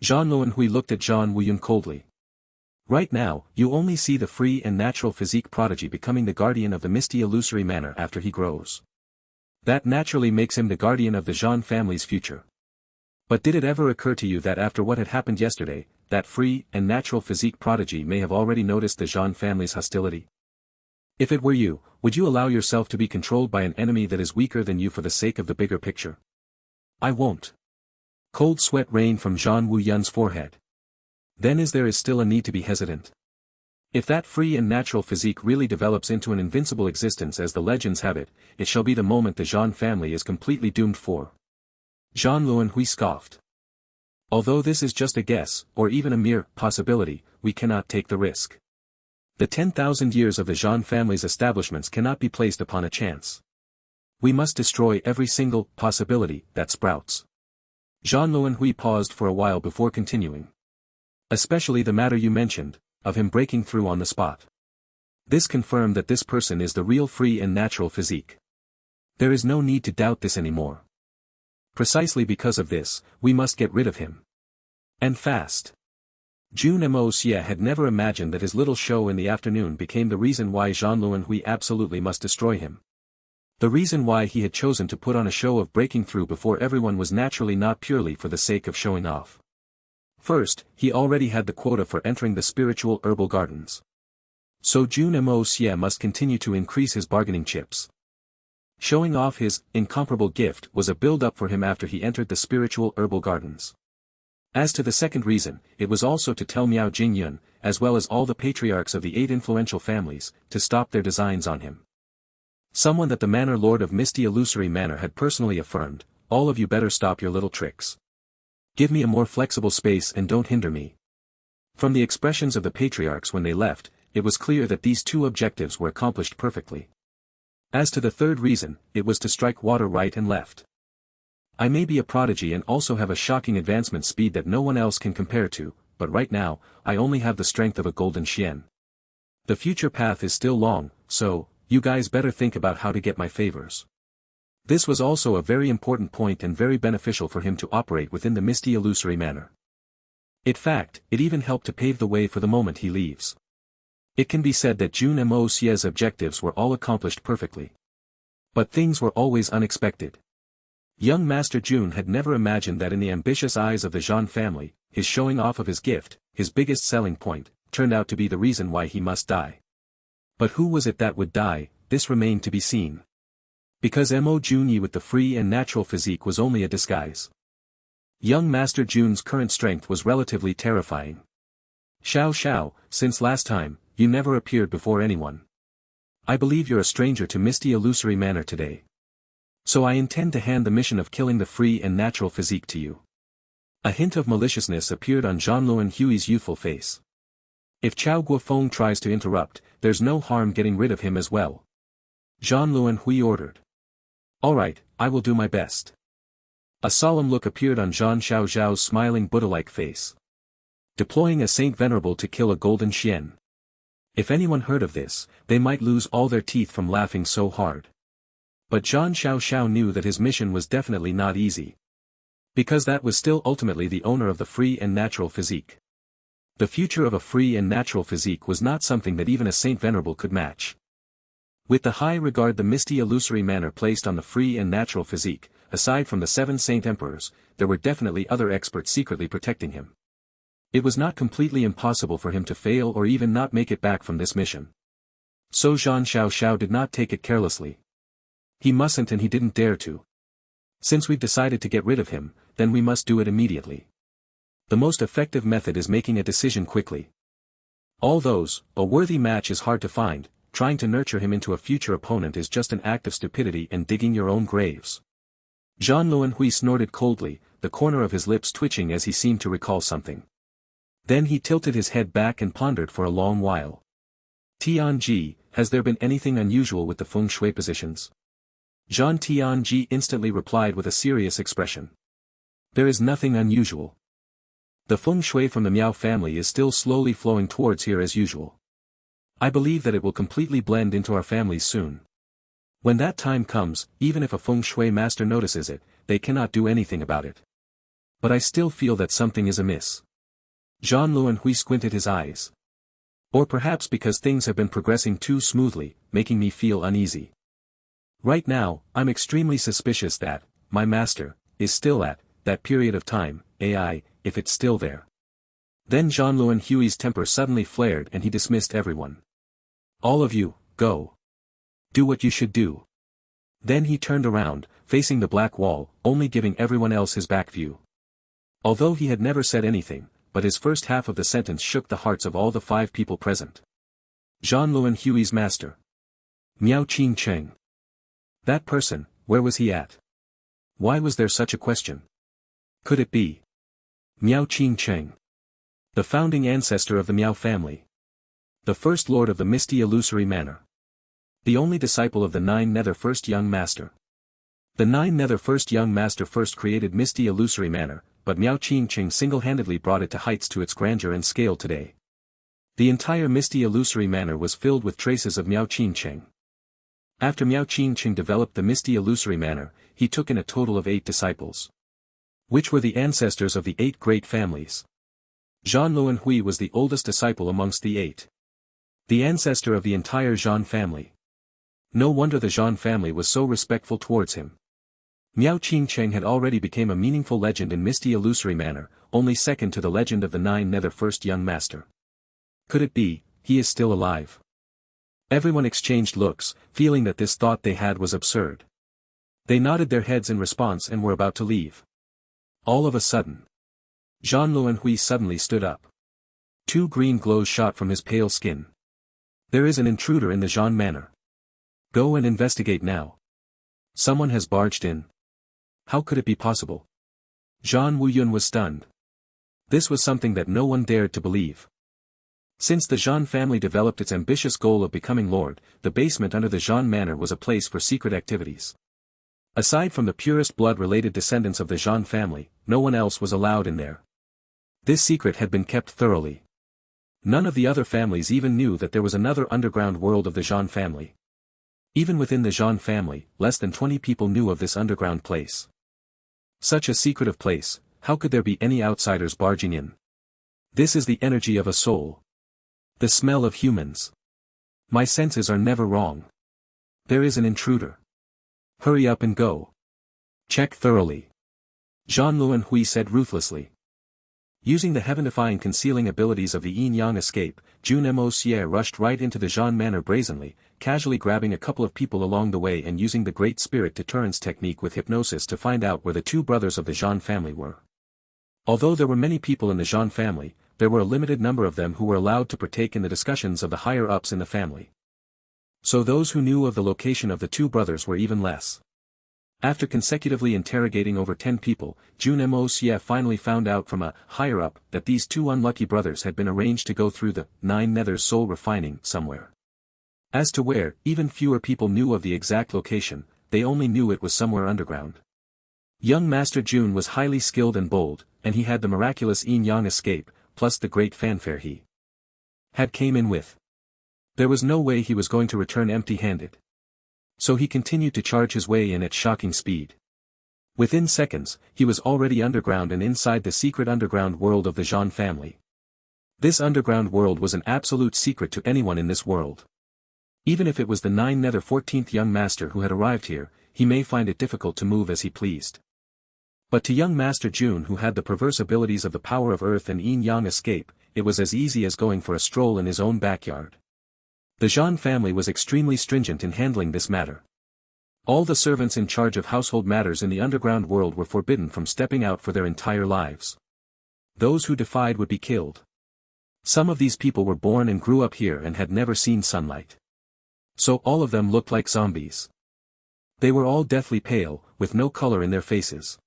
Zhan Luanhui looked at Zhan Wuyun coldly. Right now, you only see the free and natural physique prodigy becoming the guardian of the misty illusory manor after he grows. That naturally makes him the guardian of the Zhan family's future. But did it ever occur to you that after what had happened yesterday, that free and natural physique prodigy may have already noticed the Zhan family's hostility? If it were you, would you allow yourself to be controlled by an enemy that is weaker than you for the sake of the bigger picture? I won't. Cold sweat rained from Zhan Wuyun's forehead. Then there is still a need to be hesitant. If that free and natural physique really develops into an invincible existence as the legends have it, it shall be the moment the Zhan family is completely doomed for. Zhan Luanhui scoffed. Although this is just a guess, or even a mere possibility, we cannot take the risk. The 10,000 years of the Zhan family's establishments cannot be placed upon a chance. We must destroy every single possibility that sprouts. Zhan Luanhui paused for a while before continuing. Especially the matter you mentioned, of him breaking through on the spot. This confirmed that this person is the real free and natural physique. There is no need to doubt this anymore. Precisely because of this, we must get rid of him. And fast. Jun Moxie had never imagined that his little show in the afternoon became the reason why Zhan Luanhui absolutely must destroy him. The reason why he had chosen to put on a show of breaking through before everyone was naturally not purely for the sake of showing off. First, he already had the quota for entering the spiritual herbal gardens. So Jun Moxie must continue to increase his bargaining chips. Showing off his incomparable gift was a build-up for him after he entered the spiritual herbal gardens. As to the second reason, it was also to tell Miao Jingyun, as well as all the patriarchs of the 8 influential families, to stop their designs on him. Someone that the Manor Lord of Misty Illusory Manor had personally affirmed, all of you better stop your little tricks. Give me a more flexible space and don't hinder me. From the expressions of the patriarchs when they left, it was clear that these two objectives were accomplished perfectly. As to the third reason, it was to strike water right and left. I may be a prodigy and also have a shocking advancement speed that no one else can compare to, but right now, I only have the strength of a golden Xian. The future path is still long, so, you guys better think about how to get my favors. This was also a very important point and very beneficial for him to operate within the misty illusory manor. In fact, it even helped to pave the way for the moment he leaves. It can be said that Jun Moxie's objectives were all accomplished perfectly. But things were always unexpected. Young Master Jun had never imagined that in the ambitious eyes of the Zhan family, his showing off of his gift, his biggest selling point, turned out to be the reason why he must die. But who was it that would die? This remained to be seen. Because Mo Junyi with the free and natural physique was only a disguise. Young Master Jun's current strength was relatively terrifying. Xiao, since last time, you never appeared before anyone. I believe you're a stranger to Misty Illusory Manor today. So I intend to hand the mission of killing the free and natural physique to you. A hint of maliciousness appeared on Zhan Luanhui's youthful face. If Chao Guofeng tries to interrupt, there's no harm getting rid of him as well. Zhan Luanhui ordered. Alright, I will do my best. A solemn look appeared on Zhan Xiao's smiling Buddha-like face. Deploying a Saint Venerable to kill a golden Xian. If anyone heard of this, they might lose all their teeth from laughing so hard. But Zhan Xiao knew that his mission was definitely not easy. Because that was still ultimately the owner of the free and natural physique. The future of a free and natural physique was not something that even a Saint Venerable could match. With the high regard the Misty Illusory Manor placed on the free and natural physique, aside from the 7 Saint Emperors, there were definitely other experts secretly protecting him. It was not completely impossible for him to fail or even not make it back from this mission. So Zhan Xiao did not take it carelessly. He mustn't and he didn't dare to. Since we've decided to get rid of him, then we must do it immediately. The most effective method is making a decision quickly. Although a worthy match is hard to find, trying to nurture him into a future opponent is just an act of stupidity and digging your own graves. Zhan Luanhui snorted coldly, the corner of his lips twitching as he seemed to recall something. Then he tilted his head back and pondered for a long while. Tianji, has there been anything unusual with the feng shui positions? Zhan Tianji instantly replied with a serious expression. There is nothing unusual. The feng shui from the Miao family is still slowly flowing towards here as usual. I believe that it will completely blend into our families soon. When that time comes, even if a feng shui master notices it, they cannot do anything about it. But I still feel that something is amiss. Jean Hui squinted his eyes. Or perhaps because things have been progressing too smoothly, making me feel uneasy. Right now, I'm extremely suspicious that, my master, is still at, that period of time, AI, if it's still there. Then Jean Hui's temper suddenly flared and he dismissed everyone. All of you, go. Do what you should do. Then he turned around, facing the black wall, only giving everyone else his back view. Although he had never said anything, but his first half of the sentence shook the hearts of all the 5 people present. Jean Hui's master. Miao Qing Cheng. That person, where was he at? Why was there such a question? Could it be Miao Qing Cheng, the founding ancestor of the Miao family? The first lord of the misty illusory manor. The only disciple of the 9 Nether First Young Master. The 9 Nether First Young Master first created misty illusory manor, but Miao Qing Cheng single-handedly brought it to heights to its grandeur and scale today. The entire misty illusory manor was filled with traces of Miao Qing Cheng. After Miao Qing Cheng developed the misty illusory manor, he took in a total of 8 disciples. Which were the ancestors of the 8 great families. Jean Hui was the oldest disciple amongst the 8. The ancestor of the entire Jean family. No wonder the Jean family was so respectful towards him. Miao Qing Cheng had already become a meaningful legend in misty illusory manor, only second to the legend of the 9 Nether First Young Master. Could it be, he is still alive? Everyone exchanged looks, feeling that this thought they had was absurd. They nodded their heads in response and were about to leave. All of a sudden, Jean Hui suddenly stood up. 2 green glows shot from his pale skin. There is an intruder in the Jean manor. Go and investigate now. Someone has barged in. How could it be possible? Zhang Wuyun was stunned. This was something that no one dared to believe. Since the Zhan family developed its ambitious goal of becoming lord, the basement under the Zhan manor was a place for secret activities. Aside from the purest blood-related descendants of the Zhan family, no one else was allowed in there. This secret had been kept thoroughly. None of the other families even knew that there was another underground world of the Zhan family. Even within the Zhan family, less than 20 people knew of this underground place. Such a secretive place, how could there be any outsiders barging in? This is the energy of a soul. The smell of humans. My senses are never wrong. There is an intruder. Hurry up and go. Check thoroughly. Jean Hui said ruthlessly. Using the heaven-defying concealing abilities of the yin-yang escape, Jun Moxie rushed right into the Zhan manor brazenly, casually grabbing a couple of people along the way and using the Great Spirit Deterrence technique with hypnosis to find out where the 2 brothers of the Zhan family were. Although there were many people in the Zhan family, there were a limited number of them who were allowed to partake in the discussions of the higher-ups in the family. So those who knew of the location of the 2 brothers were even less. After consecutively interrogating over 10 people, Jun Moxie finally found out from a higher-up that these 2 unlucky brothers had been arranged to go through the 9 Nether soul refining somewhere. As to where, even fewer people knew of the exact location, they only knew it was somewhere underground. Young Master Jun was highly skilled and bold, and he had the miraculous yin-yang escape, plus the great fanfare he had came in with. There was no way he was going to return empty-handed. So he continued to charge his way in at shocking speed. Within seconds, he was already underground and inside the secret underground world of the Zhan family. This underground world was an absolute secret to anyone in this world. Even if it was the 9 Nether 14th young master who had arrived here, he may find it difficult to move as he pleased. But to young Master Jun, who had the perverse abilities of the power of earth and yin-yang escape, it was as easy as going for a stroll in his own backyard. The Zhan family was extremely stringent in handling this matter. All the servants in charge of household matters in the underground world were forbidden from stepping out for their entire lives. Those who defied would be killed. Some of these people were born and grew up here and had never seen sunlight. So all of them looked like zombies. They were all deathly pale, with no color in their faces.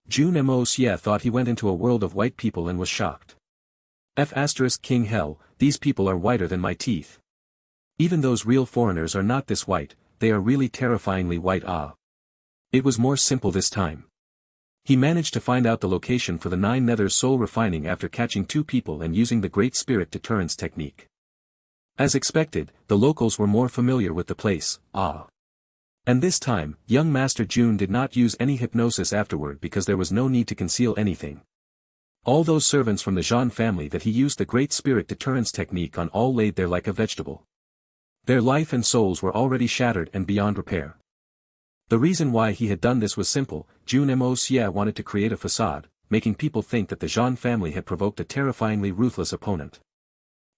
Jun Moxie thought he went into a world of white people and was shocked. King hell, these people are whiter than my teeth. Even those real foreigners are not this white, they are really terrifyingly white. It was more simple this time. He managed to find out the location for the 9 Nether soul refining after catching 2 people and using the Great Spirit Deterrence technique. As expected, the locals were more familiar with the place. And this time, young Master Jun did not use any hypnosis afterward because there was no need to conceal anything. All those servants from the Jun family that he used the Great Spirit Deterrence technique on all laid there like a vegetable. Their life and souls were already shattered and beyond repair. The reason why he had done this was simple. Jun Moxie wanted to create a facade, making people think that the Jun family had provoked a terrifyingly ruthless opponent.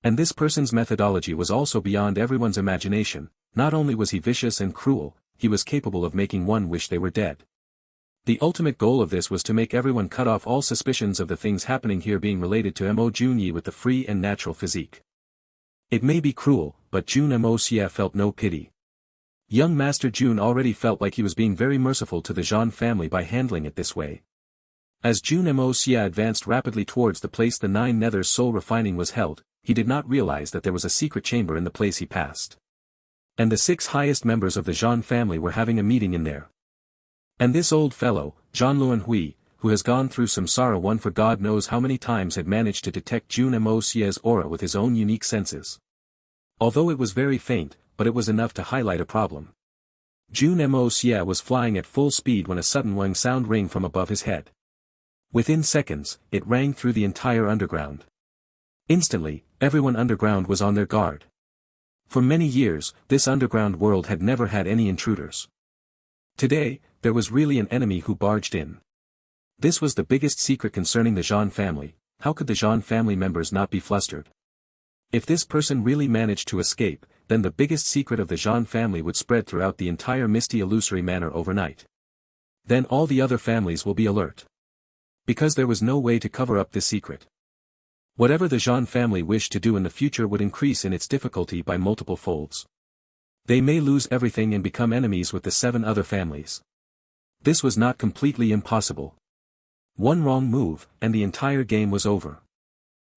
And this person's methodology was also beyond everyone's imagination. Not only was he vicious and cruel, he was capable of making one wish they were dead. The ultimate goal of this was to make everyone cut off all suspicions of the things happening here being related to Jun Xie with the free and natural physique. It may be cruel, but Jun Moxie felt no pity. Young Master Jun already felt like he was being very merciful to the Jun family by handling it this way. As Jun Moxie advanced rapidly towards the place the Nine Nether's soul refining was held, he did not realize that there was a secret chamber in the place he passed. And the 6 highest members of the Jun family were having a meeting in there. And this old fellow, Zhan Luanhui, who has gone through some sorrow one for God knows how many times had managed to detect Jun Moxie's aura with his own unique senses. Although it was very faint, but it was enough to highlight a problem. Jun Moxie was flying at full speed when a sudden whing sound rang from above his head. Within seconds, it rang through the entire underground. Instantly, everyone underground was on their guard. For many years, this underground world had never had any intruders. Today, there was really an enemy who barged in. This was the biggest secret concerning the Jun family. How could the Jun family members not be flustered? If this person really managed to escape, then the biggest secret of the Jun family would spread throughout the entire misty illusory manor overnight. Then all the other families will be alert. Because there was no way to cover up this secret. Whatever the Jun family wished to do in the future would increase in its difficulty by multiple folds. They may lose everything and become enemies with the 7 other families. This was not completely impossible. One wrong move, and the entire game was over.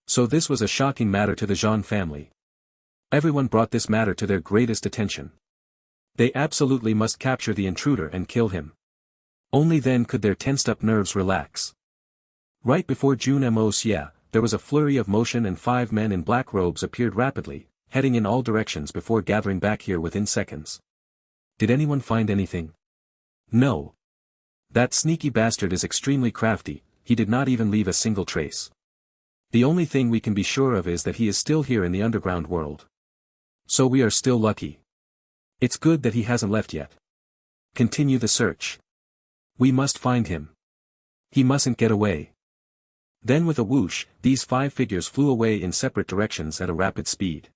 So this was a shocking matter to the Jun family. Everyone brought this matter to their greatest attention. They absolutely must capture the intruder and kill him. Only then could their tensed-up nerves relax. Right before Jun Moxie, there was a flurry of motion and 5 men in black robes appeared rapidly, heading in all directions before gathering back here within seconds. Did anyone find anything? No. That sneaky bastard is extremely crafty, he did not even leave a single trace. The only thing we can be sure of is that he is still here in the underground world. So we are still lucky. It's good that he hasn't left yet. Continue the search. We must find him. He mustn't get away. Then with a whoosh, these 5 figures flew away in separate directions at a rapid speed.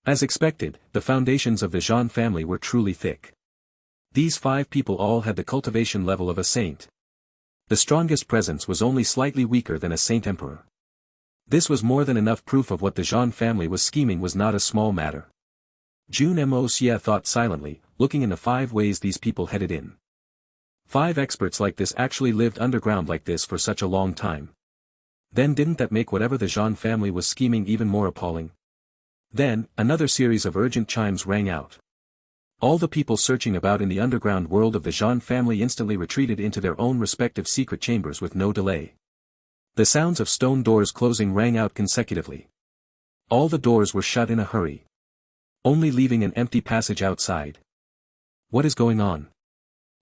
As expected, the foundations of the Jun family were truly thick. These 5 people all had the cultivation level of a saint. The strongest presence was only slightly weaker than a saint emperor. This was more than enough proof of what the Jun family was scheming was not a small matter. Jun Moxie thought silently, looking in the 5 ways these people headed in. 5 experts like this actually lived underground like this for such a long time. Then didn't that make whatever the Jun family was scheming even more appalling? Then, another series of urgent chimes rang out. All the people searching about in the underground world of the Jun family instantly retreated into their own respective secret chambers with no delay. The sounds of stone doors closing rang out consecutively. All the doors were shut in a hurry. Only leaving an empty passage outside. What is going on?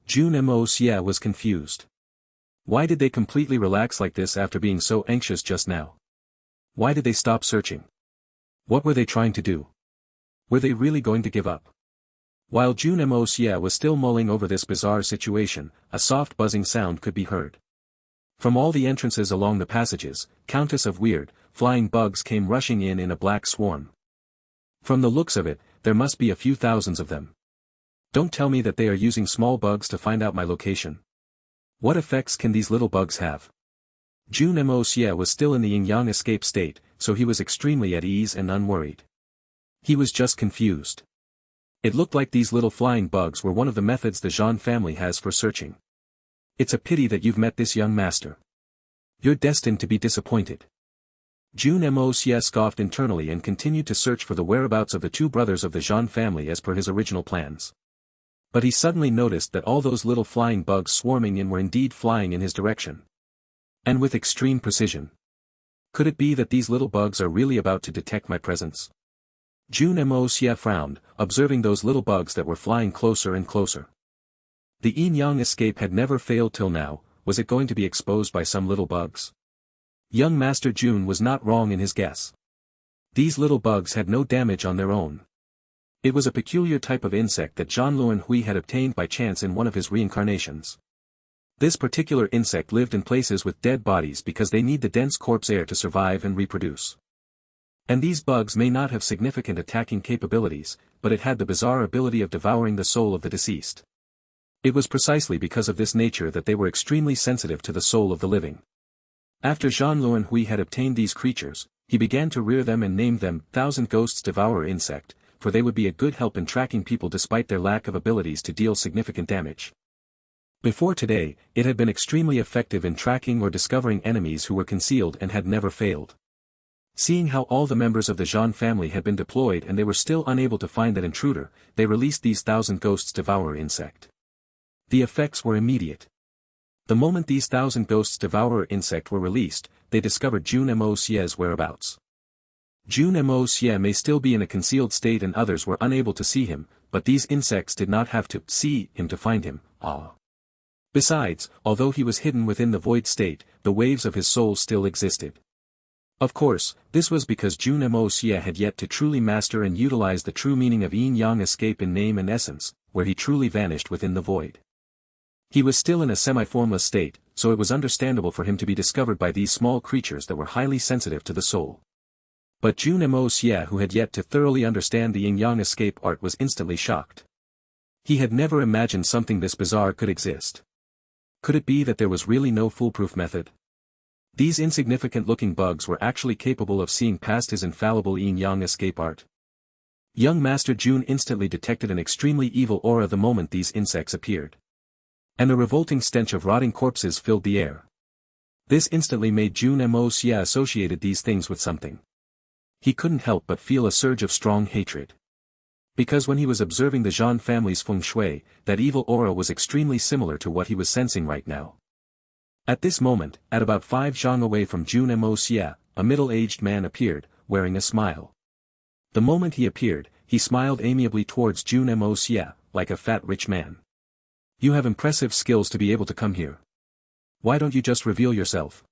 Jun Moxie was confused. Why did they completely relax like this after being so anxious just now? Why did they stop searching? What were they trying to do? Were they really going to give up? While Jun Moxie was still mulling over this bizarre situation, a soft buzzing sound could be heard. From all the entrances along the passages, countless of weird, flying bugs came rushing in a black swarm. From the looks of it, there must be a few thousands of them. Don't tell me that they are using small bugs to find out my location. What effects can these little bugs have? Jun Moxie was still in the yin-yang escape state, so he was extremely at ease and unworried. He was just confused. It looked like these little flying bugs were one of the methods the Jun family has for searching. It's a pity that you've met this young master. You're destined to be disappointed. Jun Moxie scoffed internally and continued to search for the whereabouts of the 2 brothers of the Jun family as per his original plans. But he suddenly noticed that all those little flying bugs swarming in were indeed flying in his direction. And with extreme precision. Could it be that these little bugs are really about to detect my presence? Jun Moxie frowned, observing those little bugs that were flying closer and closer. The yin-yang escape had never failed till now. Was it going to be exposed by some little bugs? Young Master Jun was not wrong in his guess. These little bugs had no damage on their own. It was a peculiar type of insect that Zhan Luanhui had obtained by chance in one of his reincarnations. This particular insect lived in places with dead bodies because they need the dense corpse air to survive and reproduce. And these bugs may not have significant attacking capabilities, but it had the bizarre ability of devouring the soul of the deceased. It was precisely because of this nature that they were extremely sensitive to the soul of the living. After Zhan Luanhui had obtained these creatures, he began to rear them and named them Thousand Ghosts Devourer Insect, for they would be a good help in tracking people despite their lack of abilities to deal significant damage. Before today, it had been extremely effective in tracking or discovering enemies who were concealed and had never failed. Seeing how all the members of the Zhan family had been deployed and they were still unable to find that intruder, they released these Thousand Ghosts Devourer Insect. The effects were immediate. The moment these Thousand Ghosts Devourer Insect were released, they discovered Jun Moxie's whereabouts. Jun Moxie may still be in a concealed state and others were unable to see him, but these insects did not have to see him to find him. Besides, although he was hidden within the void state, the waves of his soul still existed. Of course, this was because Jun Moxie had yet to truly master and utilize the true meaning of yin-yang escape in name and essence, where he truly vanished within the void. He was still in a semi-formless state, so it was understandable for him to be discovered by these small creatures that were highly sensitive to the soul. But Jun Moxie, who had yet to thoroughly understand the yin-yang escape art, was instantly shocked. He had never imagined something this bizarre could exist. Could it be that there was really no foolproof method? These insignificant-looking bugs were actually capable of seeing past his infallible yin-yang escape art. Young Master Jun instantly detected an extremely evil aura the moment these insects appeared. And a revolting stench of rotting corpses filled the air. This instantly made Jun Moxie associated these things with something. He couldn't help but feel a surge of strong hatred. Because when he was observing the Zhan family's feng shui, that evil aura was extremely similar to what he was sensing right now. At this moment, at about 5 zhang away from Jun Moxie, a middle-aged man appeared, wearing a smile. The moment he appeared, he smiled amiably towards Jun Moxie, like a fat rich man. You have impressive skills to be able to come here. Why don't you just reveal yourself?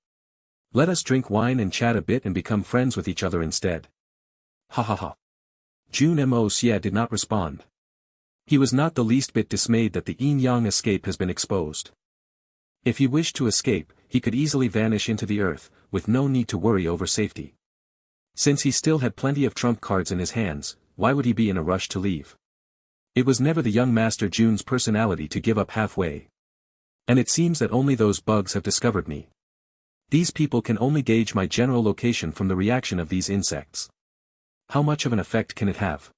Let us drink wine and chat a bit and become friends with each other instead. Ha ha ha. Jun Moxie did not respond. He was not the least bit dismayed that the yin-yang escape has been exposed. If he wished to escape, he could easily vanish into the earth, with no need to worry over safety. Since he still had plenty of trump cards in his hands, why would he be in a rush to leave? It was never the young Master Jun's personality to give up halfway. And it seems that only those bugs have discovered me. These people can only gauge my general location from the reaction of these insects. How much of an effect can it have?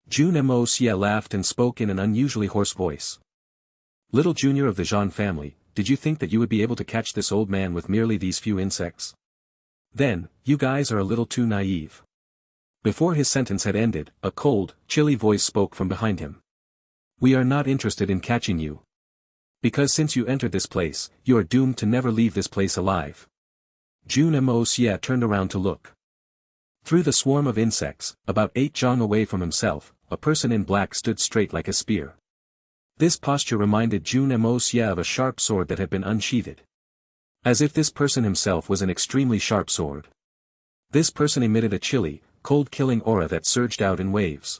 Jun Moxie laughed and spoke in an unusually hoarse voice. Little junior of the Zhan family, did you think that you would be able to catch this old man with merely these few insects? Then, you guys are a little too naive. Before his sentence had ended, a cold, chilly voice spoke from behind him. We are not interested in catching you. Because since you entered this place, you are doomed to never leave this place alive. Jun Moxie turned around to look. Through the swarm of insects, about 8 zhang away from himself, a person in black stood straight like a spear. This posture reminded Jun Moxie of a sharp sword that had been unsheathed. As if this person himself was an extremely sharp sword. This person emitted a chilly, cold-killing aura that surged out in waves.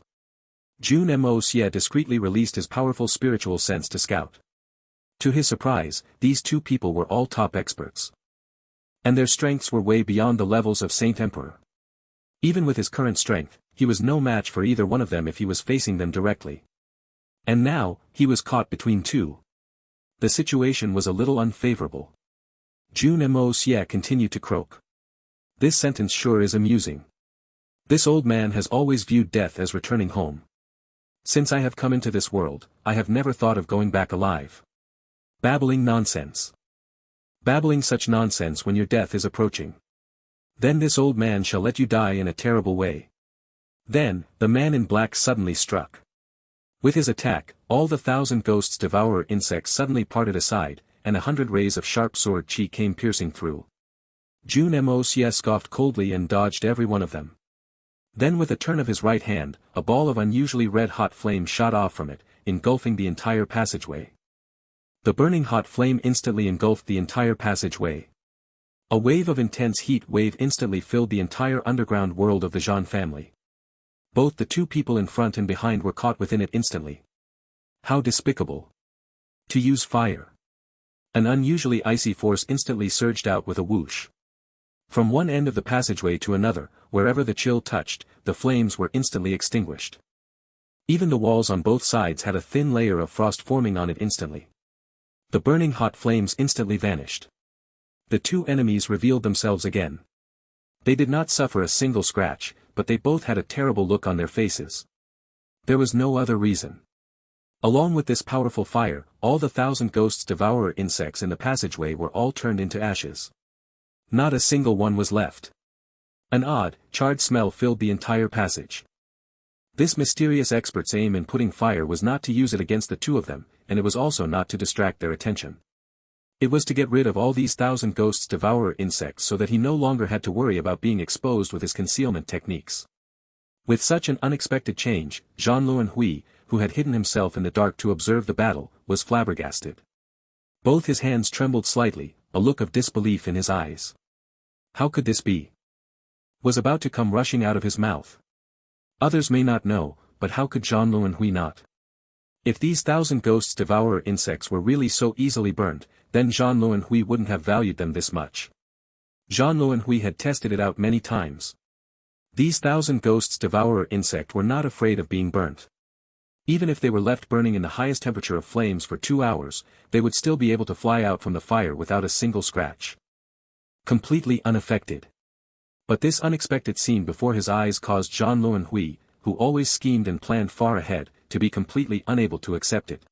Jun Moxie discreetly released his powerful spiritual sense to scout. To his surprise, these two people were all top experts. And their strengths were way beyond the levels of Saint Emperor. Even with his current strength, he was no match for either one of them if he was facing them directly. And now, he was caught between two. The situation was a little unfavorable. Jun Moxie continued to croak. This sentence sure is amusing. This old man has always viewed death as returning home. Since I have come into this world, I have never thought of going back alive. Babbling nonsense. Babbling such nonsense when your death is approaching. Then this old man shall let you die in a terrible way. Then, the man in black suddenly struck. With his attack, all the 1,000 Ghosts Devourer insects suddenly parted aside, and 100 rays of sharp sword chi came piercing through. Jun Moxie scoffed coldly and dodged every one of them. Then with a turn of his right hand, a ball of unusually red-hot flame shot off from it, engulfing the entire passageway. The burning hot flame instantly engulfed the entire passageway. A wave of intense heat wave instantly filled the entire underground world of the Jun family. Both the two people in front and behind were caught within it instantly. How despicable. To use fire. An unusually icy force instantly surged out with a whoosh. From one end of the passageway to another, wherever the chill touched, the flames were instantly extinguished. Even the walls on both sides had a thin layer of frost forming on it instantly. The burning hot flames instantly vanished. The two enemies revealed themselves again. They did not suffer a single scratch, but they both had a terrible look on their faces. There was no other reason. Along with this powerful fire, all the 1,000 ghosts devourer insects in the passageway were all turned into ashes. Not a single one was left. An odd, charred smell filled the entire passage. This mysterious expert's aim in putting fire was not to use it against the two of them, and it was also not to distract their attention. It was to get rid of all these 1,000 ghosts devourer insects so that he no longer had to worry about being exposed with his concealment techniques. With such an unexpected change, Jun Moxie, who had hidden himself in the dark to observe the battle, was flabbergasted. Both his hands trembled slightly, a look of disbelief in his eyes. How could this be? Was about to come rushing out of his mouth. Others may not know, but how could Jun Moxie not? If these 1,000 ghosts devourer insects were really so easily burnt, then Jun Moxie wouldn't have valued them this much. Jun Moxie had tested it out many times. These 1,000 ghosts devourer insect were not afraid of being burnt. Even if they were left burning in the highest temperature of flames for 2 hours, they would still be able to fly out from the fire without a single scratch. Completely unaffected. But this unexpected scene before his eyes caused Jun Moxie, who always schemed and planned far ahead, to be completely unable to accept it.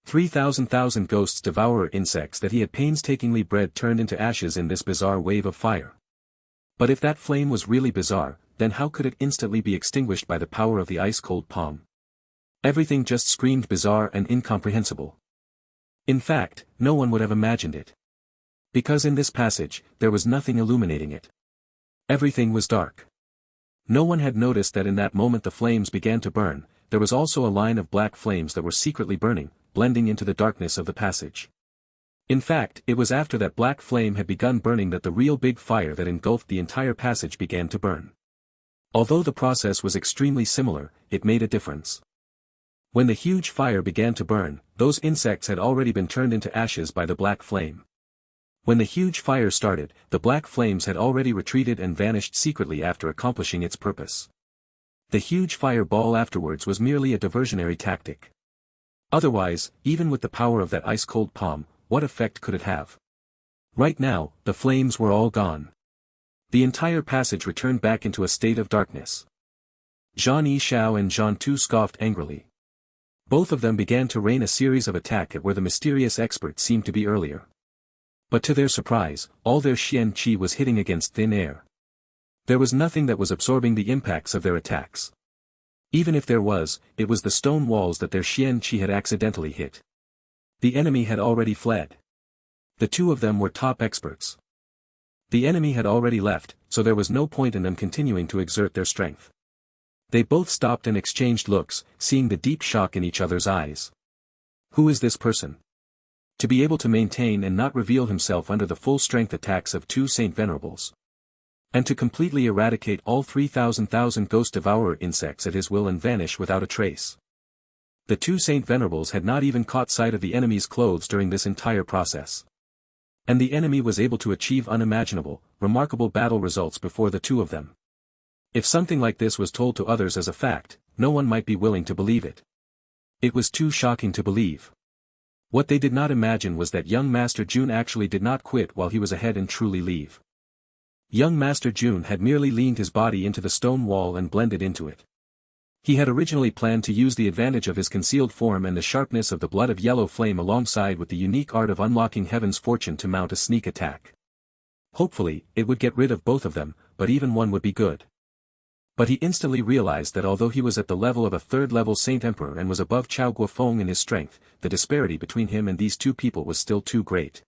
3,000 ghosts devourer insects that he had painstakingly bred turned into ashes in this bizarre wave of fire. But if that flame was really bizarre, then how could it instantly be extinguished by the power of the ice-cold palm? Everything just screamed bizarre and incomprehensible. In fact, no one would have imagined it. Because in this passage, there was nothing illuminating it. Everything was dark. No one had noticed that in that moment the flames began to burn, there was also a line of black flames that were secretly burning, blending into the darkness of the passage. In fact, it was after that black flame had begun burning that the real big fire that engulfed the entire passage began to burn. Although the process was extremely similar, it made a difference. When the huge fire began to burn, those insects had already been turned into ashes by the black flame. When the huge fire started, the black flames had already retreated and vanished secretly after accomplishing its purpose. The huge fireball afterwards was merely a diversionary tactic. Otherwise, even with the power of that ice-cold palm, what effect could it have? Right now, the flames were all gone. The entire passage returned back into a state of darkness. Jun Xiao and Jun Tu scoffed angrily. Both of them began to rain a series of attacks at where the mysterious expert seemed to be earlier. But to their surprise, all their Xian Qi was hitting against thin air. There was nothing that was absorbing the impacts of their attacks. Even if there was, it was the stone walls that their Xian Qi had accidentally hit. The enemy had already fled. The two of them were top experts. The enemy had already left, so there was no point in them continuing to exert their strength. They both stopped and exchanged looks, seeing the deep shock in each other's eyes. Who is this person? To be able to maintain and not reveal himself under the full strength attacks of two Saint Venerables. And to completely eradicate all 3,000 ghost devourer insects at his will and vanish without a trace. The two Saint Venerables had not even caught sight of the enemy's clothes during this entire process. And the enemy was able to achieve unimaginable, remarkable battle results before the two of them. If something like this was told to others as a fact, no one might be willing to believe it. It was too shocking to believe. What they did not imagine was that young Master Jun actually did not quit while he was ahead and truly leave. Young Master Jun had merely leaned his body into the stone wall and blended into it. He had originally planned to use the advantage of his concealed form and the sharpness of the blood of yellow flame alongside with the unique art of unlocking heaven's fortune to mount a sneak attack. Hopefully, it would get rid of both of them, but even one would be good. But he instantly realized that although he was at the level of a third-level Saint Emperor and was above Chao Guofeng in his strength, the disparity between him and these two people was still too great.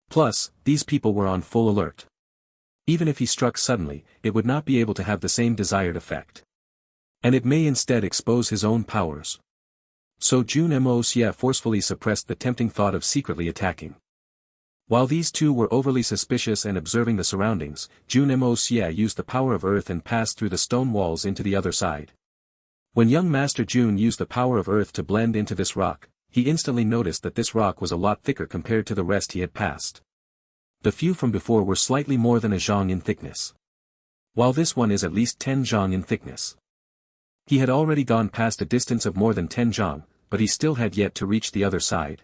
Plus, these people were on full alert. Even if he struck suddenly, it would not be able to have the same desired effect. And it may instead expose his own powers. So Jun Moxie forcefully suppressed the tempting thought of secretly attacking. While these two were overly suspicious and observing the surroundings, Jun Moxie used the power of earth and passed through the stone walls into the other side. When young Master Jun used the power of earth to blend into this rock, he instantly noticed that this rock was a lot thicker compared to the rest he had passed. The few from before were slightly more than a zhang in thickness, while this one is at least 10 zhang in thickness. He had already gone past a distance of more than 10 zhang, but he still had yet to reach the other side.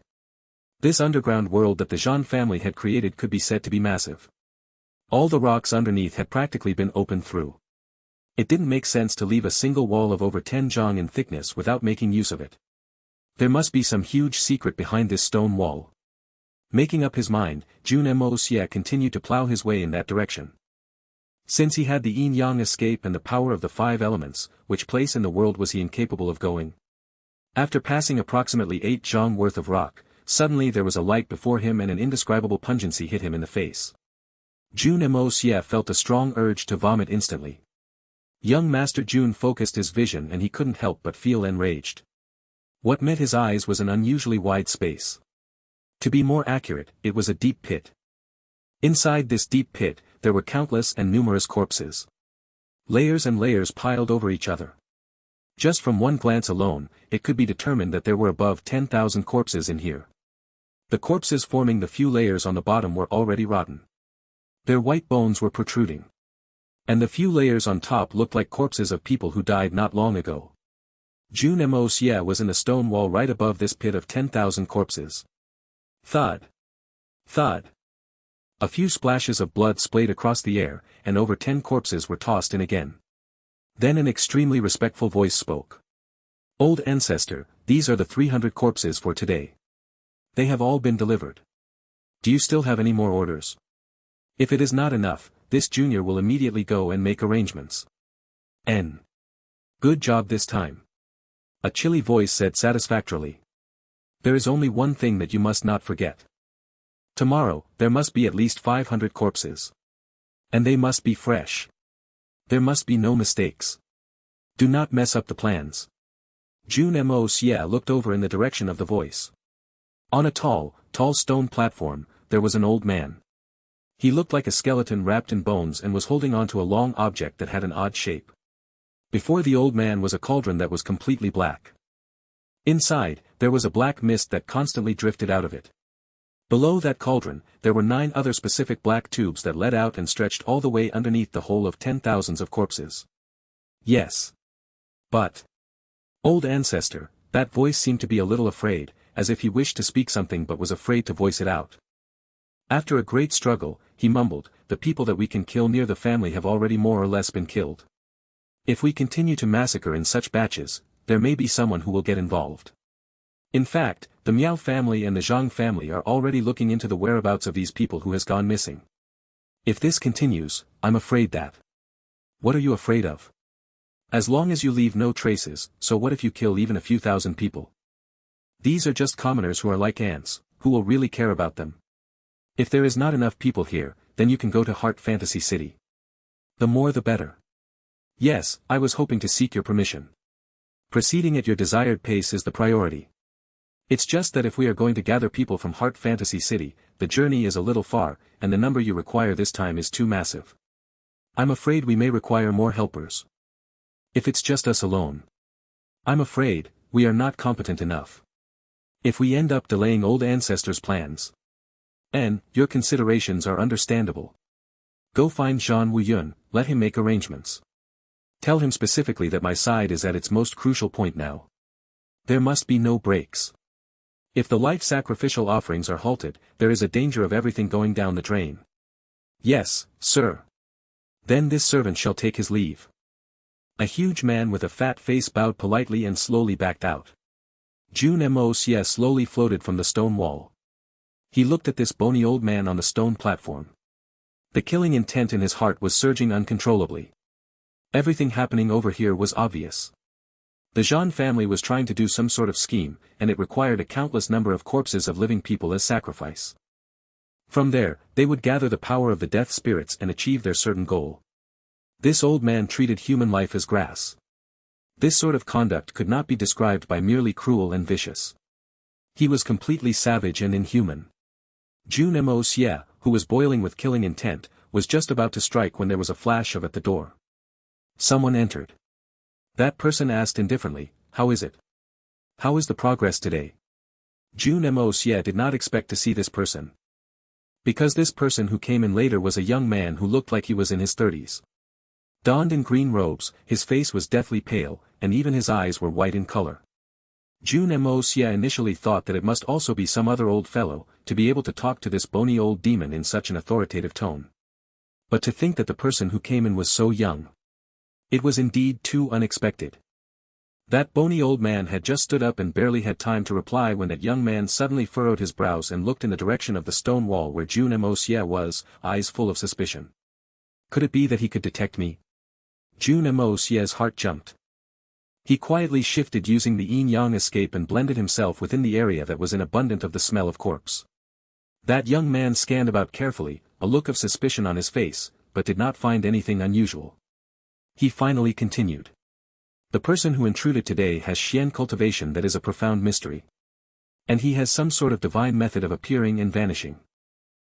This underground world that the Zhan family had created could be said to be massive. All the rocks underneath had practically been opened through. It didn't make sense to leave a single wall of over 10 zhang in thickness without making use of it. There must be some huge secret behind this stone wall. Making up his mind, Jun Moxie continued to plow his way in that direction. Since he had the yin-yang escape and the power of the 5 elements, which place in the world was he incapable of going? After passing approximately 8 zhang worth of rock, suddenly there was a light before him and an indescribable pungency hit him in the face. Jun Moxie felt a strong urge to vomit instantly. Young Master Jun focused his vision and he couldn't help but feel enraged. What met his eyes was an unusually wide space. To be more accurate, it was a deep pit. Inside this deep pit, there were countless and numerous corpses. Layers and layers piled over each other. Just from one glance alone, it could be determined that there were above 10,000 corpses in here. The corpses forming the few layers on the bottom were already rotten. Their white bones were protruding. And the few layers on top looked like corpses of people who died not long ago. Jun Moxie was in the stone wall right above this pit of 10,000 corpses. Thud. Thud. A few splashes of blood splayed across the air, and over 10 corpses were tossed in again. Then an extremely respectful voice spoke. Old ancestor, these are the 300 corpses for today. They have all been delivered. Do you still have any more orders? If it is not enough, this junior will immediately go and make arrangements. N. Good job this time. A chilly voice said satisfactorily. There is only one thing that you must not forget. Tomorrow, there must be at least 500 corpses. And they must be fresh. There must be no mistakes. Do not mess up the plans. Jun Moxie looked over in the direction of the voice. On a tall stone platform, there was an old man. He looked like a skeleton wrapped in bones and was holding onto a long object that had an odd shape. Before the old man was a cauldron that was completely black. Inside, there was a black mist that constantly drifted out of it. Below that cauldron, there were 9 other specific black tubes that led out and stretched all the way underneath the whole of 10,000s of corpses. Yes. But. Old ancestor, that voice seemed to be a little afraid, as if he wished to speak something but was afraid to voice it out. After a great struggle, he mumbled, the people that we can kill near the family have already more or less been killed. If we continue to massacre in such batches, there may be someone who will get involved. In fact, the Miao family and the Zhang family are already looking into the whereabouts of these people who has gone missing. If this continues, I'm afraid that. What are you afraid of? As long as you leave no traces, so what if you kill even a few thousand people? These are just commoners who are like ants, who will really care about them. If there is not enough people here, then you can go to Heart Fantasy City. The more the better. Yes, I was hoping to seek your permission. Proceeding at your desired pace is the priority. It's just that if we are going to gather people from Heart Fantasy City, the journey is a little far, and the number you require this time is too massive. I'm afraid we may require more helpers. If it's just us alone. I'm afraid, we are not competent enough. If we end up delaying old ancestors' plans. And, your considerations are understandable. Go find Zhan Wuyun, let him make arrangements. Tell him specifically that my side is at its most crucial point now. There must be no breaks. If the life sacrificial offerings are halted, there is a danger of everything going down the drain. Yes, sir. Then this servant shall take his leave. A huge man with a fat face bowed politely and slowly backed out. Jun Moxie slowly floated from the stone wall. He looked at this bony old man on the stone platform. The killing intent in his heart was surging uncontrollably. Everything happening over here was obvious. The Zhan family was trying to do some sort of scheme, and it required a countless number of corpses of living people as sacrifice. From there, they would gather the power of the death spirits and achieve their certain goal. This old man treated human life as grass. This sort of conduct could not be described by merely cruel and vicious. He was completely savage and inhuman. Jun Moxie, who was boiling with killing intent, was just about to strike when there was a flash of at the door. Someone entered. That person asked indifferently, "How is it? How is the progress today?" Jun Moxie did not expect to see this person. Because this person who came in later was a young man who looked like he was in his 30s. Donned in green robes, his face was deathly pale, and even his eyes were white in color. Jun Moxie initially thought that it must also be some other old fellow, to be able to talk to this bony old demon in such an authoritative tone. But to think that the person who came in was so young. It was indeed too unexpected. That bony old man had just stood up and barely had time to reply when that young man suddenly furrowed his brows and looked in the direction of the stone wall where Jun Moxie was, eyes full of suspicion. Could it be that he could detect me? Jun Moxie's heart jumped. He quietly shifted using the yin-yang escape and blended himself within the area that was in abundant of the smell of corpse. That young man scanned about carefully, a look of suspicion on his face, but did not find anything unusual. He finally continued. The person who intruded today has Xian cultivation that is a profound mystery. And he has some sort of divine method of appearing and vanishing.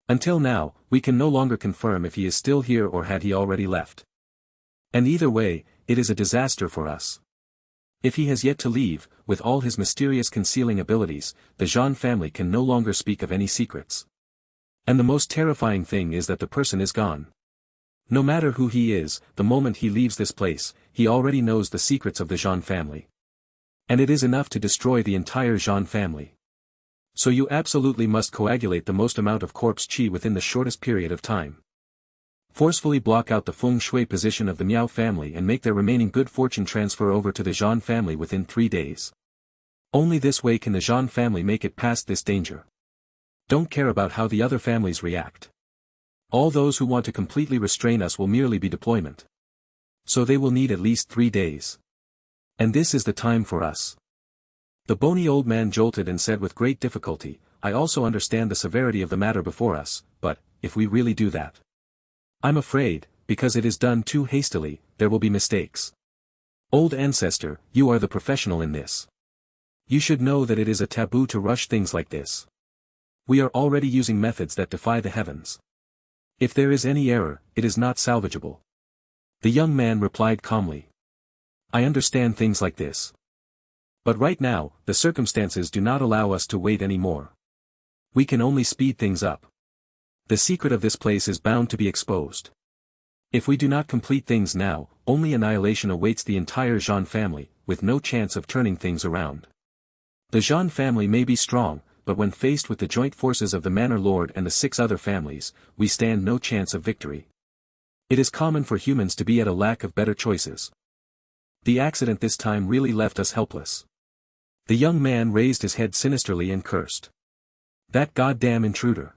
Until now, we can no longer confirm if he is still here or had he already left. And either way, it is a disaster for us. If he has yet to leave, with all his mysterious concealing abilities, the Zhan family can no longer speak of any secrets. And the most terrifying thing is that the person is gone. No matter who he is, the moment he leaves this place, he already knows the secrets of the Zhan family. And it is enough to destroy the entire Zhan family. So you absolutely must coagulate the most amount of corpse qi within the shortest period of time. Forcefully block out the feng shui position of the Miao family and make their remaining good fortune transfer over to the Zhan family within 3 days. Only this way can the Zhan family make it past this danger. Don't care about how the other families react. All those who want to completely restrain us will merely be deployment. So they will need at least 3 days. And this is the time for us. The bony old man jolted and said with great difficulty, "I also understand the severity of the matter before us, but, if we really do that, I'm afraid, because it is done too hastily, there will be mistakes. Old ancestor, you are the professional in this. You should know that it is a taboo to rush things like this. We are already using methods that defy the heavens. If there is any error, it is not salvageable." The young man replied calmly. "I understand things like this. But right now, the circumstances do not allow us to wait any more. We can only speed things up. The secret of this place is bound to be exposed. If we do not complete things now, only annihilation awaits the entire Zhan family, with no chance of turning things around. The Zhan family may be strong, but when faced with the joint forces of the Manor Lord and the 6 other families, we stand no chance of victory. It is common for humans to be at a lack of better choices. The accident this time really left us helpless." The young man raised his head sinisterly and cursed. "That goddamn intruder.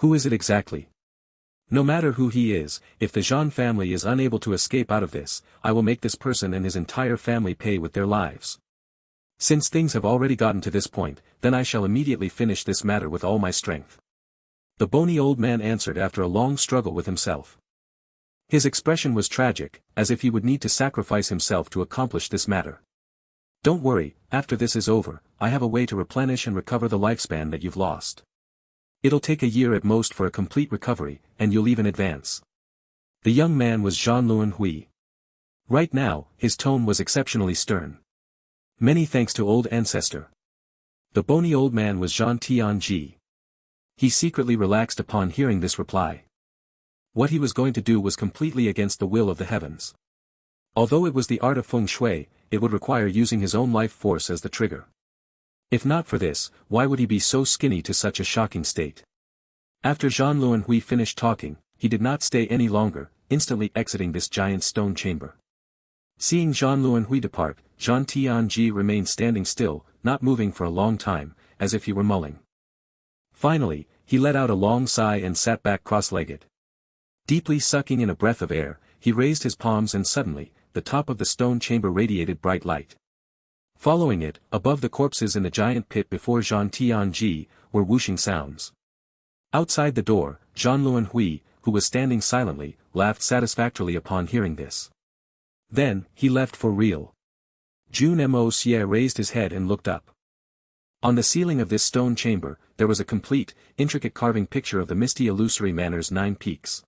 Who is it exactly? No matter who he is, if the Zhan family is unable to escape out of this, I will make this person and his entire family pay with their lives. Since things have already gotten to this point, then I shall immediately finish this matter with all my strength." The bony old man answered after a long struggle with himself. His expression was tragic, as if he would need to sacrifice himself to accomplish this matter. "Don't worry, after this is over, I have a way to replenish and recover the lifespan that you've lost. It'll take a year at most for a complete recovery, and you'll even advance." The young man was Zhan Luanhui. Right now, his tone was exceptionally stern. "Many thanks to old ancestor." The bony old man was Zhan Tianji. He secretly relaxed upon hearing this reply. What he was going to do was completely against the will of the heavens. Although it was the art of feng shui, it would require using his own life force as the trigger. If not for this, why would he be so skinny to such a shocking state? After Zhan Luanhui finished talking, he did not stay any longer, instantly exiting this giant stone chamber. Seeing Zhan Luanhui depart, Zhan Tianji remained standing still, not moving for a long time, as if he were mulling. Finally, he let out a long sigh and sat back cross-legged. Deeply sucking in a breath of air, he raised his palms and suddenly, the top of the stone chamber radiated bright light. Following it, above the corpses in the giant pit before Zhan Tianji, were whooshing sounds. Outside the door, Zhan Luanhui, who was standing silently, laughed satisfactorily upon hearing this. Then, he left for real. Jun Moxie raised his head and looked up. On the ceiling of this stone chamber, there was a complete, intricate carving picture of the misty illusory manor's 9 peaks.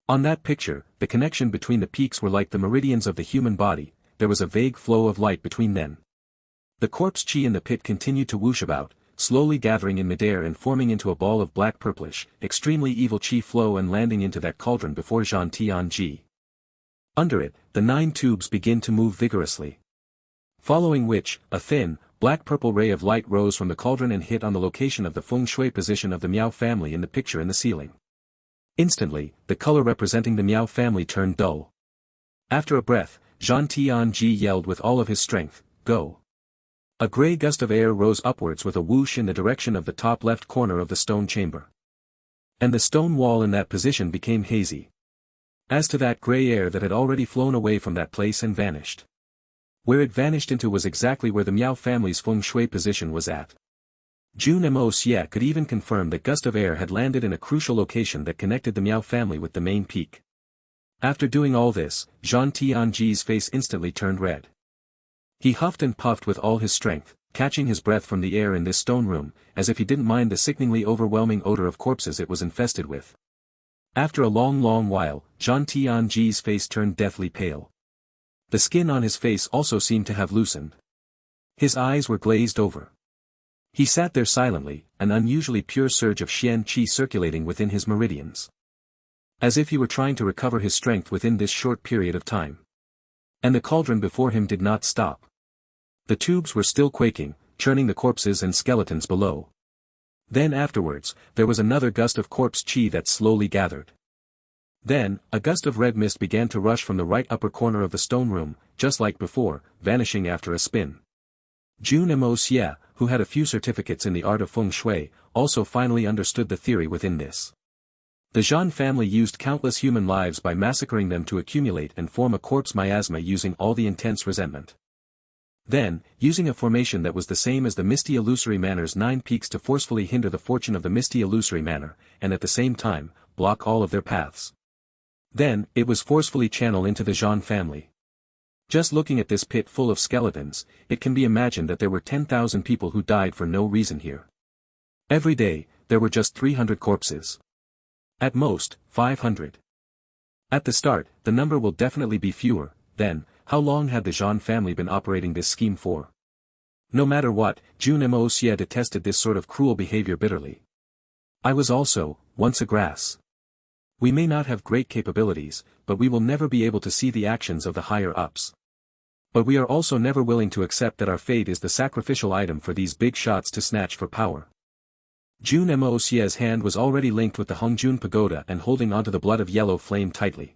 On that picture, the connection between the peaks were like the meridians of the human body, there was a vague flow of light between them. The corpse chi in the pit continued to whoosh about, slowly gathering in midair and forming into a ball of black purplish, extremely evil chi flow and landing into that cauldron before Jun Xie. Under it, the 9 tubes begin to move vigorously. Following which, a thin, black-purple ray of light rose from the cauldron and hit on the location of the feng shui position of the Miao family in the picture in the ceiling. Instantly, the color representing the Miao family turned dull. After a breath, Jun Xie yelled with all of his strength, "Go!" A grey gust of air rose upwards with a whoosh in the direction of the top left corner of the stone chamber. And the stone wall in that position became hazy. As to that grey air that had already flown away from that place and vanished. Where it vanished into was exactly where the Miao family's feng shui position was at. Jun Moxie could even confirm that gust of air had landed in a crucial location that connected the Miao family with the main peak. After doing all this, Jun Xie's face instantly turned red. He huffed and puffed with all his strength, catching his breath from the air in this stone room, as if he didn't mind the sickeningly overwhelming odor of corpses it was infested with. After a long while, Jun Xie's face turned deathly pale. The skin on his face also seemed to have loosened. His eyes were glazed over. He sat there silently, an unusually pure surge of Xian qi circulating within his meridians. As if he were trying to recover his strength within this short period of time. And the cauldron before him did not stop. The tubes were still quaking, churning the corpses and skeletons below. Then afterwards, there was another gust of corpse qi that slowly gathered. Then, a gust of red mist began to rush from the right upper corner of the stone room, just like before, vanishing after a spin. Jun Moxie, who had a few certificates in the art of feng shui, also finally understood the theory within this. The Jun family used countless human lives by massacring them to accumulate and form a corpse miasma using all the intense resentment. Then, using a formation that was the same as the misty illusory manor's 9 peaks to forcefully hinder the fortune of the misty illusory manor, and at the same time, block all of their paths. Then, it was forcefully channeled into the Jun family. Just looking at this pit full of skeletons, it can be imagined that there were 10,000 people who died for no reason here. Every day, there were just 300 corpses. At most, 500. At the start, the number will definitely be fewer. Then, how long had the Jun family been operating this scheme for? No matter what, Jun Moxie detested this sort of cruel behavior bitterly. I was also, once a grass. We may not have great capabilities, but we will never be able to see the actions of the higher-ups. But we are also never willing to accept that our fate is the sacrificial item for these big shots to snatch for power. Jun Moxie's hand was already linked with the Hongjun pagoda and holding onto the blood of yellow flame tightly.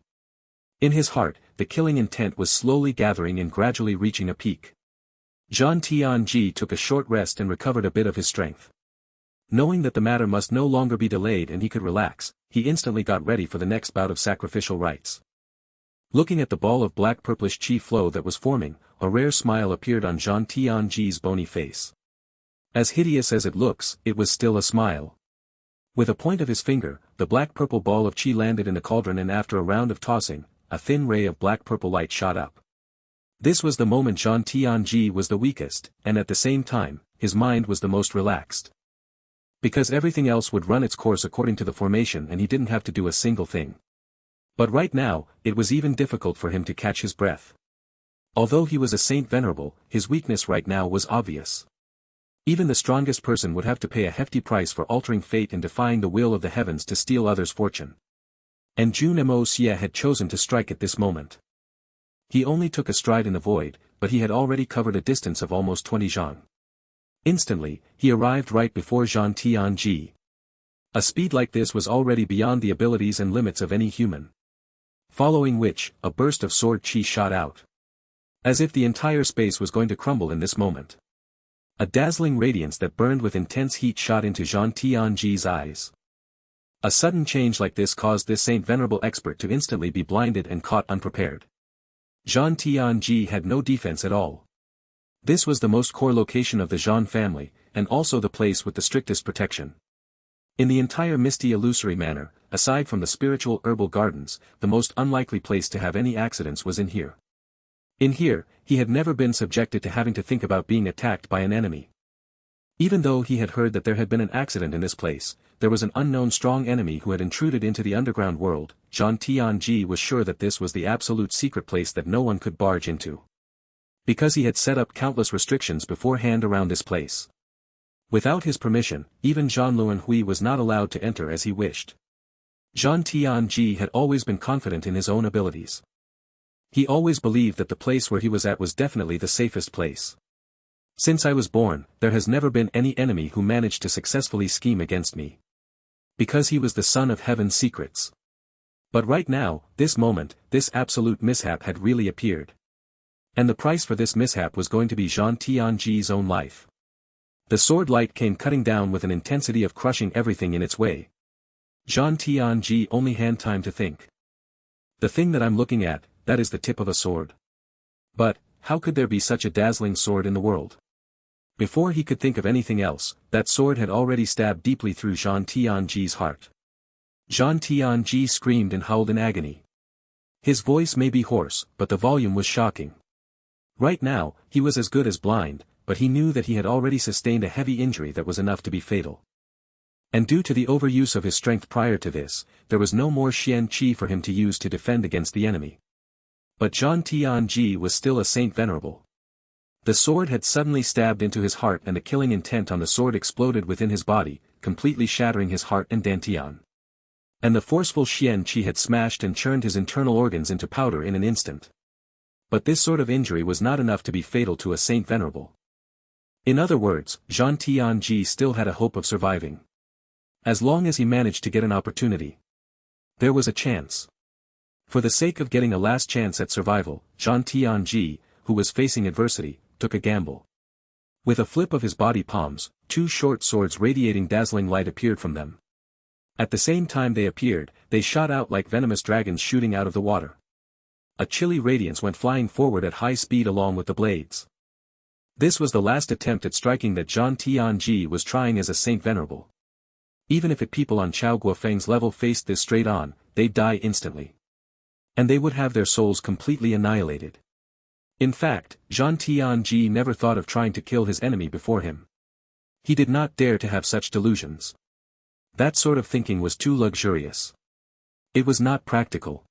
In his heart, the killing intent was slowly gathering and gradually reaching a peak. Jun Xie took a short rest and recovered a bit of his strength. Knowing that the matter must no longer be delayed and he could relax, he instantly got ready for the next bout of sacrificial rites. Looking at the ball of black purplish chi flow that was forming, a rare smile appeared on Jun Xie's bony face. As hideous as it looks, it was still a smile. With a point of his finger, the black-purple ball of chi landed in the cauldron and after a round of tossing, a thin ray of black-purple light shot up. This was the moment Jun Xie was the weakest, and at the same time, his mind was the most relaxed. Because everything else would run its course according to the formation and he didn't have to do a single thing. But right now, it was even difficult for him to catch his breath. Although he was a saint venerable, his weakness right now was obvious. Even the strongest person would have to pay a hefty price for altering fate and defying the will of the heavens to steal others' fortune. And Jun Moxie had chosen to strike at this moment. He only took a stride in the void, but he had already covered a distance of almost 20 zhang. Instantly, he arrived right before Jun Xie. A speed like this was already beyond the abilities and limits of any human. Following which, a burst of sword chi shot out. As if the entire space was going to crumble in this moment. A dazzling radiance that burned with intense heat shot into Jun Xie's eyes. A sudden change like this caused this saint venerable expert to instantly be blinded and caught unprepared. Jun Xie had no defense at all. This was the most core location of the Jun family, and also the place with the strictest protection. In the entire misty illusory manor, aside from the spiritual herbal gardens, the most unlikely place to have any accidents was in here. In here, he had never been subjected to having to think about being attacked by an enemy. Even though he had heard that there had been an accident in this place, there was an unknown strong enemy who had intruded into the underground world. Jun Xie was sure that this was the absolute secret place that no one could barge into. Because he had set up countless restrictions beforehand around this place. Without his permission, even Zhan Luanhui was not allowed to enter as he wished. Jun Xie had always been confident in his own abilities. He always believed that the place where he was at was definitely the safest place. Since I was born, there has never been any enemy who managed to successfully scheme against me. Because he was the son of heaven's secrets. But right now, this moment, this absolute mishap had really appeared. And the price for this mishap was going to be Zhan Tianji's own life. The sword light came cutting down with an intensity of crushing everything in its way. Zhan Tianji only had time to think. The thing that I'm looking at, that is the tip of a sword. But, how could there be such a dazzling sword in the world? Before he could think of anything else, that sword had already stabbed deeply through Zhan Tianji's heart. Zhan Tianji screamed and howled in agony. His voice may be hoarse, but the volume was shocking. Right now, he was as good as blind, but he knew that he had already sustained a heavy injury that was enough to be fatal. And due to the overuse of his strength prior to this, there was no more Xian Qi for him to use to defend against the enemy. But Zhan Tianji was still a saint venerable. The sword had suddenly stabbed into his heart and the killing intent on the sword exploded within his body, completely shattering his heart and dantian. And the forceful Xian Qi had smashed and churned his internal organs into powder in an instant. But this sort of injury was not enough to be fatal to a saint venerable. In other words, Zhan Tianji still had a hope of surviving. As long as he managed to get an opportunity. There was a chance. For the sake of getting a last chance at survival, Zhan Tianji, who was facing adversity, took a gamble. With a flip of his body palms, two short swords radiating dazzling light appeared from them. At the same time they appeared, they shot out like venomous dragons shooting out of the water. A chilly radiance went flying forward at high speed along with the blades. This was the last attempt at striking that Zhan Tianji was trying as a saint venerable. Even if people on Chao Guofeng's level faced this straight on, they'd die instantly. And they would have their souls completely annihilated. In fact, Zhan Tianji never thought of trying to kill his enemy before him. He did not dare to have such delusions. That sort of thinking was too luxurious. It was not practical.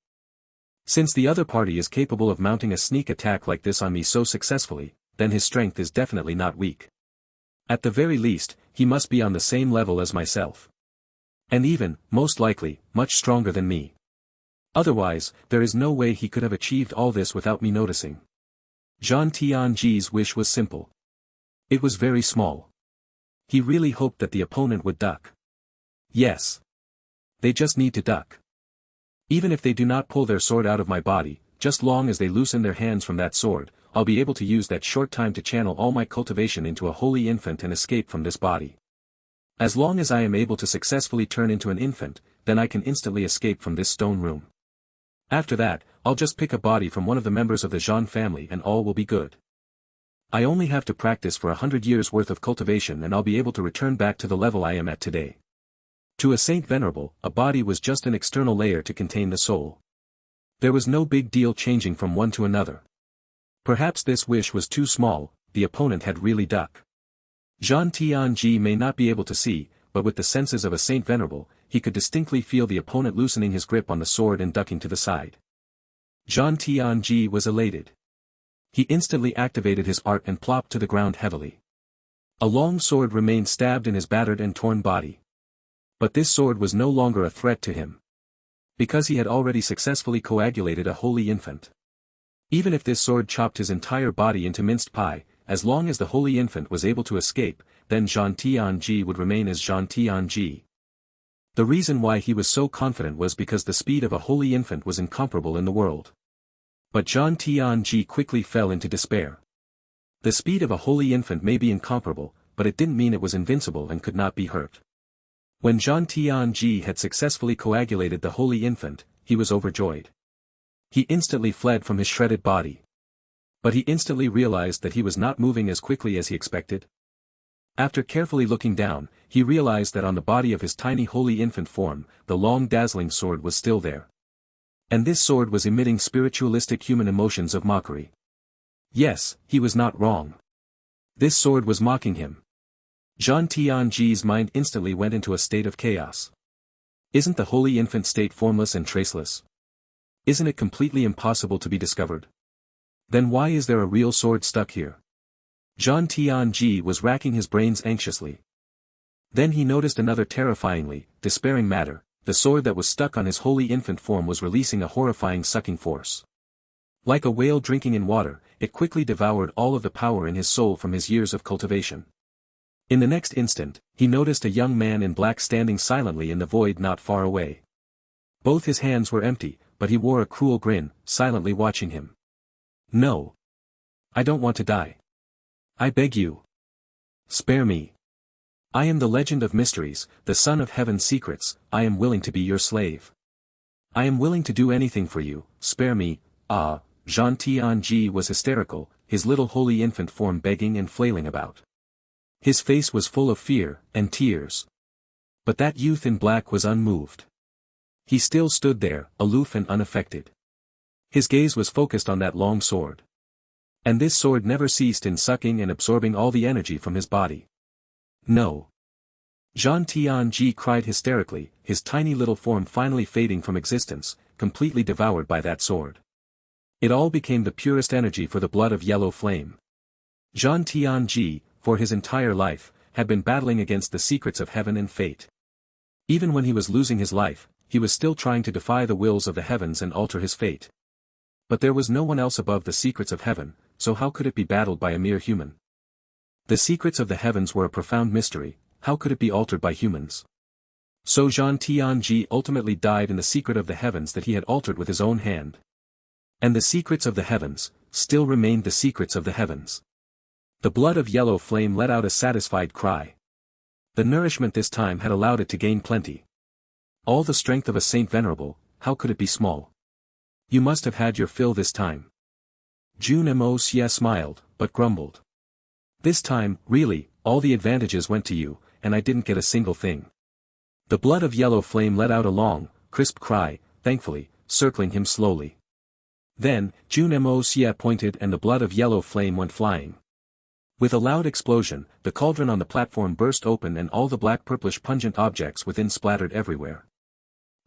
Since the other party is capable of mounting a sneak attack like this on me so successfully, then his strength is definitely not weak. At the very least, he must be on the same level as myself. And even, most likely, much stronger than me. Otherwise, there is no way he could have achieved all this without me noticing. Zhan Tianji's wish was simple. It was very small. He really hoped that the opponent would duck. Yes. They just need to duck. Even if they do not pull their sword out of my body, just long as they loosen their hands from that sword, I'll be able to use that short time to channel all my cultivation into a holy infant and escape from this body. As long as I am able to successfully turn into an infant, then I can instantly escape from this stone room. After that, I'll just pick a body from one of the members of the Zhan family and all will be good. I only have to practice for 100 years worth of cultivation and I'll be able to return back to the level I am at today. To a saint venerable, a body was just an external layer to contain the soul. There was no big deal changing from one to another. Perhaps this wish was too small, the opponent had really duck. Zhan Tianji may not be able to see, but with the senses of a saint venerable, he could distinctly feel the opponent loosening his grip on the sword and ducking to the side. Zhan Tianji was elated. He instantly activated his art and plopped to the ground heavily. A long sword remained stabbed in his battered and torn body. But this sword was no longer a threat to him. Because he had already successfully coagulated a holy infant. Even if this sword chopped his entire body into minced pie, as long as the holy infant was able to escape, then Zhan Tianji would remain as Zhan Tianji. The reason why he was so confident was because the speed of a holy infant was incomparable in the world. But Zhan Tianji quickly fell into despair. The speed of a holy infant may be incomparable, but it didn't mean it was invincible and could not be hurt. When Zhan Tianji had successfully coagulated the holy infant, he was overjoyed. He instantly fled from his shredded body. But he instantly realized that he was not moving as quickly as he expected. After carefully looking down, he realized that on the body of his tiny holy infant form, the long dazzling sword was still there. And this sword was emitting spiritualistic human emotions of mockery. Yes, he was not wrong. This sword was mocking him. Jun Tianji's mind instantly went into a state of chaos. Isn't the holy infant state formless and traceless? Isn't it completely impossible to be discovered? Then why is there a real sword stuck here? Jun Tianji was racking his brains anxiously. Then he noticed another terrifyingly, despairing matter. The sword that was stuck on his holy infant form was releasing a horrifying sucking force. Like a whale drinking in water, it quickly devoured all of the power in his soul from his years of cultivation. In the next instant, he noticed a young man in black standing silently in the void not far away. Both his hands were empty, but he wore a cruel grin, silently watching him. No. I don't want to die. I beg you. Spare me. I am the legend of mysteries, the son of heaven's secrets. I am willing to be your slave. I am willing to do anything for you, spare me. Ah, Jun Tianji was hysterical, his little holy infant form begging and flailing about. His face was full of fear and tears. But that youth in black was unmoved. He still stood there, aloof and unaffected. His gaze was focused on that long sword. And this sword never ceased in sucking and absorbing all the energy from his body. No. Jun Tianji cried hysterically, his tiny little form finally fading from existence, completely devoured by that sword. It all became the purest energy for the blood of yellow flame. Jun Tianji, for his entire life, had been battling against the secrets of heaven and fate. Even when he was losing his life, he was still trying to defy the wills of the heavens and alter his fate. But there was no one else above the secrets of heaven, so how could it be battled by a mere human? The secrets of the heavens were a profound mystery, how could it be altered by humans? So Jun Tianji ultimately died in the secret of the heavens that he had altered with his own hand. And the secrets of the heavens, still remained the secrets of the heavens. The blood of yellow flame let out a satisfied cry. The nourishment this time had allowed it to gain plenty. All the strength of a saint venerable, how could it be small? You must have had your fill this time. Jun Moxie smiled, but grumbled. This time, really, all the advantages went to you, and I didn't get a single thing. The blood of yellow flame let out a long, crisp cry, thankfully, circling him slowly. Then, Jun Moxie pointed and the blood of yellow flame went flying. With a loud explosion, the cauldron on the platform burst open and all the black purplish pungent objects within splattered everywhere.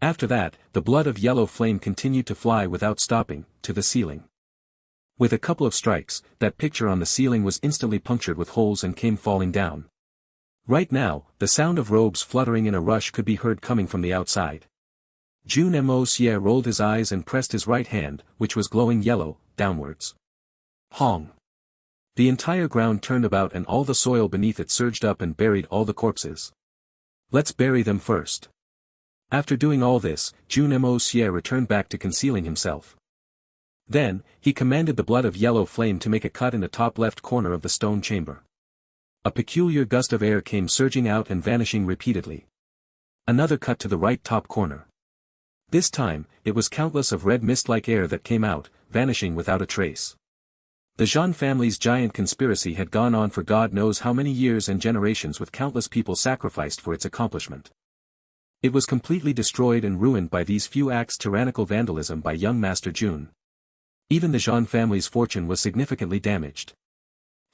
After that, the blood of yellow flame continued to fly without stopping, to the ceiling. With a couple of strikes, that picture on the ceiling was instantly punctured with holes and came falling down. Right now, the sound of robes fluttering in a rush could be heard coming from the outside. Jun Moxie rolled his eyes and pressed his right hand, which was glowing yellow, downwards. Hong! The entire ground turned about and all the soil beneath it surged up and buried all the corpses. Let's bury them first. After doing all this, Jun Moxie returned back to concealing himself. Then, he commanded the blood of yellow flame to make a cut in the top left corner of the stone chamber. A peculiar gust of air came surging out and vanishing repeatedly. Another cut to the right top corner. This time, it was countless of red mist-like air that came out, vanishing without a trace. The Jun family's giant conspiracy had gone on for God knows how many years and generations with countless people sacrificed for its accomplishment. It was completely destroyed and ruined by these few acts tyrannical vandalism by young Master Jun. Even the Jun family's fortune was significantly damaged.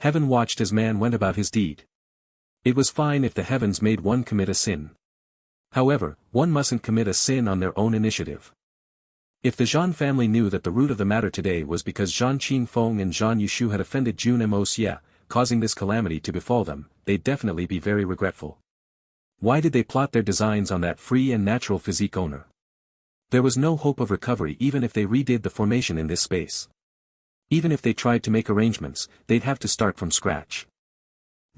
Heaven watched as man went about his deed. It was fine if the heavens made one commit a sin. However, one mustn't commit a sin on their own initiative. If the Jun family knew that the root of the matter today was because Zhang Qingfeng and Zhang Yushu had offended Jun Moxie, causing this calamity to befall them, they'd definitely be very regretful. Why did they plot their designs on that free and natural physique owner? There was no hope of recovery even if they redid the formation in this space. Even if they tried to make arrangements, they'd have to start from scratch.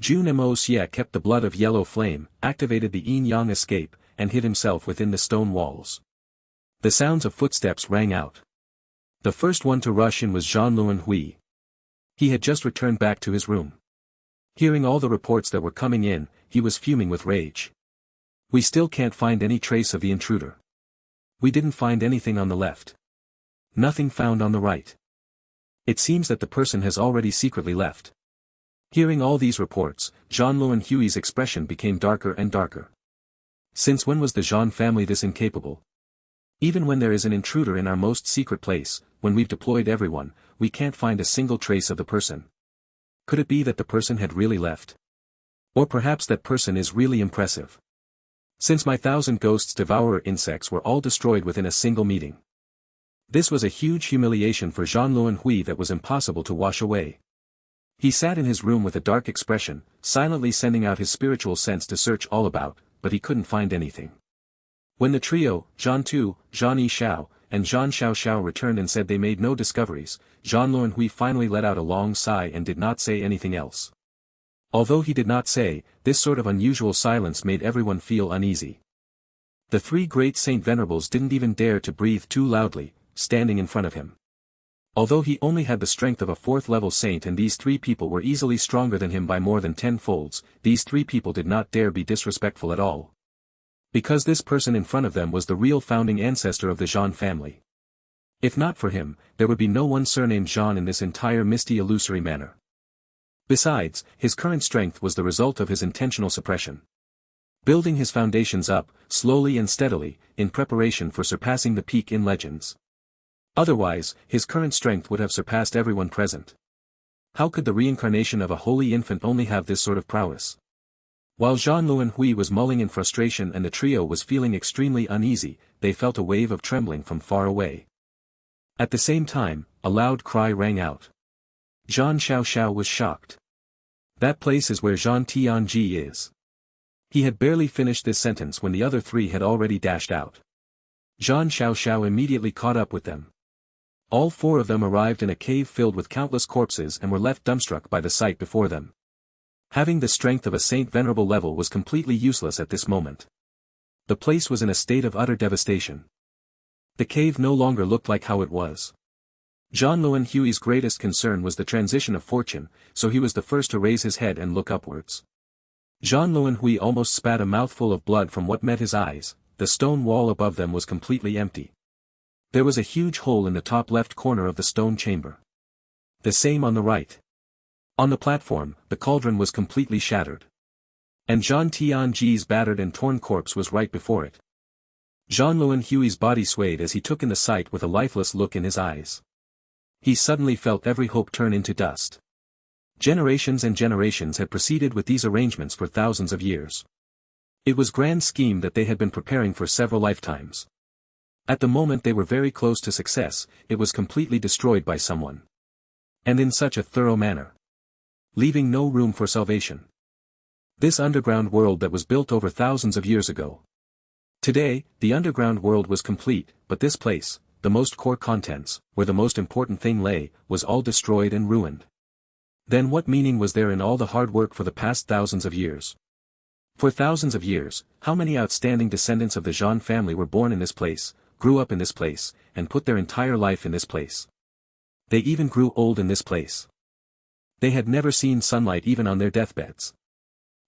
Jun Moxie kept the blood of yellow flame, activated the yin-yang escape, and hid himself within the stone walls. The sounds of footsteps rang out. The first one to rush in was Zhang Luanhui. He had just returned back to his room. Hearing all the reports that were coming in, he was fuming with rage. We still can't find any trace of the intruder. We didn't find anything on the left. Nothing found on the right. It seems that the person has already secretly left. Hearing all these reports, Zhang Luanhui's expression became darker and darker. Since when was the Zhang family this incapable? Even when there is an intruder in our most secret place, when we've deployed everyone, we can't find a single trace of the person. Could it be that the person had really left? Or perhaps that person is really impressive. Since my 1,000 ghosts devourer insects were all destroyed within a single meeting. This was a huge humiliation for Jean Hui that was impossible to wash away. He sat in his room with a dark expression, silently sending out his spiritual sense to search all about, but he couldn't find anything. When the trio, Jean Tu, Jean Yi Xiao, and Jean Xiao Xiao returned and said they made no discoveries, Jean Hui finally let out a long sigh and did not say anything else. Although he did not say, this sort of unusual silence made everyone feel uneasy. The three great Saint Venerables didn't even dare to breathe too loudly, standing in front of him. Although he only had the strength of a 4th-level saint and these three people were easily stronger than him by more than 10 folds, these three people did not dare be disrespectful at all. Because this person in front of them was the real founding ancestor of the Jean family. If not for him, there would be no one surnamed Jean in this entire misty illusory manner. Besides, his current strength was the result of his intentional suppression. Building his foundations up, slowly and steadily, in preparation for surpassing the peak in legends. Otherwise, his current strength would have surpassed everyone present. How could the reincarnation of a holy infant only have this sort of prowess? While Jean Hui was mulling in frustration and the trio was feeling extremely uneasy, they felt a wave of trembling from far away. At the same time, a loud cry rang out. Jean Xiao Xiao was shocked. That place is where Jean Tianji is. He had barely finished this sentence when the other three had already dashed out. Jean Xiao Xiao immediately caught up with them. All four of them arrived in a cave filled with countless corpses and were left dumbstruck by the sight before them. Having the strength of a Saint Venerable level was completely useless at this moment. The place was in a state of utter devastation. The cave no longer looked like how it was. Jean Hui's greatest concern was the transition of fortune, so he was the first to raise his head and look upwards. Jean Hui almost spat a mouthful of blood from what met his eyes. The stone wall above them was completely empty. There was a huge hole in the top left corner of the stone chamber. The same on the right. On the platform, the cauldron was completely shattered. And Jean Tianji's battered and torn corpse was right before it. Jean Hui's body swayed as he took in the sight with a lifeless look in his eyes. He suddenly felt every hope turn into dust. Generations and generations had proceeded with these arrangements for thousands of years. It was a grand scheme that they had been preparing for several lifetimes. At the moment they were very close to success, it was completely destroyed by someone. And in such a thorough manner. Leaving no room for salvation. This underground world that was built over thousands of years ago. Today, the underground world was complete, but this place, the most core contents, where the most important thing lay, was all destroyed and ruined. Then what meaning was there in all the hard work for the past thousands of years? For thousands of years, how many outstanding descendants of the Jean family were born in this place, grew up in this place, and put their entire life in this place? They even grew old in this place. They had never seen sunlight even on their deathbeds.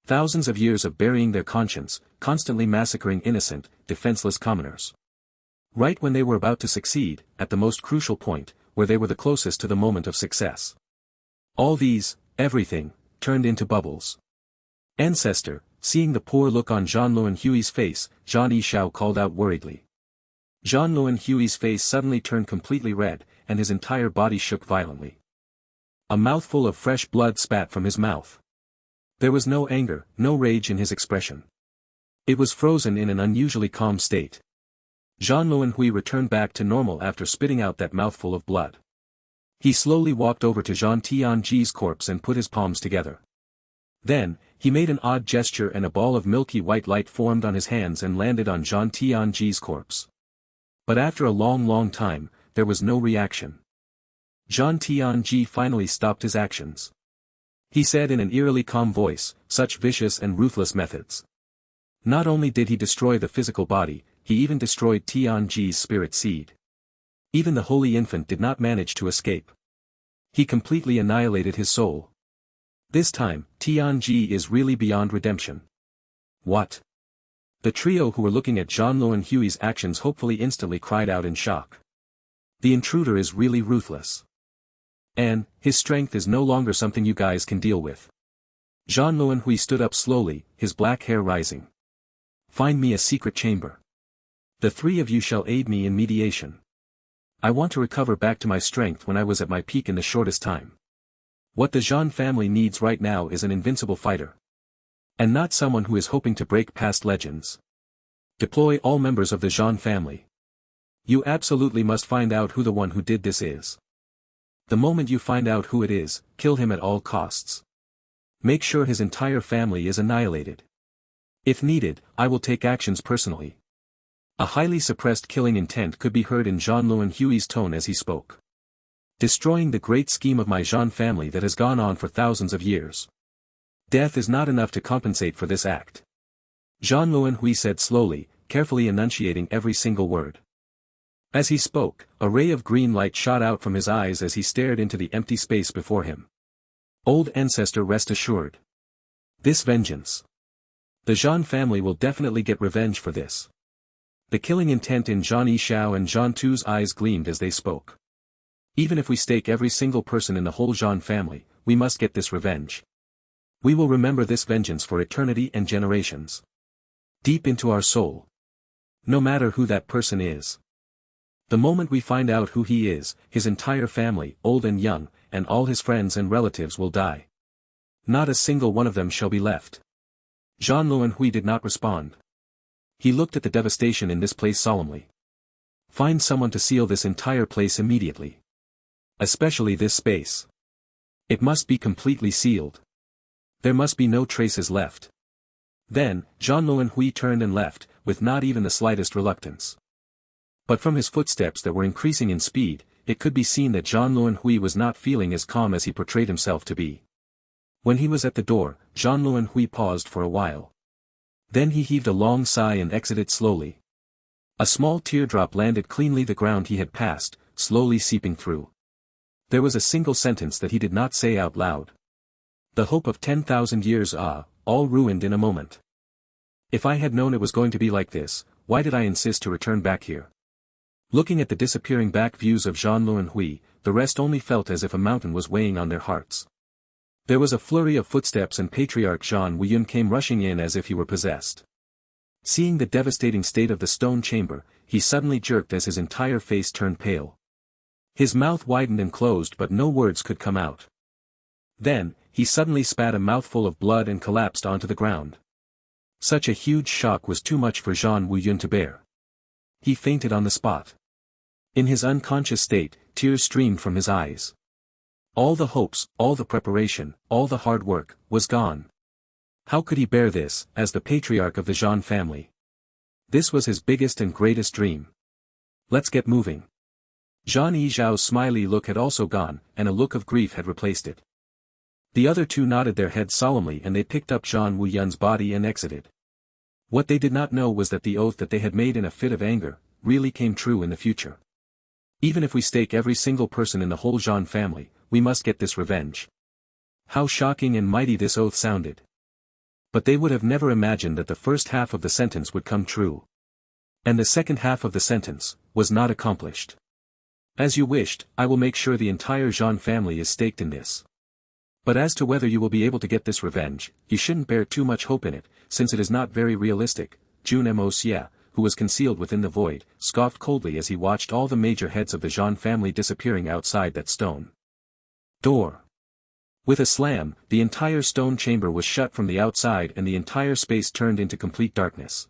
Thousands of years of burying their conscience, constantly massacring innocent, defenseless commoners. Right when they were about to succeed, at the most crucial point, where they were the closest to the moment of success. All these, everything, turned into bubbles. Ancestor, seeing the poor look on Jean Hui's face, Jean Yi Xiao called out worriedly. Jean Hui's face suddenly turned completely red, and his entire body shook violently. A mouthful of fresh blood spat from his mouth. There was no anger, no rage in his expression. It was frozen in an unusually calm state. Jean Hui returned back to normal after spitting out that mouthful of blood. He slowly walked over to Jean Tianji's corpse and put his palms together. Then, he made an odd gesture and a ball of milky white light formed on his hands and landed on Jean Tianji's corpse. But after a long time, there was no reaction. Jean Tianji finally stopped his actions. He said in an eerily calm voice, "Such vicious and ruthless methods. Not only did he destroy the physical body, he even destroyed Tianji's spirit seed. Even the holy infant did not manage to escape. He completely annihilated his soul. This time, Tianji is really beyond redemption." What? The trio who were looking at Jean Hui's actions hopefully instantly cried out in shock. The intruder is really ruthless. And, his strength is no longer something you guys can deal with. Jean Hui stood up slowly, his black hair rising. "Find me a secret chamber. The three of you shall aid me in mediation. I want to recover back to my strength when I was at my peak in the shortest time. What the Jun family needs right now is an invincible fighter. And not someone who is hoping to break past legends. Deploy all members of the Jun family. You absolutely must find out who the one who did this is. The moment you find out who it is, kill him at all costs. Make sure his entire family is annihilated. If needed, I will take actions personally. A highly suppressed killing intent could be heard in Jean Luen Hui's tone as he spoke. Destroying the great scheme of my Jun family that has gone on for thousands of years. Death is not enough to compensate for this act. Jean Luen Hui said slowly, carefully enunciating every single word. As he spoke, a ray of green light shot out from his eyes as he stared into the empty space before him. Old ancestor, rest assured. This vengeance. The Jun family will definitely get revenge for this. The killing intent in Zhang Yishao and Zhang Tu's eyes gleamed as they spoke. Even if we stake every single person in the whole Jun family, we must get this revenge. We will remember this vengeance for eternity and generations. Deep into our soul. No matter who that person is. The moment we find out who he is, his entire family, old and young, and all his friends and relatives will die. Not a single one of them shall be left. Jean Luen Hui did not respond. He looked at the devastation in this place solemnly. Find someone to seal this entire place immediately. Especially this space. It must be completely sealed. There must be no traces left. Then, Jean Luen Hui turned and left, with not even the slightest reluctance. But from his footsteps that were increasing in speed, it could be seen that Jean Luen Hui was not feeling as calm as he portrayed himself to be. When he was at the door, Jean Luen Hui paused for a while. Then he heaved a long sigh and exited slowly. A small teardrop landed cleanly the ground he had passed, slowly seeping through. There was a single sentence that he did not say out loud. The hope of 10,000 years all ruined in a moment. If I had known it was going to be like this, why did I insist to return back here? Looking at the disappearing back views of Jean Luen Hui, the rest only felt as if a mountain was weighing on their hearts. There was a flurry of footsteps and Patriarch Zhang Weiyun came rushing in as if he were possessed. Seeing the devastating state of the stone chamber, he suddenly jerked as his entire face turned pale. His mouth widened and closed but no words could come out. Then, he suddenly spat a mouthful of blood and collapsed onto the ground. Such a huge shock was too much for Zhang Weiyun to bear. He fainted on the spot. In his unconscious state, tears streamed from his eyes. All the hopes, all the preparation, all the hard work, was gone. How could he bear this, as the patriarch of the Zhang family? This was his biggest and greatest dream. Let's get moving. Zhang Yizhao's smiley look had also gone, and a look of grief had replaced it. The other two nodded their heads solemnly and they picked up Zhang Weiyun's body and exited. What they did not know was that the oath that they had made in a fit of anger, really came true in the future. Even if we stake every single person in the whole Zhang family, we must get this revenge. How shocking and mighty this oath sounded. But they would have never imagined that the first half of the sentence would come true. And the second half of the sentence, was not accomplished. As you wished, I will make sure the entire Zhang family is staked in this. But as to whether you will be able to get this revenge, you shouldn't bear too much hope in it, since it is not very realistic. Jun Moxie, who was concealed within the void, scoffed coldly as he watched all the major heads of the Zhang family disappearing outside that stone door. With a slam, the entire stone chamber was shut from the outside and the entire space turned into complete darkness.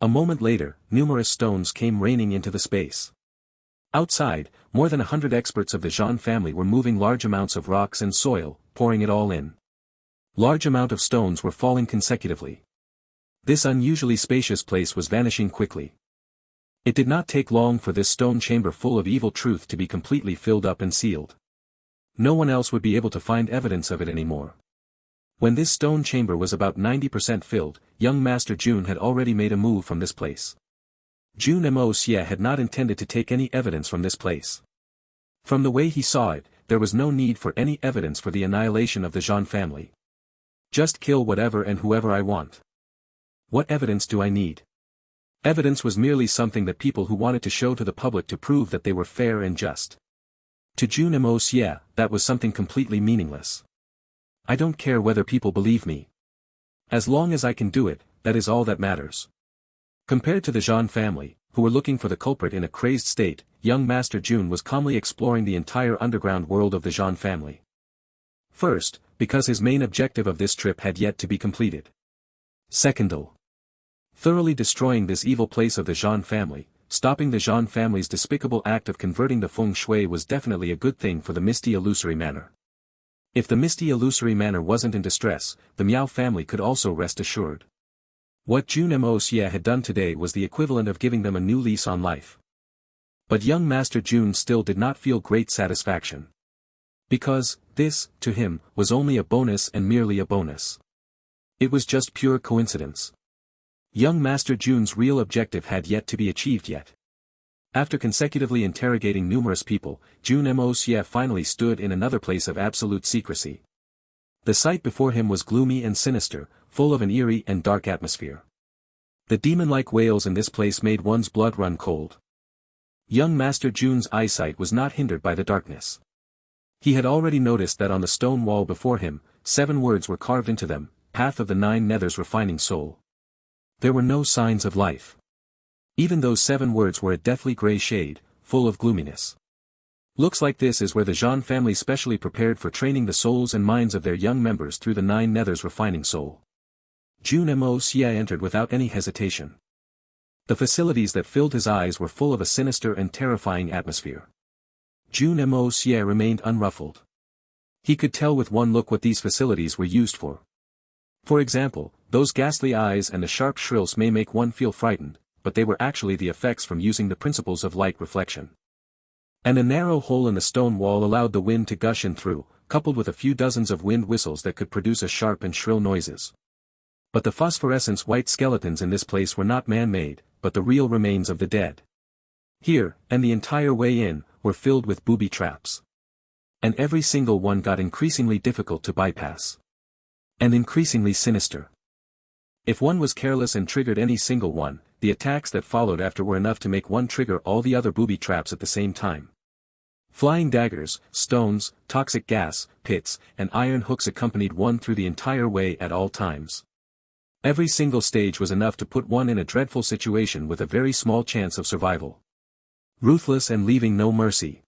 A moment later, numerous stones came raining into the space. Outside, more than 100 experts of the Zhang family were moving large amounts of rocks and soil, pouring it all in. Large amount of stones were falling consecutively. This unusually spacious place was vanishing quickly. It did not take long for this stone chamber full of evil truth to be completely filled up and sealed. No one else would be able to find evidence of it anymore. When this stone chamber was about 90% filled, young Master Jun had already made a move from this place. Jun Moxie had not intended to take any evidence from this place. From the way he saw it, there was no need for any evidence for the annihilation of the Zhang family. Just kill whatever and whoever I want. What evidence do I need? Evidence was merely something that people who wanted to show to the public to prove that they were fair and just. To Jun Moxie, that was something completely meaningless. I don't care whether people believe me. As long as I can do it, that is all that matters. Compared to the Zhang family, who were looking for the culprit in a crazed state, young Master Jun was calmly exploring the entire underground world of the Jun family. First, because his main objective of this trip had yet to be completed. Secondly, thoroughly destroying this evil place of the Jun family, stopping the Jun family's despicable act of converting the feng shui was definitely a good thing for the misty illusory manor. If the misty illusory manor wasn't in distress, the Miao family could also rest assured. What Jun Moxie had done today was the equivalent of giving them a new lease on life. But young Master Jun still did not feel great satisfaction. Because, this, to him, was only a bonus and merely a bonus. It was just pure coincidence. Young Master Jun's real objective had yet to be achieved yet. After consecutively interrogating numerous people, Jun Moxie finally stood in another place of absolute secrecy. The sight before him was gloomy and sinister, full of an eerie and dark atmosphere. The demon-like wails in this place made one's blood run cold. Young Master Jun's eyesight was not hindered by the darkness. He had already noticed that on the stone wall before him, 7 words were carved into them, Path of the 9 Nethers Refining Soul. There were no signs of life. Even those 7 words were a deathly grey shade, full of gloominess. Looks like this is where the Jun family specially prepared for training the souls and minds of their young members through the 9 Nethers Refining Soul. Jun Moxie entered without any hesitation. The facilities that filled his eyes were full of a sinister and terrifying atmosphere. Jun Moxie remained unruffled. He could tell with one look what these facilities were used for. For example, those ghastly eyes and the sharp shrills may make one feel frightened, but they were actually the effects from using the principles of light reflection. And a narrow hole in the stone wall allowed the wind to gush in through, coupled with a few dozens of wind whistles that could produce a sharp and shrill noises. But the phosphorescent white skeletons in this place were not man-made, but the real remains of the dead. Here, and the entire way in, were filled with booby traps. And every single one got increasingly difficult to bypass. And increasingly sinister. If one was careless and triggered any single one, the attacks that followed after were enough to make one trigger all the other booby traps at the same time. Flying daggers, stones, toxic gas, pits, and iron hooks accompanied one through the entire way at all times. Every single stage was enough to put one in a dreadful situation with a very small chance of survival. Ruthless and leaving no mercy.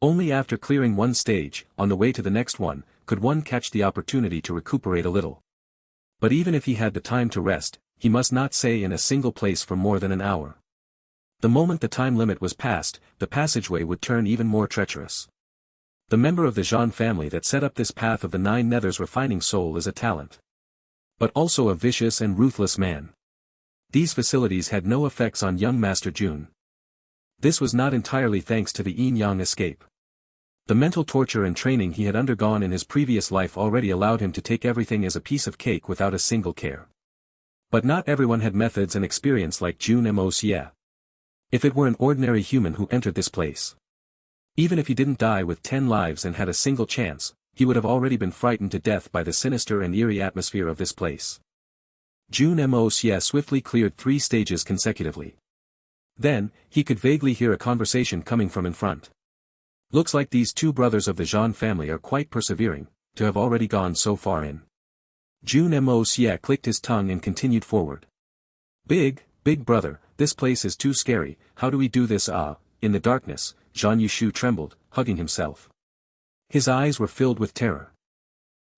Only after clearing one stage, on the way to the next one, could one catch the opportunity to recuperate a little. But even if he had the time to rest, he must not stay in a single place for more than an hour. The moment the time limit was passed, the passageway would turn even more treacherous. The member of the Jun family that set up this path of the 9 Nethers Refining Soul is a talent. But also a vicious and ruthless man. These facilities had no effects on young Master Jun. This was not entirely thanks to the yin-yang escape. The mental torture and training he had undergone in his previous life already allowed him to take everything as a piece of cake without a single care. But not everyone had methods and experience like Jun Moxie. If it were an ordinary human who entered this place, even if he didn't die with 10 lives and had a single chance, he would have already been frightened to death by the sinister and eerie atmosphere of this place. Jun Moxie swiftly cleared 3 stages consecutively. Then, he could vaguely hear a conversation coming from in front. Looks like these 2 brothers of the Jun family are quite persevering, to have already gone so far in. Jun Moxie clicked his tongue and continued forward. Big brother, this place is too scary, how do we do this In the darkness, Zhang Yushu trembled, hugging himself. His eyes were filled with terror.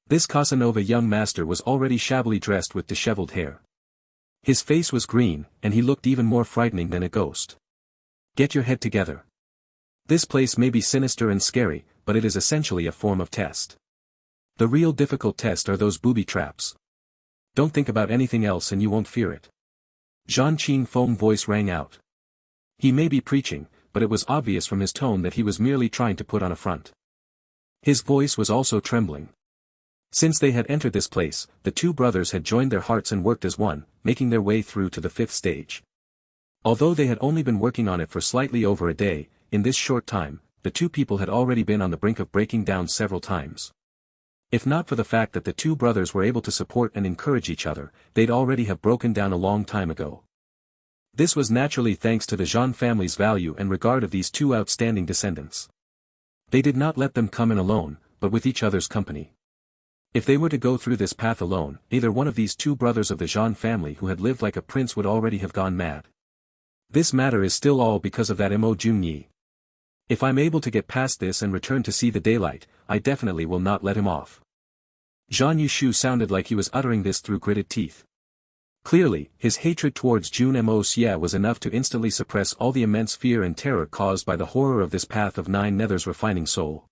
This Casanova young master was already shabbily dressed with disheveled hair. His face was green, and he looked even more frightening than a ghost. Get your head together. This place may be sinister and scary, but it is essentially a form of test. The real difficult test are those booby traps. Don't think about anything else and you won't fear it. Zhang Qin Feng's voice rang out. He may be preaching, but it was obvious from his tone that he was merely trying to put on a front. His voice was also trembling. Since they had entered this place, the 2 brothers had joined their hearts and worked as one, making their way through to the 5th stage. Although they had only been working on it for slightly over a day, in this short time, the 2 people had already been on the brink of breaking down several times. If not for the fact that the 2 brothers were able to support and encourage each other, they'd already have broken down a long time ago. This was naturally thanks to the Jun family's value and regard of these 2 outstanding descendants. They did not let them come in alone, but with each other's company. If they were to go through this path alone, either one of these 2 brothers of the Jun family who had lived like a prince would already have gone mad. This matter is still all because of that Mo Junyi. If I'm able to get past this and return to see the daylight, I definitely will not let him off. Zhang Yushu sounded like he was uttering this through gritted teeth. Clearly, his hatred towards Jun Moxie was enough to instantly suppress all the immense fear and terror caused by the horror of this path of 9 Nether's refining soul.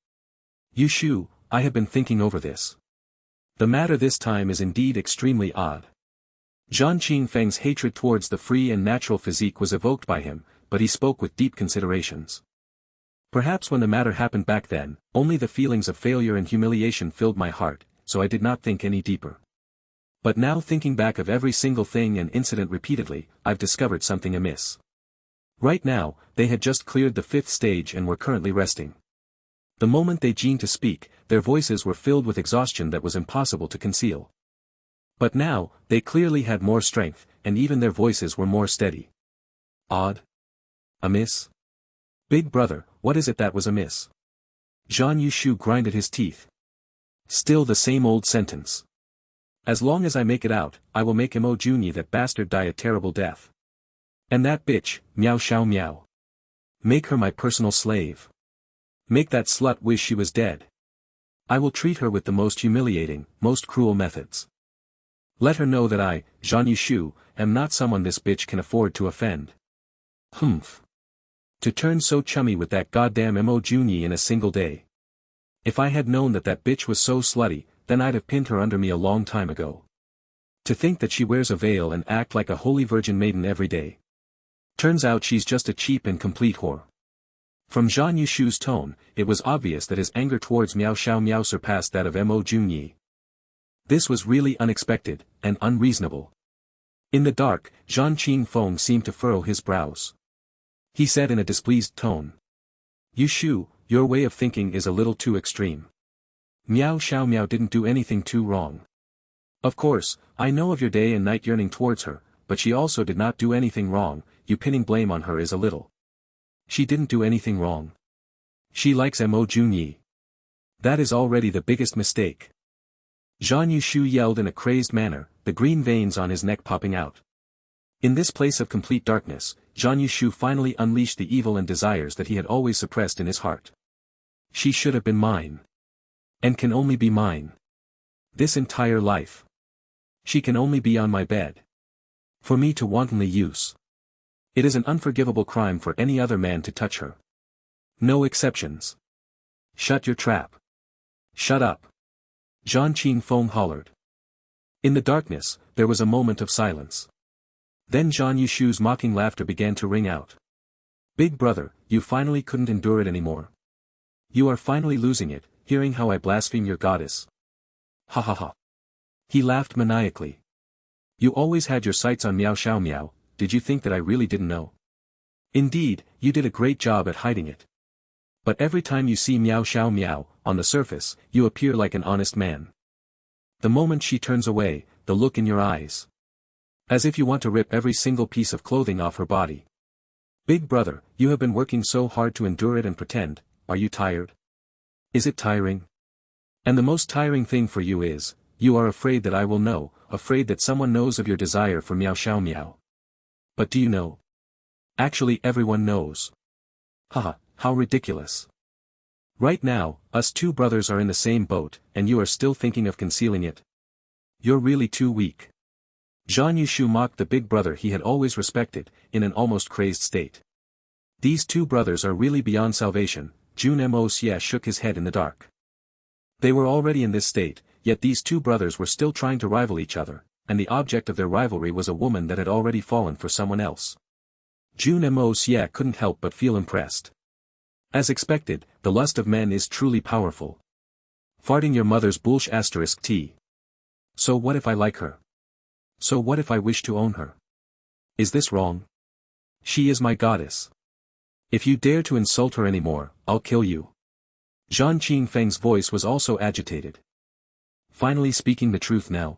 Yushu, I have been thinking over this. The matter this time is indeed extremely odd. Zhang Qingfeng's hatred towards the free and natural physique was evoked by him, but he spoke with deep considerations. Perhaps when the matter happened back then, only the feelings of failure and humiliation filled my heart, so I did not think any deeper. But now thinking back of every single thing and incident repeatedly, I've discovered something amiss. Right now, they had just cleared the 5th stage and were currently resting. The moment they began to speak, their voices were filled with exhaustion that was impossible to conceal. But now, they clearly had more strength, and even their voices were more steady. Odd? Amiss? Big brother, what is it that was amiss? Zhang Yushu grinded his teeth. Still the same old sentence. As long as I make it out, I will make Mo Junyi that bastard die a terrible death. And that bitch, meow xiao meow. Make her my personal slave. Make that slut wish she was dead. I will treat her with the most humiliating, most cruel methods. Let her know that I, Zhang Yushu, am not someone this bitch can afford to offend. Humph. To turn so chummy with that goddamn Mo Junyi in a single day. If I had known that that bitch was so slutty, then I'd have pinned her under me a long time ago. To think that she wears a veil and act like a holy virgin maiden every day. Turns out she's just a cheap and complete whore. From Zhang Yushu's tone, it was obvious that his anger towards Miao Xiao Miao surpassed that of Mo Junyi. This was really unexpected, and unreasonable. In the dark, Zhang Qingfeng seemed to furrow his brows. He said in a displeased tone. Yushu, your way of thinking is a little too extreme. Miao Xiao Miao didn't do anything too wrong. Of course, I know of your day and night yearning towards her, but she also did not do anything wrong. You pinning blame on her is a little. She didn't do anything wrong. She likes Mo Junyi. That is already the biggest mistake. Zhang Yushu yelled in a crazed manner, the green veins on his neck popping out. In this place of complete darkness, Zhang Yushu finally unleashed the evil and desires that he had always suppressed in his heart. She should have been mine. And can only be mine. This entire life. She can only be on my bed. For me to wantonly use. It is an unforgivable crime for any other man to touch her. No exceptions. Shut your trap. Shut up. Zhang Qingfeng hollered. In the darkness, there was a moment of silence. Then Zhang Yushu's mocking laughter began to ring out. Big brother, you finally couldn't endure it anymore. You are finally losing it, hearing how I blaspheme your goddess. Ha ha ha. He laughed maniacally. You always had your sights on Miao Xiao Miao, did you think that I really didn't know? Indeed, you did a great job at hiding it. But every time you see Miao Xiao Miao, on the surface, you appear like an honest man. The moment she turns away, the look in your eyes. As if you want to rip every single piece of clothing off her body. Big brother, you have been working so hard to endure it and pretend, are you tired? Is it tiring? And the most tiring thing for you is, you are afraid that I will know, afraid that someone knows of your desire for Miao Xiao Miao. But do you know? Actually everyone knows. Haha, how ridiculous. Right now, us two brothers are in the same boat, and you are still thinking of concealing it. You're really too weak. Zhang Yushu mocked the big brother he had always respected, in an almost crazed state. These two brothers are really beyond salvation. Jun Moxie shook his head in the dark. They were already in this state, yet these two brothers were still trying to rival each other, and the object of their rivalry was a woman that had already fallen for someone else. Jun Moxie couldn't help but feel impressed. As expected, the lust of men is truly powerful. Farting your mother's bullsh *t. So what if I like her? So what if I wish to own her? Is this wrong? She is my goddess. If you dare to insult her anymore, I'll kill you. Zhang Qingfeng's voice was also agitated. Finally speaking the truth now.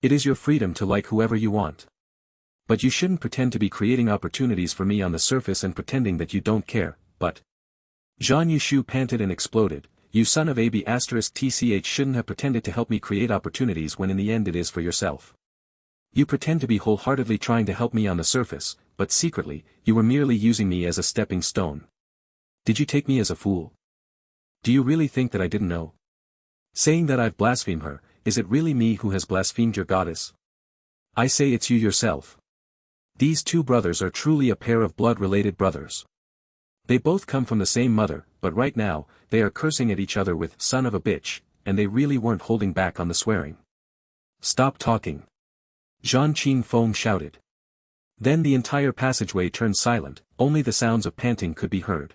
It is your freedom to like whoever you want. But you shouldn't pretend to be creating opportunities for me on the surface and pretending that you don't care, but... Zhang Yushu panted and exploded, you son of a b***** shouldn't have pretended to help me create opportunities when in the end it is for yourself. You pretend to be wholeheartedly trying to help me on the surface, but secretly, you were merely using me as a stepping stone. Did you take me as a fool? Do you really think that I didn't know? Saying that I've blasphemed her, is it really me who has blasphemed your goddess? I say it's you yourself. These two brothers are truly a pair of blood-related brothers. They both come from the same mother, but right now, they are cursing at each other with son of a bitch, and they really weren't holding back on the swearing. Stop talking. Zhan Qingfeng shouted. Then the entire passageway turned silent, only the sounds of panting could be heard.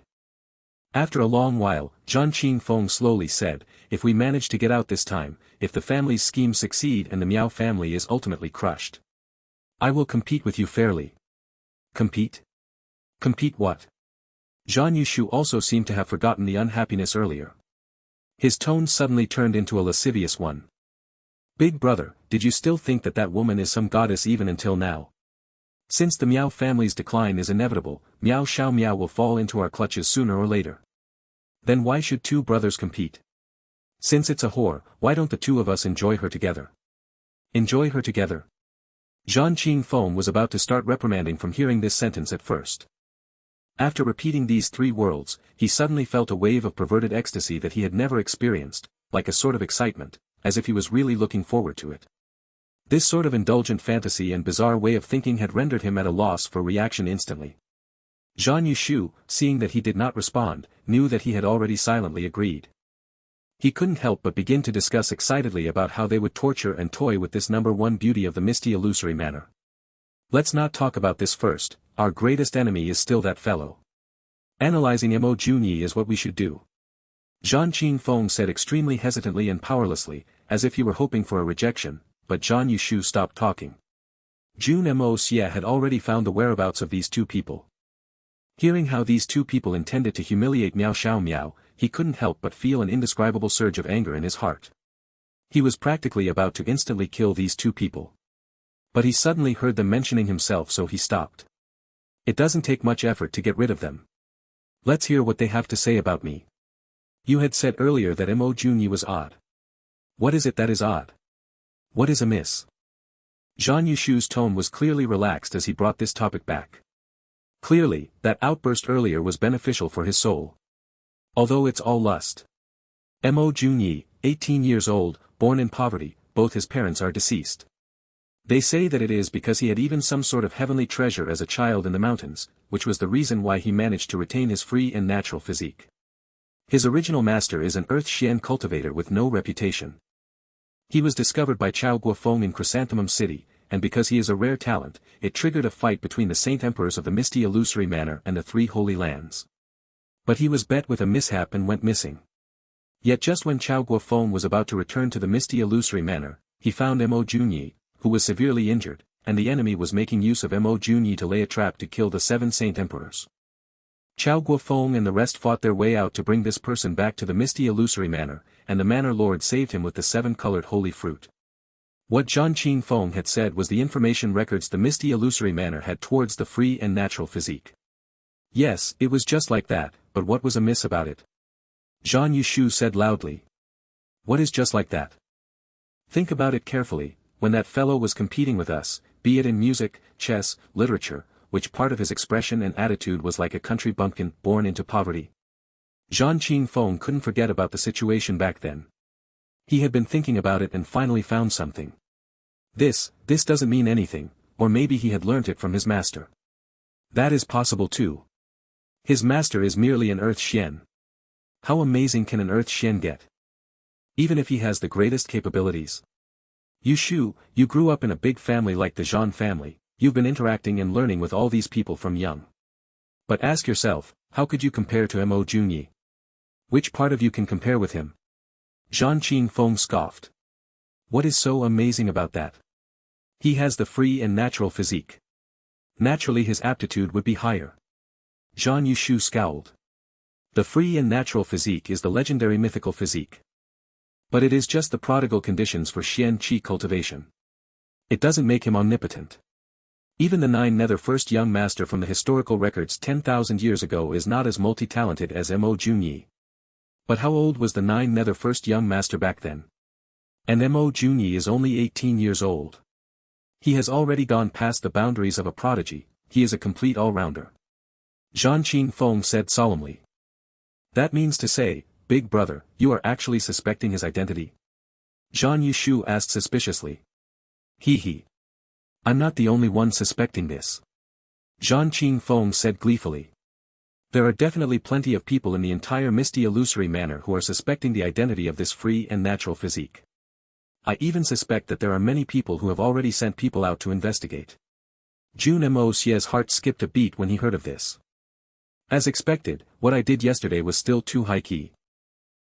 After a long while, Zhan Qingfeng slowly said, if we manage to get out this time, if the family's schemes succeed and the Miao family is ultimately crushed, I will compete with you fairly. Compete? Compete what? Zhan Yushu also seemed to have forgotten the unhappiness earlier. His tone suddenly turned into a lascivious one. Big brother, did you still think that that woman is some goddess even until now? Since the Miao family's decline is inevitable, Miao Xiao Miao will fall into our clutches sooner or later. Then why should two brothers compete? Since it's a whore, why don't the two of us enjoy her together? Enjoy her together? Zhan Qingfeng was about to start reprimanding from hearing this sentence at first. After repeating these 3 words, he suddenly felt a wave of perverted ecstasy that he had never experienced, like a sort of excitement, as if he was really looking forward to it. This sort of indulgent fantasy and bizarre way of thinking had rendered him at a loss for reaction instantly. Zhan Yushu, seeing that he did not respond, knew that he had already silently agreed. He couldn't help but begin to discuss excitedly about how they would torture and toy with this number 1 beauty of the misty illusory manor. Let's not talk about this first, our greatest enemy is still that fellow. Analyzing Mo Junyi is what we should do. Zhan Qingfeng said extremely hesitantly and powerlessly, as if he were hoping for a rejection, but Zhan Yushu stopped talking. Jun Moxie had already found the whereabouts of these 2 people. Hearing how these 2 people intended to humiliate Miao Xiao Miao, he couldn't help but feel an indescribable surge of anger in his heart. He was practically about to instantly kill these 2 people. But he suddenly heard them mentioning himself, so he stopped. It doesn't take much effort to get rid of them. Let's hear what they have to say about me. You had said earlier that Mo Junyi was odd. What is it that is odd? What is amiss? Zhan Yushu's tone was clearly relaxed as he brought this topic back. Clearly, that outburst earlier was beneficial for his soul. Although it's all lust. Mo Junyi, 18 years old, born in poverty, both his parents are deceased. They say that it is because he had even some sort of heavenly treasure as a child in the mountains, which was the reason why he managed to retain his free and natural physique. His original master is an earth Xian cultivator with no reputation. He was discovered by Chao Guofeng in Chrysanthemum City, and because he is a rare talent, it triggered a fight between the Saint Emperors of the Misty Illusory Manor and the 3 Holy Lands. But he was bet with a mishap and went missing. Yet just when Chao Guofeng was about to return to the Misty Illusory Manor, he found Mo Junyi, who was severely injured, and the enemy was making use of Mo Junyi to lay a trap to kill the 7 Saint Emperors. Chao Guofeng and the rest fought their way out to bring this person back to the Misty Illusory Manor, and the Manor Lord saved him with the 7-colored holy fruit. What Zhan Qingfeng had said was the information records the Misty Illusory Manor had towards the free and natural physique. Yes, it was just like that, but what was amiss about it? Zhan Yushu said loudly. What is just like that? Think about it carefully. When that fellow was competing with us, be it in music, chess, literature, which part of his expression and attitude was like a country bumpkin born into poverty? Zhan Qingfeng couldn't forget about the situation back then. He had been thinking about it and finally found something. This doesn't mean anything, or maybe he had learnt it from his master. That is possible too. His master is merely an earth Xian. How amazing can an earth Xian get? Even if he has the greatest capabilities. Yushu, you grew up in a big family like the Zhan family, you've been interacting and learning with all these people from young. But ask yourself, how could you compare to Mo Junyi? Which part of you can compare with him? Zhan Qingfeng scoffed. What is so amazing about that? He has the free and natural physique. Naturally his aptitude would be higher. Zhan Yushu scowled. The free and natural physique is the legendary mythical physique. But it is just the prodigal conditions for Xian Qi cultivation. It doesn't make him omnipotent. Even the 9 Nether first young master from the historical records 10,000 years ago is not as multi-talented as Mo Junyi. But how old was the 9 Nether first young master back then? And Mo Junyi is only 18 years old. He has already gone past the boundaries of a prodigy, he is a complete all-rounder. Zhan Qingfeng said solemnly. That means to say, big brother, you are actually suspecting his identity? Zhan Yushu asked suspiciously. He. I'm not the only one suspecting this. Zhan Qingfeng said gleefully. There are definitely plenty of people in the entire misty illusory manor who are suspecting the identity of this free and natural physique. I even suspect that there are many people who have already sent people out to investigate. Jun Moxie's heart skipped a beat when he heard of this. As expected, what I did yesterday was still too high-key.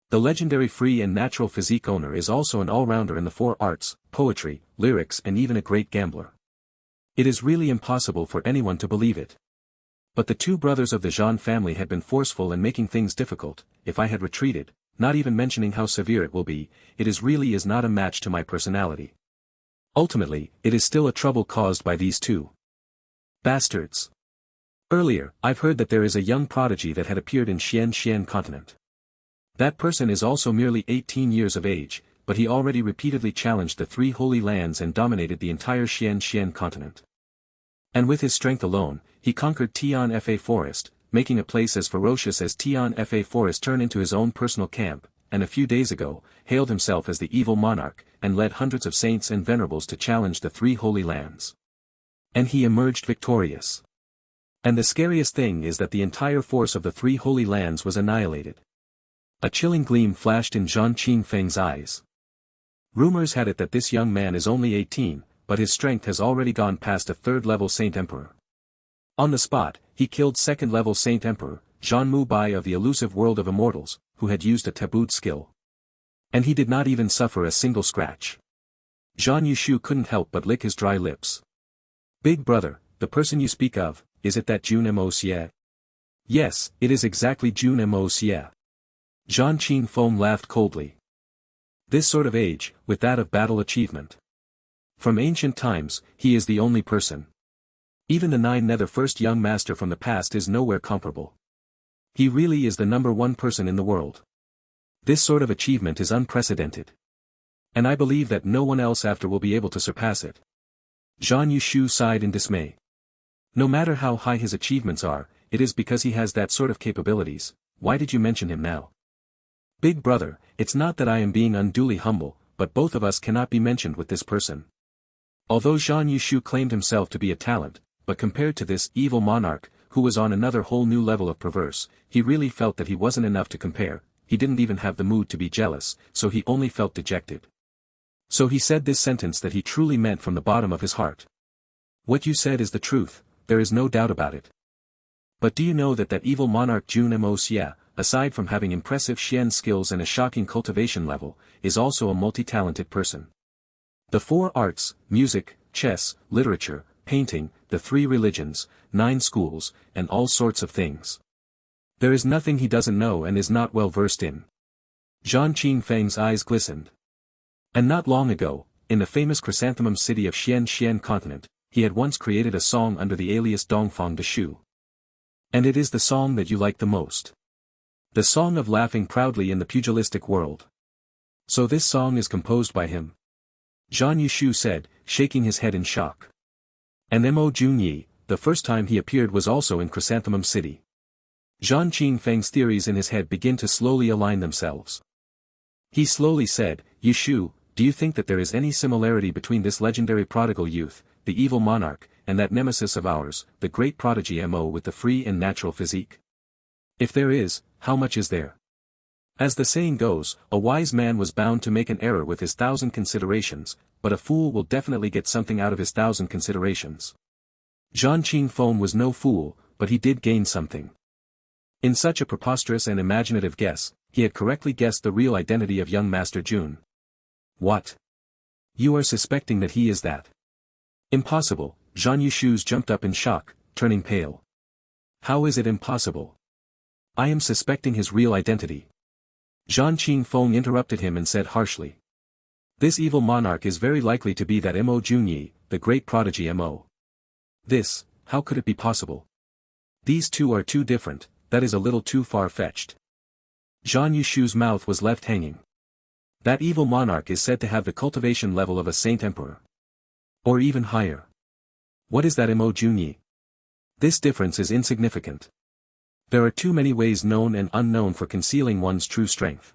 The legendary free and natural physique owner is also an all-rounder in the 4 arts, poetry, lyrics and even a great gambler. It is really impossible for anyone to believe it. But the 2 brothers of the Zhan family had been forceful and making things difficult. If I had retreated, not even mentioning how severe it will be, it really is not a match to my personality. Ultimately, it is still a trouble caused by these 2 bastards. Earlier, I've heard that there is a young prodigy that had appeared in Xian continent. That person is also merely 18 years of age, but he already repeatedly challenged the 3 holy lands and dominated the entire Xian continent. And with his strength alone, he conquered Tian Fa Forest, making a place as ferocious as Tian Fa Forest turn into his own personal camp, and a few days ago, hailed himself as the evil monarch, and led hundreds of saints and venerables to challenge the 3 holy lands. And he emerged victorious. And the scariest thing is that the entire force of the 3 holy lands was annihilated. A chilling gleam flashed in Zhan Qingfeng's eyes. Rumors had it that this young man is only 18, but his strength has already gone past a 3rd-level Saint Emperor. On the spot, he killed 2nd-level Saint Emperor, Zhan Mubai of the elusive world of immortals, who had used a tabooed skill. And he did not even suffer a single scratch. Zhan Yushu couldn't help but lick his dry lips. Big brother, the person you speak of, is it that Jun Moxie? Yes, it is exactly Jun Moxie. Zhan Qingfeng laughed coldly. This sort of age, with that of battle achievement. From ancient times, he is the only person. Even the 9 Nether first young master from the past is nowhere comparable. He really is the #1 person in the world. This sort of achievement is unprecedented. And I believe that no one else after will be able to surpass it. Zhan Yushu sighed in dismay. No matter how high his achievements are, it is because he has that sort of capabilities. Why did you mention him now? Big brother, it's not that I am being unduly humble, but both of us cannot be mentioned with this person. Although Zhan Yushu claimed himself to be a talent, but compared to this evil monarch, who was on another whole new level of perverse, he really felt that he wasn't enough to compare. He didn't even have the mood to be jealous, so he only felt dejected. So he said this sentence that he truly meant from the bottom of his heart. What you said is the truth, there is no doubt about it. But do you know that evil monarch Jun Moxie, aside from having impressive Xian skills and a shocking cultivation level, is also a multi-talented person. The 4 arts, music, chess, literature, painting, the 3 religions, 9 schools, and all sorts of things. There is nothing he doesn't know and is not well versed in. Zhan Qingfeng's eyes glistened. And not long ago, in the famous chrysanthemum city of Xian continent, he had once created a song under the alias Dongfang de Shu. And it is the song that you like the most. The song of laughing proudly in the pugilistic world. So this song is composed by him? Zhan Yushu said, shaking his head in shock. And Mo Junyi, the first time he appeared was also in Chrysanthemum City. Zhan Qingfeng's theories in his head begin to slowly align themselves. He slowly said, Yushu, do you think that there is any similarity between this legendary prodigal youth, the evil monarch, and that nemesis of ours, the great prodigy Mo with the free and natural physique? If there is, how much is there? As the saying goes, a wise man was bound to make an error with his 1,000 considerations, but a fool will definitely get something out of his 1,000 considerations. Zhan Qingfeng was no fool, but he did gain something. In such a preposterous and imaginative guess, he had correctly guessed the real identity of young Master Jun. What? You are suspecting that he is that? Impossible, Zhan Yushu jumped up in shock, turning pale. How is it impossible? I am suspecting his real identity. Zhan Qingfeng interrupted him and said harshly. This evil monarch is very likely to be that Mo Junyi, the great prodigy Mo. This, how could it be possible? These two are too different, that is a little too far-fetched. Zhan Yushu's mouth was left hanging. That evil monarch is said to have the cultivation level of a Saint Emperor. Or even higher. What is that Mo Junyi? This difference is insignificant. There are too many ways known and unknown for concealing one's true strength.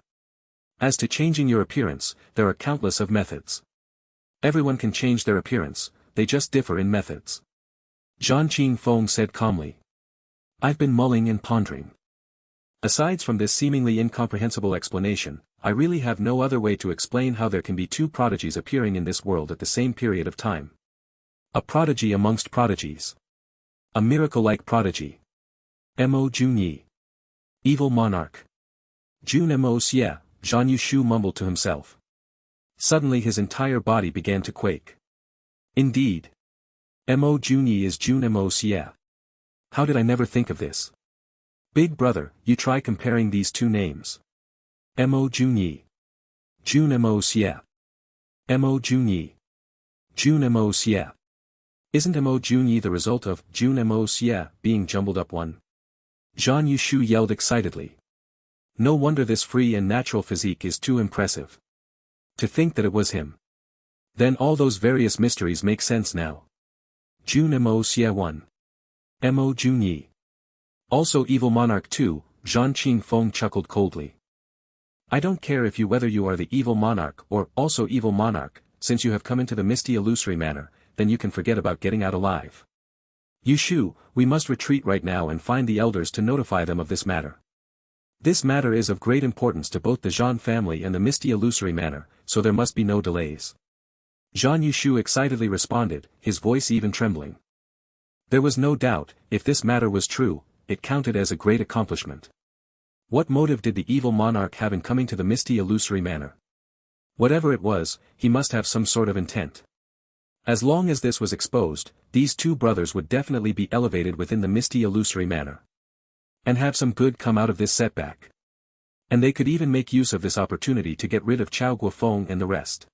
As to changing your appearance, there are countless of methods. Everyone can change their appearance, they just differ in methods. Zhan Qingfeng said calmly. I've been mulling and pondering. Aside from this seemingly incomprehensible explanation, I really have no other way to explain how there can be two prodigies appearing in this world at the same period of time. A prodigy amongst prodigies. A miracle-like prodigy. Mo Jun Yi. Evil monarch. Jun Moxie, Zhan Yushu mumbled to himself. Suddenly his entire body began to quake. Indeed. Mo Jun Yi is Jun Moxie. How did I never think of this? Big brother, you try comparing these two names. Mo Jun Yi. Jun Moxie. Mo Jun Yi. Jun Moxie. Isn't Mo Jun Yi the result of Jun Moxie being jumbled up one? Zhan Yushu yelled excitedly. No wonder this free and natural physique is too impressive. To think that it was him. Then all those various mysteries make sense now. Jun Moxie 1. Mo Jun Yi. Also evil monarch 2, Zhan Qingfeng chuckled coldly. I don't care if whether you are the evil monarch or also evil monarch, since you have come into the misty illusory manner, then you can forget about getting out alive. Yushu, we must retreat right now and find the elders to notify them of this matter. This matter is of great importance to both the Zhan family and the misty illusory manor, so there must be no delays. Zhan Yushu excitedly responded, his voice even trembling. There was no doubt, if this matter was true, it counted as a great accomplishment. What motive did the evil monarch have in coming to the misty illusory manor? Whatever it was, he must have some sort of intent. As long as this was exposed, these two brothers would definitely be elevated within the misty illusory manor. And have some good come out of this setback. And they could even make use of this opportunity to get rid of Chao Guofeng and the rest.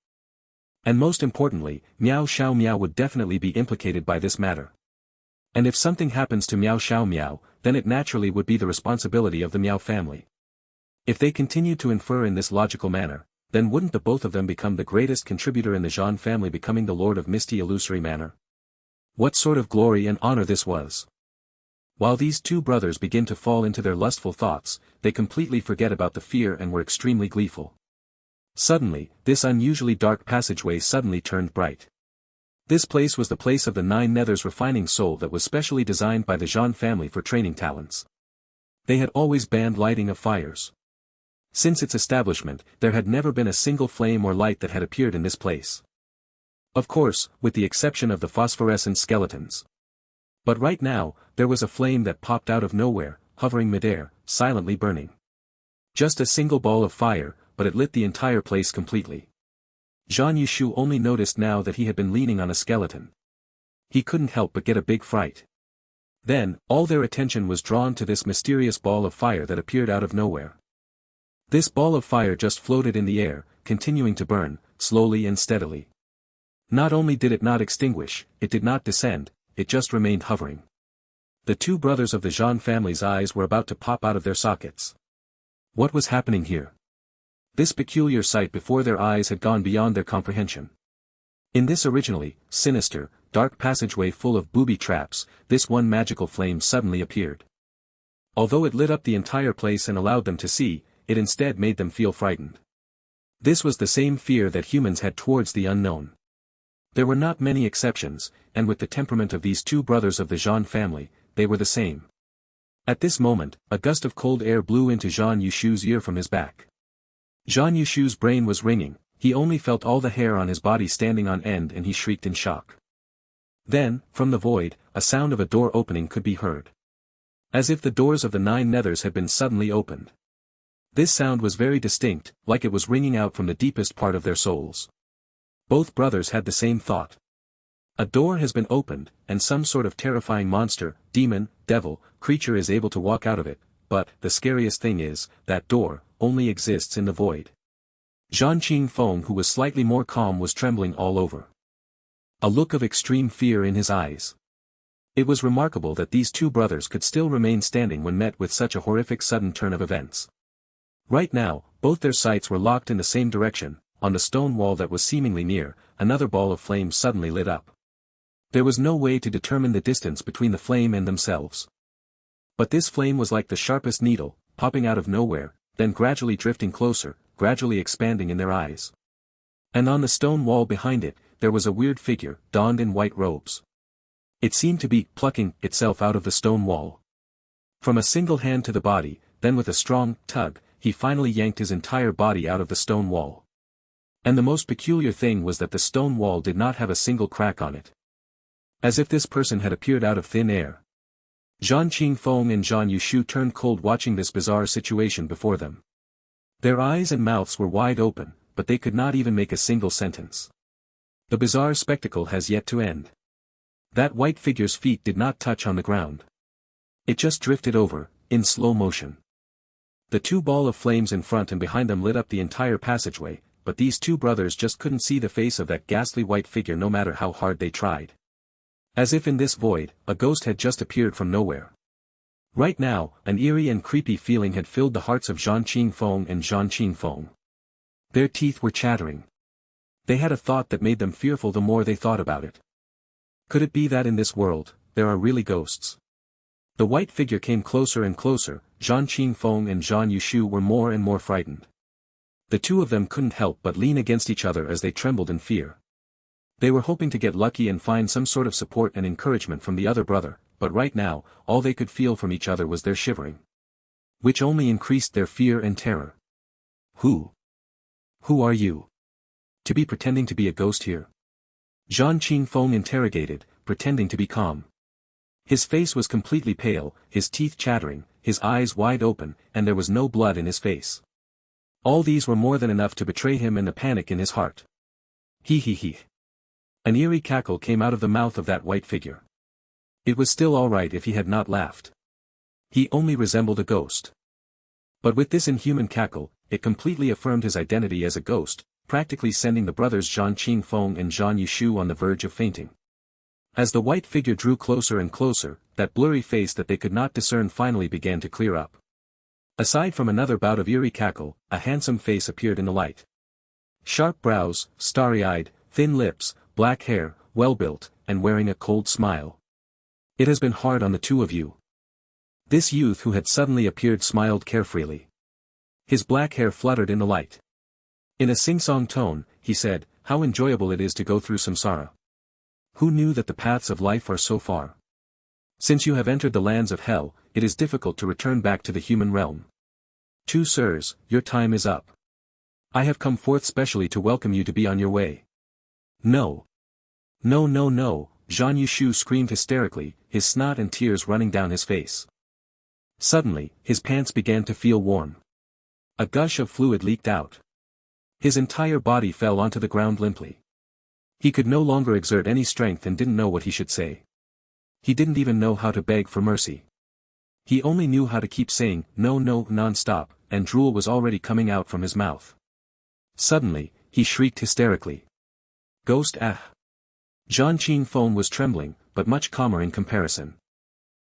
And most importantly, Miao Xiao Miao would definitely be implicated by this matter. And if something happens to Miao Xiao Miao, then it naturally would be the responsibility of the Miao family. If they continued to infer in this logical manner, then wouldn't the both of them become the greatest contributor in the Zhan family, becoming the lord of misty illusory manor? What sort of glory and honor this was! While these two brothers begin to fall into their lustful thoughts, they completely forget about the fear and were extremely gleeful. Suddenly, this unusually dark passageway suddenly turned bright. This place was the place of the Nine Nethers refining soul that was specially designed by the Zhan family for training talents. They had always banned lighting of fires. Since its establishment, there had never been a single flame or light that had appeared in this place. Of course, with the exception of the phosphorescent skeletons. But right now, there was a flame that popped out of nowhere, hovering midair, silently burning. Just a single ball of fire, but it lit the entire place completely. Zhan Yushu only noticed now that he had been leaning on a skeleton. He couldn't help but get a big fright. Then, all their attention was drawn to this mysterious ball of fire that appeared out of nowhere. This ball of fire just floated in the air, continuing to burn, slowly and steadily. Not only did it not extinguish, it did not descend, it just remained hovering. The two brothers of the Zhan family's eyes were about to pop out of their sockets. What was happening here? This peculiar sight before their eyes had gone beyond their comprehension. In this originally sinister, dark passageway full of booby traps, this one magical flame suddenly appeared. Although it lit up the entire place and allowed them to see, it instead made them feel frightened. This was the same fear that humans had towards the unknown. There were not many exceptions, and with the temperament of these two brothers of the Zhan family, they were the same. At this moment, a gust of cold air blew into Zhan Yushu's ear from his back. Zhan Yushu's brain was ringing, he only felt all the hair on his body standing on end and he shrieked in shock. Then, from the void, a sound of a door opening could be heard. As if the doors of the Nine Nethers had been suddenly opened. This sound was very distinct, like it was ringing out from the deepest part of their souls. Both brothers had the same thought. A door has been opened, and some sort of terrifying monster, demon, devil, creature is able to walk out of it, but, the scariest thing is, that door only exists in the void. Zhan Qingfeng, who was slightly more calm, was trembling all over. A look of extreme fear in his eyes. It was remarkable that these two brothers could still remain standing when met with such a horrific sudden turn of events. Right now, both their sights were locked in the same direction. On the stone wall that was seemingly near, another ball of flame suddenly lit up. There was no way to determine the distance between the flame and themselves. But this flame was like the sharpest needle, popping out of nowhere, then gradually drifting closer, gradually expanding in their eyes. And on the stone wall behind it, there was a weird figure, donned in white robes. It seemed to be plucking itself out of the stone wall. From a single hand to the body, then with a strong tug, he finally yanked his entire body out of the stone wall. And the most peculiar thing was that the stone wall did not have a single crack on it. As if this person had appeared out of thin air. Zhan Qingfeng and Zhan Yushu turned cold watching this bizarre situation before them. Their eyes and mouths were wide open, but they could not even make a single sentence. The bizarre spectacle has yet to end. That white figure's feet did not touch on the ground. It just drifted over, in slow motion. The two ball of flames in front and behind them lit up the entire passageway, but these two brothers just couldn't see the face of that ghastly white figure no matter how hard they tried. As if in this void, a ghost had just appeared from nowhere. Right now, an eerie and creepy feeling had filled the hearts of Zhan Qingfeng and Zhan Qingfeng. Their teeth were chattering. They had a thought that made them fearful the more they thought about it. Could it be that in this world, there are really ghosts? The white figure came closer and closer. Zhan Qingfeng and Zhan Yushu were more and more frightened. The two of them couldn't help but lean against each other as they trembled in fear. They were hoping to get lucky and find some sort of support and encouragement from the other brother, but right now, all they could feel from each other was their shivering. Which only increased their fear and terror. Who are you? To be pretending to be a ghost here? Zhan Qingfeng interrogated, pretending to be calm. His face was completely pale, his teeth chattering, his eyes wide open, and there was no blood in his face. All these were more than enough to betray him and the panic in his heart. He. An eerie cackle came out of the mouth of that white figure. It was still all right if he had not laughed. He only resembled a ghost. But with this inhuman cackle, it completely affirmed his identity as a ghost, practically sending the brothers Zhan Qingfeng and Zhan Yushu on the verge of fainting. As the white figure drew closer and closer, that blurry face that they could not discern finally began to clear up. Aside from another bout of eerie cackle, a handsome face appeared in the light. Sharp brows, starry-eyed, thin lips, black hair, well-built, and wearing a cold smile. It has been hard on the two of you. This youth who had suddenly appeared smiled carefreely. His black hair fluttered in the light. In a sing-song tone, he said, "How enjoyable it is to go through samsara. Who knew that the paths of life are so far? Since you have entered the lands of hell, it is difficult to return back to the human realm. Two sirs, your time is up. I have come forth specially to welcome you to be on your way." No. No, Zhan Yushu screamed hysterically, his snot and tears running down his face. Suddenly, his pants began to feel warm. A gush of fluid leaked out. His entire body fell onto the ground limply. He could no longer exert any strength and didn't know what he should say. He didn't even know how to beg for mercy. He only knew how to keep saying, no non-stop, and drool was already coming out from his mouth. Suddenly, he shrieked hysterically. "Ghost ah!" Zhan Qingfeng was trembling, but much calmer in comparison.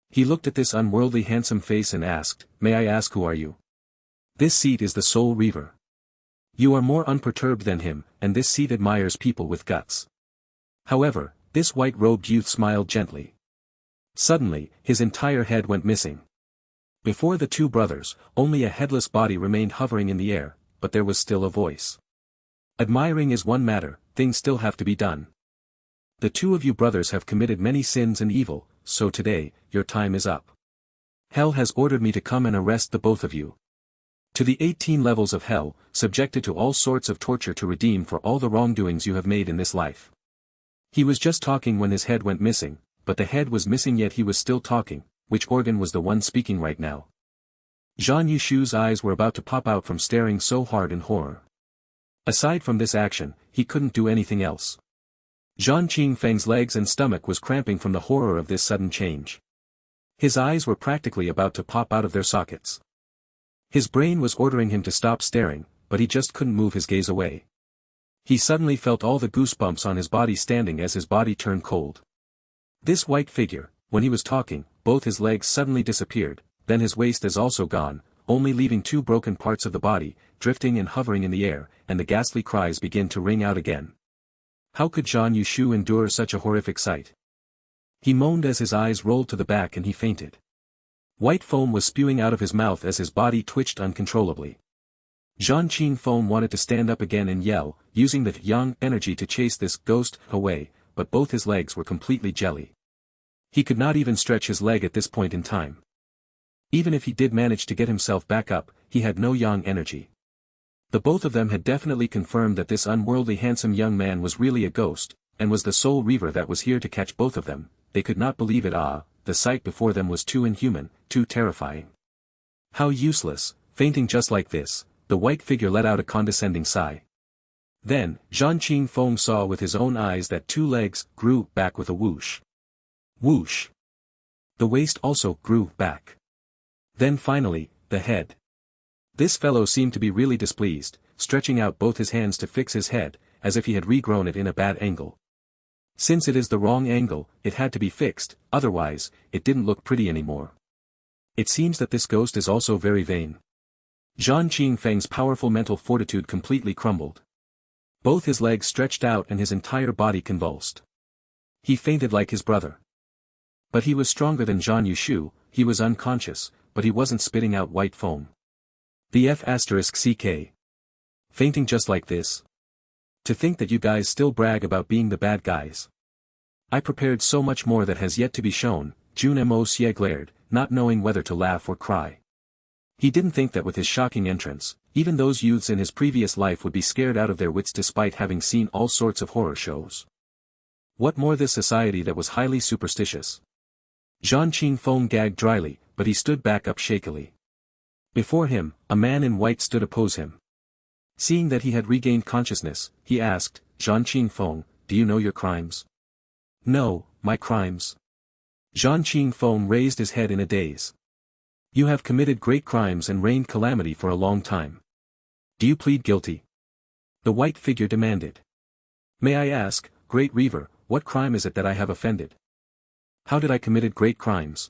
He looked at this unworldly handsome face and asked, "May I ask who are you?" "This seat is the Soul Reaver. You are more unperturbed than him, and this seat admires people with guts." However, this white-robed youth smiled gently. Suddenly, his entire head went missing. Before the two brothers, only a headless body remained hovering in the air, but there was still a voice. "Admiring is one matter, things still have to be done. The two of you brothers have committed many sins and evil, so today, your time is up. Hell has ordered me to come and arrest the both of you. To the 18 levels of hell, subjected to all sorts of torture to redeem for all the wrongdoings you have made in this life." He was just talking when his head went missing, but the head was missing yet he was still talking. Which organ was the one speaking right now? Zhan Yushu's eyes were about to pop out from staring so hard in horror. Aside from this action, he couldn't do anything else. Zhan Qingfeng's legs and stomach was cramping from the horror of this sudden change. His eyes were practically about to pop out of their sockets. His brain was ordering him to stop staring, but he just couldn't move his gaze away. He suddenly felt all the goosebumps on his body standing as his body turned cold. This white figure, when he was talking, both his legs suddenly disappeared, then his waist is also gone, only leaving two broken parts of the body, drifting and hovering in the air, and the ghastly cries begin to ring out again. How could Zhan Yushu endure such a horrific sight? He moaned as his eyes rolled to the back and he fainted. White foam was spewing out of his mouth as his body twitched uncontrollably. Jun Xie Foam wanted to stand up again and yell, using the yang energy to chase this ghost away, but both his legs were completely jelly. He could not even stretch his leg at this point in time. Even if he did manage to get himself back up, he had no yang energy. The both of them had definitely confirmed that this unworldly handsome young man was really a ghost, and was the sole reaver that was here to catch both of them. They could not believe it. The sight before them was too inhuman, too terrifying. How useless, fainting just like this. The white figure let out a condescending sigh. Then, Jun Xie Foam saw with his own eyes that 2 legs grew back with a whoosh. Whoosh. The waist also grew back. Then finally, the head. This fellow seemed to be really displeased, stretching out both his hands to fix his head, as if he had regrown it in a bad angle. Since it is the wrong angle, it had to be fixed, otherwise, it didn't look pretty anymore. It seems that this ghost is also very vain. Jun Xie Feng's powerful mental fortitude completely crumbled. Both his legs stretched out and his entire body convulsed. He fainted like his brother. But he was stronger than Zhan Yushu. He was unconscious, but he wasn't spitting out white foam. The F***ck. Fainting just like this? To think that you guys still brag about being the bad guys. I prepared so much more that has yet to be shown. Jun Moxie glared, not knowing whether to laugh or cry. He didn't think that with his shocking entrance, even those youths in his previous life would be scared out of their wits despite having seen all sorts of horror shows. What more, this society that was highly superstitious. Jun Xie Foam gagged dryly, but he stood back up shakily. Before him, a man in white stood oppose him. Seeing that he had regained consciousness, he asked, Jun Xie Foam, do you know your crimes? No, my crimes. Jun Xie Foam raised his head in a daze. You have committed great crimes and reigned calamity for a long time. Do you plead guilty? The white figure demanded. May I ask, great reaver, what crime is it that I have offended? How did I committed great crimes?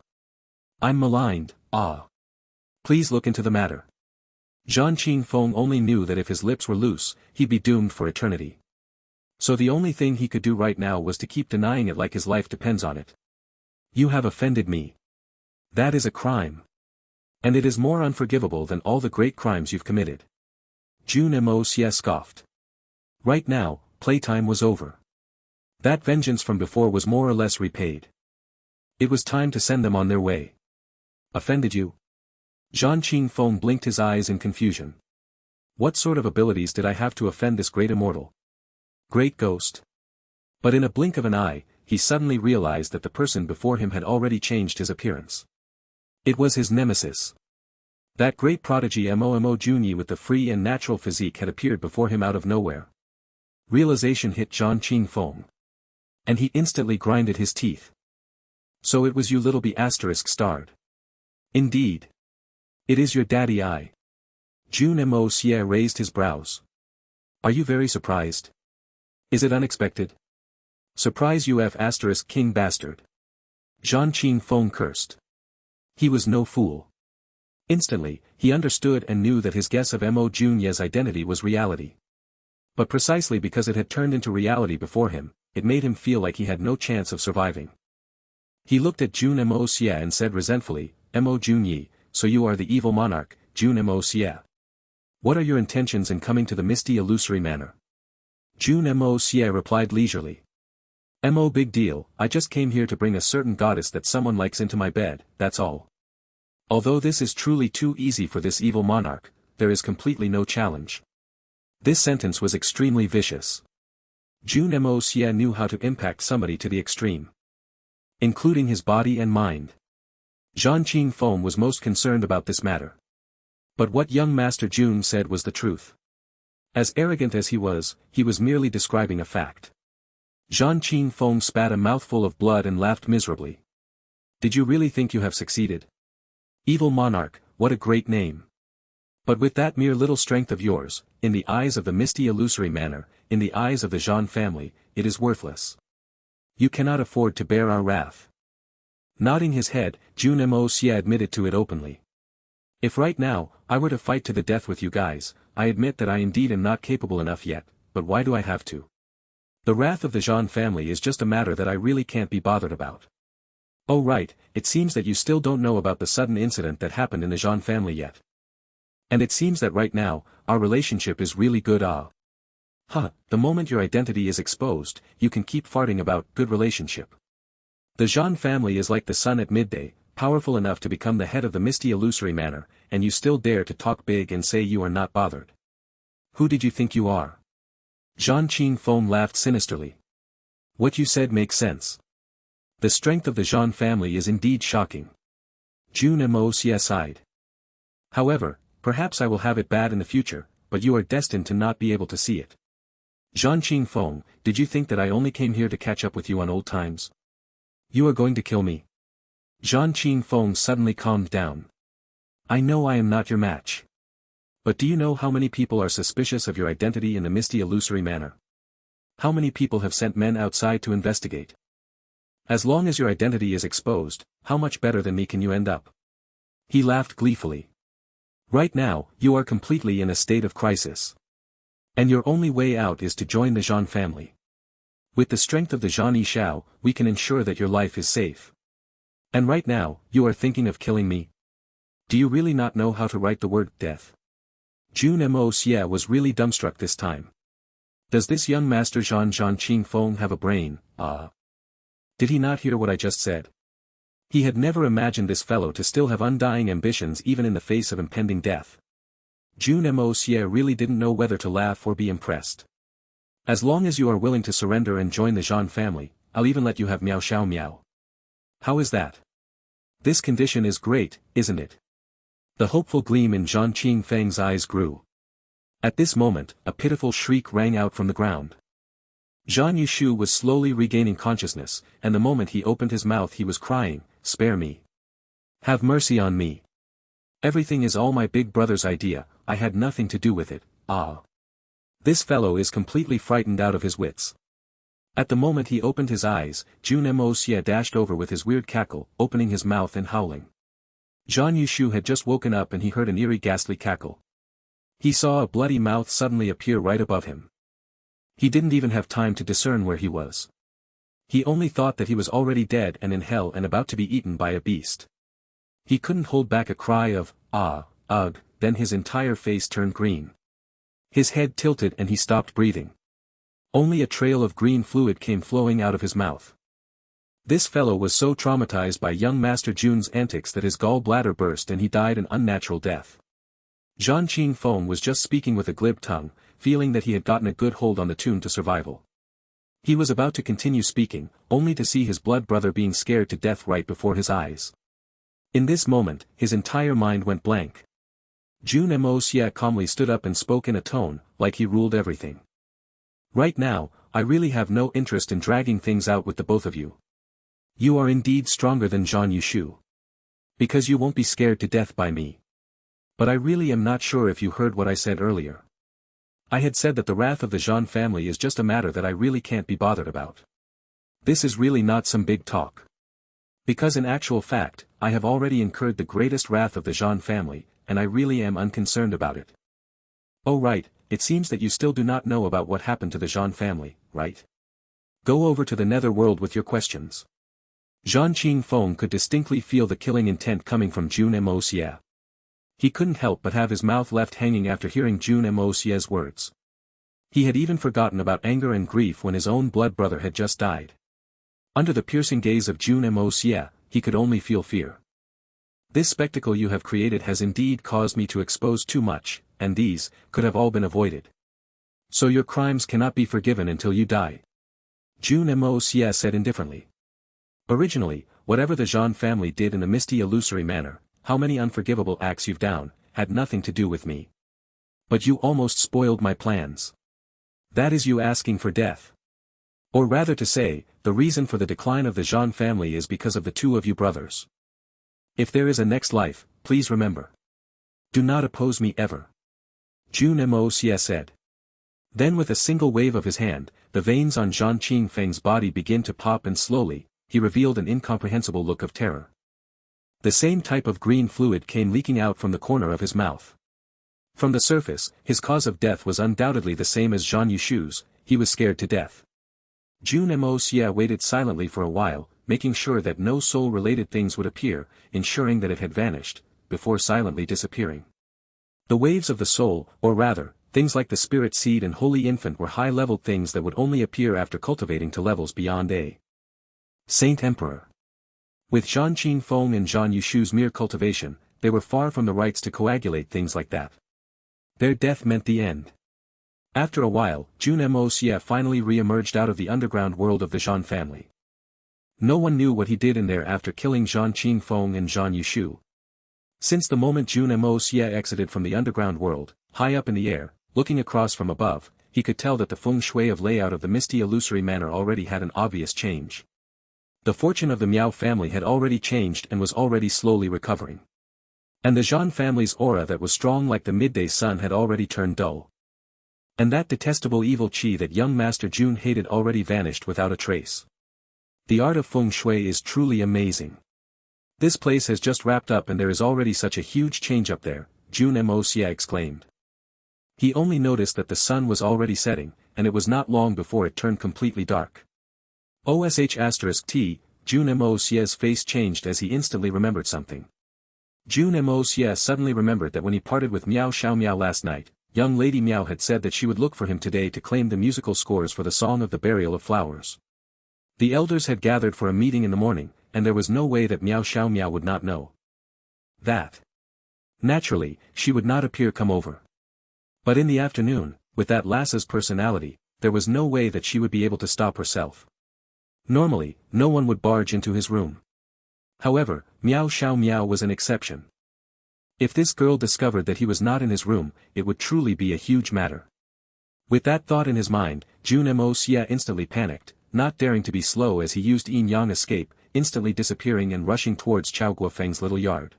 I'm maligned, Please look into the matter. Jun Xie Foam only knew that if his lips were loose, he'd be doomed for eternity. So the only thing he could do right now was to keep denying it like his life depends on it. You have offended me. That is a crime. And it is more unforgivable than all the great crimes you've committed. Jun Moxie scoffed. Right now, playtime was over. That vengeance from before was more or less repaid. It was time to send them on their way. Offended you? Jun Xie Foam blinked his eyes in confusion. What sort of abilities did I have to offend this great immortal? Great ghost. But in a blink of an eye, he suddenly realized that the person before him had already changed his appearance. It was his nemesis. That great prodigy Mo Junyi with the free and natural physique had appeared before him out of nowhere. Realization hit Jun Xie Foam. And he instantly grinded his teeth. So it was you, little B*****. Indeed. It is your daddy. Jun Moxie raised his brows. Are you very surprised? Is it unexpected? Surprise you king bastard. Jun Xie Foam cursed. He was no fool. Instantly, he understood and knew that his guess of Mo Junye's identity was reality. But precisely because it had turned into reality before him, it made him feel like he had no chance of surviving. He looked at Jun Moxie and said resentfully, Mo Junyi, so you are the evil monarch, Jun Moxie. What are your intentions in coming to the misty illusory manor? Jun Moxie replied leisurely. Mo, big deal, I just came here to bring a certain goddess that someone likes into my bed, that's all. Although this is truly too easy for this evil monarch, there is completely no challenge. This sentence was extremely vicious. Jun Moxie knew how to impact somebody to the extreme. Including his body and mind. Jun Xie Foam was most concerned about this matter. But what young Master Jun said was the truth. As arrogant as he was merely describing a fact. Jun Xie Foam spat a mouthful of blood and laughed miserably. Did you really think you have succeeded? Evil monarch, what a great name. But with that mere little strength of yours, in the eyes of the misty illusory manor, in the eyes of the Zhan family, it is worthless. You cannot afford to bear our wrath. Nodding his head, Jun Moxie admitted to it openly. If right now, I were to fight to the death with you guys, I admit that I indeed am not capable enough yet, but why do I have to? The wrath of the Zhan family is just a matter that I really can't be bothered about. Oh right, it seems that you still don't know about the sudden incident that happened in the Jean family yet. And it seems that right now, our relationship is really good Huh, the moment your identity is exposed, you can keep farting about good relationship. The Jean family is like the sun at midday, powerful enough to become the head of the misty illusory manor, and you still dare to talk big and say you are not bothered. Who did you think you are? Zhang Qingfeng laughed sinisterly. What you said makes sense. The strength of the Jean family is indeed shocking. Jun Moxie sighed. However, perhaps I will have it bad in the future, but you are destined to not be able to see it. Zhang Qingfeng, did you think that I only came here to catch up with you on old times? You are going to kill me. Zhang Qingfeng suddenly calmed down. I know I am not your match. But do you know how many people are suspicious of your identity in the misty illusory manor? How many people have sent men outside to investigate? As long as your identity is exposed, how much better than me can you end up? He laughed gleefully. Right now, you are completely in a state of crisis. And your only way out is to join the Jean family. With the strength of the Jean Yishao, we can ensure that your life is safe. And right now, you are thinking of killing me? Do you really not know how to write the word death? Jun Moxie was really dumbstruck this time. Does this young master Zhang Qingfeng have a brain? Did he not hear what I just said? He had never imagined this fellow to still have undying ambitions even in the face of impending death. Jun Moxie really didn't know whether to laugh or be impressed. As long as you are willing to surrender and join the Jean family, I'll even let you have Miao Xiao Miao. How is that? This condition is great, isn't it? The hopeful gleam in Zhang Qingfeng's eyes grew. At this moment, a pitiful shriek rang out from the ground. Zhang Yushu was slowly regaining consciousness, and the moment he opened his mouth he was crying, "Spare me. Have mercy on me. Everything is all my big brother's idea, I had nothing to do with it, This fellow is completely frightened out of his wits." At the moment he opened his eyes, Jun Moxie dashed over with his weird cackle, opening his mouth and howling. Zhang Yushu had just woken up and he heard an eerie ghastly cackle. He saw a bloody mouth suddenly appear right above him. He didn't even have time to discern where he was. He only thought that he was already dead and in hell and about to be eaten by a beast. He couldn't hold back a cry of, ugh, then his entire face turned green. His head tilted and he stopped breathing. Only a trail of green fluid came flowing out of his mouth. This fellow was so traumatized by young Master Jun's antics that his gallbladder burst and he died an unnatural death. Zhang Qingfeng was just speaking with a glib tongue, feeling that he had gotten a good hold on the tune to survival. He was about to continue speaking, only to see his blood brother being scared to death right before his eyes. In this moment, his entire mind went blank. Jun Moxie calmly stood up and spoke in a tone, like he ruled everything. Right now, I really have no interest in dragging things out with the both of you. You are indeed stronger than Zhang Yushu. Because you won't be scared to death by me. But I really am not sure if you heard what I said earlier. I had said that the wrath of the Jean family is just a matter that I really can't be bothered about. This is really not some big talk. Because in actual fact, I have already incurred the greatest wrath of the Jean family, and I really am unconcerned about it. Oh right, it seems that you still do not know about what happened to the Jean family, right? Go over to the nether world with your questions. Zhang Qingfeng could distinctly feel the killing intent coming from Jun Moxie. He couldn't help but have his mouth left hanging after hearing Jun Moxie's words. He had even forgotten about anger and grief when his own blood brother had just died. Under the piercing gaze of Jun Moxie, he could only feel fear. This spectacle you have created has indeed caused me to expose too much, and these could have all been avoided. So your crimes cannot be forgiven until you die. Jun Moxie said indifferently. Originally, whatever the Jean family did in the misty illusory manor, how many unforgivable acts you've done, had nothing to do with me. But you almost spoiled my plans. That is you asking for death. Or rather to say, the reason for the decline of the Jean family is because of the two of you brothers. If there is a next life, please remember. Do not oppose me ever. Jun Moxie said. Then with a single wave of his hand, the veins on Zhang Qingfeng's body began to pop and slowly, he revealed an incomprehensible look of terror. The same type of green fluid came leaking out from the corner of his mouth. From the surface, his cause of death was undoubtedly the same as Zhang Yushu's, he was scared to death. Jun Moxie waited silently for a while, making sure that no soul-related things would appear, ensuring that it had vanished, before silently disappearing. The waves of the soul, or rather, things like the spirit seed and holy infant were high-level things that would only appear after cultivating to levels beyond a Saint Emperor. With Zhan Qingfeng and Zhan Yushu's mere cultivation, they were far from the rights to coagulate things like that. Their death meant the end. After a while, Jun Moxie finally re-emerged out of the underground world of the Zhan family. No one knew what he did in there after killing Zhan Qingfeng and Zhan Yushu. Since the moment Jun Moxie exited from the underground world, high up in the air, looking across from above, he could tell that the feng shui of layout of the misty illusory manor already had an obvious change. The fortune of the Miao family had already changed and was already slowly recovering. And the Zhan family's aura that was strong like the midday sun had already turned dull. And that detestable evil qi that young Master Jun hated already vanished without a trace. The art of feng shui is truly amazing. This place has just wrapped up and there is already such a huge change up there, Jun Moxie exclaimed. He only noticed that the sun was already setting, and it was not long before it turned completely dark. **T, Jun Moxie's face changed as he instantly remembered something. Jun Moxie suddenly remembered that when he parted with Miao Xiaomiao last night, young Lady Miao had said that she would look for him today to claim the musical scores for the Song of the Burial of Flowers. The elders had gathered for a meeting in the morning, and there was no way that Miao Xiaomiao would not know that. Naturally, she would not appear come over. But in the afternoon, with that lass's personality, there was no way that she would be able to stop herself. Normally, no one would barge into his room. However, Miao Xiaomiao was an exception. If this girl discovered that he was not in his room, it would truly be a huge matter. With that thought in his mind, Jun Moxie instantly panicked, not daring to be slow as he used yin-yang escape, instantly disappearing and rushing towards Chao Guofeng's little yard.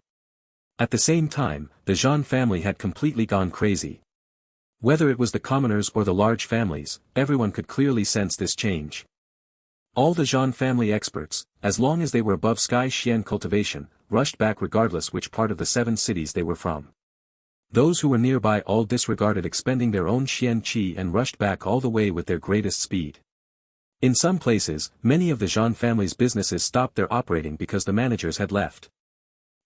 At the same time, the Zhan family had completely gone crazy. Whether it was the commoners or the large families, everyone could clearly sense this change. All the Zhan family experts, as long as they were above sky xian cultivation, rushed back regardless which part of the 7 cities they were from. Those who were nearby all disregarded expending their own xian qi and rushed back all the way with their greatest speed. In some places, many of the Zhan family's businesses stopped their operating because the managers had left.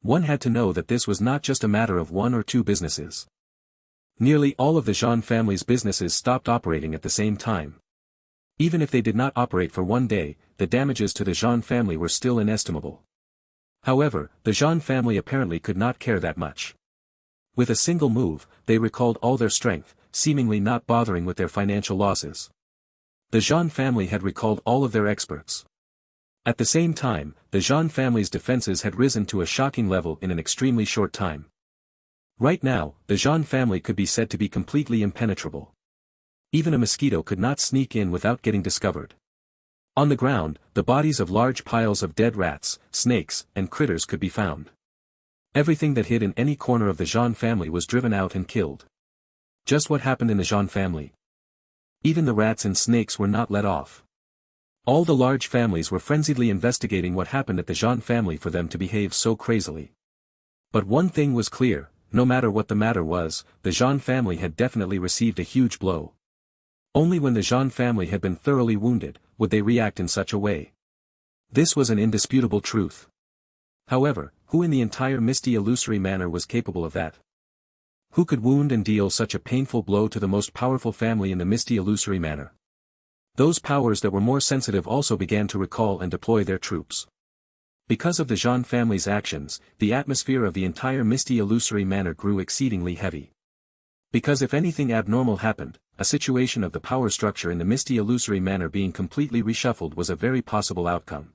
One had to know that this was not just a matter of 1 or 2 businesses. Nearly all of the Zhan family's businesses stopped operating at the same time. Even if they did not operate for 1 day, the damages to the Zhan family were still inestimable. However, the Zhan family apparently could not care that much. With a single move, they recalled all their strength, seemingly not bothering with their financial losses. The Zhan family had recalled all of their experts. At the same time, the Zhan family's defenses had risen to a shocking level in an extremely short time. Right now, the Zhan family could be said to be completely impenetrable. Even a mosquito could not sneak in without getting discovered. On the ground, the bodies of large piles of dead rats, snakes, and critters could be found. Everything that hid in any corner of the Zhan family was driven out and killed. Just what happened in the Zhan family? Even the rats and snakes were not let off. All the large families were frenziedly investigating what happened at the Zhan family for them to behave so crazily. But one thing was clear, no matter what the matter was, the Zhan family had definitely received a huge blow. Only when the Zhan family had been thoroughly wounded, would they react in such a way. This was an indisputable truth. However, who in the entire misty illusory manor was capable of that? Who could wound and deal such a painful blow to the most powerful family in the misty illusory manor? Those powers that were more sensitive also began to recall and deploy their troops. Because of the Zhan family's actions, the atmosphere of the entire misty illusory manor grew exceedingly heavy. Because if anything abnormal happened, a situation of the power structure in the misty illusory manor being completely reshuffled was a very possible outcome.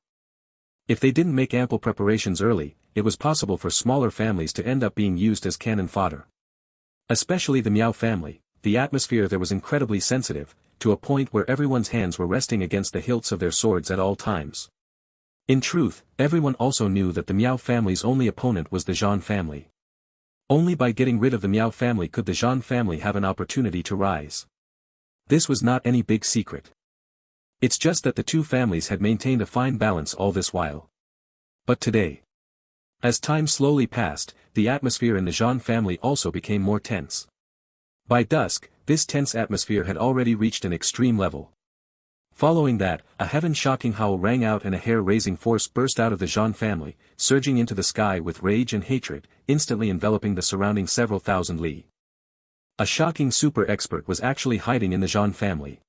If they didn't make ample preparations early, it was possible for smaller families to end up being used as cannon fodder. Especially the Miao family, the atmosphere there was incredibly sensitive, to a point where everyone's hands were resting against the hilts of their swords at all times. In truth, everyone also knew that the Miao family's only opponent was the Zhan family. Only by getting rid of the Miao family could the Zhan family have an opportunity to rise. This was not any big secret. It's just that the two families had maintained a fine balance all this while. But today, as time slowly passed, the atmosphere in the Zhan family also became more tense. By dusk, this tense atmosphere had already reached an extreme level. Following that, a heaven-shocking howl rang out and a hair-raising force burst out of the Jun family, surging into the sky with rage and hatred, instantly enveloping the surrounding several thousand li. A shocking super-expert was actually hiding in the Jun family.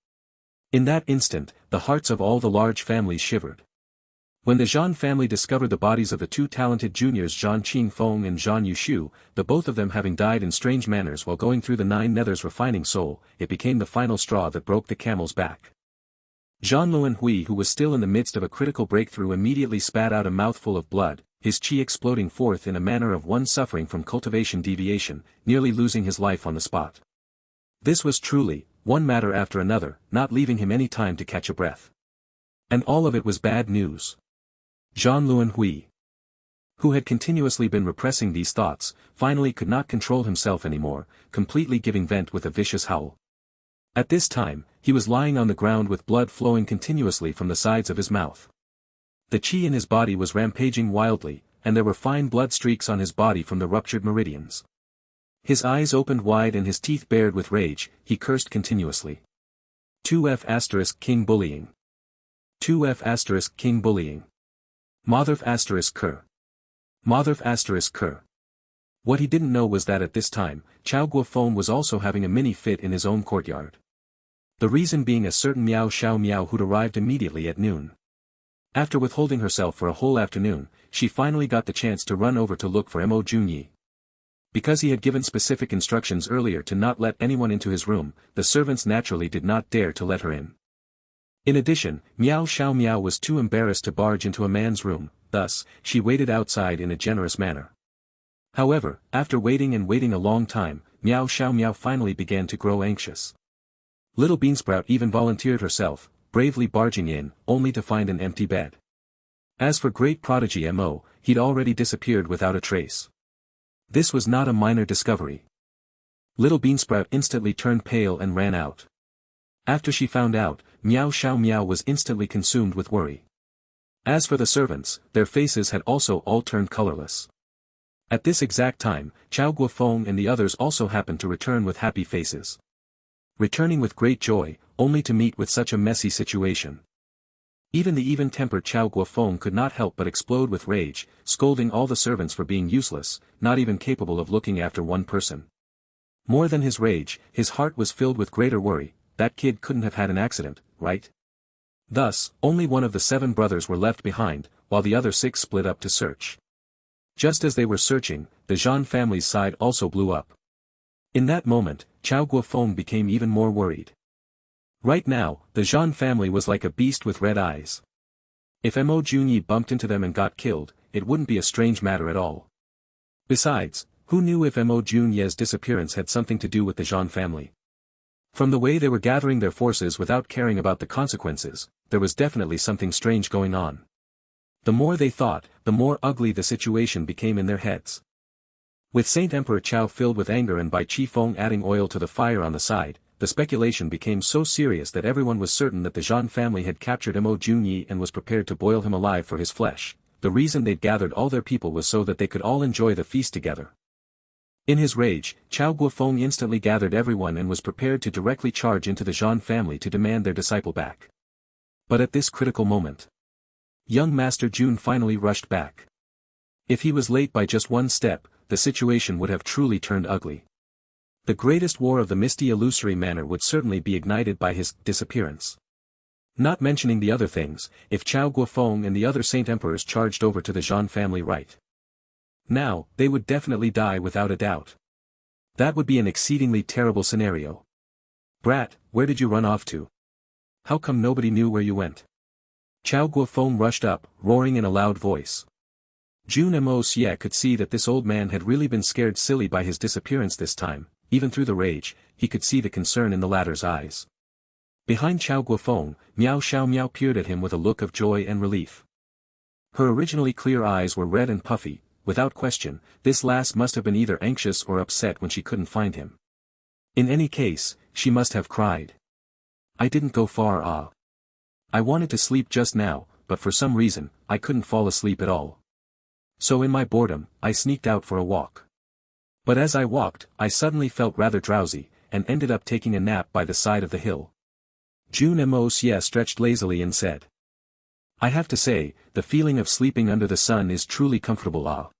In that instant, the hearts of all the large families shivered. When the Jun family discovered the bodies of the two talented juniors Zhang Qingfeng and Zhang Yushu, the both of them having died in strange manners while going through the nine nethers refining soul, it became the final straw that broke the camel's back. Zhang Luanhui, who was still in the midst of a critical breakthrough, immediately spat out a mouthful of blood, his qi exploding forth in a manner of one suffering from cultivation deviation, nearly losing his life on the spot. This was truly, one matter after another, not leaving him any time to catch a breath. And all of it was bad news. Zhang Luanhui, who had continuously been repressing these thoughts, finally could not control himself anymore, completely giving vent with a vicious howl. At this time, he was lying on the ground with blood flowing continuously from the sides of his mouth. The qi in his body was rampaging wildly, and there were fine blood streaks on his body from the ruptured meridians. His eyes opened wide and his teeth bared with rage, he cursed continuously. 2F** king bullying. 2F** king bullying. Motherf** cur. Motherf** cur. What he didn't know was that at this time, Chao Guofeng was also having a mini-fit in his own courtyard. The reason being a certain Miao Xiao Miao who'd arrived immediately at noon. After withholding herself for a whole afternoon, she finally got the chance to run over to look for Mo Junyi. Because he had given specific instructions earlier to not let anyone into his room, the servants naturally did not dare to let her in. In addition, Miao Xiao Miao was too embarrassed to barge into a man's room, thus, she waited outside in a generous manner. However, after waiting and waiting a long time, Miao Xiao Miao finally began to grow anxious. Little Beansprout even volunteered herself, bravely barging in, only to find an empty bed. As for great prodigy Mo, he'd already disappeared without a trace. This was not a minor discovery. Little Beansprout instantly turned pale and ran out. After she found out, Miao Xiao Miao was instantly consumed with worry. As for the servants, their faces had also all turned colorless. At this exact time, Chao Guofeng and the others also happened to return with happy faces. Returning with great joy, only to meet with such a messy situation. Even the even-tempered Chao Guofeng could not help but explode with rage, scolding all the servants for being useless, not even capable of looking after one person. More than his rage, his heart was filled with greater worry. That kid couldn't have had an accident, right? Thus, only one of the 7 brothers were left behind, while the other 6 split up to search. Just as they were searching, the Zhan family's side also blew up. In that moment, Chao Guofeng became even more worried. Right now, the Zhan family was like a beast with red eyes. If Mo Junyi bumped into them and got killed, it wouldn't be a strange matter at all. Besides, who knew if Mo Junye's disappearance had something to do with the Zhan family? From the way they were gathering their forces without caring about the consequences, there was definitely something strange going on. The more they thought, the more ugly the situation became in their heads. With Saint Emperor Chao filled with anger and Bai Qifeng adding oil to the fire on the side, the speculation became so serious that everyone was certain that the Zhan family had captured Mo Junyi and was prepared to boil him alive for his flesh. The reason they'd gathered all their people was so that they could all enjoy the feast together. In his rage, Chao Guofeng instantly gathered everyone and was prepared to directly charge into the Zhan family to demand their disciple back. But at this critical moment, young Master Jun finally rushed back. If he was late by just one step, the situation would have truly turned ugly. The greatest war of the misty illusory manner would certainly be ignited by his disappearance. Not mentioning the other things, if Chao Guofeng and the other Saint Emperors charged over to the Zhan family right now, they would definitely die without a doubt. That would be an exceedingly terrible scenario. Brat, where did you run off to? How come nobody knew where you went? Chao Guofeng rushed up, roaring in a loud voice. Jun Moxie could see that this old man had really been scared silly by his disappearance this time. Even through the rage, he could see the concern in the latter's eyes. Behind Chao Guofeng, Miao Xiao Miao peered at him with a look of joy and relief. Her originally clear eyes were red and puffy. Without question, this lass must have been either anxious or upset when she couldn't find him. In any case, she must have cried. I didn't go far. I wanted to sleep just now, but for some reason, I couldn't fall asleep at all. So in my boredom, I sneaked out for a walk. But as I walked, I suddenly felt rather drowsy, and ended up taking a nap by the side of the hill. Jun Moxie stretched lazily and said. I have to say, the feeling of sleeping under the sun is truly comfortable.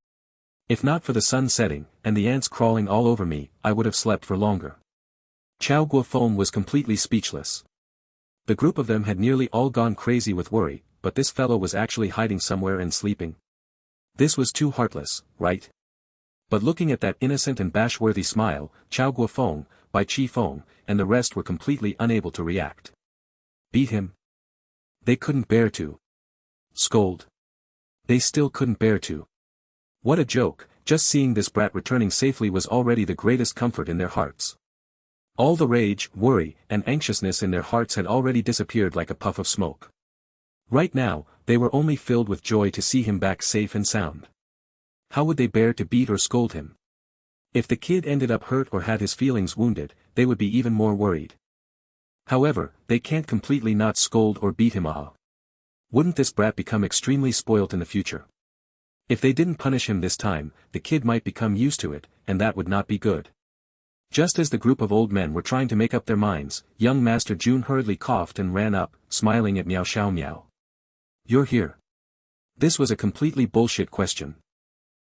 If not for the sun setting, and the ants crawling all over me, I would have slept for longer. Chao Guofeng was completely speechless. The group of them had nearly all gone crazy with worry, but this fellow was actually hiding somewhere and sleeping. This was too heartless, right? But looking at that innocent and bashworthy smile, Chao Guofeng, Bai Chi Feng, and the rest were completely unable to react. Beat him? They couldn't bear to. Scold? They still couldn't bear to. What a joke, just seeing this brat returning safely was already the greatest comfort in their hearts. All the rage, worry, and anxiousness in their hearts had already disappeared like a puff of smoke. Right now, they were only filled with joy to see him back safe and sound. How would they bear to beat or scold him? If the kid ended up hurt or had his feelings wounded, they would be even more worried. However, they can't completely not scold or beat him. Wouldn't this brat become extremely spoilt in the future? If they didn't punish him this time, the kid might become used to it, and that would not be good. Just as the group of old men were trying to make up their minds, young Master Jun hurriedly coughed and ran up, smiling at Miao Xiao Miao. You're here. This was a completely bullshit question.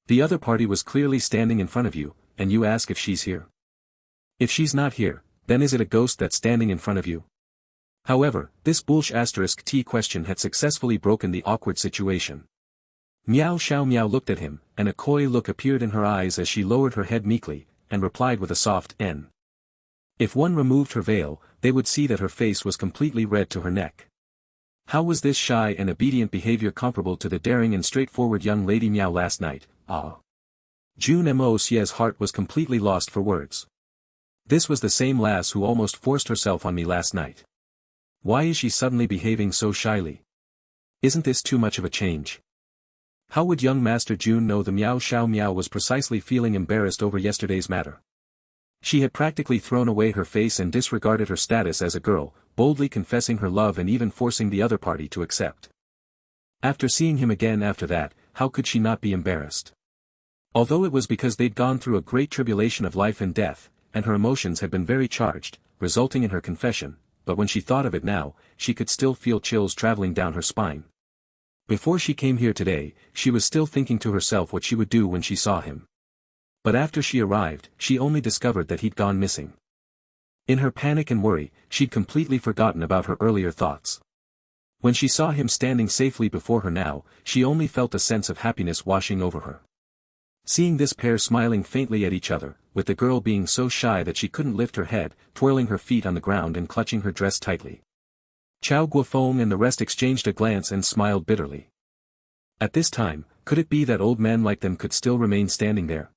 The other party was clearly standing in front of you, and you ask if she's here. If she's not here, then is it a ghost that's standing in front of you? However, this bullsh** T question had successfully broken the awkward situation. Miao Xiao Miao looked at him, and a coy look appeared in her eyes as she lowered her head meekly, and replied with a soft N. If one removed her veil, they would see that her face was completely red to her neck. How was this shy and obedient behavior comparable to the daring and straightforward young lady Miao last night? Jun Moxie's heart was completely lost for words. This was the same lass who almost forced herself on me last night. Why is she suddenly behaving so shyly? Isn't this too much of a change? How would young Master Jun know the Miao Xiao Miao was precisely feeling embarrassed over yesterday's matter? She had practically thrown away her face and disregarded her status as a girl, boldly confessing her love and even forcing the other party to accept. After seeing him again after that, how could she not be embarrassed? Although it was because they'd gone through a great tribulation of life and death, and her emotions had been very charged, resulting in her confession, but when she thought of it now, she could still feel chills traveling down her spine. Before she came here today, she was still thinking to herself what she would do when she saw him. But after she arrived, she only discovered that he'd gone missing. In her panic and worry, she'd completely forgotten about her earlier thoughts. When she saw him standing safely before her now, she only felt a sense of happiness washing over her. Seeing this pair smiling faintly at each other, with the girl being so shy that she couldn't lift her head, twirling her feet on the ground and clutching her dress tightly. Chao Guofeng and the rest exchanged a glance and smiled bitterly. At this time, could it be that old men like them could still remain standing there?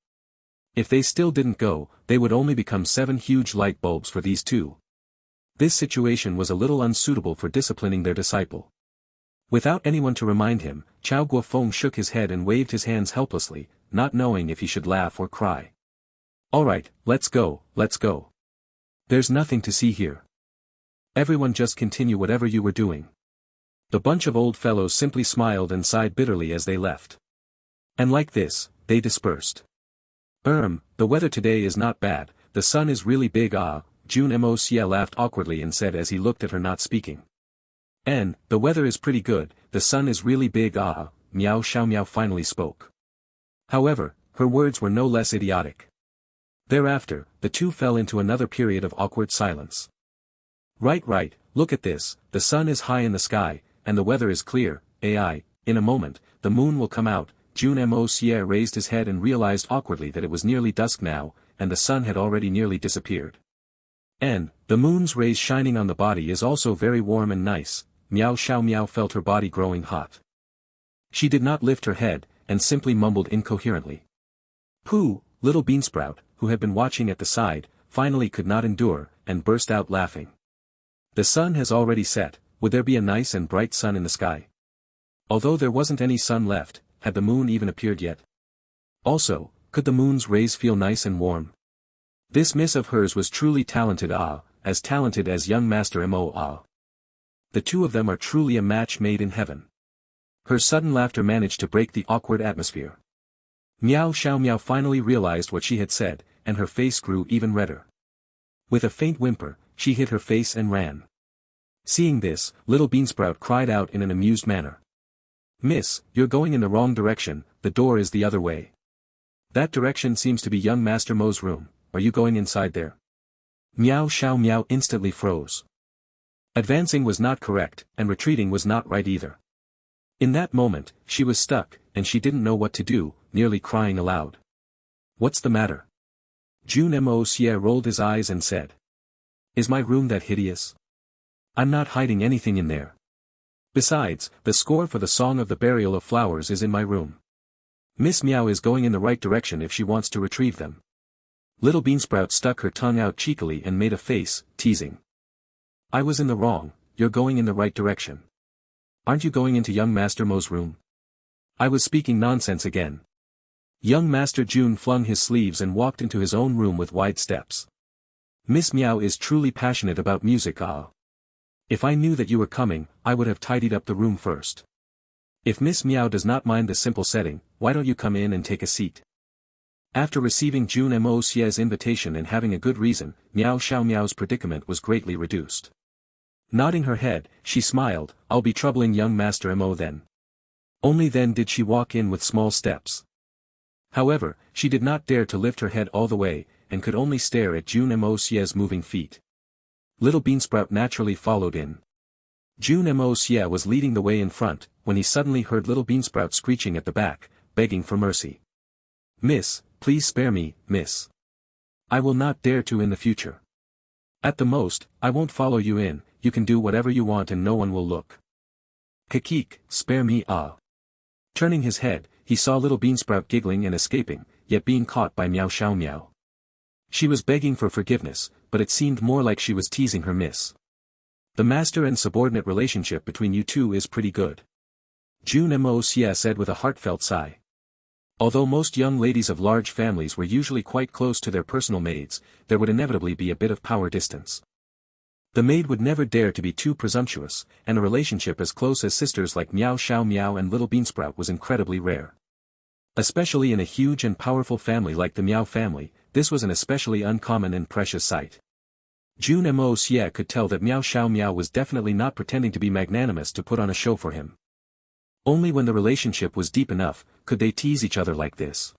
If they still didn't go, they would only become 7 huge light bulbs for these two. This situation was a little unsuitable for disciplining their disciple. Without anyone to remind him, Chao Guofeng shook his head and waved his hands helplessly, not knowing if he should laugh or cry. Alright, let's go, let's go. There's nothing to see here. Everyone just continue whatever you were doing. The bunch of old fellows simply smiled and sighed bitterly as they left. And like this, they dispersed. The weather today is not bad, the sun is really big. Jun Moxie laughed awkwardly and said as he looked at her not speaking. The weather is pretty good, the sun is really big. Miao Xiao Miao finally spoke. However, her words were no less idiotic. Thereafter, the two fell into another period of awkward silence. Right, look at this, the sun is high in the sky, and the weather is clear. In a moment, the moon will come out. Jun Moxie raised his head and realized awkwardly that it was nearly dusk now, and the sun had already nearly disappeared. And, the moon's rays shining on the body is also very warm and nice. Miao Xiao Miao felt her body growing hot. She did not lift her head, and simply mumbled incoherently. Pooh, little beansprout, who had been watching at the side, finally could not endure, and burst out laughing. The sun has already set, would there be a nice and bright sun in the sky? Although there wasn't any sun left, had the moon even appeared yet? Also, could the moon's rays feel nice and warm? This miss of hers was truly talented, as talented as young Master Mo. The two of them are truly a match made in heaven. Her sudden laughter managed to break the awkward atmosphere. Miao Xiao Miao finally realized what she had said, and her face grew even redder. With a faint whimper, she hid her face and ran. Seeing this, Little Beansprout cried out in an amused manner. Miss, you're going in the wrong direction, the door is the other way. That direction seems to be young Master Mo's room, are you going inside there? Meow Xiao Meow instantly froze. Advancing was not correct, and retreating was not right either. In that moment, she was stuck, and she didn't know what to do, nearly crying aloud. What's the matter? Jun Moxie rolled his eyes and said. Is my room that hideous? I'm not hiding anything in there. Besides, the score for the Song of the Burial of Flowers is in my room. Miss Meow is going in the right direction if she wants to retrieve them. Little Beansprout stuck her tongue out cheekily and made a face, teasing. I was in the wrong, you're going in the right direction. Aren't you going into young Master Mo's room? I was speaking nonsense again. Young Master Jun flung his sleeves and walked into his own room with wide steps. Miss Meow is truly passionate about music. If I knew that you were coming, I would have tidied up the room first. If Miss Meow does not mind the simple setting, why don't you come in and take a seat? After receiving Jun Moxie's invitation and having a good reason, Meow Xiao Meow's predicament was greatly reduced. Nodding her head, she smiled, I'll be troubling young Master Mo then. Only then did she walk in with small steps. However, she did not dare to lift her head all the way, and could only stare at Jun Moxie's moving feet. Little Beansprout naturally followed in. Jun Moxie was leading the way in front, when he suddenly heard Little Beansprout screeching at the back, begging for mercy. Miss, please spare me, miss. I will not dare to in the future. At the most, I won't follow you in, you can do whatever you want and no one will look. Kikik, spare me Turning his head, he saw Little Beansprout giggling and escaping, yet being caught by Meow Xiao Meow. She was begging for forgiveness, but it seemed more like she was teasing her miss. The master and subordinate relationship between you two is pretty good. Jun Moxie said with a heartfelt sigh. Although most young ladies of large families were usually quite close to their personal maids, there would inevitably be a bit of power distance. The maid would never dare to be too presumptuous, and a relationship as close as sisters like Meow Xiao Meow and Little Beansprout was incredibly rare. Especially in a huge and powerful family like the Meow family, this was an especially uncommon and precious sight. Jun Moxie could tell that Meow Xiao Meow was definitely not pretending to be magnanimous to put on a show for him. Only when the relationship was deep enough, could they tease each other like this.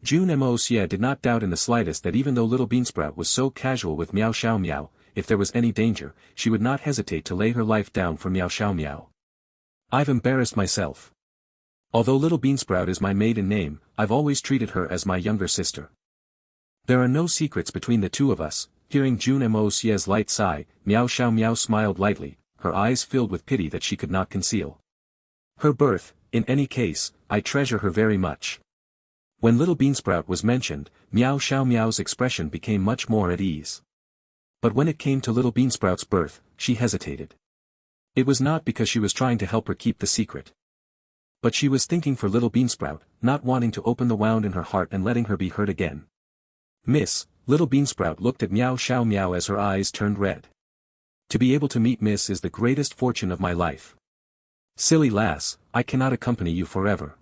Jun Moxie did not doubt in the slightest that even though Little Beansprout was so casual with Meow Xiao Meow, if there was any danger, she would not hesitate to lay her life down for Meow Xiao Meow. I've embarrassed myself. Although Little Beansprout is my maiden name, I've always treated her as my younger sister. There are no secrets between the two of us. Hearing Jun Moxie's light sigh, Meow Xiao Meow smiled lightly, her eyes filled with pity that she could not conceal. Her birth, in any case, I treasure her very much. When Little Beansprout was mentioned, Meow Xiao Meow's expression became much more at ease. But when it came to Little Beansprout's birth, she hesitated. It was not because she was trying to help her keep the secret. But she was thinking for Little Beansprout, not wanting to open the wound in her heart and letting her be hurt again. Miss, Little Beansprout looked at Meow Xiao Meow as her eyes turned red. To be able to meet Miss is the greatest fortune of my life. Silly lass, I cannot accompany you forever.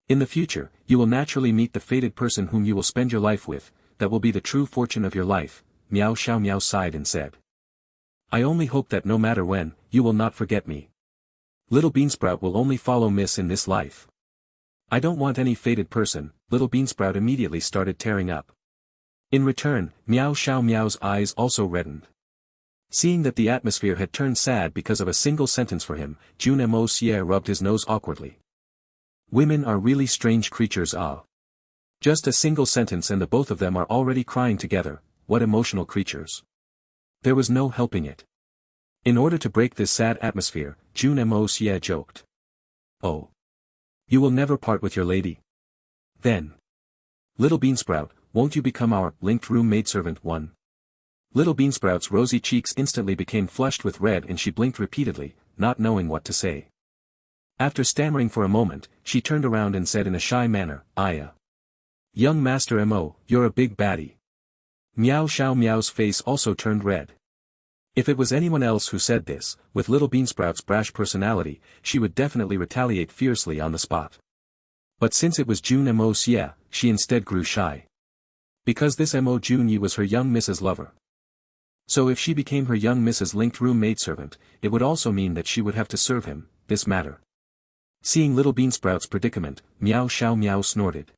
In the future, you will naturally meet the fated person whom you will spend your life with, that will be the true fortune of your life, Meow Xiao Meow sighed and said. I only hope that no matter when, you will not forget me. Little Beansprout will only follow Miss in this life. I don't want any fated person, Little Beansprout immediately started tearing up. In return, Meow Xiao Meow's eyes also reddened. Seeing that the atmosphere had turned sad because of a single sentence for him, Jun Moxie rubbed his nose awkwardly. Women are really strange creatures. Just a single sentence and the both of them are already crying together, what emotional creatures. There was no helping it. In order to break this sad atmosphere, Jun Moxie joked. Oh. You will never part with your lady? Then. Little Beansprout, won't you become our linked room maidservant one? Little Beansprout's rosy cheeks instantly became flushed with red and she blinked repeatedly, not knowing what to say. After stammering for a moment, she turned around and said in a shy manner, Aya. Young Master Mo, you're a big baddie. Meow Xiao Meow's face also turned red. If it was anyone else who said this, with Little Beansprout's brash personality, she would definitely retaliate fiercely on the spot. But since it was Jun Moxie, she instead grew shy. Because this Mo Junyi was her young Mrs. Lover. So if she became her young Mrs. linked room maidservant, it would also mean that she would have to serve him, this matter. Seeing little Beansprout's predicament, Meow Xiao Meow snorted.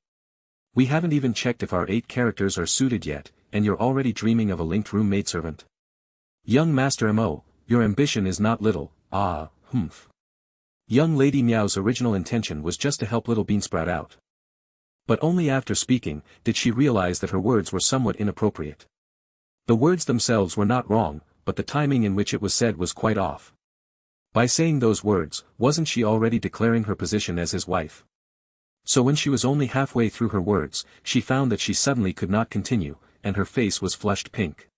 We haven't even checked if our 8 characters are suited yet, and you're already dreaming of a linked room maidservant? Young Master Mo, your ambition is not little, humph. Young Lady Meow's original intention was just to help little Beansprout out. But only after speaking, did she realize that her words were somewhat inappropriate. The words themselves were not wrong, but the timing in which it was said was quite off. By saying those words, wasn't she already declaring her position as his wife? So when she was only halfway through her words, she found that she suddenly could not continue, and her face was flushed pink.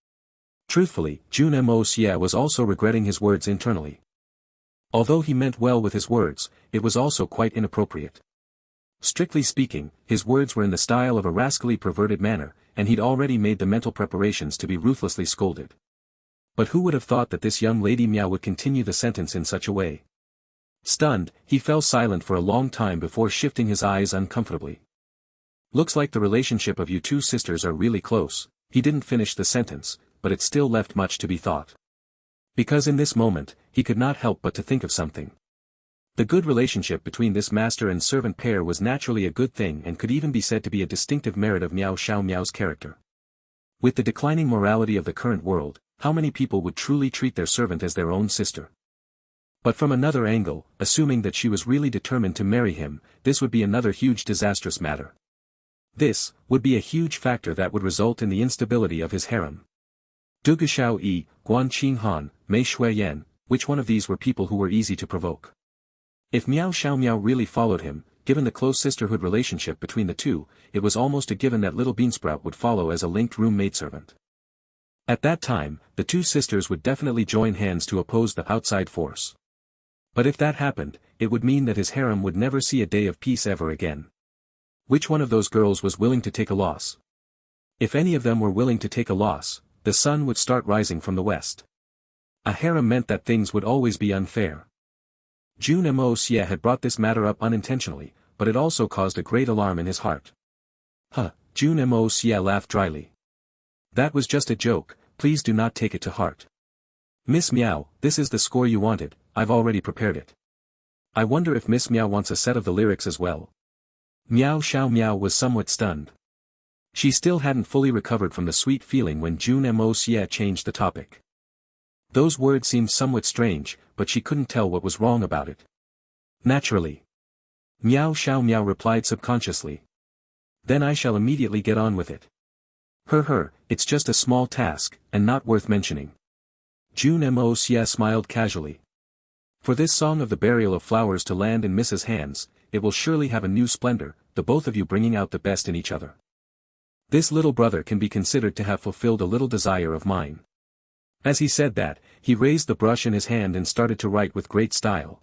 Truthfully, Jun Moxie was also regretting his words internally. Although he meant well with his words, it was also quite inappropriate. Strictly speaking, his words were in the style of a rascally perverted manner, and he'd already made the mental preparations to be ruthlessly scolded. But who would have thought that this young Lady Meow would continue the sentence in such a way? Stunned, he fell silent for a long time before shifting his eyes uncomfortably. Looks like the relationship of you 2 sisters are really close. He didn't finish the sentence, but it still left much to be thought. Because in this moment, he could not help but to think of something. The good relationship between this master and servant pair was naturally a good thing and could even be said to be a distinctive merit of Meow Xiao Meow's character. With the declining morality of the current world, how many people would truly treat their servant as their own sister? But from another angle, assuming that she was really determined to marry him, this would be another huge disastrous matter. This would be a huge factor that would result in the instability of his harem. Dugu Xiao Yi, Guan Qing Han, Mei Shui Yan, which one of these were people who were easy to provoke? If Meow Xiao Meow really followed him, given the close sisterhood relationship between the two, it was almost a given that little Beansprout would follow as a linked room maidservant. At that time, the 2 sisters would definitely join hands to oppose the outside force. But if that happened, it would mean that his harem would never see a day of peace ever again. Which one of those girls was willing to take a loss? If any of them were willing to take a loss, the sun would start rising from the west. A harem meant that things would always be unfair. Jun Moxie had brought this matter up unintentionally, but it also caused a great alarm in his heart. Jun Moxie laughed dryly. That was just a joke, please do not take it to heart. Miss Meow, this is the score you wanted, I've already prepared it. I wonder if Miss Meow wants a set of the lyrics as well. Meow Xiao Meow was somewhat stunned. She still hadn't fully recovered from the sweet feeling when Jun Moxie changed the topic. Those words seemed somewhat strange, but she couldn't tell what was wrong about it. Naturally. Meow Xiao Meow replied subconsciously. Then I shall immediately get on with it. It's just a small task, and not worth mentioning. Jun Moxie smiled casually. For this song of the burial of flowers to land in Mrs. Hands, it will surely have a new splendor, the both of you bringing out the best in each other. This little brother can be considered to have fulfilled a little desire of mine. As he said that, he raised the brush in his hand and started to write with great style.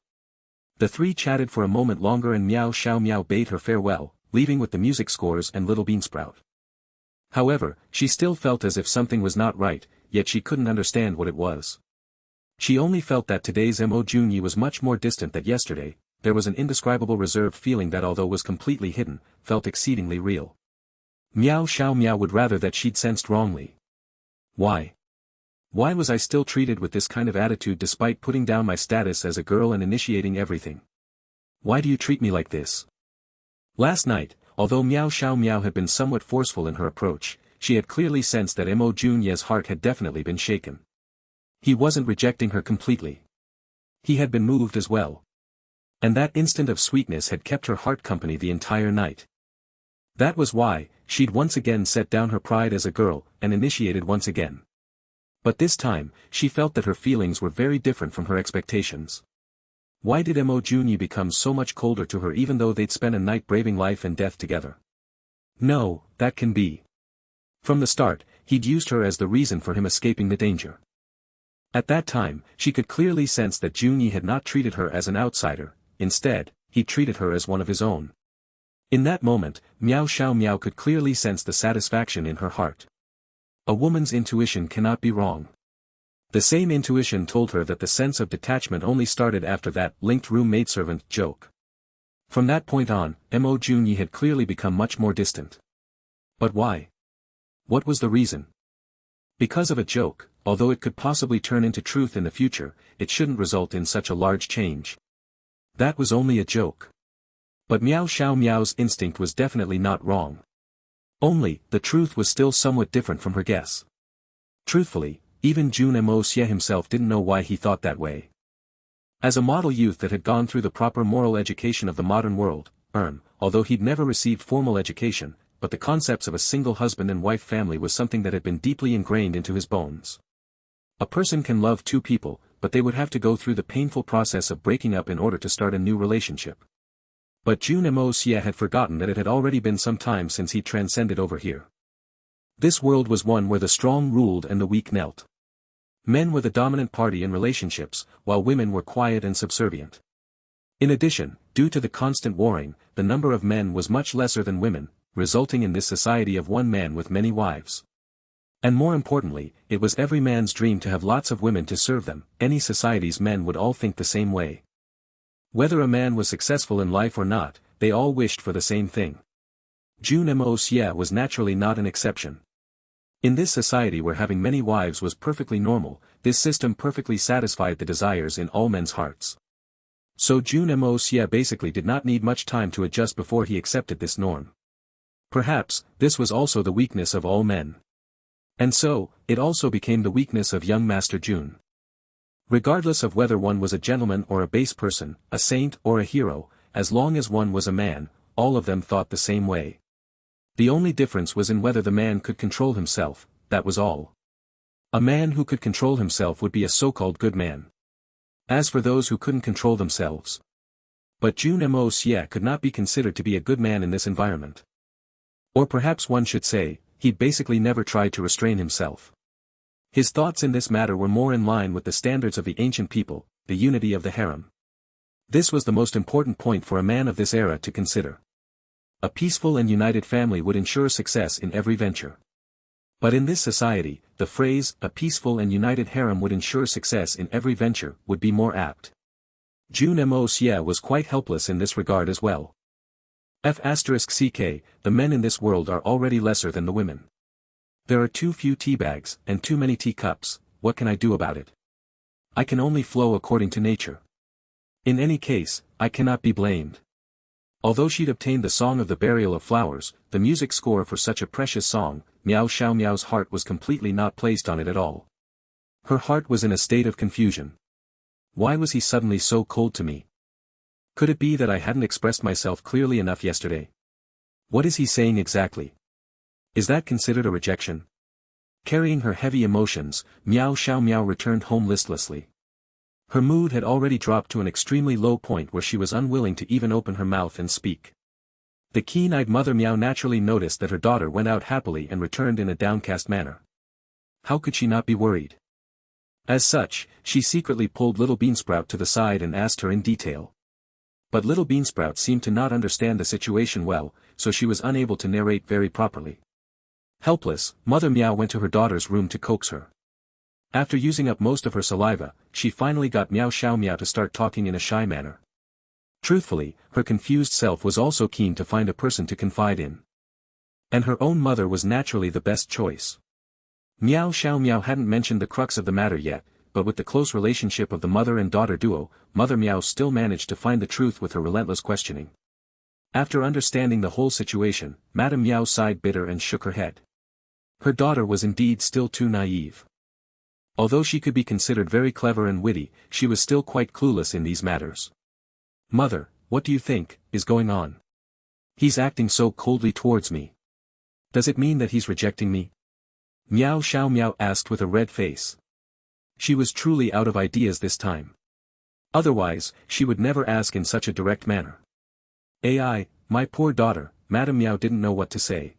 The 3 chatted for a moment longer and Meow Xiao Meow bade her farewell, leaving with the music scores and little Beansprout. However, she still felt as if something was not right, yet she couldn't understand what it was. She only felt that today's Mo Junyi was much more distant than yesterday. There was an indescribable reserved feeling that although was completely hidden, felt exceedingly real. Meow Xiao Meow would rather that she'd sensed wrongly. Why? Why was I still treated with this kind of attitude despite putting down my status as a girl and initiating everything? Why do you treat me like this? Last night, although Meow Xiao Meow had been somewhat forceful in her approach, she had clearly sensed that Mo Junye's heart had definitely been shaken. He wasn't rejecting her completely. He had been moved as well. And that instant of sweetness had kept her heart company the entire night. That was why, she'd once again set down her pride as a girl, and initiated once again. But this time, she felt that her feelings were very different from her expectations. Why did Mo Junyi become so much colder to her even though they'd spent a night braving life and death together? No, that can be. From the start, he'd used her as the reason for him escaping the danger. At that time, she could clearly sense that Junyi had not treated her as an outsider, instead, he treated her as one of his own. In that moment, Meow Xiao Meow could clearly sense the satisfaction in her heart. A woman's intuition cannot be wrong. The same intuition told her that the sense of detachment only started after that linked room maidservant joke. From that point on, Mo Junyi had clearly become much more distant. But why? What was the reason? Because of a joke, although it could possibly turn into truth in the future, it shouldn't result in such a large change. That was only a joke. But Miao Xiao Miao's instinct was definitely not wrong. Only, the truth was still somewhat different from her guess. Truthfully, even Jun Moxie himself didn't know why he thought that way. As a model youth that had gone through the proper moral education of the modern world, although he'd never received formal education, but the concepts of a single husband and wife family was something that had been deeply ingrained into his bones. A person can love two people, but they would have to go through the painful process of breaking up in order to start a new relationship. But Jun Moxie had forgotten that it had already been some time since he transcended over here. This world was one where the strong ruled and the weak knelt. Men were the dominant party in relationships, while women were quiet and subservient. In addition, due to the constant warring, the number of men was much lesser than women, resulting in this society of one man with many wives. And more importantly, it was every man's dream to have lots of women to serve them. Any society's men would all think the same way. Whether a man was successful in life or not, they all wished for the same thing. Jun Moxie was naturally not an exception. In this society where having many wives was perfectly normal, this system perfectly satisfied the desires in all men's hearts. So Jun Moxie basically did not need much time to adjust before he accepted this norm. Perhaps, this was also the weakness of all men. And so, it also became the weakness of young Master Jun. Regardless of whether one was a gentleman or a base person, a saint or a hero, as long as one was a man, all of them thought the same way. The only difference was in whether the man could control himself, that was all. A man who could control himself would be a so-called good man. As for those who couldn't control themselves. But Jun Moxie could not be considered to be a good man in this environment. Or perhaps one should say, he'd basically never tried to restrain himself. His thoughts in this matter were more in line with the standards of the ancient people, the unity of the harem. This was the most important point for a man of this era to consider. A peaceful and united family would ensure success in every venture. But in this society, the phrase, a peaceful and united harem would ensure success in every venture, would be more apt. Jun Moxie was quite helpless in this regard as well. The men in this world are already lesser than the women. There are too few tea bags, and too many teacups. What can I do about it? I can only flow according to nature. In any case, I cannot be blamed. Although she'd obtained the Song of the Burial of Flowers, the music score for such a precious song, Miao Xiao Miao's heart was completely not placed on it at all. Her heart was in a state of confusion. Why was he suddenly so cold to me? Could it be that I hadn't expressed myself clearly enough yesterday? What is he saying exactly? Is that considered a rejection? Carrying her heavy emotions, Miao Xiao Miao returned home listlessly. Her mood had already dropped to an extremely low point where she was unwilling to even open her mouth and speak. The keen-eyed mother Miao naturally noticed that her daughter went out happily and returned in a downcast manner. How could she not be worried? As such, she secretly pulled little Beansprout to the side and asked her in detail. But little Beansprout seemed to not understand the situation well, so she was unable to narrate very properly. Helpless, Mother Miao went to her daughter's room to coax her. After using up most of her saliva, she finally got Miao Xiao Miao to start talking in a shy manner. Truthfully, her confused self was also keen to find a person to confide in. And her own mother was naturally the best choice. Miao Xiao Miao hadn't mentioned the crux of the matter yet, but with the close relationship of the mother and daughter duo, Mother Miao still managed to find the truth with her relentless questioning. After understanding the whole situation, Madame Miao sighed bitter and shook her head. Her daughter was indeed still too naive. Although she could be considered very clever and witty, she was still quite clueless in these matters. Mother, what do you think is going on? He's acting so coldly towards me. Does it mean that he's rejecting me? Miao Xiao Miao asked with a red face. She was truly out of ideas this time. Otherwise, she would never ask in such a direct manner. My poor daughter, Madame Miao didn't know what to say.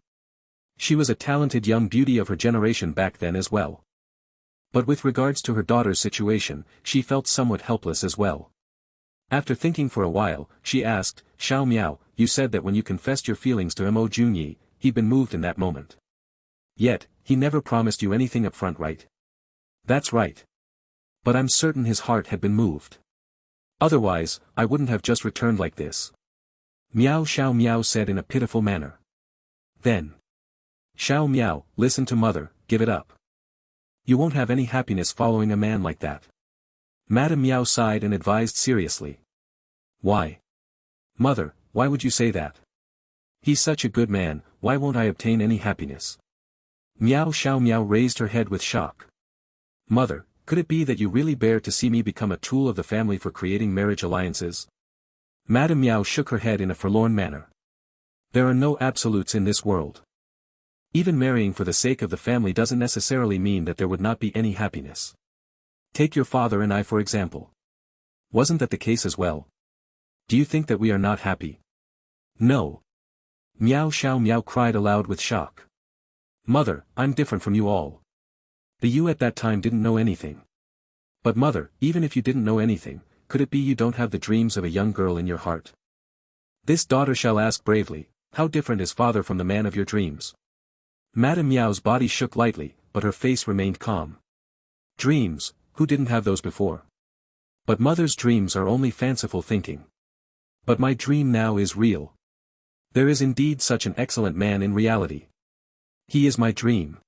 She was a talented young beauty of her generation back then as well. But with regards to her daughter's situation, she felt somewhat helpless as well. After thinking for a while, she asked, Xiao Miao, you said that when you confessed your feelings to Mo Junyi, he'd been moved in that moment. Yet, he never promised you anything up front, right? That's right. But I'm certain his heart had been moved. Otherwise, I wouldn't have just returned like this. Miao Xiao Miao said in a pitiful manner. Then. Xiao Miao, listen to mother, give it up. You won't have any happiness following a man like that. Madame Miao sighed and advised seriously. Why? Mother, why would you say that? He's such a good man, why won't I obtain any happiness? Miao Xiao Miao raised her head with shock. Mother, could it be that you really bear to see me become a tool of the family for creating marriage alliances? Madame Miao shook her head in a forlorn manner. There are no absolutes in this world. Even marrying for the sake of the family doesn't necessarily mean that there would not be any happiness. Take your father and I for example. Wasn't that the case as well? Do you think that we are not happy? No. Miao Xiao Miao cried aloud with shock. Mother, I'm different from you all. The you at that time didn't know anything. But mother, even if you didn't know anything, could it be you don't have the dreams of a young girl in your heart? This daughter shall ask bravely, how different is father from the man of your dreams? Madame Miao's body shook lightly, but her face remained calm. Dreams, who didn't have those before? But mother's dreams are only fanciful thinking. But my dream now is real. There is indeed such an excellent man in reality. He is my dream.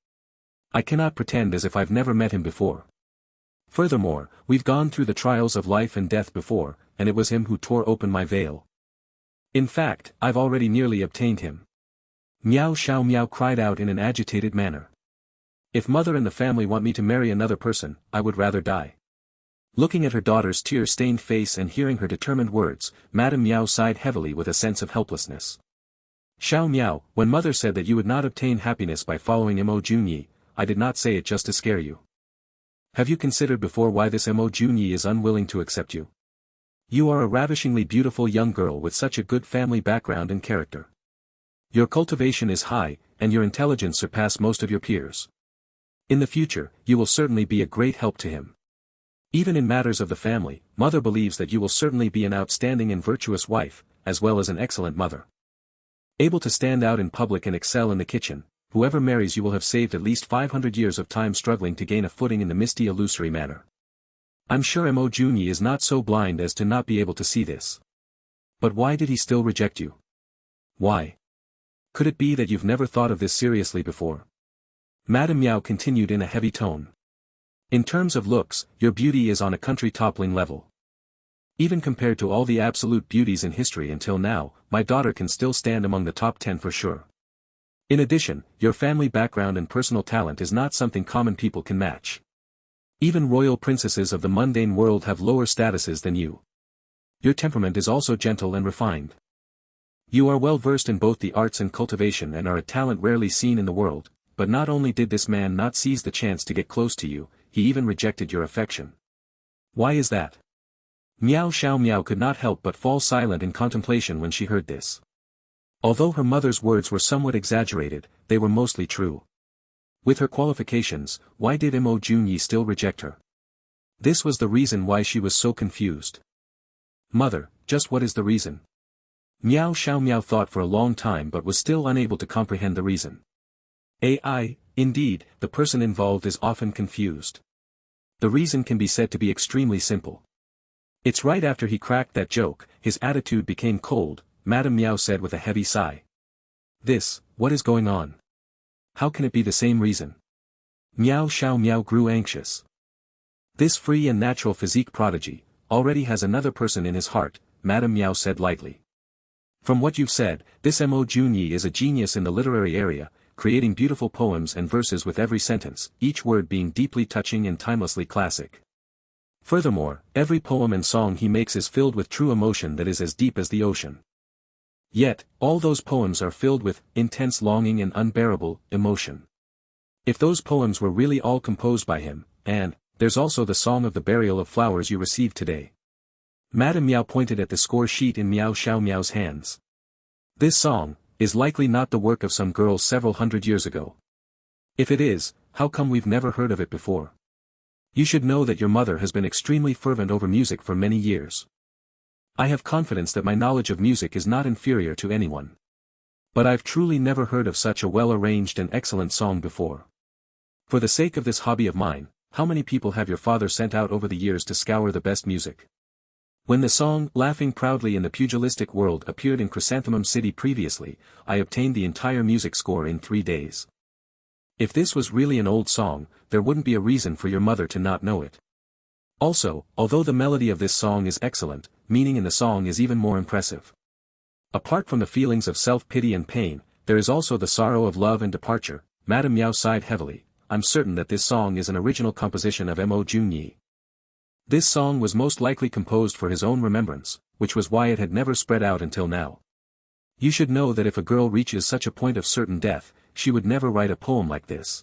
I cannot pretend as if I've never met him before. Furthermore, we've gone through the trials of life and death before, and it was him who tore open my veil. In fact, I've already nearly obtained him. Miao Xiao Miao cried out in an agitated manner. If mother and the family want me to marry another person, I would rather die. Looking at her daughter's tear-stained face and hearing her determined words, Madame Miao sighed heavily with a sense of helplessness. Xiao Miao, when mother said that you would not obtain happiness by following Mo Junyi, I did not say it just to scare you. Have you considered before why this Mo Junyi is unwilling to accept you? You are a ravishingly beautiful young girl with such a good family background and character. Your cultivation is high, and your intelligence surpass most of your peers. In the future, you will certainly be a great help to him. Even in matters of the family, mother believes that you will certainly be an outstanding and virtuous wife, as well as an excellent mother. Able to stand out in public and excel in the kitchen, whoever marries you will have saved at least 500 years of time struggling to gain a footing in the misty illusory manner. I'm sure Mo Junyi is not so blind as to not be able to see this. But why did he still reject you? Why? Could it be that you've never thought of this seriously before? Madame Miao continued in a heavy tone. In terms of looks, your beauty is on a country-toppling level. Even compared to all the absolute beauties in history until now, my daughter can still stand among the top 10 for sure. In addition, your family background and personal talent is not something common people can match. Even royal princesses of the mundane world have lower statuses than you. Your temperament is also gentle and refined. You are well versed in both the arts and cultivation and are a talent rarely seen in the world, but not only did this man not seize the chance to get close to you, he even rejected your affection. Why is that? Miao Xiao Miao could not help but fall silent in contemplation when she heard this. Although her mother's words were somewhat exaggerated, they were mostly true. With her qualifications, why did Mo Junyi still reject her? This was the reason why she was so confused. Mother, just what is the reason? Miao Xiao Miao thought for a long time but was still unable to comprehend the reason. Indeed, the person involved is often confused. The reason can be said to be extremely simple. It's right after he cracked that joke, his attitude became cold, Madame Miao said with a heavy sigh. What is going on? How can it be the same reason? Miao Xiao Miao grew anxious. This free and natural physique prodigy, already has another person in his heart, Madame Miao said lightly. From what you've said, this Mo Junyi is a genius in the literary area, creating beautiful poems and verses with every sentence, each word being deeply touching and timelessly classic. Furthermore, every poem and song he makes is filled with true emotion that is as deep as the ocean. Yet, all those poems are filled with intense longing and unbearable emotion. If those poems were really all composed by him, and there's also the song of the burial of flowers you received today. Madame Miao pointed at the score sheet in Miao Xiao Miao's hands. This song is likely not the work of some girl several hundred years ago. If it is, how come we've never heard of it before? You should know that your mother has been extremely fervent over music for many years. I have confidence that my knowledge of music is not inferior to anyone. But I've truly never heard of such a well-arranged and excellent song before. For the sake of this hobby of mine, how many people have your father sent out over the years to scour the best music? When the song, Laughing Proudly in the Pugilistic World appeared in Chrysanthemum City previously, I obtained the entire music score in 3 days. If this was really an old song, there wouldn't be a reason for your mother to not know it. Also, although the melody of this song is excellent, meaning in the song is even more impressive. Apart from the feelings of self-pity and pain, there is also the sorrow of love and departure. Madame Miao sighed heavily. I'm certain that this song is an original composition of Mo Jun Xie. This song was most likely composed for his own remembrance, which was why it had never spread out until now. You should know that if a girl reaches such a point of certain death, she would never write a poem like this.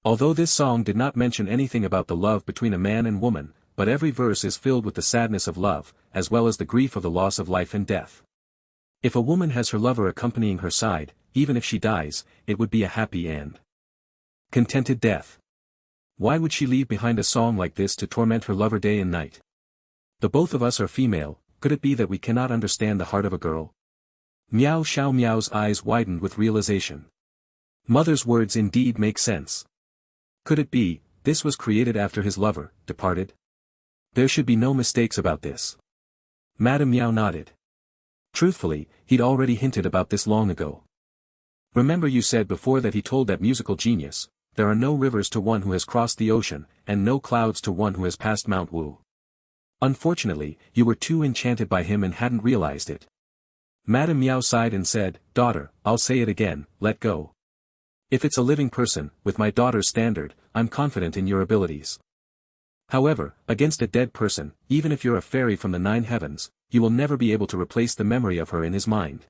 Although this song did not mention anything about the love between a man and woman, but every verse is filled with the sadness of love, as well as the grief of the loss of life and death. If a woman has her lover accompanying her side, even if she dies, it would be a happy end. Contented death. Why would she leave behind a song like this to torment her lover day and night? The both of us are female, could it be that we cannot understand the heart of a girl? Miao Xiao Miao's eyes widened with realization. Mother's words indeed make sense. Could it be, this was created after his lover departed? There should be no mistakes about this. Madame Miao nodded. Truthfully, he'd already hinted about this long ago. Remember you said before that he told that musical genius, there are no rivers to one who has crossed the ocean, and no clouds to one who has passed Mount Wu. Unfortunately, you were too enchanted by him and hadn't realized it. Madame Miao sighed and said, Daughter, I'll say it again, let go. If it's a living person, with my daughter's standard, I'm confident in your abilities. However, against a dead person, even if you're a fairy from the 9 heavens, you will never be able to replace the memory of her in his mind.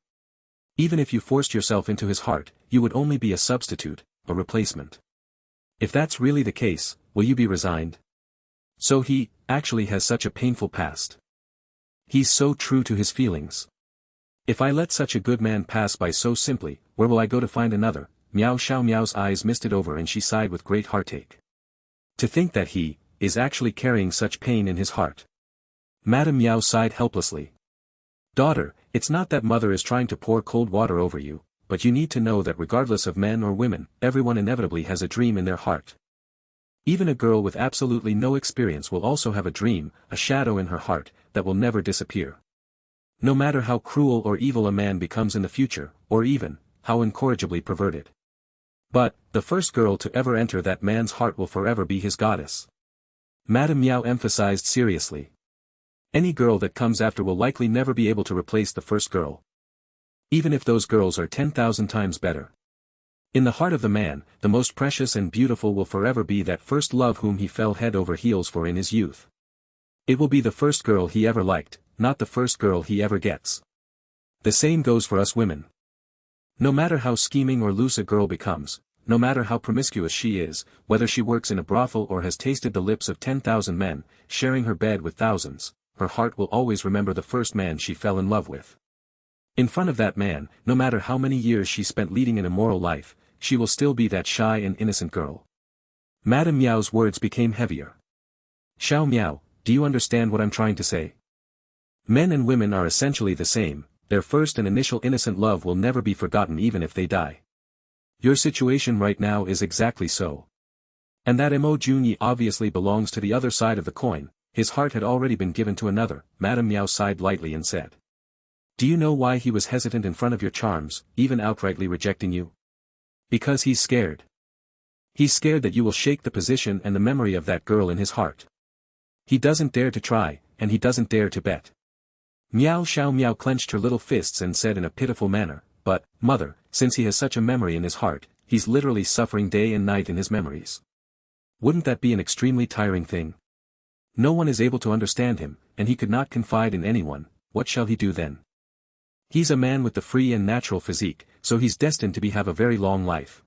Even if you forced yourself into his heart, you would only be a substitute, a replacement. If that's really the case, will you be resigned? So he, actually has such a painful past. He's so true to his feelings. If I let such a good man pass by so simply, where will I go to find another? Miao Xiao Miao's eyes misted over and she sighed with great heartache. To think that he, is actually carrying such pain in his heart. Madame Miao sighed helplessly. Daughter, it's not that mother is trying to pour cold water over you, but you need to know that regardless of men or women, everyone inevitably has a dream in their heart. Even a girl with absolutely no experience will also have a dream, a shadow in her heart, that will never disappear. No matter how cruel or evil a man becomes in the future, or even, how incorrigibly perverted. But, the first girl to ever enter that man's heart will forever be his goddess. Madame Miao emphasized seriously. Any girl that comes after will likely never be able to replace the first girl. Even if those girls are 10,000 times better. In the heart of the man, the most precious and beautiful will forever be that first love whom he fell head over heels for in his youth. It will be the first girl he ever liked, not the first girl he ever gets. The same goes for us women. No matter how scheming or loose a girl becomes, no matter how promiscuous she is, whether she works in a brothel or has tasted the lips of 10,000 men, sharing her bed with thousands, her heart will always remember the first man she fell in love with. In front of that man, no matter how many years she spent leading an immoral life, she will still be that shy and innocent girl. Madame Miao's words became heavier. Xiao Miao, do you understand what I'm trying to say? Men and women are essentially the same, their first and initial innocent love will never be forgotten even if they die. Your situation right now is exactly so. And that Mo Jun Xie obviously belongs to the other side of the coin, his heart had already been given to another. Madame Miao sighed lightly and said. Do you know why he was hesitant in front of your charms, even outrightly rejecting you? Because he's scared. He's scared that you will shake the position and the memory of that girl in his heart. He doesn't dare to try, and he doesn't dare to bet. Miao Xiao Miao clenched her little fists and said in a pitiful manner, but, mother, since he has such a memory in his heart, he's literally suffering day and night in his memories. Wouldn't that be an extremely tiring thing? No one is able to understand him, and he could not confide in anyone. What shall he do then? He's a man with the free and natural physique, so he's destined to have a very long life.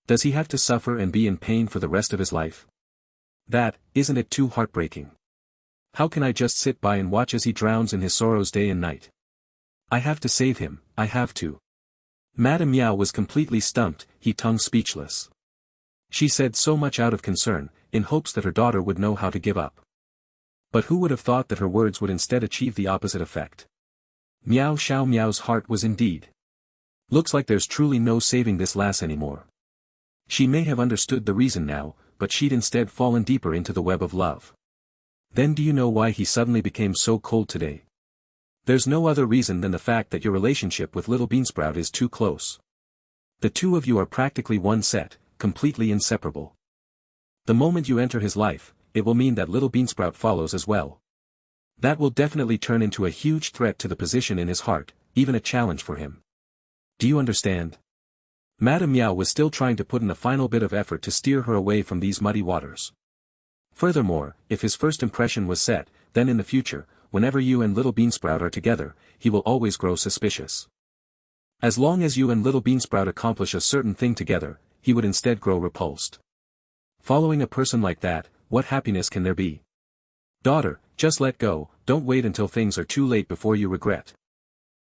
Does he have to suffer and be in pain for the rest of his life? That, isn't it too heartbreaking? How can I just sit by and watch as he drowns in his sorrows day and night? I have to save him, I have to. Madame Miao was completely stumped, he tongue speechless. She said so much out of concern, in hopes that her daughter would know how to give up. But who would have thought that her words would instead achieve the opposite effect? Miao Xiao Miao's heart was indeed. Looks like there's truly no saving this lass anymore. She may have understood the reason now, but she'd instead fallen deeper into the web of love. Then do you know why he suddenly became so cold today? There's no other reason than the fact that your relationship with little Beansprout is too close. The two of you are practically one set, completely inseparable. The moment you enter his life, it will mean that little Beansprout follows as well. That will definitely turn into a huge threat to the position in his heart, even a challenge for him. Do you understand? Madame Miao was still trying to put in a final bit of effort to steer her away from these muddy waters. Furthermore, if his first impression was set, then in the future, whenever you and little Beansprout are together, he will always grow suspicious. As long as you and little Beansprout accomplish a certain thing together, he would instead grow repulsed. Following a person like that, what happiness can there be? Daughter, just let go, don't wait until things are too late before you regret.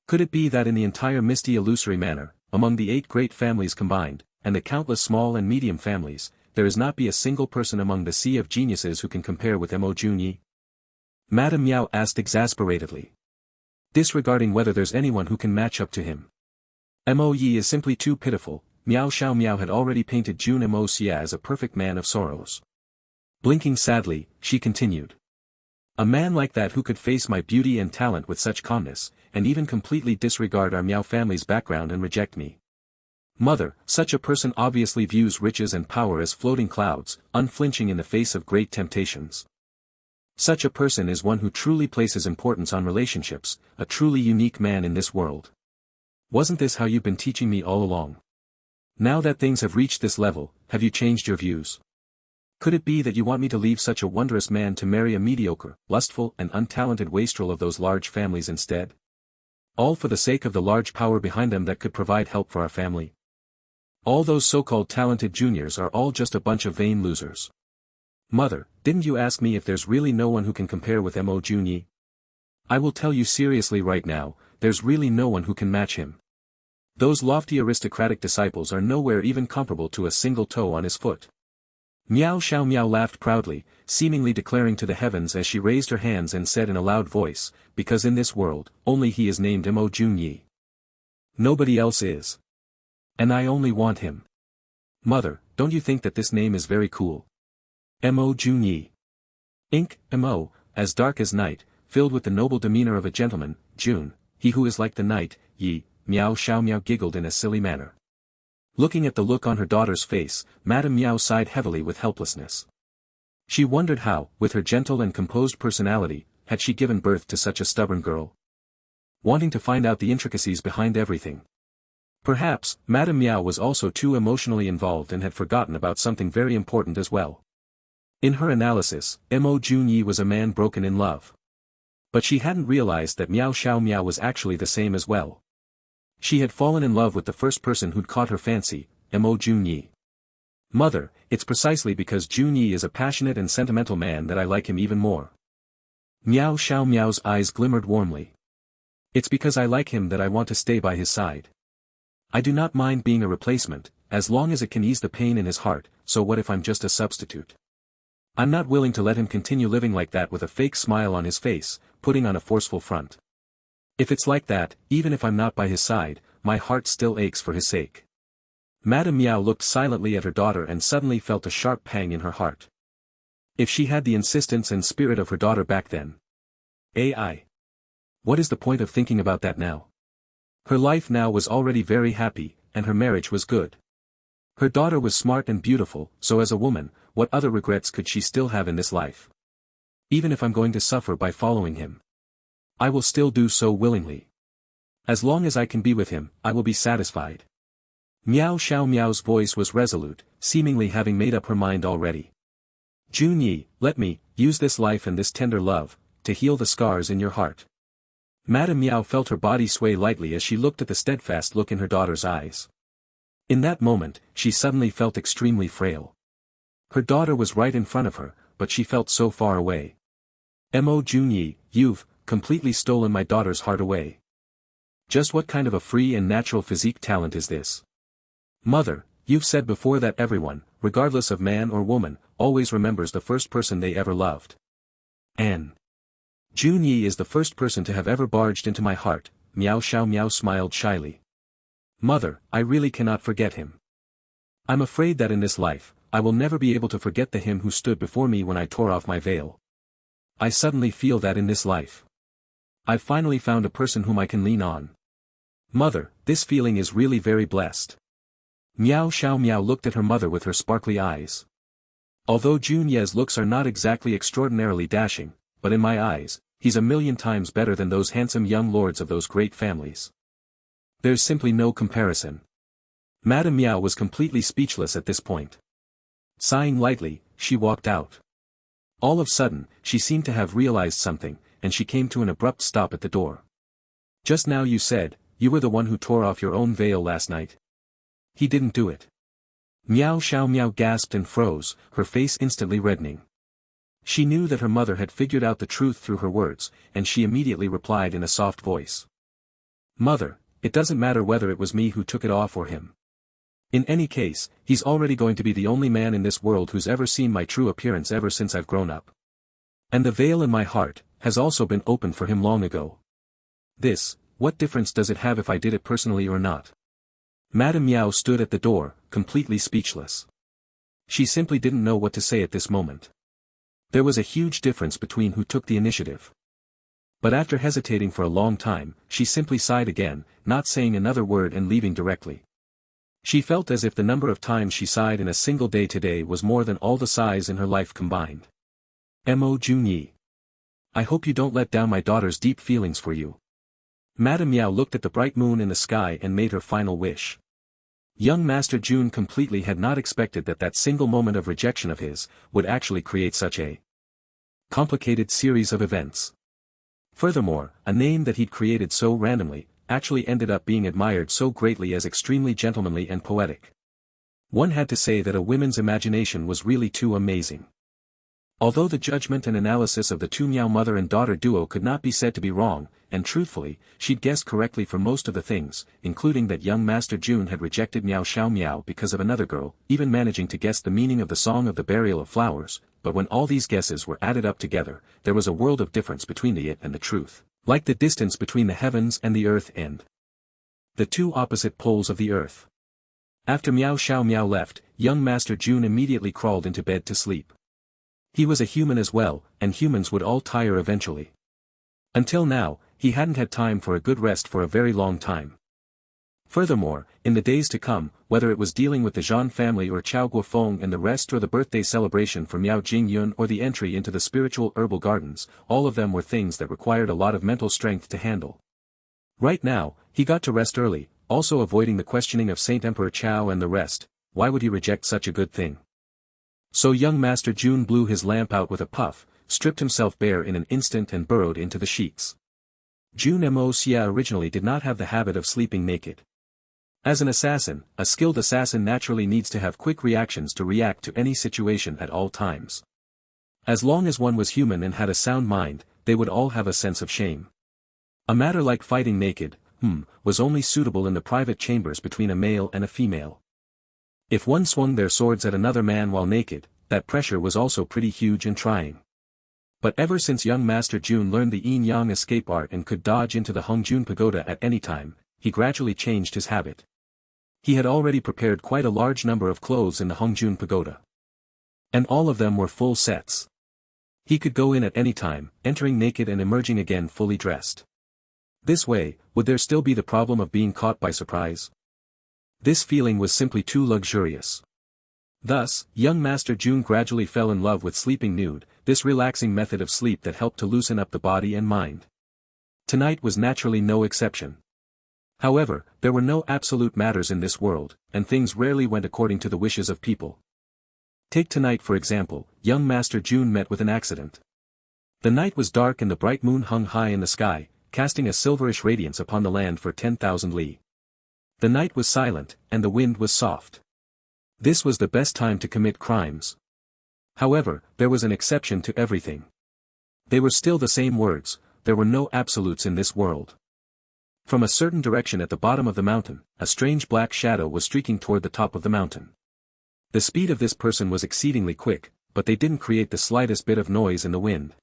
Could it be that in the entire misty illusory manor, among the 8 great families combined, and the countless small and medium families, there is not be a single person among the sea of geniuses who can compare with Mo Junyi? Madame Miao asked exasperatedly. Disregarding whether there's anyone who can match up to him. Mo Yi is simply too pitiful. Miao Xiao Miao had already painted Jun Moxie as a perfect man of sorrows. Blinking sadly, she continued. A man like that who could face my beauty and talent with such calmness, and even completely disregard our Miao family's background and reject me. Mother, such a person obviously views riches and power as floating clouds, unflinching in the face of great temptations. Such a person is one who truly places importance on relationships, a truly unique man in this world. Wasn't this how you've been teaching me all along? Now that things have reached this level, have you changed your views? Could it be that you want me to leave such a wondrous man to marry a mediocre, lustful and untalented wastrel of those large families instead? All for the sake of the large power behind them that could provide help for our family. All those so-called talented juniors are all just a bunch of vain losers. Mother, didn't you ask me if there's really no one who can compare with Mo Junyi? I will tell you seriously right now, there's really no one who can match him. Those lofty aristocratic disciples are nowhere even comparable to a single toe on his foot. Miao Xiao Miao laughed proudly, seemingly declaring to the heavens as she raised her hands and said in a loud voice, because in this world, only he is named Mo Junyi. Nobody else is. And I only want him. Mother, don't you think that this name is very cool? Mo Junyi. Ink, Mo, as dark as night, filled with the noble demeanor of a gentleman, Jun, he who is like the night, Yi. Miao Xiao Miao giggled in a silly manner. Looking at the look on her daughter's face, Madame Miao sighed heavily with helplessness. She wondered how, with her gentle and composed personality, had she given birth to such a stubborn girl. Wanting to find out the intricacies behind everything. Perhaps, Madame Miao was also too emotionally involved and had forgotten about something very important as well. In her analysis, Mo Junyi was a man broken in love. But she hadn't realized that Miao Xiao Miao was actually the same as well. She had fallen in love with the first person who'd caught her fancy, Mo Junyi. Mother, it's precisely because Junyi is a passionate and sentimental man that I like him even more. Miao Xiao Miao's eyes glimmered warmly. It's because I like him that I want to stay by his side. I do not mind being a replacement, as long as it can ease the pain in his heart, so what if I'm just a substitute? I'm not willing to let him continue living like that with a fake smile on his face, putting on a forceful front. If it's like that, even if I'm not by his side, my heart still aches for his sake. Madame Miao looked silently at her daughter and suddenly felt a sharp pang in her heart. If she had the insistence and spirit of her daughter back then. AI. What is the point of thinking about that now? Her life now was already very happy, and her marriage was good. Her daughter was smart and beautiful, so as a woman, what other regrets could she still have in this life? Even if I'm going to suffer by following him, I will still do so willingly. As long as I can be with him, I will be satisfied. Miao Xiao Miao's voice was resolute, seemingly having made up her mind already. Junyi, let me use this life and this tender love to heal the scars in your heart. Madame Miao felt her body sway lightly as she looked at the steadfast look in her daughter's eyes. In that moment, she suddenly felt extremely frail. Her daughter was right in front of her, but she felt so far away. Mo Junyi, you've completely stolen my daughter's heart away. Just what kind of a free and natural physique talent is this? Mother, you've said before that everyone, regardless of man or woman, always remembers the first person they ever loved. And Junyi is the first person to have ever barged into my heart. Miao Xiao Miao smiled shyly. Mother, I really cannot forget him. I'm afraid that in this life, I will never be able to forget the him who stood before me when I tore off my veil. I suddenly feel that in this life, I've finally found a person whom I can lean on. Mother, this feeling is really very blessed. Miao Xiao Miao looked at her mother with her sparkly eyes. Although Jun Ye's looks are not exactly extraordinarily dashing, but in my eyes, he's a million times better than those handsome young lords of those great families. There's simply no comparison. Madame Miao was completely speechless at this point. Sighing lightly, she walked out. All of a sudden, she seemed to have realized something, and she came to an abrupt stop at the door. Just now you said, you were the one who tore off your own veil last night. He didn't do it. Miao Xiao Miao gasped and froze, her face instantly reddening. She knew that her mother had figured out the truth through her words, and she immediately replied in a soft voice. Mother, it doesn't matter whether it was me who took it off or him. In any case, he's already going to be the only man in this world who's ever seen my true appearance ever since I've grown up. And the veil in my heart has also been opened for him long ago. What difference does it have if I did it personally or not? Madame Miao stood at the door, completely speechless. She simply didn't know what to say at this moment. There was a huge difference between who took the initiative. But after hesitating for a long time, she simply sighed again, not saying another word and leaving directly. She felt as if the number of times she sighed in a single day today was more than all the sighs in her life combined. Mo Jun Yi. I hope you don't let down my daughter's deep feelings for you. Madame Miao looked at the bright moon in the sky and made her final wish. Young Master Jun completely had not expected that single moment of rejection of his would actually create such a complicated series of events. Furthermore, a name that he'd created so randomly actually ended up being admired so greatly as extremely gentlemanly and poetic. One had to say that a woman's imagination was really too amazing. Although the judgment and analysis of the two Miao mother and daughter duo could not be said to be wrong, and truthfully, she'd guessed correctly for most of the things, including that young Master Jun had rejected Miao Xiao Miao because of another girl, even managing to guess the meaning of the song of the burial of flowers, but when all these guesses were added up together, there was a world of difference between the it and the truth, like the distance between the heavens and the earth and the two opposite poles of the earth. After Miao Xiao Miao left, young Master Jun immediately crawled into bed to sleep. He was a human as well, and humans would all tire eventually. Until now, he hadn't had time for a good rest for a very long time. Furthermore, in the days to come, whether it was dealing with the Zhan family or Chao Guofeng and the rest or the birthday celebration for Miao Jingyun or the entry into the spiritual herbal gardens, all of them were things that required a lot of mental strength to handle. Right now, he got to rest early, also avoiding the questioning of Saint Emperor Chao and the rest. Why would he reject such a good thing? So young Master Jun blew his lamp out with a puff, stripped himself bare in an instant and burrowed into the sheets. Jun Moxie originally did not have the habit of sleeping naked. As an assassin, a skilled assassin naturally needs to have quick reactions to react to any situation at all times. As long as one was human and had a sound mind, they would all have a sense of shame. A matter like fighting naked, was only suitable in the private chambers between a male and a female. If one swung their swords at another man while naked, that pressure was also pretty huge and trying. But ever since young Master Jun learned the yin-yang escape art and could dodge into the Hongjun Pagoda at any time, he gradually changed his habit. He had already prepared quite a large number of clothes in the Hongjun Pagoda. And all of them were full sets. He could go in at any time, entering naked and emerging again fully dressed. This way, would there still be the problem of being caught by surprise? This feeling was simply too luxurious. Thus, young Master Jun gradually fell in love with sleeping nude, this relaxing method of sleep that helped to loosen up the body and mind. Tonight was naturally no exception. However, there were no absolute matters in this world, and things rarely went according to the wishes of people. Take tonight for example, young Master Jun met with an accident. The night was dark and the bright moon hung high in the sky, casting a silverish radiance upon the land for 10,000 li. The night was silent, and the wind was soft. This was the best time to commit crimes. However, there was an exception to everything. They were still the same words, there were no absolutes in this world. From a certain direction at the bottom of the mountain, a strange black shadow was streaking toward the top of the mountain. The speed of this person was exceedingly quick, but they didn't create the slightest bit of noise in the wind.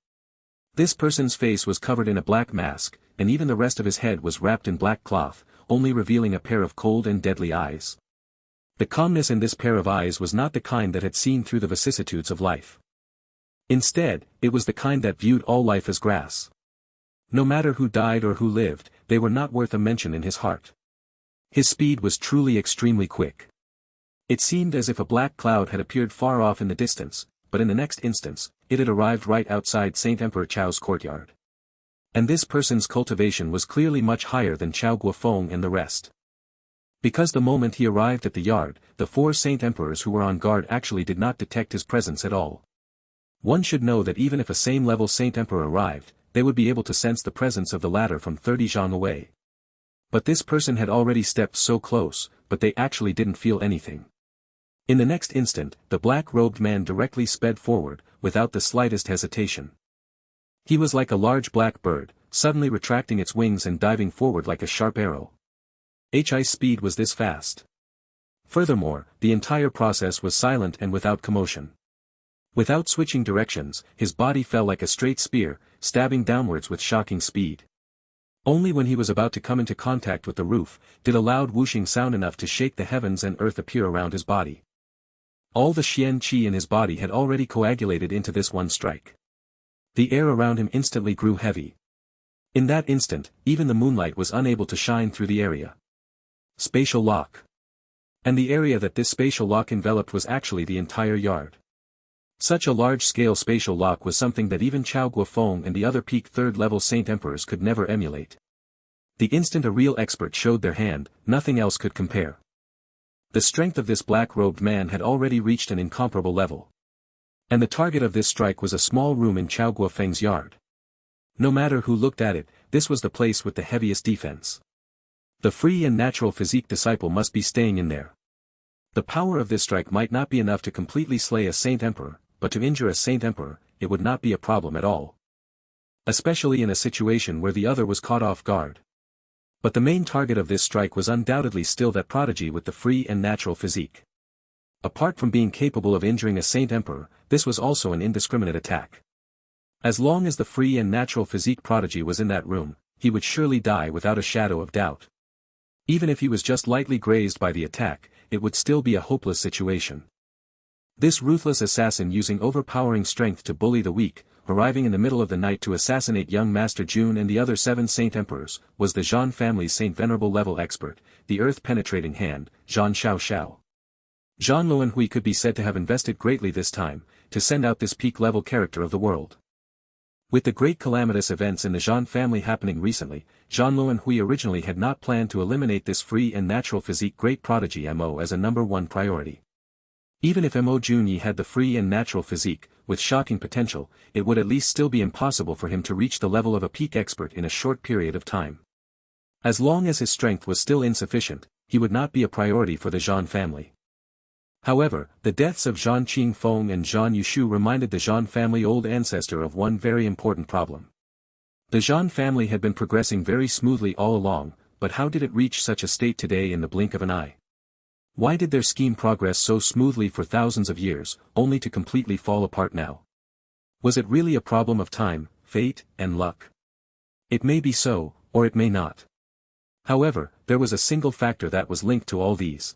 This person's face was covered in a black mask, and even the rest of his head was wrapped in black cloth, only revealing a pair of cold and deadly eyes. The calmness in this pair of eyes was not the kind that had seen through the vicissitudes of life. Instead, it was the kind that viewed all life as grass. No matter who died or who lived, they were not worth a mention in his heart. His speed was truly extremely quick. It seemed as if a black cloud had appeared far off in the distance, but in the next instance, it had arrived right outside Saint Emperor Chao's courtyard. And this person's cultivation was clearly much higher than Chao Guofeng and the rest. Because the moment he arrived at the yard, the 4 Saint Emperors who were on guard actually did not detect his presence at all. One should know that even if a same-level Saint Emperor arrived, they would be able to sense the presence of the latter from 30 zhang away. But this person had already stepped so close, but they actually didn't feel anything. In the next instant, the black-robed man directly sped forward, without the slightest hesitation. He was like a large black bird, suddenly retracting its wings and diving forward like a sharp arrow. His speed was this fast. Furthermore, the entire process was silent and without commotion. Without switching directions, his body fell like a straight spear, stabbing downwards with shocking speed. Only when he was about to come into contact with the roof, did a loud whooshing sound enough to shake the heavens and earth appear around his body. All the Xian Qi in his body had already coagulated into this one strike. The air around him instantly grew heavy. In that instant, even the moonlight was unable to shine through the area. Spatial lock. And the area that this spatial lock enveloped was actually the entire yard. Such a large-scale spatial lock was something that even Chao Guofeng and the other peak 3rd-level Saint Emperors could never emulate. The instant a real expert showed their hand, nothing else could compare. The strength of this black-robed man had already reached an incomparable level. And the target of this strike was a small room in Chao Guofeng's yard. No matter who looked at it, this was the place with the heaviest defense. The free and natural physique disciple must be staying in there. The power of this strike might not be enough to completely slay a Saint Emperor, but to injure a Saint Emperor, it would not be a problem at all. Especially in a situation where the other was caught off guard. But the main target of this strike was undoubtedly still that prodigy with the free and natural physique. Apart from being capable of injuring a Saint Emperor, this was also an indiscriminate attack. As long as the free and natural physique prodigy was in that room, he would surely die without a shadow of doubt. Even if he was just lightly grazed by the attack, it would still be a hopeless situation. This ruthless assassin using overpowering strength to bully the weak, arriving in the middle of the night to assassinate young Master Jun and the other 7 Saint Emperors, was the Zhan family's Saint Venerable level expert, the earth-penetrating hand, Zhan Xiao. Zhan Luanhui could be said to have invested greatly this time, to send out this peak-level character of the world. With the great calamitous events in the Zhan family happening recently, Zhan Luanhui originally had not planned to eliminate this free and natural physique great prodigy Mo as a #1 priority. Even if Mo Junyi had the free and natural physique, with shocking potential, it would at least still be impossible for him to reach the level of a peak expert in a short period of time. As long as his strength was still insufficient, he would not be a priority for the Zhan family. However, the deaths of Zhan Qingfeng and Zhan Yushu reminded the Zhan family old ancestor of one very important problem. The Zhan family had been progressing very smoothly all along, but how did it reach such a state today in the blink of an eye? Why did their scheme progress so smoothly for thousands of years, only to completely fall apart now? Was it really a problem of time, fate, and luck? It may be so, or it may not. However, there was a single factor that was linked to all these.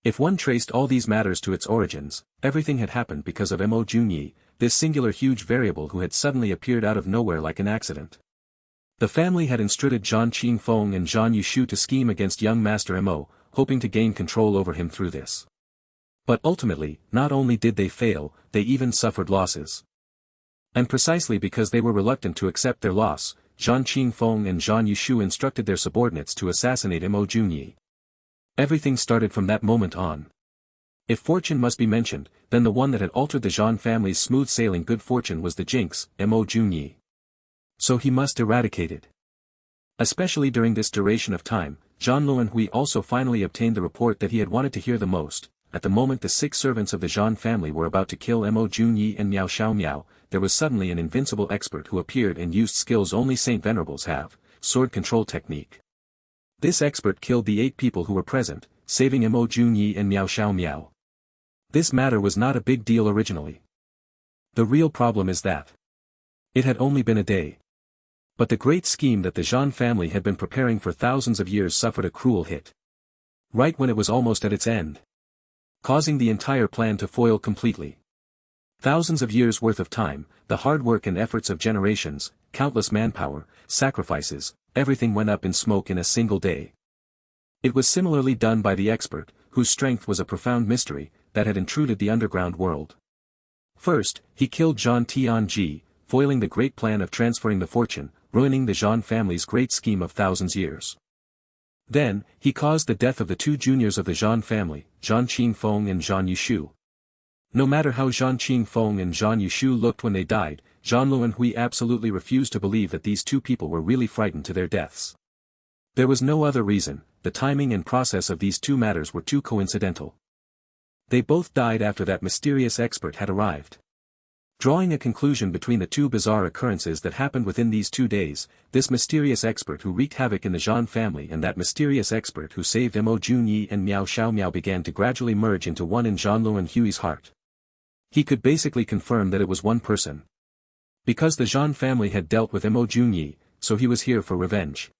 If one traced all these matters to its origins, everything had happened because of Mo Junyi, this singular huge variable who had suddenly appeared out of nowhere like an accident. The family had instructed Zhan Qingfeng and Zhan Yushu to scheme against young Master Mo, hoping to gain control over him through this. But ultimately, not only did they fail, they even suffered losses. And precisely because they were reluctant to accept their loss, Zhan Qingfeng and Zhan Yushu instructed their subordinates to assassinate Mo Junyi. Everything started from that moment on. If fortune must be mentioned, then the one that had altered the Zhan family's smooth-sailing good fortune was the jinx, Mo Junyi. So he must eradicate it. Especially during this duration of time, Zhan Luanhui also finally obtained the report that he had wanted to hear the most. At the moment the 6 servants of the Zhan family were about to kill Mo Junyi and Miao Xiao Miao, there was suddenly an invincible expert who appeared and used skills only Saint Venerables have, sword control technique. This expert killed the 8 people who were present, saving Mo Junyi and Miao Xiao Miao. This matter was not a big deal originally. The real problem is that it had only been a day. But the great scheme that the Zhan family had been preparing for thousands of years suffered a cruel hit. Right when it was almost at its end, causing the entire plan to foil completely. Thousands of years' worth of time, the hard work and efforts of generations, countless manpower, sacrifices, everything went up in smoke in a single day. It was similarly done by the expert, whose strength was a profound mystery, that had intruded the underground world. First, he killed Jun Tianji, foiling the great plan of transferring the fortune, ruining the Zhan family's great scheme of thousands years. Then, he caused the death of the two juniors of the Zhan family, Zhan Qingfeng and Zhan Yushu. No matter how Zhan Qingfeng and Zhan Yushu looked when they died, Zhan Luanhui absolutely refused to believe that these two people were really frightened to their deaths. There was no other reason, the timing and process of these two matters were too coincidental. They both died after that mysterious expert had arrived. Drawing a conclusion between the two bizarre occurrences that happened within these 2 days, this mysterious expert who wreaked havoc in the Zhan family and that mysterious expert who saved Mo Junyi and Miao Xiaomiao began to gradually merge into one in Zhan Luanhui's heart. He could basically confirm that it was one person. Because the Zhan family had dealt with Mo Junyi, so he was here for revenge.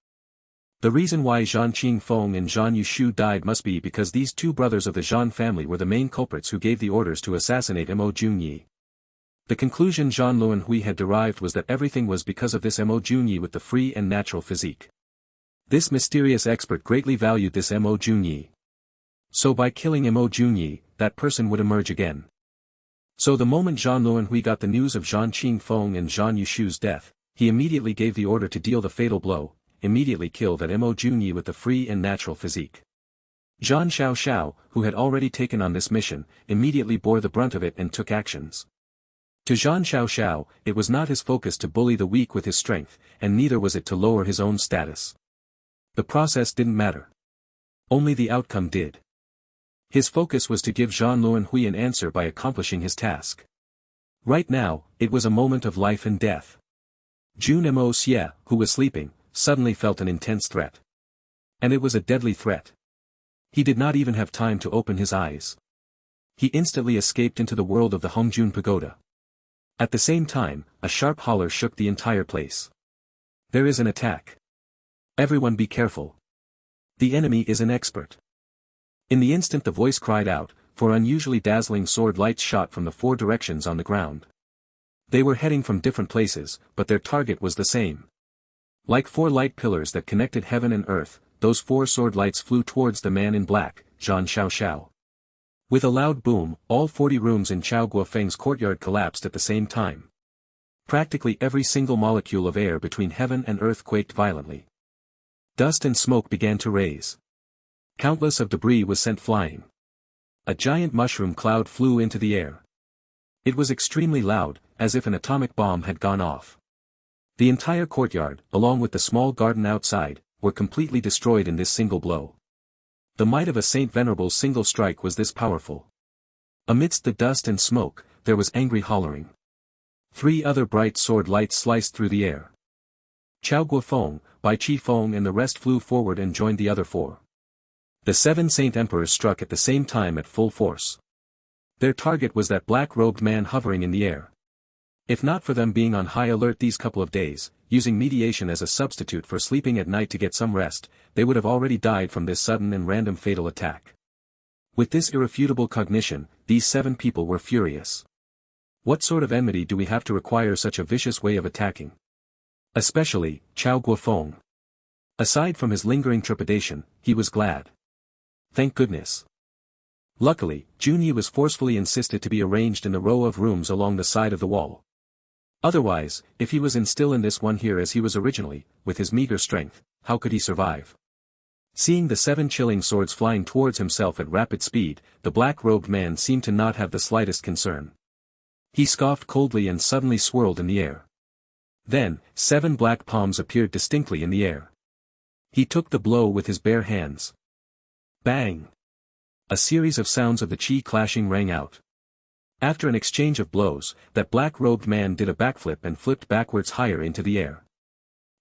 The reason why Zhan Qingfeng and Zhan Yushu died must be because these two brothers of the Zhan family were the main culprits who gave the orders to assassinate Mo Junyi. The conclusion Zhan Luanhui had derived was that everything was because of this Mo Junyi with the free and natural physique. This mysterious expert greatly valued this Mo Junyi. So by killing Mo Junyi, that person would emerge again. So the moment Zhan Luanhui got the news of Zhan Qingfeng and Zhan Yushu's death, he immediately gave the order to deal the fatal blow, immediately kill that Mo Junyi with the free and natural physique. Zhan Xiaoxiao, who had already taken on this mission, immediately bore the brunt of it and took actions. To Zhan Xiaoxiao, it was not his focus to bully the weak with his strength, and neither was it to lower his own status. The process didn't matter. Only the outcome did. His focus was to give Zhan Luanhui an answer by accomplishing his task. Right now, it was a moment of life and death. Jun Moxie, who was sleeping, suddenly felt an intense threat. And it was a deadly threat. He did not even have time to open his eyes. He instantly escaped into the world of the Hongjun Pagoda. At the same time, a sharp holler shook the entire place. There is an attack. Everyone be careful. The enemy is an expert. In the instant the voice cried out, for unusually dazzling sword lights shot from the 4 directions on the ground. They were heading from different places, but their target was the same. Like 4 light pillars that connected heaven and earth, those 4 sword lights flew towards the man in black, Zhan Xiaoxiao. With a loud boom, all 40 rooms in Chao Guofeng's courtyard collapsed at the same time. Practically every single molecule of air between heaven and earth quaked violently. Dust and smoke began to raise. Countless of debris was sent flying. A giant mushroom cloud flew into the air. It was extremely loud, as if an atomic bomb had gone off. The entire courtyard, along with the small garden outside, were completely destroyed in this single blow. The might of a Saint Venerable's single strike was this powerful. Amidst the dust and smoke, there was angry hollering. 3 other bright sword lights sliced through the air. Chao Guofeng, Bai Qifeng and the rest flew forward and joined the other 4. The 7 Saint Emperors struck at the same time at full force. Their target was that black-robed man hovering in the air. If not for them being on high alert these couple of days, using mediation as a substitute for sleeping at night to get some rest, they would have already died from this sudden and random fatal attack. With this irrefutable cognition, these 7 people were furious. What sort of enmity do we have to require such a vicious way of attacking? Especially, Chao Guofeng. Aside from his lingering trepidation, he was glad. Thank goodness. Luckily, Junyi was forcefully insisted to be arranged in the row of rooms along the side of the wall. Otherwise, if he was still in this one here as he was originally, with his meager strength, how could he survive? Seeing the 7 chilling swords flying towards himself at rapid speed, the black-robed man seemed to not have the slightest concern. He scoffed coldly and suddenly swirled in the air. Then, 7 black palms appeared distinctly in the air. He took the blow with his bare hands. Bang! A series of sounds of the chi clashing rang out. After an exchange of blows, that black-robed man did a backflip and flipped backwards higher into the air.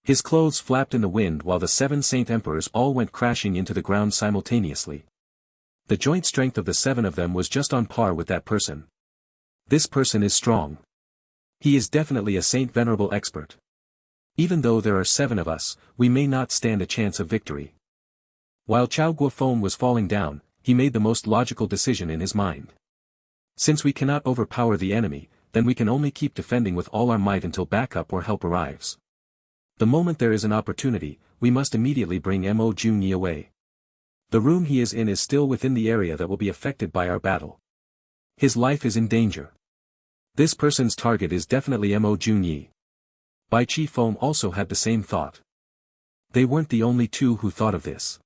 His clothes flapped in the wind while the 7 Saint Emperors all went crashing into the ground simultaneously. The joint strength of the 7 of them was just on par with that person. This person is strong. He is definitely a Saint Venerable expert. Even though there are 7 of us, we may not stand a chance of victory. While Chao Guofeng was falling down, he made the most logical decision in his mind. Since we cannot overpower the enemy, then we can only keep defending with all our might until backup or help arrives. The moment there is an opportunity, we must immediately bring Mo Junyi away. The room he is in is still within the area that will be affected by our battle. His life is in danger. This person's target is definitely Mo Jun Xie. Bai Chi Feng also had the same thought. They weren't the only two who thought of this.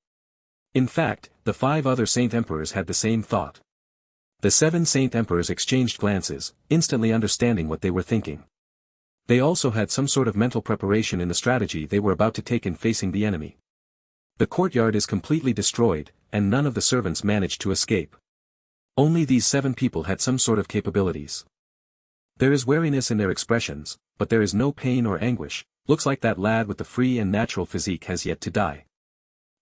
In fact, the 5 other Saint Emperors had the same thought. The 7 Saint Emperors exchanged glances, instantly understanding what they were thinking. They also had some sort of mental preparation in the strategy they were about to take in facing the enemy. The courtyard is completely destroyed, and none of the servants managed to escape. Only these 7 people had some sort of capabilities. There is wariness in their expressions, but there is no pain or anguish. Looks like that lad with the free and natural physique has yet to die.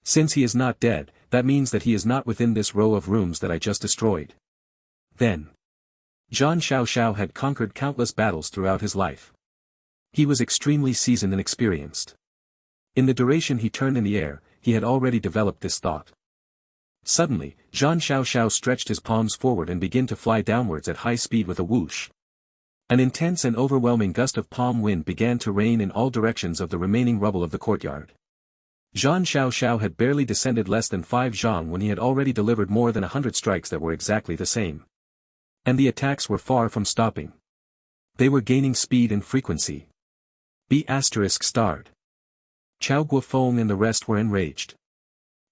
Since he is not dead, that means that he is not within this row of rooms that I just destroyed. Then, Zhang Xiao had conquered countless battles throughout his life. He was extremely seasoned and experienced. In the duration he turned in the air, he had already developed this thought. Suddenly, Zhang Xiao stretched his palms forward and began to fly downwards at high speed with a whoosh. An intense and overwhelming gust of palm wind began to rain in all directions of the remaining rubble of the courtyard. Zhang Xiao had barely descended less than 5 zhang when he had already delivered more than 100 strikes that were exactly the same. And the attacks were far from stopping. They were gaining speed and frequency. B*****. Chao Guofeng and the rest were enraged.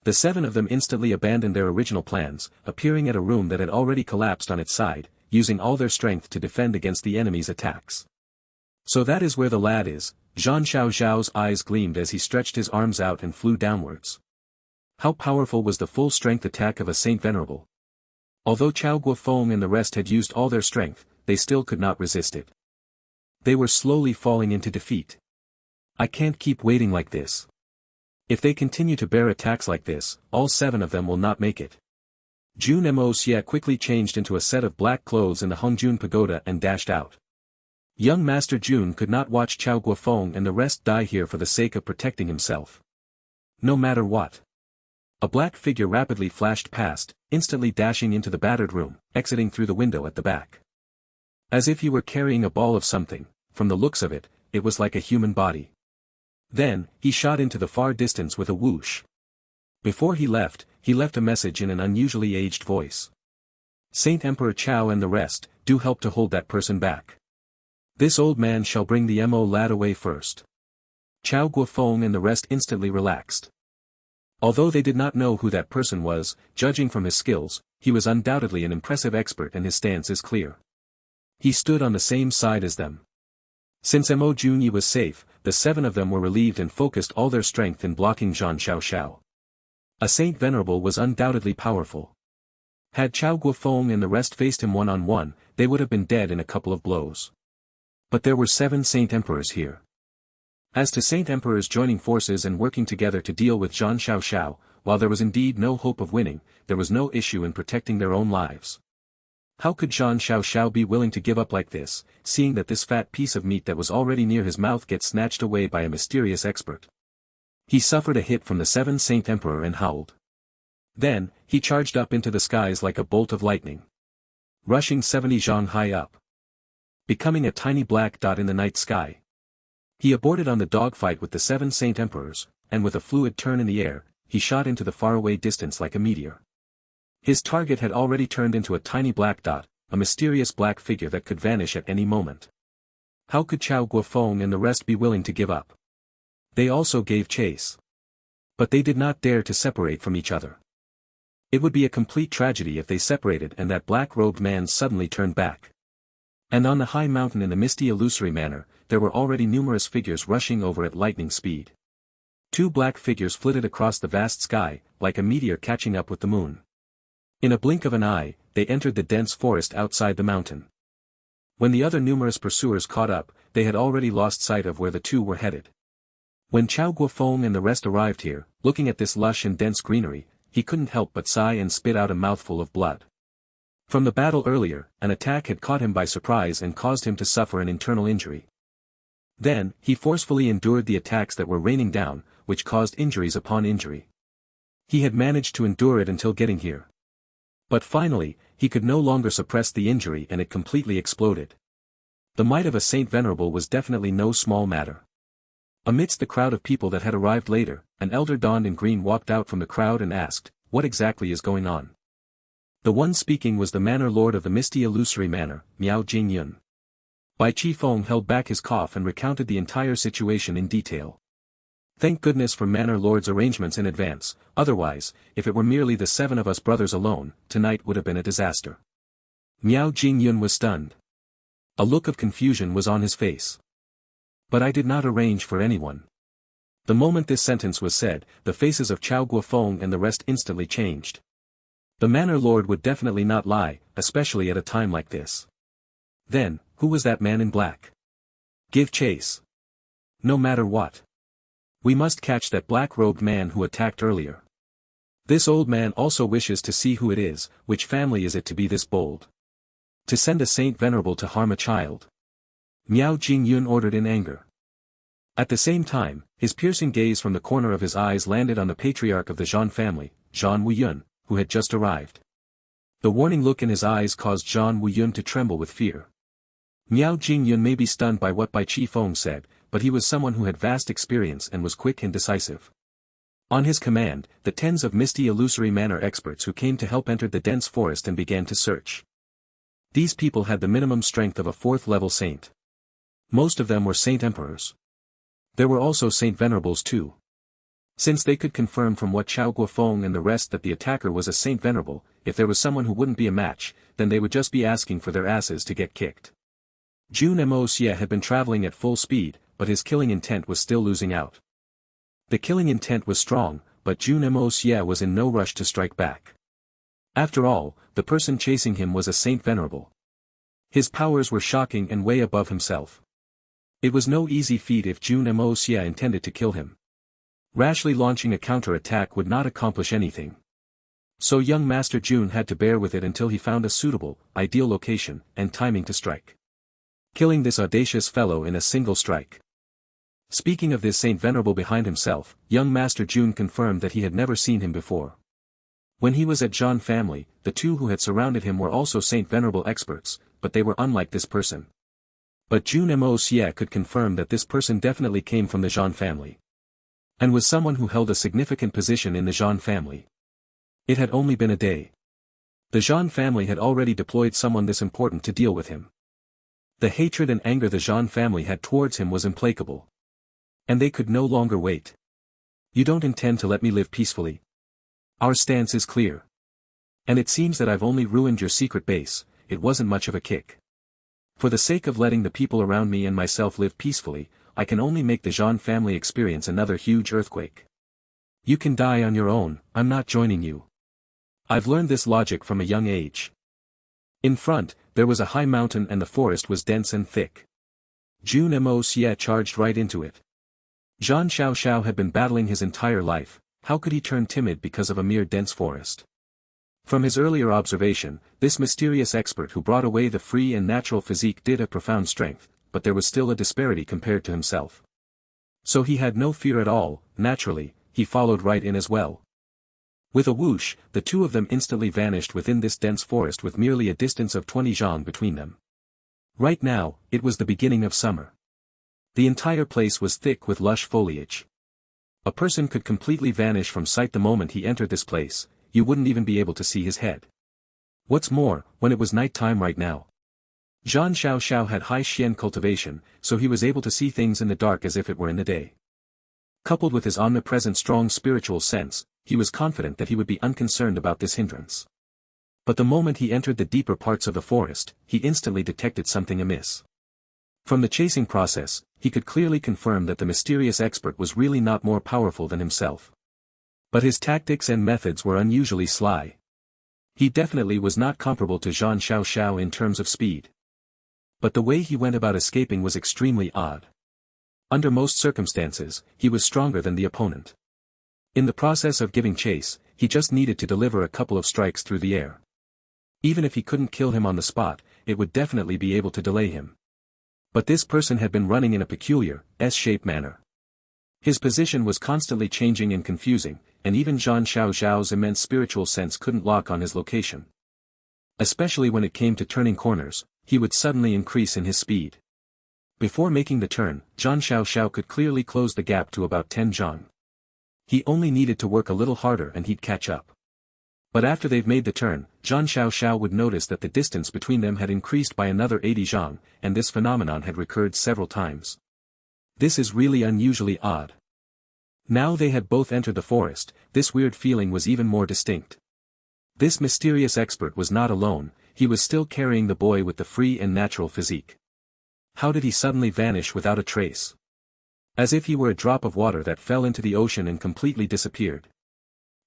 The 7 of them instantly abandoned their original plans, appearing at a room that had already collapsed on its side, using all their strength to defend against the enemy's attacks. So that is where the lad is. Zhang Xiao's eyes gleamed as he stretched his arms out and flew downwards. How powerful was the full-strength attack of a Saint Venerable? Although Chao Guofeng and the rest had used all their strength, they still could not resist it. They were slowly falling into defeat. I can't keep waiting like this. If they continue to bear attacks like this, all 7 of them will not make it. Jun Moxie quickly changed into a set of black clothes in the Hongjun Pagoda and dashed out. Young Master Jun could not watch Chao Guofeng and the rest die here for the sake of protecting himself. No matter what. A black figure rapidly flashed past, instantly dashing into the battered room, exiting through the window at the back. As if he were carrying a ball of something, from the looks of it, it was like a human body. Then, he shot into the far distance with a whoosh. Before he left a message in an unusually aged voice. Saint Emperor Chao and the rest, do help to hold that person back. This old man shall bring the Mo lad away first. Chao Guofeng and the rest instantly relaxed. Although they did not know who that person was, judging from his skills, he was undoubtedly an impressive expert and his stance is clear. He stood on the same side as them. Since Mo Jun Xie was safe, the 7 of them were relieved and focused all their strength in blocking Zhang Xiao. A Saint Venerable was undoubtedly powerful. Had Chao Guofeng and the rest faced him one-on-one, they would have been dead in a couple of blows. But there were 7 Saint Emperors here. As to Saint Emperors joining forces and working together to deal with Zhang Xiao, while there was indeed no hope of winning, there was no issue in protecting their own lives. How could Zhang Xiao be willing to give up like this, seeing that this fat piece of meat that was already near his mouth gets snatched away by a mysterious expert? He suffered a hit from the 7th Saint Emperor and howled. Then, he charged up into the skies like a bolt of lightning. Rushing 70 zhang high up. Becoming a tiny black dot in the night sky. He aborted on the dogfight with the 7 Saint Emperors, and with a fluid turn in the air, he shot into the faraway distance like a meteor. His target had already turned into a tiny black dot, a mysterious black figure that could vanish at any moment. How could Chao Guofeng and the rest be willing to give up? They also gave chase. But they did not dare to separate from each other. It would be a complete tragedy if they separated and that black-robed man suddenly turned back. And on the high mountain in the misty illusory manner, there were already numerous figures rushing over at lightning speed. 2 black figures flitted across the vast sky, like a meteor catching up with the moon. In a blink of an eye, they entered the dense forest outside the mountain. When the other numerous pursuers caught up, they had already lost sight of where the 2 were headed. When Chao Guofeng and the rest arrived here, looking at this lush and dense greenery, he couldn't help but sigh and spit out a mouthful of blood. From the battle earlier, an attack had caught him by surprise and caused him to suffer an internal injury. Then, he forcefully endured the attacks that were raining down, which caused injuries upon injury. He had managed to endure it until getting here. But finally, he could no longer suppress the injury and it completely exploded. The might of a Saint Venerable was definitely no small matter. Amidst the crowd of people that had arrived later, an elder donned in green walked out from the crowd and asked, what exactly is going on? The one speaking was the manor lord of the misty illusory manor, Miao Jingyun. Bai Qifeng held back his cough and recounted the entire situation in detail. Thank goodness for manor lord's arrangements in advance, otherwise, if it were merely the 7 of us brothers alone, tonight would have been a disaster. Miao Jingyun was stunned. A look of confusion was on his face. But I did not arrange for anyone. The moment this sentence was said, the faces of Chao Guofeng and the rest instantly changed. The manor lord would definitely not lie, especially at a time like this. Then, who was that man in black? Give chase. No matter what. We must catch that black-robed man who attacked earlier. This old man also wishes to see who it is, which family is it to be this bold. To send a saint venerable to harm a child. Miao Jingyun ordered in anger. At the same time, his piercing gaze from the corner of his eyes landed on the patriarch of the Zhan family, Zhan Wuyun, who had just arrived. The warning look in his eyes caused Zhan Wuyun to tremble with fear. Miao Jingyun may be stunned by what Bai Qifeng said, but he was someone who had vast experience and was quick and decisive. On his command, the tens of misty illusory manor experts who came to help entered the dense forest and began to search. These people had the minimum strength of a 4th-level saint. Most of them were saint emperors. There were also saint venerables too. Since they could confirm from what Chao Guofeng and the rest that the attacker was a saint venerable, if there was someone who wouldn't be a match, then they would just be asking for their asses to get kicked. Jun Moxie had been traveling at full speed, but his killing intent was still losing out. The killing intent was strong, but Jun Moxie was in no rush to strike back. After all, the person chasing him was a saint venerable. His powers were shocking and way above himself. It was no easy feat if Jun Moxie intended to kill him. Rashly launching a counter-attack would not accomplish anything. So young Master Jun had to bear with it until he found a suitable, ideal location, and timing to strike. Killing this audacious fellow in a single strike. Speaking of this saint venerable behind himself, young Master Jun confirmed that he had never seen him before. When he was at Zhan family, the 2 who had surrounded him were also saint venerable experts, but they were unlike this person. But Jun Moxie could confirm that this person definitely came from the Zhan family. And was someone who held a significant position in the Zhan family. It had only been a day. The Zhan family had already deployed someone this important to deal with him. The hatred and anger the Zhan family had towards him was implacable. And they could no longer wait. You don't intend to let me live peacefully. Our stance is clear. And it seems that I've only ruined your secret base, it wasn't much of a kick. For the sake of letting the people around me and myself live peacefully, I can only make the Zhan family experience another huge earthquake. You can die on your own, I'm not joining you. I've learned this logic from a young age. In front, there was a high mountain and the forest was dense and thick. Jun Moxie charged right into it. Zhan Xiaoxiao had been battling his entire life, how could he turn timid because of a mere dense forest? From his earlier observation, this mysterious expert who brought away the free and natural physique did have profound strength, but there was still a disparity compared to himself. So he had no fear at all, naturally, he followed right in as well. With a whoosh, the 2 of them instantly vanished within this dense forest with merely a distance of 20 zhang between them. Right now, it was the beginning of summer. The entire place was thick with lush foliage. A person could completely vanish from sight the moment he entered this place, you wouldn't even be able to see his head. What's more, when it was night time right now. Zhan Xiaoxiao had high Xian cultivation, so he was able to see things in the dark as if it were in the day. Coupled with his omnipresent strong spiritual sense, he was confident that he would be unconcerned about this hindrance. But the moment he entered the deeper parts of the forest, he instantly detected something amiss. From the chasing process, he could clearly confirm that the mysterious expert was really not more powerful than himself. But his tactics and methods were unusually sly. He definitely was not comparable to Zhan Xiaoxiao in terms of speed. But the way he went about escaping was extremely odd. Under most circumstances, he was stronger than the opponent. In the process of giving chase, he just needed to deliver a couple of strikes through the air. Even if he couldn't kill him on the spot, it would definitely be able to delay him. But this person had been running in a peculiar, S-shaped manner. His position was constantly changing and confusing, and even Zhan Xiaoxiao's immense spiritual sense couldn't lock on his location. Especially when it came to turning corners, he would suddenly increase in his speed. Before making the turn, Zhan Xiaoxiao could clearly close the gap to about 10 zhang. He only needed to work a little harder and he'd catch up. But after they've made the turn, Zhang Xiao would notice that the distance between them had increased by another 80 zhang, and this phenomenon had recurred several times. This is really unusually odd. Now they had both entered the forest, this weird feeling was even more distinct. This mysterious expert was not alone, he was still carrying the boy with the free and natural physique. How did he suddenly vanish without a trace? As if he were a drop of water that fell into the ocean and completely disappeared.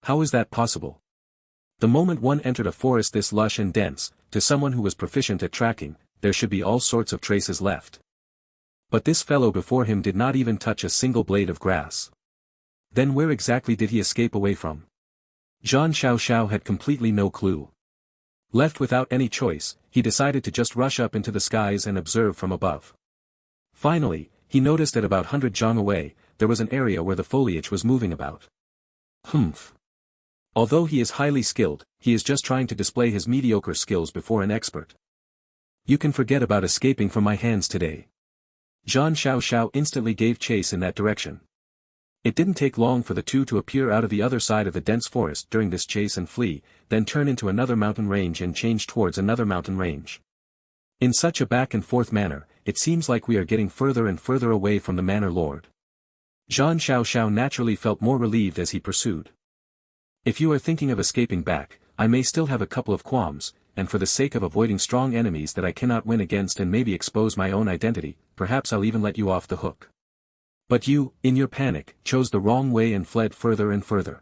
How is that possible? The moment one entered a forest this lush and dense, to someone who was proficient at tracking, there should be all sorts of traces left. But this fellow before him did not even touch a single blade of grass. Then where exactly did he escape away from? Zhang Xiao had completely no clue. Left without any choice, he decided to just rush up into the skies and observe from above. Finally, he noticed at about 100 zhang away, there was an area where the foliage was moving about. Humph. Although he is highly skilled, he is just trying to display his mediocre skills before an expert. You can forget about escaping from my hands today. Zhang Xiao instantly gave chase in that direction. It didn't take long for the two to appear out of the other side of the dense forest during this chase and flee, then turn into another mountain range and change towards another mountain range. In such a back and forth manner, it seems like we are getting further and further away from the Manor Lord. Zhang Xiao naturally felt more relieved as he pursued. If you are thinking of escaping back, I may still have a couple of qualms, and for the sake of avoiding strong enemies that I cannot win against and maybe expose my own identity, perhaps I'll even let you off the hook. But you, in your panic, chose the wrong way and fled further and further.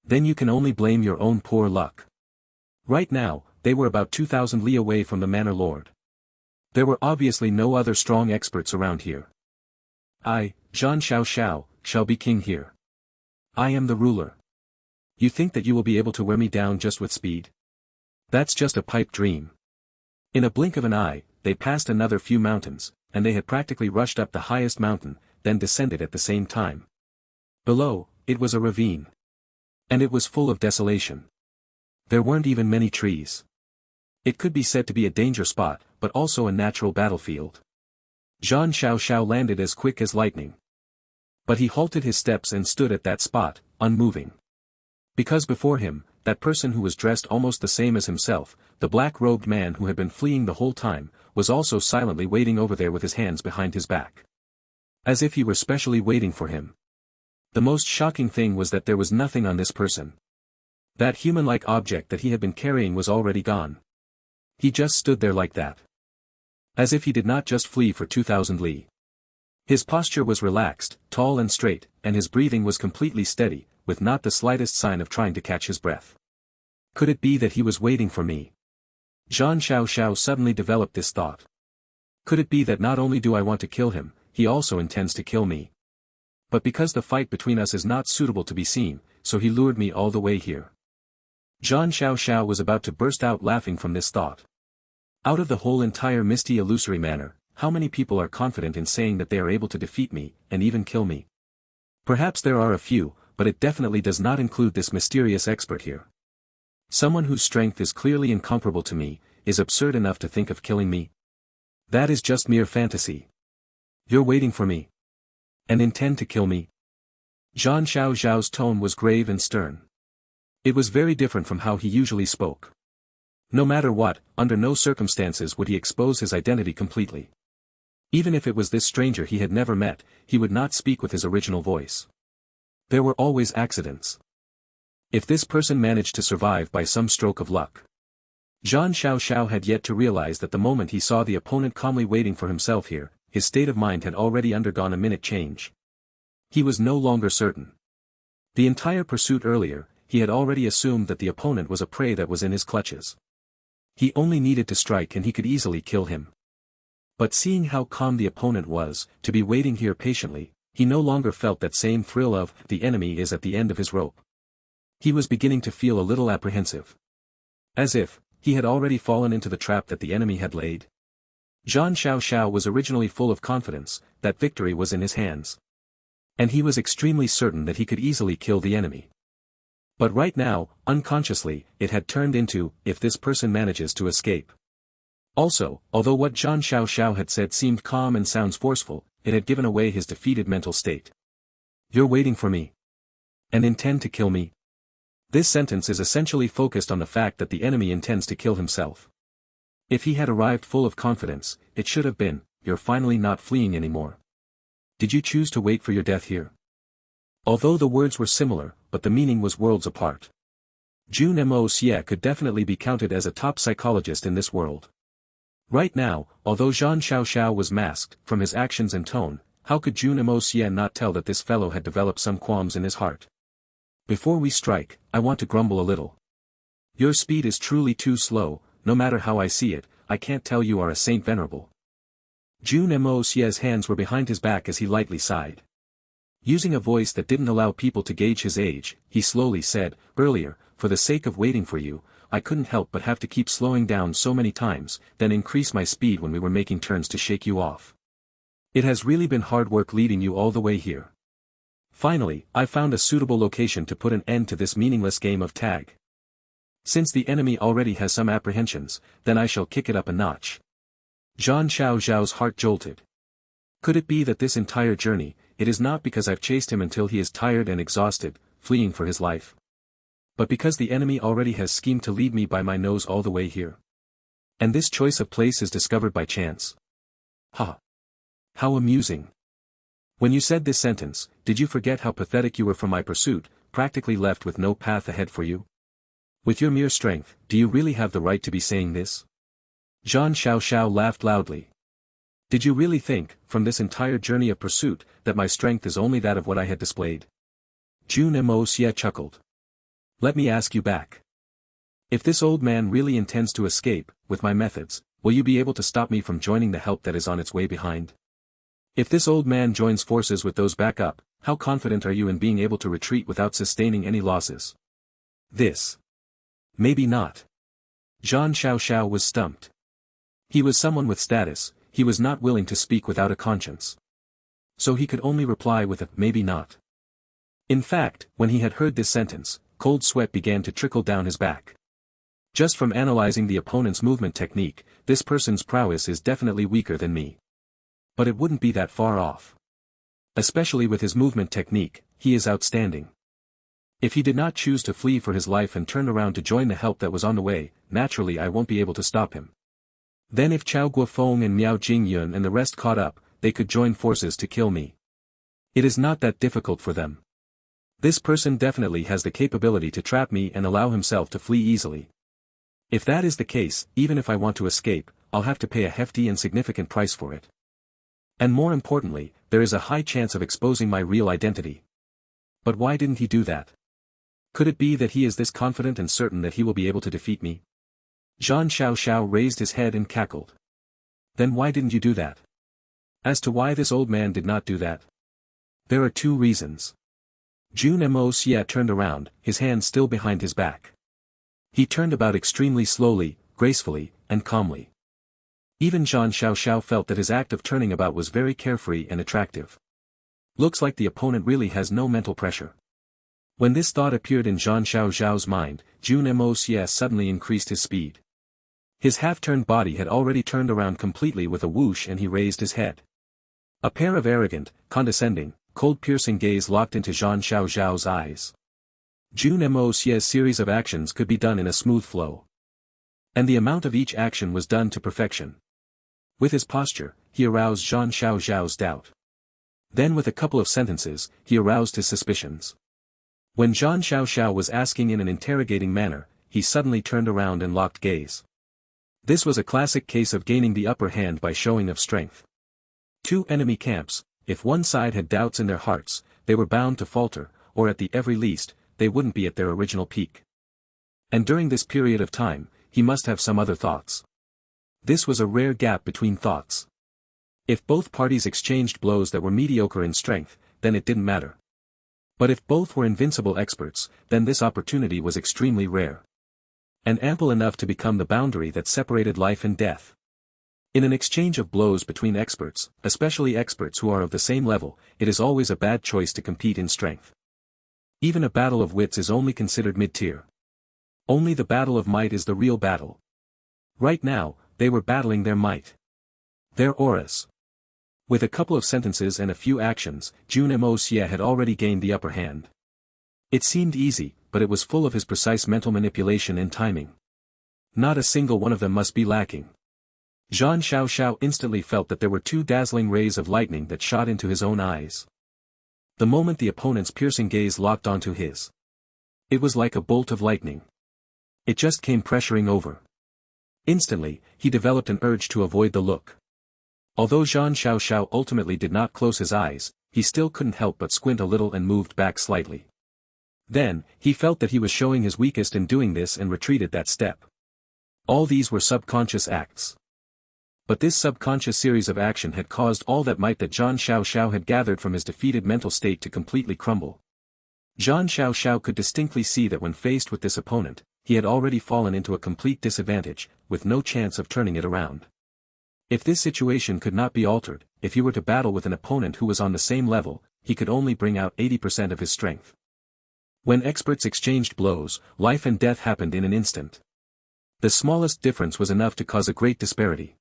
Then you can only blame your own poor luck. Right now, they were about 2,000 li away from the Manor Lord. There were obviously no other strong experts around here. I, Zhang Xiao, shall be king here. I am the ruler. You think that you will be able to wear me down just with speed? That's just a pipe dream. In a blink of an eye, they passed another few mountains, and they had practically rushed up the highest mountain, then descended at the same time. Below, it was a ravine. And it was full of desolation. There weren't even many trees. It could be said to be a danger spot, but also a natural battlefield. Zhang Xiao landed as quick as lightning. But he halted his steps and stood at that spot, unmoving. Because before him, that person who was dressed almost the same as himself, the black-robed man who had been fleeing the whole time, was also silently waiting over there with his hands behind his back. As if he were specially waiting for him. The most shocking thing was that there was nothing on this person. That human-like object that he had been carrying was already gone. He just stood there like that. As if he did not just flee for 2,000 li. His posture was relaxed, tall and straight, and his breathing was completely steady, with not the slightest sign of trying to catch his breath. Could it be that he was waiting for me? Zhang Xiao suddenly developed this thought. Could it be that not only do I want to kill him, he also intends to kill me? But because the fight between us is not suitable to be seen, so he lured me all the way here. Zhang Xiao was about to burst out laughing from this thought. Out of the whole entire misty illusory manor, how many people are confident in saying that they are able to defeat me, and even kill me? Perhaps there are a few, but it definitely does not include this mysterious expert here. Someone whose strength is clearly incomparable to me, is absurd enough to think of killing me? That is just mere fantasy. You're waiting for me? And intend to kill me? Zhang Xiao's tone was grave and stern. It was very different from how he usually spoke. No matter what, under no circumstances would he expose his identity completely. Even if it was this stranger he had never met, he would not speak with his original voice. There were always accidents. If this person managed to survive by some stroke of luck. Zhang Xiao had yet to realize that the moment he saw the opponent calmly waiting for himself here, his state of mind had already undergone a minute change. He was no longer certain. The entire pursuit earlier, he had already assumed that the opponent was a prey that was in his clutches. He only needed to strike and he could easily kill him. But seeing how calm the opponent was, to be waiting here patiently, he no longer felt that same thrill of, the enemy is at the end of his rope. He was beginning to feel a little apprehensive. As if, he had already fallen into the trap that the enemy had laid. Zhang Xiao was originally full of confidence, that victory was in his hands. And he was extremely certain that he could easily kill the enemy. But right now, unconsciously, it had turned into, if this person manages to escape. Also, although what Zhang Xiao had said seemed calm and sounds forceful, it had given away his defeated mental state. You're waiting for me. And intend to kill me? This sentence is essentially focused on the fact that the enemy intends to kill himself. If he had arrived full of confidence, it should have been, "You're finally not fleeing anymore. Did you choose to wait for your death here?" Although the words were similar, but the meaning was worlds apart. Jun Moxie could definitely be counted as a top psychologist in this world. Right now, although Zhang Xiaoxiao was masked, from his actions and tone, how could Jun Moxie not tell that this fellow had developed some qualms in his heart? "Before we strike, I want to grumble a little. Your speed is truly too slow, no matter how I see it, I can't tell you are a saint venerable." Jun Moxie's hands were behind his back as he lightly sighed. Using a voice that didn't allow people to gauge his age, he slowly said, "Earlier, for the sake of waiting for you, I couldn't help but have to keep slowing down so many times, then increase my speed when we were making turns to shake you off. It has really been hard work leading you all the way here. Finally, I found a suitable location to put an end to this meaningless game of tag. Since the enemy already has some apprehensions, then I shall kick it up a notch." Zhang Xiaoxiao's heart jolted. Could it be that this entire journey, it is not because I've chased him until he is tired and exhausted, fleeing for his life, but because the enemy already has schemed to lead me by my nose all the way here? And this choice of place is discovered by chance. Ha! How amusing. When you said this sentence, did you forget how pathetic you were from my pursuit, practically left with no path ahead for you? With your mere strength, do you really have the right to be saying this? Zhang Xiaoxiao laughed loudly. Did you really think, from this entire journey of pursuit, that my strength is only that of what I had displayed? Jun Moxie chuckled. Let me ask you back. If this old man really intends to escape, with my methods, will you be able to stop me from joining the help that is on its way behind? If this old man joins forces with those back up, how confident are you in being able to retreat without sustaining any losses? This. Maybe not. Zhang Xiaoxiao was stumped. He was someone with status, he was not willing to speak without a conscience. So he could only reply with a "maybe not." In fact, when he had heard this sentence, cold sweat began to trickle down his back. Just from analyzing the opponent's movement technique, this person's prowess is definitely weaker than me. But it wouldn't be that far off. Especially with his movement technique, he is outstanding. If he did not choose to flee for his life and turn around to join the help that was on the way, naturally I won't be able to stop him. Then if Chao Guofeng and Miao Jingyun and the rest caught up, they could join forces to kill me. It is not that difficult for them. This person definitely has the capability to trap me and allow himself to flee easily. If that is the case, even if I want to escape, I'll have to pay a hefty and significant price for it. And more importantly, there is a high chance of exposing my real identity. But why didn't he do that? Could it be that he is this confident and certain that he will be able to defeat me? Zhang Xiaoxiao raised his head and cackled. Then why didn't you do that? As to why this old man did not do that? There are two reasons. Jun Moxie turned around, his hands still behind his back. He turned about extremely slowly, gracefully, and calmly. Even Zhang Xiaoxiao felt that his act of turning about was very carefree and attractive. Looks like the opponent really has no mental pressure. When this thought appeared in Zhang Xiaoxiao's mind, Jun Moxie suddenly increased his speed. His half-turned body had already turned around completely with a whoosh and he raised his head. A pair of arrogant, condescending, cold-piercing gaze locked into Zhang Xiaoxiao's eyes. Jun Moxie's series of actions could be done in a smooth flow. And the amount of each action was done to perfection. With his posture, he aroused Zhang Xiaoxiao's doubt. Then with a couple of sentences, he aroused his suspicions. When Zhang Xiaoxiao was asking in an interrogating manner, he suddenly turned around and locked gaze. This was a classic case of gaining the upper hand by showing of strength. Two enemy camps, if one side had doubts in their hearts, they were bound to falter, or at the very least, they wouldn't be at their original peak. And during this period of time, he must have some other thoughts. This was a rare gap between thoughts. If both parties exchanged blows that were mediocre in strength, then it didn't matter. But if both were invincible experts, then this opportunity was extremely rare. And ample enough to become the boundary that separated life and death. In an exchange of blows between experts, especially experts who are of the same level, it is always a bad choice to compete in strength. Even a battle of wits is only considered mid-tier. Only the battle of might is the real battle. Right now, they were battling their might. Their auras. With a couple of sentences and a few actions, Jun Moxie had already gained the upper hand. It seemed easy, but it was full of his precise mental manipulation and timing. Not a single one of them must be lacking. Zhang Xiaoxiao instantly felt that there were two dazzling rays of lightning that shot into his own eyes. The moment the opponent's piercing gaze locked onto his, it was like a bolt of lightning. It just came pressuring over. Instantly, he developed an urge to avoid the look. Although Zhang Xiaoxiao ultimately did not close his eyes, he still couldn't help but squint a little and moved back slightly. Then, he felt that he was showing his weakest in doing this and retreated that step. All these were subconscious acts. But this subconscious series of action had caused all that might that Zhang Xiaoxiao had gathered from his defeated mental state to completely crumble. Zhang Xiaoxiao could distinctly see that when faced with this opponent, he had already fallen into a complete disadvantage, with no chance of turning it around. If this situation could not be altered, if he were to battle with an opponent who was on the same level, he could only bring out 80% of his strength. When experts exchanged blows, life and death happened in an instant. The smallest difference was enough to cause a great disparity.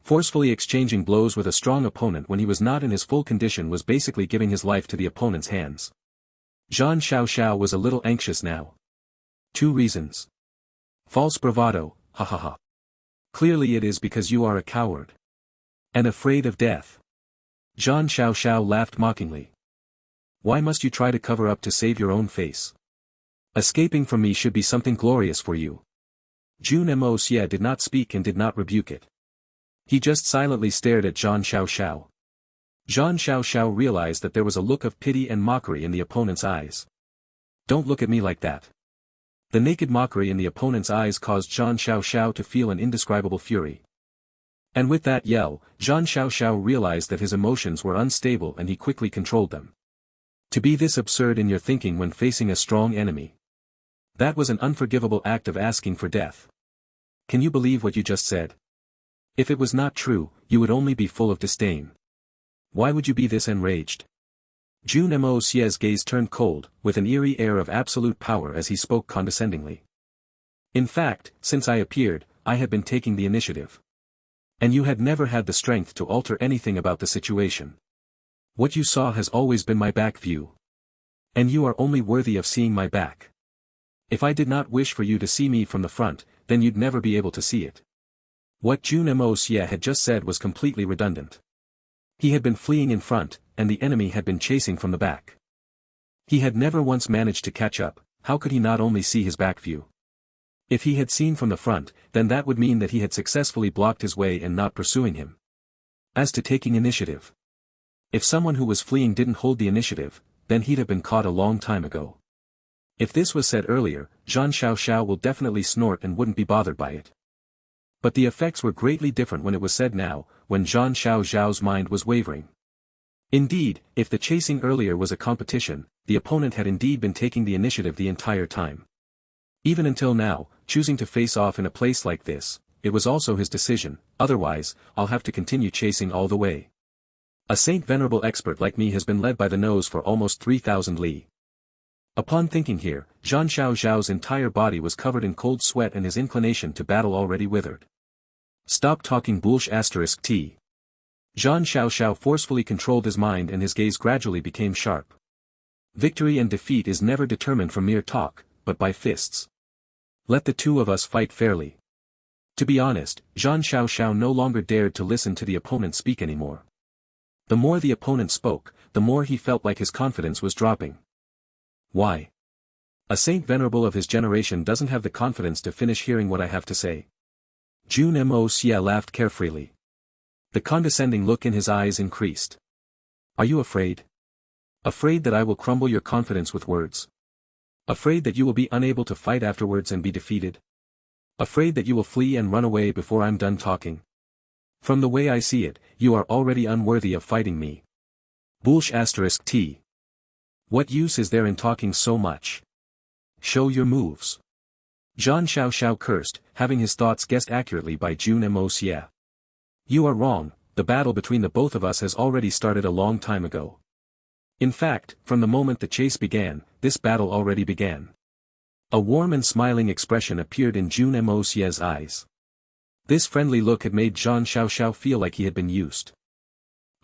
Forcefully exchanging blows with a strong opponent when he was not in his full condition was basically giving his life to the opponent's hands. Zhang Xiaoxiao was a little anxious now. 2 reasons. False bravado, ha ha ha. Clearly it is because you are a coward. And afraid of death. Zhang Xiaoxiao laughed mockingly. Why must you try to cover up to save your own face? Escaping from me should be something glorious for you. Jun Moxie did not speak and did not rebuke it. He just silently stared at Zhang Xiaoxiao. Zhang Xiaoxiao realized that there was a look of pity and mockery in the opponent's eyes. Don't look at me like that. The naked mockery in the opponent's eyes caused Zhang Xiaoxiao to feel an indescribable fury. And with that yell, Zhang Xiaoxiao realized that his emotions were unstable and he quickly controlled them. To be this absurd in your thinking when facing a strong enemy. That was an unforgivable act of asking for death. Can you believe what you just said? If it was not true, you would only be full of disdain. Why would you be this enraged? Jun Moxie's gaze turned cold, with an eerie air of absolute power as he spoke condescendingly. In fact, since I appeared, I had been taking the initiative. And you had never had the strength to alter anything about the situation. What you saw has always been my back view. And you are only worthy of seeing my back. If I did not wish for you to see me from the front, then you'd never be able to see it. What Jun Moxie had just said was completely redundant. He had been fleeing in front, and the enemy had been chasing from the back. He had never once managed to catch up, how could he not only see his back view? If he had seen from the front, then that would mean that he had successfully blocked his way and not pursuing him. As to taking initiative. If someone who was fleeing didn't hold the initiative, then he'd have been caught a long time ago. If this was said earlier, Zhang Xiaoxiao will definitely snort and wouldn't be bothered by it. But the effects were greatly different when it was said now, when Zhang Xiaoxiao's mind was wavering. Indeed, if the chasing earlier was a competition, the opponent had indeed been taking the initiative the entire time. Even until now, choosing to face off in a place like this, it was also his decision, otherwise, I'll have to continue chasing all the way. A saint-venerable expert like me has been led by the nose for almost 3,000 li. Upon thinking here, Zhang Xiaoxiao's entire body was covered in cold sweat and his inclination to battle already withered. Stop talking bullsh***t. Zhang Xiaoxiao forcefully controlled his mind and his gaze gradually became sharp. Victory and defeat is never determined from mere talk, but by fists. Let the two of us fight fairly. To be honest, Zhang Xiaoxiao no longer dared to listen to the opponent speak anymore. The more the opponent spoke, the more he felt like his confidence was dropping. Why? A saint venerable of his generation doesn't have the confidence to finish hearing what I have to say. Jun Moxie laughed carefreely. The condescending look in his eyes increased. Are you afraid? Afraid that I will crumble your confidence with words? Afraid that you will be unable to fight afterwards and be defeated? Afraid that you will flee and run away before I'm done talking? From the way I see it, you are already unworthy of fighting me. Bullsh**t. What use is there in talking so much? Show your moves. Zhang Xiaoxiao cursed, having his thoughts guessed accurately by Jun Moxie. You are wrong, the battle between the both of us has already started a long time ago. In fact, from the moment the chase began, this battle already began. A warm and smiling expression appeared in Jun Moxie's eyes. This friendly look had made Zhang Xiaoxiao feel like he had been used.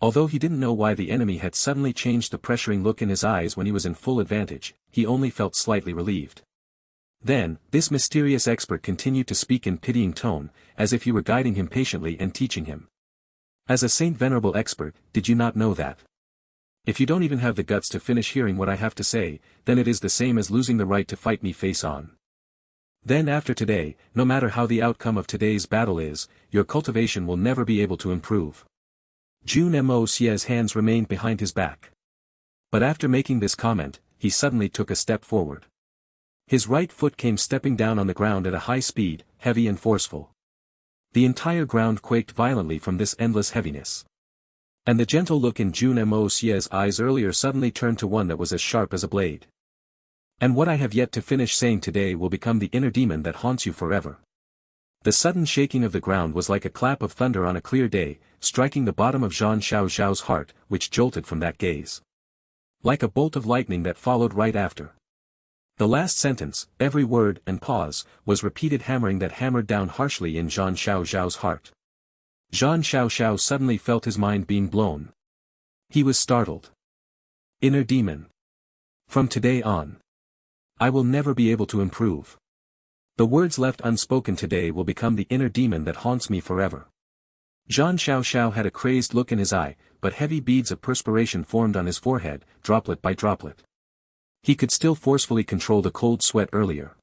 Although he didn't know why the enemy had suddenly changed the pressuring look in his eyes when he was in full advantage, he only felt slightly relieved. Then, this mysterious expert continued to speak in pitying tone, as if you were guiding him patiently and teaching him. As a Saint Venerable expert, did you not know that? If you don't even have the guts to finish hearing what I have to say, then it is the same as losing the right to fight me face on. Then after today, no matter how the outcome of today's battle is, your cultivation will never be able to improve. Jun Moxie's hands remained behind his back. But after making this comment, he suddenly took a step forward. His right foot came stepping down on the ground at a high speed, heavy and forceful. The entire ground quaked violently from this endless heaviness. And the gentle look in Jun Moxie's eyes earlier suddenly turned to one that was as sharp as a blade. And what I have yet to finish saying today will become the inner demon that haunts you forever. The sudden shaking of the ground was like a clap of thunder on a clear day, striking the bottom of Zhang Xiao's heart, which jolted from that gaze. Like a bolt of lightning that followed right after. The last sentence, every word and pause, was repeated hammering that hammered down harshly in Zhang Xiao's heart. Zhang Xiao suddenly felt his mind being blown. He was startled. Inner demon. From today on, I will never be able to improve. The words left unspoken today will become the inner demon that haunts me forever. Zhang Xiao had a crazed look in his eye, but heavy beads of perspiration formed on his forehead, droplet by droplet. He could still forcefully control the cold sweat earlier.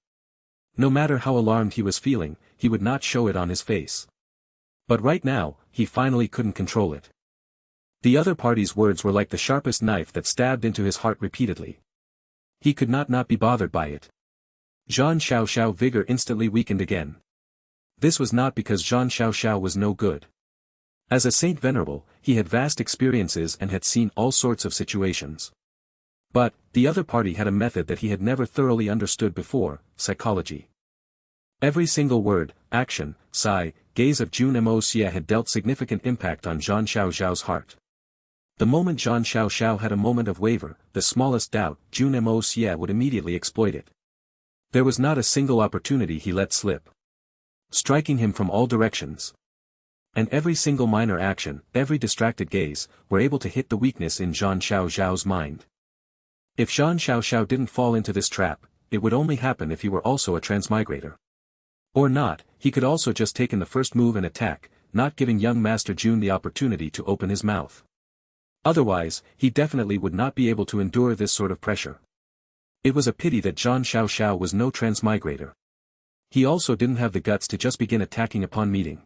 No matter how alarmed he was feeling, he would not show it on his face. But right now, he finally couldn't control it. The other party's words were like the sharpest knife that stabbed into his heart repeatedly. He could not be bothered by it. Zhang Xiao vigor instantly weakened again. This was not because Zhang Xiao was no good. As a Saint Venerable, he had vast experiences and had seen all sorts of situations. But, the other party had a method that he had never thoroughly understood before, psychology. Every single word, action, sigh, gaze of Jun Moxie had dealt significant impact on Zhang Xiao's heart. The moment Zhang Xiao had a moment of waver, the smallest doubt, Jun Moxie would immediately exploit it. There was not a single opportunity he let slip. Striking him from all directions. And every single minor action, every distracted gaze, were able to hit the weakness in Zhang Xiao's mind. If Zhang Xiao didn't fall into this trap, it would only happen if he were also a transmigrator. Or not, he could also just taken the first move and attack, not giving young Master Jun the opportunity to open his mouth. Otherwise, he definitely would not be able to endure this sort of pressure. It was a pity that Zhang Xiao was no transmigrator. He also didn't have the guts to just begin attacking upon meeting.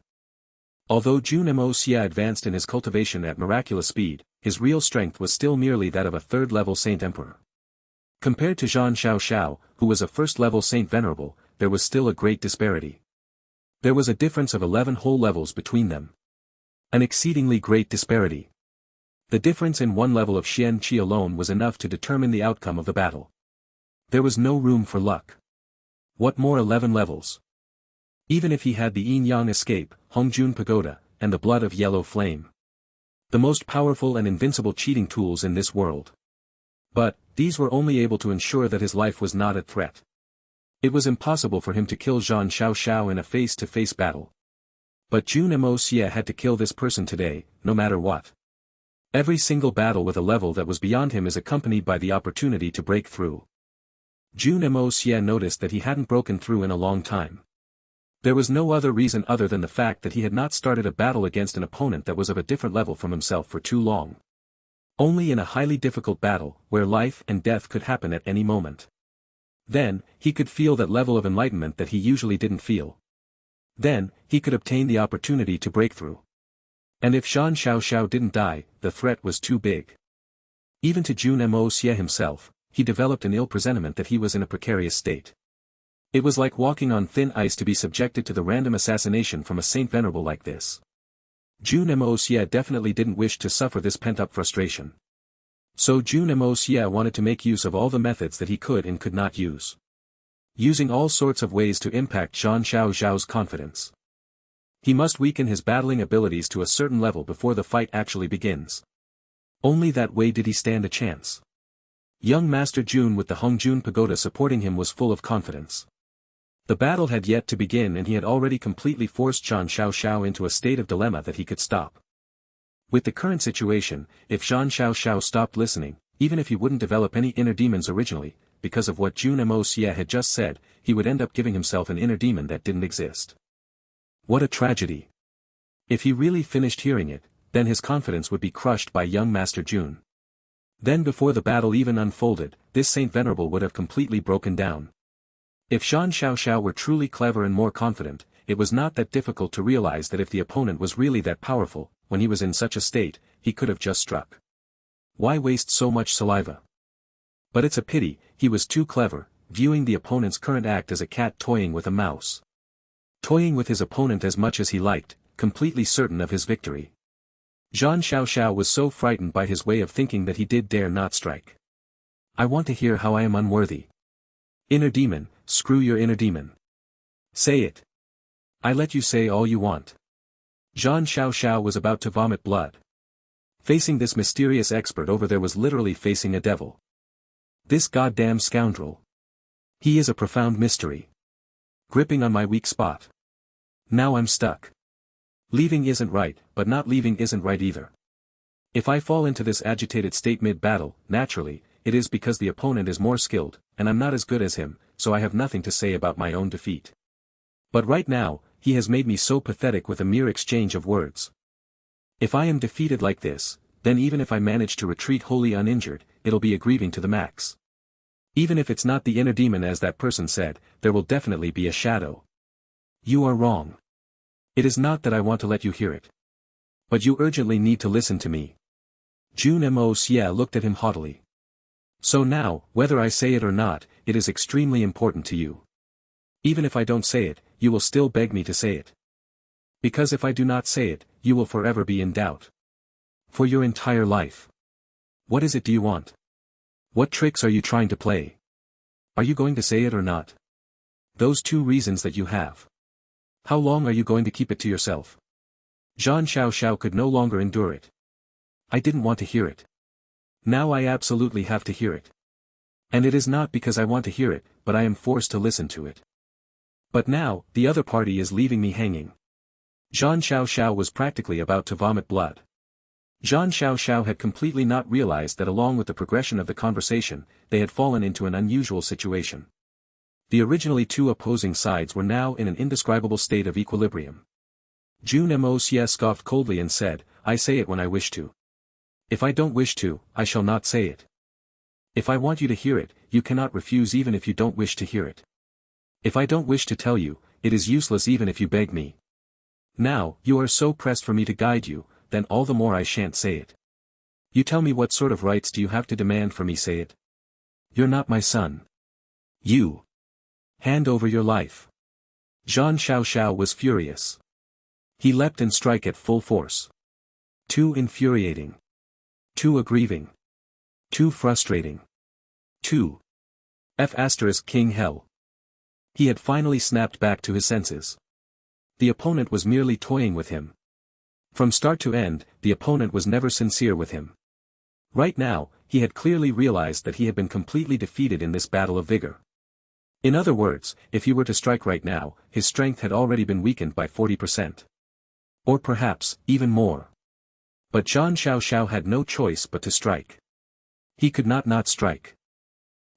Although Jun Moxie advanced in his cultivation at miraculous speed, his real strength was still merely that of a third-level Saint Emperor. Compared to Zhang Xiao, who was a first-level Saint Venerable, there was still a great disparity. There was a difference of 11 whole levels between them. An exceedingly great disparity. The difference in one level of Xian Qi alone was enough to determine the outcome of the battle. There was no room for luck. What more 11 levels? Even if he had the Yin-Yang escape, Hongjun Pagoda, and the blood of yellow flame. The most powerful and invincible cheating tools in this world. But, these were only able to ensure that his life was not at threat. It was impossible for him to kill Zhang Xiao in a face-to-face battle. But Jun Moxie had to kill this person today, no matter what. Every single battle with a level that was beyond him is accompanied by the opportunity to break through. Jun Moxie noticed that he hadn't broken through in a long time. There was no other reason other than the fact that he had not started a battle against an opponent that was of a different level from himself for too long. Only in a highly difficult battle, where life and death could happen at any moment. Then, he could feel that level of enlightenment that he usually didn't feel. Then, he could obtain the opportunity to break through. And if Zhang Xiao didn't die, the threat was too big. Even to Jun Moxie himself, he developed an ill presentiment that he was in a precarious state. It was like walking on thin ice to be subjected to the random assassination from a Saint Venerable like this. Jun Moxie definitely didn't wish to suffer this pent-up frustration. So Jun Moxie wanted to make use of all the methods that he could and could not use. Using all sorts of ways to impact Zhang Xiao's confidence. He must weaken his battling abilities to a certain level before the fight actually begins. Only that way did he stand a chance. Young Master Jun with the Hongjun Pagoda supporting him was full of confidence. The battle had yet to begin and he had already completely forced Zhang Xiao into a state of dilemma that he could stop. With the current situation, if Zhang Xiao stopped listening, even if he wouldn't develop any inner demons originally, because of what Jun Moxie had just said, he would end up giving himself an inner demon that didn't exist. What a tragedy. If he really finished hearing it, then his confidence would be crushed by young Master Jun. Then before the battle even unfolded, this Saint Venerable would have completely broken down. If Zhang Xiao were truly clever and more confident, it was not that difficult to realize that if the opponent was really that powerful, when he was in such a state, he could have just struck. Why waste so much saliva? But it's a pity, he was too clever, viewing the opponent's current act as a cat toying with a mouse. Toying with his opponent as much as he liked, completely certain of his victory. Zhang Xiao was so frightened by his way of thinking that he did dare not strike. I want to hear how I am unworthy. Inner demon, screw your inner demon. Say it. I let you say all you want. Zhang Xiao was about to vomit blood. Facing this mysterious expert over there was literally facing a devil. This goddamn scoundrel. He is a profound mystery. Gripping on my weak spot. Now I'm stuck. Leaving isn't right, but not leaving isn't right either. If I fall into this agitated state mid-battle, naturally, it is because the opponent is more skilled, and I'm not as good as him, so I have nothing to say about my own defeat. But right now, he has made me so pathetic with a mere exchange of words. If I am defeated like this, then even if I manage to retreat wholly uninjured, it'll be a grieving to the max. Even if it's not the inner demon as that person said, there will definitely be a shadow. You are wrong. It is not that I want to let you hear it. But you urgently need to listen to me. Jun Moxie looked at him haughtily. So now, whether I say it or not, it is extremely important to you. Even if I don't say it, you will still beg me to say it. Because if I do not say it, you will forever be in doubt. For your entire life. What is it do you want? What tricks are you trying to play? Are you going to say it or not? Those two reasons that you have. How long are you going to keep it to yourself? Zhang Xiao could no longer endure it. I didn't want to hear it. Now I absolutely have to hear it. And it is not because I want to hear it, but I am forced to listen to it. But now, the other party is leaving me hanging. Zhang Xiao was practically about to vomit blood. Zhang Xiao had completely not realized that along with the progression of the conversation, they had fallen into an unusual situation. The originally two opposing sides were now in an indescribable state of equilibrium. Jun Moxie scoffed coldly and said, I say it when I wish to. If I don't wish to, I shall not say it. If I want you to hear it, you cannot refuse even if you don't wish to hear it. If I don't wish to tell you, it is useless even if you beg me. Now, you are so pressed for me to guide you, then all the more I shan't say it. You tell me what sort of rights do you have to demand for me say it? You're not my son. You. Hand over your life. Zhang Xiao was furious. He leapt and strike at full force. Too infuriating. Too aggrieving. Too frustrating. Too. King hell. He had finally snapped back to his senses. The opponent was merely toying with him. From start to end, the opponent was never sincere with him. Right now, he had clearly realized that he had been completely defeated in this battle of vigor. In other words, if he were to strike right now, his strength had already been weakened by 40%. Or perhaps, even more. But Zhang Xiao had no choice but to strike. He could not strike.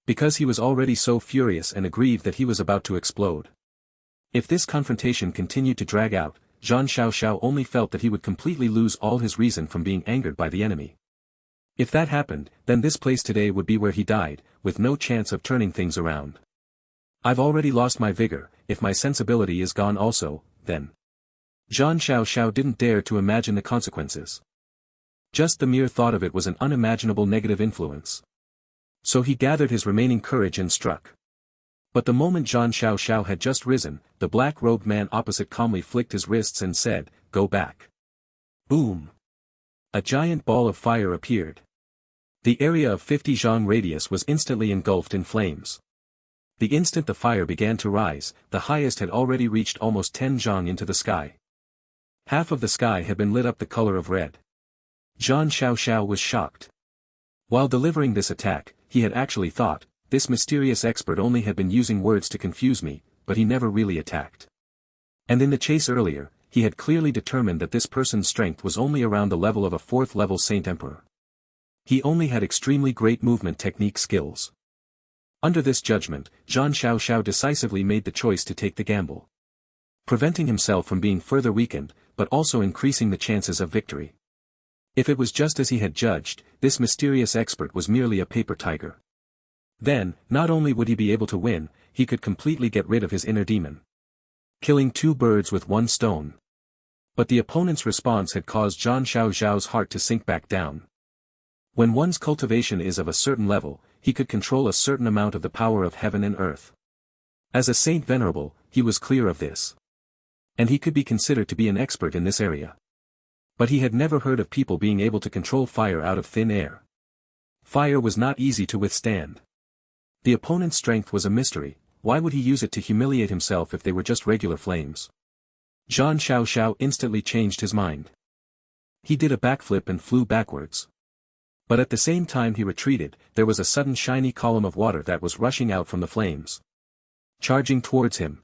Because he was already so furious and aggrieved that he was about to explode. If this confrontation continued to drag out, Zhang Xiao only felt that he would completely lose all his reason from being angered by the enemy. If that happened, then this place today would be where he died, with no chance of turning things around. I've already lost my vigor, if my sensibility is gone also, then. Zhang Xiao didn't dare to imagine the consequences. Just the mere thought of it was an unimaginable negative influence. So he gathered his remaining courage and struck. But the moment Zhang Xiao had just risen, the black-robed man opposite calmly flicked his wrists and said, "Go back." Boom! A giant ball of fire appeared. The area of 50 zhang radius was instantly engulfed in flames. The instant the fire began to rise, the highest had already reached almost 10 zhang into the sky. Half of the sky had been lit up the color of red. Zhang Xiao was shocked. While delivering this attack, he had actually thought, this mysterious expert only had been using words to confuse me, but he never really attacked. And in the chase earlier, he had clearly determined that this person's strength was only around the level of a 4th level Saint Emperor. He only had extremely great movement technique skills. Under this judgment, Zhang Xiao decisively made the choice to take the gamble, preventing himself from being further weakened, but also increasing the chances of victory. If it was just as he had judged, this mysterious expert was merely a paper tiger. Then, not only would he be able to win, he could completely get rid of his inner demon, killing 2 birds with 1 stone. But the opponent's response had caused Zhang Xiao's heart to sink back down. When one's cultivation is of a certain level, he could control a certain amount of the power of heaven and earth. As a saint venerable, he was clear of this. And he could be considered to be an expert in this area. But he had never heard of people being able to control fire out of thin air. Fire was not easy to withstand. The opponent's strength was a mystery. Why would he use it to humiliate himself if they were just regular flames? Zhang Xiao instantly changed his mind. He did a backflip and flew backwards. But at the same time he retreated, there was a sudden shiny column of water that was rushing out from the flames, charging towards him.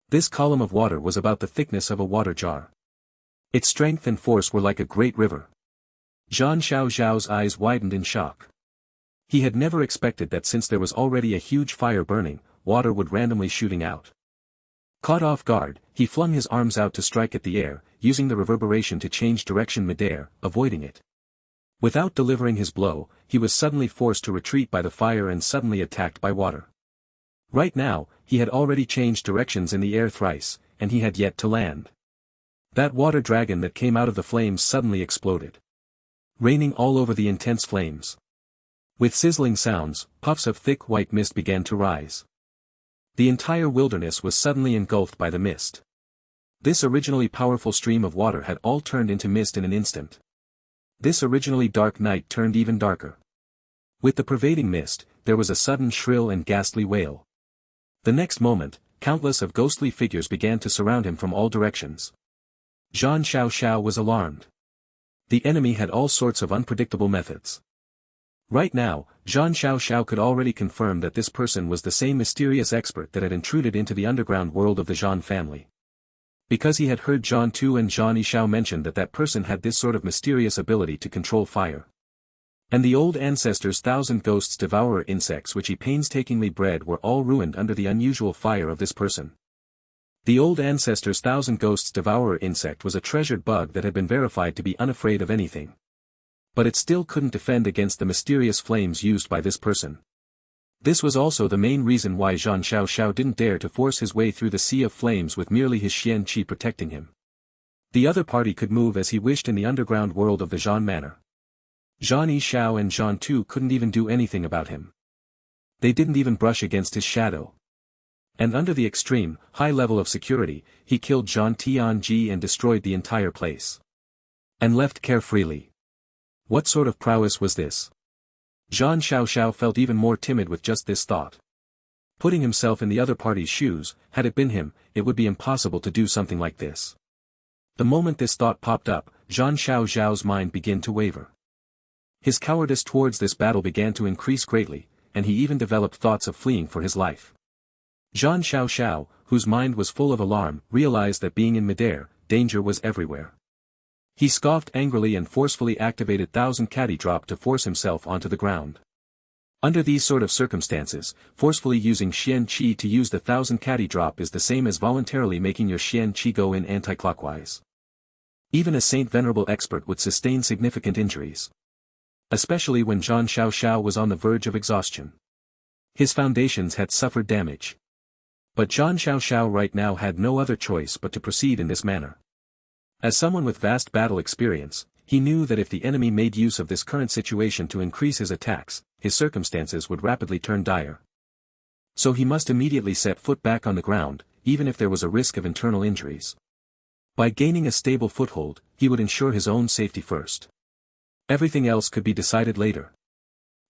This column of water was about the thickness of a water jar. Its strength and force were like a great river. Zhang Xiao's eyes widened in shock. He had never expected that since there was already a huge fire burning, water would randomly shooting out. Caught off guard, he flung his arms out to strike at the air, using the reverberation to change direction midair, avoiding it. Without delivering his blow, he was suddenly forced to retreat by the fire and suddenly attacked by water. Right now, he had already changed directions in the air thrice, and he had yet to land. That water dragon that came out of the flames suddenly exploded, raining all over the intense flames. With sizzling sounds, puffs of thick white mist began to rise. The entire wilderness was suddenly engulfed by the mist. This originally powerful stream of water had all turned into mist in an instant. This originally dark night turned even darker. With the pervading mist, there was a sudden shrill and ghastly wail. The next moment, countless of ghostly figures began to surround him from all directions. Zhang Xiao was alarmed. The enemy had all sorts of unpredictable methods. Right now, Zhang Xiao could already confirm that this person was the same mysterious expert that had intruded into the underground world of the Zhan family. Because he had heard Zhan Tu and Zhan Yishao mention that that person had this sort of mysterious ability to control fire. And the old ancestors' 1,000 ghosts devourer insects which he painstakingly bred were all ruined under the unusual fire of this person. The old ancestors' 1,000 ghosts devourer insect was a treasured bug that had been verified to be unafraid of anything. But it still couldn't defend against the mysterious flames used by this person. This was also the main reason why Zhang Xiao didn't dare to force his way through the sea of flames with merely his Xian Qi protecting him. The other party could move as he wished in the underground world of the Zhan manor. Zhan Yishao and Zhan Tu couldn't even do anything about him. They didn't even brush against his shadow. And under the extreme, high level of security, he killed Zhan Tianji and destroyed the entire place. And left carefreely. What sort of prowess was this? Zhang Xiao felt even more timid with just this thought. Putting himself in the other party's shoes, had it been him, it would be impossible to do something like this. The moment this thought popped up, Zhang Xiao's mind began to waver. His cowardice towards this battle began to increase greatly, and he even developed thoughts of fleeing for his life. Zhang Xiao, whose mind was full of alarm, realized that being in midair, danger was everywhere. He scoffed angrily and forcefully activated 1,000 Catty Drop to force himself onto the ground. Under these sort of circumstances, forcefully using Xian Qi to use the 1,000 Catty Drop is the same as voluntarily making your Xian Qi go in anti-clockwise. Even a Saint Venerable expert would sustain significant injuries. Especially when Zhang Xiao was on the verge of exhaustion. His foundations had suffered damage. But Zhang Xiao right now had no other choice but to proceed in this manner. As someone with vast battle experience, he knew that if the enemy made use of this current situation to increase his attacks, his circumstances would rapidly turn dire. So he must immediately set foot back on the ground, even if there was a risk of internal injuries. By gaining a stable foothold, he would ensure his own safety first. Everything else could be decided later.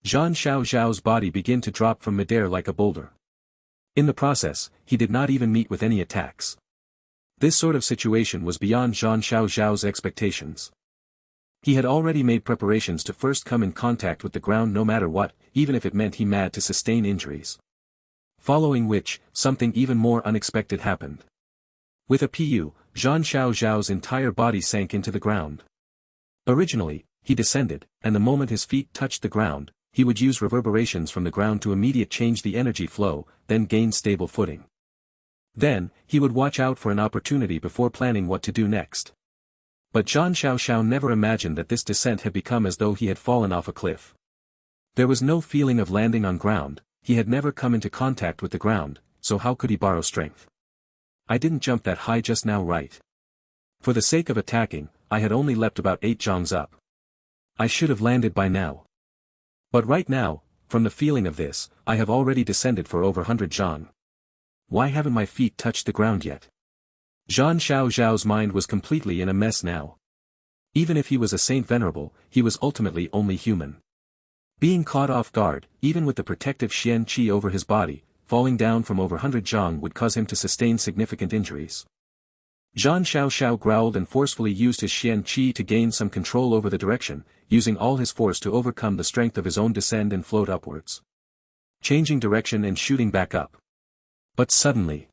Zhang Xiao's body began to drop from midair like a boulder. In the process, he did not even meet with any attacks. This sort of situation was beyond Zhang Xiao's expectations. He had already made preparations to first come in contact with the ground no matter what, even if it meant he had to sustain injuries. Following which, something even more unexpected happened. With a PU, Zhan Xiao's entire body sank into the ground. Originally, he descended, and the moment his feet touched the ground, he would use reverberations from the ground to immediately change the energy flow, then gain stable footing. Then, he would watch out for an opportunity before planning what to do next. But Zhan Xiao never imagined that this descent had become as though he had fallen off a cliff. There was no feeling of landing on ground, he had never come into contact with the ground, so how could he borrow strength? I didn't jump that high just now, right? For the sake of attacking, I had only leapt about 8 zhangs up. I should have landed by now. But right now, from the feeling of this, I have already descended for over 100 zhang. Why haven't my feet touched the ground yet? Zhan Xiao's mind was completely in a mess now. Even if he was a saint venerable, he was ultimately only human. Being caught off guard, even with the protective Xian Qi over his body, falling down from over 100 zhang would cause him to sustain significant injuries. Zhan Xiao growled and forcefully used his Xian Qi to gain some control over the direction, using all his force to overcome the strength of his own descend and float upwards. Changing direction and shooting back up. But suddenly.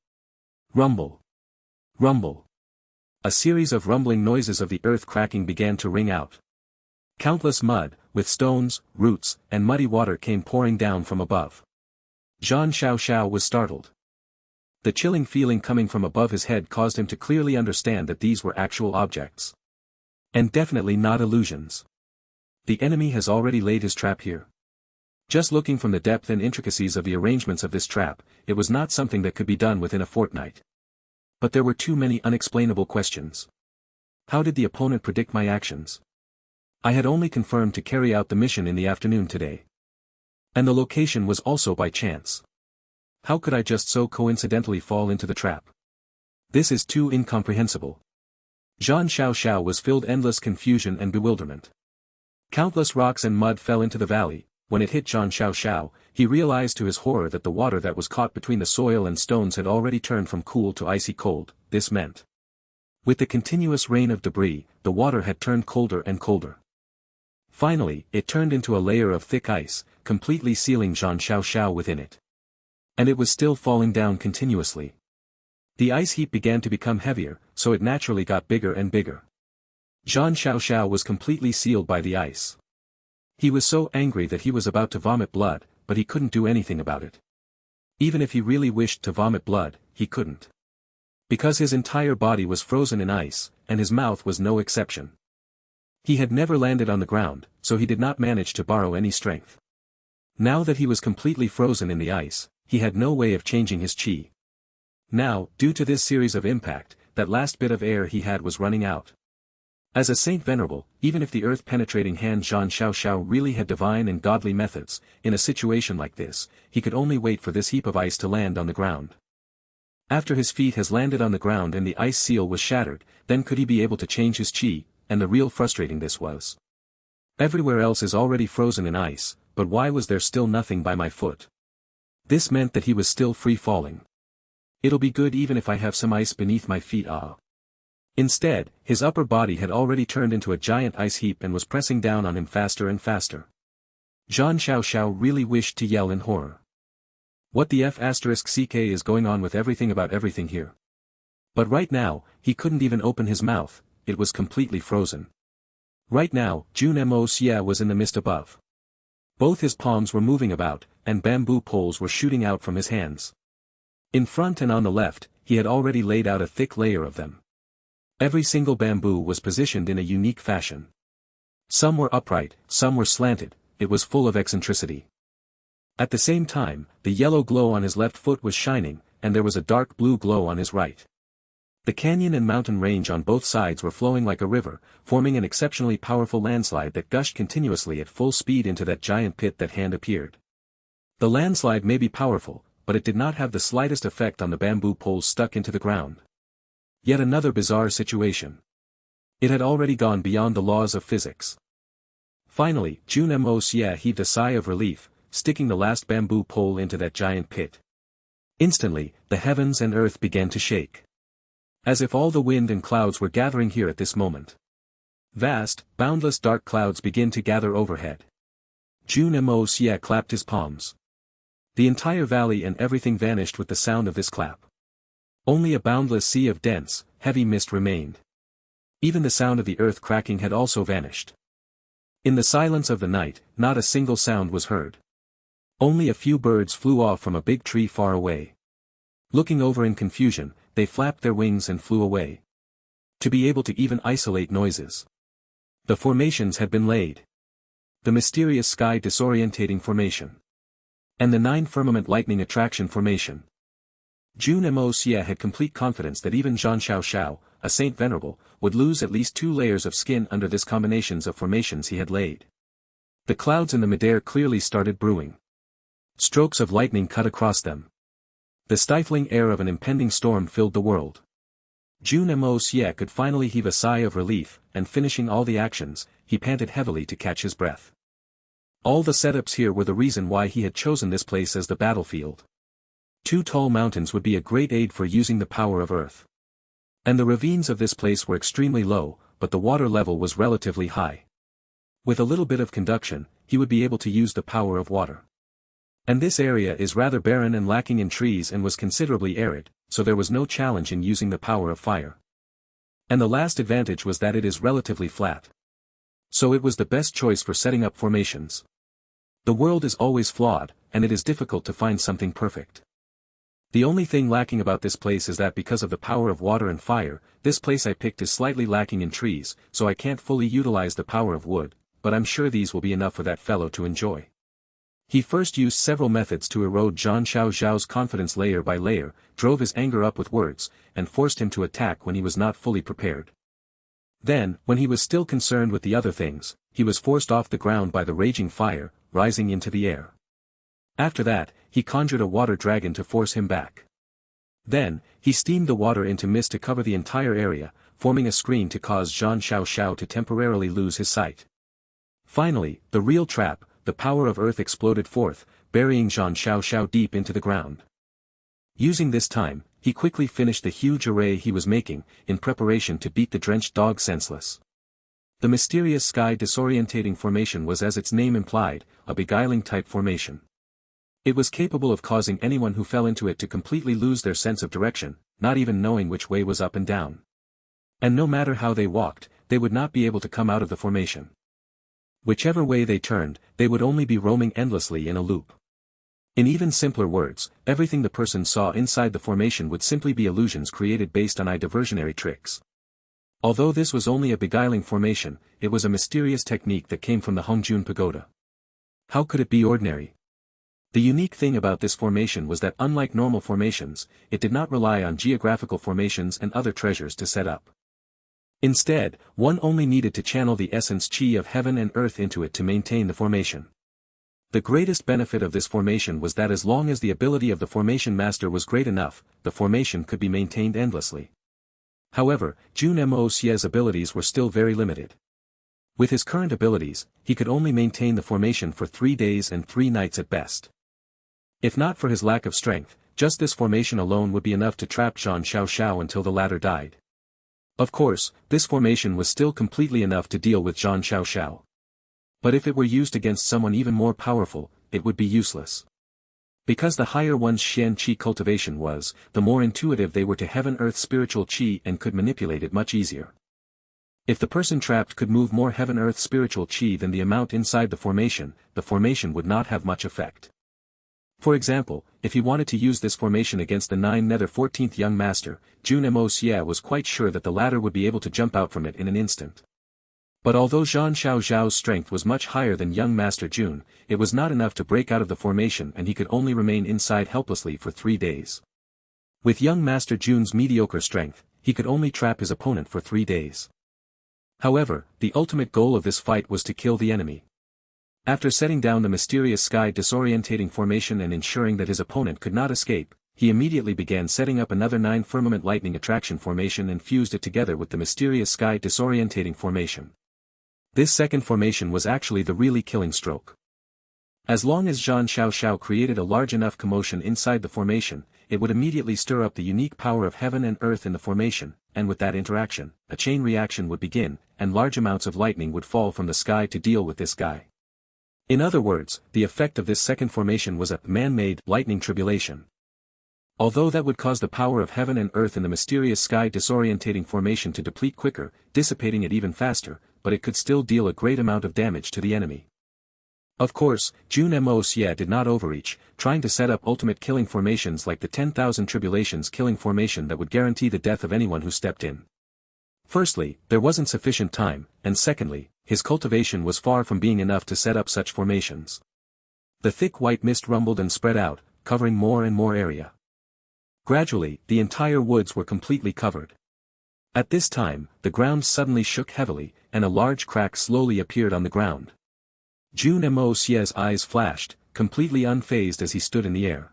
Rumble. Rumble. A series of rumbling noises of the earth cracking began to ring out. Countless mud, with stones, roots, and muddy water came pouring down from above. Zhan Xiao was startled. The chilling feeling coming from above his head caused him to clearly understand that these were actual objects. And definitely not illusions. The enemy has already laid his trap here. Just looking from the depth and intricacies of the arrangements of this trap, it was not something that could be done within a fortnight. But there were too many unexplainable questions. How did the opponent predict my actions? I had only confirmed to carry out the mission in the afternoon today. And the location was also by chance. How could I just so coincidentally fall into the trap? This is too incomprehensible. Zhan Xiao was filled endless confusion and bewilderment. Countless rocks and mud fell into the valley. When it hit Zhan Xiao, he realized to his horror that the water that was caught between the soil and stones had already turned from cool to icy cold. This meant, with the continuous rain of debris, the water had turned colder and colder. Finally, it turned into a layer of thick ice, completely sealing Zhan Xiao within it. And it was still falling down continuously. The ice heap began to become heavier, so it naturally got bigger and bigger. Zhan Xiao was completely sealed by the ice. He was so angry that he was about to vomit blood, but he couldn't do anything about it. Even if he really wished to vomit blood, he couldn't. Because his entire body was frozen in ice, and his mouth was no exception. He had never landed on the ground, so he did not manage to borrow any strength. Now that he was completely frozen in the ice, he had no way of changing his qi. Now, due to this series of impact, that last bit of air he had was running out. As a saint venerable, even if the earth-penetrating hand Zhan Xiao really had divine and godly methods, in a situation like this, he could only wait for this heap of ice to land on the ground. After his feet has landed on the ground and the ice seal was shattered, then could he be able to change his qi, and the real frustrating this was. Everywhere else is already frozen in ice, but why was there still nothing by my foot? This meant that he was still free falling. It'll be good even if I have some ice beneath my feet. Instead, his upper body had already turned into a giant ice heap and was pressing down on him faster and faster. Zhan Xiao really wished to yell in horror. What the F***ck is going on with everything about everything here? But right now, he couldn't even open his mouth, it was completely frozen. Right now, Jun Moxie was in the mist above. Both his palms were moving about, and bamboo poles were shooting out from his hands. In front and on the left, he had already laid out a thick layer of them. Every single bamboo was positioned in a unique fashion. Some were upright, some were slanted, it was full of eccentricity. At the same time, the yellow glow on his left foot was shining, and there was a dark blue glow on his right. The canyon and mountain range on both sides were flowing like a river, forming an exceptionally powerful landslide that gushed continuously at full speed into that giant pit that hand appeared. The landslide may be powerful, but it did not have the slightest effect on the bamboo poles stuck into the ground. Yet another bizarre situation. It had already gone beyond the laws of physics. Finally, Jun Moxie heaved a sigh of relief, sticking the last bamboo pole into that giant pit. Instantly, the heavens and earth began to shake. As if all the wind and clouds were gathering here at this moment. Vast, boundless dark clouds began to gather overhead. Jun Moxie clapped his palms. The entire valley and everything vanished with the sound of this clap. Only a boundless sea of dense, heavy mist remained. Even the sound of the earth cracking had also vanished. In the silence of the night, not a single sound was heard. Only a few birds flew off from a big tree far away. Looking over in confusion, they flapped their wings and flew away. To be able to even isolate noises. The formations had been laid. The mysterious sky disorientating formation. And the 9 firmament lightning attraction formation. Jun Moxie had complete confidence that even Zhang Xiao, a saint venerable, would lose at least 2 layers of skin under this combinations of formations he had laid. The clouds in the midair clearly started brewing. Strokes of lightning cut across them. The stifling air of an impending storm filled the world. Jun Moxie could finally heave a sigh of relief, and finishing all the actions, he panted heavily to catch his breath. All the setups here were the reason why he had chosen this place as the battlefield. 2 tall mountains would be a great aid for using the power of earth. And the ravines of this place were extremely low, but the water level was relatively high. With a little bit of conduction, he would be able to use the power of water. And this area is rather barren and lacking in trees and was considerably arid, so there was no challenge in using the power of fire. And the last advantage was that it is relatively flat. So it was the best choice for setting up formations. The world is always flawed, and it is difficult to find something perfect. The only thing lacking about this place is that because of the power of water and fire, this place I picked is slightly lacking in trees, so I can't fully utilize the power of wood, but I'm sure these will be enough for that fellow to enjoy. He first used several methods to erode Zhang Xiao's confidence layer by layer, drove his anger up with words, and forced him to attack when he was not fully prepared. Then, when he was still concerned with the other things, he was forced off the ground by the raging fire, rising into the air. After that, he conjured a water dragon to force him back. Then, he steamed the water into mist to cover the entire area, forming a screen to cause Zhang Xiao to temporarily lose his sight. Finally, the real trap, the power of earth exploded forth, burying Zhang Xiao deep into the ground. Using this time, he quickly finished the huge array he was making, in preparation to beat the drenched dog senseless. The mysterious sky disorientating formation was, as its name implied, a beguiling type formation. It was capable of causing anyone who fell into it to completely lose their sense of direction, not even knowing which way was up and down. And no matter how they walked, they would not be able to come out of the formation. Whichever way they turned, they would only be roaming endlessly in a loop. In even simpler words, everything the person saw inside the formation would simply be illusions created based on diversionary tricks. Although this was only a beguiling formation, it was a mysterious technique that came from the Hongjun Pagoda. How could it be ordinary? The unique thing about this formation was that unlike normal formations, it did not rely on geographical formations and other treasures to set up. Instead, one only needed to channel the essence chi of heaven and earth into it to maintain the formation. The greatest benefit of this formation was that as long as the ability of the formation master was great enough, the formation could be maintained endlessly. However, Jun Moxie's abilities were still very limited. With his current abilities, he could only maintain the formation for 3 days and 3 nights at best. If not for his lack of strength, just this formation alone would be enough to trap Zhang Xiao until the latter died. Of course, this formation was still completely enough to deal with Zhang Xiao. But if it were used against someone even more powerful, it would be useless. Because the higher one's Xian Qi cultivation was, the more intuitive they were to heaven-earth spiritual Qi and could manipulate it much easier. If the person trapped could move more heaven-earth spiritual Qi than the amount inside the formation would not have much effect. For example, if he wanted to use this formation against the 9 nether 14th young master, Jun Moxie was quite sure that the latter would be able to jump out from it in an instant. But although Zhang Xiao's strength was much higher than young master Jun, it was not enough to break out of the formation and he could only remain inside helplessly for 3 days. With young master Jun's mediocre strength, he could only trap his opponent for 3 days. However, the ultimate goal of this fight was to kill the enemy. After setting down the mysterious sky disorientating formation and ensuring that his opponent could not escape, he immediately began setting up another 9 firmament lightning attraction formation and fused it together with the mysterious sky disorientating formation. This second formation was actually the really killing stroke. As long as Zhang Xiao created a large enough commotion inside the formation, it would immediately stir up the unique power of heaven and earth in the formation, and with that interaction, a chain reaction would begin, and large amounts of lightning would fall from the sky to deal with this guy. In other words, the effect of this second formation was a man-made lightning tribulation. Although that would cause the power of heaven and earth in the mysterious sky disorientating formation to deplete quicker, dissipating it even faster, but it could still deal a great amount of damage to the enemy. Of course, Jun Moxie did not overreach, trying to set up ultimate killing formations like the 10,000 tribulations killing formation that would guarantee the death of anyone who stepped in. Firstly, there wasn't sufficient time, and secondly, his cultivation was far from being enough to set up such formations. The thick white mist rumbled and spread out, covering more and more area. Gradually, the entire woods were completely covered. At this time, the ground suddenly shook heavily, and a large crack slowly appeared on the ground. Jun Moxie's eyes flashed, completely unfazed as he stood in the air.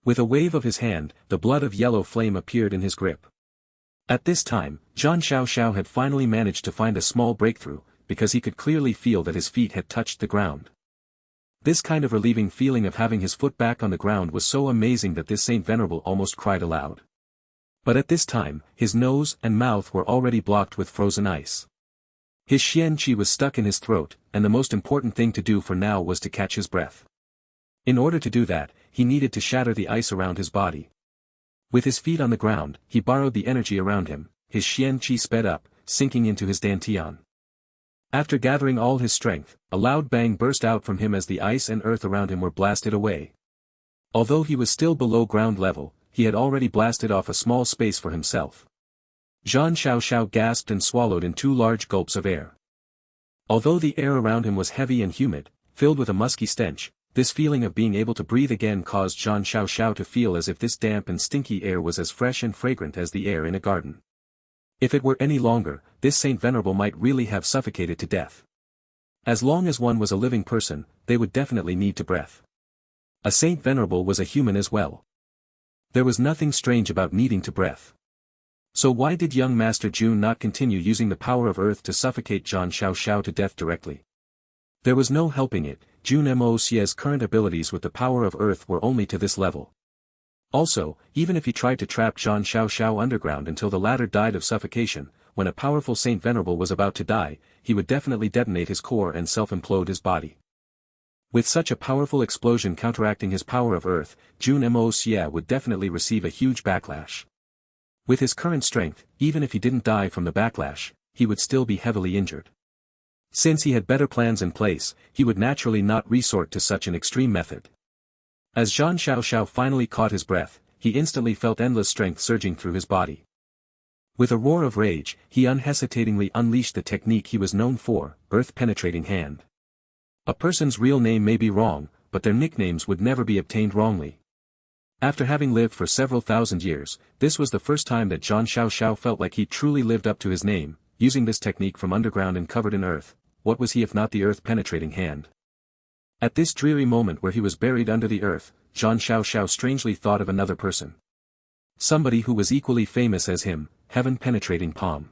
With a wave of his hand, the blood of yellow flame appeared in his grip. At this time, Zhang Xiao had finally managed to find a small breakthrough, because he could clearly feel that his feet had touched the ground. This kind of relieving feeling of having his foot back on the ground was so amazing that this Saint Venerable almost cried aloud. But at this time, his nose and mouth were already blocked with frozen ice. His xian qi was stuck in his throat, and the most important thing to do for now was to catch his breath. In order to do that, he needed to shatter the ice around his body. With his feet on the ground, he borrowed the energy around him, his xian qi sped up, sinking into his dantian. After gathering all his strength, a loud bang burst out from him as the ice and earth around him were blasted away. Although he was still below ground level, he had already blasted off a small space for himself. Zhang Xiao gasped and swallowed in 2 large gulps of air. Although the air around him was heavy and humid, filled with a musky stench, this feeling of being able to breathe again caused Zhang Xiao to feel as if this damp and stinky air was as fresh and fragrant as the air in a garden. If it were any longer, this Saint Venerable might really have suffocated to death. As long as one was a living person, they would definitely need to breath. A Saint Venerable was a human as well. There was nothing strange about needing to breath. So why did young Master Jun not continue using the power of earth to suffocate Zhang Xiao to death directly? There was no helping it, Jun Moxie's current abilities with the power of earth were only to this level. Also, even if he tried to trap Zhang Xiao underground until the latter died of suffocation, when a powerful Saint Venerable was about to die, he would definitely detonate his core and self-implode his body. With such a powerful explosion counteracting his power of earth, Jun Moxie would definitely receive a huge backlash. With his current strength, even if he didn't die from the backlash, he would still be heavily injured. Since he had better plans in place, he would naturally not resort to such an extreme method. As Zhang Xiao finally caught his breath, he instantly felt endless strength surging through his body. With a roar of rage, he unhesitatingly unleashed the technique he was known for, earth-penetrating hand. A person's real name may be wrong, but their nicknames would never be obtained wrongly. After having lived for several thousand years, this was the first time that Zhang Xiao felt like he truly lived up to his name, using this technique from underground and covered in earth. What was he if not the earth-penetrating hand? At this dreary moment where he was buried under the earth, Zhang Xiao strangely thought of another person. Somebody who was equally famous as him, heaven-penetrating palm.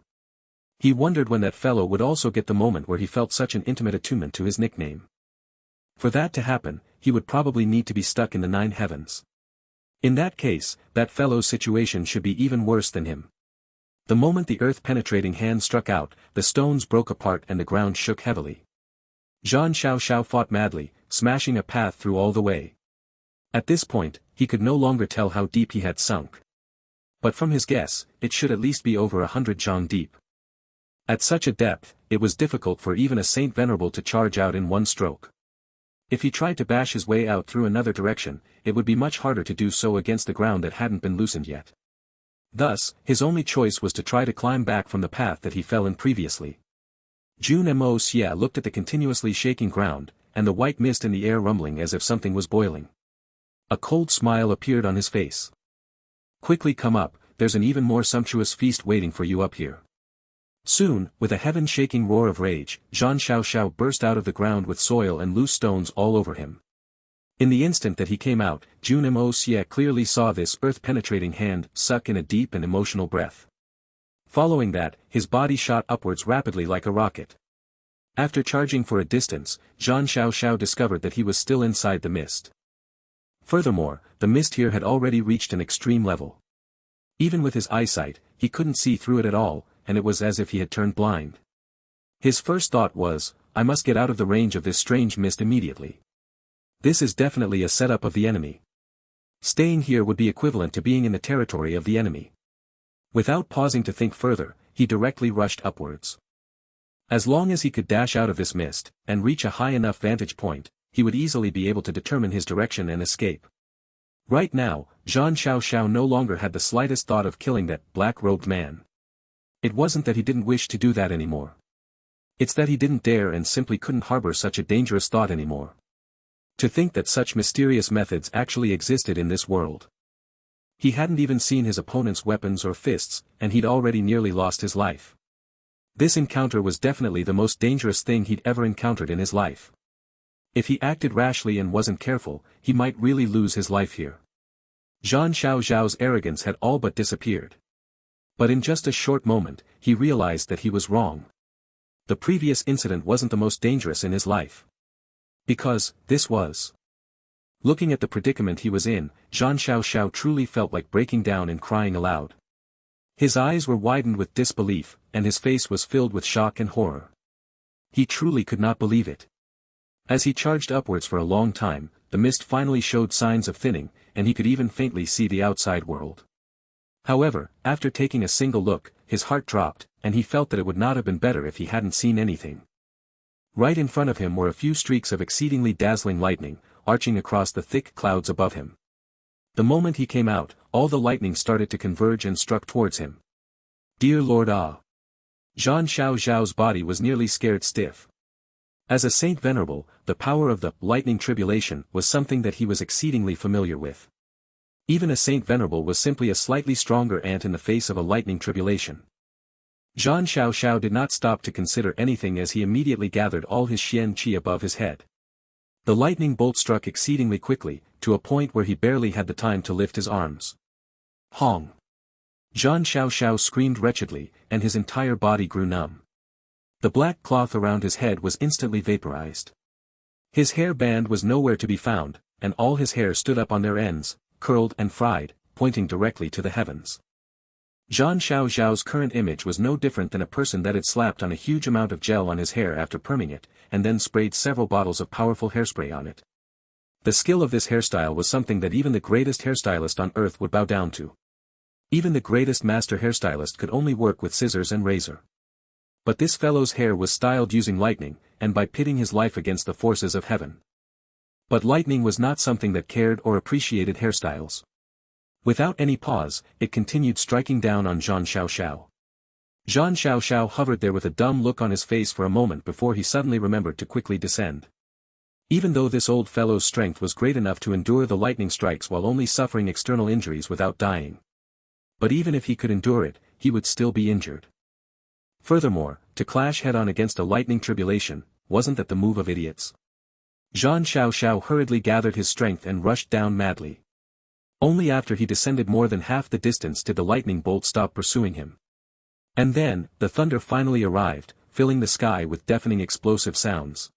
He wondered when that fellow would also get the moment where he felt such an intimate attunement to his nickname. For that to happen, he would probably need to be stuck in the 9 heavens. In that case, that fellow's situation should be even worse than him. The moment the earth-penetrating hand struck out, the stones broke apart and the ground shook heavily. Zhang Xiao fought madly, smashing a path through all the way. At this point, he could no longer tell how deep he had sunk. But from his guess, it should at least be over 100 zhang deep. At such a depth, it was difficult for even a Saint Venerable to charge out in one stroke. If he tried to bash his way out through another direction, it would be much harder to do so against the ground that hadn't been loosened yet. Thus, his only choice was to try to climb back from the path that he fell in previously. Jun Moxie looked at the continuously shaking ground, and the white mist in the air rumbling as if something was boiling. A cold smile appeared on his face. Quickly come up, there's an even more sumptuous feast waiting for you up here. Soon, with a heaven-shaking roar of rage, Zhang Xiao burst out of the ground with soil and loose stones all over him. In the instant that he came out, Jun Moxie clearly saw this earth-penetrating hand suck in a deep and emotional breath. Following that, his body shot upwards rapidly like a rocket. After charging for a distance, Zhang Xiao discovered that he was still inside the mist. Furthermore, the mist here had already reached an extreme level. Even with his eyesight, he couldn't see through it at all, and it was as if he had turned blind. His first thought was, I must get out of the range of this strange mist immediately. This is definitely a setup of the enemy. Staying here would be equivalent to being in the territory of the enemy. Without pausing to think further, he directly rushed upwards. As long as he could dash out of this mist, and reach a high enough vantage point, he would easily be able to determine his direction and escape. Right now, Zhang Xiao no longer had the slightest thought of killing that black-robed man. It wasn't that he didn't wish to do that anymore. It's that he didn't dare and simply couldn't harbor such a dangerous thought anymore. To think that such mysterious methods actually existed in this world. He hadn't even seen his opponent's weapons or fists, and he'd already nearly lost his life. This encounter was definitely the most dangerous thing he'd ever encountered in his life. If he acted rashly and wasn't careful, he might really lose his life here. Zhang Xiao's arrogance had all but disappeared. But in just a short moment, he realized that he was wrong. The previous incident wasn't the most dangerous in his life. Because, this was. Looking at the predicament he was in, Zhang Xiao truly felt like breaking down and crying aloud. His eyes were widened with disbelief, and his face was filled with shock and horror. He truly could not believe it. As he charged upwards for a long time, the mist finally showed signs of thinning, and he could even faintly see the outside world. However, after taking a single look, his heart dropped, and he felt that it would not have been better if he hadn't seen anything. Right in front of him were a few streaks of exceedingly dazzling lightning, arching across the thick clouds above him. The moment he came out, all the lightning started to converge and struck towards him. Dear Lord Ah! Zhang Xiao's body was nearly scared stiff. As a saint venerable, the power of the lightning tribulation was something that he was exceedingly familiar with. Even a saint venerable was simply a slightly stronger ant in the face of a lightning tribulation. Zhang Xiao did not stop to consider anything as he immediately gathered all his Xian qi above his head. The lightning bolt struck exceedingly quickly, to a point where he barely had the time to lift his arms. Hong! Zhang Xiao screamed wretchedly, and his entire body grew numb. The black cloth around his head was instantly vaporized. His hair band was nowhere to be found, and all his hair stood up on their ends, curled and fried, pointing directly to the heavens. Zhang Xiao's current image was no different than a person that had slapped on a huge amount of gel on his hair after perming it, and then sprayed several bottles of powerful hairspray on it. The skill of this hairstyle was something that even the greatest hairstylist on earth would bow down to. Even the greatest master hairstylist could only work with scissors and razor. But this fellow's hair was styled using lightning, and by pitting his life against the forces of heaven. But lightning was not something that cared or appreciated hairstyles. Without any pause, it continued striking down on Zhang Xiao. Zhang Xiao hovered there with a dumb look on his face for a moment before he suddenly remembered to quickly descend. Even though this old fellow's strength was great enough to endure the lightning strikes while only suffering external injuries without dying. But even if he could endure it, he would still be injured. Furthermore, to clash head-on against a lightning tribulation, wasn't that the move of idiots? Zhang Xiao hurriedly gathered his strength and rushed down madly. Only after he descended more than half the distance did the lightning bolt stop pursuing him. And then, the thunder finally arrived, filling the sky with deafening explosive sounds.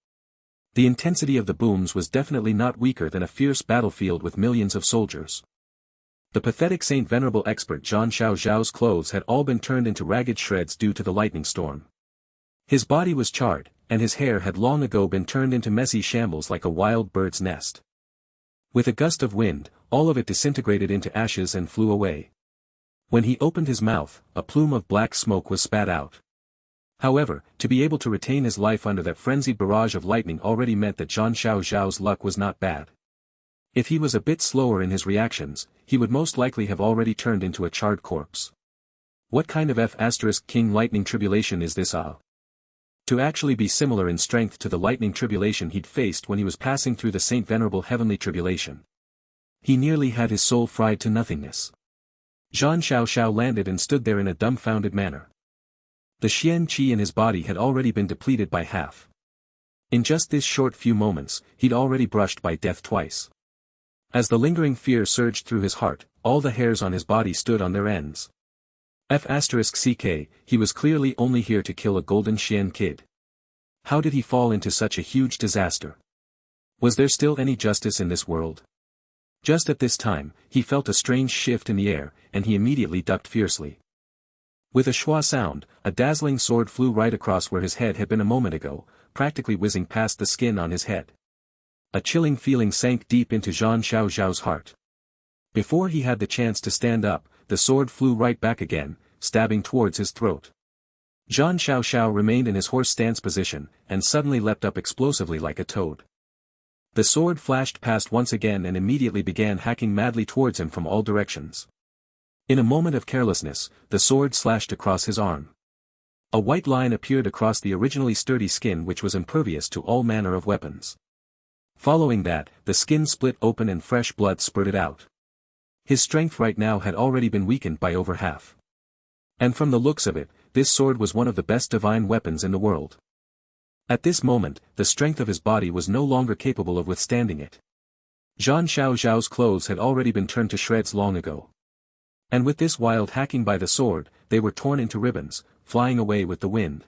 The intensity of the booms was definitely not weaker than a fierce battlefield with millions of soldiers. The pathetic Saint Venerable expert Zhang Xiao's clothes had all been turned into ragged shreds due to the lightning storm. His body was charred, and his hair had long ago been turned into messy shambles like a wild bird's nest. With a gust of wind, all of it disintegrated into ashes and flew away. When he opened his mouth, a plume of black smoke was spat out. However, to be able to retain his life under that frenzied barrage of lightning already meant that Zhang Xiao's luck was not bad. If he was a bit slower in his reactions, he would most likely have already turned into a charred corpse. What kind of F*King lightning tribulation is this To actually be similar in strength to the lightning tribulation he'd faced when he was passing through the Saint Venerable heavenly tribulation. He nearly had his soul fried to nothingness. Zhang Xiao landed and stood there in a dumbfounded manner. The Xian qi in his body had already been depleted by half. In just this short few moments, he'd already brushed by death twice. As the lingering fear surged through his heart, all the hairs on his body stood on their ends. F*CK, he was clearly only here to kill a golden Xian kid. How did he fall into such a huge disaster? Was there still any justice in this world? Just at this time, he felt a strange shift in the air, and he immediately ducked fiercely. With a schwa sound, a dazzling sword flew right across where his head had been a moment ago, practically whizzing past the skin on his head. A chilling feeling sank deep into Zhang Xiao's heart. Before he had the chance to stand up, the sword flew right back again, stabbing towards his throat. Zhang Xiao remained in his horse stance position, and suddenly leapt up explosively like a toad. The sword flashed past once again and immediately began hacking madly towards him from all directions. In a moment of carelessness, the sword slashed across his arm. A white line appeared across the originally sturdy skin which was impervious to all manner of weapons. Following that, the skin split open and fresh blood spurted out. His strength right now had already been weakened by over half. And from the looks of it, this sword was one of the best divine weapons in the world. At this moment, the strength of his body was no longer capable of withstanding it. Zhang Xiao's clothes had already been turned to shreds long ago. And with this wild hacking by the sword, they were torn into ribbons, flying away with the wind.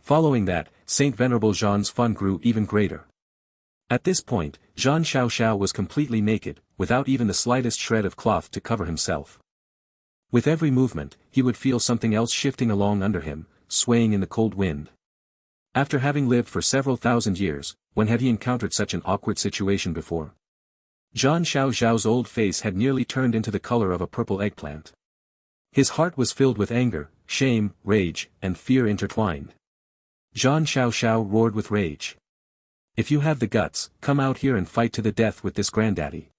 Following that, Saint Venerable Zhang's fun grew even greater. At this point, Zhang Xiao was completely naked, without even the slightest shred of cloth to cover himself. With every movement, he would feel something else shifting along under him, swaying in the cold wind. After having lived for several thousand years, when had he encountered such an awkward situation before? Zhang Xiao's old face had nearly turned into the color of a purple eggplant. His heart was filled with anger, shame, rage, and fear intertwined. Zhang Xiao roared with rage. If you have the guts, come out here and fight to the death with this granddaddy.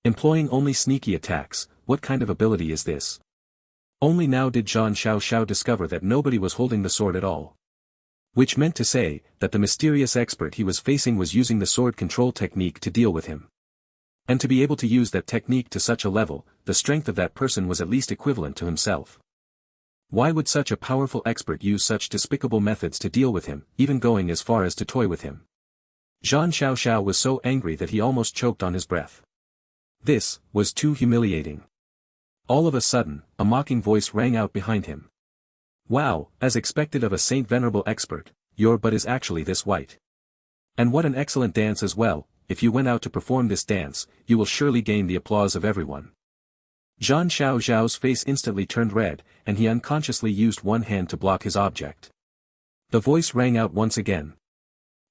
Employing only sneaky attacks, what kind of ability is this? Only now did Zhang Xiao discover that nobody was holding the sword at all. Which meant to say, that the mysterious expert he was facing was using the sword control technique to deal with him. And to be able to use that technique to such a level, the strength of that person was at least equivalent to himself. Why would such a powerful expert use such despicable methods to deal with him, even going as far as to toy with him? Zhang Xiao was so angry that he almost choked on his breath. This was too humiliating. All of a sudden, a mocking voice rang out behind him. Wow, as expected of a Saint Venerable expert, your butt is actually this white. And what an excellent dance as well. If you went out to perform this dance, you will surely gain the applause of everyone. Zhang Xiao's face instantly turned red, and he unconsciously used one hand to block his object. The voice rang out once again.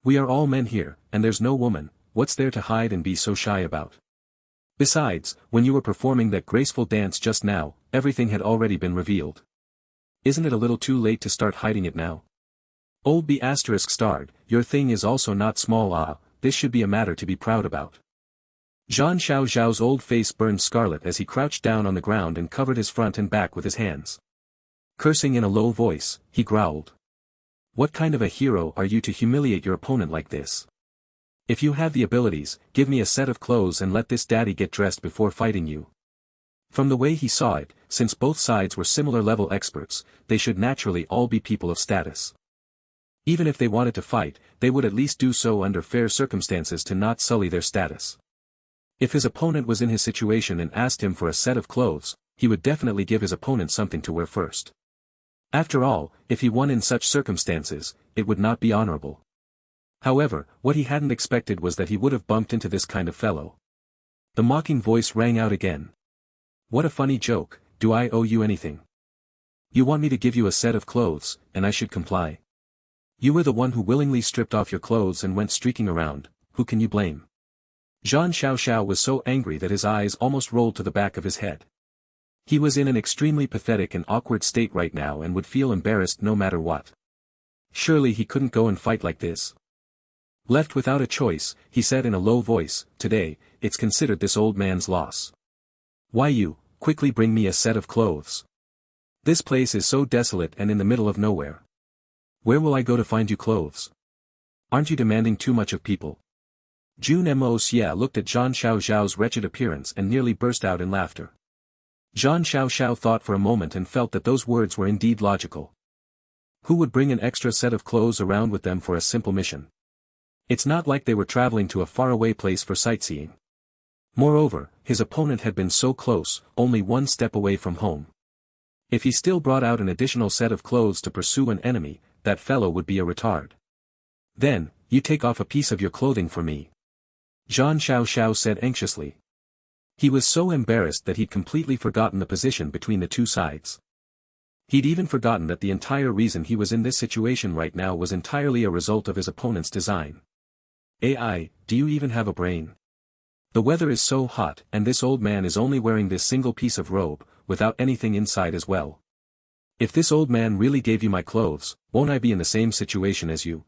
We are all men here, and there's no woman, what's there to hide and be so shy about? Besides, when you were performing that graceful dance just now, everything had already been revealed. Isn't it a little too late to start hiding it now? Old B****, your thing is also not small. This should be a matter to be proud about. Zhang Xiao's old face burned scarlet as he crouched down on the ground and covered his front and back with his hands. Cursing in a low voice, he growled. What kind of a hero are you to humiliate your opponent like this? If you have the abilities, give me a set of clothes and let this daddy get dressed before fighting you. From the way he saw it, since both sides were similar level experts, they should naturally all be people of status. Even if they wanted to fight, they would at least do so under fair circumstances to not sully their status. If his opponent was in his situation and asked him for a set of clothes, he would definitely give his opponent something to wear first. After all, if he won in such circumstances, it would not be honorable. However, what he hadn't expected was that he would have bumped into this kind of fellow. The mocking voice rang out again. What a funny joke, do I owe you anything? You want me to give you a set of clothes, and I should comply? You were the one who willingly stripped off your clothes and went streaking around, who can you blame? Zhang Xiao was so angry that his eyes almost rolled to the back of his head. He was in an extremely pathetic and awkward state right now and would feel embarrassed no matter what. Surely he couldn't go and fight like this. Left without a choice, he said in a low voice, today, it's considered this old man's loss. Why you, quickly bring me a set of clothes. This place is so desolate and in the middle of nowhere. Where will I go to find you clothes? Aren't you demanding too much of people? Jun Moxie looked at Zhang Xiao's wretched appearance and nearly burst out in laughter. Zhang Xiao thought for a moment and felt that those words were indeed logical. Who would bring an extra set of clothes around with them for a simple mission? It's not like they were traveling to a faraway place for sightseeing. Moreover, his opponent had been so close, only one step away from home. If he still brought out an additional set of clothes to pursue an enemy, that fellow would be a retard. Then, you take off a piece of your clothing for me. Zhang Xiao said anxiously. He was so embarrassed that he'd completely forgotten the position between the two sides. He'd even forgotten that the entire reason he was in this situation right now was entirely a result of his opponent's design. AI, do you even have a brain? The weather is so hot and this old man is only wearing this single piece of robe, without anything inside as well. If this old man really gave you my clothes, won't I be in the same situation as you?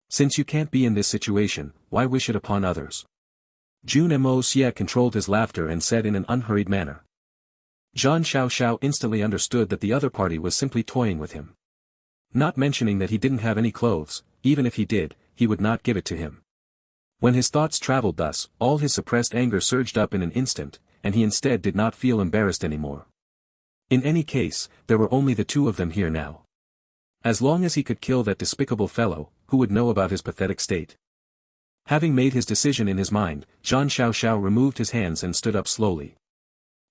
Since you can't be in this situation, why wish it upon others? Jun Moxie controlled his laughter and said in an unhurried manner. Zhang Xiao instantly understood that the other party was simply toying with him. Not mentioning that he didn't have any clothes, even if he did, he would not give it to him. When his thoughts traveled thus, all his suppressed anger surged up in an instant, and he instead did not feel embarrassed anymore. In any case, there were only the two of them here now. As long as he could kill that despicable fellow, who would know about his pathetic state? Having made his decision in his mind, Zhang Xiao removed his hands and stood up slowly.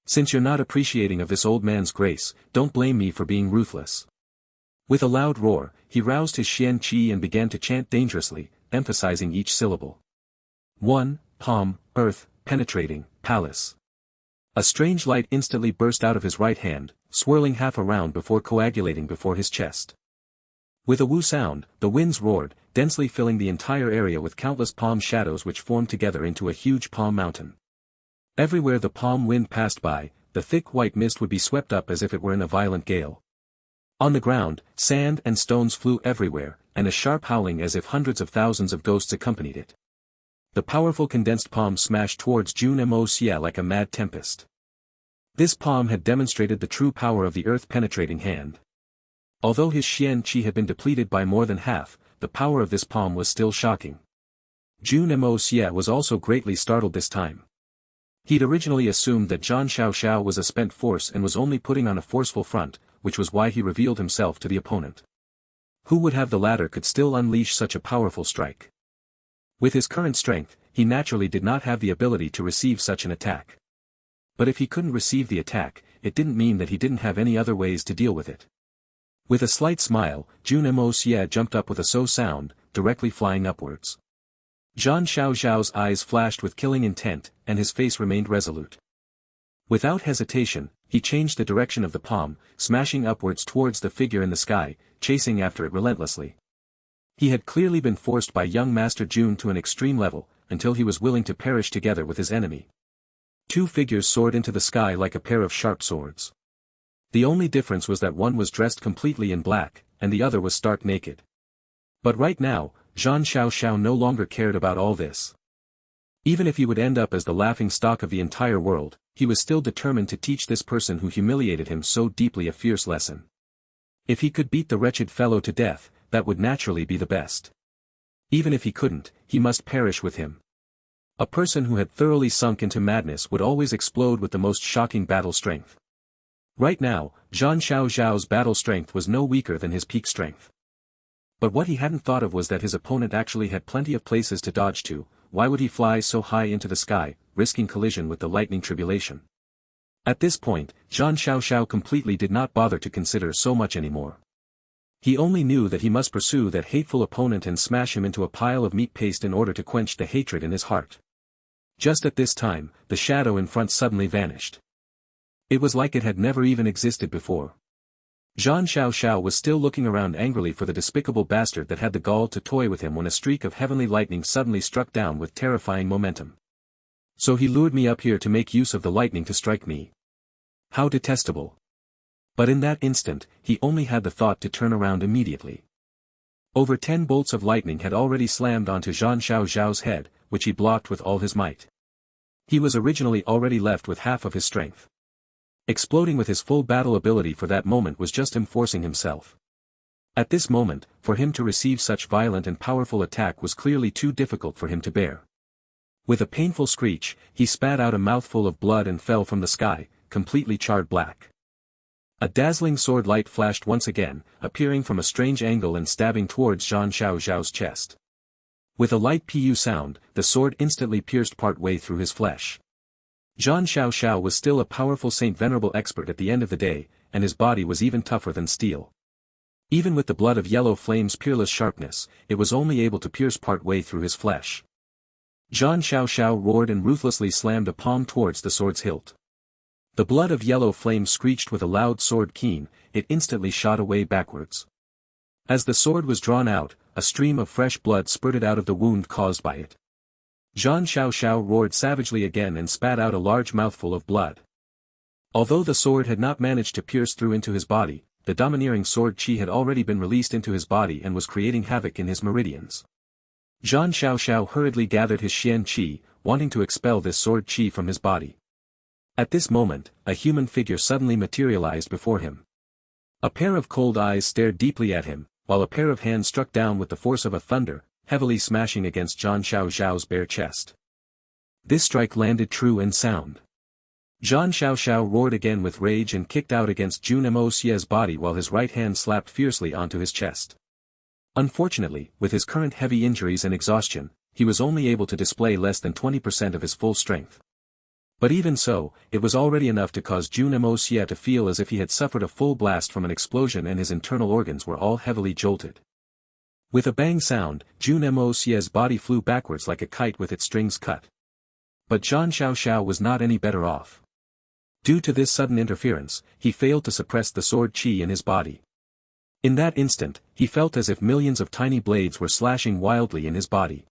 Since you're not appreciating of this old man's grace, don't blame me for being ruthless. With a loud roar, he roused his Xian Qi and began to chant dangerously, emphasizing each syllable. 1. Palm, earth, penetrating, palace. A strange light instantly burst out of his right hand, swirling half around before coagulating before his chest. With a woo sound, the winds roared, densely filling the entire area with countless palm shadows which formed together into a huge palm mountain. Everywhere the palm wind passed by, the thick white mist would be swept up as if it were in a violent gale. On the ground, sand and stones flew everywhere, and a sharp howling as if hundreds of thousands of ghosts accompanied it. The powerful condensed palm smashed towards Jun Moxie like a mad tempest. This palm had demonstrated the true power of the earth-penetrating hand. Although his Xian Qi had been depleted by more than half, the power of this palm was still shocking. Jun Moxie was also greatly startled this time. He'd originally assumed that Zhang Xiao was a spent force and was only putting on a forceful front, which was why he revealed himself to the opponent. Who would have the latter could still unleash such a powerful strike? With his current strength, he naturally did not have the ability to receive such an attack. But if he couldn't receive the attack, it didn't mean that he didn't have any other ways to deal with it. With a slight smile, Jun Moxie jumped up with a so sound, directly flying upwards. Zhang Xiao's eyes flashed with killing intent, and his face remained resolute. Without hesitation, he changed the direction of the palm, smashing upwards towards the figure in the sky, chasing after it relentlessly. He had clearly been forced by young Master Jun to an extreme level, until he was willing to perish together with his enemy. Two figures soared into the sky like a pair of sharp swords. The only difference was that one was dressed completely in black, and the other was stark naked. But right now, Zhang Xiao no longer cared about all this. Even if he would end up as the laughing stock of the entire world, he was still determined to teach this person who humiliated him so deeply a fierce lesson. If he could beat the wretched fellow to death, that would naturally be the best. Even if he couldn't, he must perish with him. A person who had thoroughly sunk into madness would always explode with the most shocking battle strength. Right now, Zhang Xiao's battle strength was no weaker than his peak strength. But what he hadn't thought of was that his opponent actually had plenty of places to dodge to. Why would he fly so high into the sky, risking collision with the lightning tribulation? At this point, Zhang Xiao completely did not bother to consider so much anymore. He only knew that he must pursue that hateful opponent and smash him into a pile of meat paste in order to quench the hatred in his heart. Just at this time, the shadow in front suddenly vanished. It was like it had never even existed before. Zhang Xiao was still looking around angrily for the despicable bastard that had the gall to toy with him when a streak of heavenly lightning suddenly struck down with terrifying momentum. So he lured me up here to make use of the lightning to strike me. How detestable. But in that instant, he only had the thought to turn around immediately. Over 10 bolts of lightning had already slammed onto Zhang Xiao's head, which he blocked with all his might. He was originally already left with half of his strength. Exploding with his full battle ability for that moment was just him forcing himself. At this moment, for him to receive such violent and powerful attack was clearly too difficult for him to bear. With a painful screech, he spat out a mouthful of blood and fell from the sky, completely charred black. A dazzling sword light flashed once again, appearing from a strange angle and stabbing towards Zhang Xiao's chest. With a light pu sound, the sword instantly pierced part way through his flesh. Zhang Xiao was still a powerful Saint Venerable expert at the end of the day, and his body was even tougher than steel. Even with the blood of yellow flame's peerless sharpness, it was only able to pierce part way through his flesh. Zhang Xiao roared and ruthlessly slammed a palm towards the sword's hilt. The blood of yellow flame screeched with a loud sword keen, it instantly shot away backwards. As the sword was drawn out, a stream of fresh blood spurted out of the wound caused by it. Zhang Xiao roared savagely again and spat out a large mouthful of blood. Although the sword had not managed to pierce through into his body, the domineering sword chi had already been released into his body and was creating havoc in his meridians. Zhang Xiao hurriedly gathered his xian qi, wanting to expel this sword chi from his body. At this moment, a human figure suddenly materialized before him. A pair of cold eyes stared deeply at him, while a pair of hands struck down with the force of a thunder, heavily smashing against Zhang Xiao's bare chest. This strike landed true and sound. Zhang Xiao roared again with rage and kicked out against Jun Moxie's body while his right hand slapped fiercely onto his chest. Unfortunately, with his current heavy injuries and exhaustion, he was only able to display less than 20% of his full strength. But even so, it was already enough to cause Jun Moxie to feel as if he had suffered a full blast from an explosion and his internal organs were all heavily jolted. With a bang sound, Jun Moxie's body flew backwards like a kite with its strings cut. But Zhang Xiao was not any better off. Due to this sudden interference, he failed to suppress the sword chi in his body. In that instant, he felt as if millions of tiny blades were slashing wildly in his body.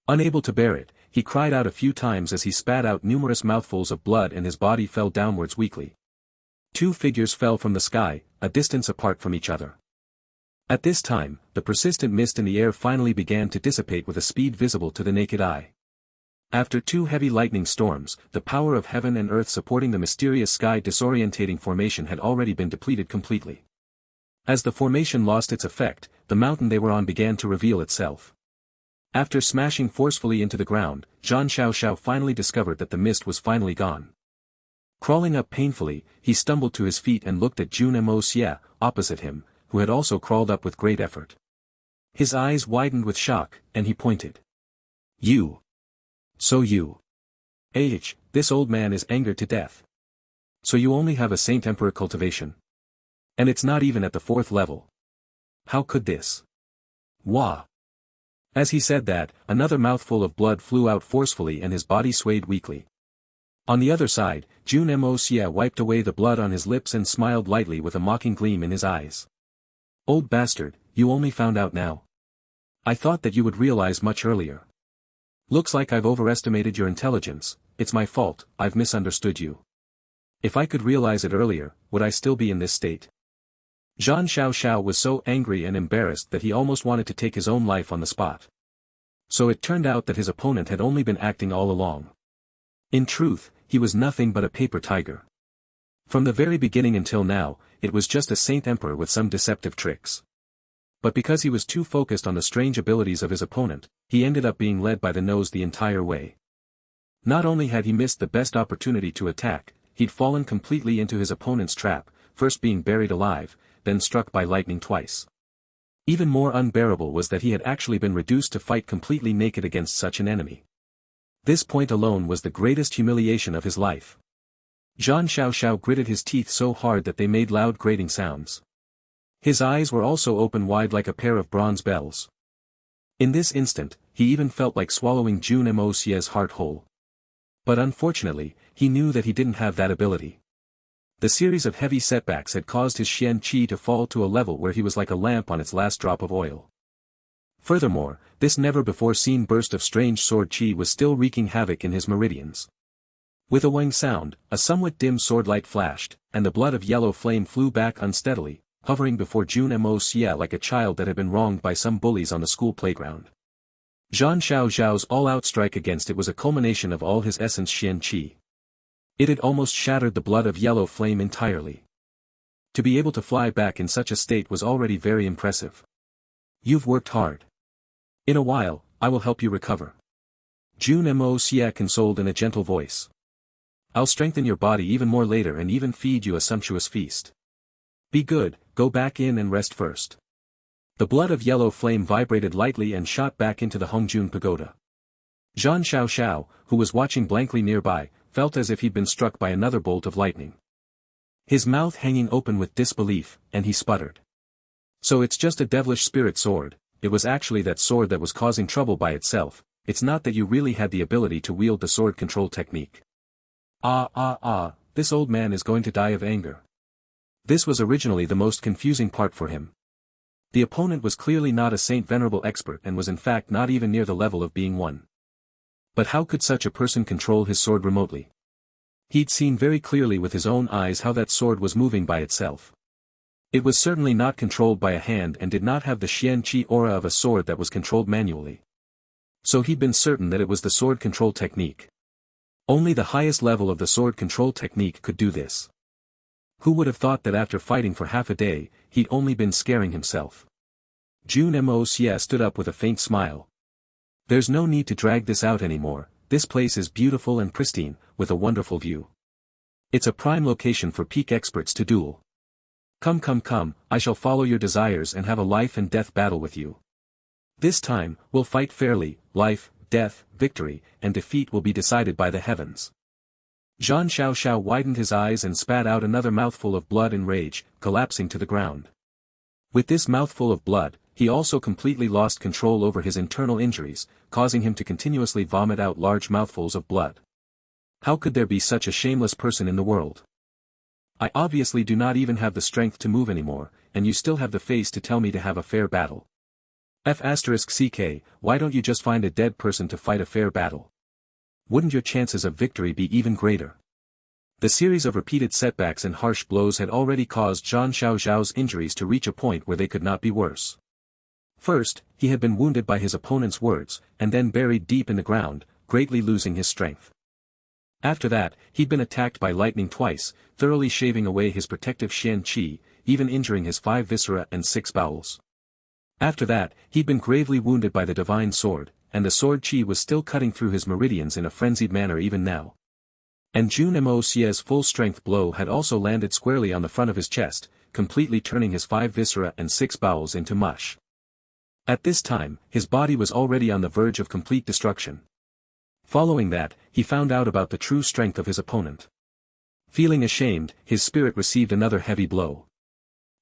Unable to bear it, he cried out a few times as he spat out numerous mouthfuls of blood and his body fell downwards weakly. Two figures fell from the sky, a distance apart from each other. At this time, the persistent mist in the air finally began to dissipate with a speed visible to the naked eye. After two heavy lightning storms, the power of heaven and earth supporting the mysterious sky disorientating formation had already been depleted completely. As the formation lost its effect, the mountain they were on began to reveal itself. After smashing forcefully into the ground, Zhang Xiao finally discovered that the mist was finally gone. Crawling up painfully, he stumbled to his feet and looked at Jun Moxie, opposite him, who had also crawled up with great effort. His eyes widened with shock, and he pointed. "You. So you. This old man is angered to death. So you only have a Saint Emperor cultivation. And it's not even at the 4th level. How could this? Wah." As he said that, another mouthful of blood flew out forcefully and his body swayed weakly. On the other side, Jun Moxie wiped away the blood on his lips and smiled lightly with a mocking gleam in his eyes. "Old bastard, you only found out now. I thought that you would realize much earlier. Looks like I've overestimated your intelligence. It's my fault, I've misunderstood you. If I could realize it earlier, would I still be in this state?" Zhang Xiao was so angry and embarrassed that he almost wanted to take his own life on the spot. So it turned out that his opponent had only been acting all along. In truth, he was nothing but a paper tiger. From the very beginning until now, it was just a Saint Emperor with some deceptive tricks. But because he was too focused on the strange abilities of his opponent, he ended up being led by the nose the entire way. Not only had he missed the best opportunity to attack, he'd fallen completely into his opponent's trap, first being buried alive, then struck by lightning twice. Even more unbearable was that he had actually been reduced to fight completely naked against such an enemy. This point alone was the greatest humiliation of his life. Zhang Xiao gritted his teeth so hard that they made loud grating sounds. His eyes were also open wide like a pair of bronze bells. In this instant, he even felt like swallowing Jun Moxie's heart whole. But unfortunately, he knew that he didn't have that ability. The series of heavy setbacks had caused his xian qi to fall to a level where he was like a lamp on its last drop of oil. Furthermore, this never-before-seen burst of strange sword qi was still wreaking havoc in his meridians. With a wang sound, a somewhat dim sword light flashed, and the blood of yellow flame flew back unsteadily, hovering before Jun Moxie like a child that had been wronged by some bullies on the school playground. Zhang Xiao's all-out strike against it was a culmination of all his essence xian qi. It had almost shattered the blood of yellow flame entirely. To be able to fly back in such a state was already very impressive. "You've worked hard. In a while, I will help you recover." Jun Moxie consoled in a gentle voice. "I'll strengthen your body even more later and even feed you a sumptuous feast. Be good, go back in and rest first." The blood of yellow flame vibrated lightly and shot back into the Hongjun pagoda. Zhang Xiao, who was watching blankly nearby, felt as if he'd been struck by another bolt of lightning. His mouth hanging open with disbelief, and he sputtered. "So it's just a devilish spirit sword, it was actually that sword that was causing trouble by itself, it's not that you really had the ability to wield the sword control technique. This old man is going to die of anger." This was originally the most confusing part for him. The opponent was clearly not a Saint Venerable expert and was in fact not even near the level of being one. But how could such a person control his sword remotely? He'd seen very clearly with his own eyes how that sword was moving by itself. It was certainly not controlled by a hand and did not have the Xian Qi aura of a sword that was controlled manually. So he'd been certain that it was the sword control technique. Only the highest level of the sword control technique could do this. Who would have thought that after fighting for half a day, he'd only been scaring himself? Jun Moxie stood up with a faint smile. There's no need to drag this out anymore, this place is beautiful and pristine, with a wonderful view. It's a prime location for peak experts to duel. Come, I shall follow your desires and have a life and death battle with you. This time, we'll fight fairly, life, death, victory, and defeat will be decided by the heavens. Zhang Xiao widened his eyes and spat out another mouthful of blood in rage, collapsing to the ground. With this mouthful of blood, he also completely lost control over his internal injuries, causing him to continuously vomit out large mouthfuls of blood. How could there be such a shameless person in the world? I obviously do not even have the strength to move anymore, and you still have the face to tell me to have a fair battle. F***ck, why don't you just find a dead person to fight a fair battle? Wouldn't your chances of victory be even greater? The series of repeated setbacks and harsh blows had already caused Zhang Xiao's injuries to reach a point where they could not be worse. First, he had been wounded by his opponent's words, and then buried deep in the ground, greatly losing his strength. After that, he'd been attacked by lightning twice, thoroughly shaving away his protective Xian Qi, even injuring his 5 viscera and 6 bowels. After that, he'd been gravely wounded by the divine sword, and the sword Qi was still cutting through his meridians in a frenzied manner even now. And Jun Moxie's full-strength blow had also landed squarely on the front of his chest, completely turning his 5 viscera and 6 bowels into mush. At this time, his body was already on the verge of complete destruction. Following that, he found out about the true strength of his opponent. Feeling ashamed, his spirit received another heavy blow.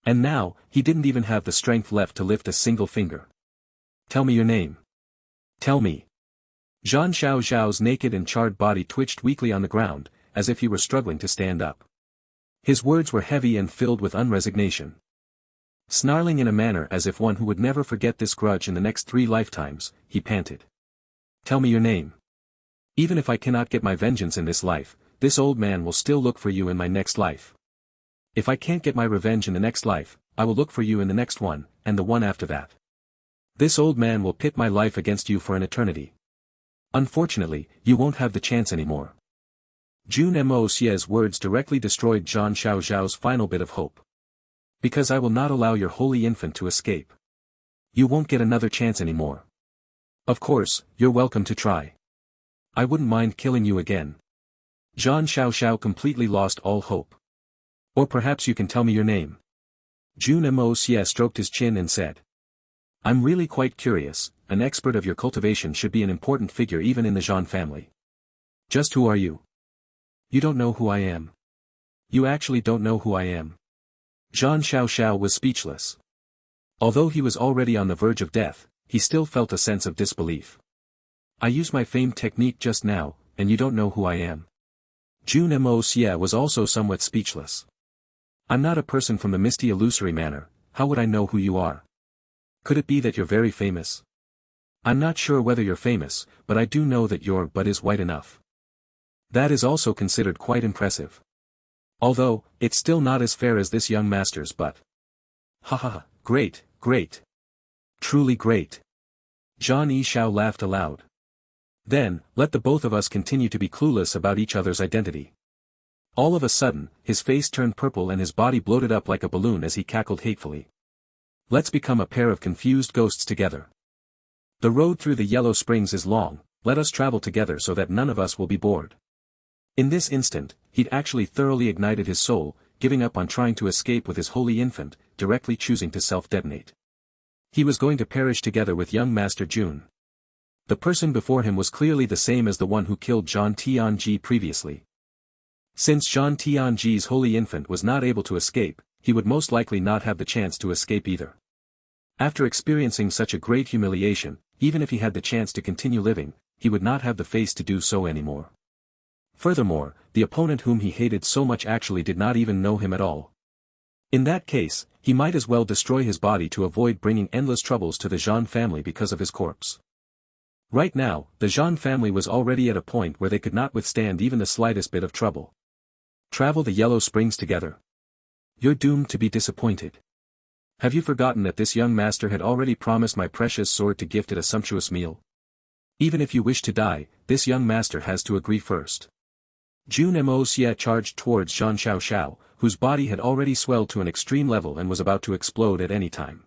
And now, he didn't even have the strength left to lift a single finger. Tell me your name. Tell me. Zhang Xiao's naked and charred body twitched weakly on the ground, as if he were struggling to stand up. His words were heavy and filled with unresignation. Snarling in a manner as if one who would never forget this grudge in the next 3 lifetimes, he panted. Tell me your name. Even if I cannot get my vengeance in this life, this old man will still look for you in my next life. If I can't get my revenge in the next life, I will look for you in the next one, and the one after that. This old man will pit my life against you for an eternity. Unfortunately, you won't have the chance anymore. Jun Moxie's words directly destroyed Zhang Xiao's final bit of hope. Because I will not allow your holy infant to escape. You won't get another chance anymore. Of course, you're welcome to try. I wouldn't mind killing you again. Zhang Xiao completely lost all hope. Or perhaps you can tell me your name. Jun Moxie stroked his chin and said. I'm really quite curious, an expert of your cultivation should be an important figure even in the Zhan family. Just who are you? You don't know who I am. You actually don't know who I am. Zhang Xiao was speechless. Although he was already on the verge of death, he still felt a sense of disbelief. I used my famed technique just now, and you don't know who I am. Jun Moxie was also somewhat speechless. I'm not a person from the misty illusory manor, how would I know who you are? Could it be that you're very famous? I'm not sure whether you're famous, but I do know that your butt is white enough. That is also considered quite impressive. Although, it's still not as fair as this young master's but. Ha, great. Truly great. Zhang Xiao laughed aloud. Then, let the both of us continue to be clueless about each other's identity. All of a sudden, his face turned purple and his body bloated up like a balloon as he cackled hatefully. Let's become a pair of confused ghosts together. The road through the Yellow Springs is long, let us travel together so that none of us will be bored. In this instant, he'd actually thoroughly ignited his soul, giving up on trying to escape with his holy infant, directly choosing to self-detonate. He was going to perish together with young Master Jun. The person before him was clearly the same as the one who killed Zhang Tianji previously. Since Zhang Tianji's holy infant was not able to escape, he would most likely not have the chance to escape either. After experiencing such a great humiliation, even if he had the chance to continue living, he would not have the face to do so anymore. Furthermore, the opponent whom he hated so much actually did not even know him at all. In that case, he might as well destroy his body to avoid bringing endless troubles to the Zhan family because of his corpse. Right now, the Zhan family was already at a point where they could not withstand even the slightest bit of trouble. Travel the Yellow Springs together. You're doomed to be disappointed. Have you forgotten that this young master had already promised my precious sword to gift at a sumptuous meal? Even if you wish to die, this young master has to agree first. Jun Moxie charged towards Zhan Xiao, whose body had already swelled to an extreme level and was about to explode at any time.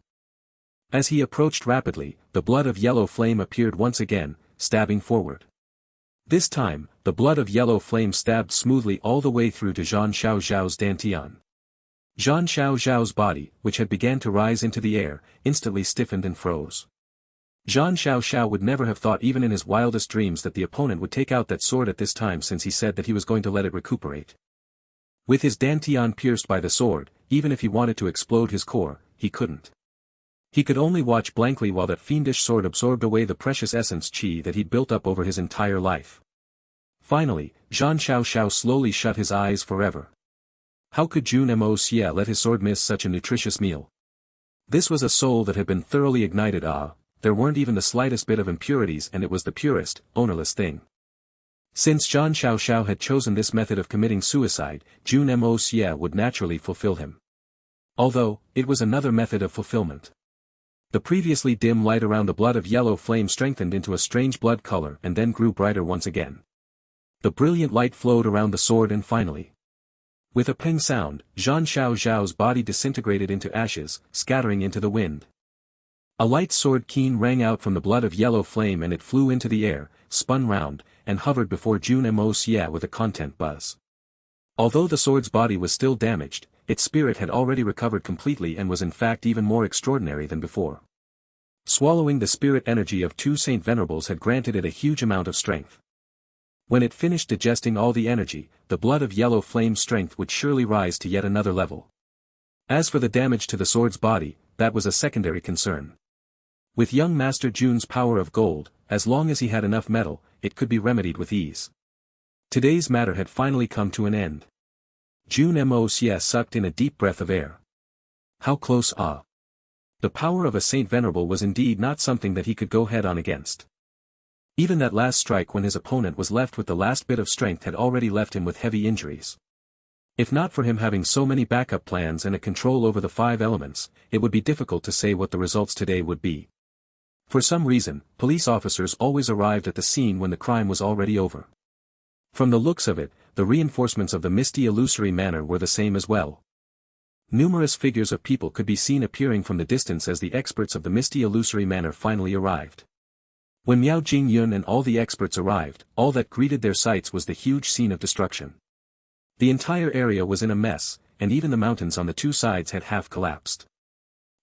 As he approached rapidly, the blood of yellow flame appeared once again, stabbing forward. This time, the blood of yellow flame stabbed smoothly all the way through to Zhan Xiao's dantian. Zhan Xiao's body, which had began to rise into the air, instantly stiffened and froze. Zhan Xiao would never have thought even in his wildest dreams that the opponent would take out that sword at this time, since he said that he was going to let it recuperate. With his dantian pierced by the sword, even if he wanted to explode his core, he couldn't. He could only watch blankly while that fiendish sword absorbed away the precious essence qi that he'd built up over his entire life. Finally, Zhan Xiao slowly shut his eyes forever. How could Jun Moxie let his sword miss such a nutritious meal? This was a soul that had been thoroughly ignited. There weren't even the slightest bit of impurities, and it was the purest, ownerless thing. Since Zhan Xiao had chosen this method of committing suicide, Jun Moxie would naturally fulfill him. Although, it was another method of fulfillment. The previously dim light around the blood of yellow flame strengthened into a strange blood color and then grew brighter once again. The brilliant light flowed around the sword and finally, with a ping sound, Zhan Xiao's body disintegrated into ashes, scattering into the wind. A light sword keen rang out from the blood of yellow flame and it flew into the air, spun round, and hovered before Jun Moxie with a content buzz. Although the sword's body was still damaged, its spirit had already recovered completely and was in fact even more extraordinary than before. Swallowing the spirit energy of two Saint Venerables had granted it a huge amount of strength. When it finished digesting all the energy, the blood of yellow flame strength would surely rise to yet another level. As for the damage to the sword's body, that was a secondary concern. With young Master Jun's power of gold, as long as he had enough metal, it could be remedied with ease. Today's matter had finally come to an end. Jun Moxie sucked in a deep breath of air. How close. The power of a Saint Venerable was indeed not something that he could go head-on against. Even that last strike when his opponent was left with the last bit of strength had already left him with heavy injuries. If not for him having so many backup plans and a control over the 5 elements, it would be difficult to say what the results today would be. For some reason, police officers always arrived at the scene when the crime was already over. From the looks of it, the reinforcements of the misty illusory manor were the same as well. Numerous figures of people could be seen appearing from the distance as the experts of the misty illusory manor finally arrived. When Miao Jingyun and all the experts arrived, all that greeted their sights was the huge scene of destruction. The entire area was in a mess, and even the mountains on the 2 sides had half collapsed.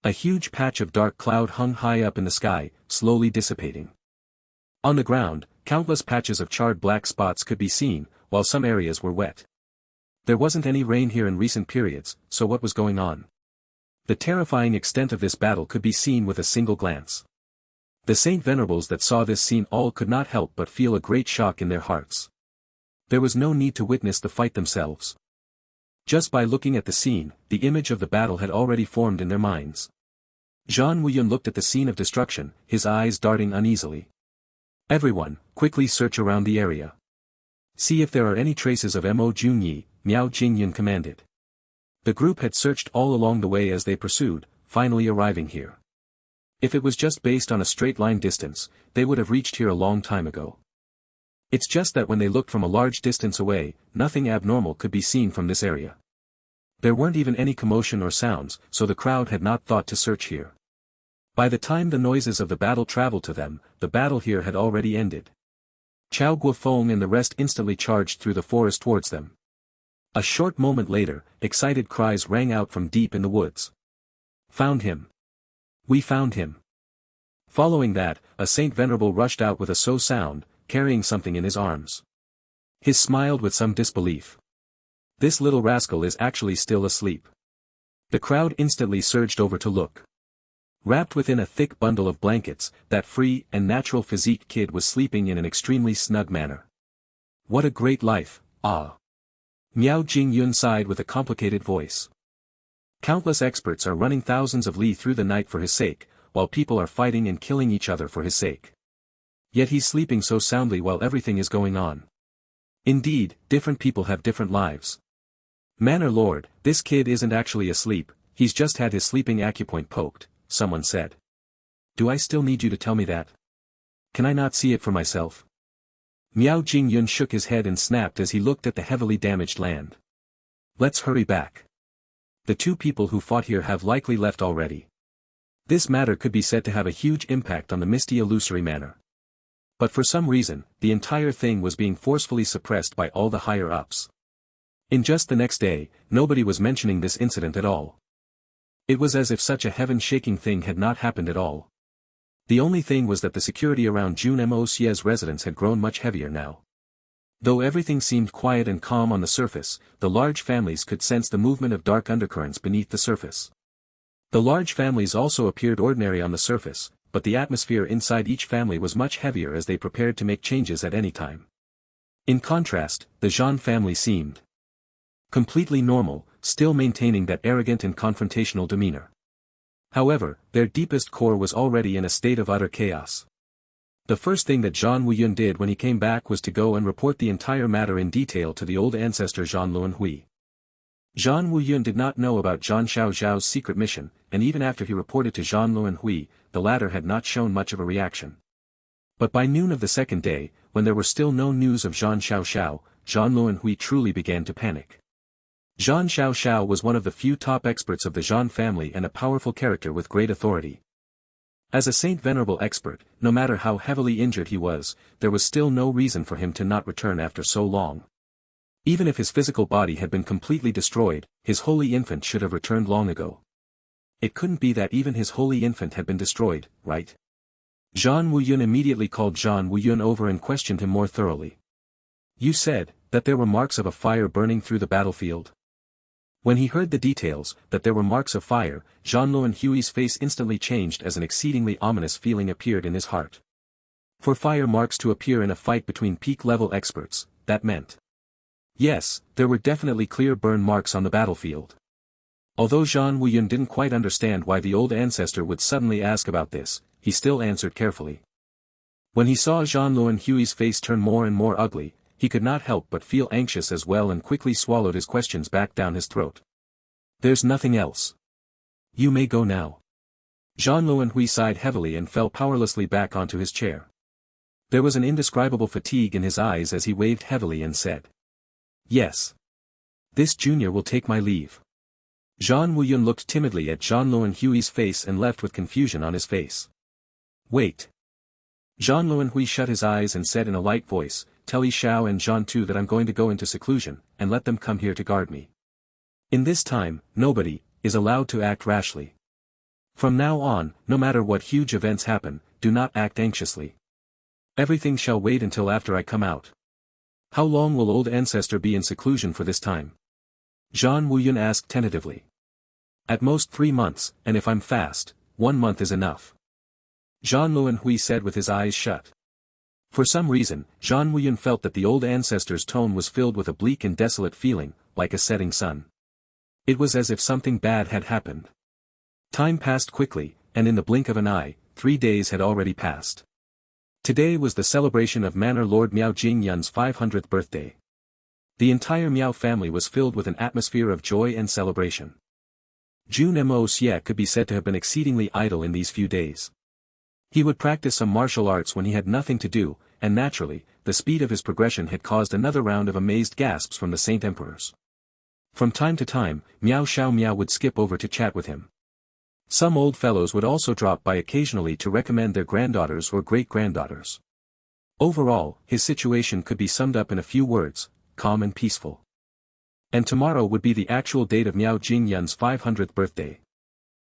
A huge patch of dark cloud hung high up in the sky, slowly dissipating. On the ground, countless patches of charred black spots could be seen, while some areas were wet. There wasn't any rain here in recent periods, so what was going on? The terrifying extent of this battle could be seen with a single glance. The Saint Venerables that saw this scene all could not help but feel a great shock in their hearts. There was no need to witness the fight themselves. Just by looking at the scene, the image of the battle had already formed in their minds. Zhan Wuyun looked at the scene of destruction, his eyes darting uneasily. Everyone, quickly search around the area. See if there are any traces of Mo Junyi, Miao Jingyun commanded. The group had searched all along the way as they pursued, finally arriving here. If it was just based on a straight line distance, they would have reached here a long time ago. It's just that when they looked from a large distance away, nothing abnormal could be seen from this area. There weren't even any commotion or sounds, so the crowd had not thought to search here. By the time the noises of the battle traveled to them, the battle here had already ended. Chao Guofeng and the rest instantly charged through the forest towards them. A short moment later, excited cries rang out from deep in the woods. Found him! We found him! Following that, a Saint Venerable rushed out with a so sound, carrying something in his arms. He smiled with some disbelief. This little rascal is actually still asleep. The crowd instantly surged over to look. Wrapped within a thick bundle of blankets, that free and natural physique kid was sleeping in an extremely snug manner. What a great life, ah! Miao Jingyun sighed with a complicated voice. Countless experts are running thousands of li through the night for his sake, while people are fighting and killing each other for his sake. Yet he's sleeping so soundly while everything is going on. Indeed, different people have different lives. Manor Lord, this kid isn't actually asleep, he's just had his sleeping acupoint poked, someone said. Do I still need you to tell me that? Can I not see it for myself? Miao Jingyun shook his head and snapped as he looked at the heavily damaged land. Let's hurry back. The two people who fought here have likely left already. This matter could be said to have a huge impact on the misty illusory manor. But for some reason, the entire thing was being forcefully suppressed by all the higher-ups. In just the next day, nobody was mentioning this incident at all. It was as if such a heaven-shaking thing had not happened at all. The only thing was that the security around Jun Moxie's residence had grown much heavier now. Though everything seemed quiet and calm on the surface, the large families could sense the movement of dark undercurrents beneath the surface. The large families also appeared ordinary on the surface, but the atmosphere inside each family was much heavier as they prepared to make changes at any time. In contrast, the Zhan family seemed completely normal, still maintaining that arrogant and confrontational demeanor. However, their deepest core was already in a state of utter chaos. The first thing that Zhan Wuyun did when he came back was to go and report the entire matter in detail to the old ancestor Zhan Luanhui. Zhan Wuyun did not know about Zhan Xiaoxiao's secret mission, and even after he reported to Zhan Luanhui, the latter had not shown much of a reaction. But by noon of the second day, when there were still no news of Zhan Xiaoxiao, Zhan Luanhui truly began to panic. Zhan Xiaoxiao was one of the few top experts of the Zhan family and a powerful character with great authority. As a saint-venerable expert, no matter how heavily injured he was, there was still no reason for him to not return after so long. Even if his physical body had been completely destroyed, his holy infant should have returned long ago. It couldn't be that even his holy infant had been destroyed, right? Zhan Wuyun immediately called Zhan Wuyun over and questioned him more thoroughly. You said, that there were marks of a fire burning through the battlefield? When he heard the details, that there were marks of fire, Zhan Luanhui's face instantly changed as an exceedingly ominous feeling appeared in his heart. For fire marks to appear in a fight between peak-level experts, that meant. Yes, there were definitely clear burn marks on the battlefield. Although Zhan Wuyun didn't quite understand why the old ancestor would suddenly ask about this, he still answered carefully. When he saw Zhan Luanhui's face turn more and more ugly, he could not help but feel anxious as well and quickly swallowed his questions back down his throat. There's nothing else. You may go now. Zhan Luanhui sighed heavily and fell powerlessly back onto his chair. There was an indescribable fatigue in his eyes as he waved heavily and said. Yes. This junior will take my leave. Zhan Wuyun looked timidly at Zhan Luanhui's face and left with confusion on his face. Wait. Zhan Luanhui shut his eyes and said in a light voice, Tell Yi Xiao and Zhan Tu that I'm going to go into seclusion, and let them come here to guard me. In this time, nobody is allowed to act rashly. From now on, no matter what huge events happen, do not act anxiously. Everything shall wait until after I come out. How long will old ancestor be in seclusion for this time? Zhan Wuyun asked tentatively. At most 3 months, and if I'm fast, 1 month is enough. Zhan Luanhui said with his eyes shut. For some reason, Zhan Wuyun felt that the old ancestor's tone was filled with a bleak and desolate feeling, like a setting sun. It was as if something bad had happened. Time passed quickly, and in the blink of an eye, 3 days had already passed. Today was the celebration of Manor Lord Miao Jingyun's 500th birthday. The entire Miao family was filled with an atmosphere of joy and celebration. Jun Moxie could be said to have been exceedingly idle in these few days. He would practice some martial arts when he had nothing to do, and naturally, the speed of his progression had caused another round of amazed gasps from the Saint Emperors. From time to time, Miao Xiao Miao would skip over to chat with him. Some old fellows would also drop by occasionally to recommend their granddaughters or great-granddaughters. Overall, his situation could be summed up in a few words, calm and peaceful. And tomorrow would be the actual date of Miao Jingyun's 500th birthday.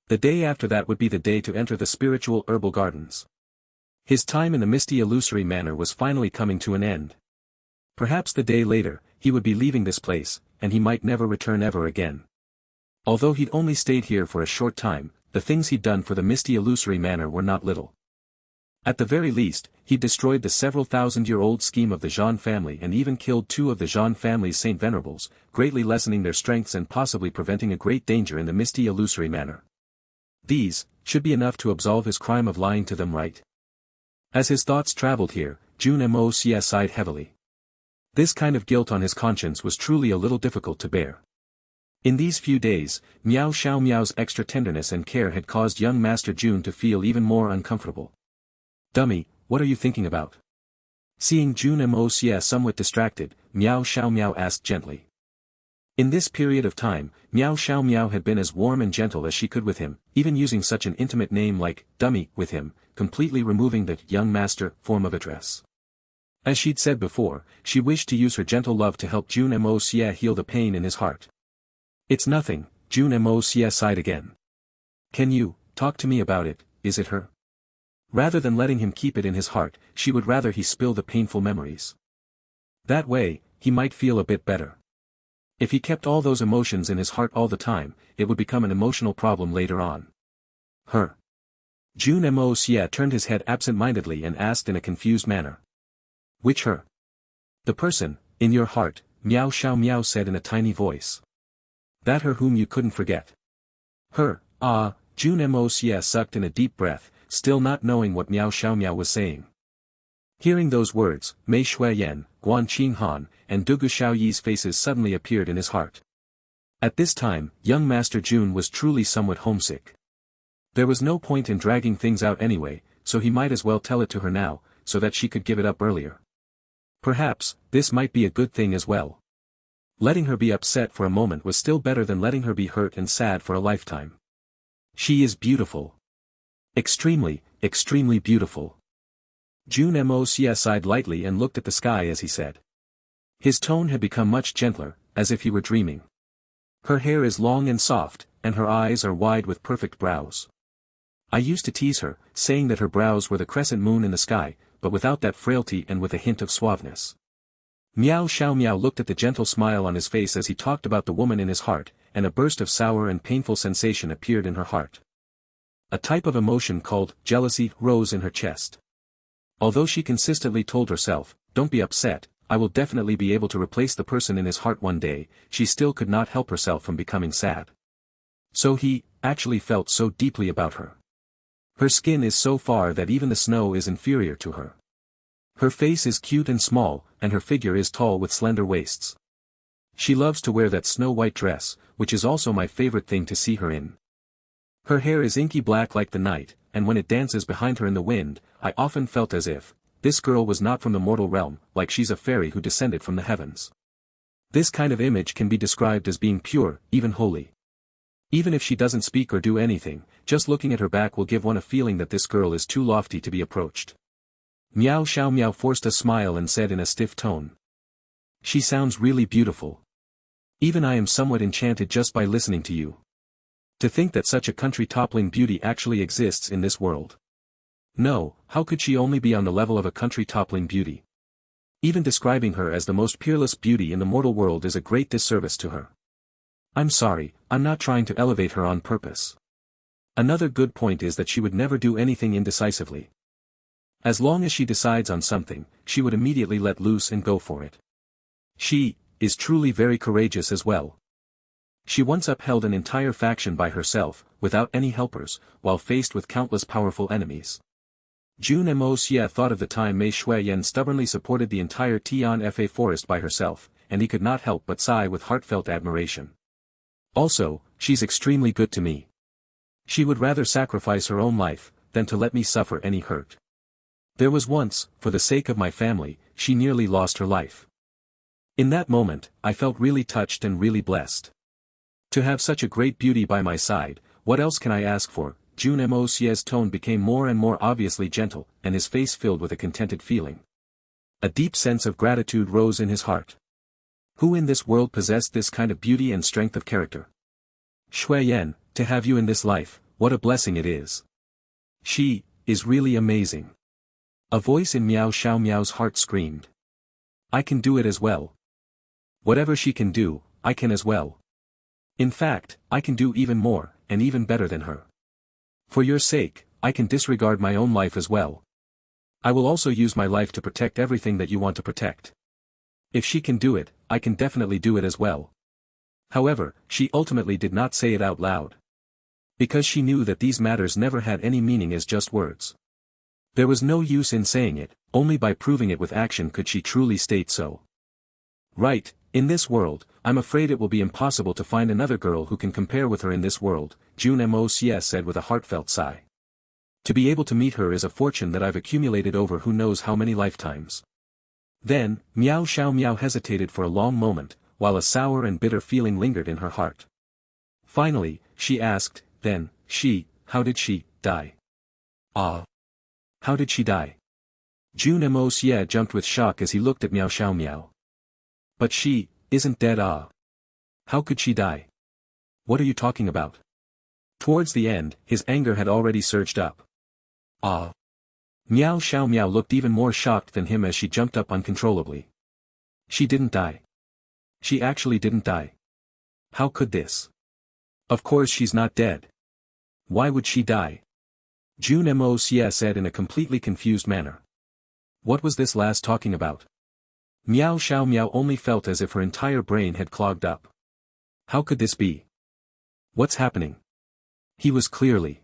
The day after that would be the day to enter the spiritual herbal gardens. His time in the misty illusory manor was finally coming to an end. Perhaps the day later, he would be leaving this place, and he might never return ever again. Although he'd only stayed here for a short time, the things he'd done for the misty illusory manor were not little. At the very least, he'd destroyed the several thousand-year-old scheme of the Zhan family and even killed 2 of the Zhan family's Saint Venerables, greatly lessening their strengths and possibly preventing a great danger in the misty illusory manor. These should be enough to absolve his crime of lying to them, right? As his thoughts traveled here, Jun Moxie sighed heavily. This kind of guilt on his conscience was truly a little difficult to bear. In these few days, Miao Xiaomiao's extra tenderness and care had caused young Master Jun to feel even more uncomfortable. "Dummy, what are you thinking about?" Seeing Jun Moxie somewhat distracted, Miao Xiaomiao asked gently. In this period of time, Miao Xiaomiao had been as warm and gentle as she could with him, even using such an intimate name like "dummy" with him, completely removing the "young master" form of address. As she'd said before, she wished to use her gentle love to help Jun Moxie heal the pain in his heart. "It's nothing," Jun Moxie sighed again. "Can you talk to me about it? Is it her?" Rather than letting him keep it in his heart, she would rather he spill the painful memories. That way, he might feel a bit better. If he kept all those emotions in his heart all the time, it would become an emotional problem later on. Her. Jun Moxie turned his head absent-mindedly and asked in a confused manner. "Which her?" "The person, in your heart," Miao Xiaomiao said in a tiny voice. "That her whom you couldn't forget." "Her, ah," Jun Moxie sucked in a deep breath, still not knowing what Miao Xiaomiao was saying. Hearing those words, Mei Shuiyan, Guan Qinghan, and Dugu Xiaoyi's faces suddenly appeared in his heart. At this time, young Master Jun was truly somewhat homesick. There was no point in dragging things out anyway, so he might as well tell it to her now, so that she could give it up earlier. Perhaps, this might be a good thing as well. Letting her be upset for a moment was still better than letting her be hurt and sad for a lifetime. She is beautiful. Extremely, extremely beautiful. Jun Moxie sighed lightly and looked at the sky as he said. His tone had become much gentler, as if he were dreaming. Her hair is long and soft, and her eyes are wide with perfect brows. I used to tease her, saying that her brows were the crescent moon in the sky, but without that frailty and with a hint of suaveness. Miao Xiaomiao looked at the gentle smile on his face as he talked about the woman in his heart, and a burst of sour and painful sensation appeared in her heart. A type of emotion called jealousy rose in her chest. Although she consistently told herself, "Don't be upset, I will definitely be able to replace the person in his heart one day," she still could not help herself from becoming sad. So he, actually felt so deeply about her. Her skin is so far that even the snow is inferior to her. Her face is cute and small, and her figure is tall with slender waists. She loves to wear that snow-white dress, which is also my favorite thing to see her in. Her hair is inky black like the night, and when it dances behind her in the wind, I often felt as if this girl was not from the mortal realm, like she's a fairy who descended from the heavens. This kind of image can be described as being pure, even holy. Even if she doesn't speak or do anything, just looking at her back will give one a feeling that this girl is too lofty to be approached. Miao Xiaomiao forced a smile and said in a stiff tone. "She sounds really beautiful. Even I am somewhat enchanted just by listening to you. To think that such a country-toppling beauty actually exists in this world. No, how could she only be on the level of a country-toppling beauty? Even describing her as the most peerless beauty in the mortal world is a great disservice to her. I'm sorry, I'm not trying to elevate her on purpose. Another good point is that she would never do anything indecisively. As long as she decides on something, she would immediately let loose and go for it. She is truly very courageous as well. She once upheld an entire faction by herself, without any helpers, while faced with countless powerful enemies. Jun Moxie thought of the time Mei Shuiyan stubbornly supported the entire Tian Fa forest by herself, and he could not help but sigh with heartfelt admiration. Also, she's extremely good to me. She would rather sacrifice her own life, than to let me suffer any hurt. There was once, for the sake of my family, she nearly lost her life. In that moment, I felt really touched and really blessed. To have such a great beauty by my side, what else can I ask for? Jun Moxie's tone became more and more obviously gentle, and his face filled with a contented feeling. A deep sense of gratitude rose in his heart. Who in this world possessed this kind of beauty and strength of character? Shuiyan, to have you in this life, what a blessing it is. She is really amazing. A voice in Miao Xiaomiao's heart screamed. I can do it as well. Whatever she can do, I can as well. In fact, I can do even more, and even better than her. For your sake, I can disregard my own life as well. I will also use my life to protect everything that you want to protect. If she can do it, I can definitely do it as well. However, she ultimately did not say it out loud. Because she knew that these matters never had any meaning as just words. There was no use in saying it, only by proving it with action could she truly state so. Right, in this world, I'm afraid it will be impossible to find another girl who can compare with her in this world, Jun Moxie said with a heartfelt sigh. To be able to meet her is a fortune that I've accumulated over who knows how many lifetimes. Then, Miao Xiaomiao hesitated for a long moment, while a sour and bitter feeling lingered in her heart. Finally, she asked, then, how did she, die? Ah. How did she die? Jun Moxie jumped with shock as he looked at Miao Xiaomiao. But she, isn't dead. Ah. How could she die? What are you talking about? Towards the end, his anger had already surged up. Ah. Miao Xiaomiao looked even more shocked than him as she jumped up uncontrollably. She didn't die. She actually didn't die. How could this? Of course she's not dead. Why would she die? Jun Moxie said in a completely confused manner. What was this last talking about? Miao Xiaomiao only felt as if her entire brain had clogged up. How could this be? What's happening? He was clearly.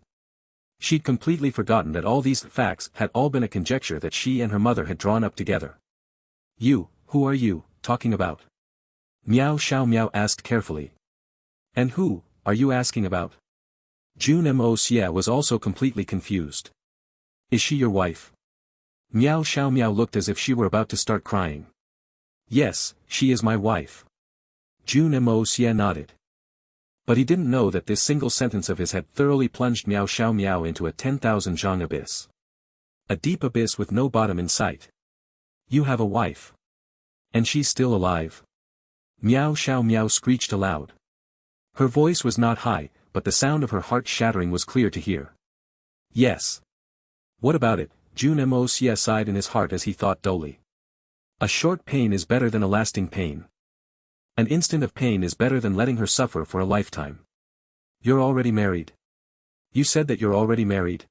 She'd completely forgotten that all these facts had all been a conjecture that she and her mother had drawn up together. You, who are you, talking about? Miao Xiaomiao asked carefully. And who, are you asking about? Jun Moxie was also completely confused. Is she your wife? Miao Xiaomiao looked as if she were about to start crying. Yes, she is my wife. Jun Moxie nodded. But he didn't know that this single sentence of his had thoroughly plunged Miao Xiaomiao into a 10,000 zhang abyss. A deep abyss with no bottom in sight. You have a wife. And she's still alive? Miao Xiaomiao screeched aloud. Her voice was not high, but the sound of her heart shattering was clear to hear. Yes. What about it? Jun Moxie sighed in his heart as he thought dully. A short pain is better than a lasting pain. An instant of pain is better than letting her suffer for a lifetime. You're already married. You said that you're already married.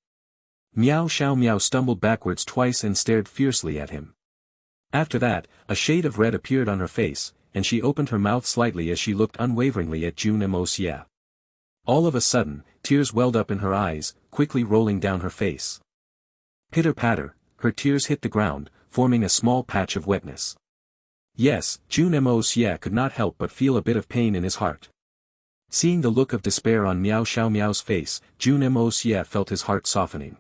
Miao Xiaomiao stumbled backwards twice and stared fiercely at him. After that, a shade of red appeared on her face, and she opened her mouth slightly as she looked unwaveringly at Jun Moxie. All of a sudden, tears welled up in her eyes, quickly rolling down her face. Pitter-patter, her tears hit the ground, forming a small patch of wetness. Yes, Jun Moxie could not help but feel a bit of pain in his heart. Seeing the look of despair on Miao Xiaomiao's face, Jun Moxie felt his heart softening.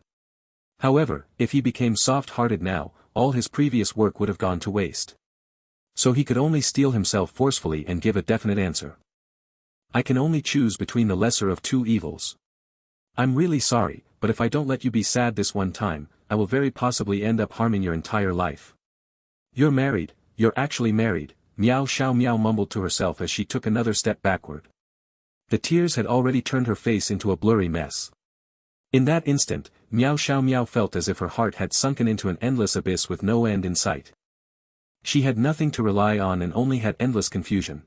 However, if he became soft-hearted now, all his previous work would have gone to waste. So he could only steel himself forcefully and give a definite answer. I can only choose between the lesser of two evils. I'm really sorry, but if I don't let you be sad this one time, I will very possibly end up harming your entire life. You're married, you're actually married, Miao Xiaomiao mumbled to herself as she took another step backward. The tears had already turned her face into a blurry mess. In that instant, Miao Xiaomiao felt as if her heart had sunken into an endless abyss with no end in sight. She had nothing to rely on and only had endless confusion.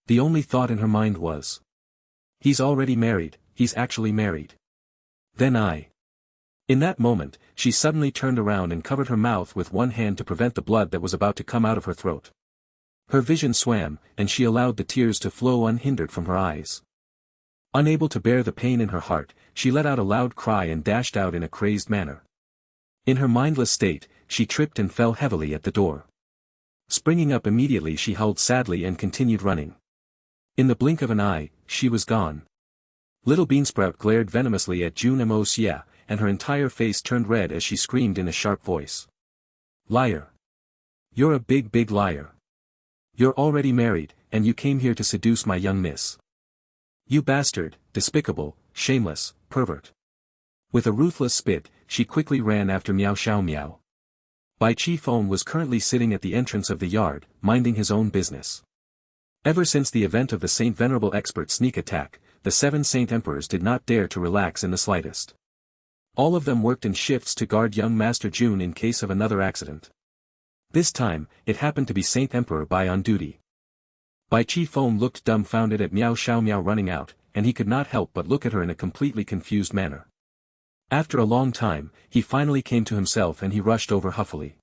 The only thought in her mind was, he's already married, he's actually married. Then In that moment, she suddenly turned around and covered her mouth with one hand to prevent the blood that was about to come out of her throat. Her vision swam, and she allowed the tears to flow unhindered from her eyes. Unable to bear the pain in her heart, she let out a loud cry and dashed out in a crazed manner. In her mindless state, she tripped and fell heavily at the door. Springing up immediately, she howled sadly and continued running. In the blink of an eye, she was gone. Little Beansprout glared venomously at Jun Moxie, and her entire face turned red as she screamed in a sharp voice. Liar! You're a big liar! You're already married, and you came here to seduce my young miss. You bastard, despicable, shameless, pervert! With a ruthless spit, she quickly ran after Miao Xiaomiao. Bai Chi Feng was currently sitting at the entrance of the yard, minding his own business. Ever since the event of the Saint Venerable Expert sneak attack, the 7 Saint Emperors did not dare to relax in the slightest. All of them worked in shifts to guard young Master Jun in case of another accident. This time, it happened to be Saint Emperor Bai on duty. Bai Chi Feng looked dumbfounded at Miao Xiaomiao running out, and he could not help but look at her in a completely confused manner. After a long time, he finally came to himself and he rushed over huffily.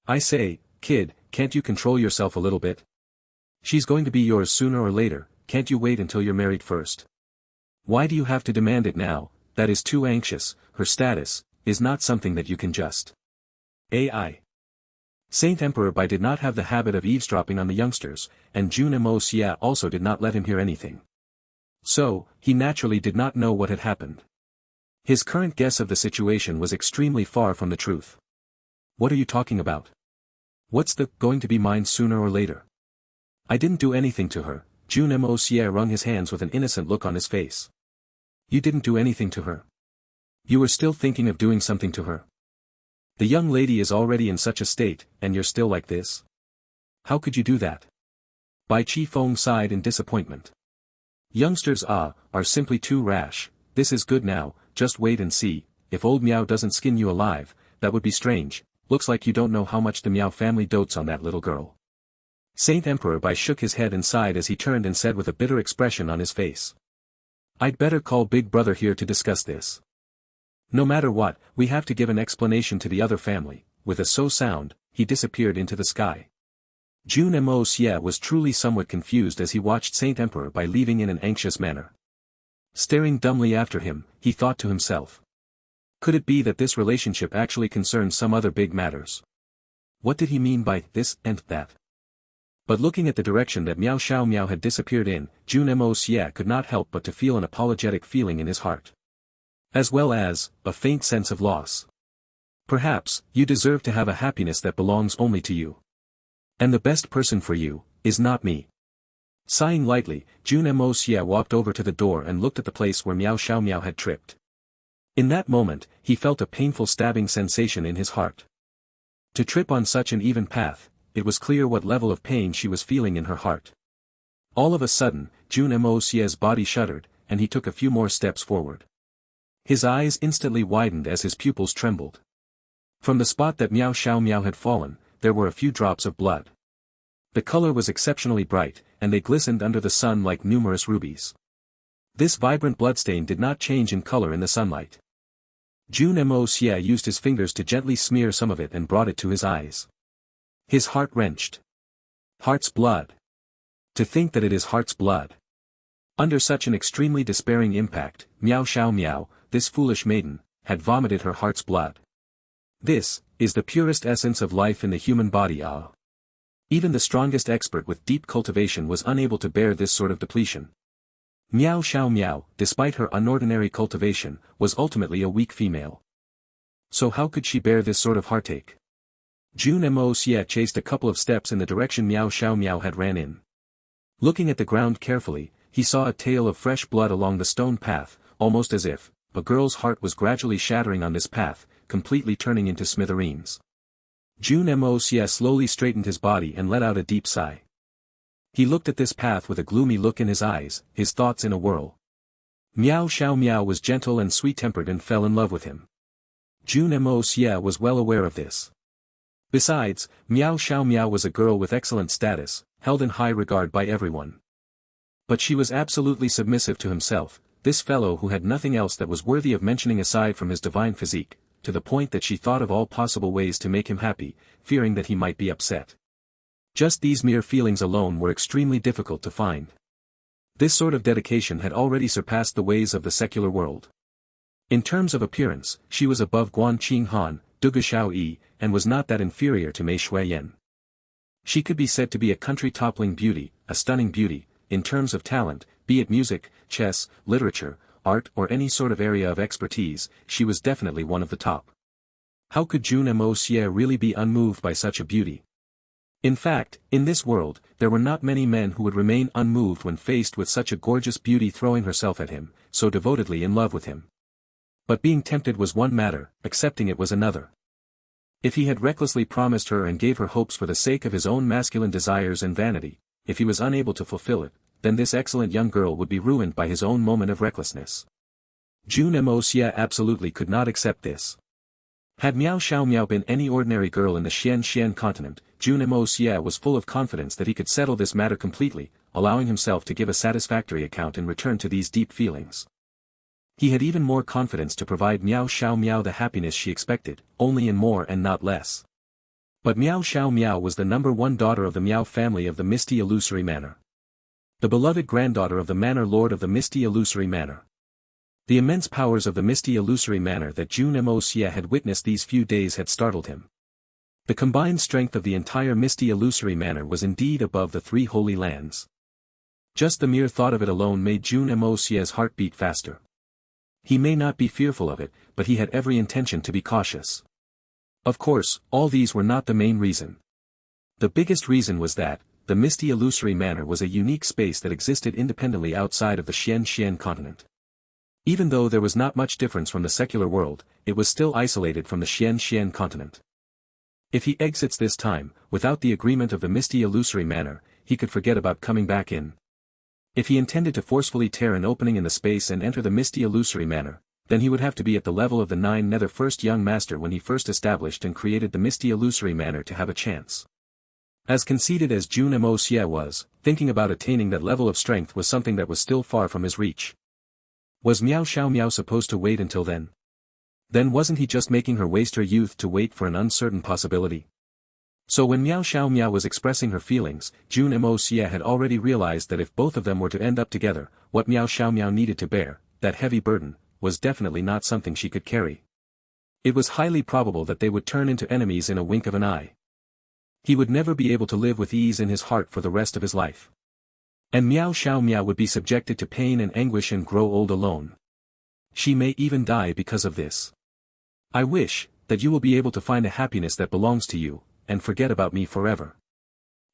I say, kid, can't you control yourself a little bit? She's going to be yours sooner or later, can't you wait until you're married first? Why do you have to demand it now? That is too anxious, her status, is not something that you can just AI. Saint Emperor Bai did not have the habit of eavesdropping on the youngsters, and Jun Moxie also did not let him hear anything. So, he naturally did not know what had happened. His current guess of the situation was extremely far from the truth. What are you talking about? What's going to be mine sooner or later? I didn't do anything to her. Jun Moxie wrung his hands with an innocent look on his face. You didn't do anything to her. You were still thinking of doing something to her. The young lady is already in such a state, and you're still like this? How could you do that? Bai Chi Feng sighed in disappointment. Youngsters are simply too rash. This is good now, just wait and see. If old Miao doesn't skin you alive, that would be strange. Looks like you don't know how much the Miao family dotes on that little girl. Saint Emperor Bai shook his head and sighed as he turned and said with a bitter expression on his face. I'd better call Big Brother here to discuss this. No matter what, we have to give an explanation to the other family. With a sound, he disappeared into the sky. Jun Moxie was truly somewhat confused as he watched Saint Emperor Bai leaving in an anxious manner. Staring dumbly after him, he thought to himself. Could it be that this relationship actually concerned some other big matters? What did he mean by this and that? But looking at the direction that Miao Xiao Miao had disappeared in, Jun Moxie could not help but to feel an apologetic feeling in his heart. As well as, a faint sense of loss. Perhaps, you deserve to have a happiness that belongs only to you. And the best person for you, is not me. Sighing lightly, Jun Moxie walked over to the door and looked at the place where Miao Xiao Miao had tripped. In that moment, he felt a painful stabbing sensation in his heart. To trip on such an even path, it was clear what level of pain she was feeling in her heart. All of a sudden, Jun Moxie's body shuddered, and he took a few more steps forward. His eyes instantly widened as his pupils trembled. From the spot that Miao Xiao Miao had fallen, there were a few drops of blood. The color was exceptionally bright, and they glistened under the sun like numerous rubies. This vibrant bloodstain did not change in color in the sunlight. Jun Moxie used his fingers to gently smear some of it and brought it to his eyes. His heart wrenched. Heart's blood. To think that it is heart's blood. Under such an extremely despairing impact, Miao Xiao Miao, this foolish maiden, had vomited her heart's blood. This is the purest essence of life in the human body. Even the strongest expert with deep cultivation was unable to bear this sort of depletion. Miao Xiao Miao, despite her unordinary cultivation, was ultimately a weak female. So how could she bear this sort of heartache? Jun Moxie chased a couple of steps in the direction Miao Xiao Miao had ran in. Looking at the ground carefully, he saw a tail of fresh blood along the stone path, almost as if a girl's heart was gradually shattering on this path, completely turning into smithereens. Jun Moxie slowly straightened his body and let out a deep sigh. He looked at this path with a gloomy look in his eyes, his thoughts in a whirl. Miao Xiao Miao was gentle and sweet-tempered and fell in love with him. Jun Moxie was well aware of this. Besides, Miao Xiao Miao was a girl with excellent status, held in high regard by everyone. But she was absolutely submissive to himself, this fellow who had nothing else that was worthy of mentioning aside from his divine physique, to the point that she thought of all possible ways to make him happy, fearing that he might be upset. Just these mere feelings alone were extremely difficult to find. This sort of dedication had already surpassed the ways of the secular world. In terms of appearance, she was above Guan Qing Han, Dugu Xiao Yi, and was not that inferior to Mei Shuiyan. She could be said to be a country-toppling beauty, a stunning beauty, in terms of talent, be it music, chess, literature, art or any sort of area of expertise, she was definitely one of the top. How could Jun Moxie really be unmoved by such a beauty? In fact, in this world, there were not many men who would remain unmoved when faced with such a gorgeous beauty throwing herself at him, so devotedly in love with him. But being tempted was one matter, accepting it was another. If he had recklessly promised her and gave her hopes for the sake of his own masculine desires and vanity, if he was unable to fulfill it, then this excellent young girl would be ruined by his own moment of recklessness. Jun Moxie absolutely could not accept this. Had Miao Xiao Miao been any ordinary girl in the Xian continent, Jun Moxie was full of confidence that he could settle this matter completely, allowing himself to give a satisfactory account in return to these deep feelings. He had even more confidence to provide Miao Xiao Miao the happiness she expected, only in more and not less. But Miao Xiao Miao was the number one daughter of the Miao family of the misty illusory manor. The beloved granddaughter of the manor lord of the misty illusory manor. The immense powers of the misty illusory manner that Jun Moxie had witnessed these few days had startled him. The combined strength of the entire misty illusory manner was indeed above the three holy lands. Just the mere thought of it alone made Jun Moxie's heart beat faster. He may not be fearful of it, but he had every intention to be cautious. Of course, all these were not the main reason. The biggest reason was that, the misty illusory manor was a unique space that existed independently outside of the Xian continent. Even though there was not much difference from the secular world, it was still isolated from the Xian continent. If he exits this time, without the agreement of the misty illusory manor, he could forget about coming back in. If he intended to forcefully tear an opening in the space and enter the misty illusory manor, then he would have to be at the level of the Nine Nether First Young Master when he first established and created the misty illusory manor to have a chance. As conceited as Jun Moxie was, thinking about attaining that level of strength was something that was still far from his reach. Was Miao Xiaomiao supposed to wait until then? Then wasn't he just making her waste her youth to wait for an uncertain possibility? So when Miao Xiaomiao was expressing her feelings, Jun Moxie had already realized that if both of them were to end up together, what Miao Xiaomiao needed to bear, that heavy burden, was definitely not something she could carry. It was highly probable that they would turn into enemies in a wink of an eye. He would never be able to live with ease in his heart for the rest of his life. And Miao Xiaomiao would be subjected to pain and anguish and grow old alone. She may even die because of this. I wish that you will be able to find a happiness that belongs to you, and forget about me forever.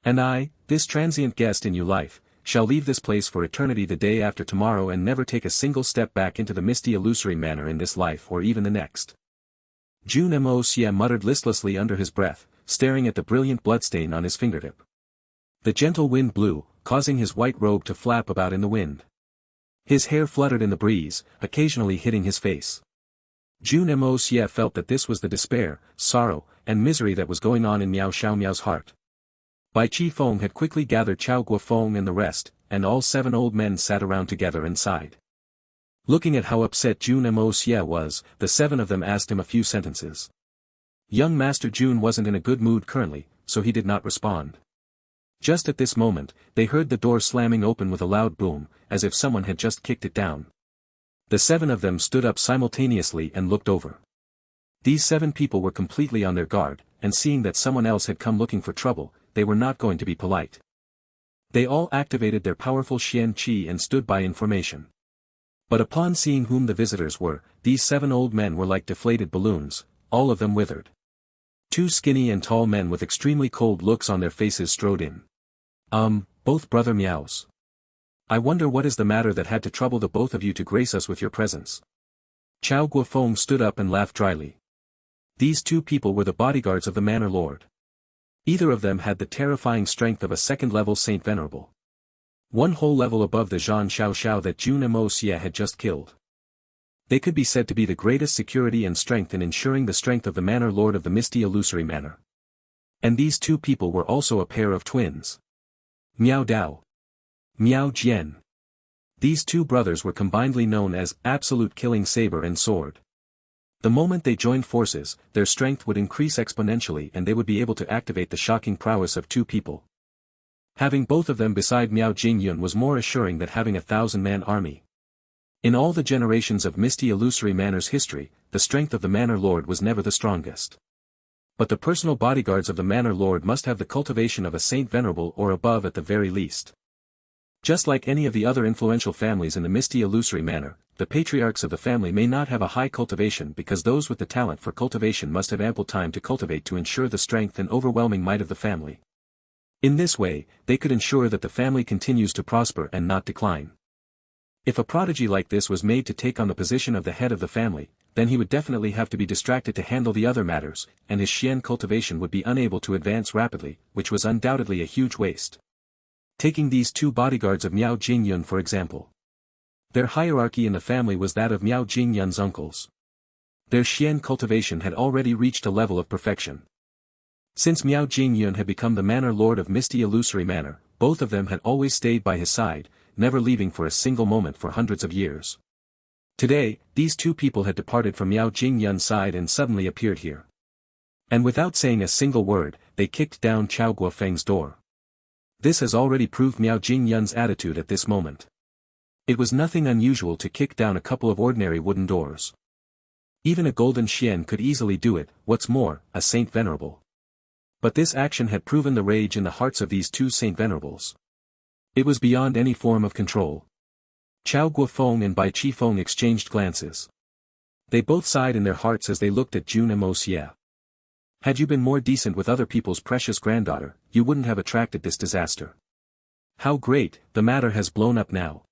And I, this transient guest in your life, shall leave this place for eternity the day after tomorrow and never take a single step back into the misty illusory manor in this life or even the next. Jun Moxie muttered listlessly under his breath, staring at the brilliant bloodstain on his fingertip. The gentle wind blew, causing his white robe to flap about in the wind. His hair fluttered in the breeze, occasionally hitting his face. Jun Moxie felt that this was the despair, sorrow, and misery that was going on in Miao Xiaomiao's heart. Bai Chi Feng had quickly gathered Chao Guofeng and the rest, and all 7 old men sat around together and sighed. Looking at how upset Jun Moxie was, the 7 of them asked him a few sentences. Young Master Jun wasn't in a good mood currently, so he did not respond. Just at this moment, they heard the door slamming open with a loud boom, as if someone had just kicked it down. The 7 of them stood up simultaneously and looked over. These 7 people were completely on their guard, and seeing that someone else had come looking for trouble, they were not going to be polite. They all activated their powerful Xian Qi and stood by in formation. But upon seeing whom the visitors were, these 7 old men were like deflated balloons, all of them withered. 2 skinny and tall men with extremely cold looks on their faces strode in. Both brother Miaos. I wonder what is the matter that had to trouble the both of you to grace us with your presence. Chao Guofeng stood up and laughed dryly. These 2 people were the bodyguards of the Manor Lord. Either of them had the terrifying strength of a second-level Saint Venerable. One whole level above the Zhan Xiao that Jun Moxie had just killed. They could be said to be the greatest security and strength in ensuring the strength of the Manor Lord of the Misty Illusory Manor. And these 2 people were also a pair of twins. Miao Dao. Miao Jian. These 2 brothers were combinedly known as Absolute Killing Saber and Sword. The moment they joined forces, their strength would increase exponentially and they would be able to activate the shocking prowess of 2 people. Having both of them beside Miao Jingyun was more assuring than having a 1,000-man army. In all the generations of Misty Illusory Manor's history, the strength of the Manor Lord was never the strongest. But the personal bodyguards of the Manor Lord must have the cultivation of a Saint Venerable or above at the very least. Just like any of the other influential families in the Misty Illusory Manor, the patriarchs of the family may not have a high cultivation because those with the talent for cultivation must have ample time to cultivate to ensure the strength and overwhelming might of the family. In this way, they could ensure that the family continues to prosper and not decline. If a prodigy like this was made to take on the position of the head of the family, then he would definitely have to be distracted to handle the other matters, and his Xian cultivation would be unable to advance rapidly, which was undoubtedly a huge waste. Taking these 2 bodyguards of Miao Jingyun for example. Their hierarchy in the family was that of Miao Jingyun's uncles. Their Xian cultivation had already reached a level of perfection. Since Miao Jingyun had become the Manor Lord of Misty Illusory Manor, both of them had always stayed by his side, never leaving for a single moment for hundreds of years. Today, these 2 people had departed from Miao Jingyun's side and suddenly appeared here. And without saying a single word, they kicked down Chao Guofeng's door. This has already proved Miao Jingyun's attitude at this moment. It was nothing unusual to kick down a couple of ordinary wooden doors. Even a golden Xian could easily do it, what's more, a Saint Venerable. But this action had proven the rage in the hearts of these two Saint Venerables. It was beyond any form of control. Chao Guofeng and Bai Qifeng exchanged glances. They both sighed in their hearts as they looked at Jun Moxie. Had you been more decent with other people's precious granddaughter, you wouldn't have attracted this disaster. How great, the matter has blown up now.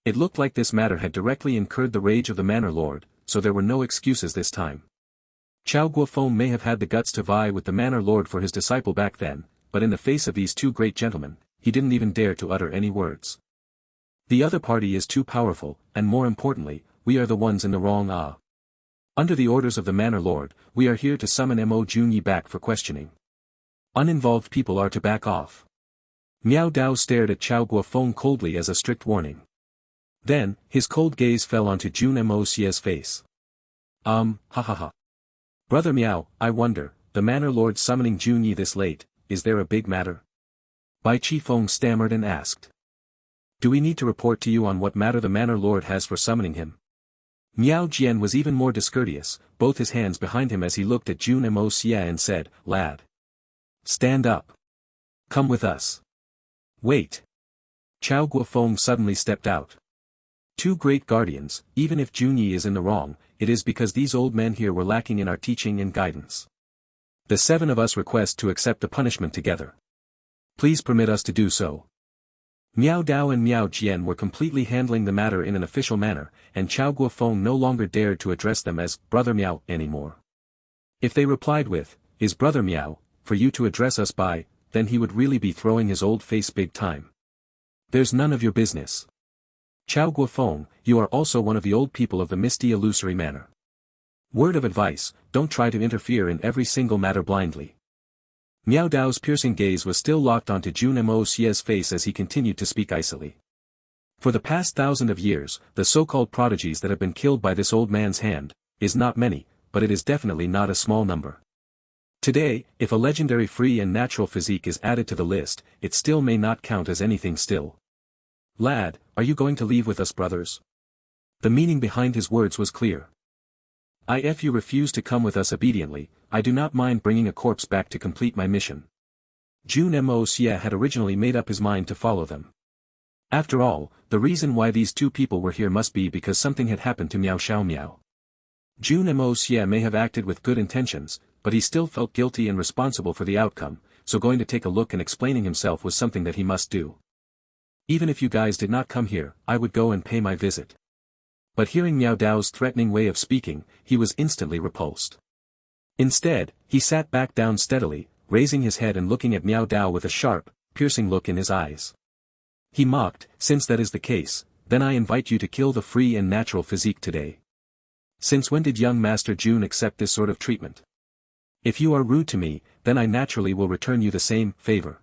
It looked like this matter had directly incurred the rage of the manor lord, so there were no excuses this time. Chao Guofeng may have had the guts to vie with the manor lord for his disciple back then, but in the face of these two great gentlemen, he didn't even dare to utter any words. The other party is too powerful, and more importantly, we are the ones in the wrong. Under the orders of the manor lord, we are here to summon Mo Junyi back for questioning. Uninvolved people are to back off. Miao Dao stared at Chao Guofeng coldly as a strict warning. Then, his cold gaze fell onto Jun Moxie's face. Ha ha ha. Brother Miao, I wonder, the manor lord summoning Junyi this late, is there a big matter? Bai Qifeng stammered and asked. Do we need to report to you on what matter the manor lord has for summoning him? Miao Jian was even more discourteous, both his hands behind him as he looked at Jun Moxie and said, Lad. Stand up. Come with us. Wait. Chao Guofeng suddenly stepped out. Two great guardians, even if Junyi is in the wrong, it is because these old men here were lacking in our teaching and guidance. The seven of us request to accept the punishment together. Please permit us to do so. Miao Dao and Miao Jian were completely handling the matter in an official manner, and Chao Guofeng no longer dared to address them as Brother Miao anymore. If they replied with, Is Brother Miao, for you to address us by, then he would really be throwing his old face big time. There's none of your business. Chao Guofeng, you are also one of the old people of the misty illusory manor. Word of advice, don't try to interfere in every single matter blindly. Miao Dao's piercing gaze was still locked onto Jun Moxie's face as he continued to speak icily. For the past 1,000 of years, the so-called prodigies that have been killed by this old man's hand, is not many, but it is definitely not a small number. Today, if a legendary free and natural physique is added to the list, it still may not count as anything still. Lad, are you going to leave with us brothers? The meaning behind his words was clear. If you refuse to come with us obediently, I do not mind bringing a corpse back to complete my mission. Jun Moxie had originally made up his mind to follow them. After all, the reason why these two people were here must be because something had happened to Miao Xiaomiao. Jun Moxie may have acted with good intentions, but he still felt guilty and responsible for the outcome, so going to take a look and explaining himself was something that he must do. Even if you guys did not come here, I would go and pay my visit. But hearing Miao Dao's threatening way of speaking, he was instantly repulsed. Instead, he sat back down steadily, raising his head and looking at Miao Dao with a sharp, piercing look in his eyes. He mocked, since that is the case, then I invite you to kill the free and natural physique today. Since when did young Master Jun accept this sort of treatment? If you are rude to me, then I naturally will return you the same favor.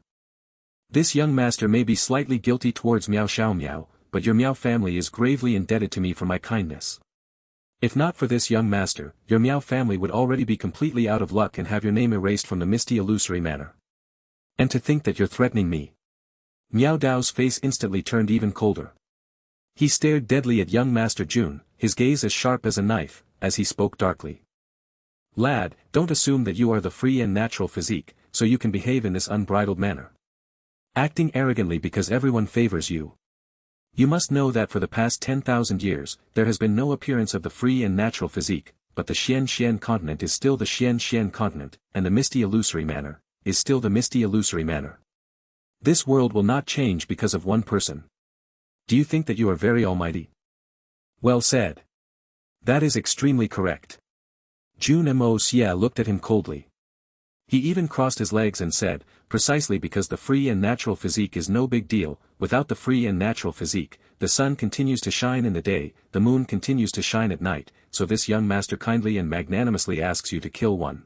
This young master may be slightly guilty towards Miao Xiaomiao, but your Miao family is gravely indebted to me for my kindness. If not for this young master, your Miao family would already be completely out of luck and have your name erased from the misty illusory manor. And to think that you're threatening me. Miao Dao's face instantly turned even colder. He stared deadly at young Master Jun, his gaze as sharp as a knife, as he spoke darkly. Lad, don't assume that you are the free and natural physique, so you can behave in this unbridled manner. Acting arrogantly because everyone favors you. You must know that for the past 10,000 years, there has been no appearance of the free and natural physique, but the Xian continent is still the Xian continent, and the misty illusory manor, is still the misty illusory manor. This world will not change because of one person. Do you think that you are very almighty? Well said. That is extremely correct. Jun Moxie looked at him coldly. He even crossed his legs and said, precisely because the free and natural physique is no big deal, without the free and natural physique, the sun continues to shine in the day, the moon continues to shine at night, so this young master kindly and magnanimously asks you to kill one.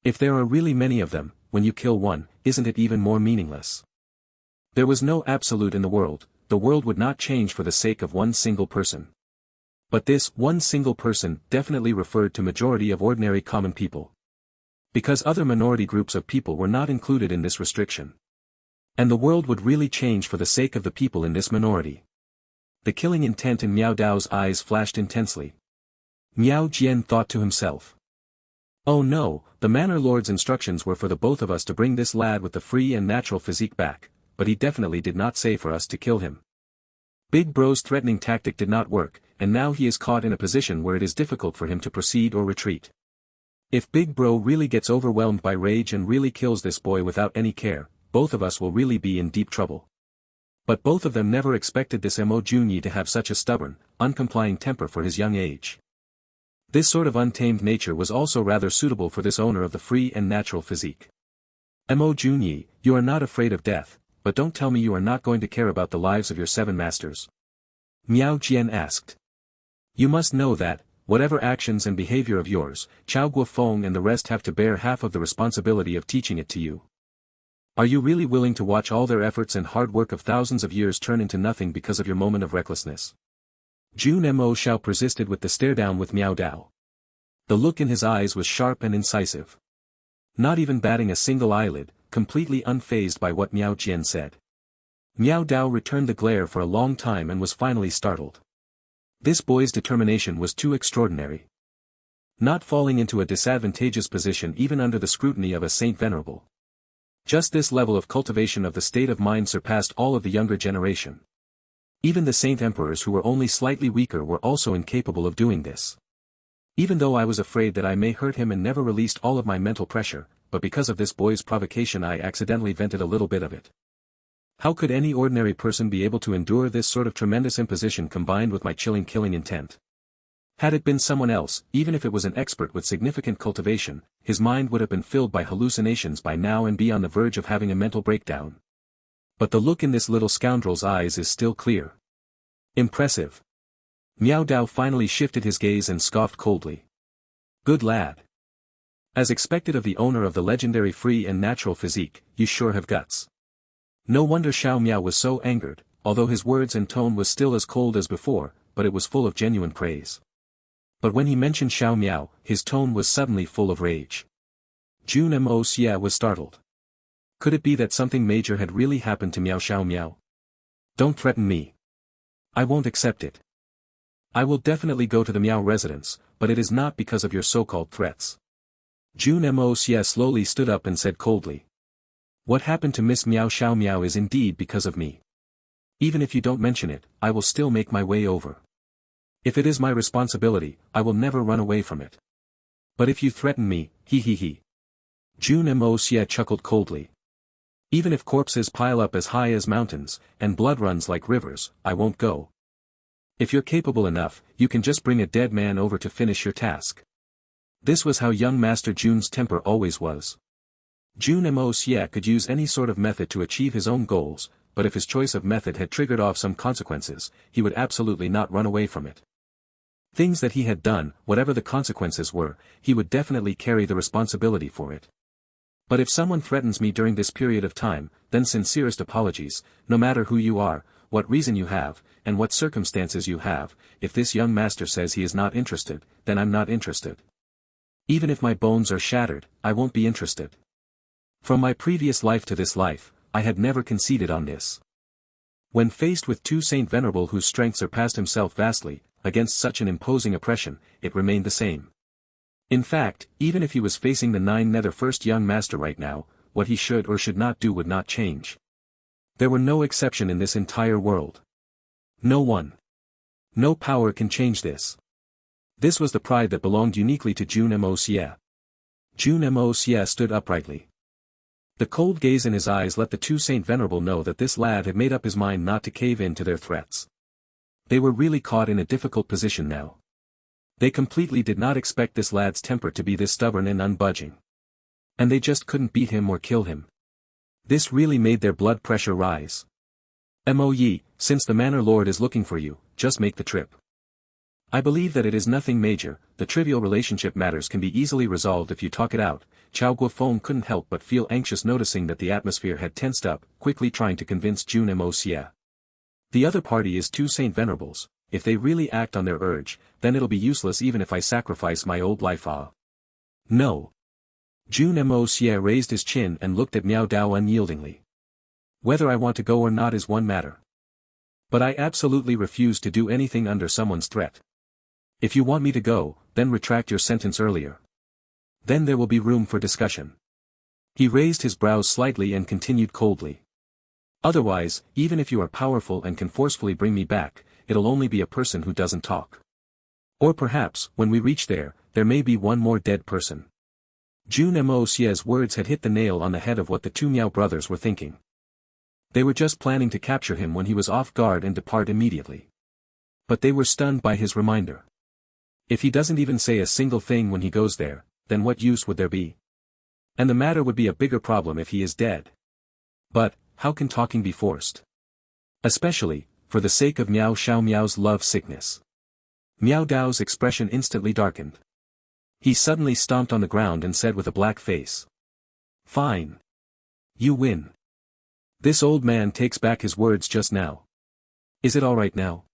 If there are really many of them, when you kill one, isn't it even more meaningless? There was no absolute in the world would not change for the sake of one single person. But this one single person definitely referred to majority of ordinary common people. Because other minority groups of people were not included in this restriction. And the world would really change for the sake of the people in this minority. The killing intent in Miao Dao's eyes flashed intensely. Miao Jian thought to himself. Oh no, the Manor Lord's instructions were for the both of us to bring this lad with the free and natural physique back, but he definitely did not say for us to kill him. Big Bro's threatening tactic did not work, and now he is caught in a position where it is difficult for him to proceed or retreat. If Big Bro really gets overwhelmed by rage and really kills this boy without any care, both of us will really be in deep trouble. But both of them never expected this Mo Junyi to have such a stubborn, uncomplying temper for his young age. This sort of untamed nature was also rather suitable for this owner of the free and natural physique. Mo Junyi, you are not afraid of death, but don't tell me you are not going to care about the lives of your 7 masters. Miao Jian asked. You must know that, whatever actions and behavior of yours, Chao Guofeng and the rest have to bear half of the responsibility of teaching it to you. Are you really willing to watch all their efforts and hard work of thousands of years turn into nothing because of your moment of recklessness? Jun Mo Xiao persisted with the stare down with Miao Dao. The look in his eyes was sharp and incisive. Not even batting a single eyelid, completely unfazed by what Miao Jian said. Miao Dao returned the glare for a long time and was finally startled. This boy's determination was too extraordinary. Not falling into a disadvantageous position even under the scrutiny of a Saint Venerable. Just this level of cultivation of the state of mind surpassed all of the younger generation. Even the Saint Emperors who were only slightly weaker were also incapable of doing this. Even though I was afraid that I may hurt him and never released all of my mental pressure, but because of this boy's provocation I accidentally vented a little bit of it. How could any ordinary person be able to endure this sort of tremendous imposition combined with my chilling killing intent? Had it been someone else, even if it was an expert with significant cultivation, his mind would have been filled by hallucinations by now and be on the verge of having a mental breakdown. But the look in this little scoundrel's eyes is still clear. Impressive. Miao Dao finally shifted his gaze and scoffed coldly. Good lad. As expected of the owner of the legendary free and natural physique, you sure have guts. No wonder Xiao Miao was so angered, although his words and tone was still as cold as before, but it was full of genuine praise. But when he mentioned Xiao Miao, his tone was suddenly full of rage. Jun Moxie was startled. Could it be that something major had really happened to Xiao Miao? Don't threaten me. I won't accept it. I will definitely go to the Miao residence, but it is not because of your so-called threats. Jun Moxie slowly stood up and said coldly. What happened to Miss Xiao Miao is indeed because of me. Even if you don't mention it, I will still make my way over. If it is my responsibility, I will never run away from it. But if you threaten me, he. Jun Moxie chuckled coldly. Even if corpses pile up as high as mountains, and blood runs like rivers, I won't go. If you're capable enough, you can just bring a dead man over to finish your task. This was how young Master Jun's temper always was. Jun Moxie could use any sort of method to achieve his own goals, but if his choice of method had triggered off some consequences, he would absolutely not run away from it. Things that he had done, whatever the consequences were, he would definitely carry the responsibility for it. But if someone threatens me during this period of time, then sincerest apologies, no matter who you are, what reason you have, and what circumstances you have, if this young master says he is not interested, then I'm not interested. Even if my bones are shattered, I won't be interested. From my previous life to this life, I had never conceded on this. When faced with 2 Saint Venerable whose strength surpassed himself vastly, against such an imposing oppression, it remained the same. In fact, even if he was facing the 9 nether first young master right now, what he should or should not do would not change. There were no exception in this entire world. No one. No power can change this. This was the pride that belonged uniquely to Jun Moxie. Jun Moxie stood uprightly. The cold gaze in his eyes let the 2 Saint Venerable know that this lad had made up his mind not to cave in to their threats. They were really caught in a difficult position now. They completely did not expect this lad's temper to be this stubborn and unbudging. And they just couldn't beat him or kill him. This really made their blood pressure rise. Moye, since the Manor Lord is looking for you, just make the trip. I believe that it is nothing major, the trivial relationship matters can be easily resolved if you talk it out. Chao Guofeng couldn't help but feel anxious noticing that the atmosphere had tensed up, quickly trying to convince Jun Moxie. The other party is 2 Saint Venerables. If they really act on their urge, then it'll be useless even if I sacrifice my old life. No. Jun Moxie raised his chin and looked at Miao Dao unyieldingly. Whether I want to go or not is one matter. But I absolutely refuse to do anything under someone's threat. If you want me to go, then retract your sentence earlier. Then there will be room for discussion. He raised his brows slightly and continued coldly. Otherwise, even if you are powerful and can forcefully bring me back, it'll only be a person who doesn't talk. Or perhaps, when we reach there may be one more dead person. Jun Moxie's words had hit the nail on the head of what the two Miao brothers were thinking. They were just planning to capture him when he was off guard and depart immediately. But they were stunned by his reminder. If he doesn't even say a single thing when he goes there, then what use would there be? And the matter would be a bigger problem if he is dead. But, how can talking be forced? Especially, for the sake of Miao Xiaomiao's love sickness. Miao Dao's expression instantly darkened. He suddenly stomped on the ground and said with a black face. Fine. You win. This old man takes back his words just now. Is it all right now?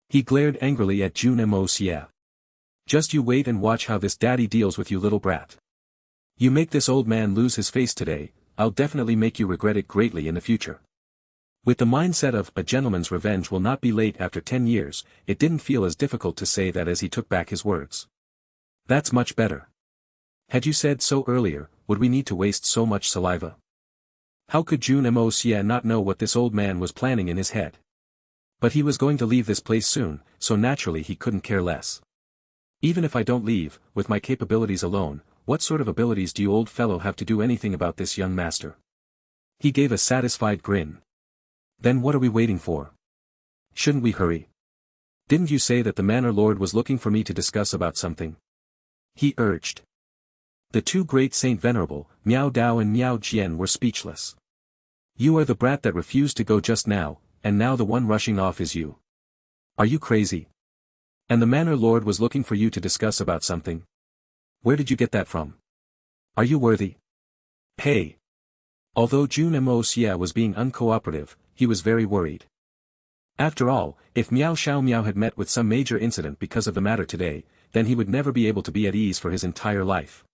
He glared angrily at Jun Moxie. Just you wait and watch how this daddy deals with you, little brat. You make this old man lose his face today, I'll definitely make you regret it greatly in the future. With the mindset of a gentleman's revenge will not be late after 10 years, it didn't feel as difficult to say that as he took back his words. That's much better. Had you said so earlier, would we need to waste so much saliva? How could Jun Moxie not know what this old man was planning in his head? But he was going to leave this place soon, so naturally he couldn't care less. Even if I don't leave, with my capabilities alone, what sort of abilities do you old fellow have to do anything about this young master? He gave a satisfied grin. Then what are we waiting for? Shouldn't we hurry? Didn't you say that the manor lord was looking for me to discuss about something? He urged. The two great Saint Venerable, Miao Dao and Miao Jian were speechless. You are the brat that refused to go just now, and now the one rushing off is you. Are you crazy? And the manor lord was looking for you to discuss about something? Where did you get that from? Are you worthy? Hey! Although Jun Moxie was being uncooperative, he was very worried. After all, if Miao Xiaomiao had met with some major incident because of the matter today, then he would never be able to be at ease for his entire life.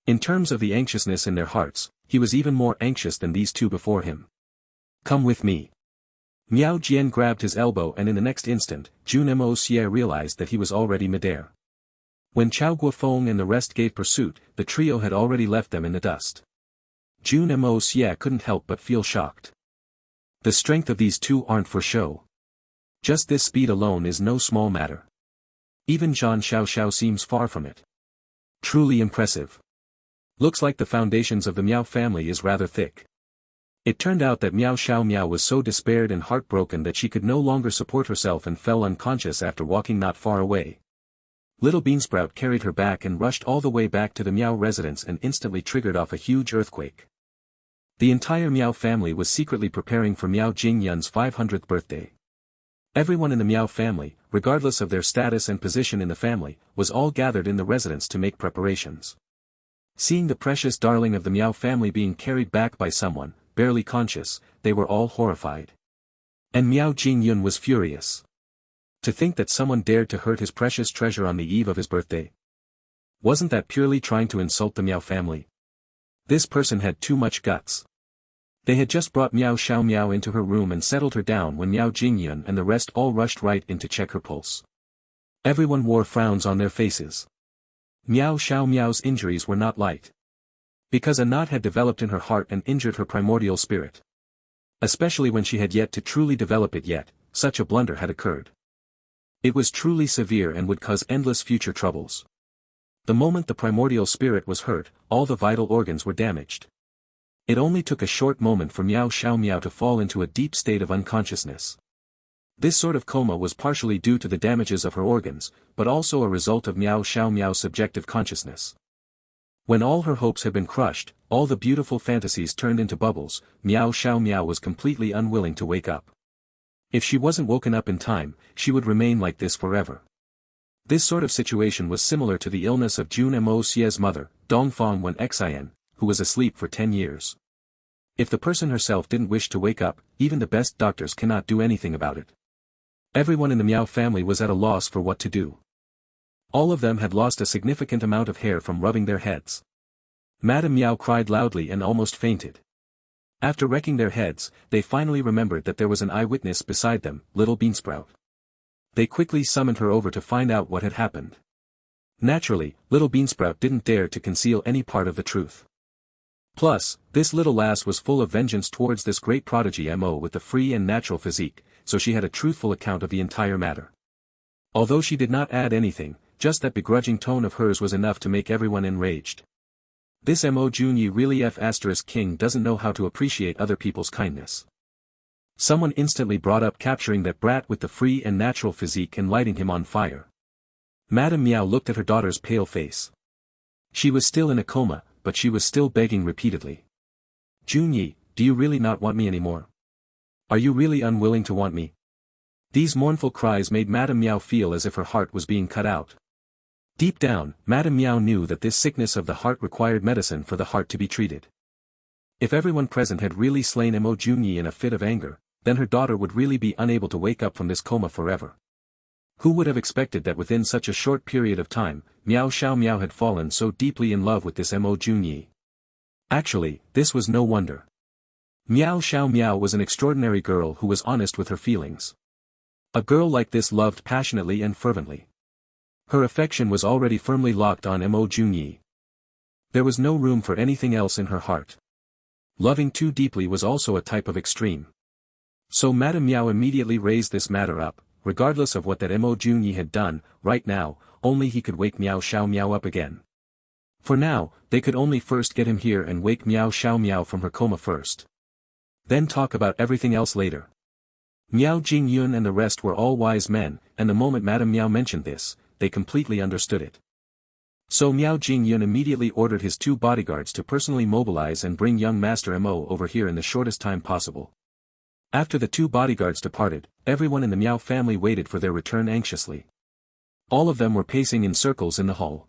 In terms of the anxiousness in their hearts, he was even more anxious than these two before him. Come with me. Miao Jian grabbed his elbow and in the next instant, Jun Moxie realized that he was already midair. When Chao Guofeng and the rest gave pursuit, the trio had already left them in the dust. Jun Moxie couldn't help but feel shocked. The strength of these two aren't for show. Just this speed alone is no small matter. Even Zhan Xiaoxiao seems far from it. Truly impressive. Looks like the foundations of the Miao family is rather thick. It turned out that Miao Xiaomiao was so despaired and heartbroken that she could no longer support herself and fell unconscious after walking not far away. Little Beansprout carried her back and rushed all the way back to the Miao residence and instantly triggered off a huge earthquake. The entire Miao family was secretly preparing for Miao Jingyun's 500th birthday. Everyone in the Miao family, regardless of their status and position in the family, was all gathered in the residence to make preparations. Seeing the precious darling of the Miao family being carried back by someone, barely conscious, they were all horrified. And Miao Jingyun was furious. To think that someone dared to hurt his precious treasure on the eve of his birthday. Wasn't that purely trying to insult the Miao family? This person had too much guts. They had just brought Miao Xiaomiao into her room and settled her down when Miao Jingyun and the rest all rushed right in to check her pulse. Everyone wore frowns on their faces. Miao Xiaomiao's injuries were not light. Because a knot had developed in her heart and injured her primordial spirit. Especially when she had yet to truly develop it yet, such a blunder had occurred. It was truly severe and would cause endless future troubles. The moment the primordial spirit was hurt, all the vital organs were damaged. It only took a short moment for Miao Xiaomiao to fall into a deep state of unconsciousness. This sort of coma was partially due to the damages of her organs, but also a result of Miao Xiaomiao's subjective consciousness. When all her hopes had been crushed, all the beautiful fantasies turned into bubbles, Miao Xiaomiao was completely unwilling to wake up. If she wasn't woken up in time, she would remain like this forever. This sort of situation was similar to the illness of Jun Moxie's mother, Dongfang Wen Xian, who was asleep for 10 years. If the person herself didn't wish to wake up, even the best doctors cannot do anything about it. Everyone in the Miao family was at a loss for what to do. All of them had lost a significant amount of hair from rubbing their heads. Madame Miao cried loudly and almost fainted. After wrecking their heads, they finally remembered that there was an eyewitness beside them, Little Beansprout. They quickly summoned her over to find out what had happened. Naturally, Little Beansprout didn't dare to conceal any part of the truth. Plus, this little lass was full of vengeance towards this great prodigy Mo with the free and natural physique, so she had a truthful account of the entire matter. Although she did not add anything, just that begrudging tone of hers was enough to make everyone enraged. This Mo Jun Yi really King doesn't know how to appreciate other people's kindness. Someone instantly brought up capturing that brat with the free and natural physique and lighting him on fire. Madame Miao looked at her daughter's pale face. She was still in a coma, but she was still begging repeatedly. Jun Yi, do you really not want me anymore? Are you really unwilling to want me? These mournful cries made Madame Miao feel as if her heart was being cut out. Deep down, Madame Miao knew that this sickness of the heart required medicine for the heart to be treated. If everyone present had really slain Mo Jun Yi in a fit of anger, then her daughter would really be unable to wake up from this coma forever. Who would have expected that within such a short period of time, Miao Xiao Miao had fallen so deeply in love with this Mo Jun Yi? Actually, this was no wonder. Miao Xiao Miao was an extraordinary girl who was honest with her feelings. A girl like this loved passionately and fervently. Her affection was already firmly locked on Mo Jun Yi. There was no room for anything else in her heart. Loving too deeply was also a type of extreme. So Madame Miao immediately raised this matter up, regardless of what that Mo Jun Yi had done. Right now, only he could wake Miao Xiao Miao up again. For now, they could only first get him here and wake Miao Xiao Miao from her coma first. Then talk about everything else later. Miao Jingyun and the rest were all wise men, and the moment Madame Miao mentioned this, they completely understood it. So Miao Jingyun immediately ordered his 2 bodyguards to personally mobilize and bring young Master Mo over here in the shortest time possible. After the 2 bodyguards departed, everyone in the Miao family waited for their return anxiously. All of them were pacing in circles in the hall.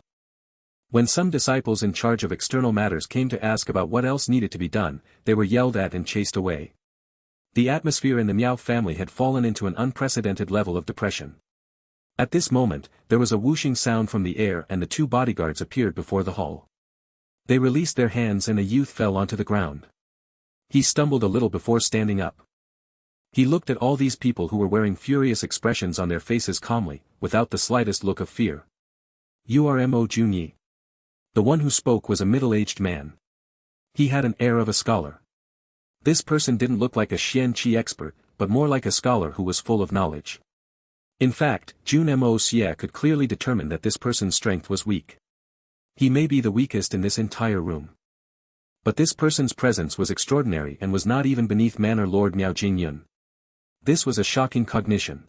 When some disciples in charge of external matters came to ask about what else needed to be done, they were yelled at and chased away. The atmosphere in the Miao family had fallen into an unprecedented level of depression. At this moment, there was a whooshing sound from the air and the 2 bodyguards appeared before the hall. They released their hands and a youth fell onto the ground. He stumbled a little before standing up. He looked at all these people who were wearing furious expressions on their faces calmly, without the slightest look of fear. You are Mo Jun Yi. The one who spoke was a middle-aged man. He had an air of a scholar. This person didn't look like a Xian Qi expert, but more like a scholar who was full of knowledge. In fact, Jun Moxie could clearly determine that this person's strength was weak. He may be the weakest in this entire room. But this person's presence was extraordinary and was not even beneath Manor Lord Miao Jingyun. This was a shocking cognition.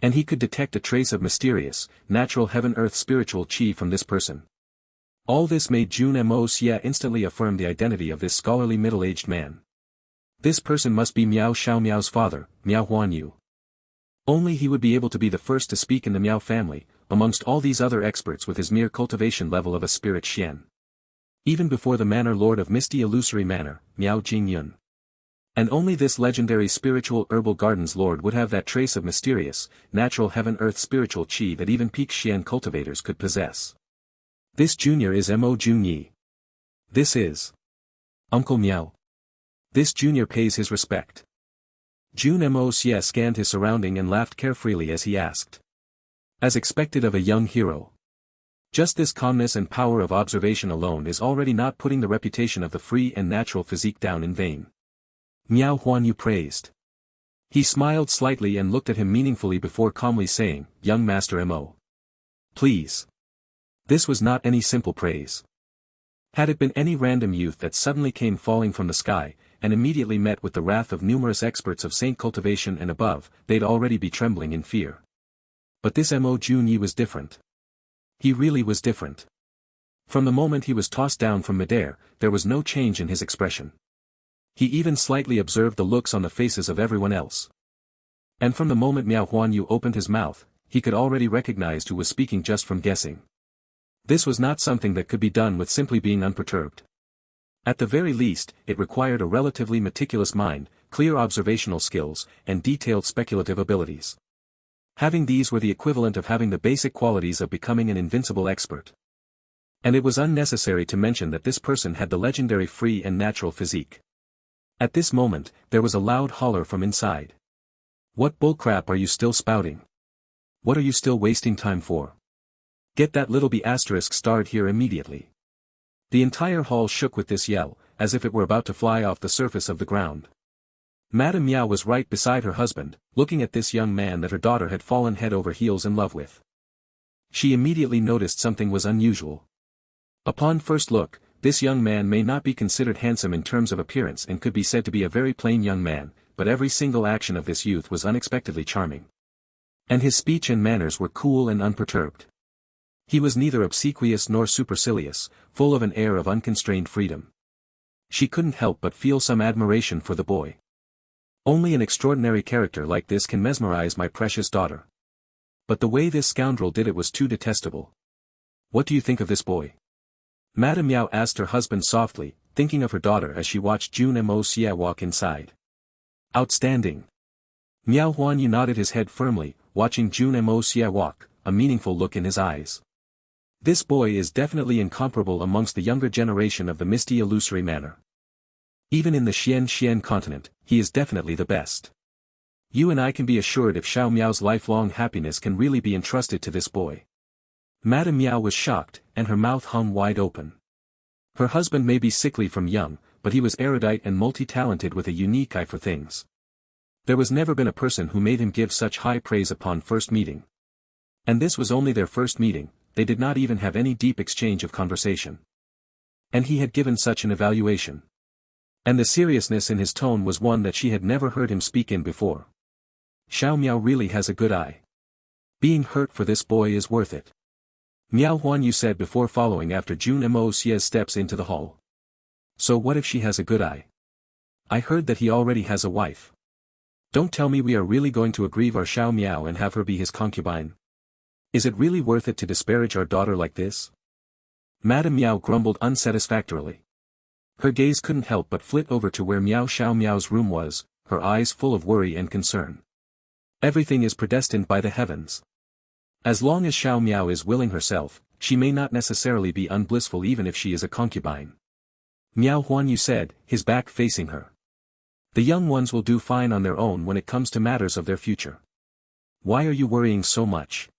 And he could detect a trace of mysterious, natural heaven-earth spiritual qi from this person. All this made Jun Moxie instantly affirm the identity of this scholarly middle-aged man. This person must be Miao Xiao Miao's father, Miao Huanyu. Only he would be able to be the first to speak in the Miao family, amongst all these other experts with his mere cultivation level of a spirit Xian. Even before the Manor Lord of Misty Illusory Manor, Miao Jingyun. And only this legendary spiritual herbal gardens lord would have that trace of mysterious, natural heaven-earth spiritual qi that even peak Xian cultivators could possess. This junior is Mo Jun Yi. This is Uncle Miao. This junior pays his respect. Jun Moxie scanned his surrounding and laughed carefreely as he asked. As expected of a young hero. Just this calmness and power of observation alone is already not putting the reputation of the free and natural physique down in vain. Miao Huanyu praised. He smiled slightly and looked at him meaningfully before calmly saying, Young Master Mo. Please. This was not any simple praise. Had it been any random youth that suddenly came falling from the sky, and immediately met with the wrath of numerous experts of saint cultivation and above, they'd already be trembling in fear. But this Mo Jun Yi was different. He really was different. From the moment he was tossed down from midair, there was no change in his expression. He even slightly observed the looks on the faces of everyone else. And from the moment Miao Huanyu opened his mouth, he could already recognize who was speaking just from guessing. This was not something that could be done with simply being unperturbed. At the very least, it required a relatively meticulous mind, clear observational skills, and detailed speculative abilities. Having these were the equivalent of having the basic qualities of becoming an invincible expert. And it was unnecessary to mention that this person had the legendary free and natural physique. At this moment, there was a loud holler from inside. What bullcrap are you still spouting? What are you still wasting time for? Get that little b** starred here immediately. The entire hall shook with this yell, as if it were about to fly off the surface of the ground. Madame Miao was right beside her husband, looking at this young man that her daughter had fallen head over heels in love with. She immediately noticed something was unusual. Upon first look, this young man may not be considered handsome in terms of appearance and could be said to be a very plain young man, but every single action of this youth was unexpectedly charming. And his speech and manners were cool and unperturbed. He was neither obsequious nor supercilious, full of an air of unconstrained freedom. She couldn't help but feel some admiration for the boy. Only an extraordinary character like this can mesmerize my precious daughter. But the way this scoundrel did it was too detestable. What do you think of this boy? Madame Miao asked her husband softly, thinking of her daughter as she watched Jun Moxie walk inside. Outstanding. Miao Huanyu nodded his head firmly, watching Jun Moxie walk, a meaningful look in his eyes. This boy is definitely incomparable amongst the younger generation of the misty illusory manner. Even in the Xian continent, he is definitely the best. You and I can be assured if Xiao Miao's lifelong happiness can really be entrusted to this boy. Madame Miao was shocked, and her mouth hung wide open. Her husband may be sickly from young, but he was erudite and multi-talented with a unique eye for things. There was never been a person who made him give such high praise upon first meeting. And this was only their first meeting, they did not even have any deep exchange of conversation. And he had given such an evaluation. And the seriousness in his tone was one that she had never heard him speak in before. Xiao Miao really has a good eye. Being hurt for this boy is worth it. Miao Huanyu said before following after Jun Moxie's steps into the hall. So what if she has a good eye? I heard that he already has a wife. Don't tell me we are really going to aggrieve our Xiao Miao and have her be his concubine. Is it really worth it to disparage our daughter like this? Madame Miao grumbled unsatisfactorily. Her gaze couldn't help but flit over to where Xiao Miao's room was, her eyes full of worry and concern. Everything is predestined by the heavens. As long as Xiao Miao is willing herself, she may not necessarily be unblissful even if she is a concubine. Miao Huanyu said, his back facing her. The young ones will do fine on their own when it comes to matters of their future. Why are you worrying so much?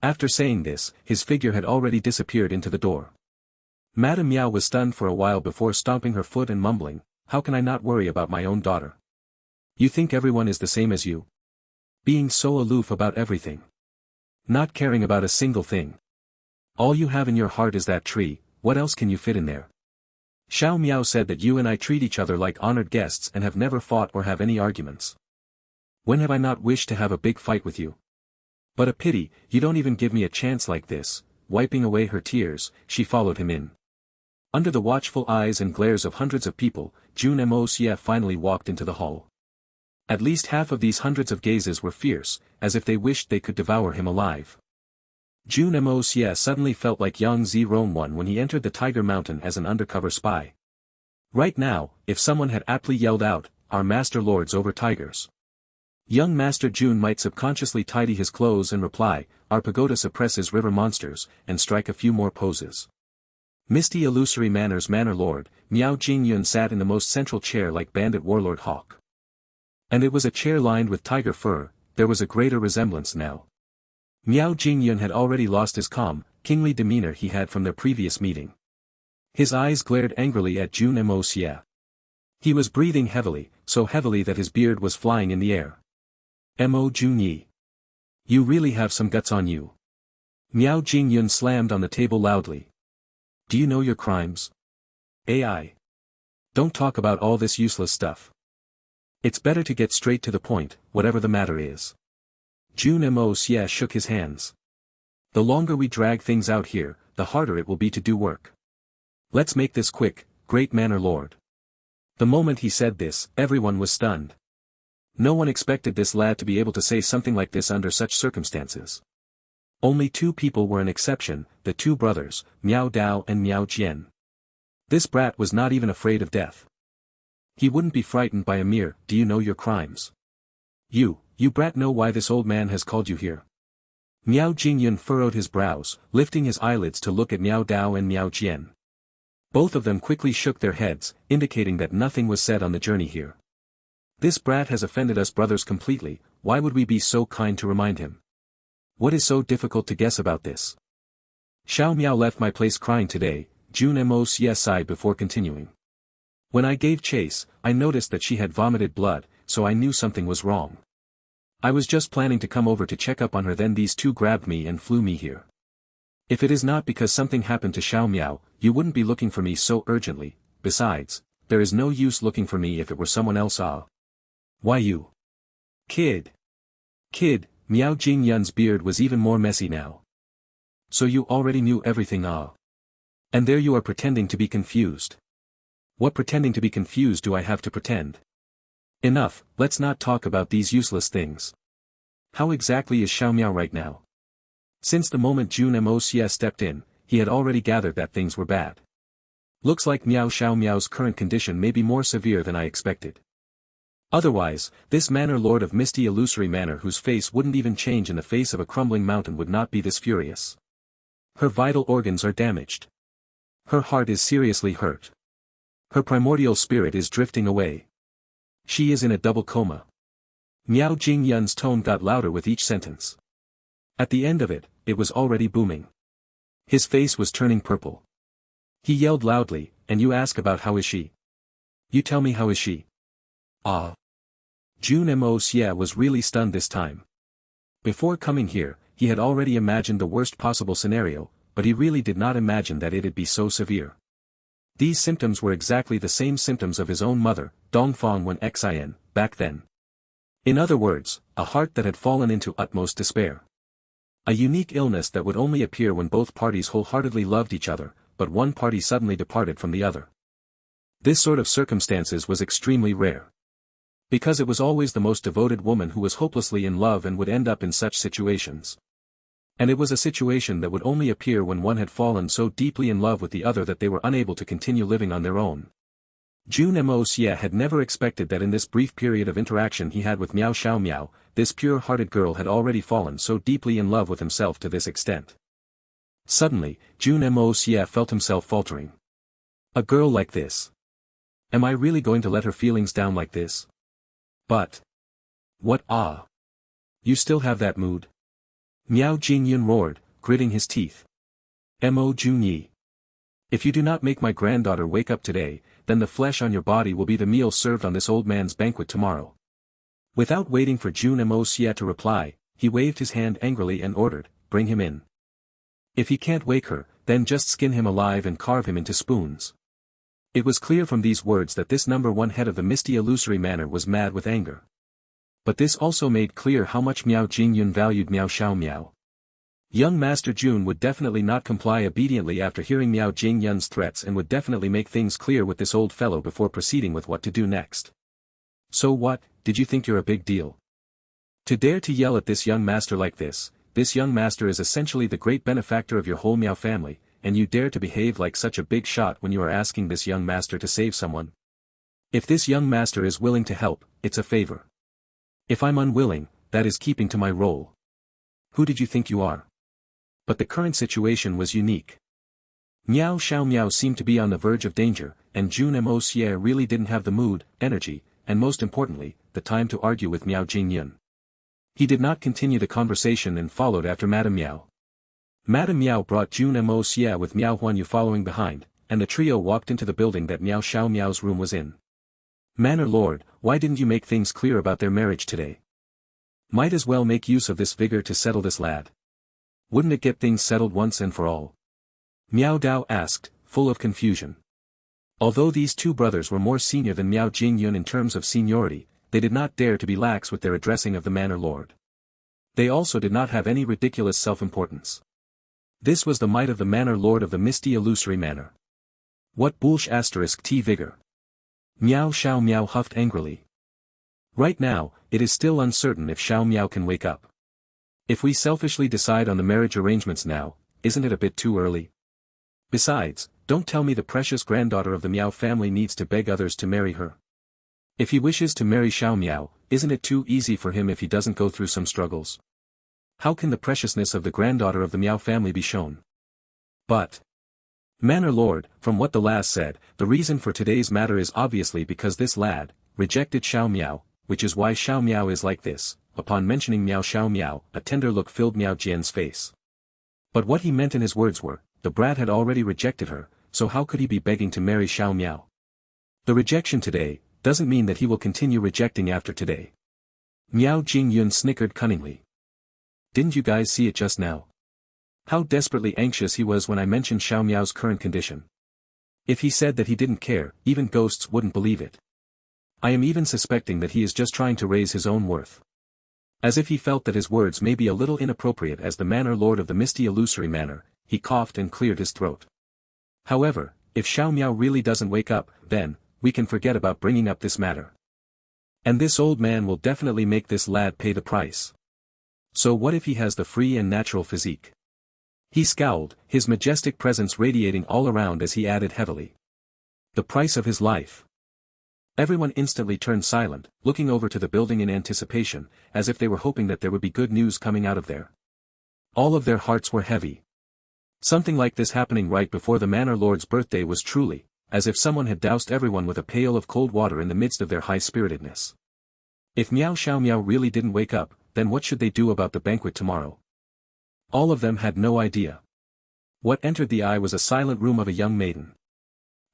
After saying this, his figure had already disappeared into the door. Madame Miao was stunned for a while before stomping her foot and mumbling, how can I not worry about my own daughter? You think everyone is the same as you? Being so aloof about everything. Not caring about a single thing. All you have in your heart is that tree, what else can you fit in there? Xiao Miao said that you and I treat each other like honored guests and have never fought or have any arguments. When have I not wished to have a big fight with you? But a pity, you don't even give me a chance like this. Wiping away her tears, she followed him in. Under the watchful eyes and glares of hundreds of people, Jun Moxie finally walked into the hall. At least half of these hundreds of gazes were fierce, as if they wished they could devour him alive. Jun Moxie suddenly felt like Yang Zirong when he entered the Tiger Mountain as an undercover spy. Right now, if someone had aptly yelled out, our master lords over tigers. Young Master Jun might subconsciously tidy his clothes and reply, our pagoda suppresses river monsters, and strike a few more poses. Misty illusory manners Manor Lord, Miao Jingyun sat in the most central chair like bandit warlord Hawk. And it was a chair lined with tiger fur, there was a greater resemblance now. Miao Jingyun had already lost his calm, kingly demeanor he had from their previous meeting. His eyes glared angrily at Jun Moxie. He was breathing heavily, so heavily that his beard was flying in the air. Mo Junyi. You really have some guts on you. Miao Jingyun slammed on the table loudly. Do you know your crimes? AI. Don't talk about all this useless stuff. It's better to get straight to the point, whatever the matter is. Jun Moxie shook his hands. The longer we drag things out here, the harder it will be to do work. Let's make this quick, great Manor Lord. The moment he said this, everyone was stunned. No one expected this lad to be able to say something like this under such circumstances. Only two people were an exception, the two brothers, Miao Dao and Miao Jian. This brat was not even afraid of death. He wouldn't be frightened by a mere, do you know your crimes? You brat know why this old man has called you here? Miao Jingyun furrowed his brows, lifting his eyelids to look at Miao Dao and Miao Jian. Both of them quickly shook their heads, indicating that nothing was said on the journey here. This brat has offended us brothers completely, why would we be so kind to remind him? What is so difficult to guess about this? Xiao Miao left my place crying today, Jun Moxie sighed before continuing. When I gave chase, I noticed that she had vomited blood, so I knew something was wrong. I was just planning to come over to check up on her, then these two grabbed me and flew me here. If it is not because something happened to Xiao Miao, you wouldn't be looking for me so urgently, besides, there is no use looking for me if it were someone else. Why you? Kid, Miao Jingyun's beard was even more messy now. So you already knew everything. And there you are pretending to be confused. What pretending to be confused do I have to pretend? Enough, let's not talk about these useless things. How exactly is Xiao Miao right now? Since the moment Jun Moxie stepped in, he had already gathered that things were bad. Looks like Xiao Miao's current condition may be more severe than I expected. Otherwise, this manor lord of misty illusory manor whose face wouldn't even change in the face of a crumbling mountain would not be this furious. Her vital organs are damaged. Her heart is seriously hurt. Her primordial spirit is drifting away. She is in a double coma. Miao Jingyun's tone got louder with each sentence. At the end of it, it was already booming. His face was turning purple. He yelled loudly, and you ask about how is she? You tell me how is she? Jun Moxie was really stunned this time. Before coming here, he had already imagined the worst possible scenario, but he really did not imagine that it'd be so severe. These symptoms were exactly the same symptoms of his own mother, Dongfang when Xin, back then. In other words, a heart that had fallen into utmost despair. A unique illness that would only appear when both parties wholeheartedly loved each other, but one party suddenly departed from the other. This sort of circumstances was extremely rare. Because it was always the most devoted woman who was hopelessly in love and would end up in such situations. And it was a situation that would only appear when one had fallen so deeply in love with the other that they were unable to continue living on their own. Jun Moxie had never expected that in this brief period of interaction he had with Xiao Miao, this pure-hearted girl had already fallen so deeply in love with himself to this extent. Suddenly, Jun Moxie felt himself faltering. A girl like this. Am I really going to let her feelings down like this? But. What? You still have that mood? Miao Jingyun roared, gritting his teeth. Mo Junyi. If you do not make my granddaughter wake up today, then the flesh on your body will be the meal served on this old man's banquet tomorrow. Without waiting for Jun Moxie to reply, he waved his hand angrily and ordered, bring him in. If he can't wake her, then just skin him alive and carve him into spoons. It was clear from these words that this number one head of the misty illusory manor was mad with anger. But this also made clear how much Miao Jingyun valued Xiao Miao. Young Master Jun would definitely not comply obediently after hearing Miao Jingyun's threats and would definitely make things clear with this old fellow before proceeding with what to do next. So what, did you think you're a big deal? To dare to yell at this young master like this young master is essentially the great benefactor of your whole Miao family, and you dare to behave like such a big shot when you are asking this young master to save someone? If this young master is willing to help, it's a favor. If I'm unwilling, that is keeping to my role. Who did you think you are? But the current situation was unique. Xiao Miao seemed to be on the verge of danger, and Jun Moxie really didn't have the mood, energy, and most importantly, the time to argue with Miao Jingyun. He did not continue the conversation and followed after Madame Miao. Madame Miao brought Jun Moxie with Miao Huanyu following behind, and the trio walked into the building that Xiao Miao's room was in. Manor Lord, why didn't you make things clear about their marriage today? Might as well make use of this vigor to settle this lad. Wouldn't it get things settled once and for all? Miao Dao asked, full of confusion. Although these two brothers were more senior than Miao Jingyun in terms of seniority, they did not dare to be lax with their addressing of the Manor Lord. They also did not have any ridiculous self-importance. This was the might of the Manor Lord of the misty illusory manor. What bullsh asterisk T vigor? Xiao Miao huffed angrily. Right now, it is still uncertain if Xiao Miao can wake up. If we selfishly decide on the marriage arrangements now, isn't it a bit too early? Besides, don't tell me the precious granddaughter of the Miao family needs to beg others to marry her. If he wishes to marry Xiao Miao, isn't it too easy for him if he doesn't go through some struggles? How can the preciousness of the granddaughter of the Miao family be shown? But Manor Lord, from what the lass said, the reason for today's matter is obviously because this lad rejected Xiao Miao, which is why Xiao Miao is like this. Upon mentioning Miao Xiao Miao, a tender look filled Miao Jian's face. But what he meant in his words were, the brat had already rejected her, so how could he be begging to marry Xiao Miao? The rejection today doesn't mean that he will continue rejecting after today. Miao Jingyun snickered cunningly. Didn't you guys see it just now? How desperately anxious he was when I mentioned Xiao Miao's current condition. If he said that he didn't care, even ghosts wouldn't believe it. I am even suspecting that he is just trying to raise his own worth. As if he felt that his words may be a little inappropriate as the Manor Lord of the Misty Illusory Manor, he coughed and cleared his throat. However, if Xiao Miao really doesn't wake up, then, we can forget about bringing up this matter. And this old man will definitely make this lad pay the price. So what if he has the free and natural physique? He scowled, his majestic presence radiating all around as he added heavily. The price of his life. Everyone instantly turned silent, looking over to the building in anticipation, as if they were hoping that there would be good news coming out of there. All of their hearts were heavy. Something like this happening right before the Manor Lord's birthday was truly, as if someone had doused everyone with a pail of cold water in the midst of their high-spiritedness. If Miao Xiao Miao really didn't wake up, then what should they do about the banquet tomorrow? All of them had no idea. What entered the eye was a silent room of a young maiden.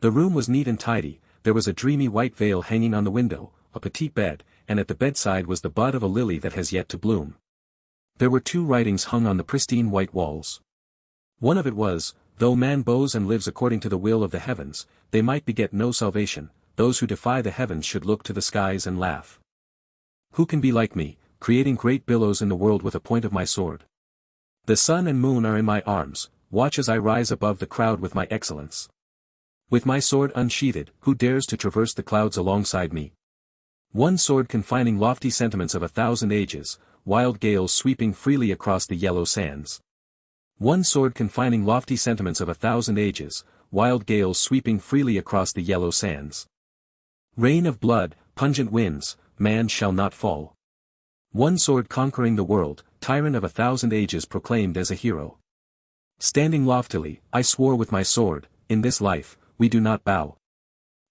The room was neat and tidy, there was a dreamy white veil hanging on the window, a petite bed, and at the bedside was the bud of a lily that has yet to bloom. There were 2 writings hung on the pristine white walls. One of it was, though man bows and lives according to the will of the heavens, they might beget no salvation, those who defy the heavens should look to the skies and laugh. Who can be like me, creating great billows in the world with a point of my sword? The sun and moon are in my arms, watch as I rise above the crowd with my excellence. With my sword unsheathed, who dares to traverse the clouds alongside me? One sword confining lofty sentiments of 1,000 ages, wild gales sweeping freely across the yellow sands. One sword confining lofty sentiments of 1,000 ages, wild gales sweeping freely across the yellow sands. Rain of blood, pungent winds, man shall not fall. One sword conquering the world, tyrant of 1,000 ages proclaimed as a hero. Standing loftily, I swore with my sword, in this life, we do not bow.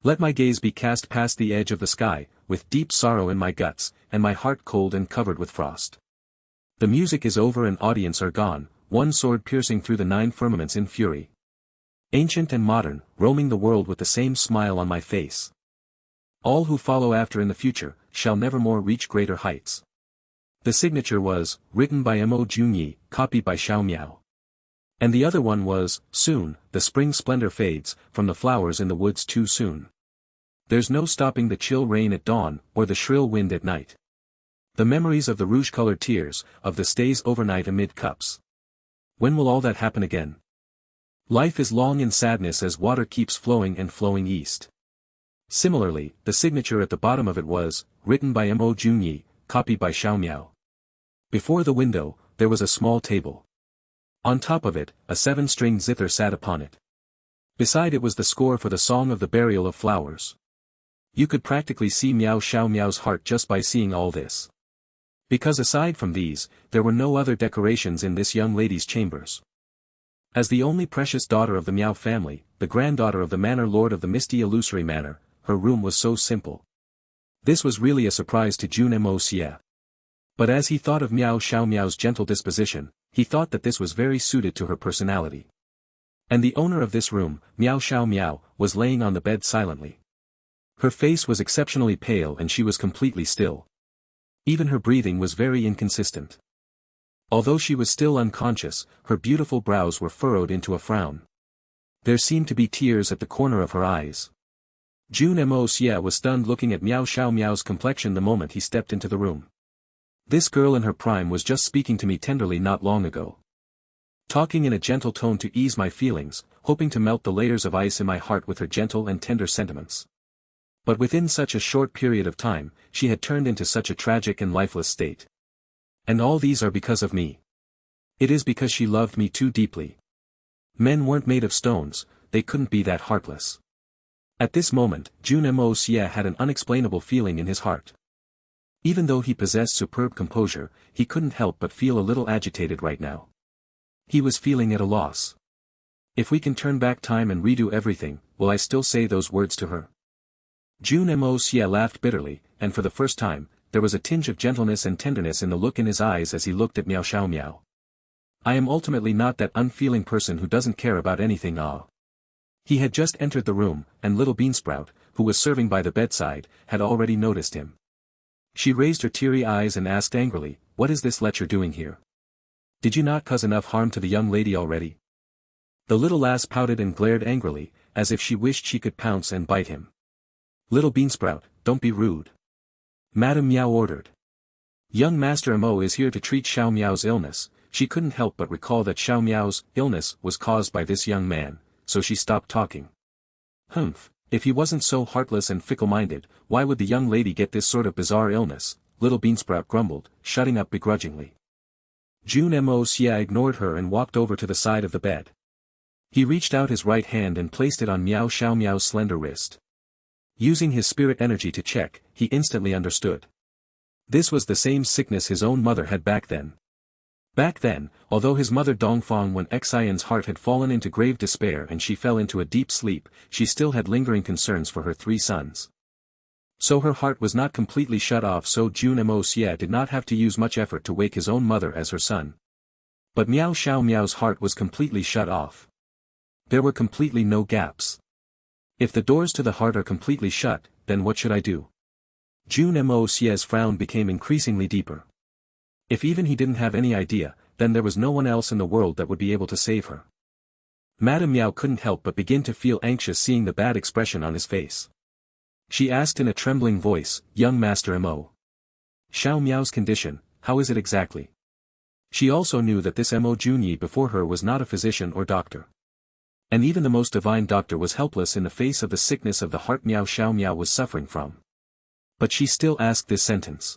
Let my gaze be cast past the edge of the sky, with deep sorrow in my guts, and my heart cold and covered with frost. The music is over and audience are gone, one sword piercing through the 9 firmaments in fury. Ancient and modern, roaming the world with the same smile on my face. All who follow after in the future, shall never more reach greater heights. The signature was, written by Mo Junyi, copied by Xiao Miao. And the other one was, soon, the spring splendor fades, from the flowers in the woods too soon. There's no stopping the chill rain at dawn, or the shrill wind at night. The memories of the rouge-colored tears, of the stays overnight amid cups. When will all that happen again? Life is long in sadness as water keeps flowing and flowing east. Similarly, the signature at the bottom of it was, written by Mo Junyi, copied by Xiao Miao. Before the window, there was a small table. On top of it, a 7-string zither sat upon it. Beside it was the score for the Song of the Burial of Flowers. You could practically see Miao Xiao Miao's heart just by seeing all this. Because aside from these, there were no other decorations in this young lady's chambers. As the only precious daughter of the Miao family, the granddaughter of the Manor Lord of the Misty Illusory Manor, her room was so simple. This was really a surprise to Jun Moxie. But as he thought of Miao Xiao Miao's gentle disposition, he thought that this was very suited to her personality. And the owner of this room, Miao Xiao Miao, was laying on the bed silently. Her face was exceptionally pale and she was completely still. Even her breathing was very inconsistent. Although she was still unconscious, her beautiful brows were furrowed into a frown. There seemed to be tears at the corner of her eyes. Jun Moxie was stunned looking at Miao Xiao Miao's complexion the moment he stepped into the room. This girl in her prime was just speaking to me tenderly not long ago. Talking in a gentle tone to ease my feelings, hoping to melt the layers of ice in my heart with her gentle and tender sentiments. But within such a short period of time, she had turned into such a tragic and lifeless state. And all these are because of me. It is because she loved me too deeply. Men weren't made of stones, they couldn't be that heartless. At this moment, Jun Moxie had an unexplainable feeling in his heart. Even though he possessed superb composure, he couldn't help but feel a little agitated right now. He was feeling at a loss. If we can turn back time and redo everything, will I still say those words to her? Jun Moxie laughed bitterly, and for the first time, there was a tinge of gentleness and tenderness in the look in his eyes as he looked at Miao Xiaomiao. I am ultimately not that unfeeling person who doesn't care about anything. He had just entered the room, and little Beansprout, who was serving by the bedside, had already noticed him. She raised her teary eyes and asked angrily, "What is this lecher doing here? Did you not cause enough harm to the young lady already?" The little lass pouted and glared angrily, as if she wished she could pounce and bite him. "Little Beansprout, don't be rude," Madame Miao ordered. "Young Master Mo is here to treat Xiao Miao's illness." She couldn't help but recall that Xiao Miao's illness was caused by this young man, so she stopped talking. Humph, if he wasn't so heartless and fickle-minded, why would the young lady get this sort of bizarre illness? Little Beansprout grumbled, shutting up begrudgingly. Jun Moxie ignored her and walked over to the side of the bed. He reached out his right hand and placed it on Miao Xiaomiao's slender wrist. Using his spirit energy to check, he instantly understood. This was the same sickness his own mother had back then. Back then, although his mother Dongfang when Xian's heart had fallen into grave despair and she fell into a deep sleep, she still had lingering concerns for her 3 sons. So her heart was not completely shut off, so Jun Moxie did not have to use much effort to wake his own mother as her son. But Miao Xiaomiao's heart was completely shut off. There were completely no gaps. If the doors to the heart are completely shut, then what should I do? Jun Moxie's frown became increasingly deeper. If even he didn't have any idea, then there was no one else in the world that would be able to save her. Madame Miao couldn't help but begin to feel anxious seeing the bad expression on his face. She asked in a trembling voice, "Young Master Mo. Xiao Miao's condition, how is it exactly?" She also knew that this Mo Junyi before her was not a physician or doctor. And even the most divine doctor was helpless in the face of the sickness of the heart Miao Xiaomiao was suffering from. But she still asked this sentence.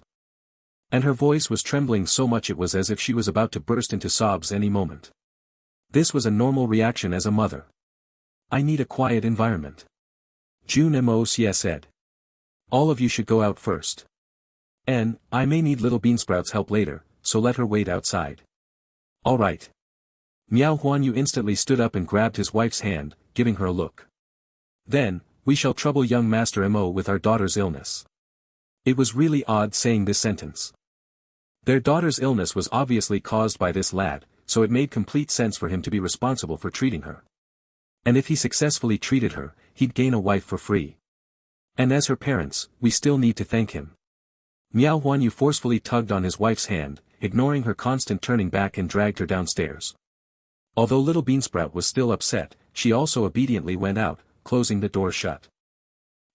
And her voice was trembling so much it was as if she was about to burst into sobs any moment. This was a normal reaction as a mother. "I need a quiet environment," Jun Moxie said. "All of you should go out first. And, I may need little Beansprout's help later, so let her wait outside." "All right." Miao Huanyu instantly stood up and grabbed his wife's hand, giving her a look. "Then, we shall trouble young Master Mo with our daughter's illness." It was really odd saying this sentence. Their daughter's illness was obviously caused by this lad, so it made complete sense for him to be responsible for treating her. And if he successfully treated her, he'd gain a wife for free. And as her parents, we still need to thank him. Miao Huanyu forcefully tugged on his wife's hand, ignoring her constant turning back and dragged her downstairs. Although little Beansprout was still upset, she also obediently went out, closing the door shut.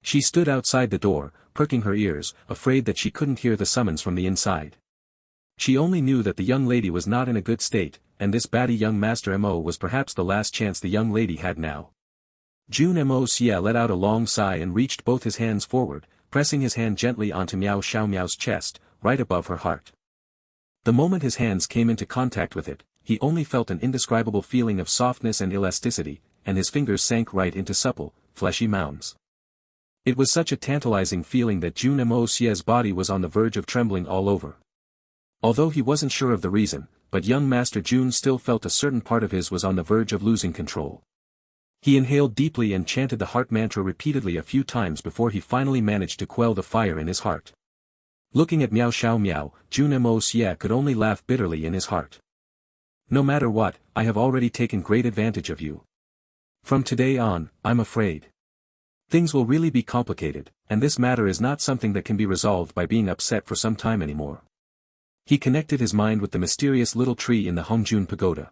She stood outside the door, perking her ears, afraid that she couldn't hear the summons from the inside. She only knew that the young lady was not in a good state, and this batty young Master Mo was perhaps the last chance the young lady had now. Jun Moxie let out a long sigh and reached both his hands forward, pressing his hand gently onto Miao Xiaomiao's chest, right above her heart. The moment his hands came into contact with it, he only felt an indescribable feeling of softness and elasticity, and his fingers sank right into supple, fleshy mounds. It was such a tantalizing feeling that Jun Moxie's body was on the verge of trembling all over. Although he wasn't sure of the reason, but young Master Jun still felt a certain part of his was on the verge of losing control. He inhaled deeply and chanted the heart mantra repeatedly a few times before he finally managed to quell the fire in his heart. Looking at Miao Xiaomiao, Jun Moxie could only laugh bitterly in his heart. "No matter what, I have already taken great advantage of you. From today on, I'm afraid things will really be complicated, and this matter is not something that can be resolved by being upset for some time anymore." He connected his mind with the mysterious little tree in the Hongjun Pagoda.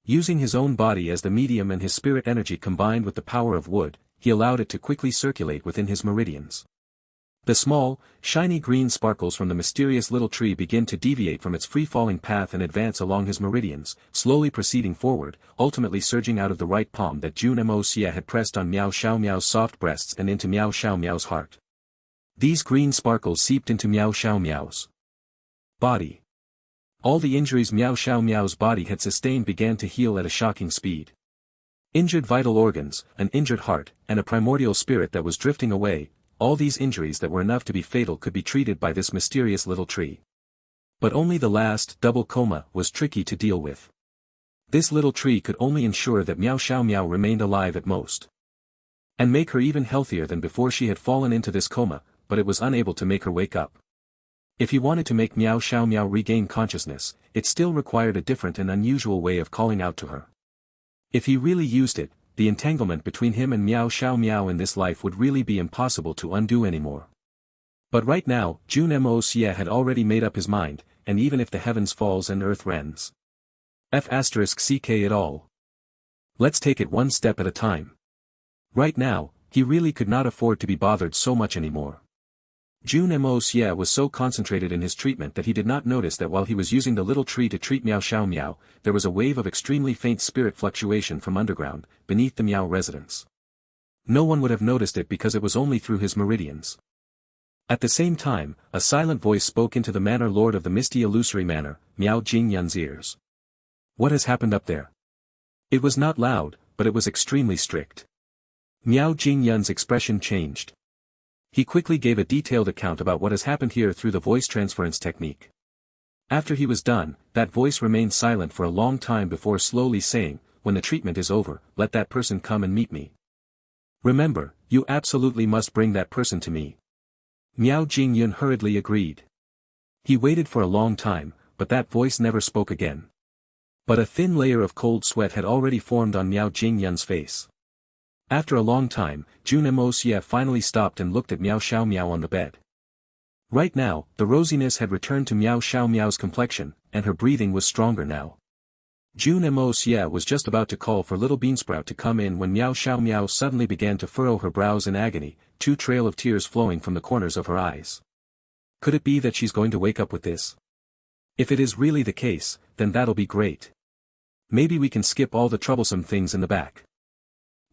Using his own body as the medium and his spirit energy combined with the power of wood, he allowed it to quickly circulate within his meridians. The small, shiny green sparkles from the mysterious little tree begin to deviate from its free-falling path and advance along his meridians, slowly proceeding forward, ultimately surging out of the right palm that Jun Moxie had pressed on Miao Xiaomiao's soft breasts and into Miao Xiaomiao's heart. These green sparkles seeped into Miao Xiaomiao's body. All the injuries Miao Xiaomiao's body had sustained began to heal at a shocking speed. Injured vital organs, an injured heart, and a primordial spirit that was drifting away, all these injuries that were enough to be fatal could be treated by this mysterious little tree. But only the last double coma was tricky to deal with. This little tree could only ensure that Miao Xiao Miao remained alive at most. And make her even healthier than before she had fallen into this coma, but it was unable to make her wake up. If he wanted to make Miao Xiao Miao regain consciousness, it still required a different and unusual way of calling out to her. If he really used it, the entanglement between him and Miao Xiao Miao in this life would really be impossible to undo anymore. But right now, Jun Moxie had already made up his mind, and even if the heavens falls and earth rends. F***ck it all. Let's take it one step at a time. Right now, he really could not afford to be bothered so much anymore. Jun Moxie was so concentrated in his treatment that he did not notice that while he was using the little tree to treat Miao Xiao Miao, there was a wave of extremely faint spirit fluctuation from underground, beneath the Miao residence. No one would have noticed it because it was only through his meridians. At the same time, a silent voice spoke into the manor lord of the misty illusory manor, Miao Jingyun's ears. What has happened up there? It was not loud, but it was extremely strict. Miao Jingyun's expression changed. He quickly gave a detailed account about what has happened here through the voice transference technique. After he was done, that voice remained silent for a long time before slowly saying, when the treatment is over, let that person come and meet me. Remember, you absolutely must bring that person to me. Miao Jingyun hurriedly agreed. He waited for a long time, but that voice never spoke again. But a thin layer of cold sweat had already formed on Miao Jingyun's face. After a long time, Jun Moxie finally stopped and looked at Miao Xiao Miao on the bed. Right now, the rosiness had returned to Miao Xiao Miao's complexion, and her breathing was stronger now. Jun Moxie was just about to call for little Beansprout to come in when Miao Xiao Miao suddenly began to furrow her brows in agony, two trail of tears flowing from the corners of her eyes. Could it be that she's going to wake up with this? If it is really the case, then that'll be great. Maybe we can skip all the troublesome things in the back.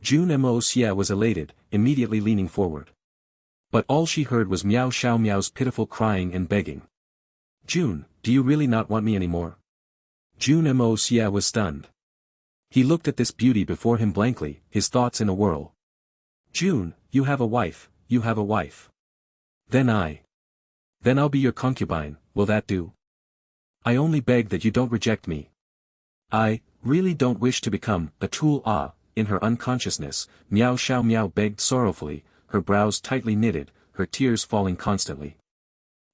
Jun Moxie was elated, immediately leaning forward. But all she heard was Miao Xiao Miao's pitiful crying and begging. Jun, do you really not want me anymore? Jun Moxie was stunned. He looked at this beauty before him blankly, his thoughts in a whirl. Jun, you have a wife, you have a wife. Then I'll be your concubine, will that do? I only beg that you don't reject me. I really don't wish to become a tool. In her unconsciousness, Miao Xiao Miao begged sorrowfully, her brows tightly knitted, her tears falling constantly.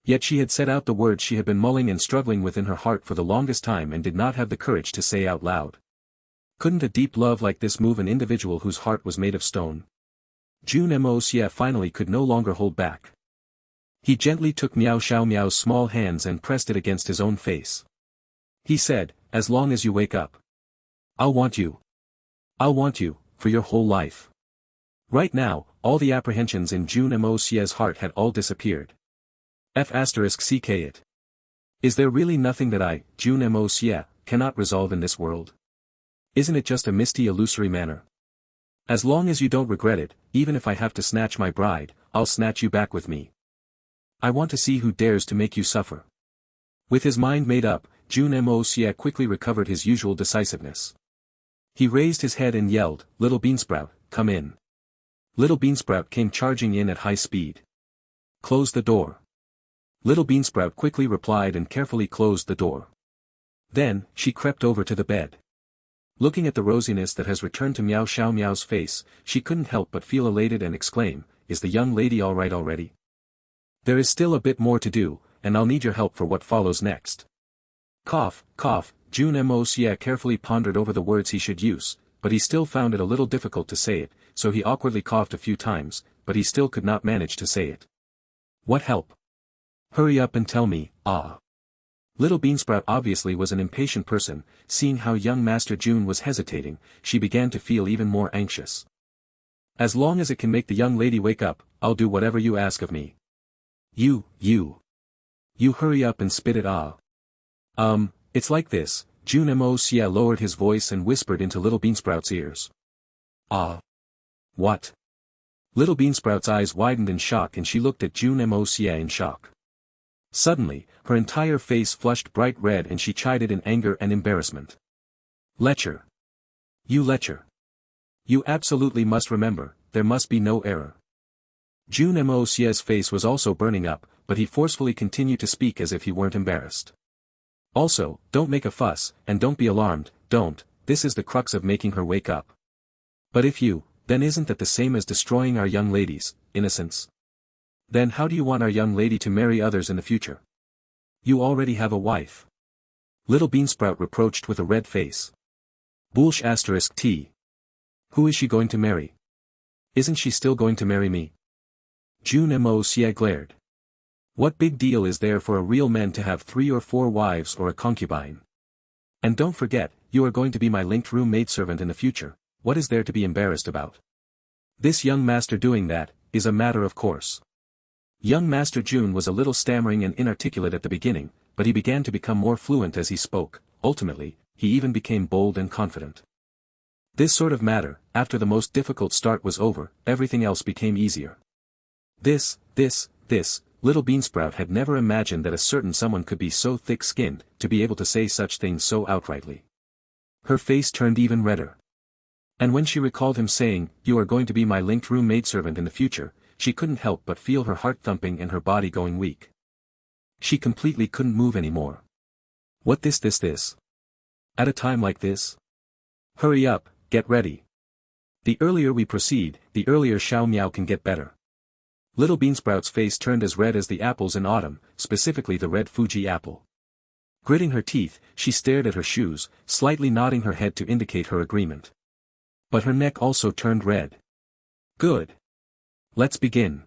Yet she had said out the words she had been mulling and struggling within her heart for the longest time and did not have the courage to say out loud. Couldn't a deep love like this move an individual whose heart was made of stone? Jun Moxie finally could no longer hold back. He gently took Miao Xiao Miao's small hands and pressed it against his own face. He said, as long as you wake up. I'll want you. I'll want you, for your whole life. Right now, all the apprehensions in Jun Moxie's heart had all disappeared. F***ck it. Is there really nothing that I, Jun Moxie, cannot resolve in this world? Isn't it just a misty illusory manner? As long as you don't regret it, even if I have to snatch my bride, I'll snatch you back with me. I want to see who dares to make you suffer. With his mind made up, Jun Moxie quickly recovered his usual decisiveness. He raised his head and yelled, Little Beansprout, come in. Little Beansprout came charging in at high speed. Close the door. Little Beansprout quickly replied and carefully closed the door. Then, she crept over to the bed. Looking at the rosiness that has returned to Miao Xiao Miao's face, she couldn't help but feel elated and exclaim, Is the young lady all right already? There is still a bit more to do, and I'll need your help for what follows next. Cough, cough. Jun Moxie carefully pondered over the words he should use, but he still found it a little difficult to say it, so he awkwardly coughed a few times, but he still could not manage to say it. What help? Hurry up and tell me, Little Beansprout obviously was an impatient person, seeing how young Master Jun was hesitating, she began to feel even more anxious. As long as it can make the young lady wake up, I'll do whatever you ask of me. You hurry up and spit it It's like this, Jun Moxie lowered his voice and whispered into Little Beansprout's ears. What? Little Beansprout's eyes widened in shock and she looked at Jun Moxie in shock. Suddenly, her entire face flushed bright red and she chided in anger and embarrassment. Lecher. You lecher. You absolutely must remember, there must be no error. Jun Moxie's face was also burning up, but he forcefully continued to speak as if he weren't embarrassed. Also, don't make a fuss, and don't be alarmed, don't this is the crux of making her wake up. But if you, then isn't that the same as destroying our young lady's innocence? Then how do you want our young lady to marry others in the future? You already have a wife. Little Beansprout reproached with a red face. Bullsh asterisk T. Who is she going to marry? Isn't she still going to marry me? Jun Moxie glared. What big deal is there for a real man to have 3 or 4 wives or a concubine? And don't forget, you are going to be my linked room maidservant in the future, what is there to be embarrassed about? This young master doing that, is a matter of course. Young Master Jun was a little stammering and inarticulate at the beginning, but he began to become more fluent as he spoke. Ultimately, he even became bold and confident. This sort of matter, after the most difficult start was over, everything else became easier. This, Little Beansprout had never imagined that a certain someone could be so thick-skinned, to be able to say such things so outrightly. Her face turned even redder. And when she recalled him saying, "You are going to be my linked room maidservant in the future," she couldn't help but feel her heart thumping and her body going weak. She completely couldn't move anymore. What this? At a time like this? Hurry up, get ready. The earlier we proceed, the earlier Xiao Miao can get better. Little Beansprout's face turned as red as the apples in autumn, specifically the red Fuji apple. Gritting her teeth, she stared at her shoes, slightly nodding her head to indicate her agreement. But her neck also turned red. Good. Let's begin.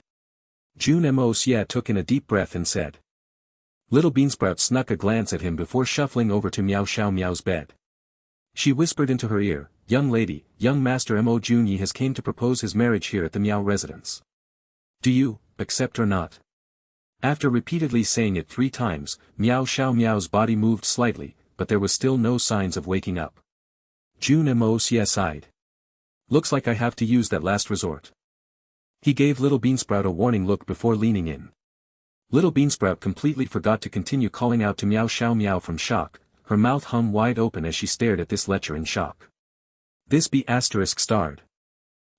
Jun Moxie took in a deep breath and said. Little Beansprout snuck a glance at him before shuffling over to Xiao Miao's bed. She whispered into her ear, "Young lady, young Master Mo Junyi has came to propose his marriage here at the Miao residence. Do you, accept or not?" After repeatedly saying it 3 times, Xiao Miao's body moved slightly, but there was still no signs of waking up. Jun Moxie sighed. Looks like I have to use that last resort. He gave Little Beansprout a warning look before leaning in. Little Beansprout completely forgot to continue calling out to Xiao Miao from shock, her mouth hung wide open as she stared at this lecher in shock. This B** starred.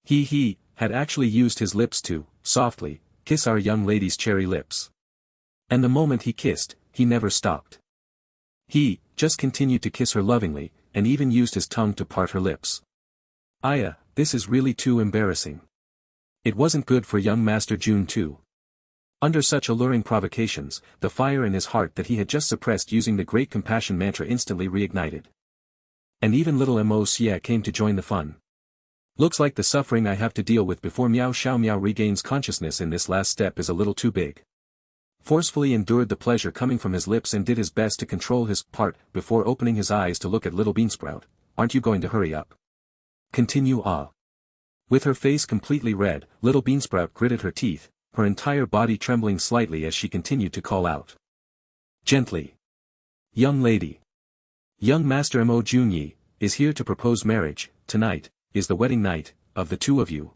He had actually used his lips to, softly, kiss our young lady's cherry lips. And the moment he kissed, he never stopped. He just continued to kiss her lovingly, and even used his tongue to part her lips. This is really too embarrassing. It wasn't good for young Master Jun too. Under such alluring provocations, the fire in his heart that he had just suppressed using the Great Compassion mantra instantly reignited. And even little Moxie came to join the fun. Looks like the suffering I have to deal with before Xiao Miao regains consciousness in this last step is a little too big. Forcefully endured the pleasure coming from his lips and did his best to control his part before opening his eyes to look at Little Beansprout. Aren't you going to hurry up? Continue. With her face completely red, Little Beansprout gritted her teeth, her entire body trembling slightly as she continued to call out. Gently. Young lady. Young Master Mo Junyi is here to propose marriage. Tonight is the wedding night of the 2 of you.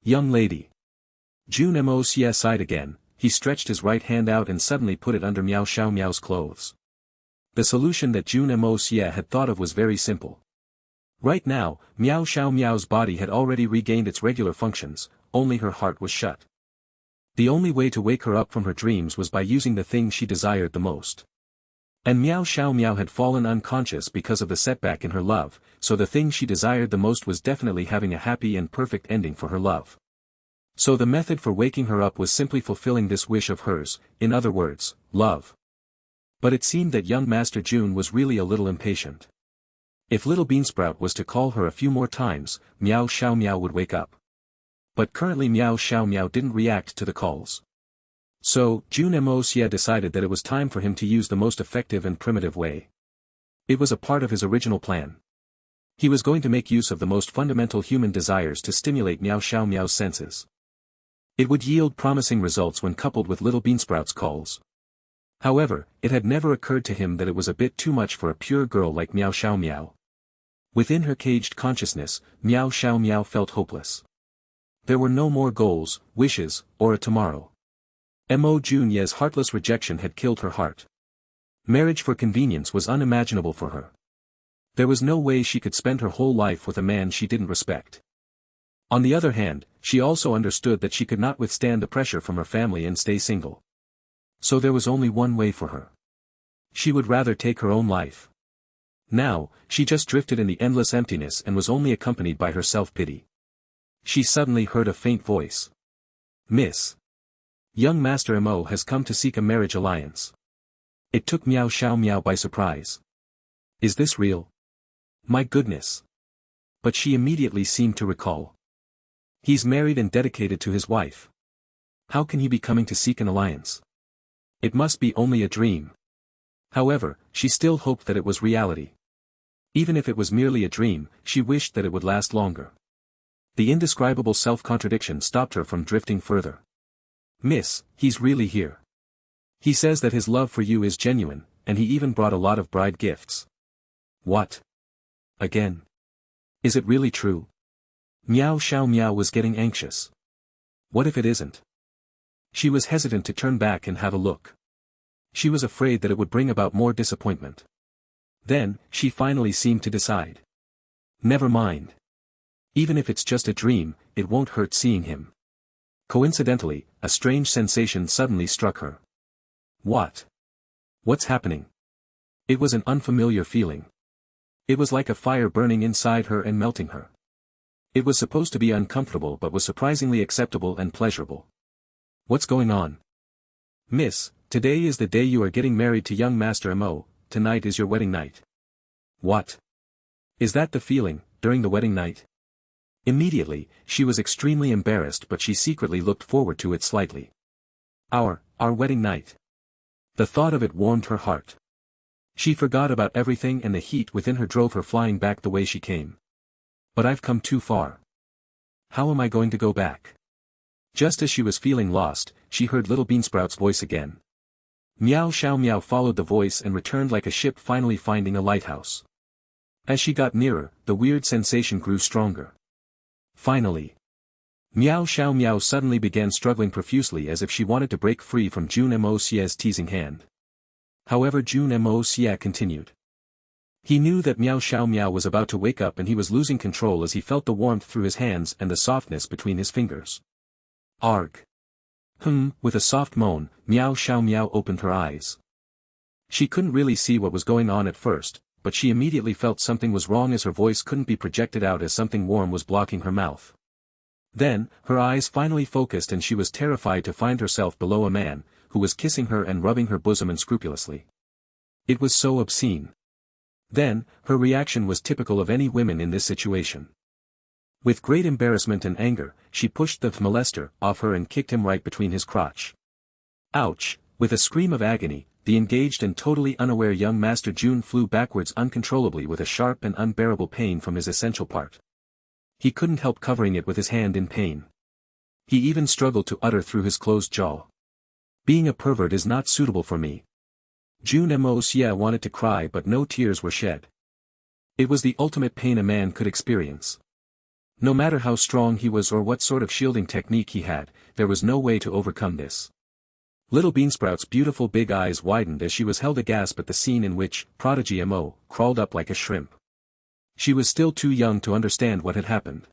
Young lady. Jun Moxie sighed again. He stretched his right hand out and suddenly put it under Xiao Miao's clothes. The solution that Jun Moxie had thought of was very simple. Right now, Xiao Miao's body had already regained its regular functions, only her heart was shut. The only way to wake her up from her dreams was by using the thing she desired the most. And Xiao Miao had fallen unconscious because of the setback in her love, so the thing she desired the most was definitely having a happy and perfect ending for her love. So the method for waking her up was simply fulfilling this wish of hers, in other words, love. But it seemed that young Master Jun was really a little impatient. If Little Beansprout was to call her a few more times, Xiao Miao would wake up. But currently Xiao Miao didn't react to the calls. So, Jun Moxie decided that it was time for him to use the most effective and primitive way. It was a part of his original plan. He was going to make use of the most fundamental human desires to stimulate Xiao Miao's senses. It would yield promising results when coupled with Little Beansprout's calls. However, it had never occurred to him that it was a bit too much for a pure girl like Xiao Miao. Within her caged consciousness, Xiao Miao felt hopeless. There were no more goals, wishes, or a tomorrow. Mo Junye's heartless rejection had killed her heart. Marriage for convenience was unimaginable for her. There was no way she could spend her whole life with a man she didn't respect. On the other hand, she also understood that she could not withstand the pressure from her family and stay single. So there was only one way for her. She would rather take her own life. Now, she just drifted in the endless emptiness and was only accompanied by her self-pity. She suddenly heard a faint voice. "Miss. Young Master Mo has come to seek a marriage alliance." It took Miao Xiaomiao by surprise. Is this real? My goodness. But she immediately seemed to recall. He's married and dedicated to his wife. How can he be coming to seek an alliance? It must be only a dream. However, she still hoped that it was reality. Even if it was merely a dream, she wished that it would last longer. The indescribable self-contradiction stopped her from drifting further. "Miss, he's really here. He says that his love for you is genuine, and he even brought a lot of bride gifts." What? Again? Is it really true? Miao Xiaomiao was getting anxious. What if it isn't? She was hesitant to turn back and have a look. She was afraid that it would bring about more disappointment. Then, she finally seemed to decide. Never mind. Even if it's just a dream, it won't hurt seeing him. Coincidentally, a strange sensation suddenly struck her. What? What's happening? It was an unfamiliar feeling. It was like a fire burning inside her and melting her. It was supposed to be uncomfortable but was surprisingly acceptable and pleasurable. What's going on? Miss, today is the day you are getting married to young Master Mo, tonight is your wedding night. What? Is that the feeling, during the wedding night? Immediately, she was extremely embarrassed but she secretly looked forward to it slightly. Our wedding night. The thought of it warmed her heart. She forgot about everything and the heat within her drove her flying back the way she came. But I've come too far. How am I going to go back? Just as she was feeling lost, she heard Little Beansprout's voice again. Miao Xiaomiao followed the voice and returned like a ship finally finding a lighthouse. As she got nearer, the weird sensation grew stronger. Finally. Miao Xiaomiao suddenly began struggling profusely as if she wanted to break free from Jun Moxie's teasing hand. However, Jun Moxie continued. He knew that Miao Xiaomiao was about to wake up and he was losing control as he felt the warmth through his hands and the softness between his fingers. Arg. With a soft moan, Miao Xiaomiao opened her eyes. She couldn't really see what was going on at first, but she immediately felt something was wrong as her voice couldn't be projected out as something warm was blocking her mouth. Then, her eyes finally focused and she was terrified to find herself below a man, who was kissing her and rubbing her bosom unscrupulously. It was so obscene. Then, her reaction was typical of any women in this situation. With great embarrassment and anger, she pushed the molester off her and kicked him right between his crotch. Ouch! With a scream of agony, the engaged and totally unaware young Master Jun flew backwards uncontrollably with a sharp and unbearable pain from his essential part. He couldn't help covering it with his hand in pain. He even struggled to utter through his closed jaw. Being a pervert is not suitable for me. Jun Moxie wanted to cry but no tears were shed. It was the ultimate pain a man could experience. No matter how strong he was or what sort of shielding technique he had, there was no way to overcome this. Little Beansprout's beautiful big eyes widened as she was held aghast at the scene in which Prodigy Mo crawled up like a shrimp. She was still too young to understand what had happened.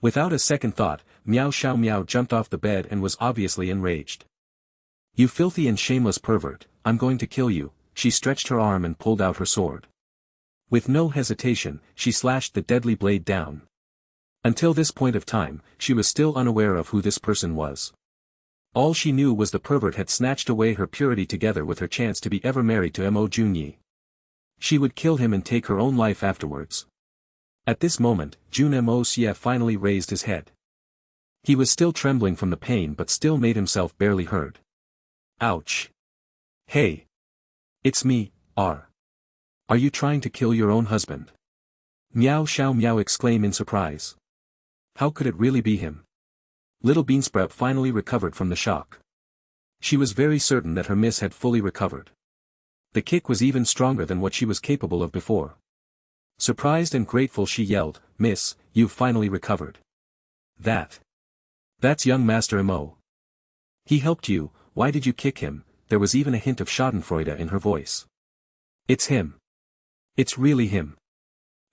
Without a second thought, Miao Xiaomiao jumped off the bed and was obviously enraged. You filthy and shameless pervert, I'm going to kill you. She stretched her arm and pulled out her sword. With no hesitation, she slashed the deadly blade down. Until this point of time, she was still unaware of who this person was. All she knew was the pervert had snatched away her purity together with her chance to be ever married to Mo Junyi. She would kill him and take her own life afterwards. At this moment, Jun Moxie finally raised his head. He was still trembling from the pain but still made himself barely heard. Ouch. Hey. It's me, R. Are you trying to kill your own husband? Miao Xiaomiao exclaimed in surprise. How could it really be him? Little Beansprout finally recovered from the shock. She was very certain that her miss had fully recovered. The kick was even stronger than what she was capable of before. Surprised and grateful she yelled, Miss, you've finally recovered. That's young Master Mo. He helped you, why did you kick him? There was even a hint of schadenfreude in her voice. It's him. It's really him.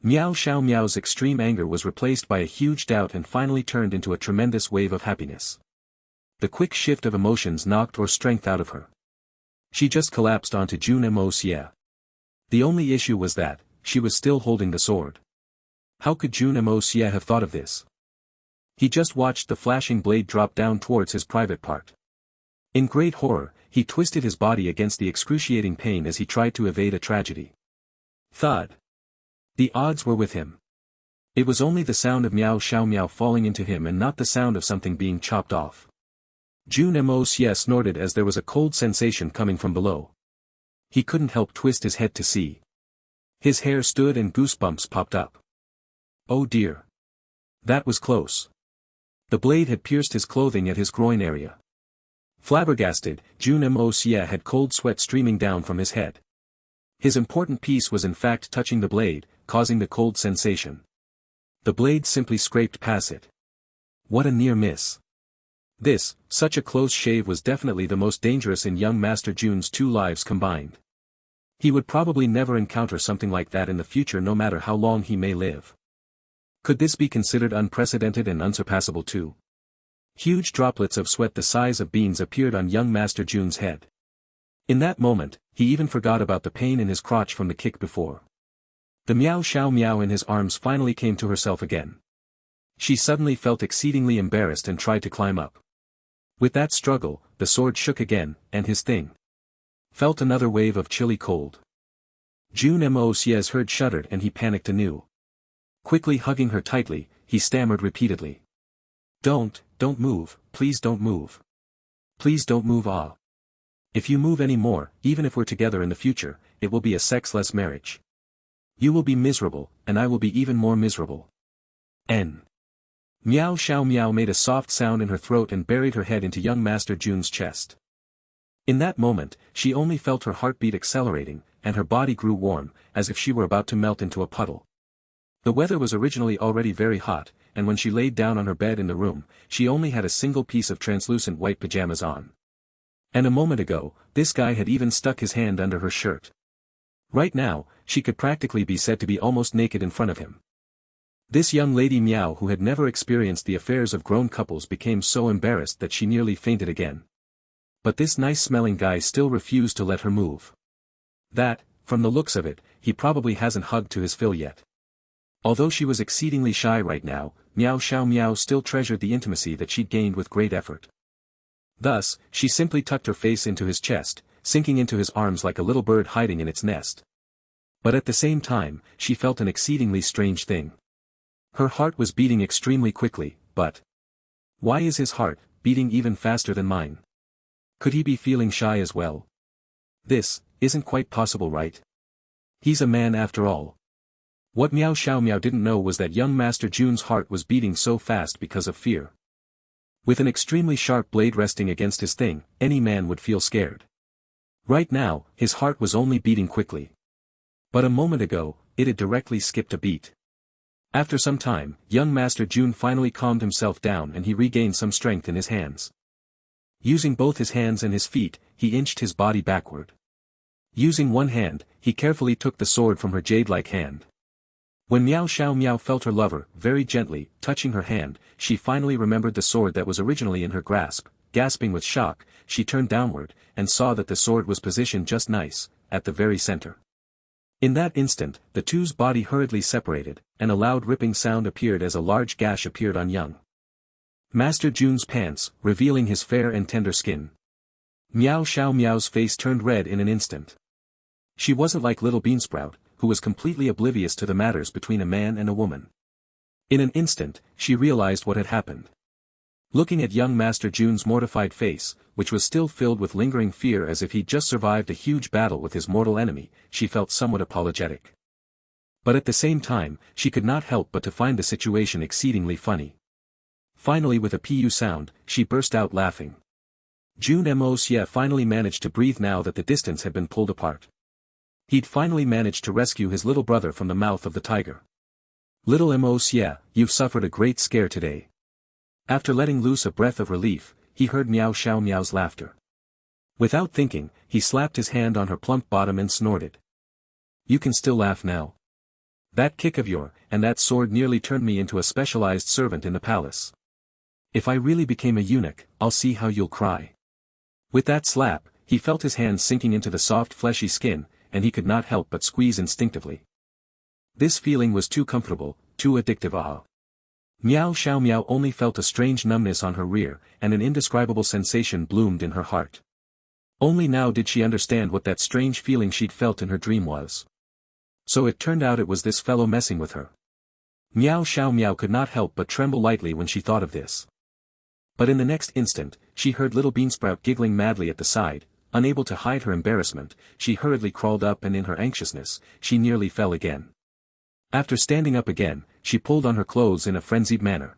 Miao Xiaomiao's extreme anger was replaced by a huge doubt and finally turned into a tremendous wave of happiness. The quick shift of emotions knocked her strength out of her. She just collapsed onto Jun Moxie. The only issue was that, she was still holding the sword. How could Jun Moxie have thought of this? He just watched the flashing blade drop down towards his private part. In great horror, he twisted his body against the excruciating pain as he tried to evade a tragedy. Thud. The odds were with him. It was only the sound of meow xiao meow falling into him and not the sound of something being chopped off. Jun Moxie snorted as there was a cold sensation coming from below. He couldn't help twist his head to see. His hair stood and goosebumps popped up. Oh dear. That was close. The blade had pierced his clothing at his groin area. Flabbergasted, Jun Moxie had cold sweat streaming down from his head. His important piece was in fact touching the blade, causing the cold sensation. The blade simply scraped past it. What a near miss. Such a close shave was definitely the most dangerous in young Master Jun's 2 lives combined. He would probably never encounter something like that in the future no matter how long he may live. Could this be considered unprecedented and unsurpassable too? Huge droplets of sweat the size of beans appeared on young Master Jun's head. In that moment, he even forgot about the pain in his crotch from the kick before. The meow xiao meow in his arms finally came to herself again. She suddenly felt exceedingly embarrassed and tried to climb up. With that struggle, the sword shook again, and his thing felt another wave of chilly cold. Jun Moxie's heart shuddered and he panicked anew. Quickly hugging her tightly, he stammered repeatedly. Don't move, please don't move. Please don't move ah. If you move any more, even if we're together in the future, it will be a sexless marriage. You will be miserable, and I will be even more miserable. N. Meow xiao meow made a soft sound in her throat and buried her head into young Master Jun's chest. In that moment, she only felt her heartbeat accelerating, and her body grew warm, as if she were about to melt into a puddle. The weather was originally already very hot, and when she laid down on her bed in the room, she only had a single piece of translucent white pajamas on. And a moment ago, this guy had even stuck his hand under her shirt. Right now, she could practically be said to be almost naked in front of him. This young lady Meow who had never experienced the affairs of grown couples became so embarrassed that she nearly fainted again. But this nice-smelling guy still refused to let her move. That, from the looks of it, he probably hasn't hugged to his fill yet. Although she was exceedingly shy right now, Meow Xiao Meow still treasured the intimacy that she'd gained with great effort. Thus, she simply tucked her face into his chest, sinking into his arms like a little bird hiding in its nest. But at the same time, she felt an exceedingly strange thing. Her heart was beating extremely quickly, but why is his heart beating even faster than mine? Could he be feeling shy as well? This isn't quite possible, right? He's a man after all. What Meow Xiao Meow didn't know was that young Master Jun's heart was beating so fast because of fear. With an extremely sharp blade resting against his thing, any man would feel scared. Right now, his heart was only beating quickly. But a moment ago, it had directly skipped a beat. After some time, young Master Jun finally calmed himself down and he regained some strength in his hands. Using both his hands and his feet, he inched his body backward. Using one hand, he carefully took the sword from her jade-like hand. When Meow Xiao Meow felt her lover, very gently, touching her hand, she finally remembered the sword that was originally in her grasp. Gasping with shock, she turned downward, and saw that the sword was positioned just nice, at the very center. In that instant, the two's body hurriedly separated, and a loud ripping sound appeared as a large gash appeared on young Master Jun's pants, revealing his fair and tender skin. Meow Xiao Meow's face turned red in an instant. She wasn't like little Beansprout, who was completely oblivious to the matters between a man and a woman. In an instant, she realized what had happened. Looking at young Master Jun's mortified face, which was still filled with lingering fear as if he'd just survived a huge battle with his mortal enemy, she felt somewhat apologetic. But at the same time, she could not help but to find the situation exceedingly funny. Finally, with a pu sound, she burst out laughing. Jun Moxie finally managed to breathe now that the distance had been pulled apart. He'd finally managed to rescue his little brother from the mouth of the tiger. Little Moxie, you've suffered a great scare today. After letting loose a breath of relief, he heard Meow Xiao Meow's laughter. Without thinking, he slapped his hand on her plump bottom and snorted. You can still laugh now. That kick of yours and that sword nearly turned me into a specialized servant in the palace. If I really became a eunuch, I'll see how you'll cry. With that slap, he felt his hands sinking into the soft fleshy skin, and he could not help but squeeze instinctively. This feeling was too comfortable, too addictive. Miao Xiao Miao only felt a strange numbness on her rear, and an indescribable sensation bloomed in her heart. Only now did she understand what that strange feeling she'd felt in her dream was. So it turned out it was this fellow messing with her. Miao Xiao Miao could not help but tremble lightly when she thought of this. But in the next instant, she heard little Beansprout giggling madly at the side. Unable to hide her embarrassment, she hurriedly crawled up, and in her anxiousness, she nearly fell again. After standing up again, she pulled on her clothes in a frenzied manner.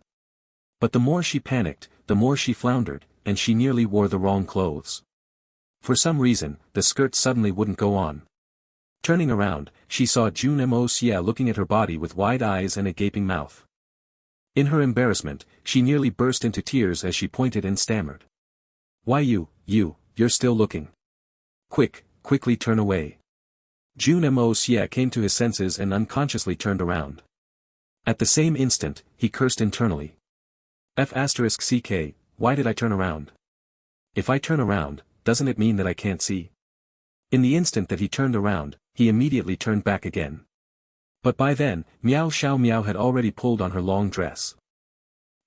But the more she panicked, the more she floundered, and she nearly wore the wrong clothes. For some reason, the skirt suddenly wouldn't go on. Turning around, she saw Jun Moxie looking at her body with wide eyes and a gaping mouth. In her embarrassment, she nearly burst into tears as she pointed and stammered. "Why you're still looking. Quickly turn away." Jun Moxie came to his senses and unconsciously turned around. At the same instant, he cursed internally. F***ck, why did I turn around? If I turn around, doesn't it mean that I can't see? In the instant that he turned around, he immediately turned back again. But by then, Miao Xiao Miao had already pulled on her long dress.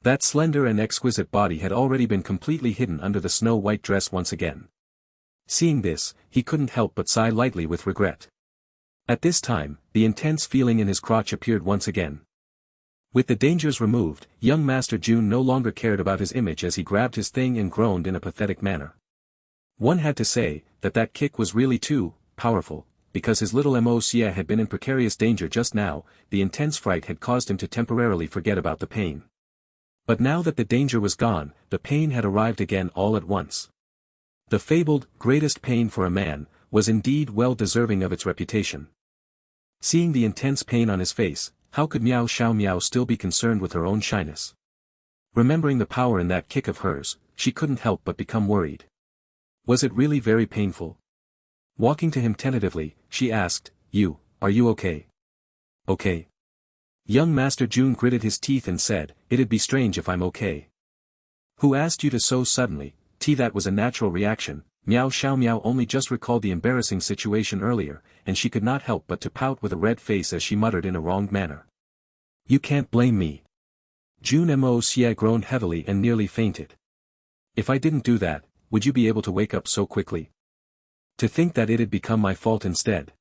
That slender and exquisite body had already been completely hidden under the snow-white dress once again. Seeing this, he couldn't help but sigh lightly with regret. At this time, the intense feeling in his crotch appeared once again. With the dangers removed, young Master Jun no longer cared about his image as he grabbed his thing and groaned in a pathetic manner. One had to say, that kick was really too powerful, because his little Moxie had been in precarious danger just now. The intense fright had caused him to temporarily forget about the pain. But now that the danger was gone, the pain had arrived again all at once. The fabled, greatest pain for a man, was indeed well deserving of its reputation. Seeing the intense pain on his face, how could Miao Xiao Miao still be concerned with her own shyness? Remembering the power in that kick of hers, she couldn't help but become worried. Was it really very painful? Walking to him tentatively, she asked, Are you okay? Okay. Young Master Jun gritted his teeth and said, "It'd be strange if I'm okay." "Who asked you to so suddenly?" That was a natural reaction. Miao Xiao Miao only just recalled the embarrassing situation earlier, and she could not help but to pout with a red face as she muttered in a wronged manner. "You can't blame me." Jun Moxie groaned heavily and nearly fainted. "If I didn't do that, would you be able to wake up so quickly? To think that it'd become my fault instead."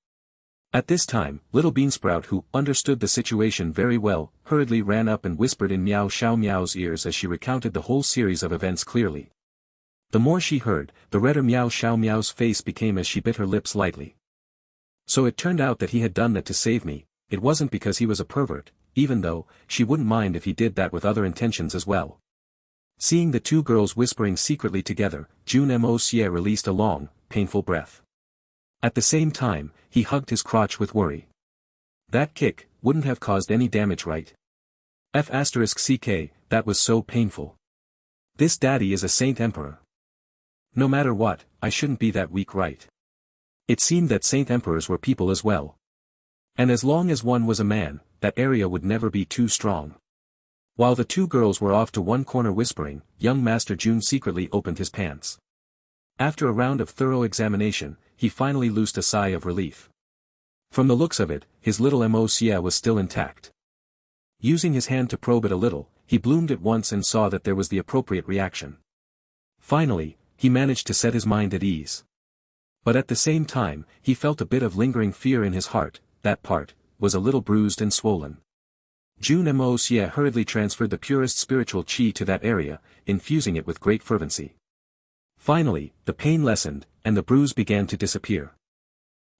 At this time, little Beansprout, who understood the situation very well, hurriedly ran up and whispered in Miao Xiao Miao's ears as she recounted the whole series of events clearly. The more she heard, the redder Miao Xiao Miao's face became as she bit her lips lightly. So it turned out that he had done that to save me. It wasn't because he was a pervert, even though she wouldn't mind if he did that with other intentions as well. Seeing the two girls whispering secretly together, Jun Moxie released a long, painful breath. At the same time, he hugged his crotch with worry. That kick wouldn't have caused any damage, right? F***ck, that was so painful. This daddy is a saint emperor. No matter what, I shouldn't be that weak, right? It seemed that saint emperors were people as well. And as long as one was a man, that area would never be too strong. While the two girls were off to one corner whispering, young Master Jun secretly opened his pants. After a round of thorough examination, he finally loosed a sigh of relief. From the looks of it, his little Moxie was still intact. Using his hand to probe it a little, he bloomed it once and saw that there was the appropriate reaction. Finally, he managed to set his mind at ease. But at the same time, he felt a bit of lingering fear in his heart. That part was a little bruised and swollen. Jun Moxie hurriedly transferred the purest spiritual qi to that area, infusing it with great fervency. Finally, the pain lessened, and the bruise began to disappear.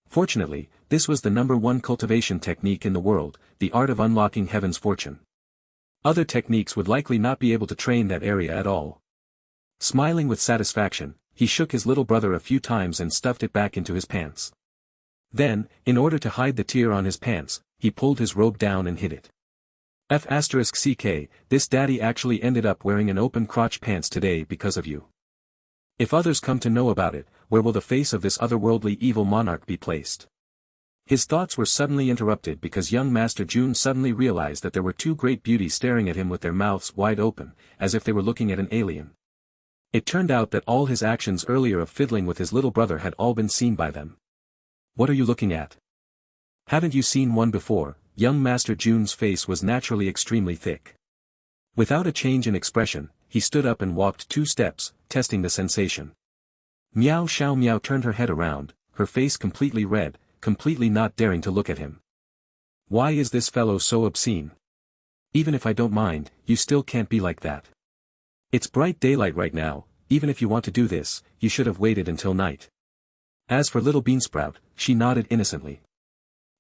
Fortunately, this was the #1 cultivation technique in the world, the art of unlocking heaven's fortune. Other techniques would likely not be able to train that area at all. Smiling with satisfaction, he shook his little brother a few times and stuffed it back into his pants. Then, in order to hide the tear on his pants, he pulled his robe down and hid it. F***ck, this daddy actually ended up wearing an open crotch pants today because of you. If others come to know about it, where will the face of this otherworldly evil monarch be placed? His thoughts were suddenly interrupted because young Master Jun suddenly realized that there were two great beauties staring at him with their mouths wide open, as if they were looking at an alien. It turned out that all his actions earlier of fiddling with his little brother had all been seen by them. "What are you looking at? Haven't you seen one before?" young Master Jun's face was naturally extremely thick. Without a change in expression, he stood up and walked 2 steps, testing the sensation. Miao Xiao Miao turned her head around, her face completely red, completely not daring to look at him. Why is this fellow so obscene? Even if I don't mind, you still can't be like that. It's bright daylight right now, even if you want to do this, you should have waited until night. As for little Beansprout, she nodded innocently.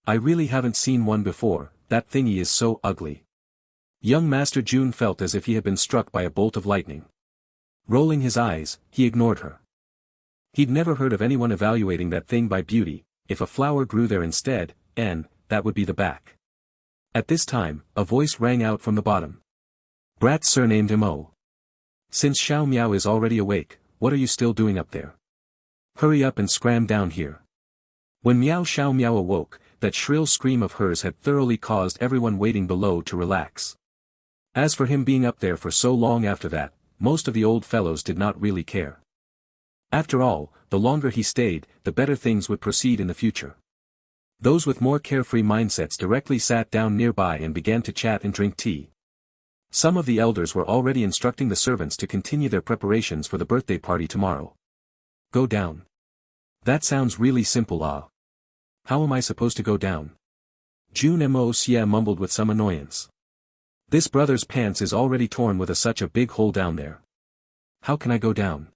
I really haven't seen one before, that thingy is so ugly. Young Master Jun felt as if he had been struck by a bolt of lightning. Rolling his eyes, he ignored her. He'd never heard of anyone evaluating that thing by beauty. If a flower grew there instead, that would be the back. At this time, a voice rang out from the bottom. Brat surnamed Mo. Since Xiao Miao is already awake, what are you still doing up there? Hurry up and scram down here. When Miao Xiao Miao awoke, that shrill scream of hers had thoroughly caused everyone waiting below to relax. As for him being up there for so long after that, most of the old fellows did not really care. After all, the longer he stayed, the better things would proceed in the future. Those with more carefree mindsets directly sat down nearby and began to chat and drink tea. Some of the elders were already instructing the servants to continue their preparations for the birthday party tomorrow. Go down. That sounds really simple. How am I supposed to go down? Jun Moxie mumbled with some annoyance. This brother's pants is already torn with such a big hole down there. How can I go down?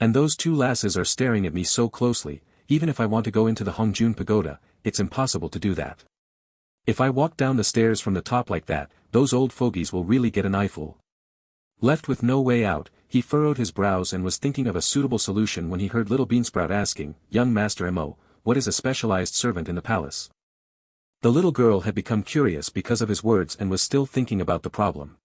And those 2 lasses are staring at me so closely, even if I want to go into the Hongjun Pagoda, it's impossible to do that. If I walk down the stairs from the top like that, those old fogies will really get an eyeful. Left with no way out, he furrowed his brows and was thinking of a suitable solution when he heard little Beansprout asking, Young Master Mo, what is a specialized servant in the palace? The little girl had become curious because of his words and was still thinking about the problem.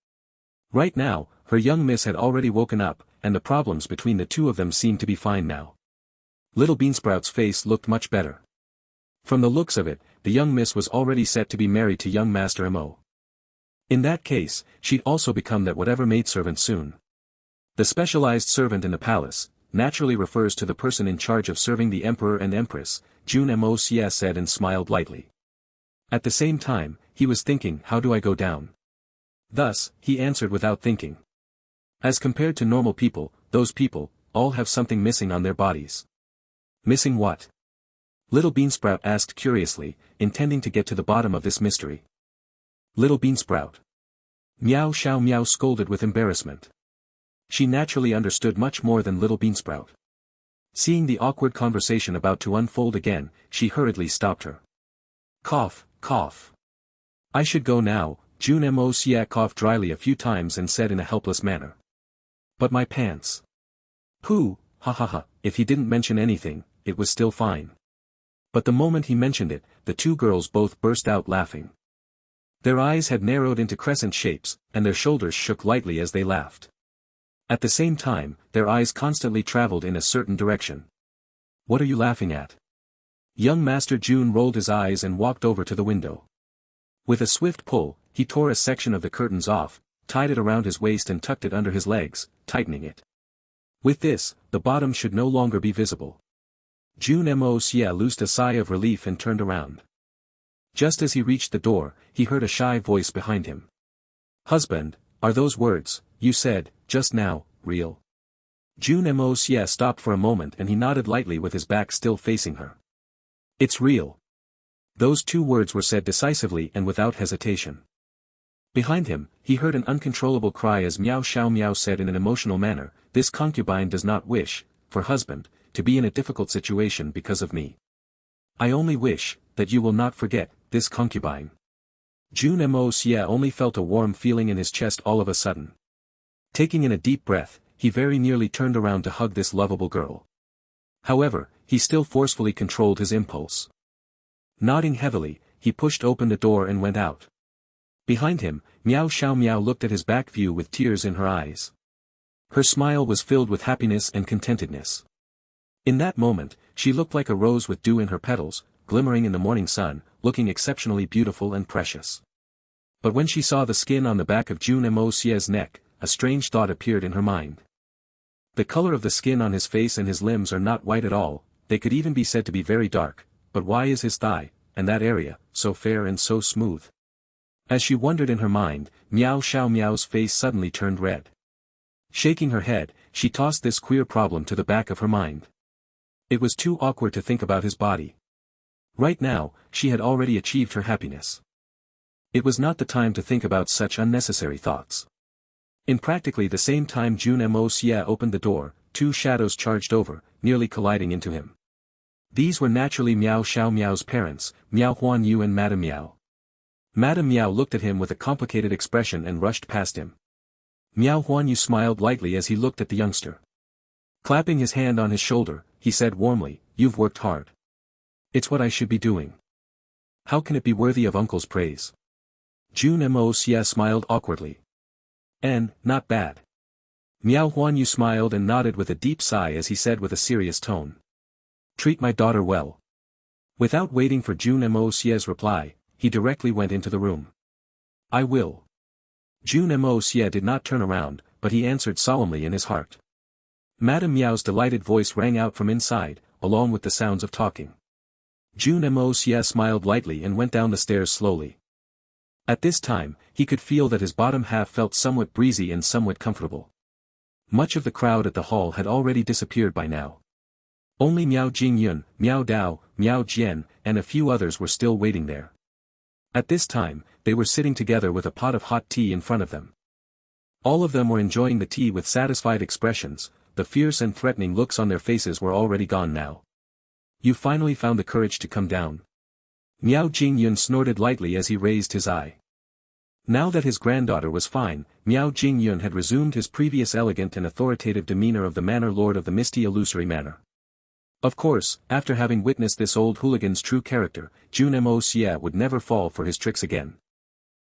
Right now, her young miss had already woken up, and the problems between the 2 of them seemed to be fine now. Little Beansprout's face looked much better. From the looks of it, the young miss was already set to be married to young Master Mo. In that case, she'd also become that whatever maidservant soon. The specialized servant in the palace, naturally refers to the person in charge of serving the emperor and empress, Jun Moxie said and smiled lightly. At the same time, he was thinking, how do I go down? Thus, he answered without thinking. As compared to normal people, those people, all have something missing on their bodies. Missing what? Little Beansprout asked curiously, intending to get to the bottom of this mystery. Little Beansprout. Miao Xiao Miao scolded with embarrassment. She naturally understood much more than Little Beansprout. Seeing the awkward conversation about to unfold again, she hurriedly stopped her. Cough, cough. I should go now, Jun Moxie coughed dryly a few times and said in a helpless manner. But my pants. Pooh, ha ha ha, if he didn't mention anything, it was still fine. But the moment he mentioned it, the 2 girls both burst out laughing. Their eyes had narrowed into crescent shapes, and their shoulders shook lightly as they laughed. At the same time, their eyes constantly traveled in a certain direction. What are you laughing at? Young Master Jun rolled his eyes and walked over to the window. With a swift pull, he tore a section of the curtains off, tied it around his waist and tucked it under his legs, tightening it. With this, the bottom should no longer be visible. Jun Moxie loosed a sigh of relief and turned around. Just as he reached the door, he heard a shy voice behind him. Husband, are those words, you said, just now, real? Jun Moxie stopped for a moment and he nodded lightly with his back still facing her. It's real. Those 2 words were said decisively and without hesitation. Behind him, he heard an uncontrollable cry as Miao Xiao Miao said in an emotional manner, this concubine does not wish, for husband, to be in a difficult situation because of me. I only wish, that you will not forget, this concubine. Jun Moxie only felt a warm feeling in his chest all of a sudden. Taking in a deep breath, he very nearly turned around to hug this lovable girl. However, he still forcefully controlled his impulse. Nodding heavily, he pushed open the door and went out. Behind him, Miao Xiao Miao looked at his back view with tears in her eyes. Her smile was filled with happiness and contentedness. In that moment, she looked like a rose with dew in her petals, glimmering in the morning sun, looking exceptionally beautiful and precious. But when she saw the skin on the back of Jun Moxie's neck, a strange thought appeared in her mind. The color of the skin on his face and his limbs are not white at all, they could even be said to be very dark, but why is his thigh, and that area, so fair and so smooth. As she wondered in her mind, Miao Xiao Miao's face suddenly turned red. Shaking her head, she tossed this queer problem to the back of her mind. It was too awkward to think about his body. Right now, she had already achieved her happiness. It was not the time to think about such unnecessary thoughts. In practically the same time Jun Moxie opened the door, two shadows charged over, nearly colliding into him. These were naturally Miao Xiao Miao's parents, Miao Huanyu and Madame Miao. Madame Miao looked at him with a complicated expression and rushed past him. Miao Huanyu smiled lightly as he looked at the youngster. Clapping his hand on his shoulder, he said warmly, "You've worked hard. It's what I should be doing. How can it be worthy of uncle's praise?" Jun Moxie smiled awkwardly. Not bad." Miao Huanyu smiled and nodded with a deep sigh as he said with a serious tone. "Treat my daughter well." Without waiting for Jun Moxie's reply, he directly went into the room. "I will." Jun Moxie did not turn around, but he answered solemnly in his heart. Madame Miao's delighted voice rang out from inside, along with the sounds of talking. Jun Moxie smiled lightly and went down the stairs slowly. At this time, he could feel that his bottom half felt somewhat breezy and somewhat comfortable. Much of the crowd at the hall had already disappeared by now. Only Miao Jingyun, Miao Dao, Miao Jian, and a few others were still waiting there. At this time, they were sitting together with a pot of hot tea in front of them. All of them were enjoying the tea with satisfied expressions, the fierce and threatening looks on their faces were already gone now. "You finally found the courage to come down." Miao Jingyun snorted lightly as he raised his eye. Now that his granddaughter was fine, Miao Jingyun had resumed his previous elegant and authoritative demeanor of the manor lord of the misty illusory manor. Of course, after having witnessed this old hooligan's true character, Jun Moxie would never fall for his tricks again.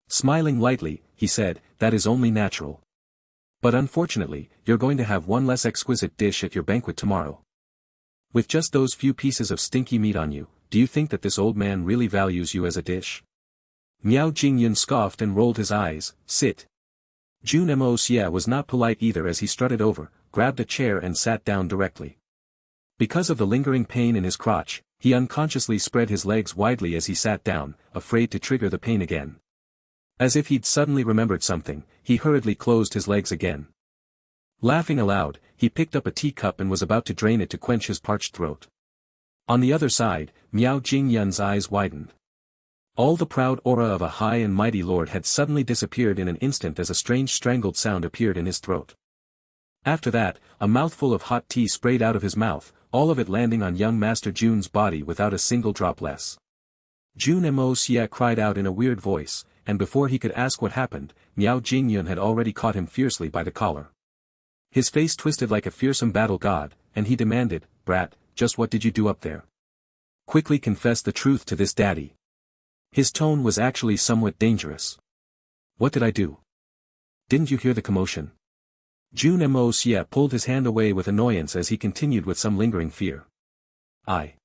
Smiling lightly, he said, "That is only natural. But unfortunately, you're going to have one less exquisite dish at your banquet tomorrow. With just those few pieces of stinky meat on you, do you think that this old man really values you as a dish?" Miao Jingyun scoffed and rolled his eyes. "Sit." Jun Moxie was not polite either as he strutted over, grabbed a chair and sat down directly. Because of the lingering pain in his crotch, he unconsciously spread his legs widely as he sat down, afraid to trigger the pain again. As if he'd suddenly remembered something, he hurriedly closed his legs again. Laughing aloud, he picked up a teacup and was about to drain it to quench his parched throat. On the other side, Miao Jingyun's eyes widened. All the proud aura of a high and mighty lord had suddenly disappeared in an instant as a strange strangled sound appeared in his throat. After that, a mouthful of hot tea sprayed out of his mouth, all of it landing on young Master Jun's body without a single drop less. Jun Moxie cried out in a weird voice, and before he could ask what happened, Miao Jingyun had already caught him fiercely by the collar. His face twisted like a fearsome battle god, and he demanded, "Brat, just what did you do up there? Quickly confess the truth to this daddy." His tone was actually somewhat dangerous. "What did I do? Didn't you hear the commotion?" Jun Moxie pulled his hand away with annoyance as he continued with some lingering fear. I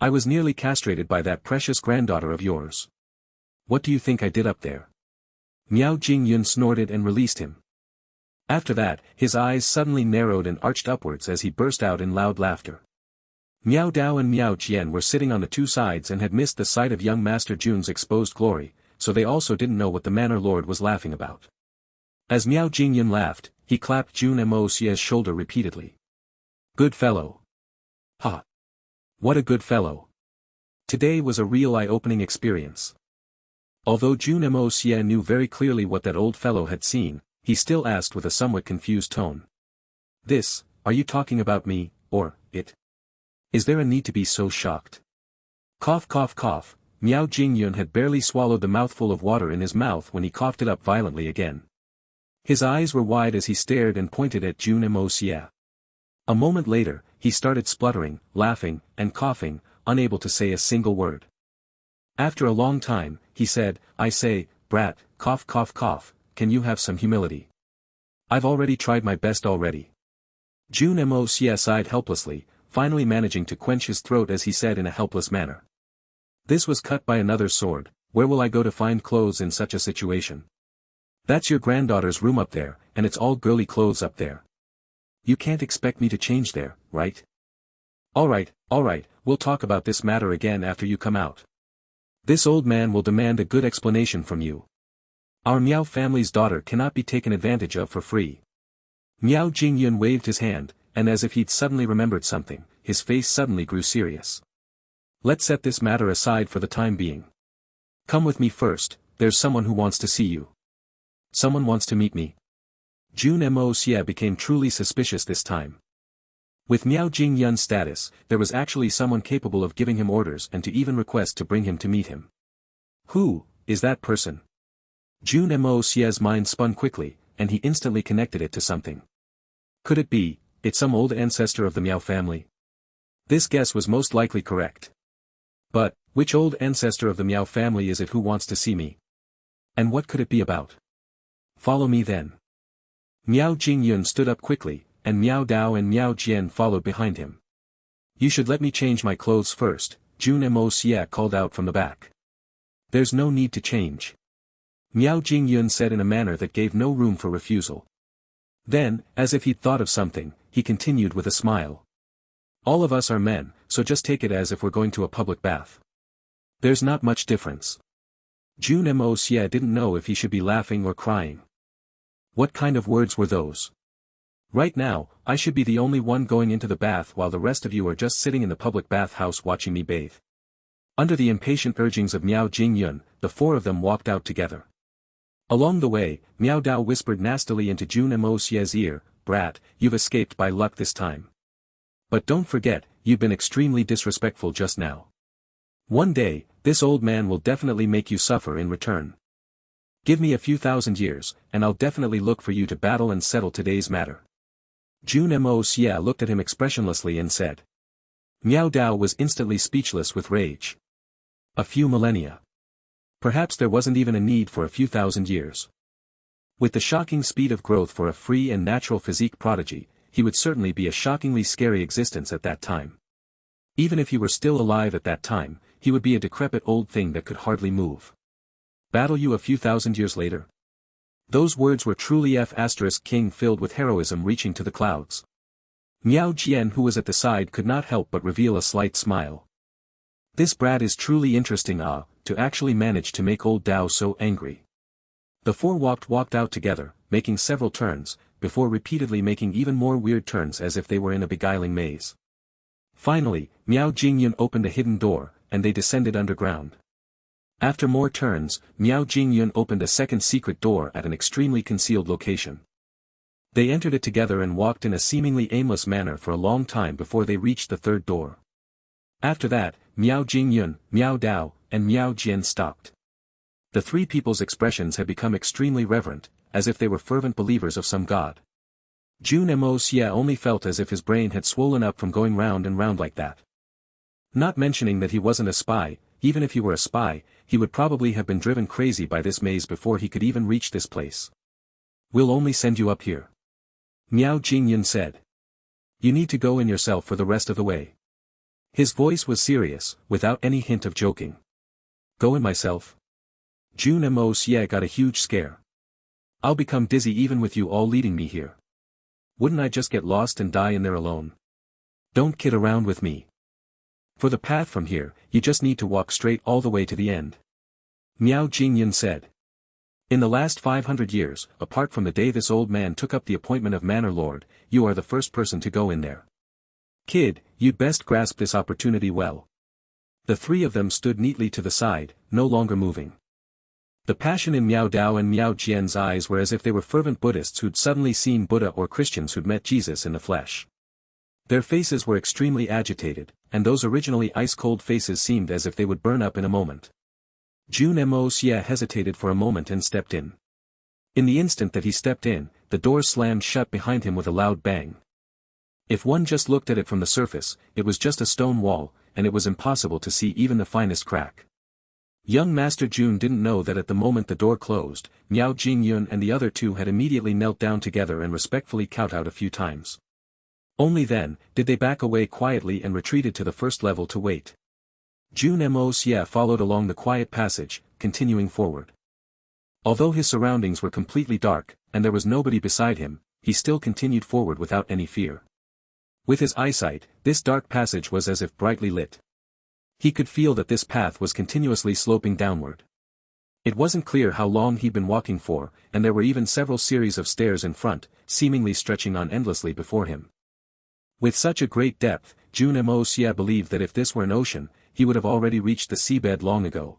was nearly castrated by that precious granddaughter of yours. What do you think I did up there?" Miao Jingyun snorted and released him. After that, his eyes suddenly narrowed and arched upwards as he burst out in loud laughter. Miao Dao and Miao Jian were sitting on the two sides and had missed the sight of young Master Jun's exposed glory, so they also didn't know what the manor lord was laughing about. As Miao Jingyun laughed, he clapped Jun Moxie's shoulder repeatedly. "Good fellow. Ha! What a good fellow." Today was a real eye-opening experience. Although Jun Moxie knew very clearly what that old fellow had seen, he still asked with a somewhat confused tone. Are you talking about me, or, it? Is there a need to be so shocked?" Cough cough cough, Miao Jingyun had barely swallowed the mouthful of water in his mouth when he coughed it up violently again. His eyes were wide as he stared and pointed at Jun Moxie. A moment later, he started spluttering, laughing, and coughing, unable to say a single word. After a long time, he said, "I say, brat, cough cough cough, can you have some humility? I've already tried my best already." Jun Moxie sighed helplessly, finally managing to quench his throat as he said in a helpless manner. "This was cut by another's sword, where will I go to find clothes in such a situation? That's your granddaughter's room up there, and it's all girly clothes up there. You can't expect me to change there, right? All right, we'll talk about this matter again after you come out." This old man will demand a good explanation from you. Our Miao family's daughter cannot be taken advantage of for free. Miao Jingyun waved his hand, and as if he'd suddenly remembered something, his face suddenly grew serious. Let's set this matter aside for the time being. Come with me first, there's someone who wants to see you. Someone wants to meet me. Jun Moxie became truly suspicious this time. With Miao Jingyun's status, there was actually someone capable of giving him orders and to even request to bring him to meet him. Who is that person? Jun Moxie's mind spun quickly, and he instantly connected it to something. Could it be, it's some old ancestor of the Miao family? This guess was most likely correct. But, which old ancestor of the Miao family is it who wants to see me? And what could it be about? Follow me then. Miao Jingyun stood up quickly, and Miao Dao and Miao Jian followed behind him. You should let me change my clothes first, Jun Moxie called out from the back. There's no need to change. Miao Jingyun said in a manner that gave no room for refusal. Then, as if he'd thought of something, he continued with a smile. All of us are men, so just take it as if we're going to a public bath. There's not much difference. Jun Moxie didn't know if he should be laughing or crying. What kind of words were those? Right now, I should be the only one going into the bath while the rest of you are just sitting in the public bathhouse watching me bathe. Under the impatient urgings of Miao Jingyun, the four of them walked out together. Along the way, Miao Dao whispered nastily into Jun Moxie's ear, "Brat, you've escaped by luck this time. But don't forget, you've been extremely disrespectful just now. One day, this old man will definitely make you suffer in return. Give me a few thousand years, and I'll definitely look for you to battle and settle today's matter." Jun Moxie looked at him expressionlessly and said. Miao Dao was instantly speechless with rage. A few millennia. Perhaps there wasn't even a need for a few thousand years. With the shocking speed of growth for a free and natural physique prodigy, he would certainly be a shockingly scary existence at that time. Even if he were still alive at that time, he would be a decrepit old thing that could hardly move. Battle you a few thousand years later? Those words were truly King filled with heroism reaching to the clouds. Miao Jian who was at the side could not help but reveal a slight smile. This brat is truly interesting to actually manage to make old Dao so angry. The four walked out together, making several turns, before repeatedly making even more weird turns as if they were in a beguiling maze. Finally, Miao Jingyun opened a hidden door, and they descended underground. After more turns, Miao Jingyun opened a second secret door at an extremely concealed location. They entered it together and walked in a seemingly aimless manner for a long time before they reached the third door. After that, Miao Jingyun, Miao Dao, and Miao Jian stopped. The three people's expressions had become extremely reverent, as if they were fervent believers of some god. Jun Moxie only felt as if his brain had swollen up from going round and round like that. Not mentioning that he wasn't a spy, even if he were a spy, he would probably have been driven crazy by this maze before he could even reach this place. We'll only send you up here. Miao Jingyun said. You need to go in yourself for the rest of the way. His voice was serious, without any hint of joking. Go in myself? Jun Moxie got a huge scare. I'll become dizzy even with you all leading me here. Wouldn't I just get lost and die in there alone? Don't kid around with me. For the path from here, you just need to walk straight all the way to the end. Miao Jingyun said. In the last 500 years, apart from the day this old man took up the appointment of Manor Lord, you are the first person to go in there. Kid, you'd best grasp this opportunity well. The three of them stood neatly to the side, no longer moving. The passion in Miao Dao and Miao Jian's eyes were as if they were fervent Buddhists who'd suddenly seen Buddha or Christians who'd met Jesus in the flesh. Their faces were extremely agitated, and those originally ice-cold faces seemed as if they would burn up in a moment. Jun Moxie hesitated for a moment and stepped in. In the instant that he stepped in, the door slammed shut behind him with a loud bang. If one just looked at it from the surface, it was just a stone wall, and it was impossible to see even the finest crack. Young Master Jun didn't know that at the moment the door closed, Miao Jingyun and the other two had immediately knelt down together and respectfully kowtowed a few times. Only then, did they back away quietly and retreated to the first level to wait. Jun Moxie followed along the quiet passage, continuing forward. Although his surroundings were completely dark, and there was nobody beside him, he still continued forward without any fear. With his eyesight, this dark passage was as if brightly lit. He could feel that this path was continuously sloping downward. It wasn't clear how long he'd been walking for, and there were even several series of stairs in front, seemingly stretching on endlessly before him. With such a great depth, Jun Moxie believed that if this were an ocean, he would have already reached the seabed long ago.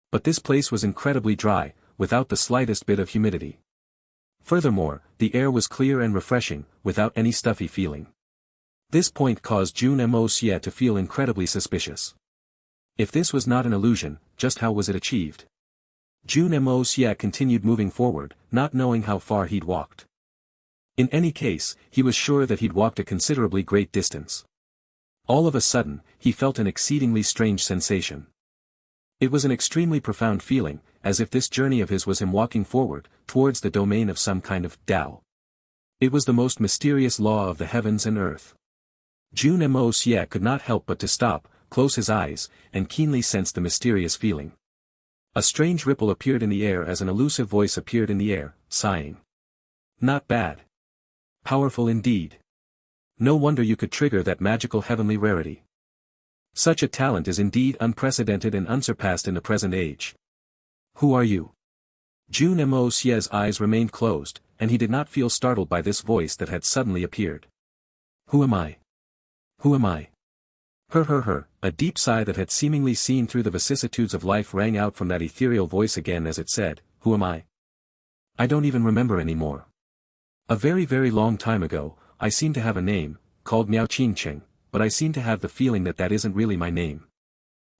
But this place was incredibly dry, without the slightest bit of humidity. Furthermore, the air was clear and refreshing, without any stuffy feeling. This point caused Jun Moxie to feel incredibly suspicious. If this was not an illusion, just how was it achieved? Jun Moxie continued moving forward, not knowing how far he'd walked. In any case, he was sure that he'd walked a considerably great distance. All of a sudden, he felt an exceedingly strange sensation. It was an extremely profound feeling, as if this journey of his was him walking forward, towards the domain of some kind of Tao. It was the most mysterious law of the heavens and earth. Jun Moxie could not help but to stop, close his eyes, and keenly sense the mysterious feeling. A strange ripple appeared in the air as an elusive voice appeared in the air, sighing. Not bad. Powerful indeed. No wonder you could trigger that magical heavenly rarity. Such a talent is indeed unprecedented and unsurpassed in the present age. Who are you? Jun Moxie's eyes remained closed, and he did not feel startled by this voice that had suddenly appeared. Who am I? Who am I? A deep sigh that had seemingly seen through the vicissitudes of life rang out from that ethereal voice again as it said, Who am I? I don't even remember anymore. A very very long time ago, I seem to have a name, called Miao Qingqing, but I seem to have the feeling that that isn't really my name.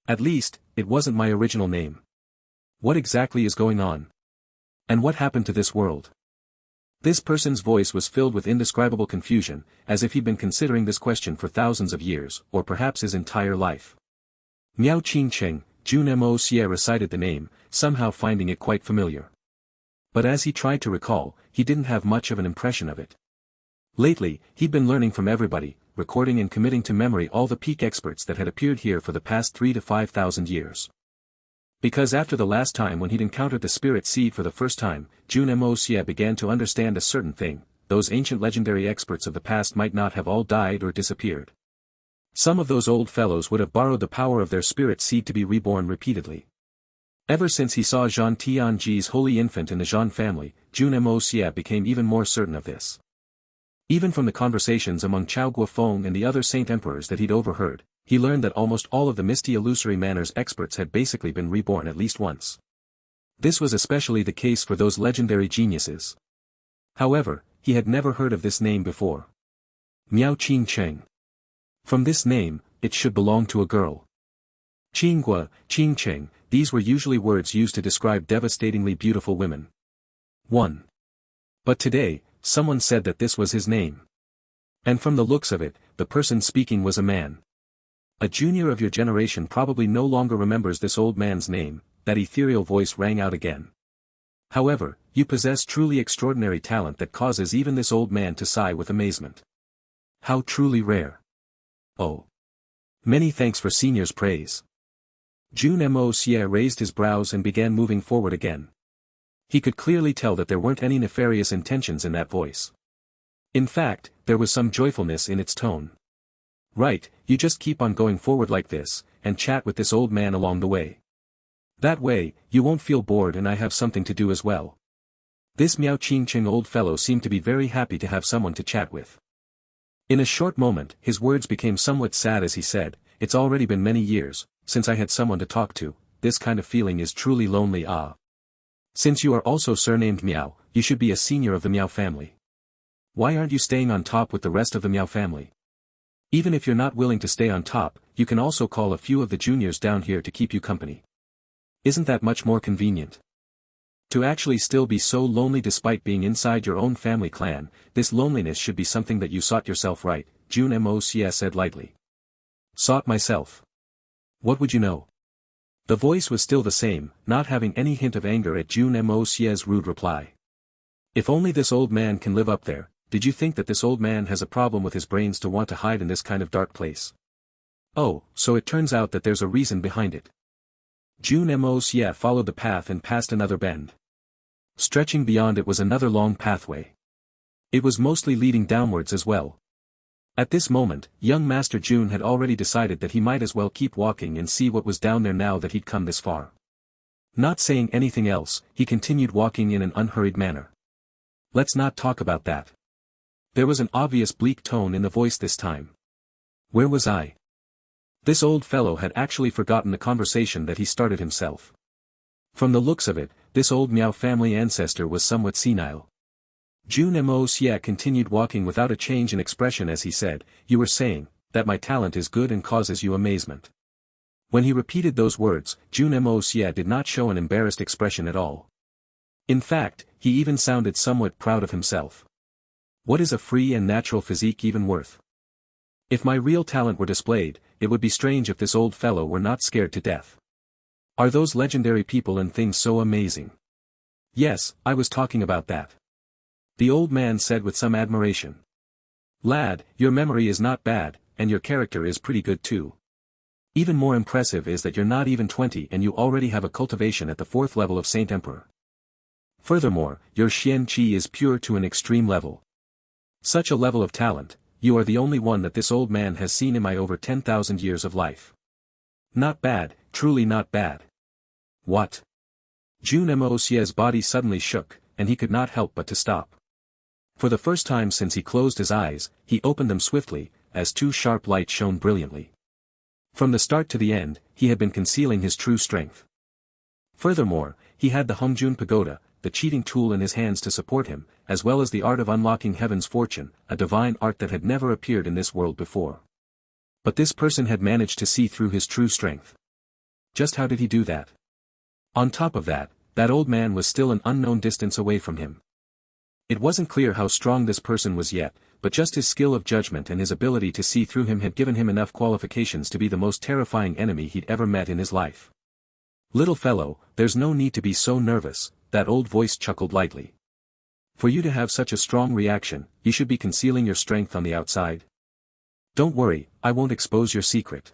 At least, it wasn't my original name. What exactly is going on? And what happened to this world? This person's voice was filled with indescribable confusion, as if he'd been considering this question for thousands of years, or perhaps his entire life. Miao Qingqing, Jun Moxie recited the name, somehow finding it quite familiar. But as he tried to recall, he didn't have much of an impression of it. Lately, he'd been learning from everybody, recording and committing to memory all the peak experts that had appeared here for the past 3,000 to 5,000 years. Because after the last time when he'd encountered the spirit seed for the first time, Jun Moxie began to understand a certain thing: those ancient legendary experts of the past might not have all died or disappeared. Some of those old fellows would have borrowed the power of their spirit seed to be reborn repeatedly. Ever since he saw Zhang Tianji's holy infant in the Zhang family, Jun Moxie became even more certain of this. Even from the conversations among Chao Guofeng and the other saint emperors that he'd overheard, he learned that almost all of the misty illusory manners experts had basically been reborn at least once. This was especially the case for those legendary geniuses. However, he had never heard of this name before. Miao Qingqing. From this name, it should belong to a girl. Qinghua, Qingqing, these were usually words used to describe devastatingly beautiful women. 1. But today, someone said that this was his name. And from the looks of it, the person speaking was a man. A junior of your generation probably no longer remembers this old man's name, that ethereal voice rang out again. However, you possess truly extraordinary talent that causes even this old man to sigh with amazement. How truly rare. Oh. Many thanks for senior's praise. Jun Moxie raised his brows and began moving forward again. He could clearly tell that there weren't any nefarious intentions in that voice. In fact, there was some joyfulness in its tone. Right, you just keep on going forward like this, and chat with this old man along the way. That way, you won't feel bored and I have something to do as well. This Miao Qingqing old fellow seemed to be very happy to have someone to chat with. In a short moment, his words became somewhat sad as he said, It's already been many years, since I had someone to talk to. This kind of feeling is truly lonely. Since you are also surnamed Miao, you should be a senior of the Miao family. Why aren't you staying on top with the rest of the Miao family? Even if you're not willing to stay on top, you can also call a few of the juniors down here to keep you company. Isn't that much more convenient? To actually still be so lonely despite being inside your own family clan, this loneliness should be something that you sought yourself, right? Jun Moxie said lightly. Sought myself. What would you know? The voice was still the same, not having any hint of anger at Jun Moxie's rude reply. If only this old man can live up there. Did you think that this old man has a problem with his brains to want to hide in this kind of dark place? Oh, so it turns out that there's a reason behind it. Jun Moxie followed the path and passed another bend. Stretching beyond it was another long pathway. It was mostly leading downwards as well. At this moment, young Master Jun had already decided that he might as well keep walking and see what was down there now that he'd come this far. Not saying anything else, he continued walking in an unhurried manner. Let's not talk about that. There was an obvious bleak tone in the voice this time. Where was I? This old fellow had actually forgotten the conversation that he started himself. From the looks of it, this old Miao family ancestor was somewhat senile. Jun Moxie continued walking without a change in expression as he said, "You were saying, that my talent is good and causes you amazement." When he repeated those words, Jun Moxie did not show an embarrassed expression at all. In fact, he even sounded somewhat proud of himself. What is a free and natural physique even worth? If my real talent were displayed, it would be strange if this old fellow were not scared to death. Are those legendary people and things so amazing? Yes, I was talking about that. The old man said with some admiration. Lad, your memory is not bad, and your character is pretty good too. Even more impressive is that you're not even 20 and you already have a cultivation at the 4th level of Saint Emperor. Furthermore, your Xian Qi is pure to an extreme level. Such a level of talent, you are the only one that this old man has seen in my over 10,000 years of life. Not bad, truly not bad. What? Jun Moxie's body suddenly shook, and he could not help but to stop. For the first time since he closed his eyes, he opened them swiftly, as two sharp lights shone brilliantly. From the start to the end, he had been concealing his true strength. Furthermore, he had the Hongjun Pagoda, the cheating tool in his hands to support him, as well as the art of unlocking heaven's fortune, a divine art that had never appeared in this world before. But this person had managed to see through his true strength. Just how did he do that? On top of that, that old man was still an unknown distance away from him. It wasn't clear how strong this person was yet, but just his skill of judgment and his ability to see through him had given him enough qualifications to be the most terrifying enemy he'd ever met in his life. Little fellow, there's no need to be so nervous, that old voice chuckled lightly. For you to have such a strong reaction, you should be concealing your strength on the outside. Don't worry, I won't expose your secret.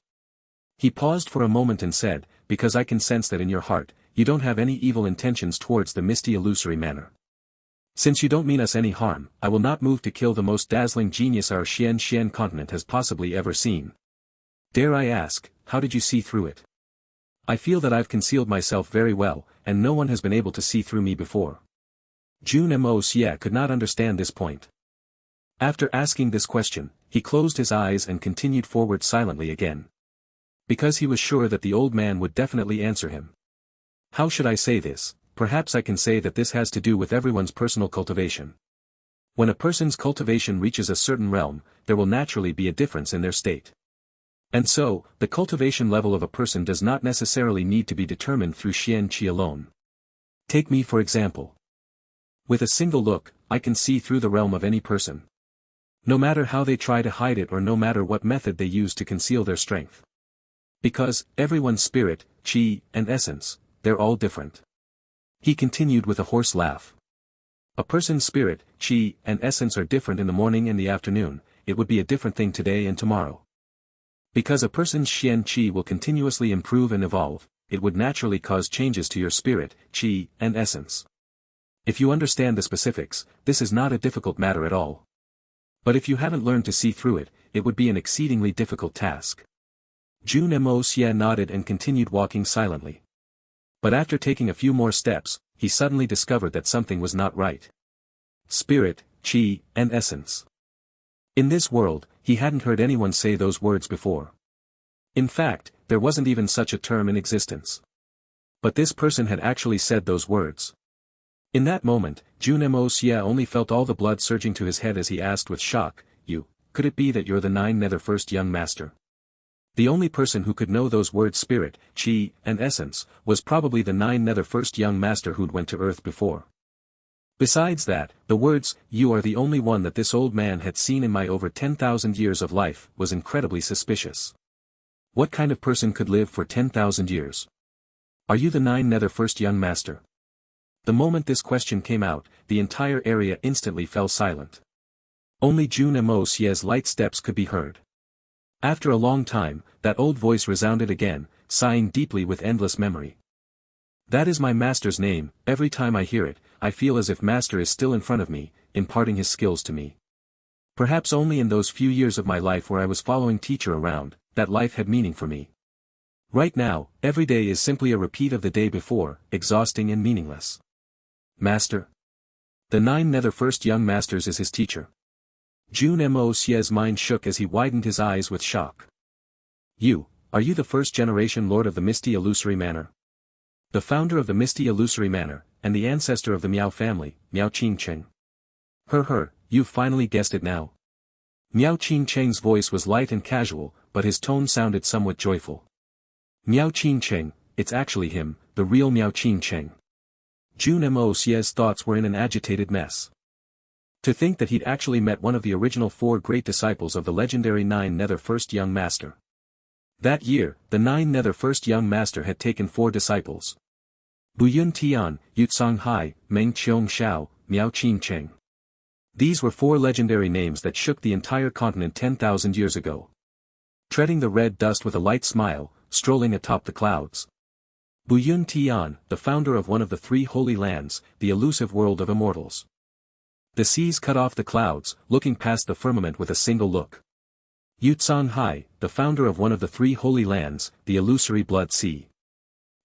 He paused for a moment and said, because I can sense that in your heart, you don't have any evil intentions towards the misty illusory manner. Since you don't mean us any harm, I will not move to kill the most dazzling genius our Xian continent has possibly ever seen. Dare I ask, how did you see through it? I feel that I've concealed myself very well, and no one has been able to see through me before. Jun Moxie could not understand this point. After asking this question, he closed his eyes and continued forward silently again. Because he was sure that the old man would definitely answer him. How should I say this? Perhaps I can say that this has to do with everyone's personal cultivation. When a person's cultivation reaches a certain realm, there will naturally be a difference in their state. And so, the cultivation level of a person does not necessarily need to be determined through Xian Qi alone. Take me for example. With a single look, I can see through the realm of any person. No matter how they try to hide it or no matter what method they use to conceal their strength. Because, everyone's spirit, qi, and essence, they're all different. He continued with a hoarse laugh. A person's spirit, qi, and essence are different in the morning and the afternoon, it would be a different thing today and tomorrow. Because a person's Xian Qi will continuously improve and evolve, it would naturally cause changes to your spirit, qi, and essence. If you understand the specifics, this is not a difficult matter at all. But if you haven't learned to see through it, it would be an exceedingly difficult task. Jun Moxie nodded and continued walking silently. But after taking a few more steps, he suddenly discovered that something was not right. Spirit, qi, and essence. In this world, he hadn't heard anyone say those words before. In fact, there wasn't even such a term in existence. But this person had actually said those words. In that moment, Jun Moxie only felt all the blood surging to his head as he asked with shock, could it be that you're the 9 Nether First Young Master? The only person who could know those words spirit, qi, and essence, was probably the 9 Nether First Young Master who'd went to Earth before. Besides that, the words, you are the only one that this old man had seen in my over 10,000 years of life, was incredibly suspicious. What kind of person could live for 10,000 years? Are you the 9 Nether First Young Master? The moment this question came out, the entire area instantly fell silent. Only Jun Moxie's light steps could be heard. After a long time, that old voice resounded again, sighing deeply with endless memory. That is my master's name, every time I hear it, I feel as if master is still in front of me, imparting his skills to me. Perhaps only in those few years of my life where I was following teacher around, that life had meaning for me. Right now, every day is simply a repeat of the day before, exhausting and meaningless. Master. The 9 nether first young masters is his teacher. Jun Moxie's mind shook as he widened his eyes with shock. Are you the first generation lord of the misty illusory manor? The founder of the misty illusory manor, and the ancestor of the Miao family, Miao Qingcheng. You've finally guessed it now. Miao Qingcheng's voice was light and casual, but his tone sounded somewhat joyful. Miao Qingcheng, it's actually him, the real Miao Qingcheng. Jun Moxie's thoughts were in an agitated mess. To think that he'd actually met one of the original 4 great disciples of the legendary 9 nether first young master. That year, the 9 nether first young master had taken 4 disciples. Buyun Tian, Yutsang Hai, Meng Qiong Xiao, Miao Qingcheng. These were 4 legendary names that shook the entire continent 10,000 years ago. Treading the red dust with a light smile, strolling atop the clouds. Buyun Tian, the founder of one of the 3 holy lands, the elusive world of immortals. The seas cut off the clouds, looking past the firmament with a single look. Yutsang Hai, the founder of one of the 3 holy lands, the illusory blood sea.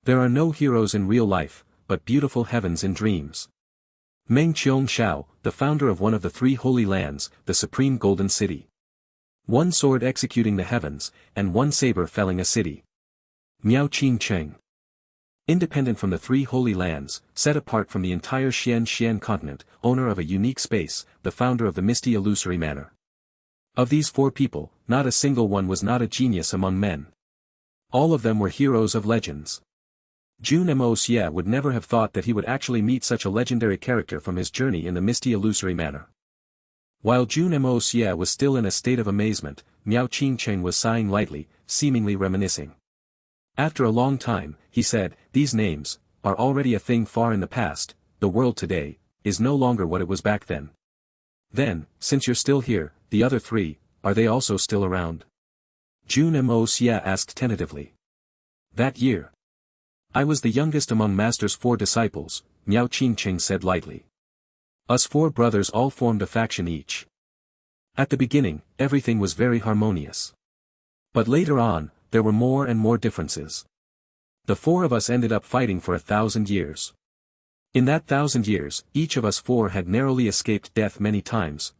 There are no heroes in real life, but beautiful heavens in dreams. Meng Qiong Xiao, the founder of one of the 3 holy lands, the supreme golden city. 1 sword executing the heavens, and 1 saber felling a city. Miao Qingcheng. Independent from the 3 holy lands, set apart from the entire Xian continent, owner of a unique space, the founder of the misty illusory manor. Of these 4 people, not a single one was not a genius among men. All of them were heroes of legends. Jun Moxie would never have thought that he would actually meet such a legendary character from his journey in the misty illusory manor. While Jun Moxie was still in a state of amazement, Miao Qingcheng was sighing lightly, seemingly reminiscing. After a long time, he said, "These names are already a thing far in the past. The world today is no longer what it was back then." Then, since you're still here, the other 3, are they also still around? Jun Moxie asked tentatively. That year. I was the youngest among Master's 4 disciples, Miao Qingcheng said lightly. Us 4 brothers all formed a faction each. At the beginning, everything was very harmonious. But later on, there were more and more differences. The 4 of us ended up fighting for 1,000 years. In that 1,000 years, each of us 4 had narrowly escaped death many times,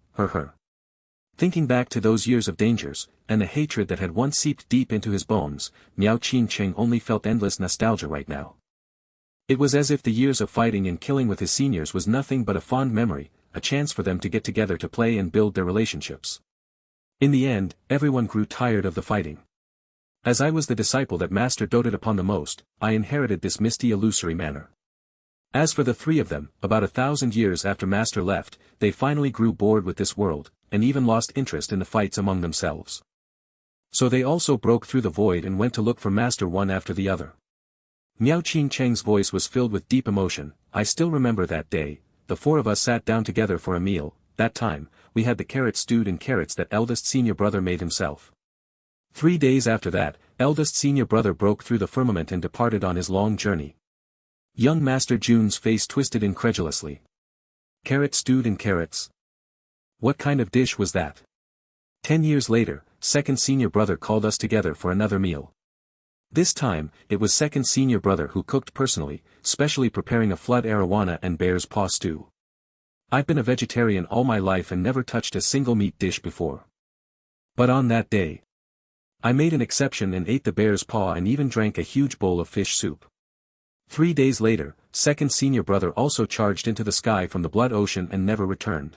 Thinking back to those years of dangers, and the hatred that had once seeped deep into his bones, Miao Qingcheng only felt endless nostalgia right now. It was as if the years of fighting and killing with his seniors was nothing but a fond memory, a chance for them to get together to play and build their relationships. In the end, everyone grew tired of the fighting. As I was the disciple that Master doted upon the most, I inherited this misty illusory manor. As for the 3 of them, about 1,000 years after Master left, they finally grew bored with this world, and even lost interest in the fights among themselves. So they also broke through the void and went to look for Master one after the other. Miao Qingcheng's voice was filled with deep emotion. I still remember that day. The 4 of us sat down together for a meal. That time, we had the carrots stewed in carrots that eldest senior brother made himself. 3 days after that, eldest senior brother broke through the firmament and departed on his long journey. Young Master Jun's face twisted incredulously. Carrot stewed in carrots? What kind of dish was that? 10 years later, second senior brother called us together for another meal. This time, it was second senior brother who cooked personally, specially preparing a flood arowana and bear's paw stew. I've been a vegetarian all my life and never touched a single meat dish before. But on that day, I made an exception and ate the bear's paw and even drank a huge bowl of fish soup. 3 days later, second senior brother also charged into the sky from the blood ocean and never returned.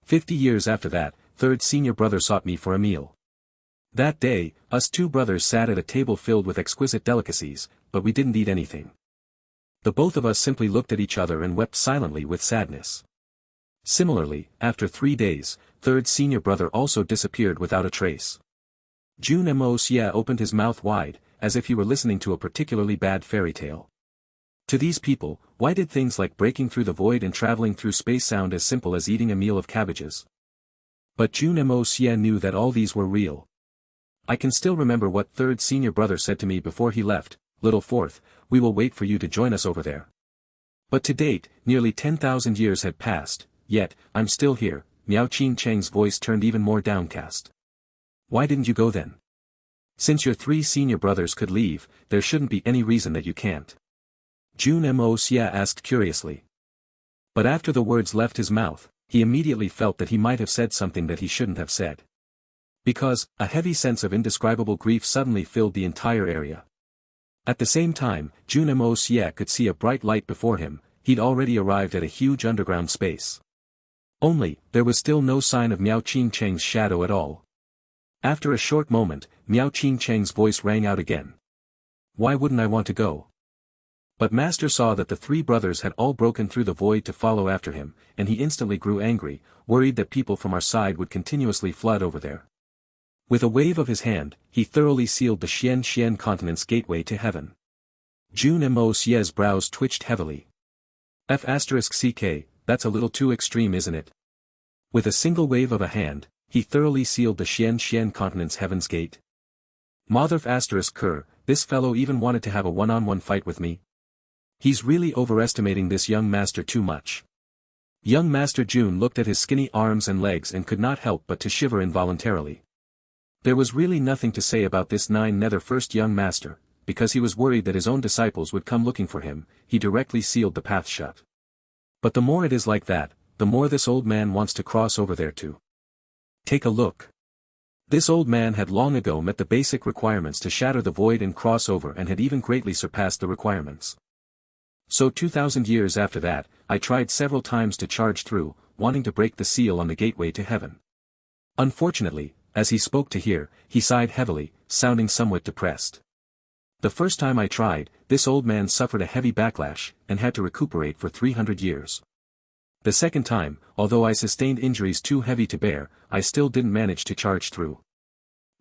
50 years after that, third senior brother sought me for a meal. That day, us 2 brothers sat at a table filled with exquisite delicacies, but we didn't eat anything. The both of us simply looked at each other and wept silently with sadness. Similarly, after 3 days, third senior brother also disappeared without a trace. Jun Moxie opened his mouth wide, as if he were listening to a particularly bad fairy tale. To these people, why did things like breaking through the void and traveling through space sound as simple as eating a meal of cabbages? But Jun Moxie knew that all these were real. I can still remember what third senior brother said to me before he left, "Little fourth, we will wait for you to join us over there." But to date, nearly 10,000 years had passed, yet, I'm still here, Miao Qingcheng's voice turned even more downcast. Why didn't you go then? Since your 3 senior brothers could leave, there shouldn't be any reason that you can't. Jun Moxie asked curiously. But after the words left his mouth, he immediately felt that he might have said something that he shouldn't have said. Because, a heavy sense of indescribable grief suddenly filled the entire area. At the same time, Jun Moxie could see a bright light before him. He'd already arrived at a huge underground space. Only, there was still no sign of Miao Qingcheng's shadow at all. After a short moment, Miao Qingcheng's voice rang out again. Why wouldn't I want to go? But Master saw that the 3 brothers had all broken through the void to follow after him, and he instantly grew angry, worried that people from our side would continuously flood over there. With a wave of his hand, he thoroughly sealed the Xian continent's gateway to heaven. Jun Moxie's brows twitched heavily. F***ck, that's a little too extreme, isn't it? With a single wave of a hand, he thoroughly sealed the Xian continent's heaven's gate. Mother****, this fellow even wanted to have a one-on-one fight with me. He's really overestimating this young master too much. Young Master Jun looked at his skinny arms and legs and could not help but to shiver involuntarily. There was really nothing to say about this nether first young master, because he was worried that his own disciples would come looking for him. He directly sealed the path shut. But the more it is like that, the more this old man wants to cross over there too. Take a look. This old man had long ago met the basic requirements to shatter the void and cross over, and had even greatly surpassed the requirements. So 2,000 years after that, I tried several times to charge through, wanting to break the seal on the gateway to heaven. Unfortunately, as he spoke to here, he sighed heavily, sounding somewhat depressed. The first time I tried, this old man suffered a heavy backlash, and had to recuperate for 300 years. The second time, although I sustained injuries too heavy to bear, I still didn't manage to charge through.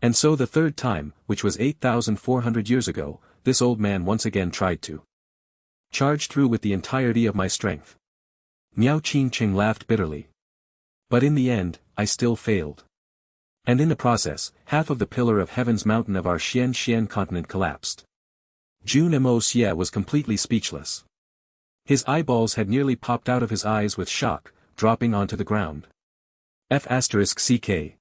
And so the third time, which was 8,400 years ago, this old man once again tried to charge through with the entirety of my strength. Miao Qingcheng laughed bitterly. But in the end, I still failed. And in the process, half of the pillar of heaven's mountain of our Xian continent collapsed. Jun Moxie was completely speechless. His eyeballs had nearly popped out of his eyes with shock, dropping onto the ground. F***ck.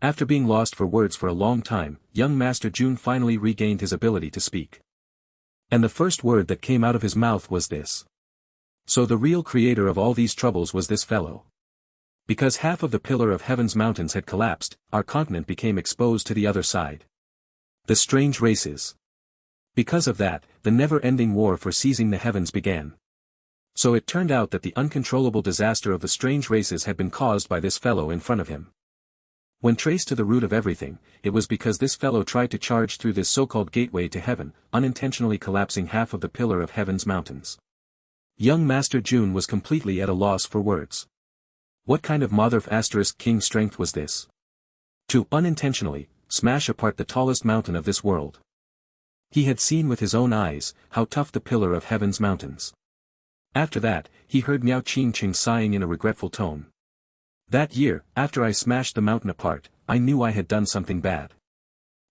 After being lost for words for a long time, young Master Jun finally regained his ability to speak. And the first word that came out of his mouth was this. So the real creator of all these troubles was this fellow. Because half of the pillar of heaven's mountains had collapsed, our continent became exposed to the other side. The strange races. Because of that, the never-ending war for seizing the heavens began. So it turned out that the uncontrollable disaster of the strange races had been caused by this fellow in front of him. When traced to the root of everything, it was because this fellow tried to charge through this so-called gateway to heaven, unintentionally collapsing half of the pillar of heaven's mountains. Young Master Jun was completely at a loss for words. What kind of king strength was this? To unintentionally smash apart the tallest mountain of this world. He had seen with his own eyes how tough the pillar of heaven's mountains. After that, he heard Miao Qingcheng sighing in a regretful tone. That year, after I smashed the mountain apart, I knew I had done something bad.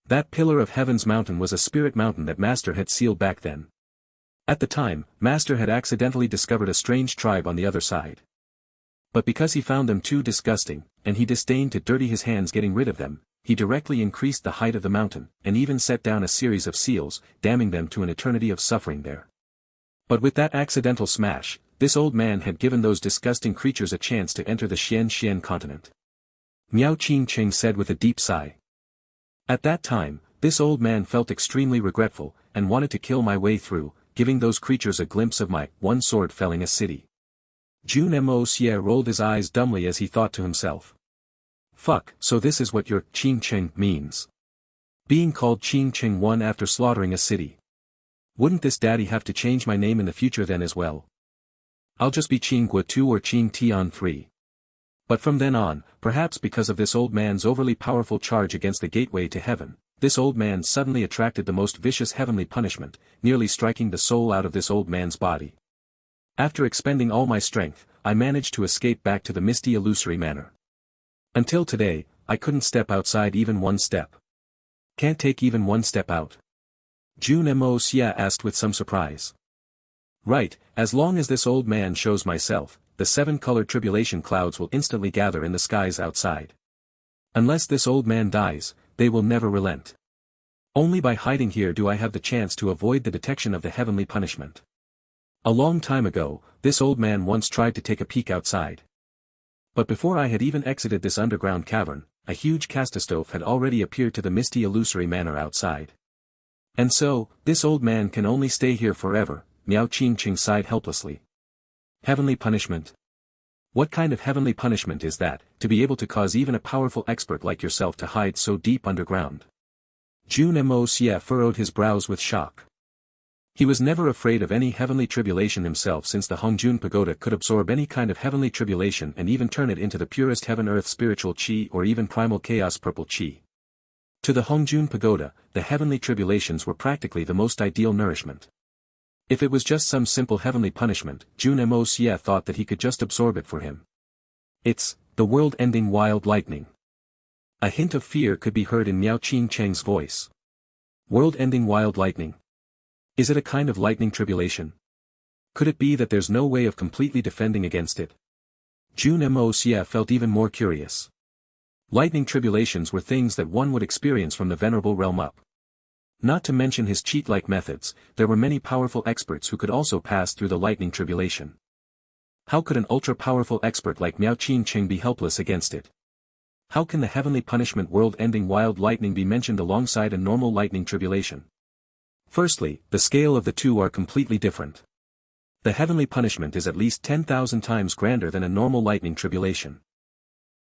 That pillar of heaven's mountain was a spirit mountain that Master had sealed back then. At the time, Master had accidentally discovered a strange tribe on the other side. But because he found them too disgusting, and he disdained to dirty his hands getting rid of them, he directly increased the height of the mountain, and even set down a series of seals, damning them to an eternity of suffering there. But with that accidental smash, this old man had given those disgusting creatures a chance to enter the Xian continent. Miao Qingcheng said with a deep sigh. At that time, this old man felt extremely regretful, and wanted to kill my way through, giving those creatures a glimpse of my one sword felling a city. Jun Moxie rolled his eyes dumbly as he thought to himself. Fuck, so this is what your Qingcheng means. Being called Qingcheng 1 after slaughtering a city. Wouldn't this daddy have to change my name in the future then as well? I'll just be Qinggua 2 or Qing Tian 3. But from then on, perhaps because of this old man's overly powerful charge against the gateway to heaven, this old man suddenly attracted the most vicious heavenly punishment, nearly striking the soul out of this old man's body. After expending all my strength, I managed to escape back to the misty illusory manor. Until today, I couldn't step outside even one step. Can't take even one step out? Jun Moxie asked with some surprise. Right, as long as this old man shows myself, the 7-color tribulation clouds will instantly gather in the skies outside. Unless this old man dies, they will never relent. Only by hiding here do I have the chance to avoid the detection of the heavenly punishment. A long time ago, this old man once tried to take a peek outside. But before I had even exited this underground cavern, a huge catastrophe had already appeared to the misty illusory manor outside. And so, this old man can only stay here forever, Miao Qingqing sighed helplessly. Heavenly punishment? What kind of heavenly punishment is that, to be able to cause even a powerful expert like yourself to hide so deep underground? Jun Moxie furrowed his brows with shock. He was never afraid of any heavenly tribulation himself, since the Hongjun Pagoda could absorb any kind of heavenly tribulation and even turn it into the purest heaven-earth spiritual qi or even primal chaos purple qi. To the Hongjun Pagoda, the heavenly tribulations were practically the most ideal nourishment. If it was just some simple heavenly punishment, Jun Moxie thought that he could just absorb it for him. It's the world-ending wild lightning. A hint of fear could be heard in Miao Qingqing's voice. World-ending wild lightning. Is it a kind of lightning tribulation? Could it be that there's no way of completely defending against it? Jun Moxie felt even more curious. Lightning tribulations were things that one would experience from the venerable realm up. Not to mention his cheat-like methods, there were many powerful experts who could also pass through the lightning tribulation. How could an ultra-powerful expert like Miao Qingqing be helpless against it? How can the heavenly punishment world-ending wild lightning be mentioned alongside a normal lightning tribulation? Firstly, the scale of the two are completely different. The heavenly punishment is at least 10,000 times grander than a normal lightning tribulation.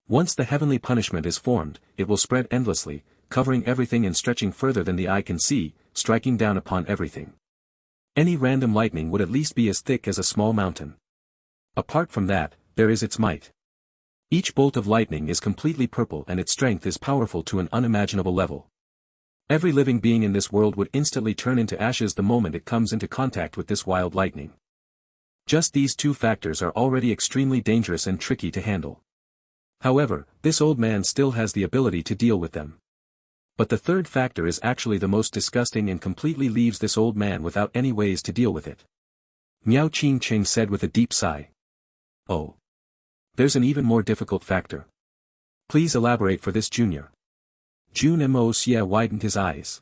Once the heavenly punishment is formed, it will spread endlessly, covering everything and stretching further than the eye can see, striking down upon everything. Any random lightning would at least be as thick as a small mountain. Apart from that, there is its might. Each bolt of lightning is completely purple and its strength is powerful to an unimaginable level. Every living being in this world would instantly turn into ashes the moment it comes into contact with this wild lightning. Just these two factors are already extremely dangerous and tricky to handle. However, this old man still has the ability to deal with them. But the third factor is actually the most disgusting and completely leaves this old man without any ways to deal with it. Miao Qingqing said with a deep sigh. Oh. There's an even more difficult factor. Please elaborate for this junior. Jun Moxie widened his eyes.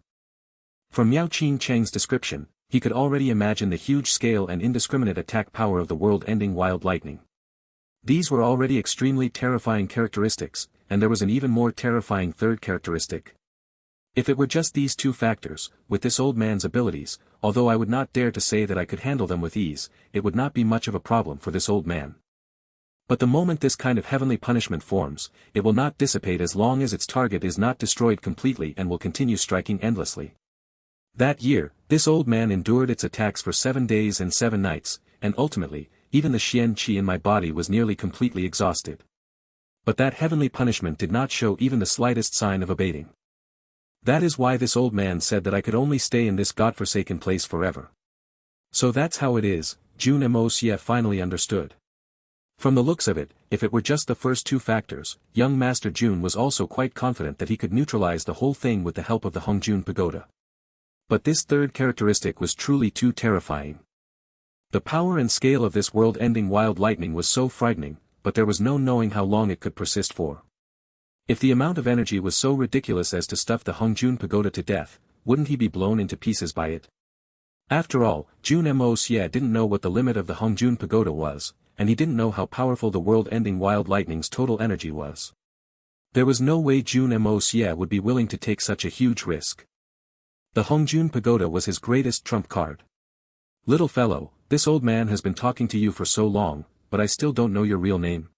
From Miao Qingqing's description, he could already imagine the huge scale and indiscriminate attack power of the world-ending wild lightning. These were already extremely terrifying characteristics, and there was an even more terrifying third characteristic. If it were just these two factors, with this old man's abilities, although I would not dare to say that I could handle them with ease, it would not be much of a problem for this old man. But the moment this kind of heavenly punishment forms, it will not dissipate as long as its target is not destroyed completely and will continue striking endlessly. That year, this old man endured its attacks for 7 days and 7 nights, and ultimately, even the Xian Qi in my body was nearly completely exhausted. But that heavenly punishment did not show even the slightest sign of abating. That is why this old man said that I could only stay in this godforsaken place forever. So that's how it is, Jun Moxie finally understood. From the looks of it, if it were just the first two factors, young Master Jun was also quite confident that he could neutralize the whole thing with the help of the Hongjun Pagoda. But this third characteristic was truly too terrifying. The power and scale of this world-ending wild lightning was so frightening, but there was no knowing how long it could persist for. If the amount of energy was so ridiculous as to stuff the Hongjun Pagoda to death, wouldn't he be blown into pieces by it? After all, Jun Moxie didn't know what the limit of the Hongjun Pagoda was, and he didn't know how powerful the world-ending wild lightning's total energy was. There was no way Jun Moxie would be willing to take such a huge risk. The Hongjun Pagoda was his greatest trump card. Little fellow, this old man has been talking to you for so long, but I still don't know your real name.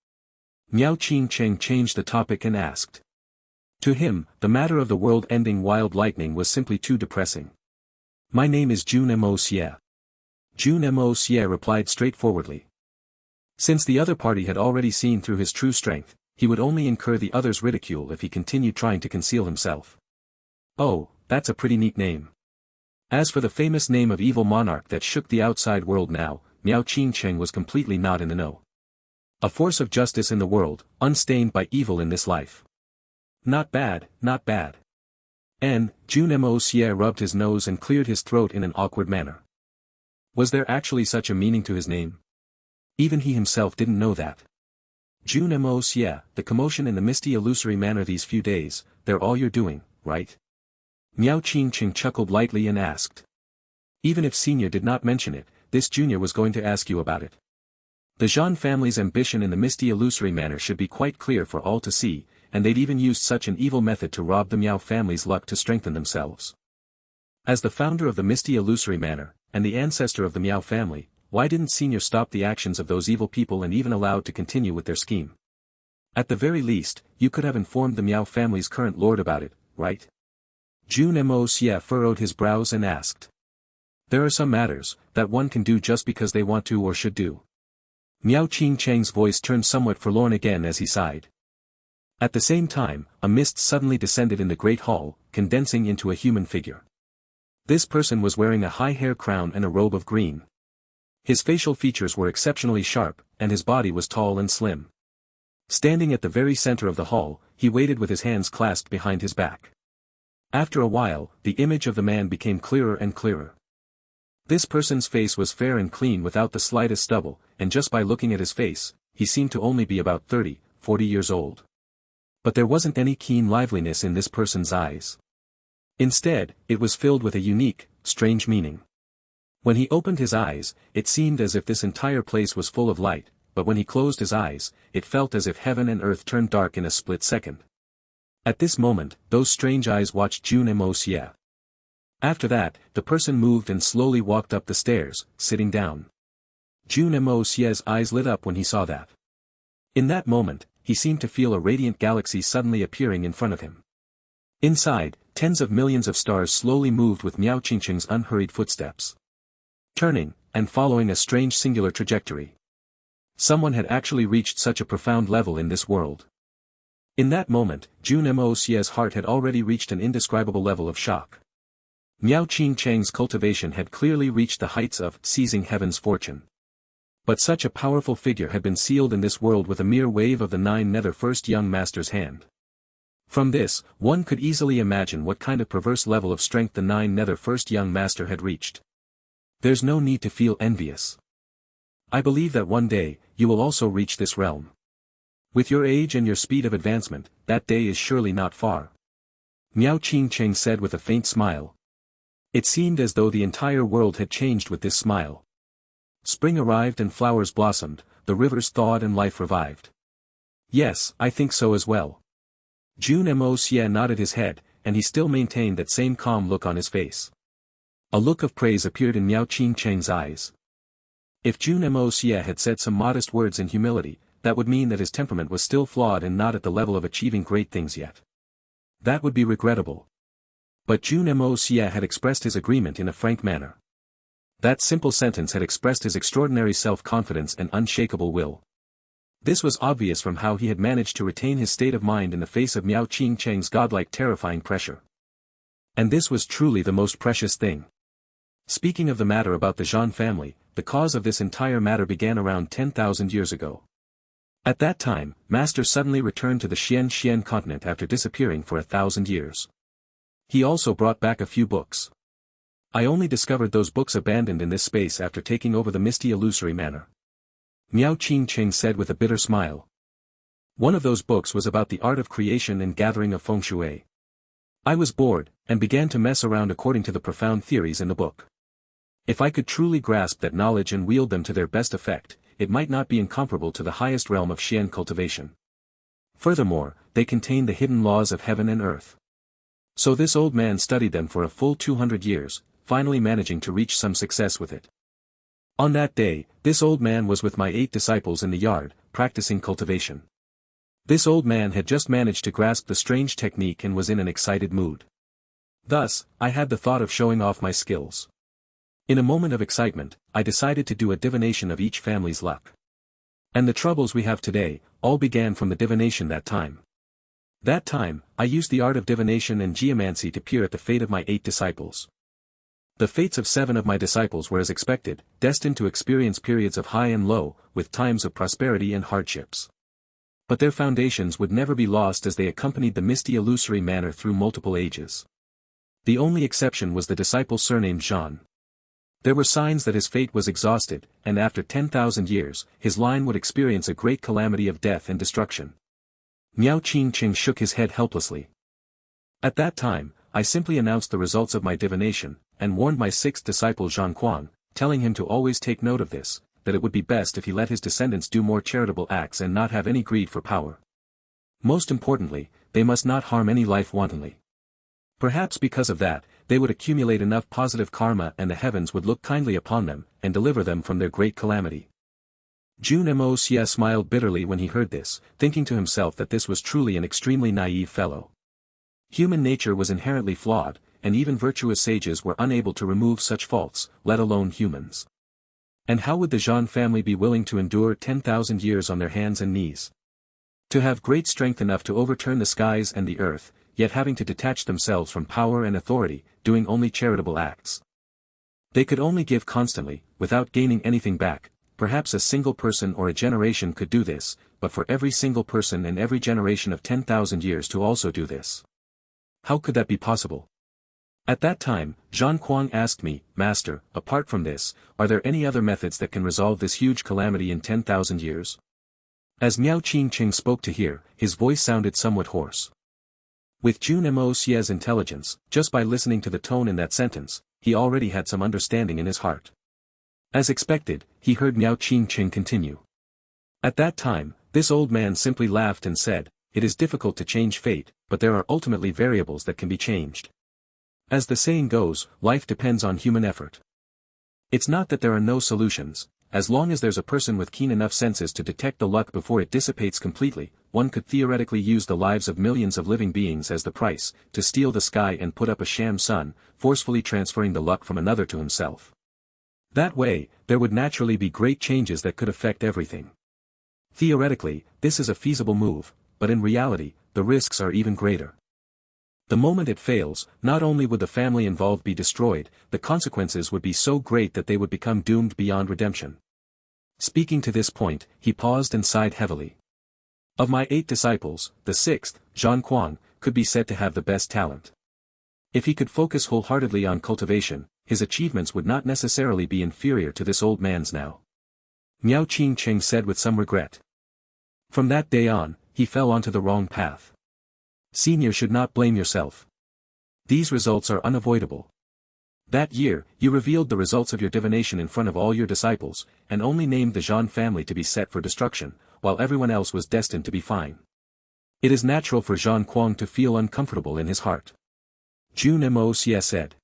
Miao Qingqing changed the topic and asked. To him, the matter of the world-ending wild lightning was simply too depressing. My name is Jun Moxie. Jun Moxie replied straightforwardly. Since the other party had already seen through his true strength, he would only incur the other's ridicule if he continued trying to conceal himself. Oh, that's a pretty neat name. As for the famous name of evil monarch that shook the outside world now, Miao Qingqing was completely not in the know. A force of justice in the world, unstained by evil in this life. Not bad, not bad. And, Jun Moxie rubbed his nose and cleared his throat in an awkward manner. Was there actually such a meaning to his name? Even he himself didn't know that. Jun Moxie, the commotion in the misty illusory manor these few days, they're all you're doing, right? Miao Qingqing chuckled lightly and asked. Even if Senior did not mention it, this Junior was going to ask you about it. The Zhan family's ambition in the misty illusory manor should be quite clear for all to see, and they'd even used such an evil method to rob the Miao family's luck to strengthen themselves. As the founder of the misty illusory manor, and the ancestor of the Miao family, why didn't Senior stop the actions of those evil people and even allowed to continue with their scheme? At the very least, you could have informed the Miao family's current lord about it, right? Jun Moxie furrowed his brows and asked. There are some matters that one can do just because they want to or should do. Miao Qingcheng's voice turned somewhat forlorn again as he sighed. At the same time, a mist suddenly descended in the great hall, condensing into a human figure. This person was wearing a high hair crown and a robe of green. His facial features were exceptionally sharp, and his body was tall and slim. Standing at the very center of the hall, he waited with his hands clasped behind his back. After a while, the image of the man became clearer and clearer. This person's face was fair and clean without the slightest stubble, and just by looking at his face, he seemed to only be about 30, 40 years old. But there wasn't any keen liveliness in this person's eyes. Instead, it was filled with a unique, strange meaning. When he opened his eyes, it seemed as if this entire place was full of light, but when he closed his eyes, it felt as if heaven and earth turned dark in a split second. At this moment, those strange eyes watched Jun Moxie. After that, the person moved and slowly walked up the stairs, sitting down. Jun Moxie's eyes lit up when he saw that. In that moment, he seemed to feel a radiant galaxy suddenly appearing in front of him. Inside, tens of millions of stars slowly moved with Miao Qingqing's unhurried footsteps. Turning, and following a strange singular trajectory. Someone had actually reached such a profound level in this world. In that moment, Jun Moxie's heart had already reached an indescribable level of shock. Miao Qingcheng's cultivation had clearly reached the heights of seizing heaven's fortune. But such a powerful figure had been sealed in this world with a mere wave of the nine nether first young master's hand. From this, one could easily imagine what kind of perverse level of strength the nine nether first young master had reached. There's no need to feel envious. I believe that one day, you will also reach this realm. With your age and your speed of advancement, that day is surely not far. Miao Qingcheng said with a faint smile. It seemed as though the entire world had changed with this smile. Spring arrived and flowers blossomed, the rivers thawed and life revived. Yes, I think so as well. Jun Moxie nodded his head, and he still maintained that same calm look on his face. A look of praise appeared in Miao Qingcheng's eyes. If Jun Moxie had said some modest words in humility, that would mean that his temperament was still flawed and not at the level of achieving great things yet. That would be regrettable. But Jun Moxie had expressed his agreement in a frank manner. That simple sentence had expressed his extraordinary self-confidence and unshakable will. This was obvious from how he had managed to retain his state of mind in the face of Miao Qingcheng's godlike terrifying pressure. And this was truly the most precious thing. Speaking of the matter about the Zhan family, the cause of this entire matter began around 10,000 years ago. At that time, Master suddenly returned to the Xian continent after disappearing for 1,000 years. He also brought back a few books. I only discovered those books abandoned in this space after taking over the misty illusory manor. Miao Qingcheng said with a bitter smile. One of those books was about the art of creation and gathering of feng shui. I was bored, and began to mess around according to the profound theories in the book. If I could truly grasp that knowledge and wield them to their best effect, it might not be incomparable to the highest realm of Xian cultivation. Furthermore, they contain the hidden laws of heaven and earth. So this old man studied them for a full 200 years, finally managing to reach some success with it. On that day, this old man was with my 8 disciples in the yard, practicing cultivation. This old man had just managed to grasp the strange technique and was in an excited mood. Thus, I had the thought of showing off my skills. In a moment of excitement, I decided to do a divination of each family's luck. And the troubles we have today, all began from the divination that time. That time, I used the art of divination and geomancy to peer at the fate of my 8 disciples. The fates of 7 of my disciples were as expected, destined to experience periods of high and low, with times of prosperity and hardships. But their foundations would never be lost as they accompanied the misty illusory manor through multiple ages. The only exception was the disciple surnamed Zhan. There were signs that his fate was exhausted, and after 10,000 years, his line would experience a great calamity of death and destruction. Miao Qingqing shook his head helplessly. At that time, I simply announced the results of my divination, and warned my sixth disciple Zhang Kuang, telling him to always take note of this, that it would be best if he let his descendants do more charitable acts and not have any greed for power. Most importantly, they must not harm any life wantonly. Perhaps because of that, they would accumulate enough positive karma and the heavens would look kindly upon them, and deliver them from their great calamity. Jun Moxie smiled bitterly when he heard this, thinking to himself that this was truly an extremely naive fellow. Human nature was inherently flawed, and even virtuous sages were unable to remove such faults, let alone humans. And how would the Zhan family be willing to endure 10,000 years on their hands and knees? To have great strength enough to overturn the skies and the earth, yet having to detach themselves from power and authority, doing only charitable acts. They could only give constantly, without gaining anything back. Perhaps a single person or a generation could do this, but for every single person and every generation of 10,000 years to also do this. How could that be possible? At that time, Zhang Kuang asked me, Master, apart from this, are there any other methods that can resolve this huge calamity in 10,000 years? As Miao Qingqing spoke to hear, his voice sounded somewhat hoarse. With Jun Moxie's intelligence, just by listening to the tone in that sentence, he already had some understanding in his heart. As expected, he heard Miao Qingqing continue. At that time, this old man simply laughed and said, it is difficult to change fate, but there are ultimately variables that can be changed. As the saying goes, life depends on human effort. It's not that there are no solutions. As long as there's a person with keen enough senses to detect the luck before it dissipates completely, one could theoretically use the lives of millions of living beings as the price, to steal the sky and put up a sham sun, forcefully transferring the luck from another to himself. That way, there would naturally be great changes that could affect everything. Theoretically, this is a feasible move, but in reality, the risks are even greater. The moment it fails, not only would the family involved be destroyed, the consequences would be so great that they would become doomed beyond redemption. Speaking to this point, he paused and sighed heavily. Of my 8 disciples, the 6th, Zhang Kuang, could be said to have the best talent. If he could focus wholeheartedly on cultivation, his achievements would not necessarily be inferior to this old man's now. Miao Qingqing said with some regret. From that day on, he fell onto the wrong path. Senior should not blame yourself. These results are unavoidable. That year, you revealed the results of your divination in front of all your disciples, and only named the Zhan family to be set for destruction, while everyone else was destined to be fine. It is natural for Zhang Kuang to feel uncomfortable in his heart. Jun Moxie said.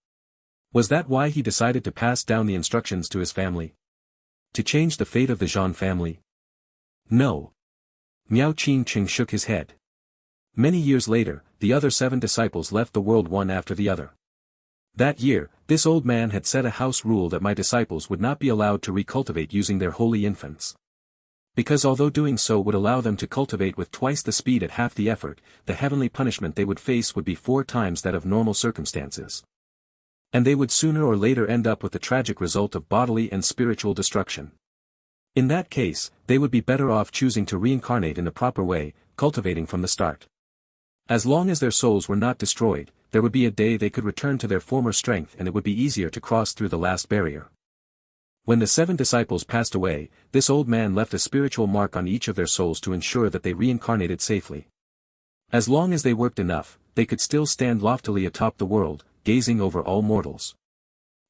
Was that why he decided to pass down the instructions to his family? To change the fate of the Zhan family? No. Miao Qingqing shook his head. Many years later, the other 7 disciples left the world one after the other. That year, this old man had set a house rule that my disciples would not be allowed to recultivate using their holy infants. Because although doing so would allow them to cultivate with twice the speed at half the effort, the heavenly punishment they would face would be 4 times that of normal circumstances. And they would sooner or later end up with the tragic result of bodily and spiritual destruction. In that case, they would be better off choosing to reincarnate in the proper way, cultivating from the start. As long as their souls were not destroyed, there would be a day they could return to their former strength and it would be easier to cross through the last barrier. When the 7 disciples passed away, this old man left a spiritual mark on each of their souls to ensure that they reincarnated safely. As long as they worked enough, they could still stand loftily atop the world, gazing over all mortals.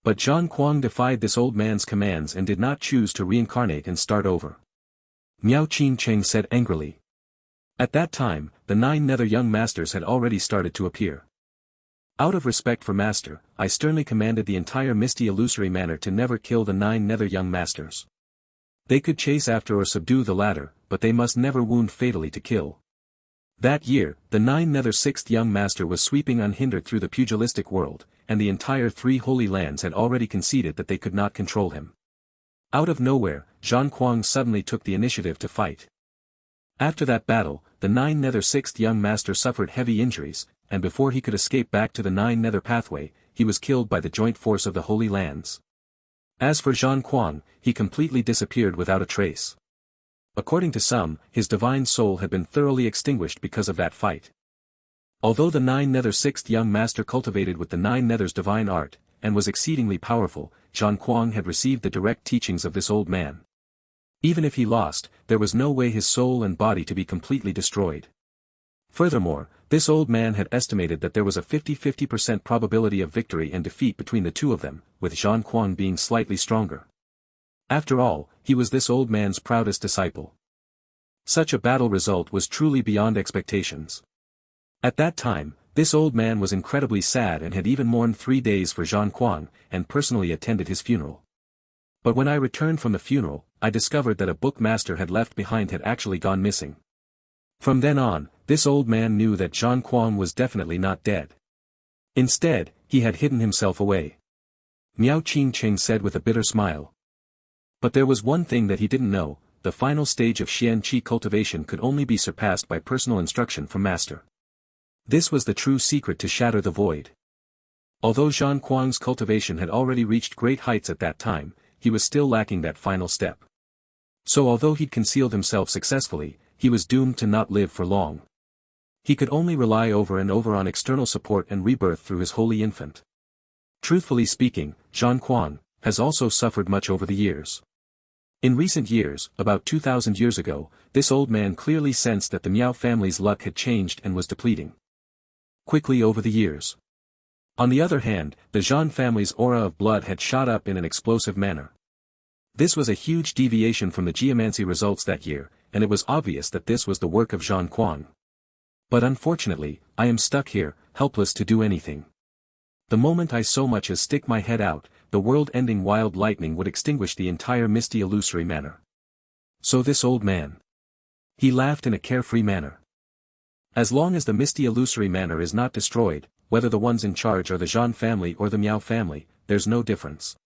But Zhang Kuang defied this old man's commands and did not choose to reincarnate and start over. Miao Qingqing said angrily. At that time, the 9 nether young masters had already started to appear. Out of respect for Master, I sternly commanded the entire misty illusory manor to never kill the 9 nether young masters. They could chase after or subdue the latter, but they must never wound fatally to kill. That year, the 9 nether 6th young master was sweeping unhindered through the pugilistic world, and the entire 3 holy lands had already conceded that they could not control him. Out of nowhere, Zhang Kuang suddenly took the initiative to fight. After that battle, the 9 nether 6th young master suffered heavy injuries, and before he could escape back to the 9 nether pathway, he was killed by the joint force of the Holy Lands. As for Zhang Kuang, he completely disappeared without a trace. According to some, his divine soul had been thoroughly extinguished because of that fight. Although the 9 nether 6th young master cultivated with the 9 nether's divine art, and was exceedingly powerful, Zhang Kuang had received the direct teachings of this old man. Even if he lost, there was no way his soul and body to be completely destroyed. Furthermore, this old man had estimated that there was a 50-50% probability of victory and defeat between the two of them, with Zhang Kuang being slightly stronger. After all, he was this old man's proudest disciple. Such a battle result was truly beyond expectations. At that time, this old man was incredibly sad and had even mourned 3 days for Zhang Kuang, and personally attended his funeral. But when I returned from the funeral, I discovered that a book master had left behind had actually gone missing. From then on, this old man knew that Zhang Kuang was definitely not dead. Instead, he had hidden himself away. Miao Qingqing said with a bitter smile. But there was one thing that he didn't know: the final stage of Xian Qi cultivation could only be surpassed by personal instruction from master. This was the true secret to shatter the void. Although Zhang Kuang's cultivation had already reached great heights at that time, he was still lacking that final step. So although he'd concealed himself successfully, he was doomed to not live for long. He could only rely over and over on external support and rebirth through his holy infant. Truthfully speaking, Zhang Kuang has also suffered much over the years. In recent years, about 2,000 years ago, this old man clearly sensed that the Miao family's luck had changed and was depleting quickly over the years. On the other hand, the Zhan family's aura of blood had shot up in an explosive manner. This was a huge deviation from the geomancy results that year, and it was obvious that this was the work of Zhang Kuang. But unfortunately, I am stuck here, helpless to do anything. The moment I so much as stick my head out, the world-ending wild lightning would extinguish the entire misty illusory manor. So this old man. He laughed in a carefree manner. As long as the misty illusory manor is not destroyed, whether the ones in charge are the Zhan family or the Miao family, there's no difference.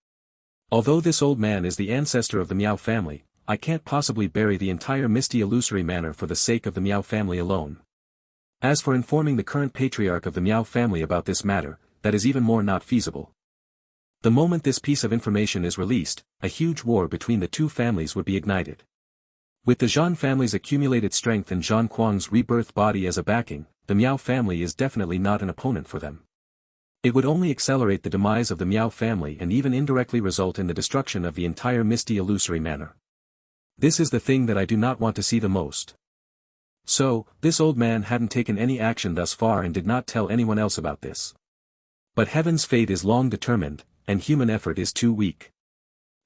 Although this old man is the ancestor of the Miao family, I can't possibly bury the entire misty illusory manor for the sake of the Miao family alone. As for informing the current patriarch of the Miao family about this matter, that is even more not feasible. The moment this piece of information is released, a huge war between the two families would be ignited. With the Zhan family's accumulated strength and Zhang Kuang's rebirth body as a backing, the Miao family is definitely not an opponent for them. It would only accelerate the demise of the Miao family and even indirectly result in the destruction of the entire misty illusory manor. This is the thing that I do not want to see the most. So, this old man hadn't taken any action thus far and did not tell anyone else about this. But heaven's fate is long determined, and human effort is too weak.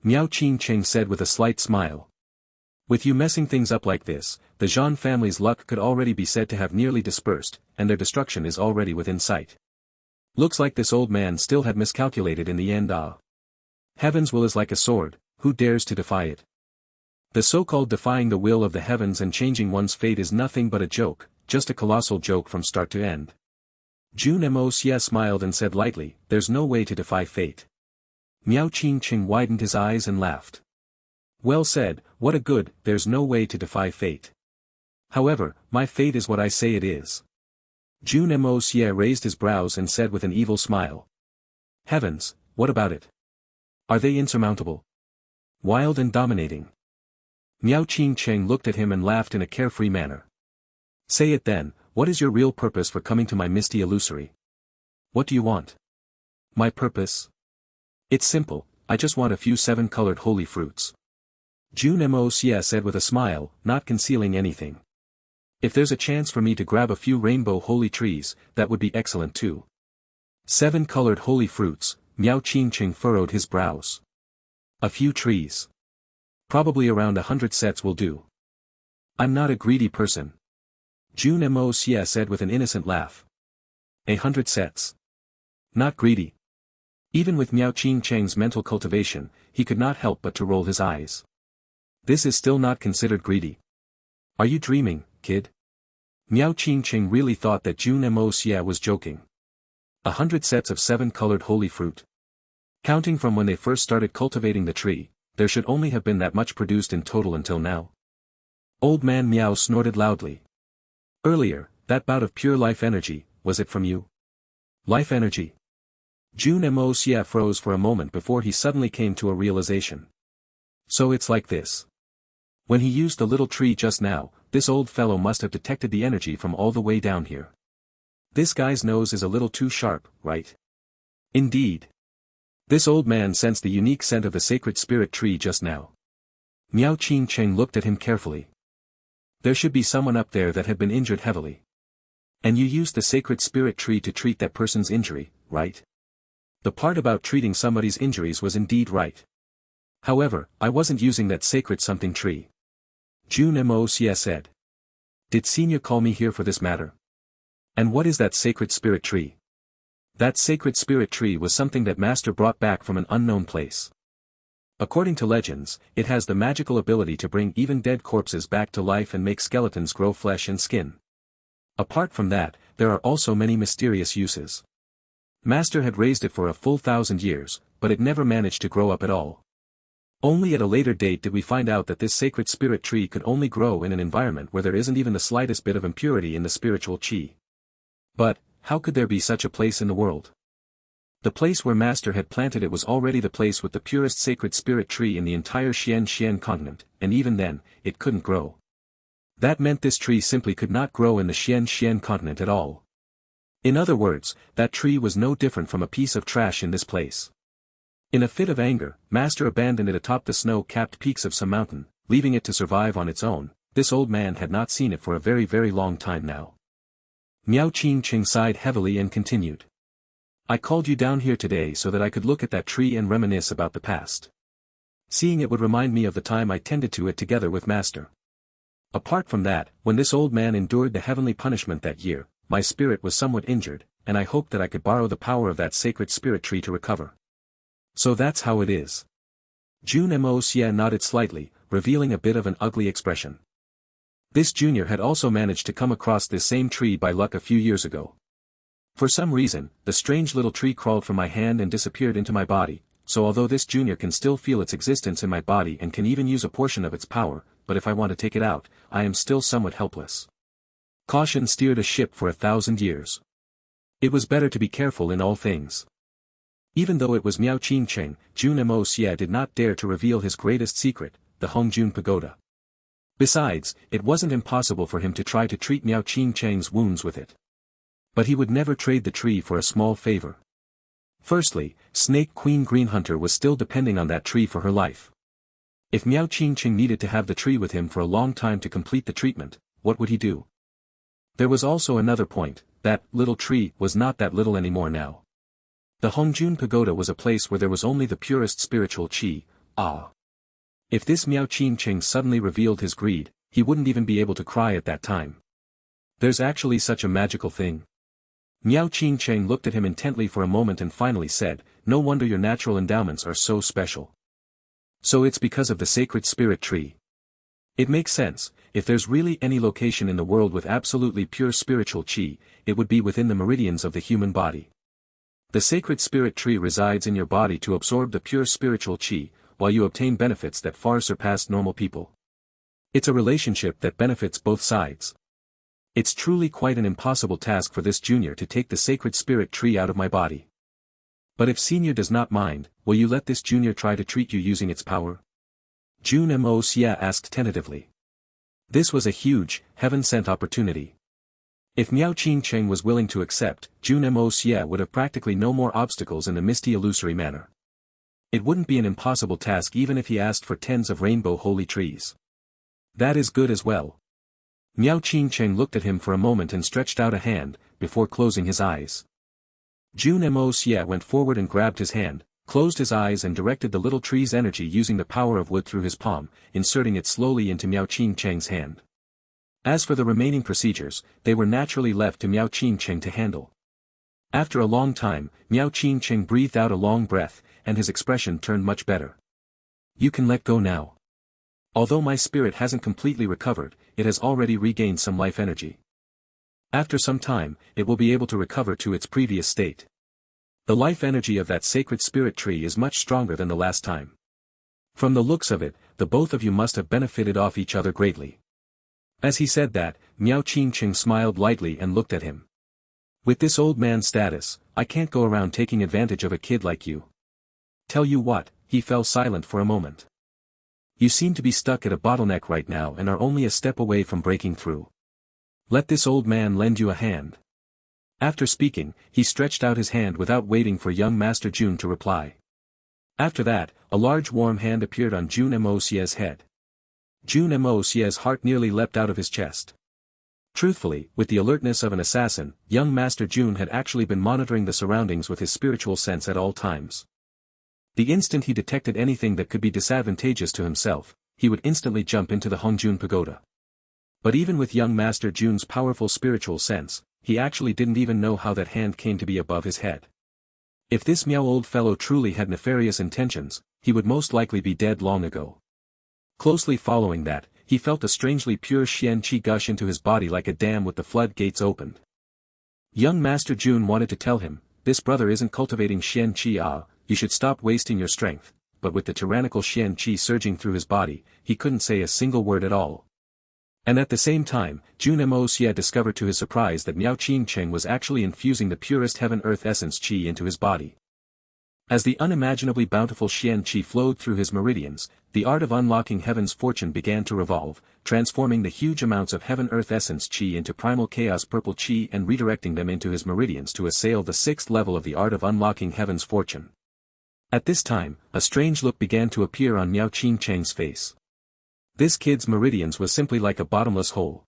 Miao Qingqing said with a slight smile. With you messing things up like this, the Zhan family's luck could already be said to have nearly dispersed, and their destruction is already within sight. Looks like this old man still had miscalculated in the end. Heaven's will is like a sword, who dares to defy it? The so-called defying the will of the heavens and changing one's fate is nothing but a joke, just a colossal joke from start to end. Jun Moxie smiled and said lightly, there's no way to defy fate. Miao Qingqing widened his eyes and laughed. Well said, what a good, there's no way to defy fate. However, my fate is what I say it is. Jun Moxie raised his brows and said with an evil smile. Heavens, what about it? Are they insurmountable? Wild and dominating? Miao Qingqing looked at him and laughed in a carefree manner. Say it then, what is your real purpose for coming to my misty illusory? What do you want? My purpose? It's simple, I just want a few 7-colored holy fruits. Jun Moxie said with a smile, not concealing anything. If there's a chance for me to grab a few rainbow holy trees, that would be excellent too. 7-colored holy fruits, Miao Qingqing furrowed his brows. A few trees. Probably around 100 sets will do. I'm not a greedy person. Jun Moxie said with an innocent laugh. 100 sets. Not greedy. Even with Miao Qingqing's mental cultivation, he could not help but to roll his eyes. This is still not considered greedy. Are you dreaming, kid? Miao Qingqing really thought that Jun Moxie was joking. 100 sets of 7-colored holy fruit. Counting from when they first started cultivating the tree, there should only have been that much produced in total until now. Old man Miao snorted loudly. Earlier, that bout of pure life energy, was it from you? Life energy? Jun Moxie froze for a moment before he suddenly came to a realization. So it's like this. When he used the little tree just now, this old fellow must have detected the energy from all the way down here. This guy's nose is a little too sharp, right? Indeed. This old man sensed the unique scent of the sacred spirit tree just now. Miao Qingcheng looked at him carefully. There should be someone up there that had been injured heavily. And you used the sacred spirit tree to treat that person's injury, right? The part about treating somebody's injuries was indeed right. However, I wasn't using that sacred something tree. Jun Moxie said. Did Senior call me here for this matter? And what is that sacred spirit tree? That sacred spirit tree was something that Master brought back from an unknown place. According to legends, it has the magical ability to bring even dead corpses back to life and make skeletons grow flesh and skin. Apart from that, there are also many mysterious uses. Master had raised it for a full 1,000 years, but it never managed to grow up at all. Only at a later date did we find out that this sacred spirit tree could only grow in an environment where there isn't even the slightest bit of impurity in the spiritual qi. But, how could there be such a place in the world? The place where Master had planted it was already the place with the purest sacred spirit tree in the entire Xian continent, and even then, it couldn't grow. That meant this tree simply could not grow in the Xian continent at all. In other words, that tree was no different from a piece of trash in this place. In a fit of anger, Master abandoned it atop the snow-capped peaks of some mountain, leaving it to survive on its own. This old man had not seen it for a very very long time now. Miao Qingcheng sighed heavily and continued. I called you down here today so that I could look at that tree and reminisce about the past. Seeing it would remind me of the time I tended to it together with Master. Apart from that, when this old man endured the heavenly punishment that year, my spirit was somewhat injured, and I hoped that I could borrow the power of that sacred spirit tree to recover. So that's how it is. Jun Moxie nodded slightly, revealing a bit of an ugly expression. This junior had also managed to come across this same tree by luck a few years ago. For some reason, the strange little tree crawled from my hand and disappeared into my body, so although this junior can still feel its existence in my body and can even use a portion of its power, but if I want to take it out, I am still somewhat helpless. Caution steered a ship for 1,000 years. It was better to be careful in all things. Even though it was Miao Qingcheng, Jun Moxie did not dare to reveal his greatest secret, the Hongjun Pagoda. Besides, it wasn't impossible for him to try to treat Miao Qingcheng's wounds with it. But he would never trade the tree for a small favor. Firstly, Snake Queen Greenhunter was still depending on that tree for her life. If Miao Qingcheng needed to have the tree with him for a long time to complete the treatment, what would he do? There was also another point, that little tree was not that little anymore now. The Hongjun Pagoda was a place where there was only the purest spiritual qi. If this Miao Qingcheng suddenly revealed his greed, he wouldn't even be able to cry at that time. There's actually such a magical thing. Miao Qingcheng looked at him intently for a moment and finally said, no wonder your natural endowments are so special. So it's because of the sacred spirit tree. It makes sense. If there's really any location in the world with absolutely pure spiritual qi, it would be within the meridians of the human body. The sacred spirit tree resides in your body to absorb the pure spiritual qi, while you obtain benefits that far surpass normal people. It's a relationship that benefits both sides. It's truly quite an impossible task for this junior to take the sacred spirit tree out of my body. But if Senior does not mind, will you let this junior try to treat you using its power? Jun Moxie asked tentatively. This was a huge, heaven-sent opportunity. If Miao Qingcheng was willing to accept, Jun Moxie would have practically no more obstacles in the misty illusory manner. It wouldn't be an impossible task even if he asked for tens of rainbow holy trees. That is good as well. Miao Qingcheng looked at him for a moment and stretched out a hand, before closing his eyes. Jun Moxie went forward and grabbed his hand, closed his eyes and directed the little tree's energy using the power of wood through his palm, inserting it slowly into Miao Qingcheng's hand. As for the remaining procedures, they were naturally left to Miao Qingcheng to handle. After a long time, Miao Qingcheng breathed out a long breath, and his expression turned much better. You can let go now. Although my spirit hasn't completely recovered, it has already regained some life energy. After some time, it will be able to recover to its previous state. The life energy of that sacred spirit tree is much stronger than the last time. From the looks of it, the both of you must have benefited off each other greatly. As he said that, Miao Qingcheng smiled lightly and looked at him. With this old man's status, I can't go around taking advantage of a kid like you. Tell you what, he fell silent for a moment. You seem to be stuck at a bottleneck right now and are only a step away from breaking through. Let this old man lend you a hand. After speaking, he stretched out his hand without waiting for young Master Jun to reply. After that, a large warm hand appeared on Jun Moxie's head. Jun Moxie's heart nearly leapt out of his chest. Truthfully, with the alertness of an assassin, young Master Jun had actually been monitoring the surroundings with his spiritual sense at all times. The instant he detected anything that could be disadvantageous to himself, he would instantly jump into the Hongjun Pagoda. But even with young Master Jun's powerful spiritual sense, he actually didn't even know how that hand came to be above his head. If this Miao old fellow truly had nefarious intentions, he would most likely be dead long ago. Closely following that, he felt a strangely pure Xian Qi gush into his body like a dam with the floodgates opened. Young Master Jun wanted to tell him, this brother isn't cultivating Xian Qi, you should stop wasting your strength, but with the tyrannical Xian Qi surging through his body, he couldn't say a single word at all. And at the same time, Jun Moxie discovered to his surprise that Miao Qingcheng was actually infusing the purest heaven-earth essence Qi into his body. As the unimaginably bountiful Xian Qi flowed through his meridians, the art of unlocking heaven's fortune began to revolve, transforming the huge amounts of heaven-earth essence Qi into primal chaos purple Qi and redirecting them into his meridians to assail the 6th level of the art of unlocking heaven's fortune. At this time, a strange look began to appear on Miao Qingcheng's face. This kid's meridians was simply like a bottomless hole.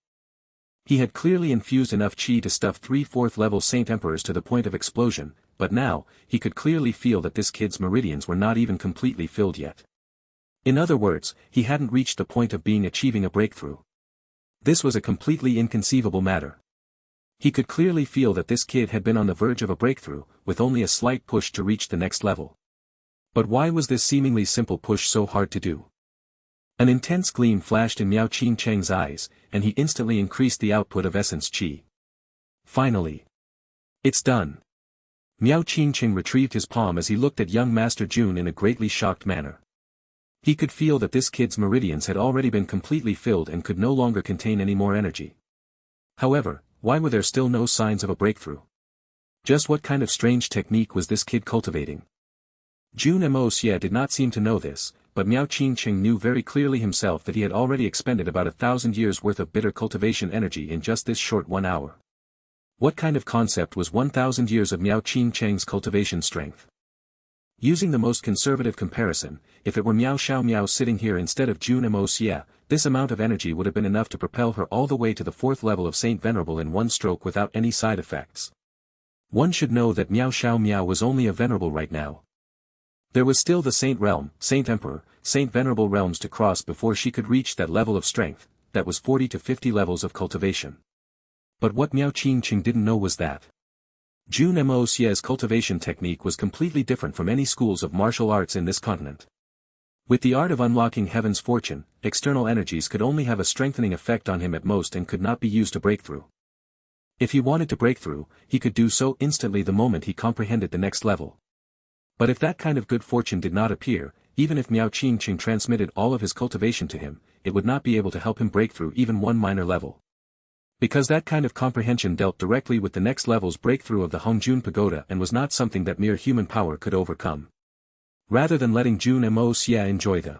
He had clearly infused enough Qi to stuff 3 4th-level Saint Emperors to the point of explosion, but now, he could clearly feel that this kid's meridians were not even completely filled yet. In other words, he hadn't reached the point of achieving a breakthrough. This was a completely inconceivable matter. He could clearly feel that this kid had been on the verge of a breakthrough, with only a slight push to reach the next level. But why was this seemingly simple push so hard to do? An intense gleam flashed in Miao Qingcheng's eyes, and he instantly increased the output of essence Qi. Finally. It's done. Miao Qingcheng retrieved his palm as he looked at young Master Jun in a greatly shocked manner. He could feel that this kid's meridians had already been completely filled and could no longer contain any more energy. However, why were there still no signs of a breakthrough? Just what kind of strange technique was this kid cultivating? Jun Moxie did not seem to know this, but Miao Qingcheng knew very clearly himself that he had already expended about 1,000 years worth of bitter cultivation energy in just this short 1 hour. What kind of concept was 1,000 years of Miao Qingcheng's cultivation strength? Using the most conservative comparison, if it were Miao Xiao Miao sitting here instead of Jun Moxie, this amount of energy would have been enough to propel her all the way to the 4th level of Saint Venerable in one stroke without any side effects. One should know that Miao Xiao Miao was only a Venerable right now. There was still the Saint Realm, Saint Emperor, Saint Venerable realms to cross before she could reach that level of strength, that was 40 to 50 levels of cultivation. But what Miao Qingcheng didn't know was that Jun Moxie's cultivation technique was completely different from any schools of martial arts in this continent. With the art of unlocking heaven's fortune, external energies could only have a strengthening effect on him at most and could not be used to break through. If he wanted to break through, he could do so instantly the moment he comprehended the next level. But if that kind of good fortune did not appear, even if Miao Qingcheng transmitted all of his cultivation to him, it would not be able to help him break through even one minor level. Because that kind of comprehension dealt directly with the next level's breakthrough of the Hongjun Pagoda and was not something that mere human power could overcome. Rather than letting Jun Moxie enjoy the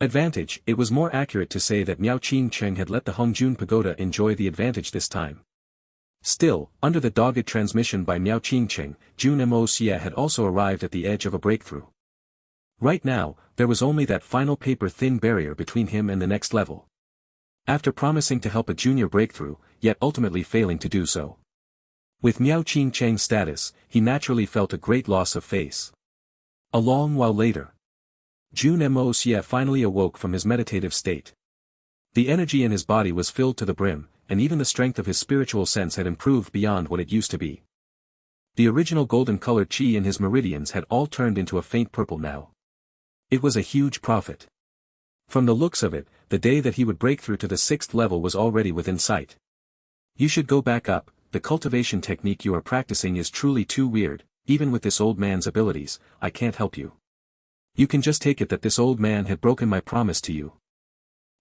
advantage, it was more accurate to say that Miao Qingcheng had let the Hongjun Pagoda enjoy the advantage this time. Still, under the dogged transmission by Miao Qingcheng, Jun Moxie had also arrived at the edge of a breakthrough. Right now, there was only that final paper-thin barrier between him and the next level. After promising to help a junior breakthrough, yet ultimately failing to do so. With Miao Qingcheng's status, he naturally felt a great loss of face. A long while later, Jun Moxie finally awoke from his meditative state. The energy in his body was filled to the brim, and even the strength of his spiritual sense had improved beyond what it used to be. The original golden-colored Qi in his meridians had all turned into a faint purple now. It was a huge profit. From the looks of it, the day that he would break through to the 6th level was already within sight. You should go back up, the cultivation technique you are practicing is truly too weird, even with this old man's abilities, I can't help you. You can just take it that this old man had broken my promise to you.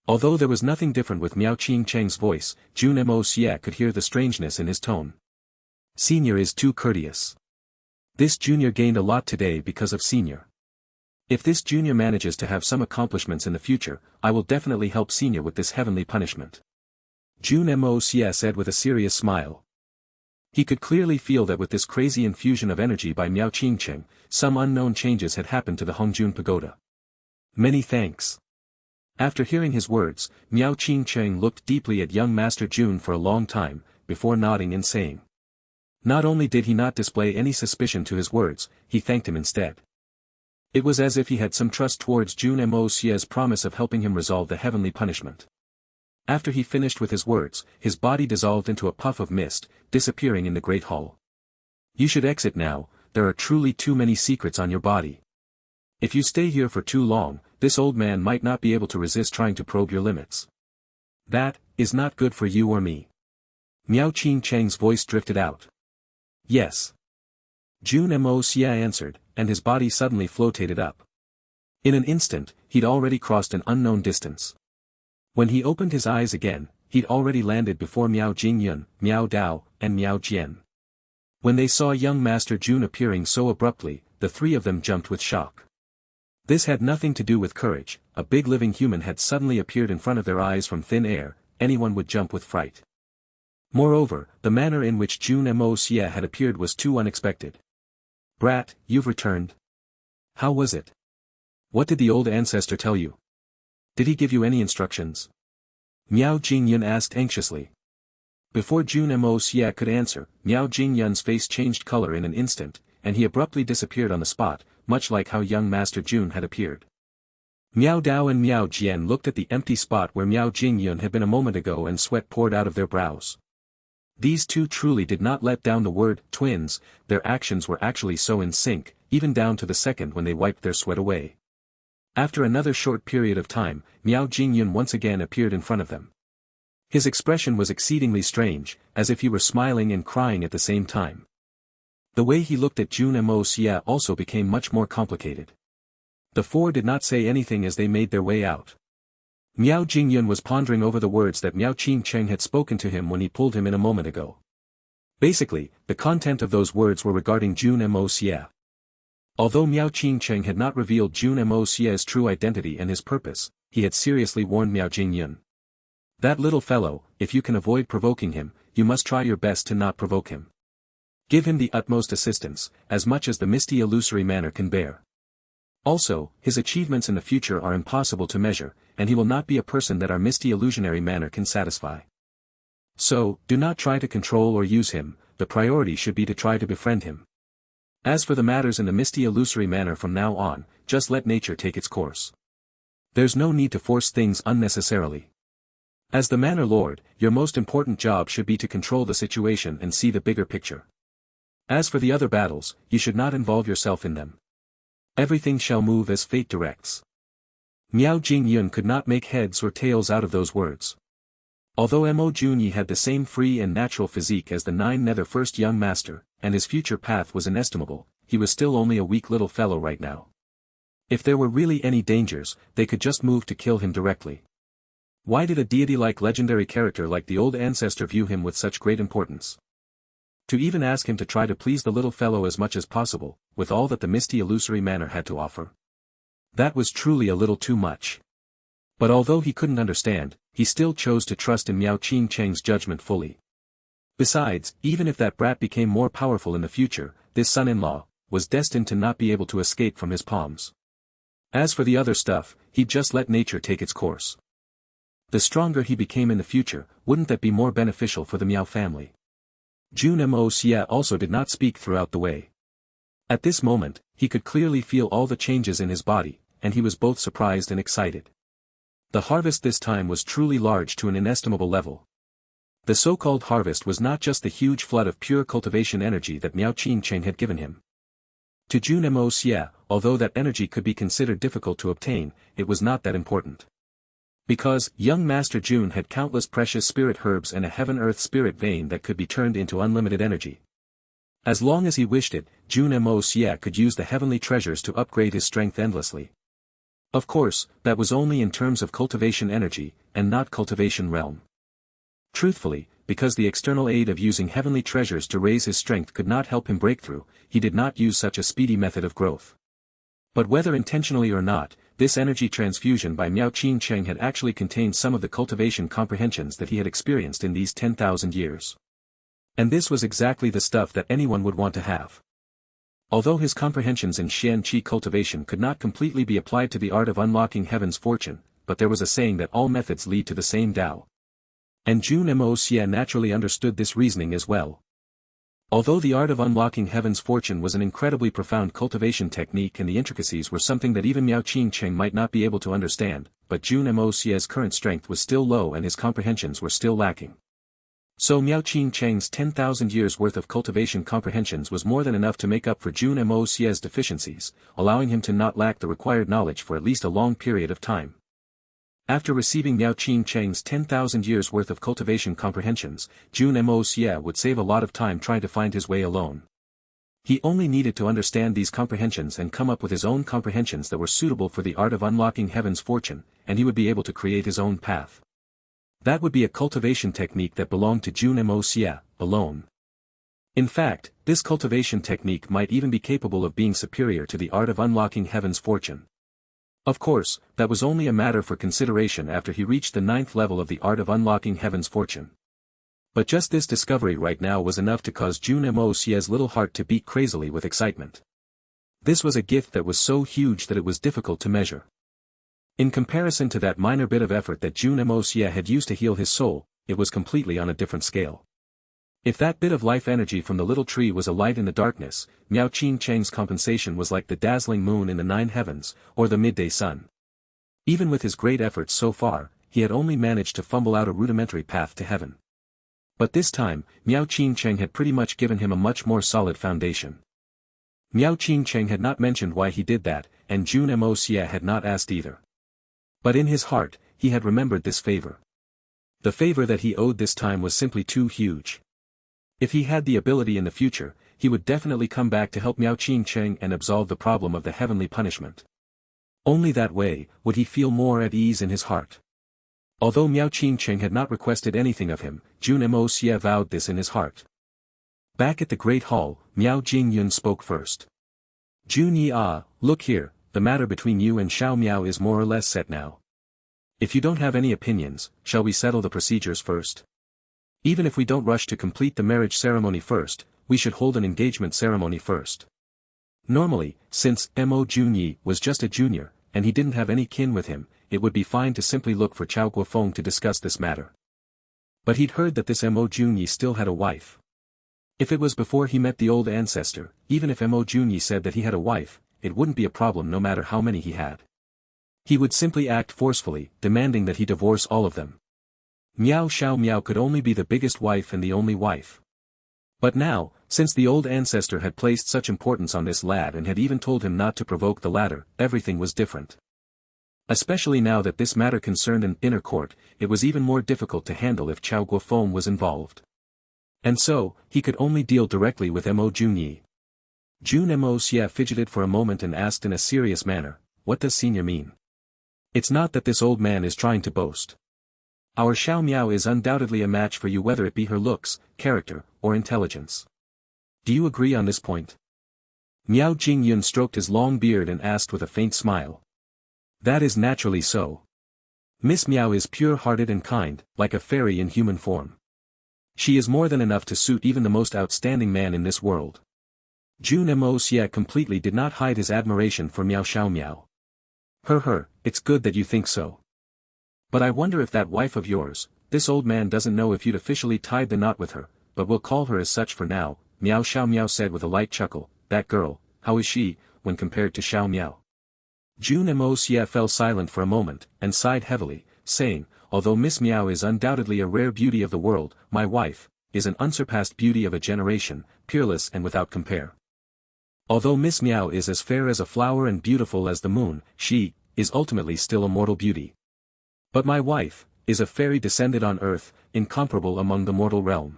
Although there was nothing different with Miao Qingcheng's voice, Jun Moxie could hear the strangeness in his tone. Senior is too courteous. This junior gained a lot today because of senior. If this junior manages to have some accomplishments in the future, I will definitely help senior with this heavenly punishment. Jun Moxie said with a serious smile. He could clearly feel that with this crazy infusion of energy by Miao Qingcheng, some unknown changes had happened to the Hongjun Pagoda. Many thanks. After hearing his words, Miao Qingcheng looked deeply at young Master Jun for a long time, before nodding and saying. Not only did he not display any suspicion to his words, he thanked him instead. It was as if he had some trust towards Jun Moxie's promise of helping him resolve the heavenly punishment. After he finished with his words, his body dissolved into a puff of mist, disappearing in the great hall. You should exit now, there are truly too many secrets on your body. If you stay here for too long, this old man might not be able to resist trying to probe your limits. That is not good for you or me. Miao Qingcheng's voice drifted out. Yes. Jun Moxie answered, and his body suddenly floated up. In an instant, he'd already crossed an unknown distance. When he opened his eyes again, he'd already landed before Miao Jingyun, Miao Dao, and Miao Jian. When they saw young Master Jun appearing so abruptly, the three of them jumped with shock. This had nothing to do with courage, a big living human had suddenly appeared in front of their eyes from thin air, anyone would jump with fright. Moreover, the manner in which Jun Moxie had appeared was too unexpected. Brat, you've returned. How was it? What did the old ancestor tell you? Did he give you any instructions? Miao Jingyun asked anxiously. Before Jun Moxie could answer, Miao Jingyun's face changed color in an instant, and he abruptly disappeared on the spot, much like how young Master Jun had appeared. Miao Dao and Miao Jian looked at the empty spot where Miao Jingyun had been a moment ago and sweat poured out of their brows. These two truly did not let down the word twins, their actions were actually so in sync, even down to the second when they wiped their sweat away. After another short period of time, Miao Jingyun once again appeared in front of them. His expression was exceedingly strange, as if he were smiling and crying at the same time. The way he looked at Jun Moxie also became much more complicated. The four did not say anything as they made their way out. Miao Jingyun was pondering over the words that Miao Qingcheng had spoken to him when he pulled him in a moment ago. Basically, the content of those words were regarding Jun Moxie. Although Miao Qingcheng had not revealed Jun Moxie's true identity and his purpose, he had seriously warned Miao Jingyun. That little fellow, if you can avoid provoking him, you must try your best to not provoke him. Give him the utmost assistance, as much as the misty illusory manner can bear. Also, his achievements in the future are impossible to measure, and he will not be a person that our misty illusionary manner can satisfy. So, do not try to control or use him, the priority should be to try to befriend him. As for the matters in the misty illusory manner from now on, just let nature take its course. There's no need to force things unnecessarily. As the Manor Lord, your most important job should be to control the situation and see the bigger picture. As for the other battles, you should not involve yourself in them. Everything shall move as fate directs. Miao Jingyun could not make heads or tails out of those words. Although Mo Junyi had the same free and natural physique as the nine-nether first young master, and his future path was inestimable, he was still only a weak little fellow right now. If there were really any dangers, they could just move to kill him directly. Why did a deity-like legendary character like the old ancestor view him with such great importance? To even ask him to try to please the little fellow as much as possible, with all that the misty illusory manor had to offer. That was truly a little too much. But although he couldn't understand, he still chose to trust in Miao Qingcheng's judgment fully. Besides, even if that brat became more powerful in the future, this son-in-law was destined to not be able to escape from his palms. As for the other stuff, he'd just let nature take its course. The stronger he became in the future, wouldn't that be more beneficial for the Miao family? Jun Moxie also did not speak throughout the way. At this moment, he could clearly feel all the changes in his body, and he was both surprised and excited. The harvest this time was truly large to an inestimable level. The so-called harvest was not just the huge flood of pure cultivation energy that Miao Qingcheng had given him. To Jun Moxie, although that energy could be considered difficult to obtain, it was not that important. Because, young Master Jun had countless precious spirit herbs and a heaven-earth spirit vein that could be turned into unlimited energy. As long as he wished it, Jun Moxie could use the heavenly treasures to upgrade his strength endlessly. Of course, that was only in terms of cultivation energy, and not cultivation realm. Truthfully, because the external aid of using heavenly treasures to raise his strength could not help him break through, he did not use such a speedy method of growth. But whether intentionally or not, this energy transfusion by Miao Qingcheng had actually contained some of the cultivation comprehensions that he had experienced in these 10,000 years. And this was exactly the stuff that anyone would want to have. Although his comprehensions in Xian Qi cultivation could not completely be applied to the art of unlocking heaven's fortune, but there was a saying that all methods lead to the same Tao. And Jun Moxie naturally understood this reasoning as well. Although the art of unlocking heaven's fortune was an incredibly profound cultivation technique and the intricacies were something that even Miao Qingcheng might not be able to understand, but Jun Moxie's current strength was still low and his comprehensions were still lacking. So Miao Qingcheng's 10,000 years worth of cultivation comprehensions was more than enough to make up for Jun Moxie's deficiencies, allowing him to not lack the required knowledge for at least a long period of time. After receiving Miao Qingcheng's 10,000 years worth of cultivation comprehensions, Jun Moxie would save a lot of time trying to find his way alone. He only needed to understand these comprehensions and come up with his own comprehensions that were suitable for the art of unlocking heaven's fortune, and he would be able to create his own path. That would be a cultivation technique that belonged to Jun Moxie alone. In fact, this cultivation technique might even be capable of being superior to the art of unlocking heaven's fortune. Of course, that was only a matter for consideration after he reached the 9th level of the art of unlocking heaven's fortune. But just this discovery right now was enough to cause Jun Moxie's little heart to beat crazily with excitement. This was a gift that was so huge that it was difficult to measure. In comparison to that minor bit of effort that Jun Moxie had used to heal his soul, it was completely on a different scale. If that bit of life energy from the little tree was a light in the darkness, Miao Qingcheng's compensation was like the dazzling moon in the 9 heavens, or the midday sun. Even with his great efforts so far, he had only managed to fumble out a rudimentary path to heaven. But this time, Miao Qingcheng had pretty much given him a much more solid foundation. Miao Qingcheng had not mentioned why he did that, and Jun Moxie had not asked either. But in his heart, he had remembered this favor. The favor that he owed this time was simply too huge. If he had the ability in the future, he would definitely come back to help Miao Qingcheng and absolve the problem of the heavenly punishment. Only that way would he feel more at ease in his heart. Although Miao Qingcheng had not requested anything of him, Jun Moxie vowed this in his heart. Back at the Great Hall, Miao Jingyun spoke first. Jun Yi, look here, the matter between you and Xiao Miao is more or less set now. If you don't have any opinions, shall we settle the procedures first? Even if we don't rush to complete the marriage ceremony first, we should hold an engagement ceremony first. Normally, since Mo Junyi was just a junior, and he didn't have any kin with him, it would be fine to simply look for Chao Guofeng to discuss this matter. But he'd heard that this Mo Junyi still had a wife. If it was before he met the old ancestor, even if Mo Junyi said that he had a wife, it wouldn't be a problem no matter how many he had. He would simply act forcefully, demanding that he divorce all of them. Miao Xiao Miao could only be the biggest wife and the only wife. But now, since the old ancestor had placed such importance on this lad and had even told him not to provoke the latter, everything was different. Especially now that this matter concerned an inner court, it was even more difficult to handle if Chao Guofeng was involved. And so, he could only deal directly with Mo Junyi. Jun Moxie fidgeted for a moment and asked in a serious manner, what does senior mean? It's not that this old man is trying to boast. Our Xiao Miao is undoubtedly a match for you whether it be her looks, character, or intelligence. Do you agree on this point? Miao Jingyun stroked his long beard and asked with a faint smile. That is naturally so. Miss Miao is pure-hearted and kind, like a fairy in human form. She is more than enough to suit even the most outstanding man in this world. Jun Moxie completely did not hide his admiration for Miao Xiao Miao. It's good that you think so. But I wonder if that wife of yours, this old man doesn't know if you'd officially tied the knot with her, but we'll call her as such for now, Miao Xiao Miao said with a light chuckle. That girl, how is she, when compared to Xiao Miao? Jun Moxie fell silent for a moment, and sighed heavily, saying, although Miss Miao is undoubtedly a rare beauty of the world, my wife, is an unsurpassed beauty of a generation, peerless and without compare. Although Miss Miao is as fair as a flower and beautiful as the moon, she, is ultimately still a mortal beauty. But my wife, is a fairy descended on earth, incomparable among the mortal realm.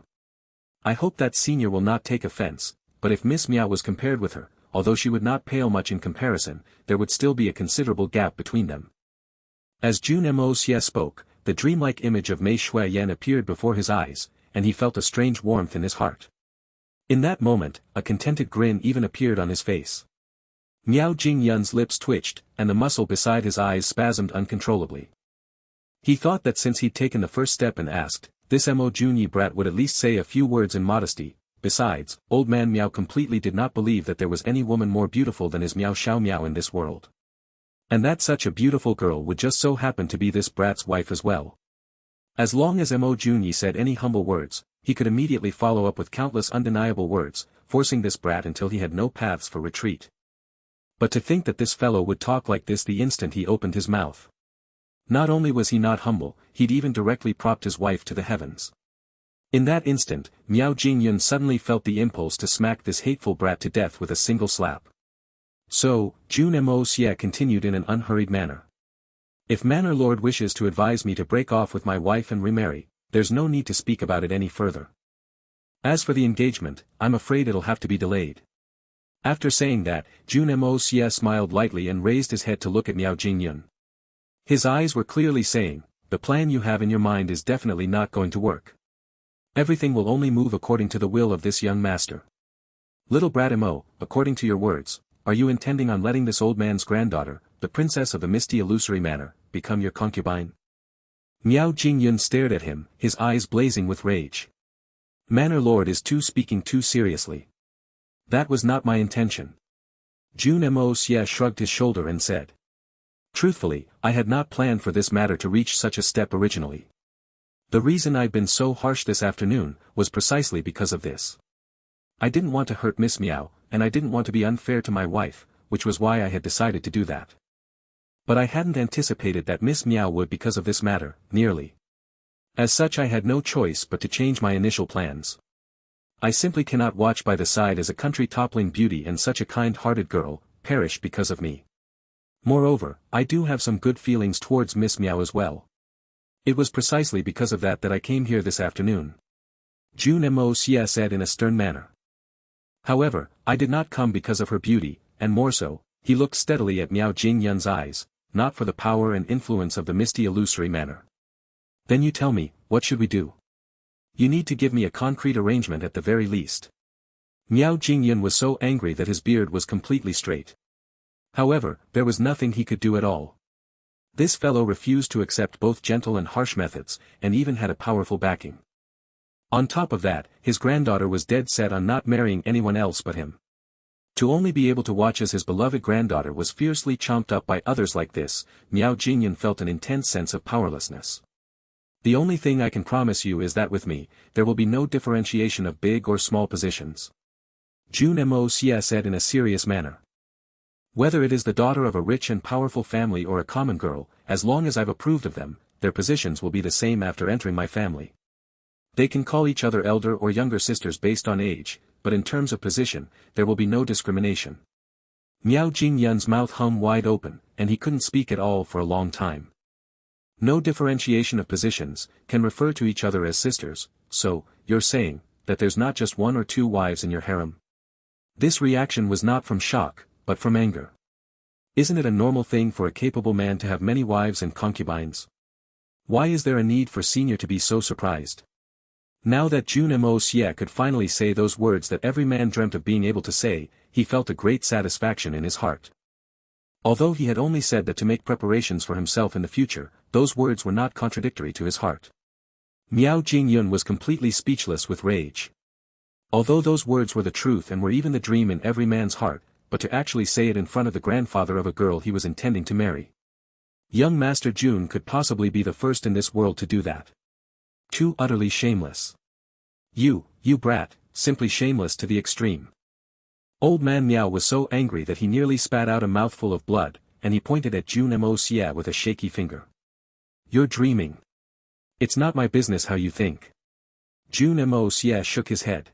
I hope that senior will not take offense, but if Miss Miao was compared with her, although she would not pale much in comparison, there would still be a considerable gap between them. As Jun Moxie spoke, the dreamlike image of Mei Shuiyan appeared before his eyes, and he felt a strange warmth in his heart. In that moment, a contented grin even appeared on his face. Miao Jingyun's lips twitched, and the muscle beside his eyes spasmed uncontrollably. He thought that since he'd taken the first step and asked, this Mo Junyi brat would at least say a few words in modesty. Besides, old man Miao completely did not believe that there was any woman more beautiful than his Miao Xiao Miao in this world. And that such a beautiful girl would just so happen to be this brat's wife as well. As long as Mo Junyi said any humble words, he could immediately follow up with countless undeniable words, forcing this brat until he had no paths for retreat. But to think that this fellow would talk like this the instant he opened his mouth. Not only was he not humble, he'd even directly propped his wife to the heavens. In that instant, Miao Jingyun suddenly felt the impulse to smack this hateful brat to death with a single slap. So, Jun Moxie continued in an unhurried manner. If Manor Lord wishes to advise me to break off with my wife and remarry, there's no need to speak about it any further. As for the engagement, I'm afraid it'll have to be delayed. After saying that, Jun Moxie smiled lightly and raised his head to look at Miao Jingyun. His eyes were clearly saying, the plan you have in your mind is definitely not going to work. Everything will only move according to the will of this young master. Little brat Mo, according to your words, are you intending on letting this old man's granddaughter, the princess of the misty illusory manor, become your concubine? Miao Jingyun stared at him, his eyes blazing with rage. Manor Lord is speaking too seriously. That was not my intention. Jun Moxie shrugged his shoulder and said. Truthfully, I had not planned for this matter to reach such a step originally. The reason I've been so harsh this afternoon, was precisely because of this. I didn't want to hurt Miss Miao, and I didn't want to be unfair to my wife, which was why I had decided to do that. But I hadn't anticipated that Miss Miao would because of this matter, nearly. As such I had no choice but to change my initial plans. I simply cannot watch by the side as a country-toppling beauty and such a kind-hearted girl, perish because of me. Moreover, I do have some good feelings towards Miss Miao as well. It was precisely because of that I came here this afternoon. Jun Moxie said in a stern manner. However, I did not come because of her beauty, and more so, he looked steadily at Miao Jingyun's eyes, not for the power and influence of the misty illusory manor. Then you tell me, what should we do? You need to give me a concrete arrangement at the very least. Miao Jingyun was so angry that his beard was completely straight. However, there was nothing he could do at all. This fellow refused to accept both gentle and harsh methods, and even had a powerful backing. On top of that, his granddaughter was dead set on not marrying anyone else but him. To only be able to watch as his beloved granddaughter was fiercely chomped up by others like this, Miao Jingyun felt an intense sense of powerlessness. The only thing I can promise you is that with me, there will be no differentiation of big or small positions. Jun Moxie said in a serious manner. Whether it is the daughter of a rich and powerful family or a common girl, as long as I've approved of them, their positions will be the same after entering my family. They can call each other elder or younger sisters based on age, but in terms of position, there will be no discrimination. Miao Jingyun's mouth hung wide open, and he couldn't speak at all for a long time. No differentiation of positions, can refer to each other as sisters, so, you're saying, that there's not just one or two wives in your harem? This reaction was not from shock, but from anger. Isn't it a normal thing for a capable man to have many wives and concubines? Why is there a need for Senior to be so surprised? Now that Jun Moxie could finally say those words that every man dreamt of being able to say, he felt a great satisfaction in his heart. Although he had only said that to make preparations for himself in the future, those words were not contradictory to his heart. Miao Jingyun was completely speechless with rage. Although those words were the truth and were even the dream in every man's heart, but to actually say it in front of the grandfather of a girl he was intending to marry. Young Master Jun could possibly be the first in this world to do that. Too utterly shameless. You brat, simply shameless to the extreme. Old man Miao was so angry that he nearly spat out a mouthful of blood, and he pointed at Jun Moxie with a shaky finger. You're dreaming. It's not my business how you think. Jun Moxie shook his head.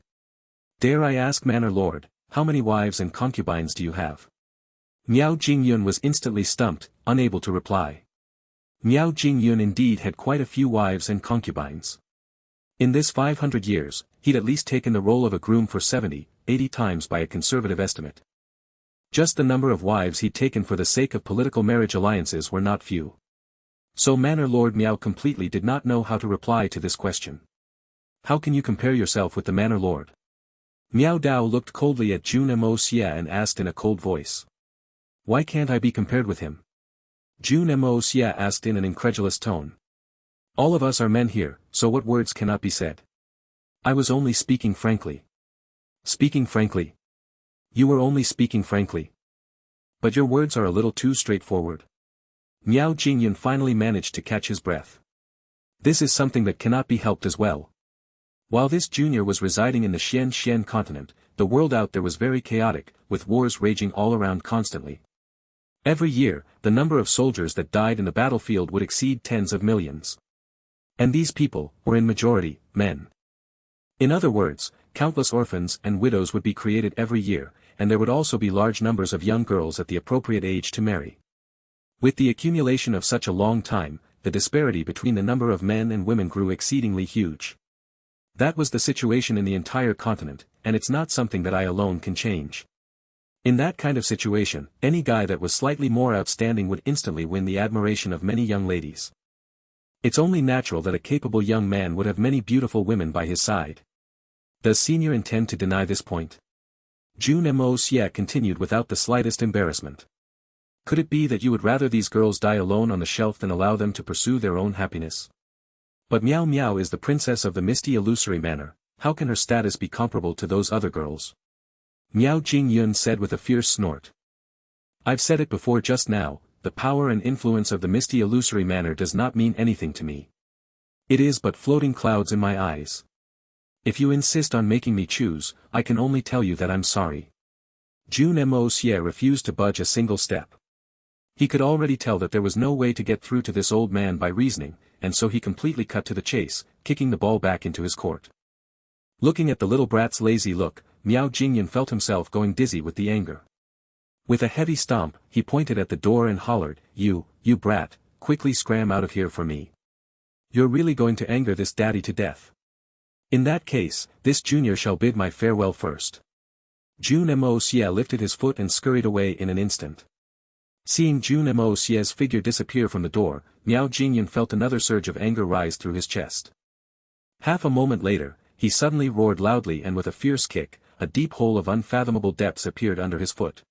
Dare I ask, Manor Lord, how many wives and concubines do you have? Miao Jingyun was instantly stumped, unable to reply. Miao Jingyun indeed had quite a few wives and concubines. In this 500 years, he'd at least taken the role of a groom for 70, 80 times by a conservative estimate. Just the number of wives he'd taken for the sake of political marriage alliances were not few. So Manor Lord Miao completely did not know how to reply to this question. How can you compare yourself with the Manor Lord? Miao Dao looked coldly at Jun Moxie and asked in a cold voice. Why can't I be compared with him? Jun Moxie asked in an incredulous tone. All of us are men here, so what words cannot be said? I was only speaking frankly. Speaking frankly? You were only speaking frankly. But your words are a little too straightforward. Miao Jingyun finally managed to catch his breath. This is something that cannot be helped as well. While this junior was residing in the Xian continent, the world out there was very chaotic, with wars raging all around constantly. Every year, the number of soldiers that died in the battlefield would exceed tens of millions. And these people were in majority men. In other words, countless orphans and widows would be created every year, and there would also be large numbers of young girls at the appropriate age to marry. With the accumulation of such a long time, the disparity between the number of men and women grew exceedingly huge. That was the situation in the entire continent, and it's not something that I alone can change. In that kind of situation, any guy that was slightly more outstanding would instantly win the admiration of many young ladies. It's only natural that a capable young man would have many beautiful women by his side. Does Senior intend to deny this point? Jun Moxie continued without the slightest embarrassment. Could it be that you would rather these girls die alone on the shelf than allow them to pursue their own happiness? But Miao Miao is the princess of the misty illusory manor, how can her status be comparable to those other girls? Miao Jingyun said with a fierce snort. I've said it before just now, the power and influence of the misty illusory manor does not mean anything to me. It is but floating clouds in my eyes. If you insist on making me choose, I can only tell you that I'm sorry. Jun Moxie refused to budge a single step. He could already tell that there was no way to get through to this old man by reasoning, and so he completely cut to the chase, kicking the ball back into his court. Looking at the little brat's lazy look, Miao Jingyun felt himself going dizzy with the anger. With a heavy stomp, he pointed at the door and hollered, You brat, quickly scram out of here for me. You're really going to anger this daddy to death. In that case, this junior shall bid my farewell first. Jun Moxie lifted his foot and scurried away in an instant. Seeing Jun Moxie's figure disappear from the door, Miao Jingyun felt another surge of anger rise through his chest. Half a moment later, he suddenly roared loudly and with a fierce kick, a deep hole of unfathomable depths appeared under his foot.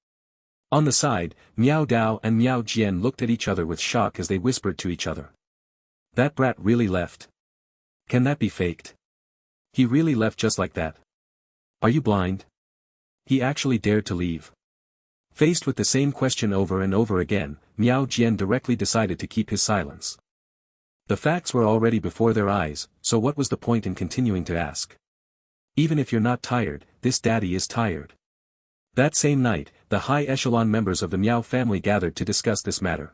On the side, Miao Dao and Miao Jian looked at each other with shock as they whispered to each other. That brat really left. Can that be faked? He really left just like that. Are you blind? He actually dared to leave. Faced with the same question over and over again, Miao Jian directly decided to keep his silence. The facts were already before their eyes, so what was the point in continuing to ask? Even if you're not tired, this daddy is tired. That same night, the high echelon members of the Miao family gathered to discuss this matter.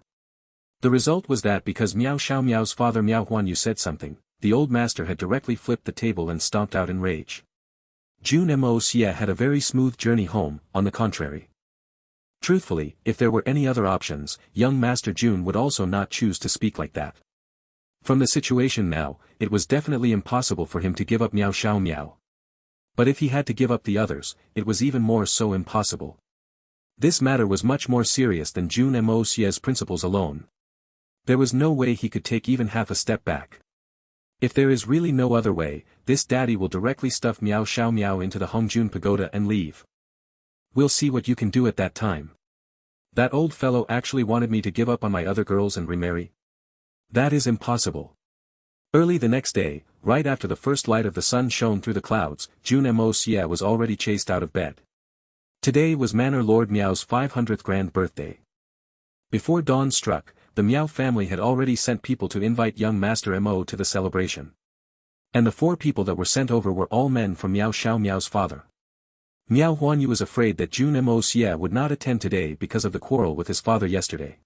The result was that because Miao Xiaomiao's father Miao Huanyu said something, the old master had directly flipped the table and stomped out in rage. Jun Moxie had a very smooth journey home, on the contrary. Truthfully, if there were any other options, young Master Jun would also not choose to speak like that. From the situation now, it was definitely impossible for him to give up Miao Xiaomiao. But if he had to give up the others, it was even more so impossible. This matter was much more serious than Jun Moxie's principles alone. There was no way he could take even half a step back. If there is really no other way, this daddy will directly stuff Miao Xiaomiao into the Hongjun pagoda and leave. We'll see what you can do at that time. That old fellow actually wanted me to give up on my other girls and remarry? That is impossible. Early the next day, right after the first light of the sun shone through the clouds, Jun Moxie was already chased out of bed. Today was Manor Lord Miao's 500th grand birthday. Before dawn struck, the Miao family had already sent people to invite young Master Mo to the celebration. And the 4 people that were sent over were all men from Miao Xiaomiao's father. Miao Huanyu was afraid that Jun Moxie would not attend today because of the quarrel with his father yesterday.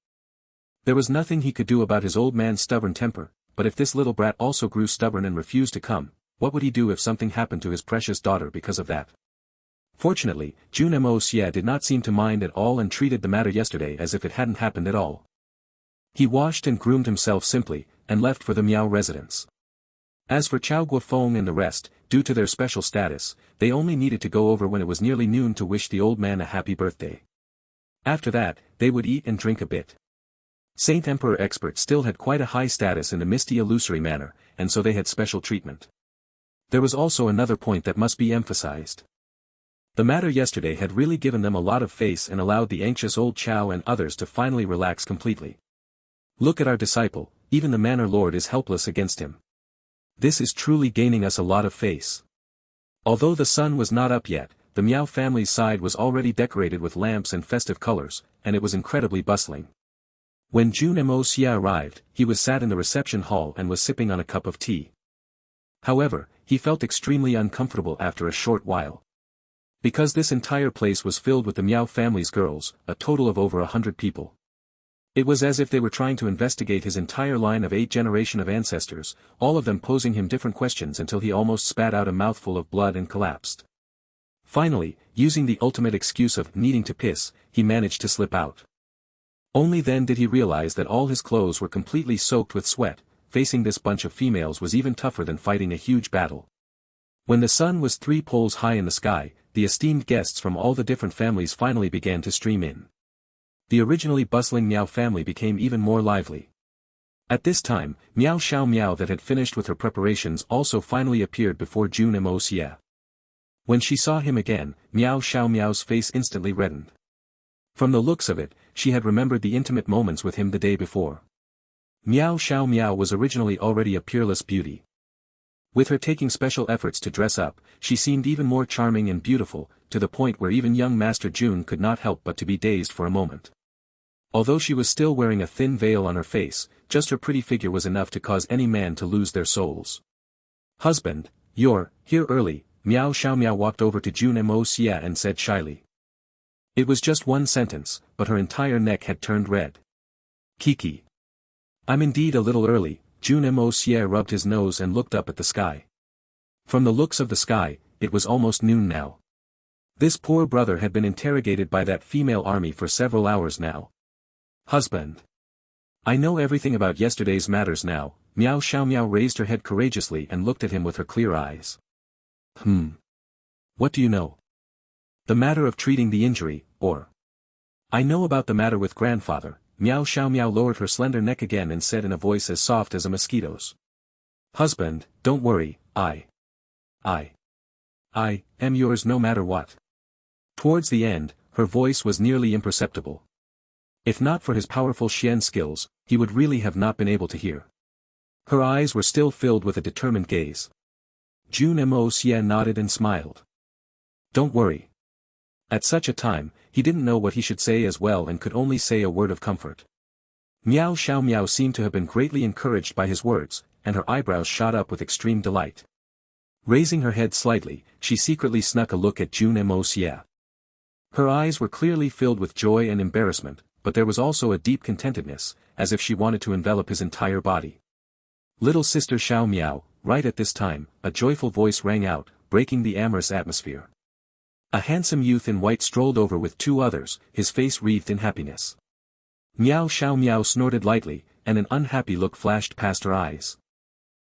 There was nothing he could do about his old man's stubborn temper, but if this little brat also grew stubborn and refused to come, what would he do if something happened to his precious daughter because of that? Fortunately, Jun Moxie did not seem to mind at all and treated the matter yesterday as if it hadn't happened at all. He washed and groomed himself simply, and left for the Miao residence. As for Chao Guofeng and the rest, due to their special status, they only needed to go over when it was nearly noon to wish the old man a happy birthday. After that, they would eat and drink a bit. Saint Emperor Expert still had quite a high status in the misty illusory manor, and so they had special treatment. There was also another point that must be emphasized. The matter yesterday had really given them a lot of face and allowed the anxious old Chao and others to finally relax completely. Look at our disciple, even the manor lord is helpless against him. This is truly gaining us a lot of face. Although the sun was not up yet, the Miao family's side was already decorated with lamps and festive colors, and it was incredibly bustling. When Jun Moxie arrived, he was sat in the reception hall and was sipping on a cup of tea. However, he felt extremely uncomfortable after a short while. Because this entire place was filled with the Miao family's girls, a total of over 100 people. It was as if they were trying to investigate his entire line of 8 generations of ancestors, all of them posing him different questions until he almost spat out a mouthful of blood and collapsed. Finally, using the ultimate excuse of needing to piss, he managed to slip out. Only then did he realize that all his clothes were completely soaked with sweat. Facing this bunch of females was even tougher than fighting a huge battle. When the sun was 3 poles high in the sky, the esteemed guests from all the different families finally began to stream in. The originally bustling Miao family became even more lively. At this time, Miao Xiao Miao that had finished with her preparations also finally appeared before Jun Moxie. When she saw him again, Miao Xiao Miao's face instantly reddened. From the looks of it, she had remembered the intimate moments with him the day before. Miao Xiao Miao was originally already a peerless beauty. With her taking special efforts to dress up, she seemed even more charming and beautiful, to the point where even young Master Jun could not help but to be dazed for a moment. Although she was still wearing a thin veil on her face, just her pretty figure was enough to cause any man to lose their souls. "Husband, you're here early," Miao Xiao Miao walked over to Jun Moxie and said shyly. It was just one sentence, but her entire neck had turned red. "Kiki. I'm indeed a little early," Jun Moxie rubbed his nose and looked up at the sky. From the looks of the sky, it was almost noon now. This poor brother had been interrogated by that female army for several hours now. "Husband. I know everything about yesterday's matters now," Miao Xiao Miao raised her head courageously and looked at him with her clear eyes. What do you know? The matter of treating the injury, or? I know about the matter with grandfather." Miao Xiao Miao lowered her slender neck again and said in a voice as soft as a mosquito's. "Husband, don't worry, I am yours no matter what." Towards the end, her voice was nearly imperceptible. If not for his powerful Xian skills, he would really have not been able to hear. Her eyes were still filled with a determined gaze. Jun Moxie nodded and smiled. "Don't worry." At such a time, he didn't know what he should say as well and could only say a word of comfort. Miao Xiao Miao seemed to have been greatly encouraged by his words, and her eyebrows shot up with extreme delight. Raising her head slightly, she secretly snuck a look at Jun Moxie. Her eyes were clearly filled with joy and embarrassment, but there was also a deep contentedness, as if she wanted to envelop his entire body. "Little sister Xiao Miao," right at this time, a joyful voice rang out, breaking the amorous atmosphere. A handsome youth in white strolled over with 2 others, his face wreathed in happiness. Miao Xiao Miao snorted lightly, and an unhappy look flashed past her eyes.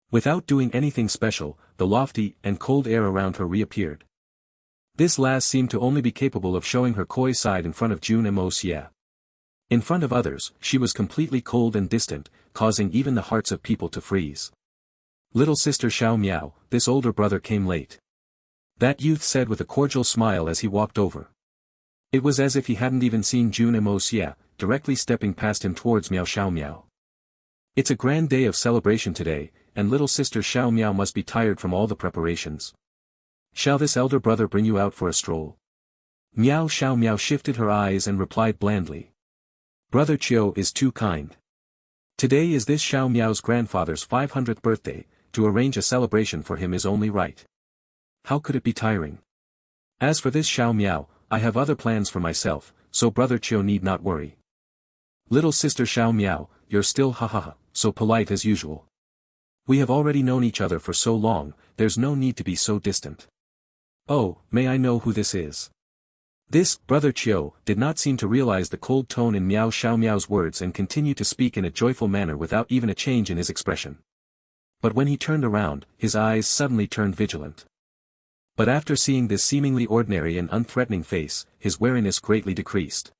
Without doing anything special, the lofty and cold air around her reappeared. This last seemed to only be capable of showing her coy side in front of Jun Moxie. In front of others, she was completely cold and distant, causing even the hearts of people to freeze. "Little sister Xiao Miao, this older brother came late," that youth said with a cordial smile as he walked over. It was as if he hadn't even seen Jun Moxie, directly stepping past him towards Miao Xiao Miao. "It's a grand day of celebration today, and little sister Xiao Miao must be tired from all the preparations. Shall this elder brother bring you out for a stroll?" Miao Xiao Miao shifted her eyes and replied blandly. "Brother Chiu is too kind. Today is this Xiao Miao's grandfather's 500th birthday, to arrange a celebration for him is only right. How could it be tiring? As for this Xiao Miao, I have other plans for myself, so brother Chiu need not worry. Little sister Xiao Miao, you're still so polite as usual. We have already known each other for so long, there's no need to be so distant. Oh, may I know who this is?" This, brother Chiu, did not seem to realize the cold tone in Miao Xiao Miao's words and continued to speak in a joyful manner without even a change in his expression. But when he turned around, his eyes suddenly turned vigilant. But after seeing this seemingly ordinary and unthreatening face, his wariness greatly decreased.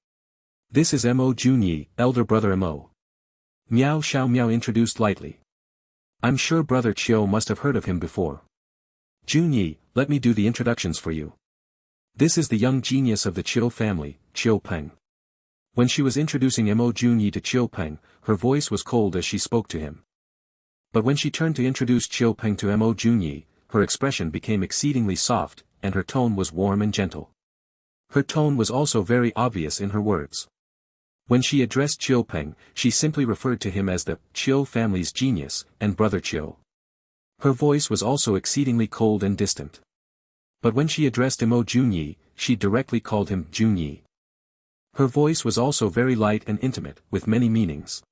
"This is Mo Junyi, elder brother Mo." Miao Xiao Miao introduced lightly. "I'm sure brother Chiu must have heard of him before. Junyi, let me do the introductions for you. This is the young genius of the Chiu family, Chiu Peng. When she was introducing Mo Junyi to Chiu Peng, her voice was cold as she spoke to him. But when she turned to introduce Chiu Peng to Mo Junyi, her expression became exceedingly soft, and her tone was warm and gentle. Her tone was also very obvious in her words. When she addressed Chiu Peng, she simply referred to him as the Chiu family's genius, and brother Chiu. Her voice was also exceedingly cold and distant. But when she addressed Mo Junyi, she directly called him Junyi. Her voice was also very light and intimate, with many meanings.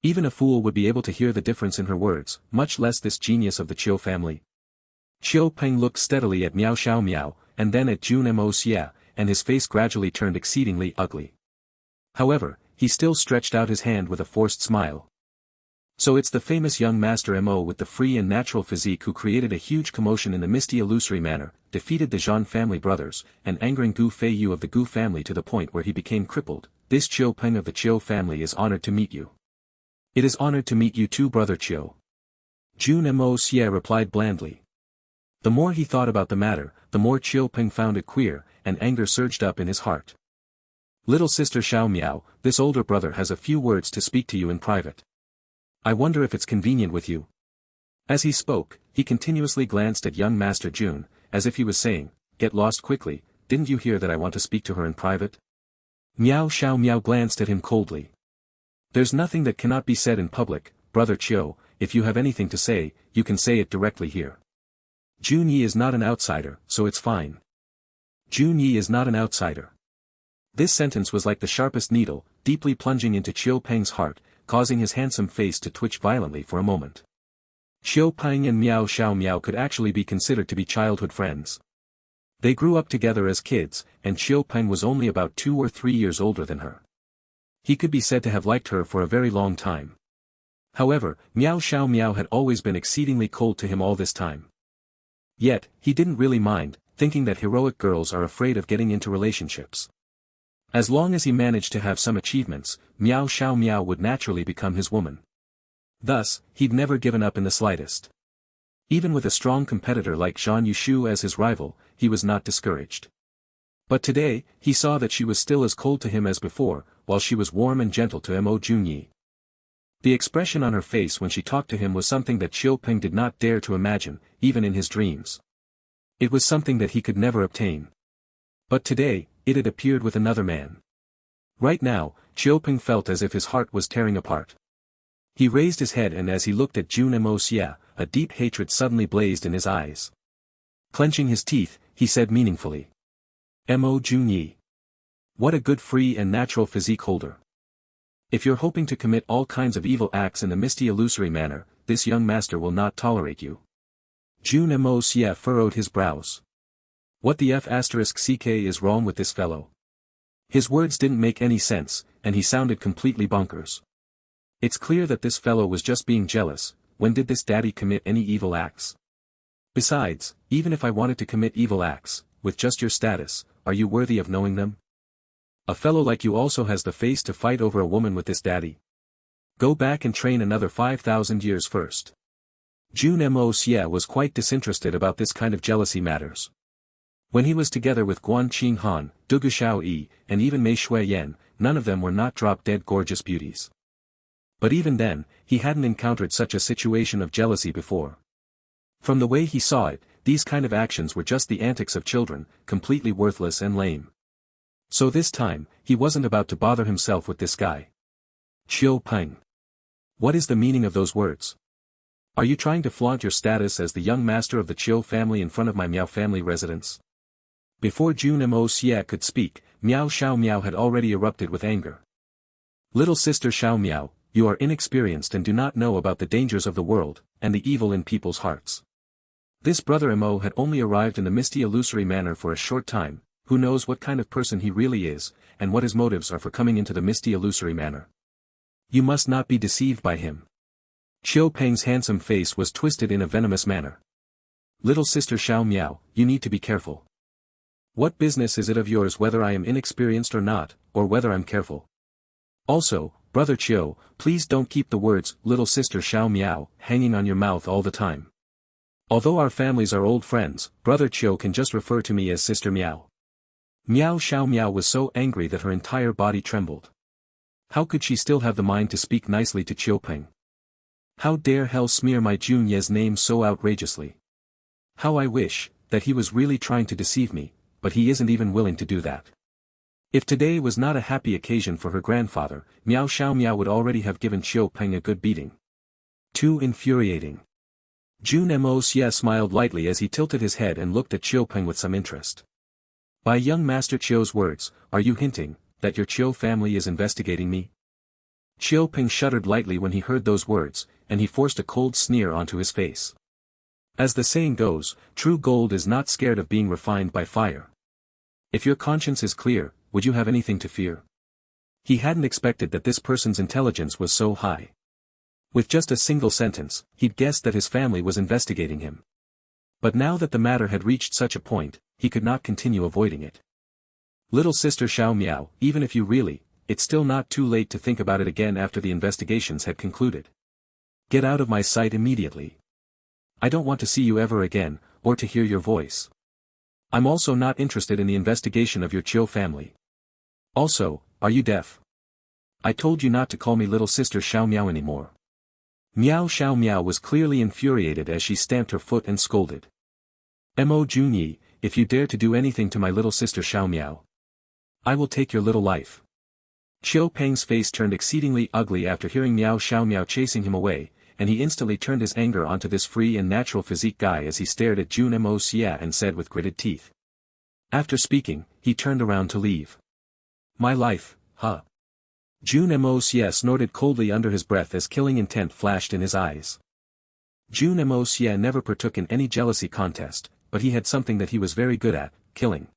Even a fool would be able to hear the difference in her words, much less this genius of the Chiu family. Chiu Peng looked steadily at Miao Xiao Miao, and then at Jun Moxie, and his face gradually turned exceedingly ugly. However, he still stretched out his hand with a forced smile. So it's the famous young master Mo with the free and natural physique who created a huge commotion in the misty illusory manner, defeated the Zhan family brothers, and angering Gu Feiyu of the Gu family to the point where he became crippled. This Chiu Peng of the Chiu family is honored to meet you. It is honored to meet you too, brother Chiu. Jun Moxie replied blandly. The more he thought about the matter, the more Chiu Peng found it queer, and anger surged up in his heart. Little sister Xiao Miao, this older brother has a few words to speak to you in private. I wonder if it's convenient with you. As he spoke, he continuously glanced at young Master Jun, as if he was saying, get lost quickly, didn't you hear that I want to speak to her in private? Miao Xiao Miao glanced at him coldly. There's nothing that cannot be said in public, brother Chiu, if you have anything to say, you can say it directly here. Jun Yi is not an outsider, so it's fine. Jun Yi is not an outsider. This sentence was like the sharpest needle, deeply plunging into Chiu Peng's heart, causing his handsome face to twitch violently for a moment. Chiu Peng and Miao Xiao Miao could actually be considered to be childhood friends. They grew up together as kids, and Chiu Peng was only about 2 or 3 years older than her. He could be said to have liked her for a very long time. However, Miao Xiao Miao had always been exceedingly cold to him all this time. Yet, he didn't really mind, thinking that heroic girls are afraid of getting into relationships. As long as he managed to have some achievements, Miao Xiao Miao would naturally become his woman. Thus, he'd never given up in the slightest. Even with a strong competitor like Zhan Yushu as his rival, he was not discouraged. But today, he saw that she was still as cold to him as before, while she was warm and gentle to Mo Junyi. The expression on her face when she talked to him was something that Chiu Peng did not dare to imagine, even in his dreams. It was something that he could never obtain. But today, it had appeared with another man. Right now, Chiu Peng felt as if his heart was tearing apart. He raised his head, and as he looked at Jun Moxie, a deep hatred suddenly blazed in his eyes. Clenching his teeth, he said meaningfully. Mo Junyi. What a good free and natural physique holder. If you're hoping to commit all kinds of evil acts in the misty illusory manner, this young master will not tolerate you. Jun Moxie furrowed his brows. What the F***ck is wrong with this fellow? His words didn't make any sense, and he sounded completely bonkers. It's clear that this fellow was just being jealous. When did this daddy commit any evil acts? Besides, even if I wanted to commit evil acts, with just your status, are you worthy of knowing them? A fellow like you also has the face to fight over a woman with this daddy. Go back and train another 5,000 years first. Jun Moxie was quite disinterested about this kind of jealousy matters. When he was together with Guan Qinghan, Dugu Xiaoyi, and even Mei Shuiyan, none of them were not drop-dead gorgeous beauties. But even then, he hadn't encountered such a situation of jealousy before. From the way he saw it, these kind of actions were just the antics of children, completely worthless and lame. So this time, he wasn't about to bother himself with this guy. Chiu Peng. What is the meaning of those words? Are you trying to flaunt your status as the young master of the Chiu family in front of my Miao family residence? Before Jun Moxie could speak, Miao Xiao Miao had already erupted with anger. Little sister Xiao Miao, you are inexperienced and do not know about the dangers of the world, and the evil in people's hearts. This brother Mo had only arrived in the misty illusory manner for a short time, who knows what kind of person he really is, and what his motives are for coming into the misty illusory manner. You must not be deceived by him. Chiu Peng's handsome face was twisted in a venomous manner. Little sister Xiao Miao, you need to be careful. What business is it of yours whether I am inexperienced or not, or whether I'm careful? Also, brother Chiu, please don't keep the words, little sister Xiao Miao, hanging on your mouth all the time. Although our families are old friends, brother Chiu can just refer to me as sister Miao. Miao Xiaomiao was so angry that her entire body trembled. How could she still have the mind to speak nicely to Chiu Peng? How dare hell smear my Jun Ye's name so outrageously? How I wish that he was really trying to deceive me, but he isn't even willing to do that. If today was not a happy occasion for her grandfather, Miao Xiaomiao would already have given Chiu Peng a good beating. Too infuriating. Jun Moxie smiled lightly as he tilted his head and looked at Chiu Peng with some interest. By young Master Chiu's words, are you hinting that your Chiu family is investigating me? Chiu Peng shuddered lightly when he heard those words, and he forced a cold sneer onto his face. As the saying goes, true gold is not scared of being refined by fire. If your conscience is clear, would you have anything to fear? He hadn't expected that this person's intelligence was so high. With just a single sentence, he'd guessed that his family was investigating him. But now that the matter had reached such a point, he could not continue avoiding it. Little sister Xiao Miao, even if you really, it's still not too late to think about it again after the investigations had concluded. Get out of my sight immediately. I don't want to see you ever again, or to hear your voice. I'm also not interested in the investigation of your Chiu family. Also, are you deaf? I told you not to call me little sister Xiao Miao anymore. Miao Xiao Miao was clearly infuriated as she stamped her foot and scolded. Mo Junyi, if you dare to do anything to my little sister Xiao Miao, I will take your little life. Chiu Peng's face turned exceedingly ugly after hearing Miao Xiao Miao chasing him away, and he instantly turned his anger onto this free and natural physique guy as he stared at Jun Moxie and said with gritted teeth. After speaking, he turned around to leave. My life, huh? Jun Moxie snorted coldly under his breath as killing intent flashed in his eyes. Jun Moxie never partook in any jealousy contest, but he had something that he was very good at, killing.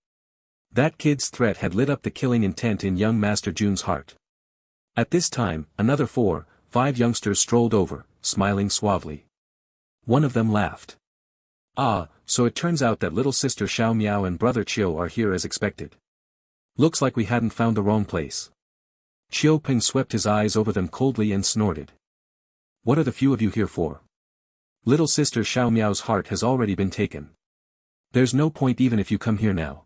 That kid's threat had lit up the killing intent in young Master Jun's heart. At this time, another 4-5 youngsters strolled over, smiling suavely. One of them laughed. Ah, so it turns out that little sister Xiao Miao and brother Chiu are here as expected. Looks like we hadn't found the wrong place. Chiu Peng swept his eyes over them coldly and snorted. What are the few of you here for? Little sister Xiao Miao's heart has already been taken. There's no point even if you come here now.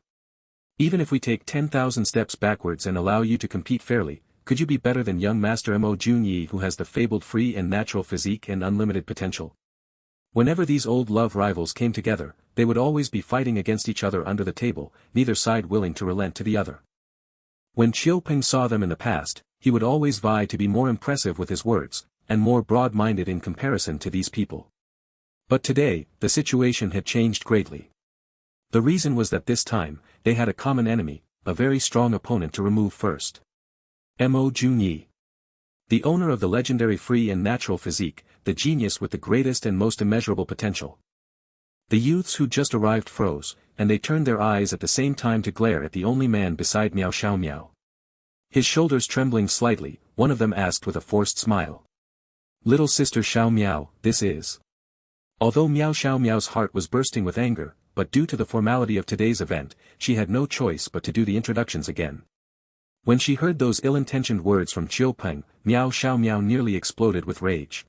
Even if we take 10,000 steps backwards and allow you to compete fairly, could you be better than young Master Mo Junyi who has the fabled free and natural physique and unlimited potential? Whenever these old love rivals came together, they would always be fighting against each other under the table, neither side willing to relent to the other. When Chiu Peng saw them in the past, he would always vie to be more impressive with his words, and more broad-minded in comparison to these people. But today, the situation had changed greatly. The reason was that this time, they had a common enemy, a very strong opponent to remove first. Mo Junyi. The owner of the legendary free and natural physique, the genius with the greatest and most immeasurable potential. The youths who just arrived froze, and they turned their eyes at the same time to glare at the only man beside Miao Xiao Miao. His shoulders trembling slightly, one of them asked with a forced smile. Little sister Xiao Miao, this is. Although Miao Xiao Miao's heart was bursting with anger, but due to the formality of today's event, she had no choice but to do the introductions again. When she heard those ill-intentioned words from Chiu Peng, Miao Xiao Miao nearly exploded with rage.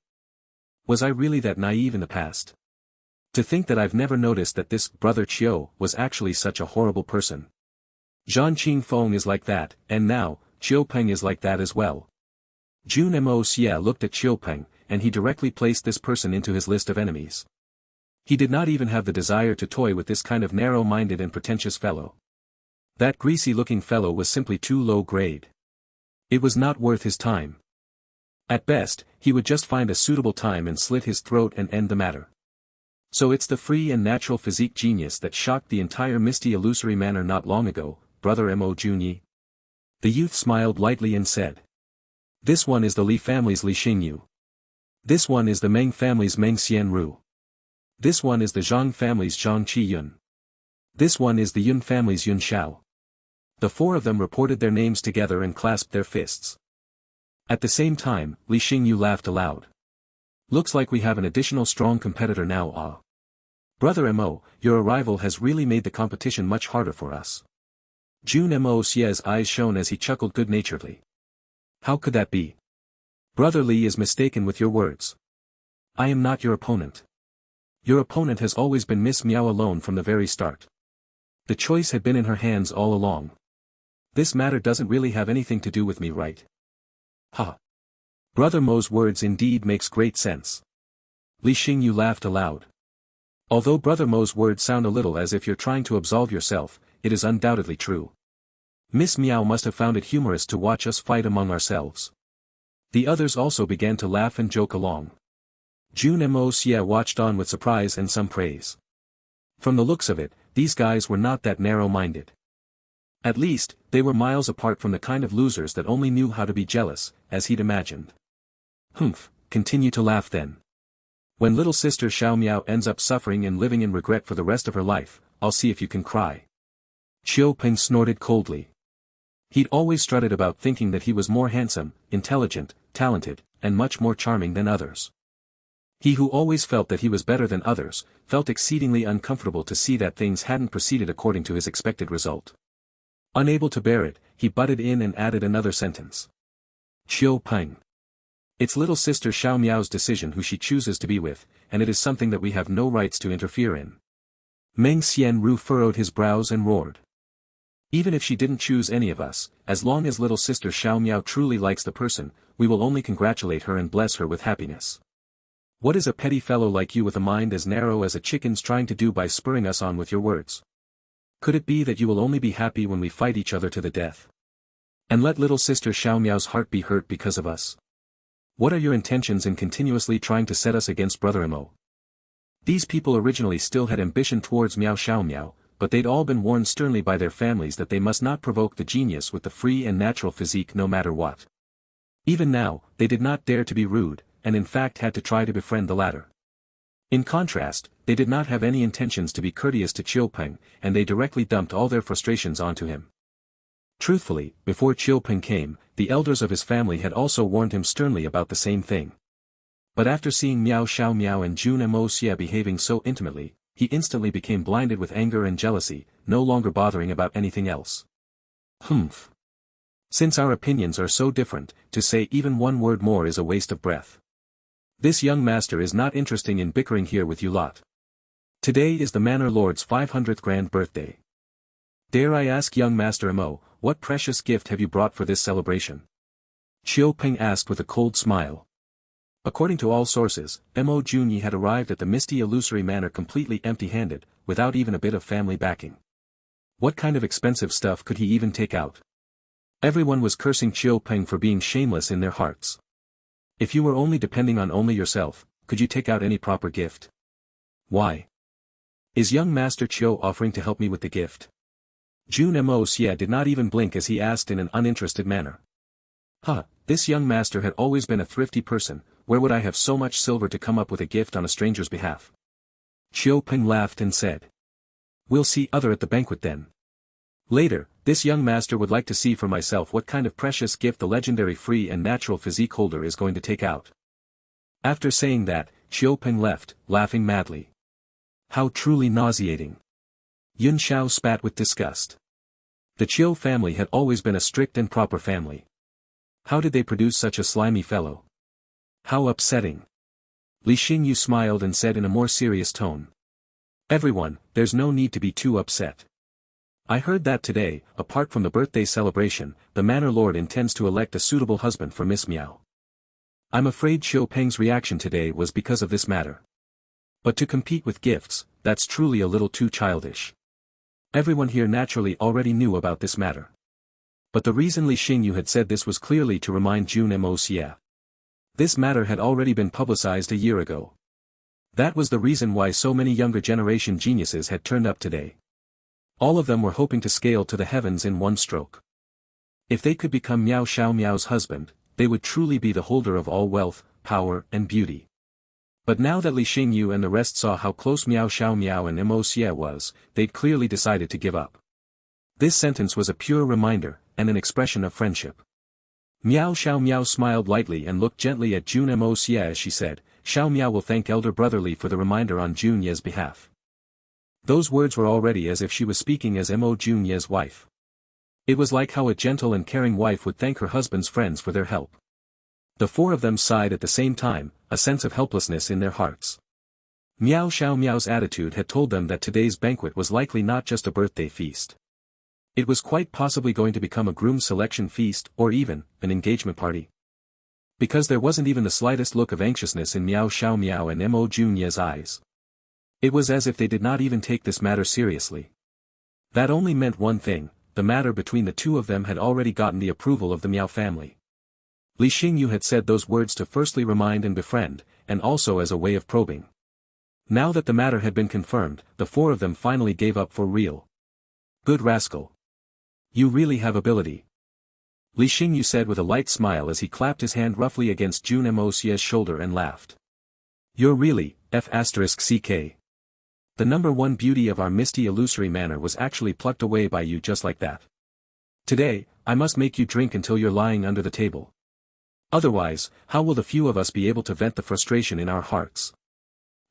Was I really that naive in the past? To think that I've never noticed that this brother Chiu was actually such a horrible person. Zhan Qingfeng is like that, and now, Chiu Peng is like that as well. Jun Moxie looked at Chiu Peng, and he directly placed this person into his list of enemies. He did not even have the desire to toy with this kind of narrow-minded and pretentious fellow. That greasy-looking fellow was simply too low grade. It was not worth his time. At best, he would just find a suitable time and slit his throat and end the matter. So it's the free and natural physique genius that shocked the entire misty illusory manor not long ago, brother Mo Junyi. The youth smiled lightly and said. This one is the Li family's Li Xingyu. This one is the Meng family's Meng Xianru. This one is the Zhang family's Zhang Qiyun. This one is the Yun family's Yun Xiao. The four of them reported their names together and clasped their fists. At the same time, Li Xingyu laughed aloud. Looks like we have an additional strong competitor now, ah. Brother Mo, your arrival has really made the competition much harder for us. Jun Moxie's eyes shone as he chuckled good-naturedly. How could that be? Brother Li is mistaken with your words. I am not your opponent. Your opponent has always been Miss Miao alone from the very start. The choice had been in her hands all along. This matter doesn't really have anything to do with me, right? Ha! Brother Mo's words indeed makes great sense. Li Xingyu laughed aloud. Although Brother Mo's words sound a little as if you're trying to absolve yourself, it is undoubtedly true. Miss Miao must have found it humorous to watch us fight among ourselves. The others also began to laugh and joke along. Jun Moxie watched on with surprise and some praise. From the looks of it, these guys were not that narrow-minded. At least, they were miles apart from the kind of losers that only knew how to be jealous, as he'd imagined. Humph, continue to laugh then. When little sister Xiao Miao ends up suffering and living in regret for the rest of her life, I'll see if you can cry. Qiu Peng snorted coldly. He'd always strutted about thinking that he was more handsome, intelligent, talented, and much more charming than others. He who always felt that he was better than others, felt exceedingly uncomfortable to see that things hadn't proceeded according to his expected result. Unable to bear it, he butted in and added another sentence. Qiu Peng. It's little sister Xiao Miao's decision who she chooses to be with, and it is something that we have no rights to interfere in. Meng Xianru furrowed his brows and roared. Even if she didn't choose any of us, as long as little sister Xiao Miao truly likes the person, we will only congratulate her and bless her with happiness. What is a petty fellow like you with a mind as narrow as a chicken's trying to do by spurring us on with your words? Could it be that you will only be happy when we fight each other to the death? And let little sister Xiao Miao's heart be hurt because of us? What are your intentions in continuously trying to set us against Brother Mo? These people originally still had ambition towards Miao Xiao Miao, but they'd all been warned sternly by their families that they must not provoke the genius with the free and natural physique no matter what. Even now, they did not dare to be rude, and in fact had to try to befriend the latter. In contrast, they did not have any intentions to be courteous to Qiu Peng, and they directly dumped all their frustrations onto him. Truthfully, before Qiu Peng came, the elders of his family had also warned him sternly about the same thing. But after seeing Miao Xiao Miao and Jun Moxie behaving so intimately, he instantly became blinded with anger and jealousy, no longer bothering about anything else. Humph. Since our opinions are so different, to say even one word more is a waste of breath. This young master is not interested in bickering here with you lot. Today is the Manor Lord's 500th grand birthday. Dare I ask young Master Mo, what precious gift have you brought for this celebration? Qiu Peng asked with a cold smile. According to all sources, Mo Junyi had arrived at the misty illusory manor completely empty-handed, without even a bit of family backing. What kind of expensive stuff could he even take out? Everyone was cursing Qiu Peng for being shameless in their hearts. If you were only depending on only yourself, could you take out any proper gift? Why? Is young Master Qiu offering to help me with the gift? Jun Moxie did not even blink as he asked in an uninterested manner. This young master had always been a thrifty person, where would I have so much silver to come up with a gift on a stranger's behalf? Qiu Peng laughed and said. We'll see other at the banquet then. Later, this young master would like to see for myself what kind of precious gift the legendary free and natural physique holder is going to take out. After saying that, Qiu Peng left, laughing madly. How truly nauseating. Yun Xiao spat with disgust. The Qiu family had always been a strict and proper family. How did they produce such a slimy fellow? How upsetting. Li Xingyu smiled and said in a more serious tone. Everyone, there's no need to be too upset. I heard that today, apart from the birthday celebration, the Manor Lord intends to elect a suitable husband for Miss Miao. I'm afraid Qiu Peng's reaction today was because of this matter. But to compete with gifts, that's truly a little too childish. Everyone here naturally already knew about this matter. But the reason Li Xingyu had said this was clearly to remind Jun Moxie. This matter had already been publicized a year ago. That was the reason why so many younger generation geniuses had turned up today. All of them were hoping to scale to the heavens in one stroke. If they could become Miao Xiao Miao's husband, they would truly be the holder of all wealth, power and beauty. But now that Li Xingyu and the rest saw how close Miao Xiao Miao and Moxie was, they'd clearly decided to give up. This sentence was a pure reminder, and an expression of friendship. Miao Xiao Miao smiled lightly and looked gently at Jun Moxie as she said, Xiao Miao will thank elder brother Li for the reminder on Jun Ye's behalf. Those words were already as if she was speaking as Mo Jun Ye's wife. It was like how a gentle and caring wife would thank her husband's friends for their help. The four of them sighed at the same time, a sense of helplessness in their hearts. Miao Xiao Miao's attitude had told them that today's banquet was likely not just a birthday feast. It was quite possibly going to become a groom selection feast or even an engagement party. Because there wasn't even the slightest look of anxiousness in Miao Xiao Miao and Mo Jun Xie's eyes. It was as if they did not even take this matter seriously. That only meant one thing: the matter between the two of them had already gotten the approval of the Miao family. Li Xingyu had said those words to firstly remind and befriend, and also as a way of probing. Now that the matter had been confirmed, the four of them finally gave up for real. Good rascal. You really have ability. Li Xingyu said with a light smile as he clapped his hand roughly against Jun Moxie's shoulder and laughed. You're really, F***ck. The number one beauty of our misty illusory manor was actually plucked away by you just like that. Today, I must make you drink until you're lying under the table. Otherwise, how will the few of us be able to vent the frustration in our hearts?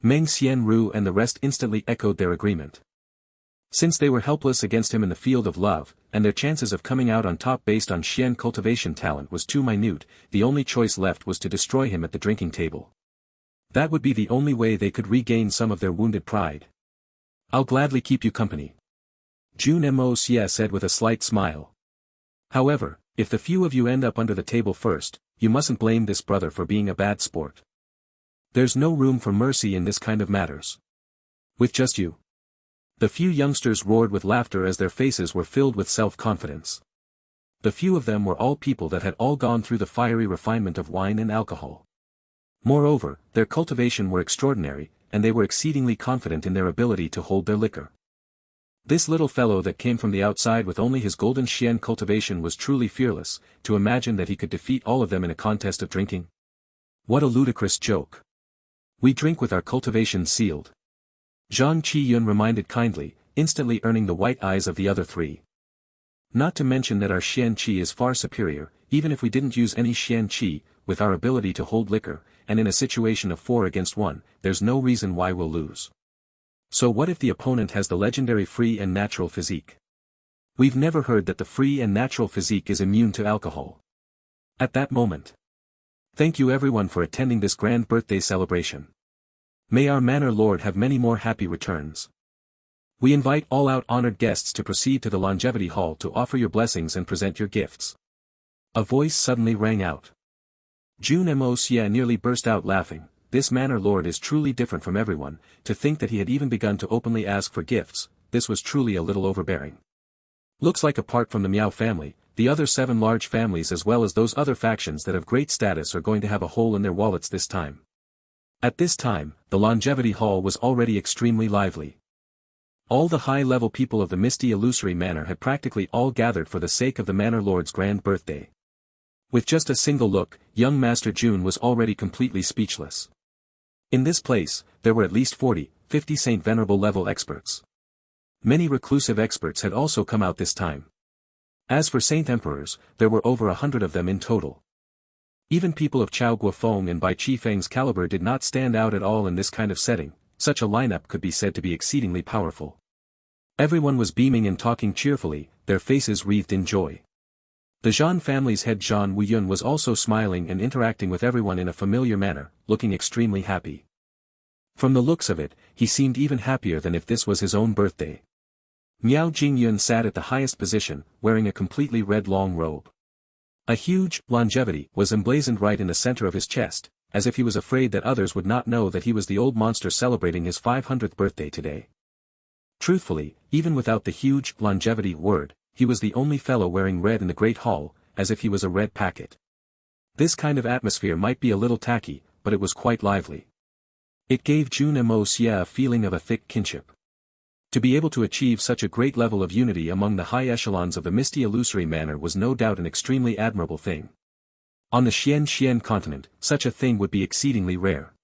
Meng Xianru and the rest instantly echoed their agreement. Since they were helpless against him in the field of love, and their chances of coming out on top based on Xian cultivation talent was too minute, the only choice left was to destroy him at the drinking table. That would be the only way they could regain some of their wounded pride. I'll gladly keep you company. Jun Moxie said with a slight smile. However, if the few of you end up under the table first, you mustn't blame this brother for being a bad sport. There's no room for mercy in this kind of matters. With just you. The few youngsters roared with laughter as their faces were filled with self-confidence. The few of them were all people that had all gone through the fiery refinement of wine and alcohol. Moreover, their cultivation were extraordinary, and they were exceedingly confident in their ability to hold their liquor. This little fellow that came from the outside with only his golden Xian cultivation was truly fearless, to imagine that he could defeat all of them in a contest of drinking. What a ludicrous joke. We drink with our cultivation sealed. Zhang Qiyun reminded kindly, instantly earning the white eyes of the other three. Not to mention that our Xian Qi is far superior, even if we didn't use any Xian Qi, with our ability to hold liquor, and in a situation of 4 against 1, there's no reason why we'll lose. So what if the opponent has the legendary free and natural physique? We've never heard that the free and natural physique is immune to alcohol. At that moment. Thank you everyone for attending this grand birthday celebration. May our manor lord have many more happy returns. We invite all out honored guests to proceed to the longevity hall to offer your blessings and present your gifts. A voice suddenly rang out. Jun Moxie nearly burst out laughing. This manor lord is truly different from everyone. To think that he had even begun to openly ask for gifts, this was truly a little overbearing. Looks like apart from the Miao family, the other 7 large families as well as those other factions that have great status are going to have a hole in their wallets this time. At this time, the longevity hall was already extremely lively. All the high-level people of the misty illusory manor had practically all gathered for the sake of the manor lord's grand birthday. With just a single look, young Master Jun was already completely speechless. In this place, there were at least 40, 50 Saint Venerable level experts. Many reclusive experts had also come out this time. As for Saint Emperors, there were over 100 of them in total. Even people of Chao Guofeng and Bai Qifeng's caliber did not stand out at all in this kind of setting. Such a lineup could be said to be exceedingly powerful. Everyone was beaming and talking cheerfully, their faces wreathed in joy. The Zhan family's head Zhan Wuyun was also smiling and interacting with everyone in a familiar manner, looking extremely happy. From the looks of it, he seemed even happier than if this was his own birthday. Miao Jingyun sat at the highest position, wearing a completely red long robe. A huge longevity was emblazoned right in the center of his chest, as if he was afraid that others would not know that he was the old monster celebrating his 500th birthday today. Truthfully, even without the huge longevity word, he was the only fellow wearing red in the Great Hall, as if he was a red packet. This kind of atmosphere might be a little tacky, but it was quite lively. It gave Jun Moxie a feeling of a thick kinship. To be able to achieve such a great level of unity among the high echelons of the misty illusory manor was no doubt an extremely admirable thing. On the Xian continent, such a thing would be exceedingly rare.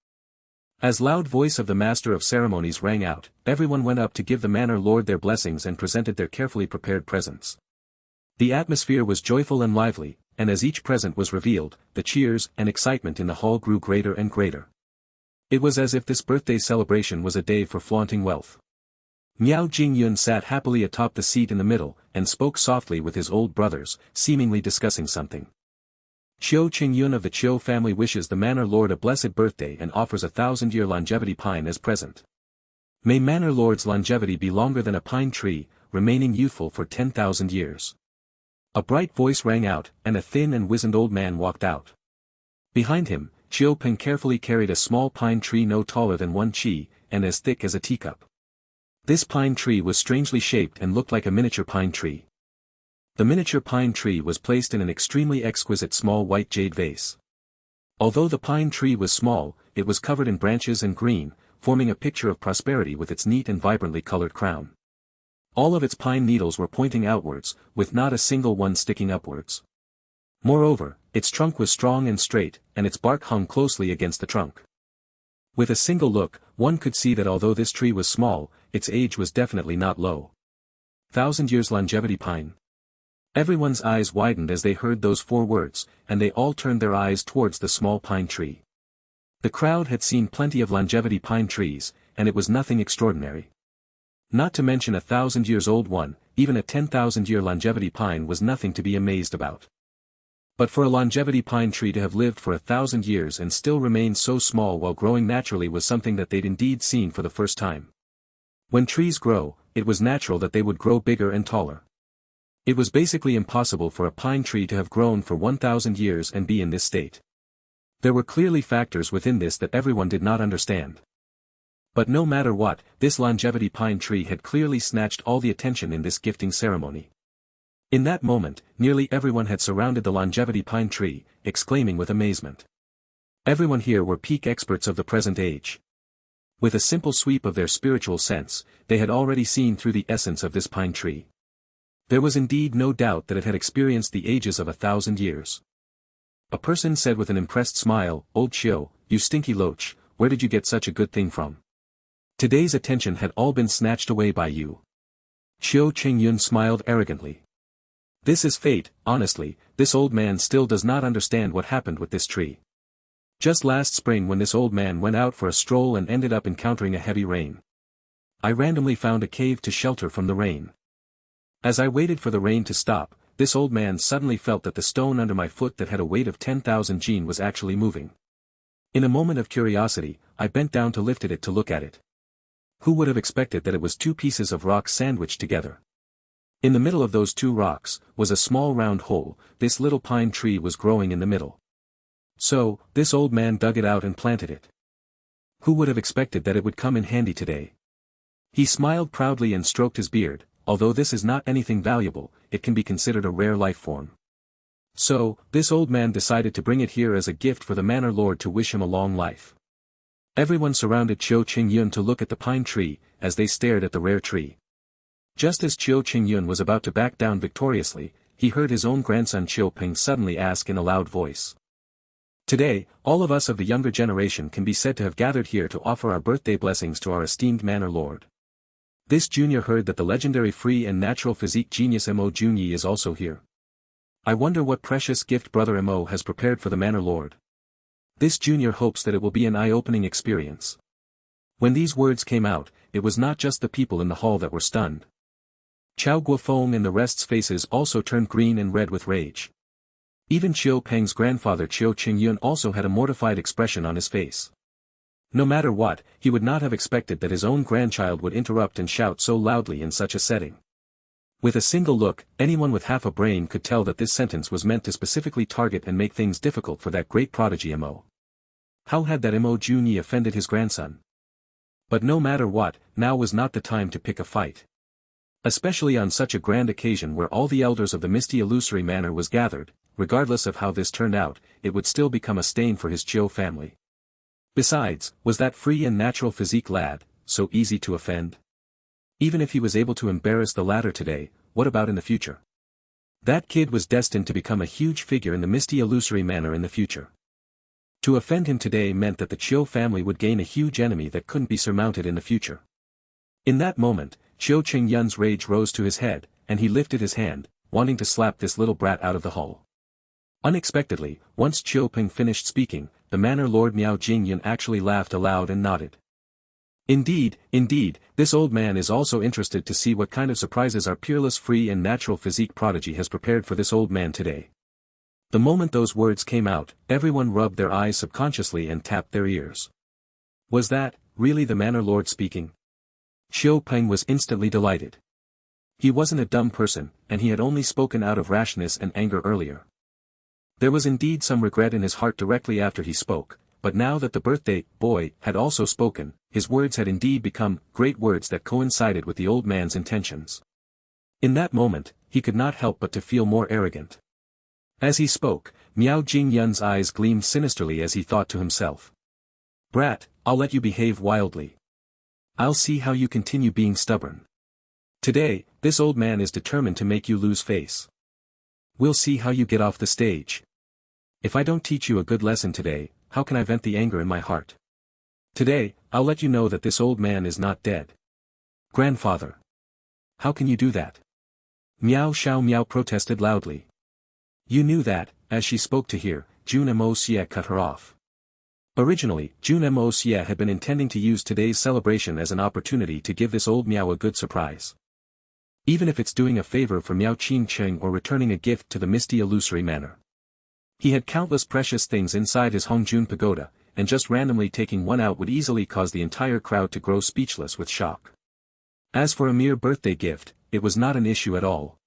As loud voice of the master of ceremonies rang out, everyone went up to give the manor lord their blessings and presented their carefully prepared presents. The atmosphere was joyful and lively, and as each present was revealed, the cheers and excitement in the hall grew greater and greater. It was as if this birthday celebration was a day for flaunting wealth. Miao Jingyun sat happily atop the seat in the middle, and spoke softly with his old brothers, seemingly discussing something. Chiu Qingyun of the Chiu family wishes the Manor Lord a blessed birthday and offers a 1,000-year longevity pine as present. May Manor Lord's longevity be longer than a pine tree, remaining youthful for 10,000 years. A bright voice rang out, and a thin and wizened old man walked out. Behind him, Chiu Peng carefully carried a small pine tree no taller than 1 chi, and as thick as a teacup. This pine tree was strangely shaped and looked like a miniature pine tree. The miniature pine tree was placed in an extremely exquisite small white jade vase. Although the pine tree was small, it was covered in branches and green, forming a picture of prosperity with its neat and vibrantly colored crown. All of its pine needles were pointing outwards, with not a single one sticking upwards. Moreover, its trunk was strong and straight, and its bark hung closely against the trunk. With a single look, one could see that although this tree was small, its age was definitely not low. 1,000 years longevity pine. Everyone's eyes widened as they heard those 4 words, and they all turned their eyes towards the small pine tree. The crowd had seen plenty of longevity pine trees, and it was nothing extraordinary. Not to mention a 1,000 years old one, even a 10,000-year longevity pine was nothing to be amazed about. But for a longevity pine tree to have lived for 1,000 years and still remain so small while growing naturally was something that they'd indeed seen for the first time. When trees grow, it was natural that they would grow bigger and taller. It was basically impossible for a pine tree to have grown for 1,000 years and be in this state. There were clearly factors within this that everyone did not understand. But no matter what, this longevity pine tree had clearly snatched all the attention in this gifting ceremony. In that moment, nearly everyone had surrounded the longevity pine tree, exclaiming with amazement. Everyone here were peak experts of the present age. With a simple sweep of their spiritual sense, they had already seen through the essence of this pine tree. There was indeed no doubt that it had experienced the ages of 1,000 years. A person said with an impressed smile, "Old Chiu, you stinky loach, where did you get such a good thing from? Today's attention had all been snatched away by you." Chiu Qingyun smiled arrogantly. This is fate. Honestly, this old man still does not understand what happened with this tree. Just last spring when this old man went out for a stroll and ended up encountering a heavy rain. I randomly found a cave to shelter from the rain. As I waited for the rain to stop, this old man suddenly felt that the stone under my foot that had a weight of 10,000 jin was actually moving. In a moment of curiosity, I bent down to lift it to look at it. Who would have expected that it was 2 pieces of rock sandwiched together? In the middle of those 2 rocks, was a small round hole. This little pine tree was growing in the middle. So, this old man dug it out and planted it. Who would have expected that it would come in handy today? He smiled proudly and stroked his beard. Although this is not anything valuable, it can be considered a rare life form. So, this old man decided to bring it here as a gift for the Manor Lord to wish him a long life. Everyone surrounded Chiu Qingyun to look at the pine tree, as they stared at the rare tree. Just as Chiu Qingyun was about to back down victoriously, he heard his own grandson Chiu Peng suddenly ask in a loud voice. "Today, all of us of the younger generation can be said to have gathered here to offer our birthday blessings to our esteemed Manor Lord. This junior heard that the legendary free and natural physique genius Mo Junyi is also here. I wonder what precious gift brother Mo has prepared for the Manor Lord. This junior hopes that it will be an eye-opening experience." When these words came out, it was not just the people in the hall that were stunned. Chao Guofeng and the rest's faces also turned green and red with rage. Even Chiu Peng's grandfather Chiu Qingyun also had a mortified expression on his face. No matter what, he would not have expected that his own grandchild would interrupt and shout so loudly in such a setting. With a single look, anyone with half a brain could tell that this sentence was meant to specifically target and make things difficult for that great prodigy Mo. How had that Mo Junyi offended his grandson? But no matter what, now was not the time to pick a fight. Especially on such a grand occasion where all the elders of the misty illusory manor was gathered, regardless of how this turned out, it would still become a stain for his Chiu family. Besides, was that free and natural physique lad so easy to offend? Even if he was able to embarrass the latter today, what about in the future? That kid was destined to become a huge figure in the misty illusory manor in the future. To offend him today meant that the Chiu family would gain a huge enemy that couldn't be surmounted in the future. In that moment, Chiu Qingyun's rage rose to his head, and he lifted his hand, wanting to slap this little brat out of the hall. Unexpectedly, once Chiu Peng finished speaking, the Manor Lord Miao Jingyun actually laughed aloud and nodded. Indeed, this old man is also interested to see what kind of surprises our peerless free and natural physique prodigy has prepared for this old man today. The moment those words came out, everyone rubbed their eyes subconsciously and tapped their ears. Was that, really the Manor Lord speaking? Xiao Peng was instantly delighted. He wasn't a dumb person, and he had only spoken out of rashness and anger earlier. There was indeed some regret in his heart directly after he spoke, but now that the birthday boy had also spoken, his words had indeed become great words that coincided with the old man's intentions. In that moment, he could not help but to feel more arrogant. As he spoke, Miao Jingyun's eyes gleamed sinisterly as he thought to himself. Brat, I'll let you behave wildly. I'll see how you continue being stubborn. Today, this old man is determined to make you lose face. We'll see how you get off the stage. If I don't teach you a good lesson today, how can I vent the anger in my heart? Today, I'll let you know that this old man is not dead. Grandfather. How can you do that? Miao Xiao Miao protested loudly. You knew that, as she spoke to hear, Jun Moxie cut her off. Originally, Jun Moxie had been intending to use today's celebration as an opportunity to give this old Miao a good surprise. Even if it's doing a favor for Miao Qingcheng or returning a gift to the misty illusory manor. He had countless precious things inside his Hongjun pagoda, and just randomly taking one out would easily cause the entire crowd to grow speechless with shock. As for a mere birthday gift, it was not an issue at all.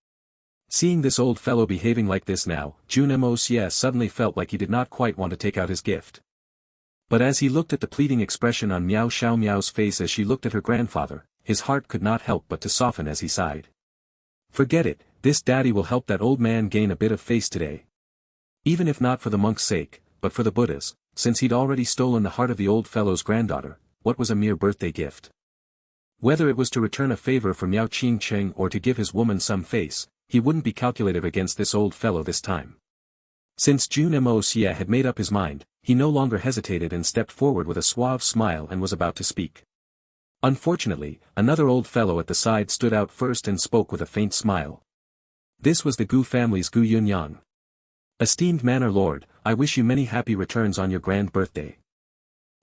Seeing this old fellow behaving like this now, Jun Moxie suddenly felt like he did not quite want to take out his gift. But as he looked at the pleading expression on Miao Xiao Miao's face as she looked at her grandfather, his heart could not help but to soften as he sighed. Forget it, this daddy will help that old man gain a bit of face today. Even if not for the monk's sake, but for the Buddha's, since he'd already stolen the heart of the old fellow's granddaughter, what was a mere birthday gift? Whether it was to return a favor for Miao Qingcheng or to give his woman some face, he wouldn't be calculative against this old fellow this time. Since Jun Moxie had made up his mind, he no longer hesitated and stepped forward with a suave smile and was about to speak. Unfortunately, another old fellow at the side stood out first and spoke with a faint smile. This was the Gu family's Gu Yunyang. Esteemed Manor Lord, I wish you many happy returns on your grand birthday.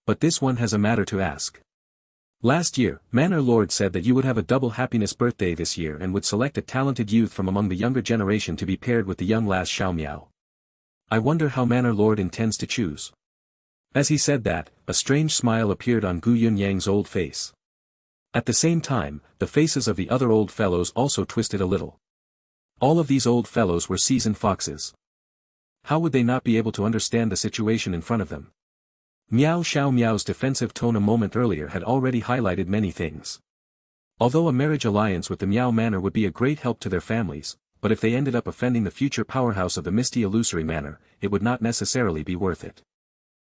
But this one has a matter to ask. Last year, Manor Lord said that you would have a double happiness birthday this year and would select a talented youth from among the younger generation to be paired with the young lass Xiao Miao. I wonder how Manor Lord intends to choose. As he said that, a strange smile appeared on Gu Yunyang's old face. At the same time, the faces of the other old fellows also twisted a little. All of these old fellows were seasoned foxes. How would they not be able to understand the situation in front of them? Miao Xiao Miao's defensive tone a moment earlier had already highlighted many things. Although a marriage alliance with the Miao Manor would be a great help to their families, but if they ended up offending the future powerhouse of the misty illusory manor, it would not necessarily be worth it.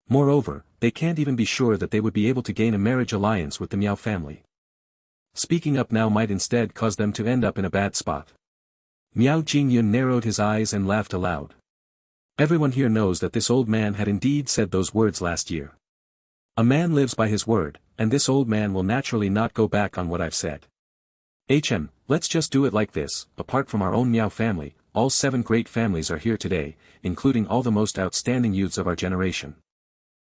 Moreover, they can't even be sure that they would be able to gain a marriage alliance with the Miao family. Speaking up now might instead cause them to end up in a bad spot. Miao Jingyun narrowed his eyes and laughed aloud. Everyone here knows that this old man had indeed said those words last year. A man lives by his word, and this old man will naturally not go back on what I've said. Let's just do it like this. Apart from our own Miao family, all 7 great families are here today, including all the most outstanding youths of our generation.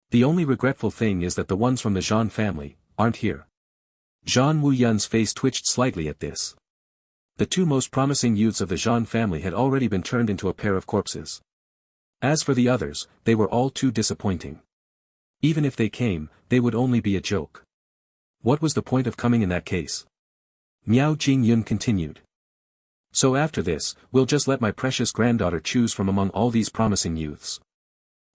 The only regretful thing is that the ones from the Zhan family aren't here. Zhan Wuyun's face twitched slightly at this. The 2 most promising youths of the Zhan family had already been turned into a pair of corpses. As for the others, they were all too disappointing. Even if they came, they would only be a joke. What was the point of coming in that case? Miao Jingyun continued. So after this, we'll just let my precious granddaughter choose from among all these promising youths.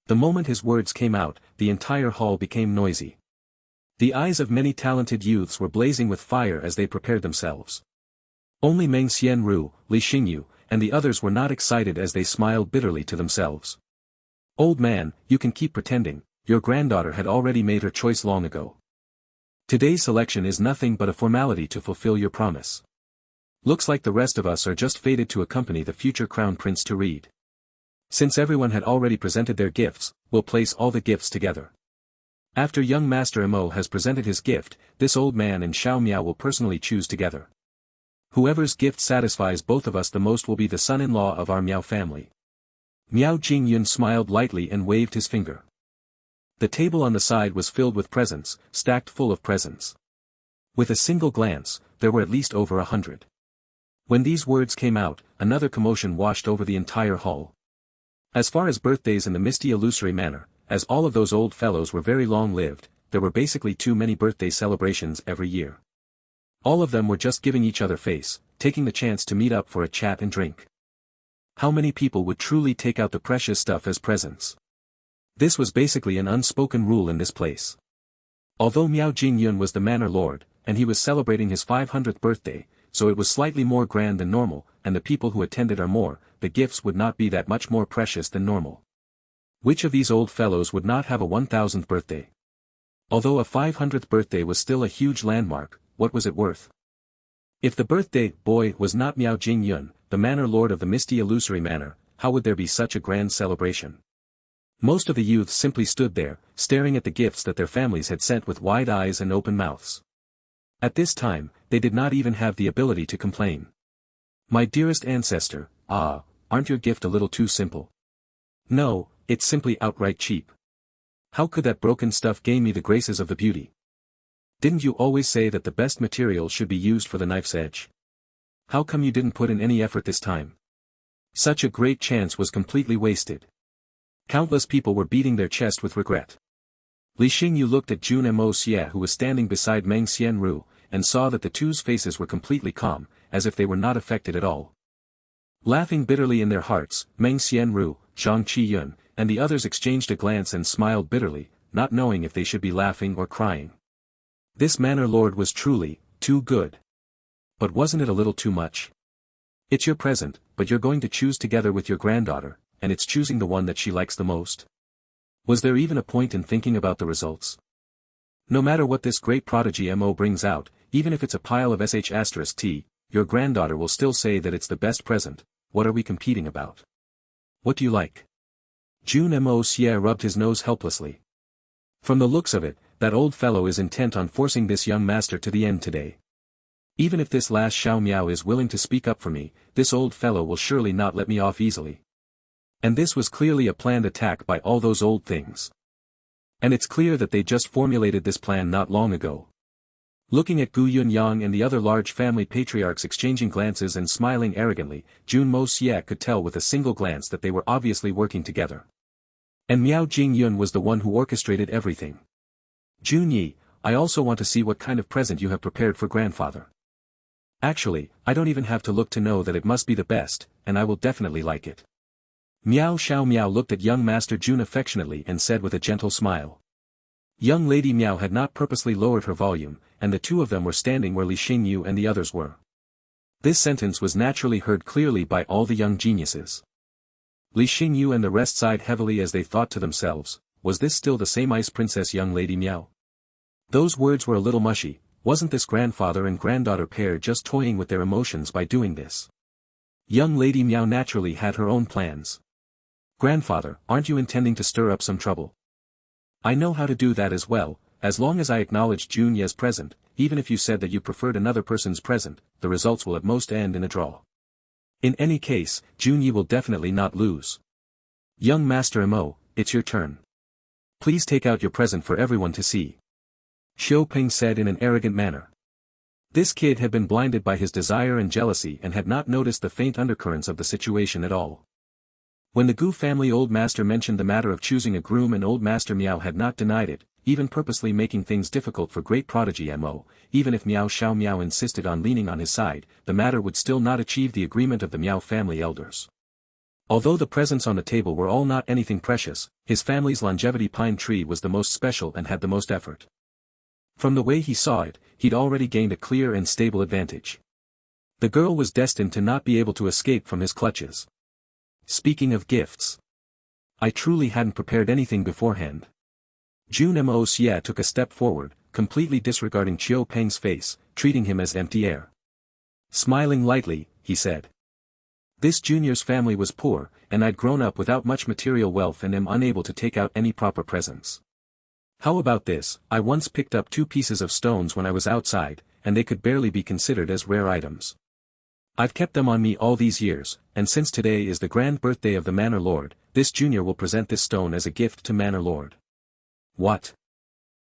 The moment his words came out, the entire hall became noisy. The eyes of many talented youths were blazing with fire as they prepared themselves. Only Meng Xianru, Li Xingyu, and the others were not excited as they smiled bitterly to themselves. Old man, you can keep pretending, your granddaughter had already made her choice long ago. Today's selection is nothing but a formality to fulfill your promise. Looks like the rest of us are just fated to accompany the future crown prince to read. Since everyone had already presented their gifts, we'll place all the gifts together. After young Master Mo has presented his gift, this old man and Xiao Miao will personally choose together. Whoever's gift satisfies both of us the most will be the son-in-law of our Miao family. Miao Jingyun smiled lightly and waved his finger. The table on the side was filled with presents, stacked full of presents. With a single glance, there were at least over 100. When these words came out, another commotion washed over the entire hall. As far as birthdays in the misty illusory manor, as all of those old fellows were very long-lived, there were basically too many birthday celebrations every year. All of them were just giving each other face, taking the chance to meet up for a chat and drink. How many people would truly take out the precious stuff as presents? This was basically an unspoken rule in this place. Although Miao Jingyun was the manor lord, and he was celebrating his 500th birthday, so it was slightly more grand than normal, and the people who attended are more, the gifts would not be that much more precious than normal. Which of these old fellows would not have a 1000th birthday? Although a 500th birthday was still a huge landmark, what was it worth? If the birthday boy was not Miao Jingyun, the manor lord of the misty illusory manor, how would there be such a grand celebration? Most of the youths simply stood there, staring at the gifts that their families had sent with wide eyes and open mouths. At this time, they did not even have the ability to complain. My dearest ancestor, aren't your gift a little too simple? No, it's simply outright cheap. How could that broken stuff gain me the graces of the beauty? Didn't you always say that the best material should be used for the knife's edge? How come you didn't put in any effort this time? Such a great chance was completely wasted. Countless people were beating their chest with regret. Li Xingyu looked at Jun Moxie who was standing beside Meng Xianru, and saw that the two's faces were completely calm, as if they were not affected at all. Laughing bitterly in their hearts, Meng Xianru, Zhang Qiyun, and the others exchanged a glance and smiled bitterly, not knowing if they should be laughing or crying. This manor lord was truly, too good. But wasn't it a little too much? It's your present, but you're going to choose together with your granddaughter, and it's choosing the one that she likes the most. Was there even a point in thinking about the results? No matter what this great prodigy MO brings out, even if it's a pile of sh*t, your granddaughter will still say that it's the best present. What are we competing about? What do you like? Jun Moxie rubbed his nose helplessly. From the looks of it, that old fellow is intent on forcing this young master to the end today. Even if this last Xiao Miao is willing to speak up for me, this old fellow will surely not let me off easily. And this was clearly a planned attack by all those old things. And it's clear that they just formulated this plan not long ago. Looking at Gu Yunyang and the other large family patriarchs exchanging glances and smiling arrogantly, Jun Moxie could tell with a single glance that they were obviously working together. And Miao Jingyun was the one who orchestrated everything. Jun Yi, I also want to see what kind of present you have prepared for grandfather. Actually, I don't even have to look to know that it must be the best, and I will definitely like it. Miao Xiao Miao looked at young Master Jun affectionately and said with a gentle smile. Young Lady Miao had not purposely lowered her volume, and the two of them were standing where Li Xingyu and the others were. This sentence was naturally heard clearly by all the young geniuses. Li Xingyu and the rest sighed heavily as they thought to themselves, was this still the same ice princess young Lady Miao? Those words were a little mushy. Wasn't this grandfather and granddaughter pair just toying with their emotions by doing this? Young Lady Miao naturally had her own plans. Grandfather, aren't you intending to stir up some trouble? I know how to do that as well, as long as I acknowledge Jun Ye's present, even if you said that you preferred another person's present, the results will at most end in a draw. In any case, Jun Ye will definitely not lose. Young Master Mo, it's your turn. Please take out your present for everyone to see. Xiu Ping said in an arrogant manner. This kid had been blinded by his desire and jealousy and had not noticed the faint undercurrents of the situation at all. When the Gu family old master mentioned the matter of choosing a groom and old Master Miao had not denied it, even purposely making things difficult for great prodigy Mo, even if Miao Xiao Miao insisted on leaning on his side, the matter would still not achieve the agreement of the Miao family elders. Although the presents on the table were all not anything precious, his family's longevity pine tree was the most special and had the most effort. From the way he saw it, he'd already gained a clear and stable advantage. The girl was destined to not be able to escape from his clutches. Speaking of gifts, I truly hadn't prepared anything beforehand. Jun Moxie took a step forward, completely disregarding Xiu Peng's face, treating him as empty air. Smiling lightly, he said. This junior's family was poor, and I'd grown up without much material wealth and am unable to take out any proper presents. How about this? I once picked up 2 pieces of stones when I was outside, and they could barely be considered as rare items. I've kept them on me all these years, and since today is the grand birthday of the Manor Lord, this junior will present this stone as a gift to Manor Lord. What?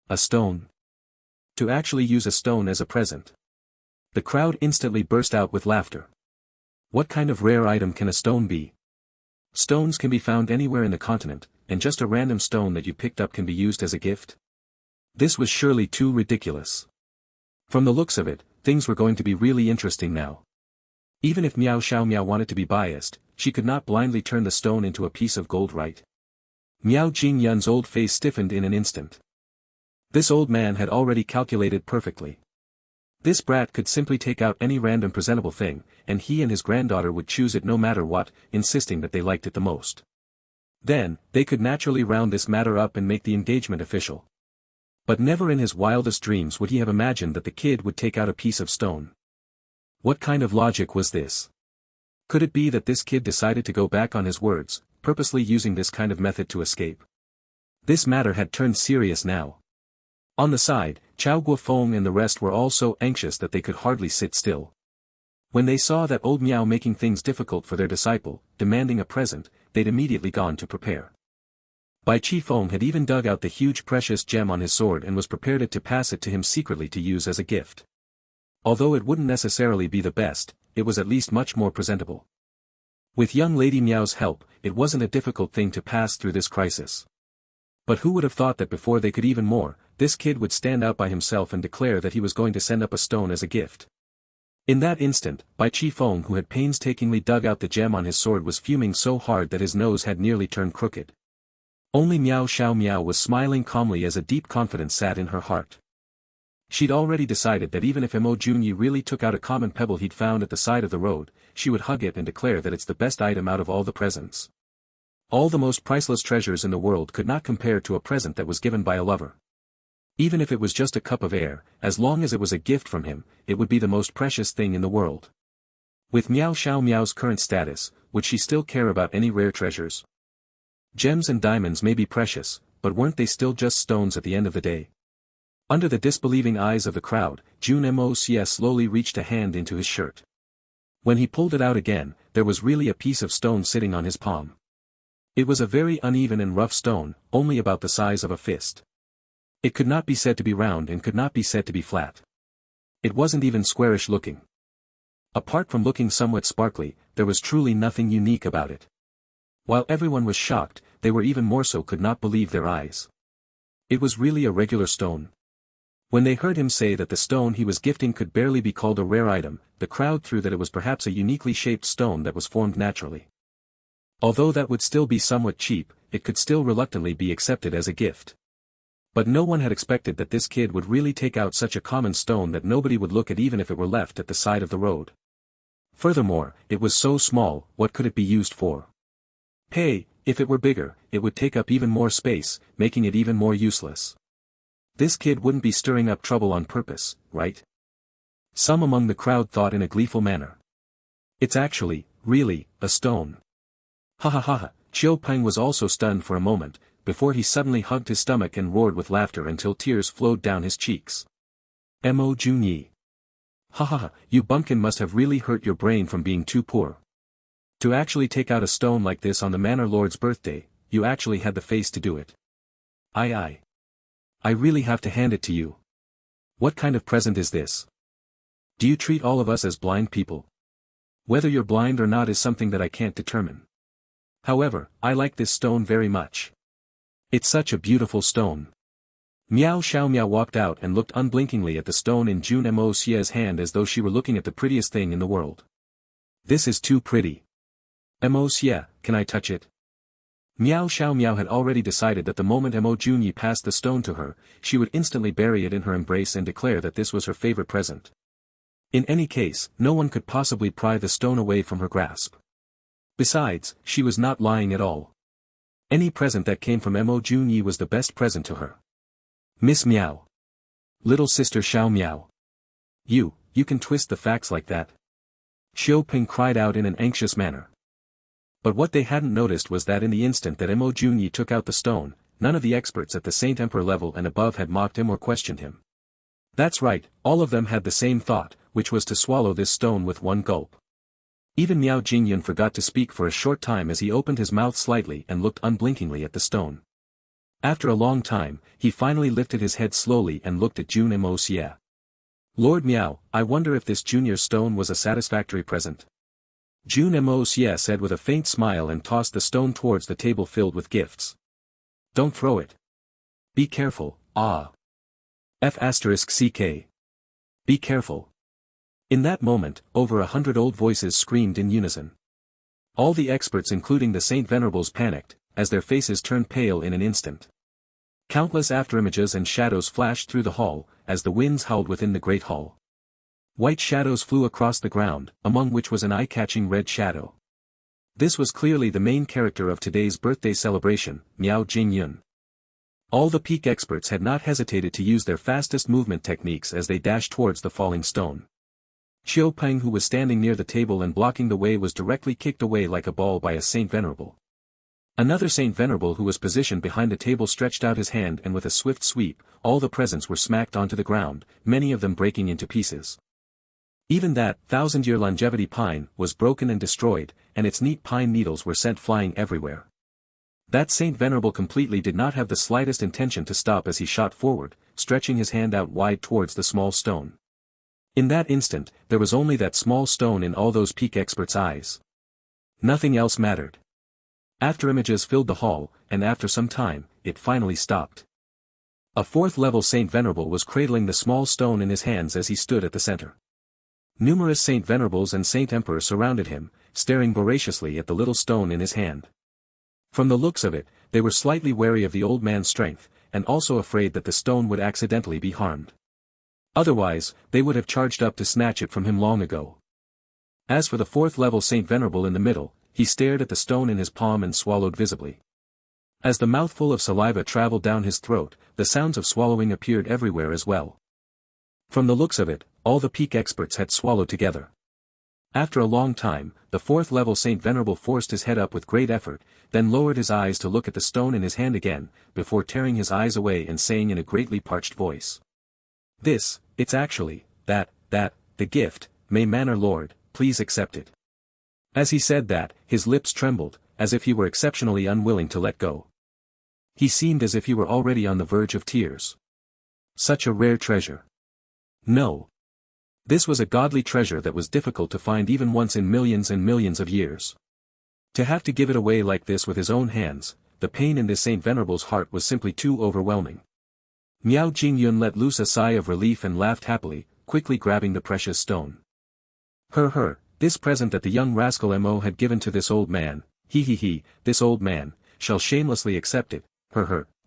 A stone? To actually use a stone as a present? The crowd instantly burst out with laughter. What kind of rare item can a stone be? Stones can be found anywhere in the continent, and just a random stone that you picked up can be used as a gift? This was surely too ridiculous. From the looks of it, things were going to be really interesting now. Even if Miao Xiaomiao wanted to be biased, she could not blindly turn the stone into a piece of gold, right? Miao Jingyun's old face stiffened in an instant. This old man had already calculated perfectly. This brat could simply take out any random presentable thing, and he and his granddaughter would choose it no matter what, insisting that they liked it the most. Then, they could naturally round this matter up and make the engagement official. But never in his wildest dreams would he have imagined that the kid would take out a piece of stone. What kind of logic was this? Could it be that this kid decided to go back on his words, purposely using this kind of method to escape? This matter had turned serious now. On the side, Chao Guofeng and the rest were all so anxious that they could hardly sit still. When they saw that old Miao making things difficult for their disciple, demanding a present, they'd immediately gone to prepare. Bai Qifeng had even dug out the huge precious gem on his sword and was prepared to pass it to him secretly to use as a gift. Although it wouldn't necessarily be the best, it was at least much more presentable. With young Lady Miao's help, it wasn't a difficult thing to pass through this crisis. But who would have thought that before they could even more, this kid would stand out by himself and declare that he was going to send up a stone as a gift. In that instant, Bai Qifeng, who had painstakingly dug out the gem on his sword, was fuming so hard that his nose had nearly turned crooked. Only Miao Xiaomiao was smiling calmly as a deep confidence sat in her heart. She'd already decided that even if Mo Junyi really took out a common pebble he'd found at the side of the road, she would hug it and declare that it's the best item out of all the presents. All the most priceless treasures in the world could not compare to a present that was given by a lover. Even if it was just a cup of air, as long as it was a gift from him, it would be the most precious thing in the world. With Miao Xiaomiao's current status, would she still care about any rare treasures? Gems and diamonds may be precious, but weren't they still just stones at the end of the day? Under the disbelieving eyes of the crowd, Jun Moxie slowly reached a hand into his shirt. When he pulled it out again, there was really a piece of stone sitting on his palm. It was a very uneven and rough stone, only about the size of a fist. It could not be said to be round and could not be said to be flat. It wasn't even squarish looking. Apart from looking somewhat sparkly, there was truly nothing unique about it. While everyone was shocked, they were even more so could not believe their eyes. It was really a regular stone. When they heard him say that the stone he was gifting could barely be called a rare item, the crowd threw that it was perhaps a uniquely shaped stone that was formed naturally. Although that would still be somewhat cheap, it could still reluctantly be accepted as a gift. But no one had expected that this kid would really take out such a common stone that nobody would look at even if it were left at the side of the road. Furthermore, it was so small, what could it be used for? Hey, if it were bigger, it would take up even more space, making it even more useless. This kid wouldn't be stirring up trouble on purpose, right? Some among the crowd thought in a gleeful manner. It's actually, really, a stone. Ha ha ha ha. Qiu Peng was also stunned for a moment, before he suddenly hugged his stomach and roared with laughter until tears flowed down his cheeks. Mo Junyi. Ha ha ha, you bumpkin must have really hurt your brain from being too poor. To actually take out a stone like this on the Manor Lord's birthday, you actually had the face to do it. I really have to hand it to you. What kind of present is this? Do you treat all of us as blind people? Whether you're blind or not is something that I can't determine. However, I like this stone very much. It's such a beautiful stone. Miao Xiaomiao walked out and looked unblinkingly at the stone in Jun Moxie's hand as though she were looking at the prettiest thing in the world. This is too pretty. Moxie, can I touch it? Miao Xiaomiao had already decided that the moment Mo Junyi passed the stone to her, she would instantly bury it in her embrace and declare that this was her favorite present. In any case, no one could possibly pry the stone away from her grasp. Besides, she was not lying at all. Any present that came from Mo Junyi was the best present to her. Miss Miao. Little sister Xiao Miao. You can twist the facts like that? Qiu Peng cried out in an anxious manner. But what they hadn't noticed was that in the instant that Mo Junyi took out the stone, none of the experts at the Saint Emperor level and above had mocked him or questioned him. That's right, all of them had the same thought, which was to swallow this stone with one gulp. Even Miao Jingyun forgot to speak for a short time as he opened his mouth slightly and looked unblinkingly at the stone. After a long time, he finally lifted his head slowly and looked at Jun Moxie. Lord Miao, I wonder if this junior stone was a satisfactory present. Jun Moxie said with a faint smile and tossed the stone towards the table filled with gifts. Don't throw it. Be careful, ah. F***ck. Be careful. In that moment, over 100 old voices screamed in unison. All the experts including the Saint Venerables panicked, as their faces turned pale in an instant. Countless afterimages and shadows flashed through the hall, as the winds howled within the great hall. White shadows flew across the ground, among which was an eye-catching red shadow. This was clearly the main character of today's birthday celebration, Miao Jingyun. All the peak experts had not hesitated to use their fastest movement techniques as they dashed towards the falling stone. Xiao Peng, who was standing near the table and blocking the way, was directly kicked away like a ball by a Saint Venerable. Another Saint Venerable who was positioned behind the table stretched out his hand, and with a swift sweep, all the presents were smacked onto the ground, many of them breaking into pieces. Even that 1,000-year longevity pine was broken and destroyed, and its neat pine needles were sent flying everywhere. That Saint Venerable completely did not have the slightest intention to stop as he shot forward, stretching his hand out wide towards the small stone. In that instant, there was only that small stone in all those peak experts' eyes. Nothing else mattered. Afterimages filled the hall, and after some time, it finally stopped. A fourth-level Saint Venerable was cradling the small stone in his hands as he stood at the center. Numerous Saint Venerables and Saint Emperors surrounded him, staring voraciously at the little stone in his hand. From the looks of it, they were slightly wary of the old man's strength, and also afraid that the stone would accidentally be harmed. Otherwise, they would have charged up to snatch it from him long ago. As for the fourth-level Saint Venerable in the middle, he stared at the stone in his palm and swallowed visibly. As the mouthful of saliva traveled down his throat, the sounds of swallowing appeared everywhere as well. From the looks of it, all the peak experts had swallowed together. After a long time, the fourth-level Saint Venerable forced his head up with great effort, then lowered his eyes to look at the stone in his hand again, before tearing his eyes away and saying in a greatly parched voice. It's actually, the gift, may Manor Lord, please accept it. As he said that, his lips trembled, as if he were exceptionally unwilling to let go. He seemed as if he were already on the verge of tears. Such a rare treasure. No. This was a godly treasure that was difficult to find even once in millions and millions of years. To have to give it away like this with his own hands, the pain in this Saint Venerable's heart was simply too overwhelming. Miao Jingyun let loose a sigh of relief and laughed happily, quickly grabbing the precious stone. This present that the young rascal Mo had given to this old man, this old man, shall shamelessly accept it,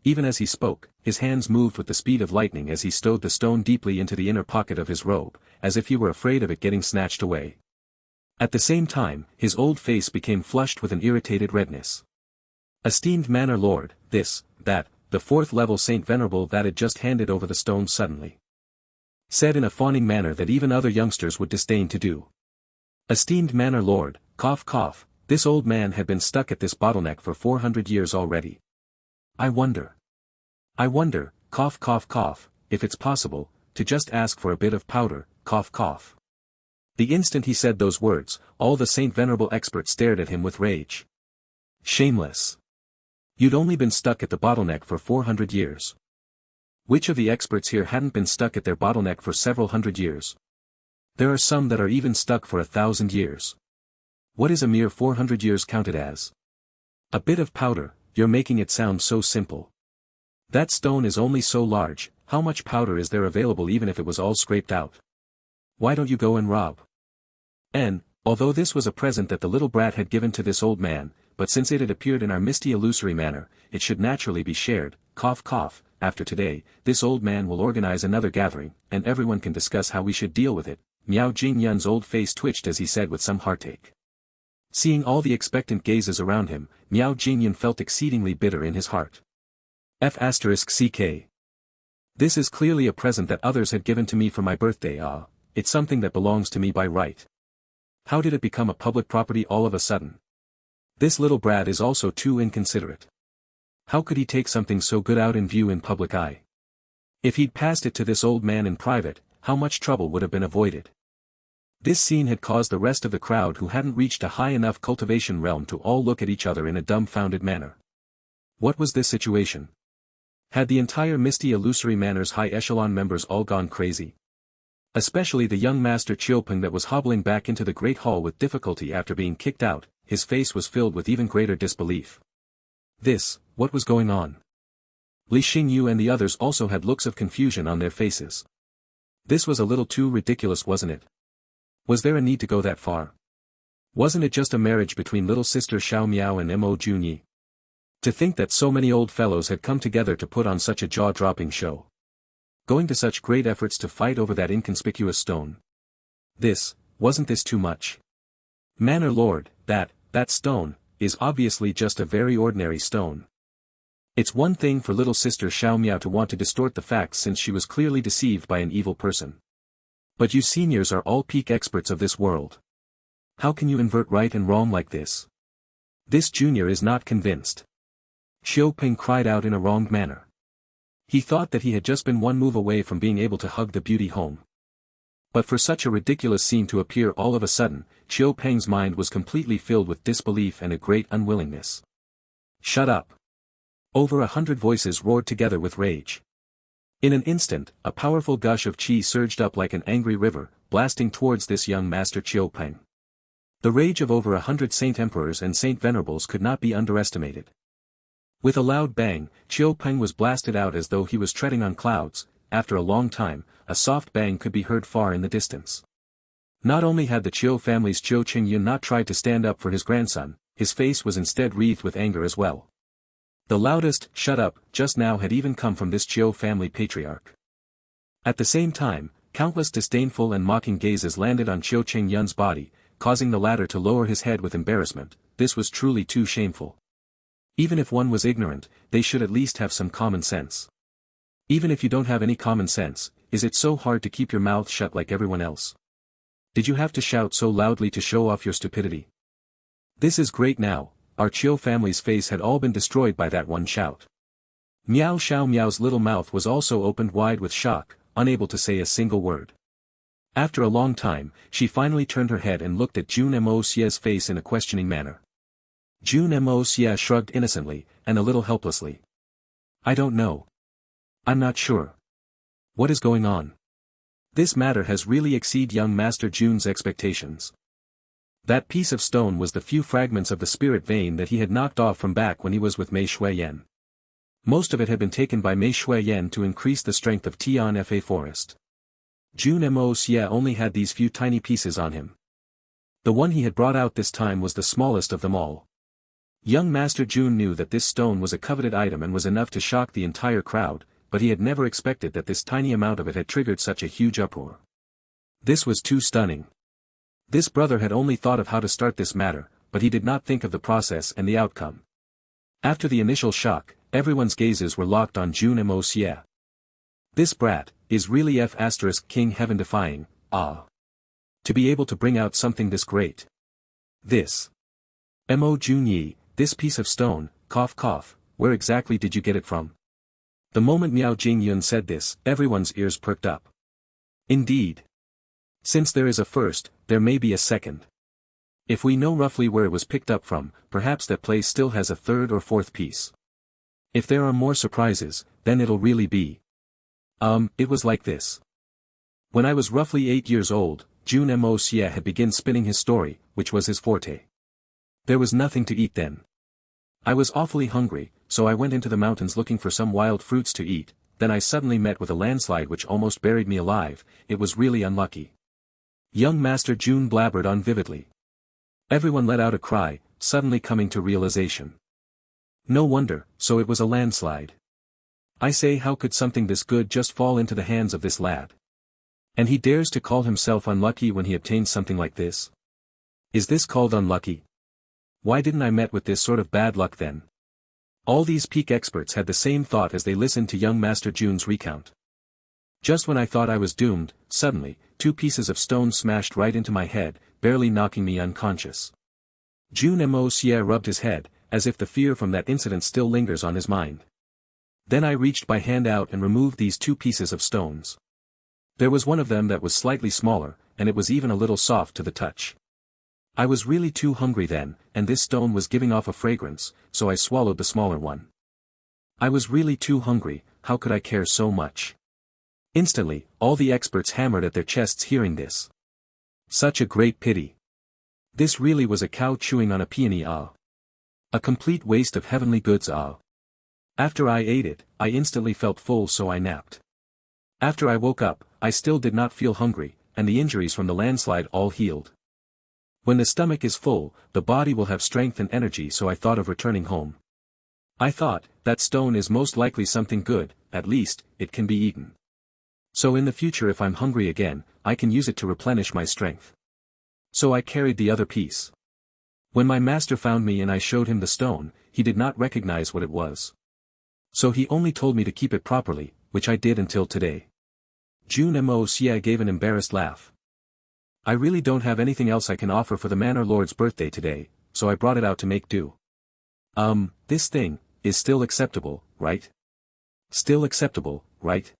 Even as he spoke, his hands moved with the speed of lightning as he stowed the stone deeply into the inner pocket of his robe, as if he were afraid of it getting snatched away. At the same time, his old face became flushed with an irritated redness. Esteemed Manor Lord, the fourth-level Saint Venerable that had just handed over the stone suddenly said in a fawning manner that even other youngsters would disdain to do. Esteemed Manor Lord, this old man had been stuck at this bottleneck for 400 years already. I wonder, if it's possible, to just ask for a bit of powder, The instant he said those words, all the Saint Venerable experts stared at him with rage. Shameless. You'd only been stuck at the bottleneck for 400 years. Which of the experts here hadn't been stuck at their bottleneck for several hundred years? There are some that are even stuck for 1,000 years. What is a mere 400 years counted as? A bit of powder, you're making it sound so simple. That stone is only so large, how much powder is there available even if it was all scraped out? Why don't you go and rob? And, although this was a present that the little brat had given to this old man, but since it had appeared in our misty illusory manner, it should naturally be shared, after today, this old man will organize another gathering, and everyone can discuss how we should deal with it. Miao Jingyun's old face twitched as he said with some heartache. Seeing all the expectant gazes around him, Miao Jingyun felt exceedingly bitter in his heart. F***ck. This is clearly a present that others had given to me for my birthday. It's something that belongs to me by right. How did it become a public property all of a sudden? This little brat is also too inconsiderate. How could he take something so good out in view in public eye? If he'd passed it to this old man in private, how much trouble would have been avoided? This scene had caused the rest of the crowd who hadn't reached a high enough cultivation realm to all look at each other in a dumbfounded manner. What was this situation? Had the entire misty illusory manor's high echelon members all gone crazy? Especially the young master Chiopeng that was hobbling back into the great hall with difficulty after being kicked out, his face was filled with even greater disbelief. What was going on? Li Xingyu and the others also had looks of confusion on their faces. This was a little too ridiculous, wasn't it? Was there a need to go that far? Wasn't it just a marriage between little sister Xiao Miao and Mo Junyi? To think that so many old fellows had come together to put on such a jaw-dropping show. Going to such great efforts to fight over that inconspicuous stone. Wasn't this too much? Manor Lord, that stone, is obviously just a very ordinary stone. It's one thing for little sister Xiao Miao to want to distort the facts since she was clearly deceived by an evil person. But you seniors are all peak experts of this world. How can you invert right and wrong like this? This junior is not convinced. Chiopeng cried out in a wronged manner. He thought that he had just been one move away from being able to hug the beauty home. But for such a ridiculous scene to appear all of a sudden, Chiopeng's mind was completely filled with disbelief and a great unwillingness. Shut up! Over 100 voices roared together with rage. In an instant, a powerful gush of qi surged up like an angry river, blasting towards this young master Chiopeng. The rage of over 100 saint emperors and saint venerables could not be underestimated. With a loud bang, Chiopeng was blasted out as though he was treading on clouds. After a long time, a soft bang could be heard far in the distance. Not only had the Chiu family's Chiu Qingyun not tried to stand up for his grandson, his face was instead wreathed with anger as well. The loudest "shut up" just now had even come from this Chiu family patriarch. At the same time, countless disdainful and mocking gazes landed on Chiu Qingyun's body, causing the latter to lower his head with embarrassment. This was truly too shameful. Even if one was ignorant, they should at least have some common sense. Even if you don't have any common sense, is it so hard to keep your mouth shut like everyone else? Did you have to shout so loudly to show off your stupidity? This is great now, our Chiu family's face had all been destroyed by that one shout. Miao Xiao Miao's little mouth was also opened wide with shock, unable to say a single word. After a long time, she finally turned her head and looked at Jun Moxie's face in a questioning manner. Jun Moxie shrugged innocently, and a little helplessly. I don't know. I'm not sure. What is going on? This matter has really exceeded young Master Jun's expectations. That piece of stone was the few fragments of the spirit vein that he had knocked off from back when he was with Mei Shuiyan. Most of it had been taken by Mei Shuiyan to increase the strength of Tian Fa Forest. Jun Moxie only had these few tiny pieces on him. The one he had brought out this time was the smallest of them all. Young Master Jun knew that this stone was a coveted item and was enough to shock the entire crowd, but he had never expected that this tiny amount of it had triggered such a huge uproar. This was too stunning. This brother had only thought of how to start this matter, but he did not think of the process and the outcome. After the initial shock, everyone's gazes were locked on Jun Moxie. This brat is really King heaven defying, ah. To be able to bring out something this great. This. Mo Junyi, this piece of stone, cough cough, where exactly did you get it from? The moment Miao Jingyun said this, everyone's ears perked up. Indeed. Since there is a first, there may be a second. If we know roughly where it was picked up from, perhaps that place still has a third or fourth piece. If there are more surprises, then it'll really be. It was like this. When I was roughly 8 years old, Jun Moxie had begun spinning his story, which was his forte. There was nothing to eat then. I was awfully hungry, so I went into the mountains looking for some wild fruits to eat. Then I suddenly met with a landslide which almost buried me alive. It was really unlucky. Young Master Jun blabbered on vividly. Everyone let out a cry, suddenly coming to realization. No wonder, so it was a landslide. I say, how could something this good just fall into the hands of this lad? And he dares to call himself unlucky when he obtains something like this? Is this called unlucky? Why didn't I met with this sort of bad luck then? All these peak experts had the same thought as they listened to young Master Jun's recount. Just when I thought I was doomed, suddenly, 2 pieces of stone smashed right into my head, barely knocking me unconscious. Jun Moxie rubbed his head, as if the fear from that incident still lingers on his mind. Then I reached my hand out and removed these 2 pieces of stones. There was one of them that was slightly smaller, and it was even a little soft to the touch. I was really too hungry then, and this stone was giving off a fragrance, so I swallowed the smaller one. I was really too hungry, how could I care so much? Instantly, all the experts hammered at their chests hearing this. Such a great pity. This really was a cow chewing on a peony, ah. A complete waste of heavenly goods, ah. After I ate it, I instantly felt full, so I napped. After I woke up, I still did not feel hungry, and the injuries from the landslide all healed. When the stomach is full, the body will have strength and energy, so I thought of returning home. I thought, that stone is most likely something good, at least, it can be eaten. So in the future if I'm hungry again, I can use it to replenish my strength. So I carried the other piece. When my master found me and I showed him the stone, he did not recognize what it was. So he only told me to keep it properly, which I did until today. Jun Moxie gave an embarrassed laugh. I really don't have anything else I can offer for the Manor Lord's birthday today, so I brought it out to make do. This thing is still acceptable, right? Still acceptable, right?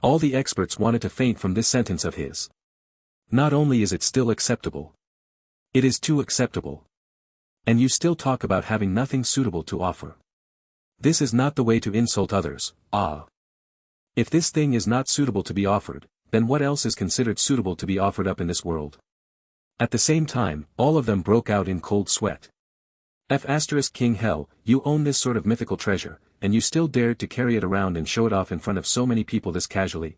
All the experts wanted to faint from this sentence of his. Not only is it still acceptable, it is too acceptable. And you still talk about having nothing suitable to offer. This is not the way to insult others, ah. If this thing is not suitable to be offered, then what else is considered suitable to be offered up in this world? At the same time, all of them broke out in cold sweat. King Hell, you own this sort of mythical treasure, and you still dared to carry it around and show it off in front of so many people this casually?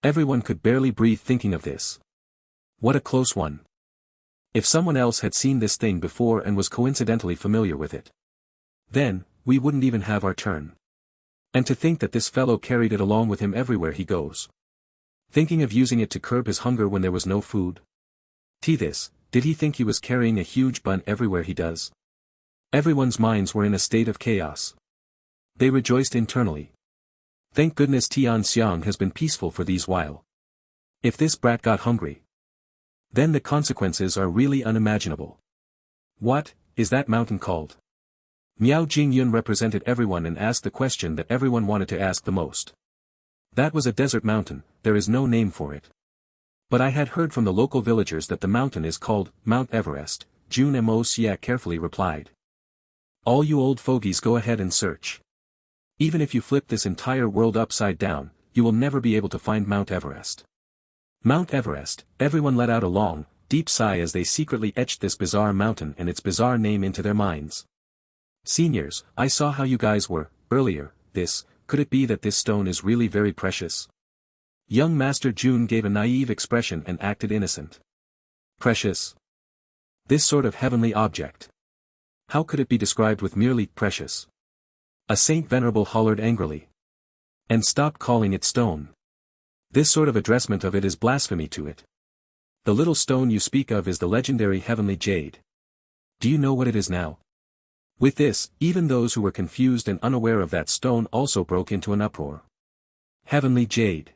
Everyone could barely breathe thinking of this. What a close one. If someone else had seen this thing before and was coincidentally familiar with it, then, we wouldn't even have our turn. And to think that this fellow carried it along with him everywhere he goes. Thinking of using it to curb his hunger when there was no food? Did he think he was carrying a huge bun everywhere he does? Everyone's minds were in a state of chaos. They rejoiced internally. Thank goodness Tianxiang has been peaceful for these while. If this brat got hungry, then the consequences are really unimaginable. What is that mountain called? Miao Jingyun represented everyone and asked the question that everyone wanted to ask the most. That was a desert mountain, there is no name for it. But I had heard from the local villagers that the mountain is called Mount Everest, Jun Moxie carefully replied. All you old fogies go ahead and search. Even if you flip this entire world upside down, you will never be able to find Mount Everest. Mount Everest, everyone let out a long, deep sigh as they secretly etched this bizarre mountain and its bizarre name into their minds. Seniors, I saw how you guys were, earlier, could it be that this stone is really very precious? Young Master Jun gave a naive expression and acted innocent. Precious? This sort of heavenly object. How could it be described with merely precious? A Saint Venerable hollered angrily. And stop calling it stone. This sort of addressment of it is blasphemy to it. The little stone you speak of is the legendary heavenly jade. Do you know what it is now? With this, even those who were confused and unaware of that stone also broke into an uproar. Heavenly jade.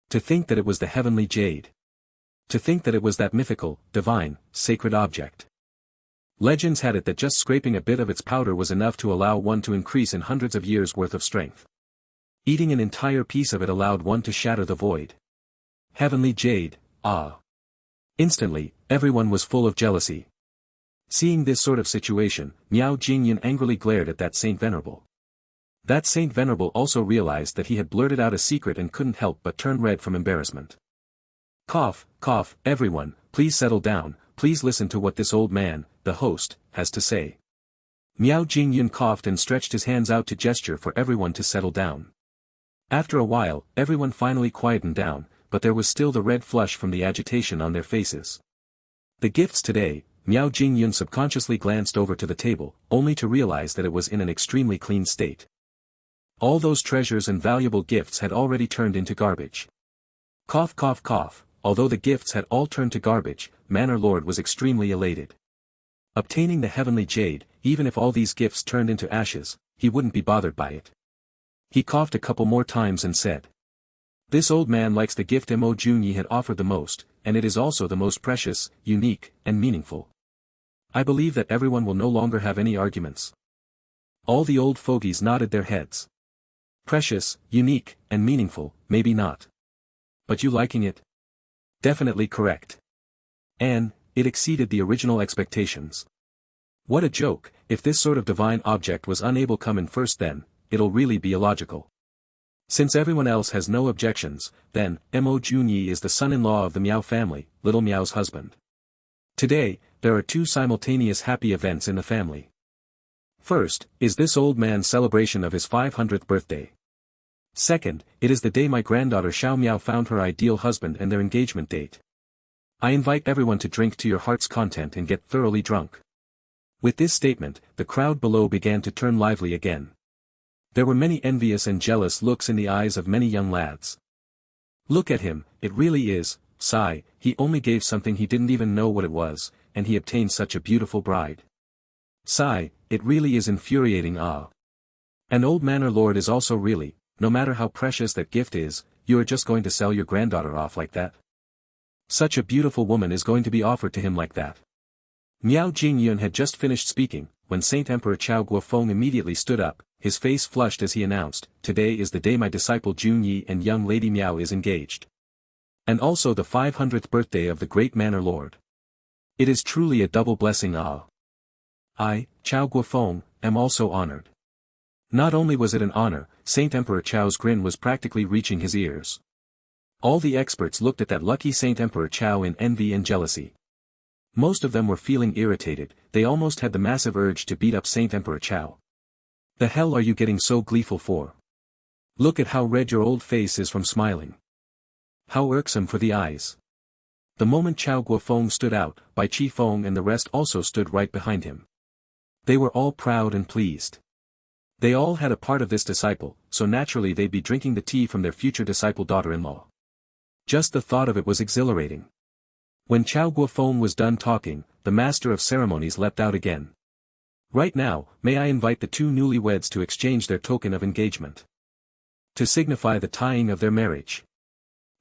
To think that it was the heavenly jade. To think that it was that mythical, divine, sacred object. Legends had it that just scraping a bit of its powder was enough to allow one to increase in hundreds of years' worth of strength. Eating an entire piece of it allowed one to shatter the void. Heavenly jade, ah. Instantly, everyone was full of jealousy. Seeing this sort of situation, Miao Jingyun angrily glared at that Saint Venerable. That Saint Venerable also realized that he had blurted out a secret and couldn't help but turn red from embarrassment. Cough, cough, everyone, please settle down, please listen to what this old man, the host, has to say. Miao Jingyun coughed and stretched his hands out to gesture for everyone to settle down. After a while, everyone finally quietened down, but there was still the red flush from the agitation on their faces. The gifts today, Miao Jingyun subconsciously glanced over to the table, only to realize that it was in an extremely clean state. All those treasures and valuable gifts had already turned into garbage. Cough cough cough, although the gifts had all turned to garbage, Manor Lord was extremely elated. Obtaining the heavenly jade, even if all these gifts turned into ashes, he wouldn't be bothered by it. He coughed a couple more times and said. This old man likes the gift Mo Junyi had offered the most, and it is also the most precious, unique, and meaningful. I believe that everyone will no longer have any arguments. All the old fogies nodded their heads. Precious, unique, and meaningful, maybe not. But you liking it? Definitely correct. And, it exceeded the original expectations. What a joke, if this sort of divine object was unable come in first then, it'll really be illogical. Since everyone else has no objections, then, Mo Junyi is the son-in-law of the Miao family, Little Miao's husband. Today, there are two simultaneous happy events in the family. First, is this old man's celebration of his 500th birthday. Second, it is the day my granddaughter Xiao Miao found her ideal husband and their engagement date. I invite everyone to drink to your heart's content and get thoroughly drunk. With this statement, the crowd below began to turn lively again. There were many envious and jealous looks in the eyes of many young lads. Look at him, it really is, sigh, he only gave something he didn't even know what it was, and he obtained such a beautiful bride. Sigh, it really is infuriating. An old manor lord is also really, no matter how precious that gift is, you are just going to sell your granddaughter off like that? Such a beautiful woman is going to be offered to him like that. Miao Jingyun had just finished speaking, when Saint Emperor Chao Guofeng immediately stood up, his face flushed as he announced, "Today is the day my disciple Jun Yi and young lady Miao is engaged. And also the 500th birthday of the great manor lord. It is truly a double blessing. I, Chao Guofeng, am also honored." Not only was it an honor, Saint Emperor Chao's grin was practically reaching his ears. All the experts looked at that lucky Saint Emperor Chao in envy and jealousy. Most of them were feeling irritated, they almost had the massive urge to beat up Saint Emperor Chao. The hell are you getting so gleeful for? Look at how red your old face is from smiling. How irksome for the eyes. The moment Chao Guofeng stood out, Bai Chi Feng and the rest also stood right behind him. They were all proud and pleased. They all had a part of this disciple, so naturally they'd be drinking the tea from their future disciple daughter-in-law. Just the thought of it was exhilarating. When Chao Guofeng was done talking, the master of ceremonies leapt out again. Right now, may I invite the two newlyweds to exchange their token of engagement. To signify the tying of their marriage.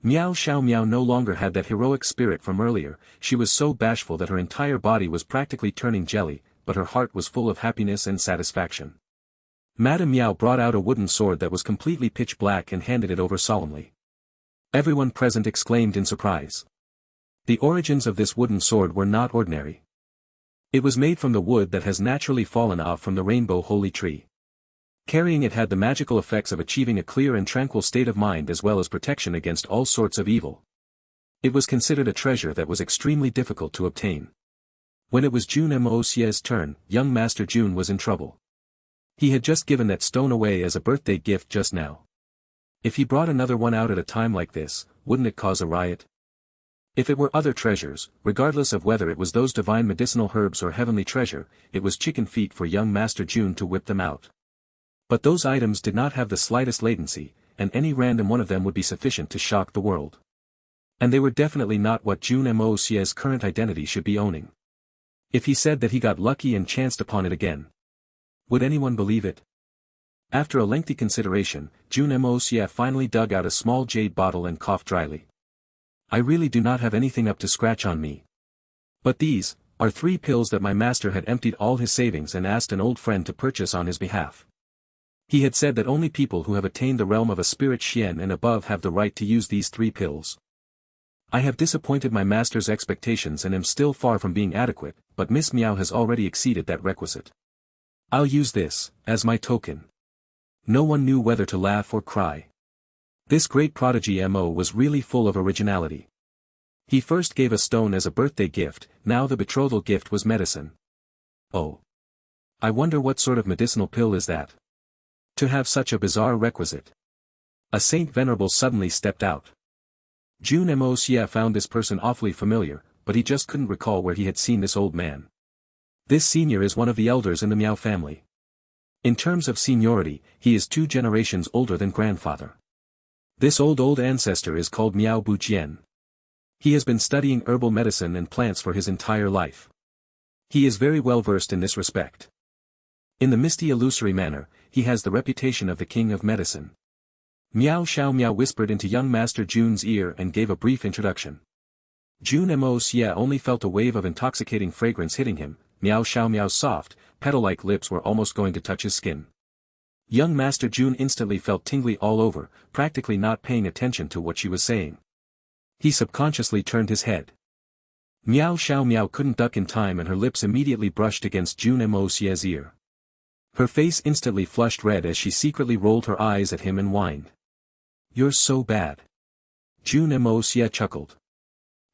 Miao Xiao Miao no longer had that heroic spirit from earlier, she was so bashful that her entire body was practically turning jelly, but her heart was full of happiness and satisfaction. Madame Miao brought out a wooden sword that was completely pitch black and handed it over solemnly. Everyone present exclaimed in surprise. The origins of this wooden sword were not ordinary. It was made from the wood that has naturally fallen off from the rainbow holy tree. Carrying it had the magical effects of achieving a clear and tranquil state of mind as well as protection against all sorts of evil. It was considered a treasure that was extremely difficult to obtain. When it was Jun Moxie's turn, young Master Jun was in trouble. He had just given that stone away as a birthday gift just now. If he brought another one out at a time like this, wouldn't it cause a riot? If it were other treasures, regardless of whether it was those divine medicinal herbs or heavenly treasure, it was chicken feet for young Master Jun to whip them out. But those items did not have the slightest latency, and any random one of them would be sufficient to shock the world. And they were definitely not what Jun Moxie's current identity should be owning. If he said that he got lucky and chanced upon it again, would anyone believe it? After a lengthy consideration, Jun Moxie finally dug out a small jade bottle and coughed dryly. I really do not have anything up to scratch on me. But these are 3 pills that my master had emptied all his savings and asked an old friend to purchase on his behalf. He had said that only people who have attained the realm of a spirit Xian and above have the right to use these 3 pills. I have disappointed my master's expectations and am still far from being adequate, but Miss Miao has already exceeded that requisite. I'll use this, as my token. No one knew whether to laugh or cry. This great prodigy Mo was really full of originality. He first gave a stone as a birthday gift, now the betrothal gift was medicine. Oh. I wonder what sort of medicinal pill is that? To have such a bizarre requisite. A Saint Venerable suddenly stepped out. Jun Moxie found this person awfully familiar, but he just couldn't recall where he had seen this old man. This senior is one of the elders in the Miao family. In terms of seniority, he is 2 generations older than grandfather. This old ancestor is called Miao Bujian. He has been studying herbal medicine and plants for his entire life. He is very well versed in this respect. In the misty illusory manner, he has the reputation of the king of medicine. Miao Xiao Miao whispered into young Master Jun's ear and gave a brief introduction. Jun Moxie only felt a wave of intoxicating fragrance hitting him. Miao Xiao Miao's soft, petal-like lips were almost going to touch his skin. Young Master Jun instantly felt tingly all over, practically not paying attention to what she was saying. He subconsciously turned his head. Miao Xiao Miao couldn't duck in time and her lips immediately brushed against Jun Moxie's ear. Her face instantly flushed red as she secretly rolled her eyes at him and whined. You're so bad. Jun Moxie chuckled.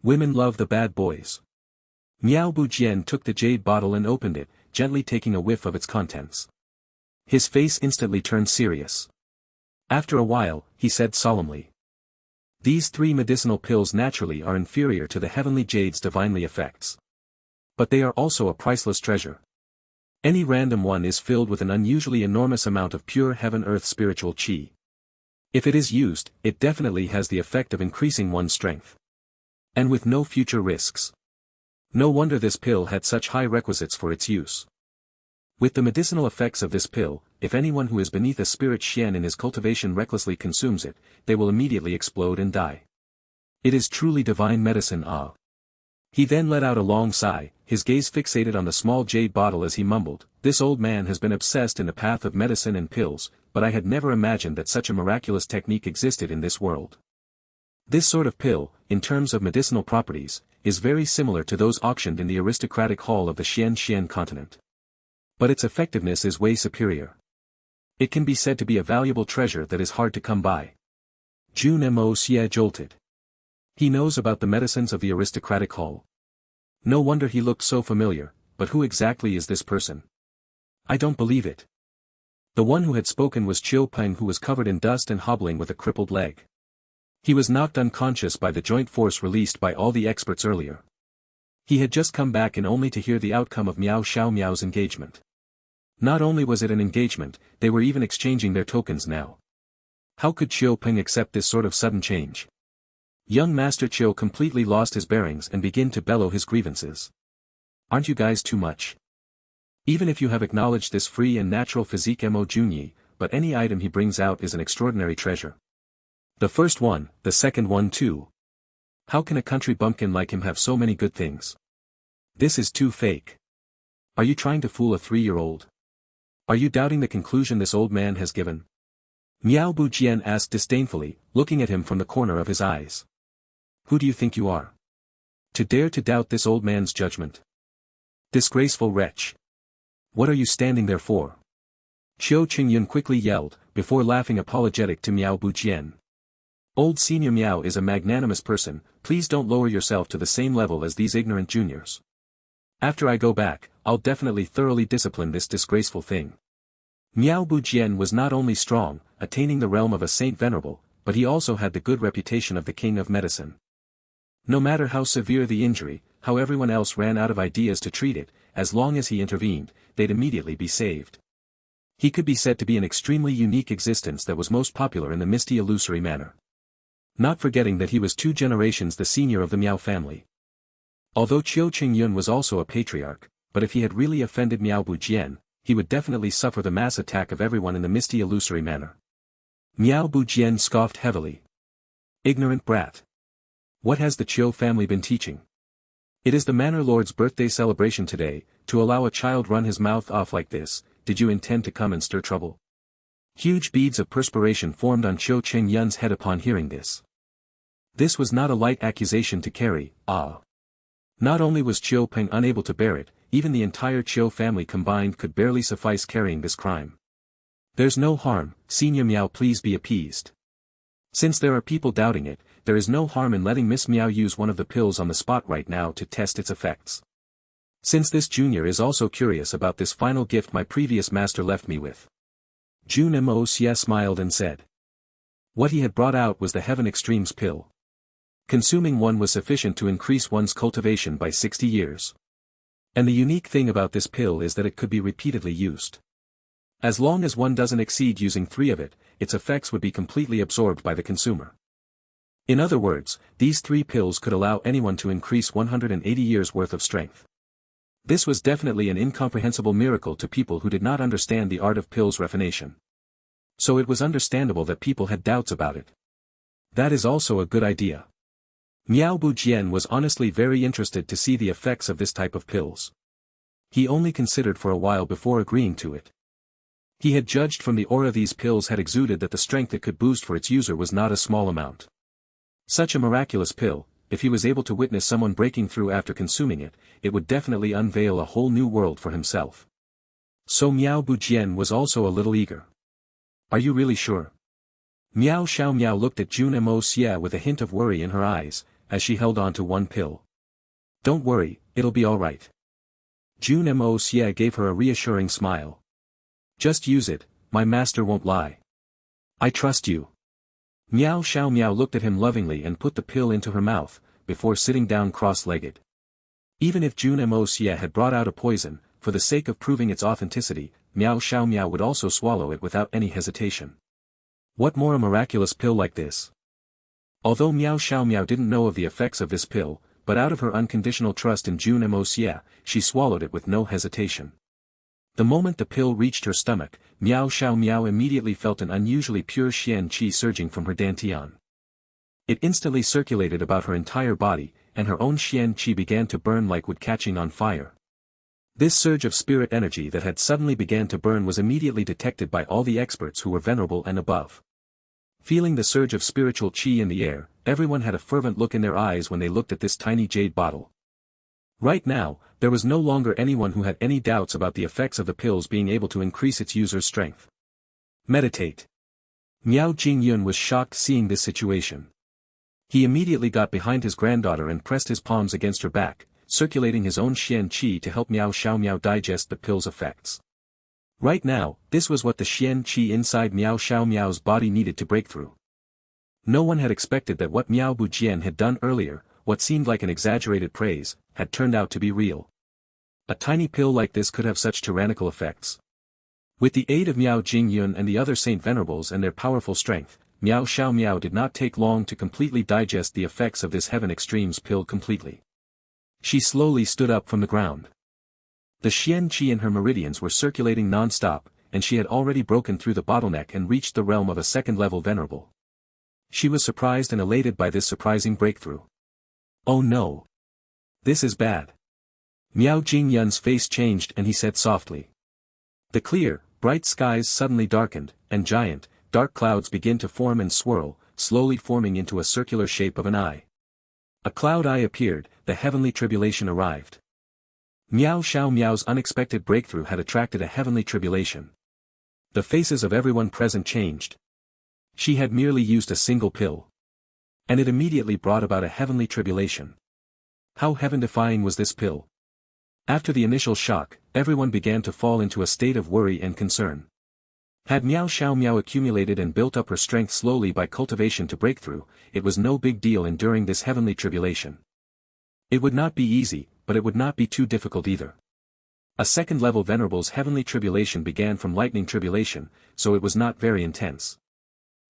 Women love the bad boys. Miao Bujian took the jade bottle and opened it, gently taking a whiff of its contents. His face instantly turned serious. After a while, he said solemnly. These 3 medicinal pills naturally are inferior to the heavenly jade's divinely effects. But they are also a priceless treasure. Any random one is filled with an unusually enormous amount of pure heaven-earth spiritual qi. If it is used, it definitely has the effect of increasing one's strength. And with no future risks. No wonder this pill had such high requisites for its use. With the medicinal effects of this pill, if anyone who is beneath a spirit xian in his cultivation recklessly consumes it, they will immediately explode and die. It is truly divine medicine. Ah. He then let out a long sigh, his gaze fixated on the small jade bottle as he mumbled, this old man has been obsessed in the path of medicine and pills, but I had never imagined that such a miraculous technique existed in this world. This sort of pill, in terms of medicinal properties, is very similar to those auctioned in the aristocratic hall of the Xian continent. But its effectiveness is way superior. It can be said to be a valuable treasure that is hard to come by. Jun Moxie jolted. He knows about the medicines of the aristocratic hall. No wonder he looked so familiar, but who exactly is this person? I don't believe it. The one who had spoken was Chiu Peng, who was covered in dust and hobbling with a crippled leg. He was knocked unconscious by the joint force released by all the experts earlier. He had just come back in only to hear the outcome of Miao Xiaomiao's engagement. Not only was it an engagement, they were even exchanging their tokens now. How could Chiu Peng accept this sort of sudden change? Young Master Chiu completely lost his bearings and began to bellow his grievances. Aren't you guys too much? Even if you have acknowledged this free and natural physique Mo Junyi, but any item he brings out is an extraordinary treasure. The first one, the second one too. How can a country bumpkin like him have so many good things? This is too fake. Are you trying to fool a 3-year-old? Are you doubting the conclusion this old man has given? Miao Bujian asked disdainfully, looking at him from the corner of his eyes. Who do you think you are? To dare to doubt this old man's judgment? Disgraceful wretch. What are you standing there for? Qiu Qingyun quickly yelled, before laughing apologetic to Miao Bujian. Old Senior Miao is a magnanimous person, please don't lower yourself to the same level as these ignorant juniors. After I go back, I'll definitely thoroughly discipline this disgraceful thing. Miao Bujian was not only strong, attaining the realm of a saint venerable, but he also had the good reputation of the king of medicine. No matter how severe the injury, how everyone else ran out of ideas to treat it, as long as he intervened, they'd immediately be saved. He could be said to be an extremely unique existence that was most popular in the misty illusory manner. Not forgetting that he was 2 generations the senior of the Miao family. Although Qiu Qingyun was also a patriarch, but if he had really offended Miao Bujian, he would definitely suffer the mass attack of everyone in the misty illusory manner. Miao Bujian scoffed heavily. Ignorant brat. What has the Qiu family been teaching? It is the Manor Lord's birthday celebration today, to allow a child run his mouth off like this, did you intend to come and stir trouble? Huge beads of perspiration formed on Qiu Qingyun's head upon hearing this. This was not a light accusation to carry, Not only was Qiu Peng unable to bear it, even the entire Qiu family combined could barely suffice carrying this crime. There's no harm, Senior Miao, please be appeased. Since there are people doubting it, there is no harm in letting Miss Miao use one of the pills on the spot right now to test its effects. Since this junior is also curious about this final gift my previous master left me with. Jun Moxie smiled and said. What he had brought out was the Heaven Extremes pill. Consuming one was sufficient to increase one's cultivation by 60 years. And the unique thing about this pill is that it could be repeatedly used. As long as one doesn't exceed using 3 of it, its effects would be completely absorbed by the consumer. In other words, these 3 pills could allow anyone to increase 180 years worth of strength. This was definitely an incomprehensible miracle to people who did not understand the art of pills refination. So it was understandable that people had doubts about it. That is also a good idea. Miao Bujian was honestly very interested to see the effects of this type of pills. He only considered for a while before agreeing to it. He had judged from the aura these pills had exuded that the strength it could boost for its user was not a small amount. Such a miraculous pill, if he was able to witness someone breaking through after consuming it, it would definitely unveil a whole new world for himself. So Miao Bujian was also a little eager. Are you really sure? Miao Xiaomiao looked at Jun Moxie with a hint of worry in her eyes, as she held on to one pill. Don't worry, it'll be alright. Jun Moxie gave her a reassuring smile. Just use it, my master won't lie. I trust you. Miao Xiaomiao looked at him lovingly and put the pill into her mouth, before sitting down cross-legged. Even if Jun Moxie had brought out a poison, for the sake of proving its authenticity, Miao Xiaomiao would also swallow it without any hesitation. What more a miraculous pill like this? Although Miao Xiaomiao didn't know of the effects of this pill, but out of her unconditional trust in Jun Moxie, she swallowed it with no hesitation. The moment the pill reached her stomach, Miao Xiaomiao immediately felt an unusually pure xian qi surging from her dantian. It instantly circulated about her entire body, and her own xian qi began to burn like wood catching on fire. This surge of spirit energy that had suddenly began to burn was immediately detected by all the experts who were venerable and above. Feeling the surge of spiritual qi in the air, everyone had a fervent look in their eyes when they looked at this tiny jade bottle. Right now, there was no longer anyone who had any doubts about the effects of the pills being able to increase its user's strength. Meditate. Miao Jingyun was shocked seeing this situation. He immediately got behind his granddaughter and pressed his palms against her back, circulating his own xian qi to help Miao Xiaomiao digest the pill's effects. Right now, this was what the xian qi inside Miao Xiaomiao's body needed to break through. No one had expected that what Miao Bujian had done earlier, what seemed like an exaggerated praise, had turned out to be real. A tiny pill like this could have such tyrannical effects. With the aid of Miao Jingyun and the other Saint Venerables and their powerful strength, Miao Xiaomiao did not take long to completely digest the effects of this Heaven Extremes pill completely. She slowly stood up from the ground. The xian qi in her meridians were circulating non-stop, and she had already broken through the bottleneck and reached the realm of a second-level venerable. She was surprised and elated by this surprising breakthrough. Oh no! This is bad. Miao Jingyun's face changed and he said softly. The clear, bright skies suddenly darkened, and giant, dark clouds began to form and swirl, slowly forming into a circular shape of an eye. A cloud eye appeared, the heavenly tribulation arrived. Miao Xiaomiao's unexpected breakthrough had attracted a heavenly tribulation. The faces of everyone present changed. She had merely used a single pill. And it immediately brought about a heavenly tribulation. How heaven-defying was this pill? After the initial shock, everyone began to fall into a state of worry and concern. Had Miao Xiaomiao accumulated and built up her strength slowly by cultivation to breakthrough, it was no big deal enduring this heavenly tribulation. It would not be easy, but it would not be too difficult either. A second-level venerable's heavenly tribulation began from lightning tribulation, so it was not very intense.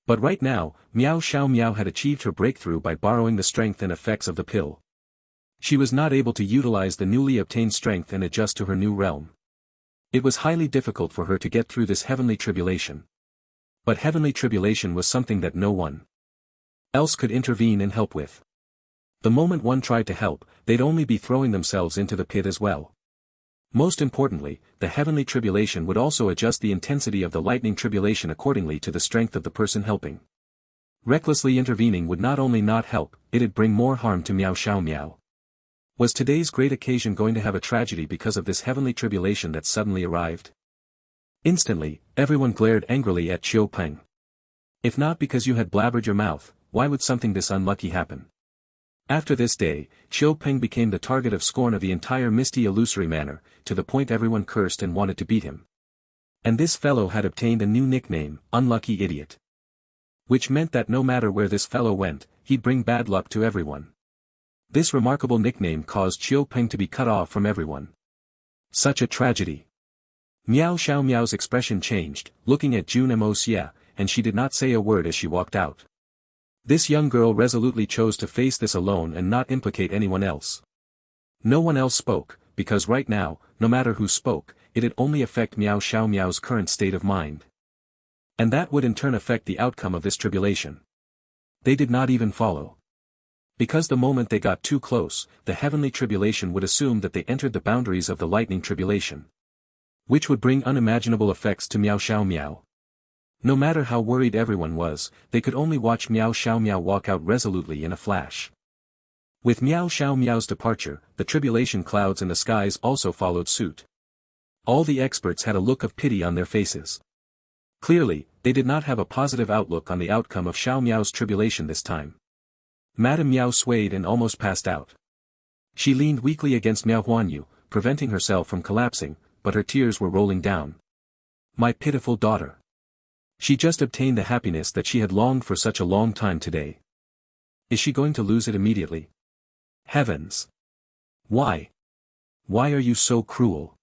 But right now, Miao Xiaomiao had achieved her breakthrough by borrowing the strength and effects of the pill. She was not able to utilize the newly obtained strength and adjust to her new realm. It was highly difficult for her to get through this heavenly tribulation. But heavenly tribulation was something that no one else could intervene and help with. The moment one tried to help, they'd only be throwing themselves into the pit as well. Most importantly, the heavenly tribulation would also adjust the intensity of the lightning tribulation accordingly to the strength of the person helping. Recklessly intervening would not only not help, it'd bring more harm to Miao Xiaomiao. Was today's great occasion going to have a tragedy because of this heavenly tribulation that suddenly arrived? Instantly, everyone glared angrily at Qiu Peng. If not because you had blabbered your mouth, why would something this unlucky happen? After this day, Qiu Peng became the target of scorn of the entire misty illusory manor, to the point everyone cursed and wanted to beat him. And this fellow had obtained a new nickname, Unlucky Idiot. Which meant that no matter where this fellow went, he'd bring bad luck to everyone. This remarkable nickname caused Qiu Peng to be cut off from everyone. Such a tragedy. Miao Xiaomiao's expression changed, looking at Jun Moxie, and she did not say a word as she walked out. This young girl resolutely chose to face this alone and not implicate anyone else. No one else spoke, because right now, no matter who spoke, it'd only affect Miao Xiaomiao's current state of mind. And that would in turn affect the outcome of this tribulation. They did not even follow. Because the moment they got too close, the heavenly tribulation would assume that they entered the boundaries of the lightning tribulation. Which would bring unimaginable effects to Miao Xiaomiao. No matter how worried everyone was, they could only watch Miao Xiaomiao walk out resolutely in a flash. With Miao Xiaomiao's departure, the tribulation clouds in the skies also followed suit. All the experts had a look of pity on their faces. Clearly, they did not have a positive outlook on the outcome of Xiao Miao's tribulation this time. Madame Miao swayed and almost passed out. She leaned weakly against Miao Huanyu, preventing herself from collapsing, but her tears were rolling down. My pitiful daughter. She just obtained the happiness that she had longed for such a long time today. Is she going to lose it immediately? Heavens! Why? Why are you so cruel?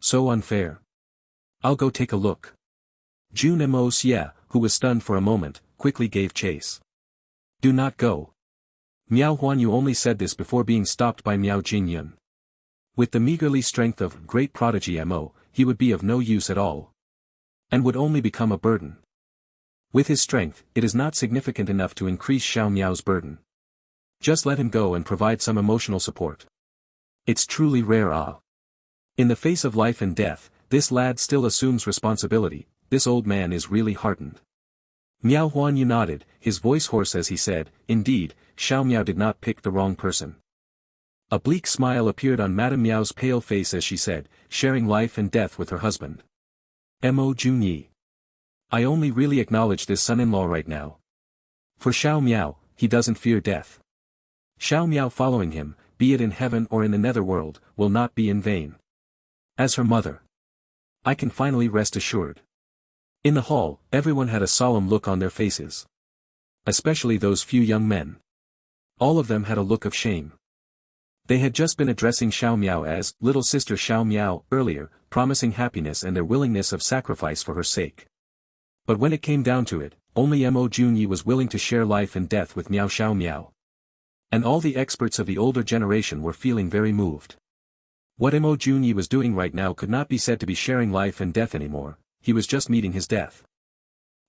So unfair. I'll go take a look. Jun Moxie, who was stunned for a moment, quickly gave chase. Do not go. Miao Huanyu only said this before being stopped by Miao Jingyun. With the meagerly strength of great prodigy Mo, he would be of no use at all. And would only become a burden. With his strength, it is not significant enough to increase Xiao Miao's burden. Just let him go and provide some emotional support. It's truly rare. In the face of life and death, this lad still assumes responsibility. This old man is really hardened. Miao Huanyu nodded, his voice hoarse as he said, indeed, Xiao Miao did not pick the wrong person. A bleak smile appeared on Madame Miao's pale face as she said, sharing life and death with her husband. Mo Junyi. I only really acknowledge this son-in-law right now. For Xiao Miao, he doesn't fear death. Xiao Miao following him, be it in heaven or in the netherworld, will not be in vain. As her mother, I can finally rest assured. In the hall, everyone had a solemn look on their faces. Especially those few young men. All of them had a look of shame. They had just been addressing Xiao Miao as little sister Xiao Miao earlier, promising happiness and their willingness of sacrifice for her sake. But when it came down to it, only Mo Junyi was willing to share life and death with Miao Xiao Miao. And all the experts of the older generation were feeling very moved. What Mo Junyi was doing right now could not be said to be sharing life and death anymore. He was just meeting his death.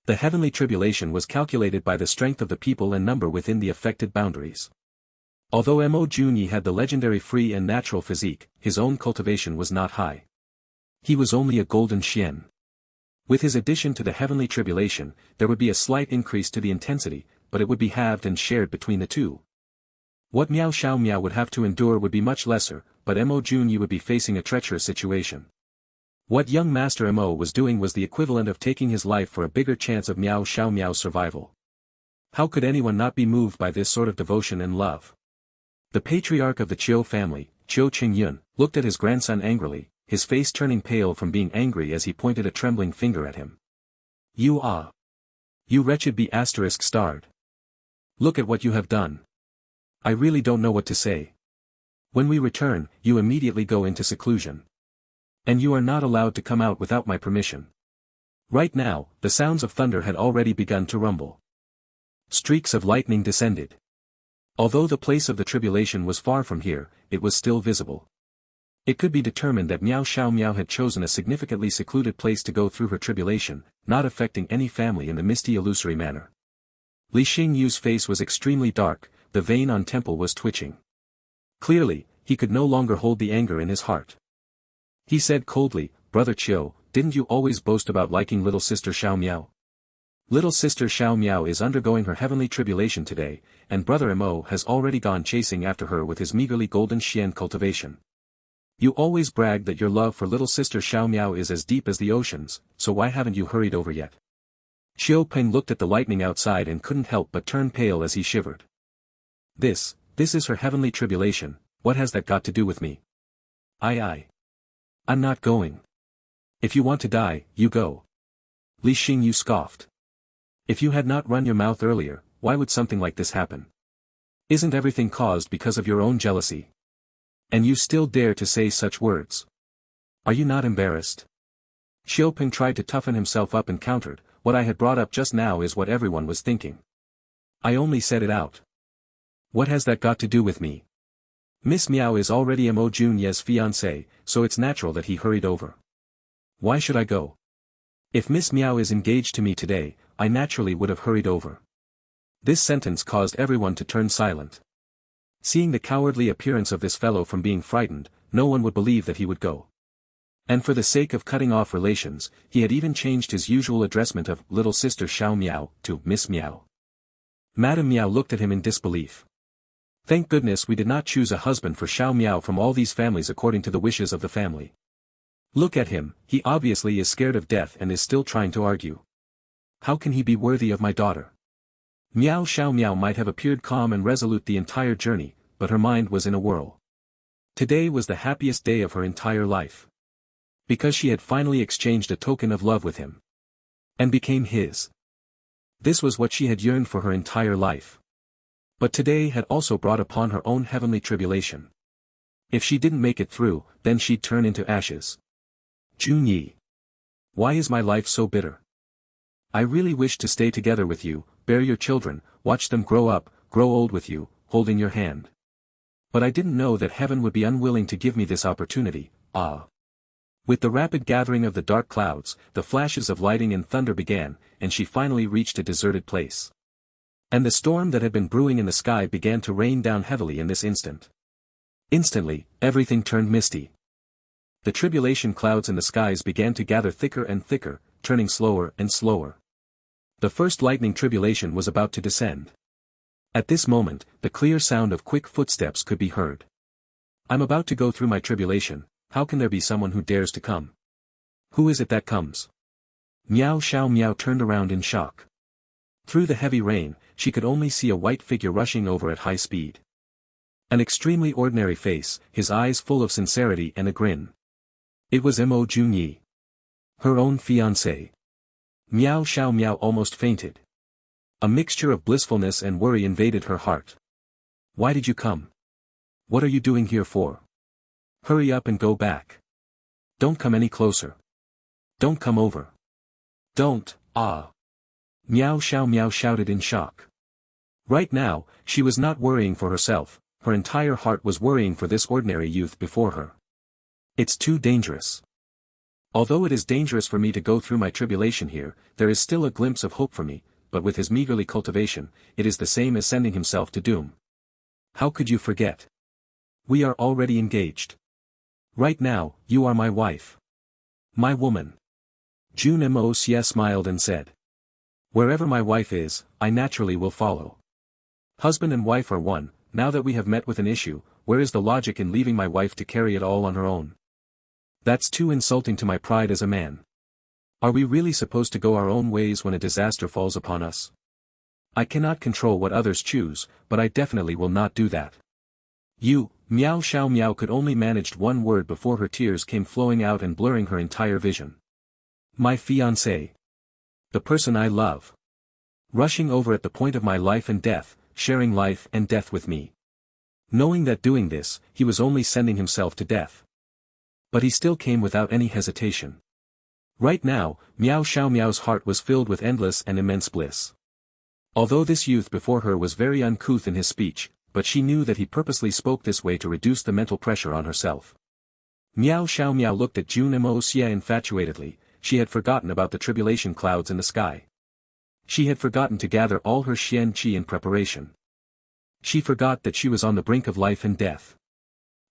The heavenly tribulation was calculated by the strength of the people and number within the affected boundaries. Although Mo Junyi had the legendary free and natural physique, his own cultivation was not high. He was only a golden xian. With his addition to the heavenly tribulation, there would be a slight increase to the intensity, but it would be halved and shared between the two. What Miao Xiao Miao would have to endure would be much lesser, but Mo Junyi would be facing a treacherous situation. What young Master Mo was doing was the equivalent of taking his life for a bigger chance of Miao Xiao Miao's survival. How could anyone not be moved by this sort of devotion and love? The patriarch of the Chiu family, Chiu Qingyun, looked at his grandson angrily, his face turning pale from being angry as he pointed a trembling finger at him. You wretched be asterisk starred. Look at what you have done. I really don't know what to say. When we return, you immediately go into seclusion. And you are not allowed to come out without my permission. Right now, the sounds of thunder had already begun to rumble. Streaks of lightning descended. Although the place of the tribulation was far from here, it was still visible. It could be determined that Miao Xiao Miao had chosen a significantly secluded place to go through her tribulation, not affecting any family in the misty illusory manner. Li Xingyu's face was extremely dark, the vein on temple was twitching. Clearly, he could no longer hold the anger in his heart. He said coldly, Brother Chiu, didn't you always boast about liking little sister Xiao Miao? Little sister Xiao Miao is undergoing her heavenly tribulation today, and Brother Mo has already gone chasing after her with his meagerly golden xian cultivation. You always brag that your love for little sister Xiao Miao is as deep as the oceans, so why haven't you hurried over yet? Xiao Peng looked at the lightning outside and couldn't help but turn pale as he shivered. This is her heavenly tribulation, what has that got to do with me? I'm not going. If you want to die, you go. Li Xingyu scoffed. If you had not run your mouth earlier, why would something like this happen? Isn't everything caused because of your own jealousy? And you still dare to say such words? Are you not embarrassed? Xiaoping tried to toughen himself up and countered, what I had brought up just now is what everyone was thinking. I only said it out. What has that got to do with me? Miss Miao is already Mo Junye's fiancée, so it's natural that he hurried over. Why should I go? If Miss Miao is engaged to me today, I naturally would have hurried over. This sentence caused everyone to turn silent. Seeing the cowardly appearance of this fellow from being frightened, no one would believe that he would go. And for the sake of cutting off relations, he had even changed his usual addressment of little sister Xiao Miao to Miss Miao. Madame Miao looked at him in disbelief. Thank goodness we did not choose a husband for Xiao Miao from all these families according to the wishes of the family. Look at him, he obviously is scared of death and is still trying to argue. How can he be worthy of my daughter? Miao Xiao Miao might have appeared calm and resolute the entire journey, but her mind was in a whirl. Today was the happiest day of her entire life. Because she had finally exchanged a token of love with him. And became his. This was what she had yearned for her entire life. But today had also brought upon her own heavenly tribulation. If she didn't make it through, then she'd turn into ashes. Jun Yi. Why is my life so bitter? I really wish to stay together with you, bear your children, watch them grow up, grow old with you, holding your hand. But I didn't know that heaven would be unwilling to give me this opportunity, ah. With the rapid gathering of the dark clouds, the flashes of lightning and thunder began, and she finally reached a deserted place. And the storm that had been brewing in the sky began to rain down heavily in this instant. Instantly, everything turned misty. The tribulation clouds in the skies began to gather thicker and thicker, turning slower and slower. The first lightning tribulation was about to descend. At this moment, the clear sound of quick footsteps could be heard. I'm about to go through my tribulation, how can there be someone who dares to come? Who is it that comes? Miao Xiao Miao turned around in shock. Through the heavy rain, she could only see a white figure rushing over at high speed. An extremely ordinary face, his eyes full of sincerity and a grin. It was Mo Jun Yi. Her own fiancé. Miao Xiao Miao almost fainted. A mixture of blissfulness and worry invaded her heart. Why did you come? What are you doing here for? Hurry up and go back. Don't come any closer. Don't come over. Don't, ah. Miao Xiao Miao shouted in shock. Right now, she was not worrying for herself, her entire heart was worrying for this ordinary youth before her. It's too dangerous. Although it is dangerous for me to go through my tribulation here, there is still a glimpse of hope for me, but with his meagerly cultivation, it is the same as sending himself to doom. How could you forget? We are already engaged. Right now, you are my wife. My woman. Jun Moxie smiled and said. Wherever my wife is, I naturally will follow. Husband and wife are one, now that we have met with an issue, where is the logic in leaving my wife to carry it all on her own? That's too insulting to my pride as a man. Are we really supposed to go our own ways when a disaster falls upon us? I cannot control what others choose, but I definitely will not do that. You, Miao Xiao Miao could only manage one word before her tears came flowing out and blurring her entire vision. My fiancé. The person I love. Rushing over at the point of my life and death, sharing life and death with me. Knowing that doing this, he was only sending himself to death. But he still came without any hesitation. Right now, Miao Xiao Miao's heart was filled with endless and immense bliss. Although this youth before her was very uncouth in his speech, but she knew that he purposely spoke this way to reduce the mental pressure on herself. Miao Xiao Miao looked at Jun Moxie infatuatedly, she had forgotten about the tribulation clouds in the sky. She had forgotten to gather all her xian qi in preparation. She forgot that she was on the brink of life and death.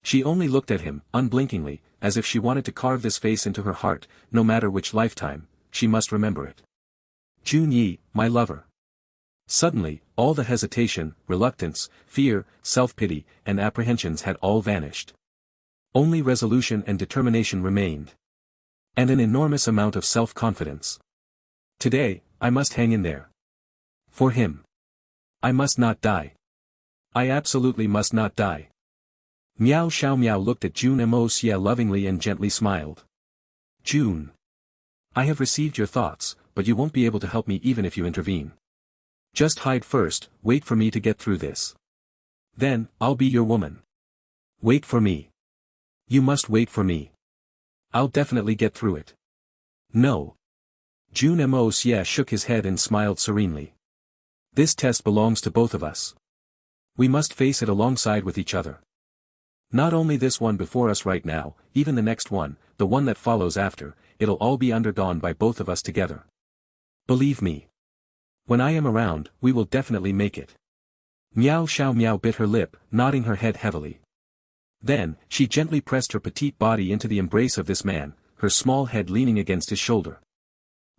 She only looked at him, unblinkingly, as if she wanted to carve this face into her heart, no matter which lifetime, she must remember it. Jun Yi, my lover. Suddenly, all the hesitation, reluctance, fear, self-pity, and apprehensions had all vanished. Only resolution and determination remained. And an enormous amount of self-confidence. Today, I must hang in there. For him. I must not die. I absolutely must not die. Miao Xiao Miao looked at Jun Moxie lovingly and gently smiled. Jun. I have received your thoughts, but you won't be able to help me even if you intervene. Just hide first, wait for me to get through this. Then, I'll be your woman. Wait for me. You must wait for me. I'll definitely get through it. No. Jun Moxie shook his head and smiled serenely. This test belongs to both of us. We must face it alongside with each other. Not only this one before us right now, even the next one, the one that follows after, it'll all be undergone by both of us together. Believe me. When I am around, we will definitely make it. Miao Xiao Miao bit her lip, nodding her head heavily. Then, she gently pressed her petite body into the embrace of this man, her small head leaning against his shoulder.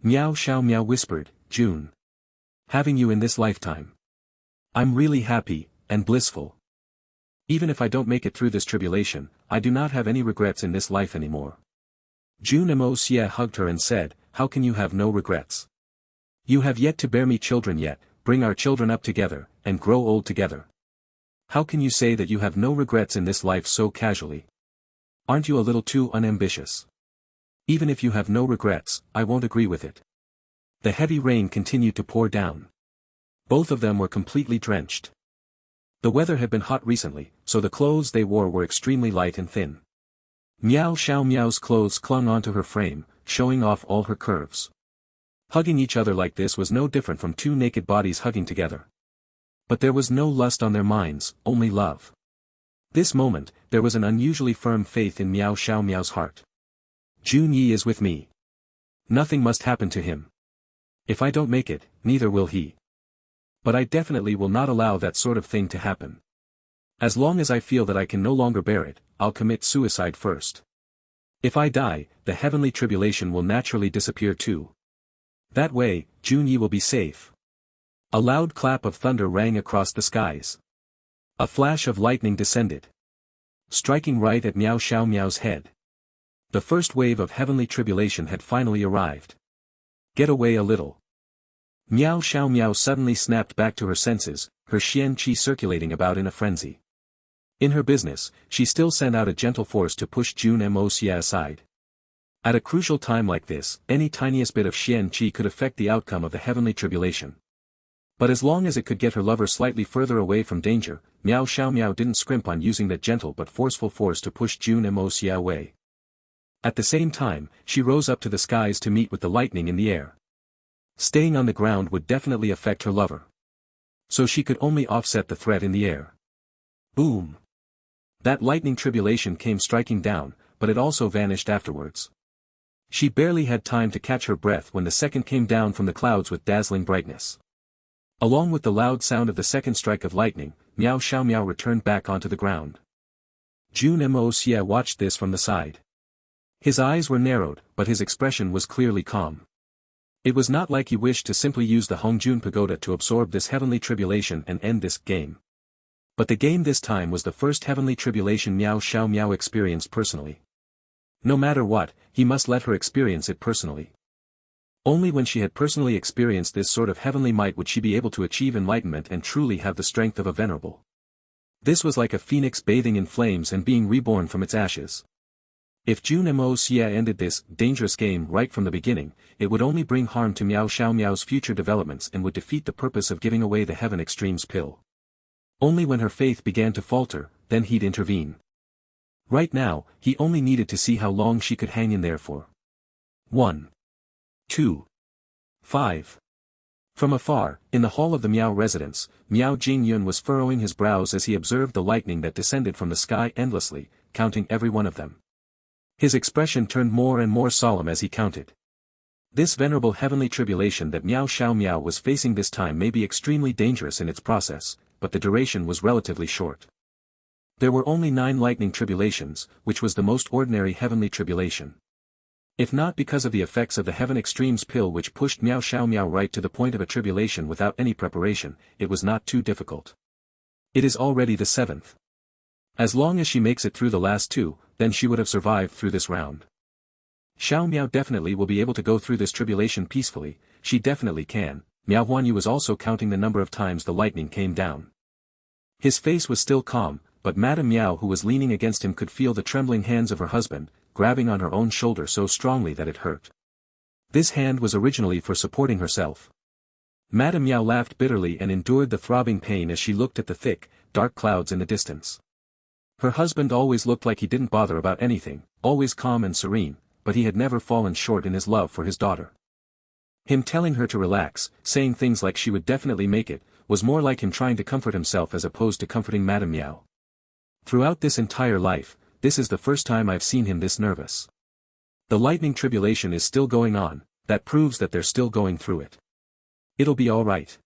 Miao Xiao Miao whispered, Jun. Having you in this lifetime. I'm really happy, and blissful. Even if I don't make it through this tribulation, I do not have any regrets in this life anymore. Jun Moxie hugged her and said, "How can you have no regrets? You have yet to bear me children yet, bring our children up together, and grow old together. How can you say that you have no regrets in this life so casually? Aren't you a little too unambitious? Even if you have no regrets, I won't agree with it." The heavy rain continued to pour down. Both of them were completely drenched. The weather had been hot recently, so the clothes they wore were extremely light and thin. Miao Xiao Miao's clothes clung onto her frame, showing off all her curves. Hugging each other like this was no different from two naked bodies hugging together. But there was no lust on their minds, only love. This moment, there was an unusually firm faith in Miao Xiao Miao's heart. Jun Yi is with me. Nothing must happen to him. If I don't make it, neither will he. But I definitely will not allow that sort of thing to happen. As long as I feel that I can no longer bear it, I'll commit suicide first. If I die, the heavenly tribulation will naturally disappear too. That way, Jun Yi will be safe. A loud clap of thunder rang across the skies. A flash of lightning descended, striking right at Miao Xiao Miao's head. The first wave of heavenly tribulation had finally arrived. Get away a little. Miao Xiao Miao suddenly snapped back to her senses, her xian qi circulating about in a frenzy. In her business, she still sent out a gentle force to push Jun Moxie aside. At a crucial time like this, any tiniest bit of xian qi could affect the outcome of the heavenly tribulation. But as long as it could get her lover slightly further away from danger, Miao Xiao Miao didn't scrimp on using that gentle but forceful force to push Jun Moxie away. At the same time, she rose up to the skies to meet with the lightning in the air. Staying on the ground would definitely affect her lover. So she could only offset the threat in the air. Boom! That lightning tribulation came striking down, but it also vanished afterwards. She barely had time to catch her breath when the second came down from the clouds with dazzling brightness. Along with the loud sound of the second strike of lightning, Miao Xiao Miao returned back onto the ground. Jun Moxie watched this from the side. His eyes were narrowed, but his expression was clearly calm. It was not like he wished to simply use the Hongjun Pagoda to absorb this heavenly tribulation and end this game. But the game this time was the first heavenly tribulation Miao Xiao Miao experienced personally. No matter what, he must let her experience it personally. Only when she had personally experienced this sort of heavenly might would she be able to achieve enlightenment and truly have the strength of a venerable. This was like a phoenix bathing in flames and being reborn from its ashes. If Jun Moxie ended this dangerous game right from the beginning, it would only bring harm to Miao Xiao Miao's future developments and would defeat the purpose of giving away the Heaven Extremes pill. Only when her faith began to falter, then he'd intervene. Right now, he only needed to see how long she could hang in there for. 1. 2. 5. From afar, in the hall of the Miao residence, Miao Jingyun was furrowing his brows as he observed the lightning that descended from the sky endlessly, counting every one of them. His expression turned more and more solemn as he counted. This venerable heavenly tribulation that Miao Xiao Miao was facing this time may be extremely dangerous in its process, but the duration was relatively short. There were only 9 lightning tribulations, which was the most ordinary heavenly tribulation. If not because of the effects of the Heaven Extremes pill which pushed Miao Xiao Miao right to the point of a tribulation without any preparation, it was not too difficult. It is already the 7th. As long as she makes it through the last 2, then she would have survived through this round. Xiao Miao definitely will be able to go through this tribulation peacefully, she definitely can. Miao Huanyu was also counting the number of times the lightning came down. His face was still calm, but Madame Miao who was leaning against him could feel the trembling hands of her husband, grabbing on her own shoulder so strongly that it hurt. This hand was originally for supporting herself. Madame Miao laughed bitterly and endured the throbbing pain as she looked at the thick, dark clouds in the distance. Her husband always looked like he didn't bother about anything, always calm and serene, but he had never fallen short in his love for his daughter. Him telling her to relax, saying things like she would definitely make it, was more like him trying to comfort himself as opposed to comforting Madame Miao. Throughout this entire life, this is the first time I've seen him this nervous. The lightning tribulation is still going on, that proves that they're still going through it. It'll be all right.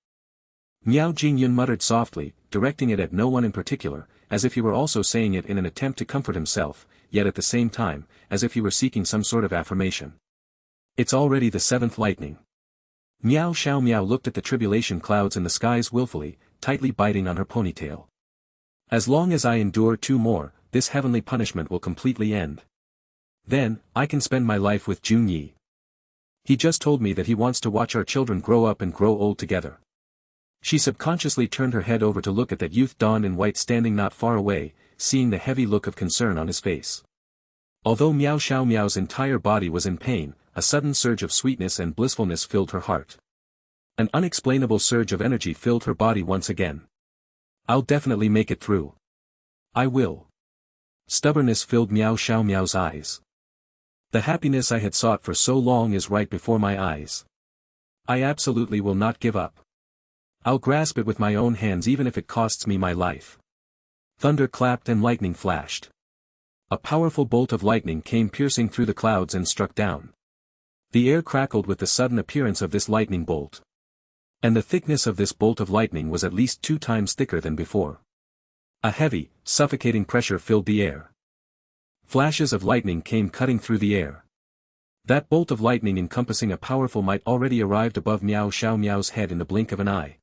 Miao Jingyun muttered softly, directing it at no one in particular, as if he were also saying it in an attempt to comfort himself, yet at the same time, as if he were seeking some sort of affirmation. It's already the 7th lightning. Miao Xiao Miao looked at the tribulation clouds in the skies willfully, tightly biting on her ponytail. As long as I endure 2 more, this heavenly punishment will completely end. Then, I can spend my life with Jun Xie. He just told me that he wants to watch our children grow up and grow old together. She subconsciously turned her head over to look at that youth donned in white standing not far away, seeing the heavy look of concern on his face. Although Miao Xiaomiao's entire body was in pain, a sudden surge of sweetness and blissfulness filled her heart. An unexplainable surge of energy filled her body once again. I'll definitely make it through. I will. Stubbornness filled Miao Xiaomiao's eyes. The happiness I had sought for so long is right before my eyes. I absolutely will not give up. I'll grasp it with my own hands even if it costs me my life. Thunder clapped and lightning flashed. A powerful bolt of lightning came piercing through the clouds and struck down. The air crackled with the sudden appearance of this lightning bolt. And the thickness of this bolt of lightning was at least 2 times thicker than before. A heavy, suffocating pressure filled the air. Flashes of lightning came cutting through the air. That bolt of lightning encompassing a powerful might already arrived above Miao Xiaomiao's head in the blink of an eye.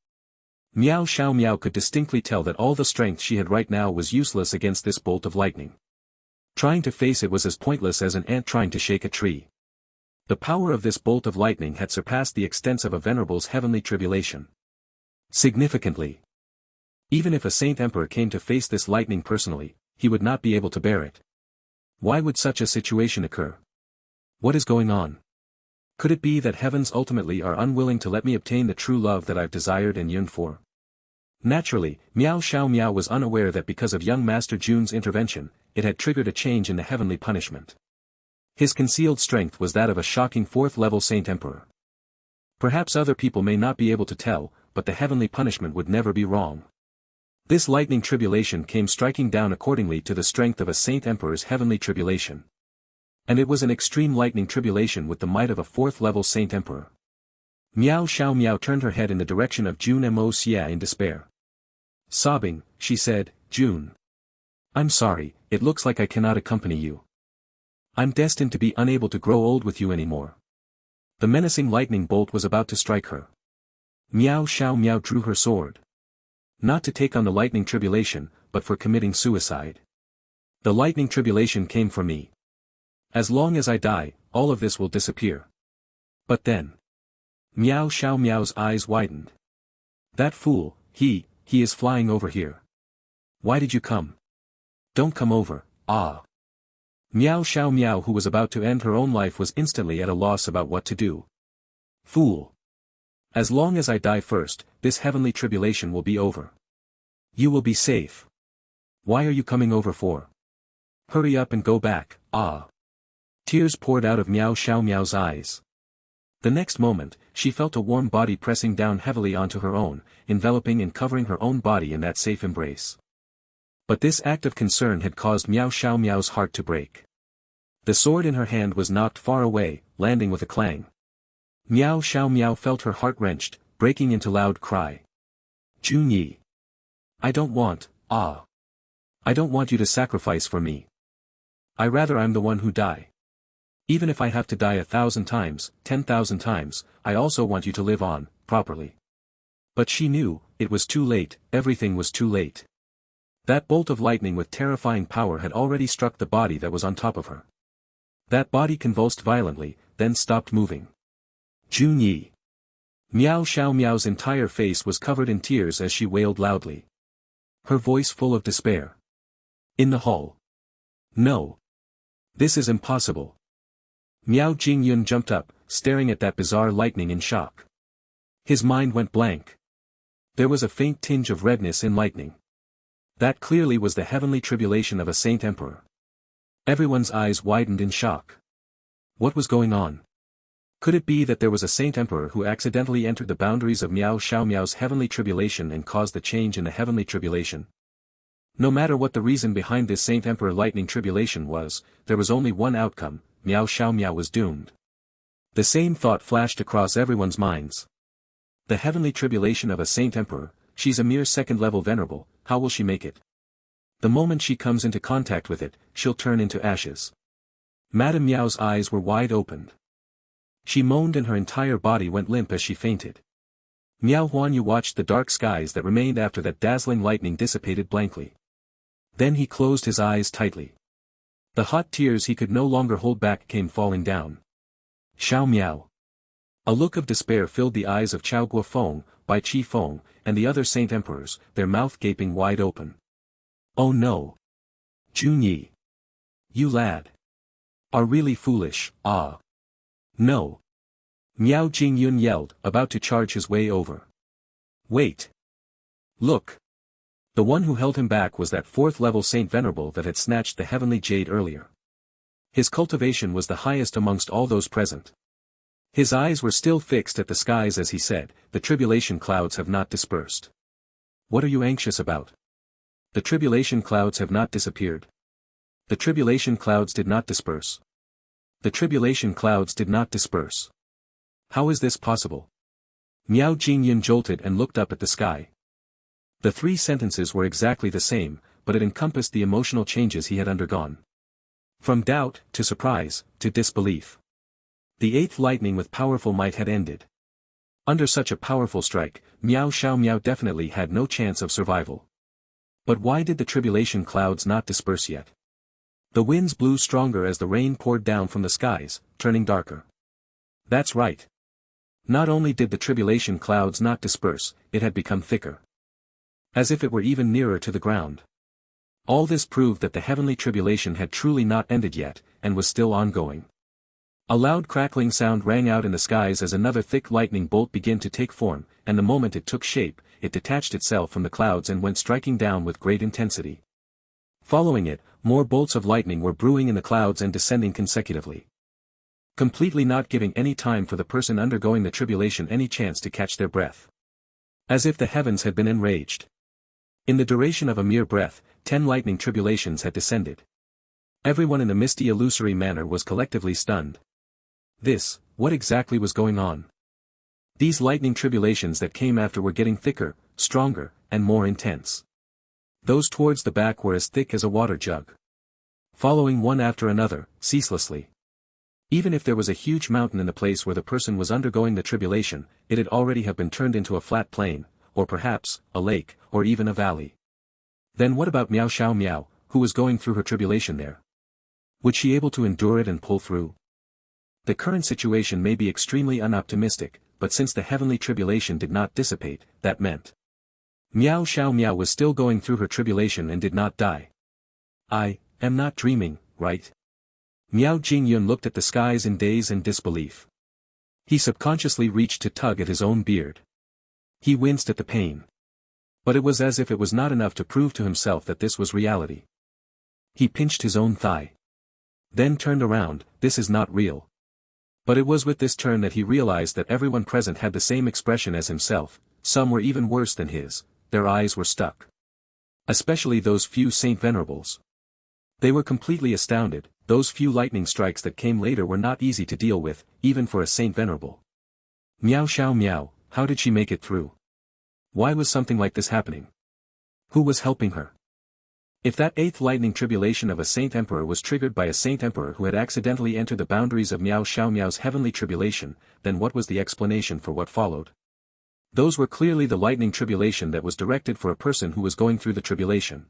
Miao Xiaomiao could distinctly tell that all the strength she had right now was useless against this bolt of lightning. Trying to face it was as pointless as an ant trying to shake a tree. The power of this bolt of lightning had surpassed the extents of a venerable's heavenly tribulation. Significantly. Even if a saint emperor came to face this lightning personally, he would not be able to bear it. Why would such a situation occur? What is going on? Could it be that heavens ultimately are unwilling to let me obtain the true love that I've desired and yearned for? Naturally, Miao Xiaomiao was unaware that because of young Master Jun's intervention, it had triggered a change in the heavenly punishment. His concealed strength was that of a shocking 4th-level Saint Emperor. Perhaps other people may not be able to tell, but the heavenly punishment would never be wrong. This lightning tribulation came striking down accordingly to the strength of a Saint Emperor's heavenly tribulation. And it was an extreme lightning tribulation with the might of a 4th-level Saint Emperor. Miao Xiaomiao turned her head in the direction of Jun Moxie in despair. Sobbing, she said, "Jun. I'm sorry, it looks like I cannot accompany you. I'm destined to be unable to grow old with you anymore." The menacing lightning bolt was about to strike her. Miao Xiaomiao drew her sword. Not to take on the lightning tribulation, but for committing suicide. The lightning tribulation came for me. As long as I die, all of this will disappear. But then. Miao Xiaomiao's eyes widened. That fool, he is flying over here. Why did you come? Don't come over, ah. Miao Xiaomiao, who was about to end her own life, was instantly at a loss about what to do. Fool. As long as I die first, this heavenly tribulation will be over. You will be safe. Why are you coming over for? Hurry up and go back, ah. Tears poured out of Miao Xiaomiao's eyes. The next moment, she felt a warm body pressing down heavily onto her own, enveloping and covering her own body in that safe embrace. But this act of concern had caused Miao Xiaomiao's heart to break. The sword in her hand was knocked far away, landing with a clang. Miao Xiaomiao felt her heart wrenched, breaking into loud cry. Jun Xie. I don't want you to sacrifice for me. I'm the one who die. Even if I have to die 1,000 times, 10,000 times, I also want you to live on, properly. But she knew, it was too late, everything was too late. That bolt of lightning with terrifying power had already struck the body that was on top of her. That body convulsed violently, then stopped moving. Jun Xie. Miao Xiaomiao's entire face was covered in tears as she wailed loudly. Her voice full of despair. In the hall. No. This is impossible. Miao Jingyun jumped up, staring at that bizarre lightning in shock. His mind went blank. There was a faint tinge of redness in lightning. That clearly was the heavenly tribulation of a saint emperor. Everyone's eyes widened in shock. What was going on? Could it be that there was a saint emperor who accidentally entered the boundaries of Miao Xiaomiao's heavenly tribulation and caused the change in the heavenly tribulation? No matter what the reason behind this saint emperor lightning tribulation was, there was only one outcome: Miao Xiaomiao was doomed. The same thought flashed across everyone's minds. The heavenly tribulation of a saint emperor, she's a mere second-level venerable, how will she make it? The moment she comes into contact with it, she'll turn into ashes. Madame Miao's eyes were wide opened. She moaned and her entire body went limp as she fainted. Miao Huanyu watched the dark skies that remained after that dazzling lightning dissipated blankly. Then he closed his eyes tightly. The hot tears he could no longer hold back came falling down. Xiao Miao. A look of despair filled the eyes of Chao Guofeng, Bai Qi Feng, and the other Saint Emperors, their mouth gaping wide open. Oh no! Jun Yi. You lad. Are really foolish, ah. No. Miao Jingyun yelled, about to charge his way over. Wait. Look. The one who held him back was that fourth-level Saint Venerable that had snatched the heavenly jade earlier. His cultivation was the highest amongst all those present. His eyes were still fixed at the skies as he said, the tribulation clouds have not dispersed. What are you anxious about? The tribulation clouds have not disappeared. The tribulation clouds did not disperse. The tribulation clouds did not disperse. How is this possible? Miao Jingyun jolted and looked up at the sky. The three sentences were exactly the same, but it encompassed the emotional changes he had undergone. From doubt, to surprise, to disbelief. The eighth lightning with powerful might had ended. Under such a powerful strike, Miao Xiao Miao definitely had no chance of survival. But why did the tribulation clouds not disperse yet? The winds blew stronger as the rain poured down from the skies, turning darker. That's right. Not only did the tribulation clouds not disperse, it had become thicker. As if it were even nearer to the ground. All this proved that the heavenly tribulation had truly not ended yet, and was still ongoing. A loud crackling sound rang out in the skies as another thick lightning bolt began to take form, and the moment it took shape, it detached itself from the clouds and went striking down with great intensity. Following it, more bolts of lightning were brewing in the clouds and descending consecutively. Completely not giving any time for the person undergoing the tribulation any chance to catch their breath. As if the heavens had been enraged. In the duration of a mere breath, 10 lightning tribulations had descended. Everyone in the misty illusory manner was collectively stunned. What exactly was going on? These lightning tribulations that came after were getting thicker, stronger, and more intense. Those towards the back were as thick as a water jug. Following one after another, ceaselessly. Even if there was a huge mountain in the place where the person was undergoing the tribulation, it'd already have been turned into a flat plain, or perhaps, a lake, or even a valley. Then what about Miao Xiao Miao, who was going through her tribulation there? Would she able to endure it and pull through? The current situation may be extremely unoptimistic, but since the heavenly tribulation did not dissipate, that meant Miao Xiao Miao was still going through her tribulation and did not die. I am not dreaming, right? Miao Jingyun looked at the skies in daze and disbelief. He subconsciously reached to tug at his own beard. He winced at the pain. But it was as if it was not enough to prove to himself that this was reality. He pinched his own thigh. Then turned around, this is not real. But it was with this turn that he realized that everyone present had the same expression as himself, some were even worse than his, their eyes were stuck. Especially those few Saint Venerables. They were completely astounded, those few lightning strikes that came later were not easy to deal with, even for a Saint Venerable. Miao Xiao Miao, how did she make it through? Why was something like this happening? Who was helping her? If that eighth lightning tribulation of a Saint Emperor was triggered by a Saint Emperor who had accidentally entered the boundaries of Miao Xiao Miao's heavenly tribulation, then what was the explanation for what followed? Those were clearly the lightning tribulation that was directed for a person who was going through the tribulation.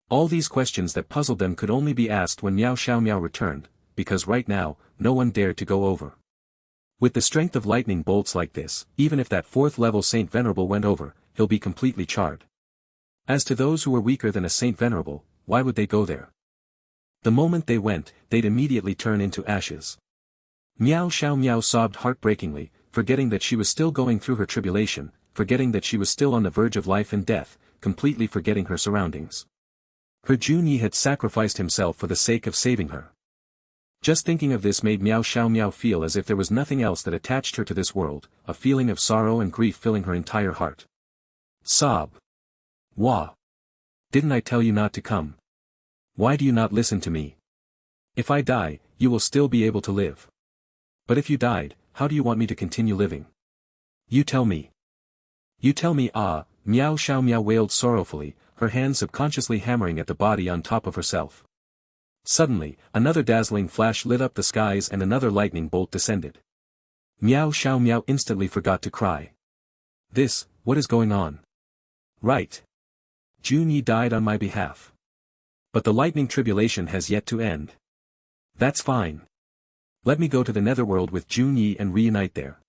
All these questions that puzzled them could only be asked when Miao Xiao Miao returned, because right now, no one dared to go over. With the strength of lightning bolts like this, even if that fourth-level Saint Venerable went over, he'll be completely charred. As to those who were weaker than a Saint Venerable, why would they go there? The moment they went, they'd immediately turn into ashes. Miao Xiao Miao sobbed heartbreakingly, forgetting that she was still going through her tribulation, forgetting that she was still on the verge of life and death, completely forgetting her surroundings. Her Jun Yi had sacrificed himself for the sake of saving her. Just thinking of this made Miao Xiao Miao feel as if there was nothing else that attached her to this world, a feeling of sorrow and grief filling her entire heart. Sob. Wah. Didn't I tell you not to come? Why do you not listen to me? If I die, you will still be able to live. But if you died, how do you want me to continue living? You tell me. You tell me. Ah, Miao Xiao Miao wailed sorrowfully, her hands subconsciously hammering at the body on top of herself. Suddenly, another dazzling flash lit up the skies and another lightning bolt descended. Miao Xiao Miao instantly forgot to cry. What is going on? Right. Jun Yi died on my behalf. But the lightning tribulation has yet to end. That's fine. Let me go to the netherworld with Jun Yi and reunite there.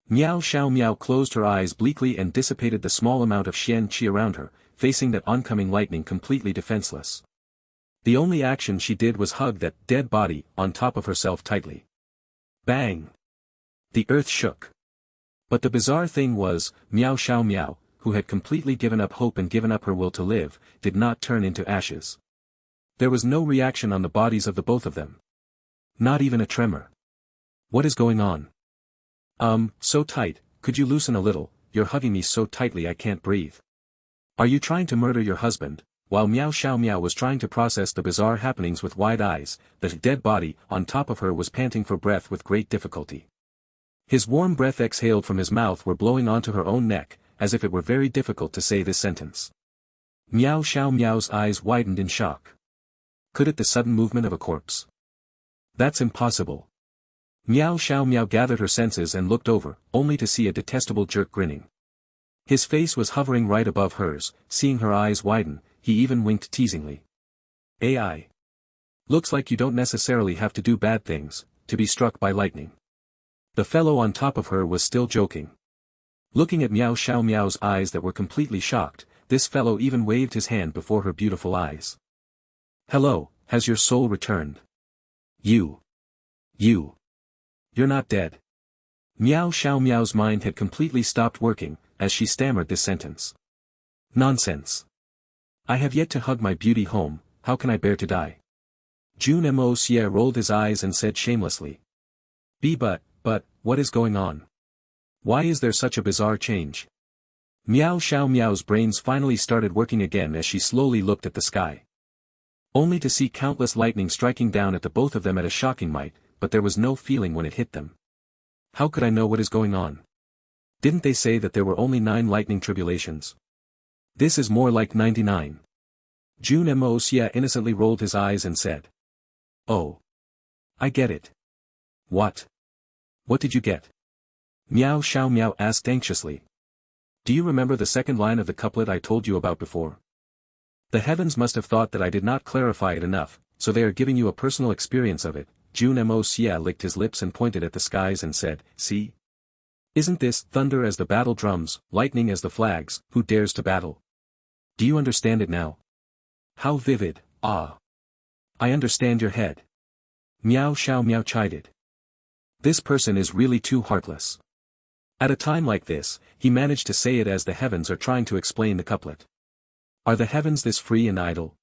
Miao Xiao Miao closed her eyes bleakly and dissipated the small amount of Xian Qi around her, facing that oncoming lightning completely defenseless. The only action she did was hug that dead body on top of herself tightly. Bang! The earth shook. But the bizarre thing was, Miao Xiao Miao, who had completely given up hope and given up her will to live, did not turn into ashes. There was no reaction on the bodies of the both of them. Not even a tremor. What is going on? So tight, could you loosen a little, you're hugging me so tightly I can't breathe. Are you trying to murder your husband? While Miao Xiao Miao was trying to process the bizarre happenings with wide eyes, the dead body on top of her was panting for breath with great difficulty. His warm breath exhaled from his mouth were blowing onto her own neck, as if it were very difficult to say this sentence. Miao Xiao Miao's eyes widened in shock. Could it be the sudden movement of a corpse? That's impossible. Miao Xiao Miao gathered her senses and looked over, only to see a detestable jerk grinning. His face was hovering right above hers, seeing her eyes widen, he even winked teasingly. AI. Looks like you don't necessarily have to do bad things, to be struck by lightning. The fellow on top of her was still joking. Looking at Miao Xiao Miao's eyes that were completely shocked, this fellow even waved his hand before her beautiful eyes. Hello, has your soul returned? You're not dead. Miao Xiao Miao's mind had completely stopped working, as she stammered this sentence. Nonsense. I have yet to hug my beauty home, how can I bear to die? Jun Moxie rolled his eyes and said shamelessly. But, what is going on? Why is there such a bizarre change? Miao Xiao Miao's brains finally started working again as she slowly looked at the sky. Only to see countless lightning striking down at the both of them at a shocking might, but there was no feeling when it hit them. How could I know what is going on? Didn't they say that there were only 9 lightning tribulations? This is more like 99. Jun Moxie innocently rolled his eyes and said. Oh. I get it. What? What did you get? Miao Xiao Miao asked anxiously. Do you remember the second line of the couplet I told you about before? The heavens must have thought that I did not clarify it enough, so they are giving you a personal experience of it. Jun Moxie licked his lips and pointed at the skies and said, see? Isn't this thunder as the battle drums, lightning as the flags, who dares to battle? Do you understand it now? How vivid, ah! I understand your head. Miao Xiao Miao chided. This person is really too heartless. At a time like this, he managed to say it as the heavens are trying to explain the couplet. Are the heavens this free and idle?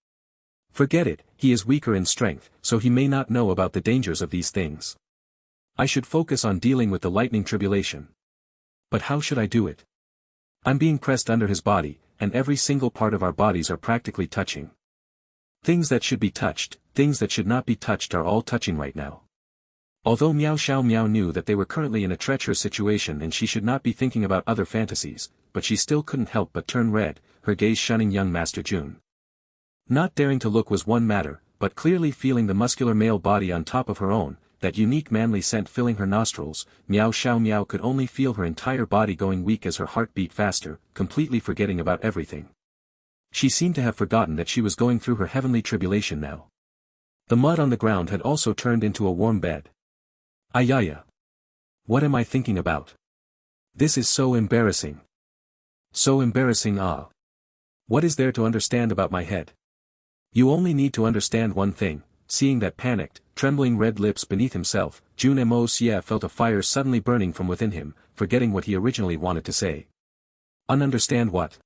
Forget it, he is weaker in strength, so he may not know about the dangers of these things. I should focus on dealing with the lightning tribulation. But how should I do it? I'm being pressed under his body, and every single part of our bodies are practically touching. Things that should be touched, things that should not be touched are all touching right now. Although Miao Xiao Miao knew that they were currently in a treacherous situation and she should not be thinking about other fantasies, but she still couldn't help but turn red, her gaze shunning young Master Jun. Not daring to look was one matter, but clearly feeling the muscular male body on top of her own, that unique manly scent filling her nostrils, Miao Xiao Miao could only feel her entire body going weak as her heart beat faster, completely forgetting about everything. She seemed to have forgotten that she was going through her heavenly tribulation now. The mud on the ground had also turned into a warm bed. Ayaya. What am I thinking about? This is so embarrassing. So embarrassing, ah. What is there to understand about my head? You only need to understand one thing. Seeing that panicked, trembling red lips beneath himself, Jun Moxie felt a fire suddenly burning from within him, forgetting what he originally wanted to say. Understand what?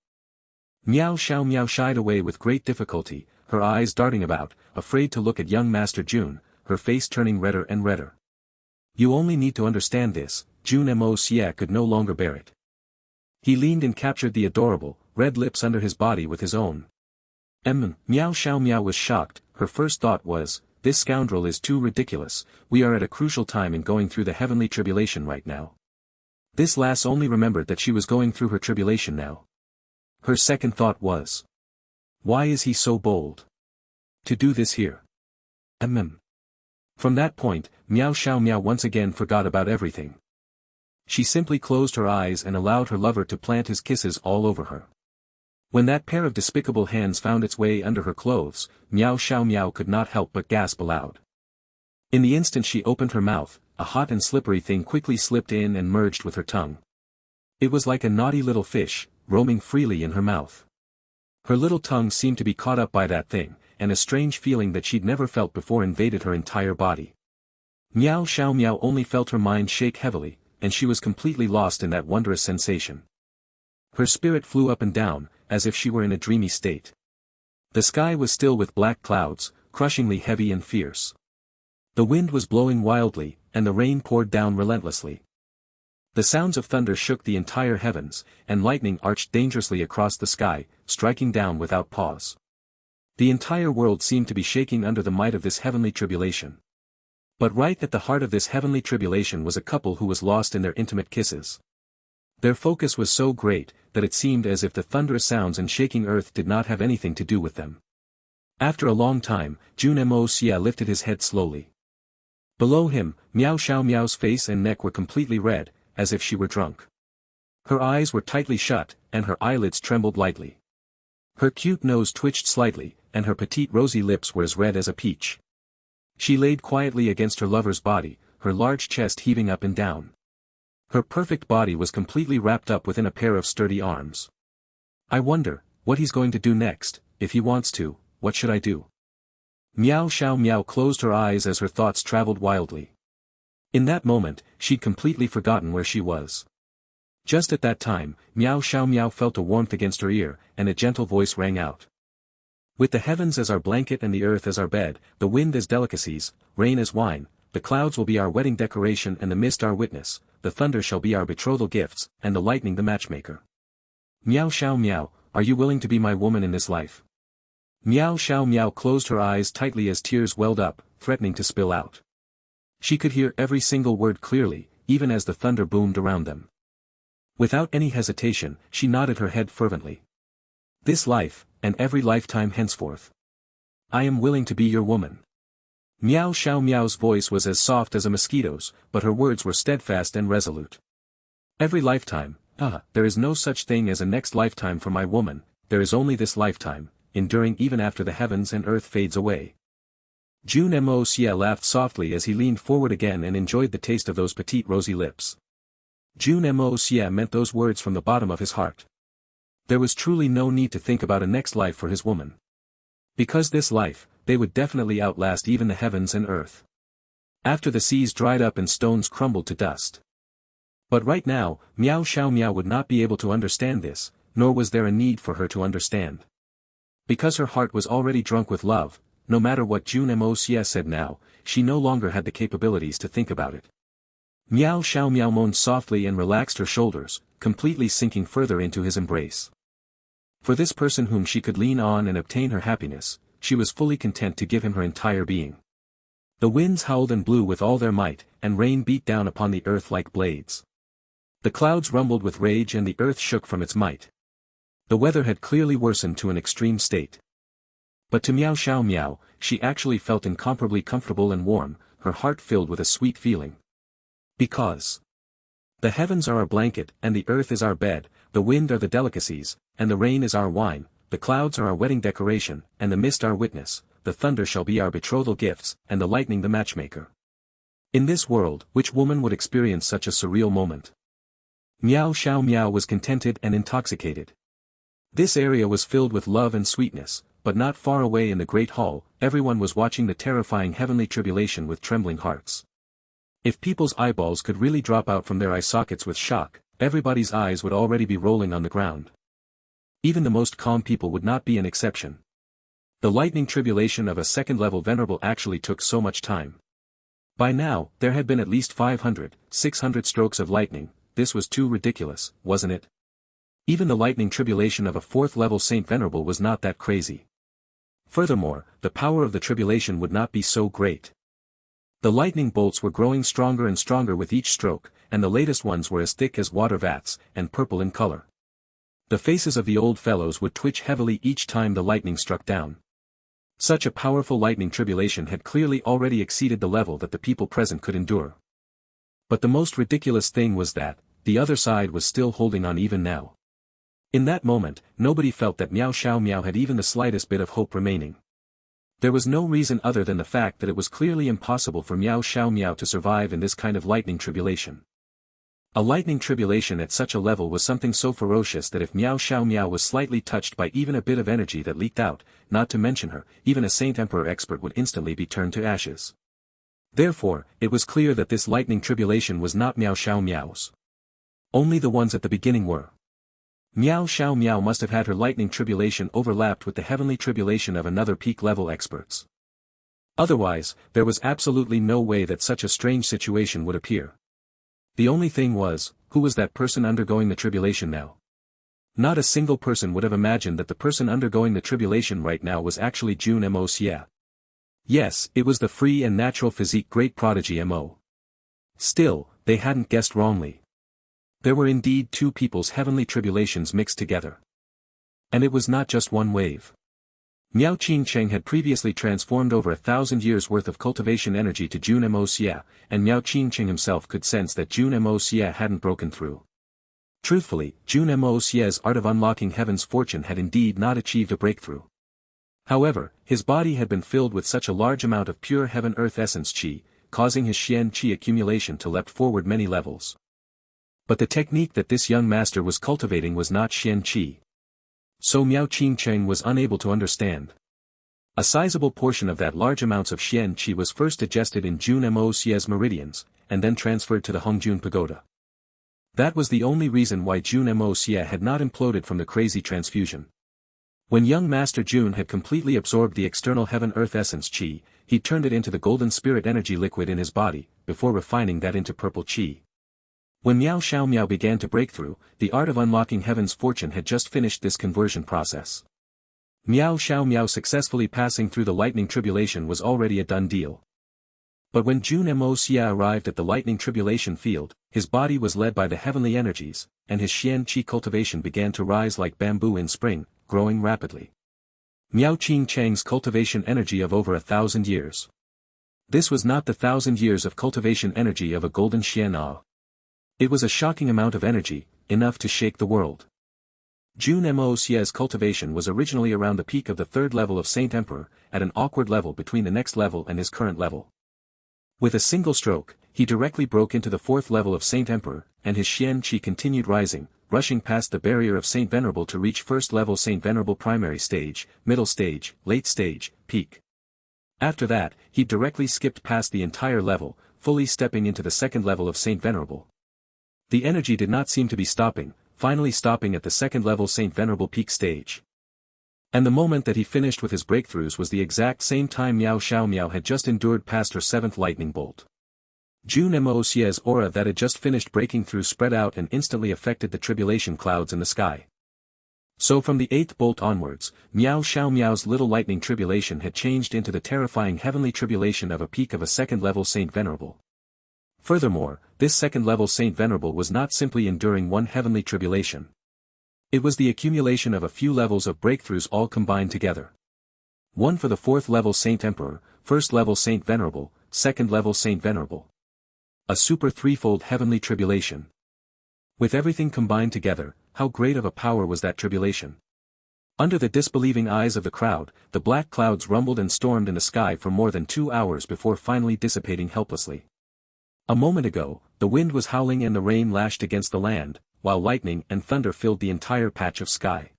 Miao Xiao Miao shied away with great difficulty, her eyes darting about, afraid to look at young Master Jun, her face turning redder and redder. You only need to understand this. Jun Moxie could no longer bear it. He leaned and captured the adorable, red lips under his body with his own. Miao Xiao Miao was shocked. Her first thought was, this scoundrel is too ridiculous, we are at a crucial time in going through the heavenly tribulation right now. This lass only remembered that she was going through her tribulation now. Her second thought was, why is he so bold to do this here? From that point, Miao Xiao Miao once again forgot about everything. She simply closed her eyes and allowed her lover to plant his kisses all over her. When that pair of despicable hands found its way under her clothes, Miao Xiao Miao could not help but gasp aloud. In the instant she opened her mouth, a hot and slippery thing quickly slipped in and merged with her tongue. It was like a naughty little fish, roaming freely in her mouth. Her little tongue seemed to be caught up by that thing, and a strange feeling that she'd never felt before invaded her entire body. Miao Xiao Miao only felt her mind shake heavily, and she was completely lost in that wondrous sensation. Her spirit flew up and down, as if she were in a dreamy state. The sky was still with black clouds, crushingly heavy and fierce. The wind was blowing wildly, and the rain poured down relentlessly. The sounds of thunder shook the entire heavens, and lightning arched dangerously across the sky, striking down without pause. The entire world seemed to be shaking under the might of this heavenly tribulation. But right at the heart of this heavenly tribulation was a couple who was lost in their intimate kisses. Their focus was so great, that it seemed as if the thunderous sounds and shaking earth did not have anything to do with them. After a long time, Jun Moxie lifted his head slowly. Below him, Miao Xiao Miao's face and neck were completely red, as if she were drunk. Her eyes were tightly shut, and her eyelids trembled lightly. Her cute nose twitched slightly, and her petite rosy lips were as red as a peach. She laid quietly against her lover's body, her large chest heaving up and down. Her perfect body was completely wrapped up within a pair of sturdy arms. I wonder, what he's going to do next. If he wants to, what should I do? Miao Xiao Miao closed her eyes as her thoughts traveled wildly. In that moment, she'd completely forgotten where she was. Just at that time, Miao Xiao Miao felt a warmth against her ear, and a gentle voice rang out. With the heavens as our blanket and the earth as our bed, the wind as delicacies, rain as wine, the clouds will be our wedding decoration and the mist our witness, the thunder shall be our betrothal gifts, and the lightning the matchmaker. Miao Xiao Miao, are you willing to be my woman in this life? Miao Xiao Miao closed her eyes tightly as tears welled up, threatening to spill out. She could hear every single word clearly, even as the thunder boomed around them. Without any hesitation, she nodded her head fervently. This life, and every lifetime henceforth. I am willing to be your woman. Miao Xiao Miao's voice was as soft as a mosquito's, but her words were steadfast and resolute. Every lifetime, there is no such thing as a next lifetime for my woman, there is only this lifetime, enduring even after the heavens and earth fades away. Jun Moxie laughed softly as he leaned forward again and enjoyed the taste of those petite rosy lips. Jun Moxie meant those words from the bottom of his heart. There was truly no need to think about a next life for his woman. Because this life, they would definitely outlast even the heavens and earth. After the seas dried up and stones crumbled to dust. But right now, Miao Xiao Miao would not be able to understand this, nor was there a need for her to understand. Because her heart was already drunk with love, no matter what Jun Moxie said now, she no longer had the capabilities to think about it. Miao Xiao Miao moaned softly and relaxed her shoulders, completely sinking further into his embrace. For this person whom she could lean on and obtain her happiness, she was fully content to give him her entire being. The winds howled and blew with all their might, and rain beat down upon the earth like blades. The clouds rumbled with rage and the earth shook from its might. The weather had clearly worsened to an extreme state. But to Miao Xiao Miao, she actually felt incomparably comfortable and warm, her heart filled with a sweet feeling. Because the heavens are our blanket and the earth is our bed, the wind are the delicacies, and the rain is our wine, the clouds are our wedding decoration, and the mist our witness, the thunder shall be our betrothal gifts, and the lightning the matchmaker. In this world, which woman would experience such a surreal moment? Miao Xiao Miao was contented and intoxicated. This area was filled with love and sweetness, but not far away in the great hall, everyone was watching the terrifying heavenly tribulation with trembling hearts. If people's eyeballs could really drop out from their eye sockets with shock, everybody's eyes would already be rolling on the ground. Even the most calm people would not be an exception. The lightning tribulation of a second-level venerable actually took so much time. By now, there had been at least 500, 600 strokes of lightning. This was too ridiculous, wasn't it? Even the lightning tribulation of a fourth-level Saint Venerable was not that crazy. Furthermore, the power of the tribulation would not be so great. The lightning bolts were growing stronger and stronger with each stroke, and the latest ones were as thick as water vats, and purple in color. The faces of the old fellows would twitch heavily each time the lightning struck down. Such a powerful lightning tribulation had clearly already exceeded the level that the people present could endure. But the most ridiculous thing was that, the other side was still holding on even now. In that moment, nobody felt that Miao Xiao Miao had even the slightest bit of hope remaining. There was no reason other than the fact that it was clearly impossible for Miao Xiao Miao to survive in this kind of lightning tribulation. A lightning tribulation at such a level was something so ferocious that if Miao Xiao Miao was slightly touched by even a bit of energy that leaked out, not to mention her, even a Saint Emperor expert would instantly be turned to ashes. Therefore, it was clear that this lightning tribulation was not Miao Xiao Miao's. Only the ones at the beginning were. Miao Xiao Miao must have had her lightning tribulation overlapped with the heavenly tribulation of another peak-level experts. Otherwise, there was absolutely no way that such a strange situation would appear. The only thing was, who was that person undergoing the tribulation now? Not a single person would have imagined that the person undergoing the tribulation right now was actually Jun Moxie. Yes, it was the free and natural physique great prodigy Mo. Still, they hadn't guessed wrongly. There were indeed two people's heavenly tribulations mixed together. And it was not just one wave. Miao Qingcheng had previously transformed over 1,000 years' worth of cultivation energy to Jun Moxie, and Miao Qingcheng himself could sense that Jun Moxie hadn't broken through. Truthfully, Jun Moxie's art of unlocking heaven's fortune had indeed not achieved a breakthrough. However, his body had been filled with such a large amount of pure heaven-earth essence qi, causing his Xian qi accumulation to leap forward many levels. But the technique that this young master was cultivating was not Xian qi. So Miao Qingcheng was unable to understand. A sizable portion of that large amounts of Xian qi was first digested in Jun Moxie's meridians, and then transferred to the Hongjun Pagoda. That was the only reason why Jun Moxie had not imploded from the crazy transfusion. When young Master Jun had completely absorbed the external heaven-earth essence qi, he turned it into the golden spirit energy liquid in his body, before refining that into purple qi. When Miao Xiao Miao began to break through, the art of unlocking heaven's fortune had just finished this conversion process. Miao Xiao Miao successfully passing through the lightning tribulation was already a done deal. But when Jun Moxie arrived at the lightning tribulation field, his body was led by the heavenly energies, and his Xian qi cultivation began to rise like bamboo in spring, growing rapidly. Miao Qingcheng's cultivation energy of over 1,000 years. This was not the 1,000 years of cultivation energy of a golden Xian A. It was a shocking amount of energy, enough to shake the world. Jun Moxie's cultivation was originally around the peak of the third level of Saint Emperor, at an awkward level between the next level and his current level. With a single stroke, he directly broke into the fourth level of Saint Emperor, and his Xian qi continued rising, rushing past the barrier of Saint Venerable to reach first level Saint Venerable primary stage, middle stage, late stage, peak. After that, he directly skipped past the entire level, fully stepping into the second level of Saint Venerable. The energy did not seem to be stopping, finally stopping at the second level Saint Venerable peak stage. And the moment that he finished with his breakthroughs was the exact same time Miao Xiao Miao had just endured past her seventh lightning bolt. Jun Moxie's aura that had just finished breaking through spread out and instantly affected the tribulation clouds in the sky. So from the eighth bolt onwards, Miao Xiao Miao's little lightning tribulation had changed into the terrifying heavenly tribulation of a peak of a second level Saint Venerable. Furthermore, this second-level Saint Venerable was not simply enduring one heavenly tribulation. It was the accumulation of a few levels of breakthroughs all combined together. One for the fourth-level Saint Emperor, first-level Saint Venerable, second-level Saint Venerable. A super threefold heavenly tribulation. With everything combined together, how great of a power was that tribulation? Under the disbelieving eyes of the crowd, the black clouds rumbled and stormed in the sky for more than 2 hours before finally dissipating helplessly. A moment ago, the wind was howling and the rain lashed against the land, while lightning and thunder filled the entire patch of sky.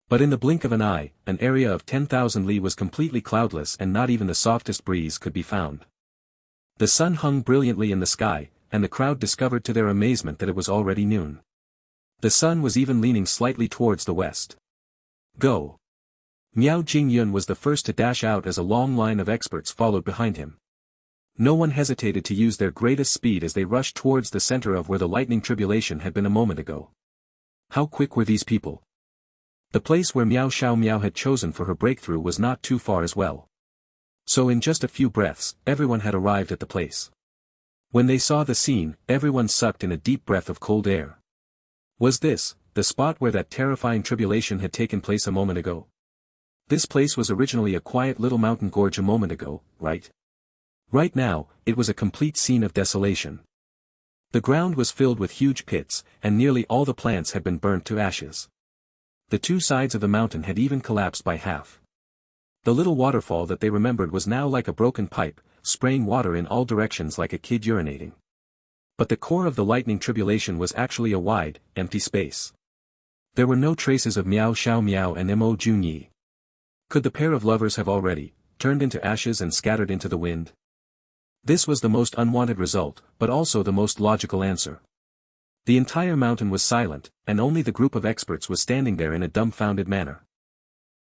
But in the blink of an eye, an area of 10,000 li was completely cloudless and not even the softest breeze could be found. The sun hung brilliantly in the sky, and the crowd discovered to their amazement that it was already noon. The sun was even leaning slightly towards the west. Go! Miao Jingyun was the first to dash out as a long line of experts followed behind him. No one hesitated to use their greatest speed as they rushed towards the center of where the lightning tribulation had been a moment ago. How quick were these people? The place where Miao Xiao Miao had chosen for her breakthrough was not too far as well. So in just a few breaths, everyone had arrived at the place. When they saw the scene, everyone sucked in a deep breath of cold air. Was this, the spot where that terrifying tribulation had taken place a moment ago? This place was originally a quiet little mountain gorge a moment ago, right? Right now, it was a complete scene of desolation. The ground was filled with huge pits, and nearly all the plants had been burnt to ashes. The two sides of the mountain had even collapsed by half. The little waterfall that they remembered was now like a broken pipe, spraying water in all directions like a kid urinating. But the core of the lightning tribulation was actually a wide, empty space. There were no traces of Miao Xiao Miao and Mo Jun Yi. Could the pair of lovers have already turned into ashes and scattered into the wind? This was the most unwanted result, but also the most logical answer. The entire mountain was silent, and only the group of experts was standing there in a dumbfounded manner.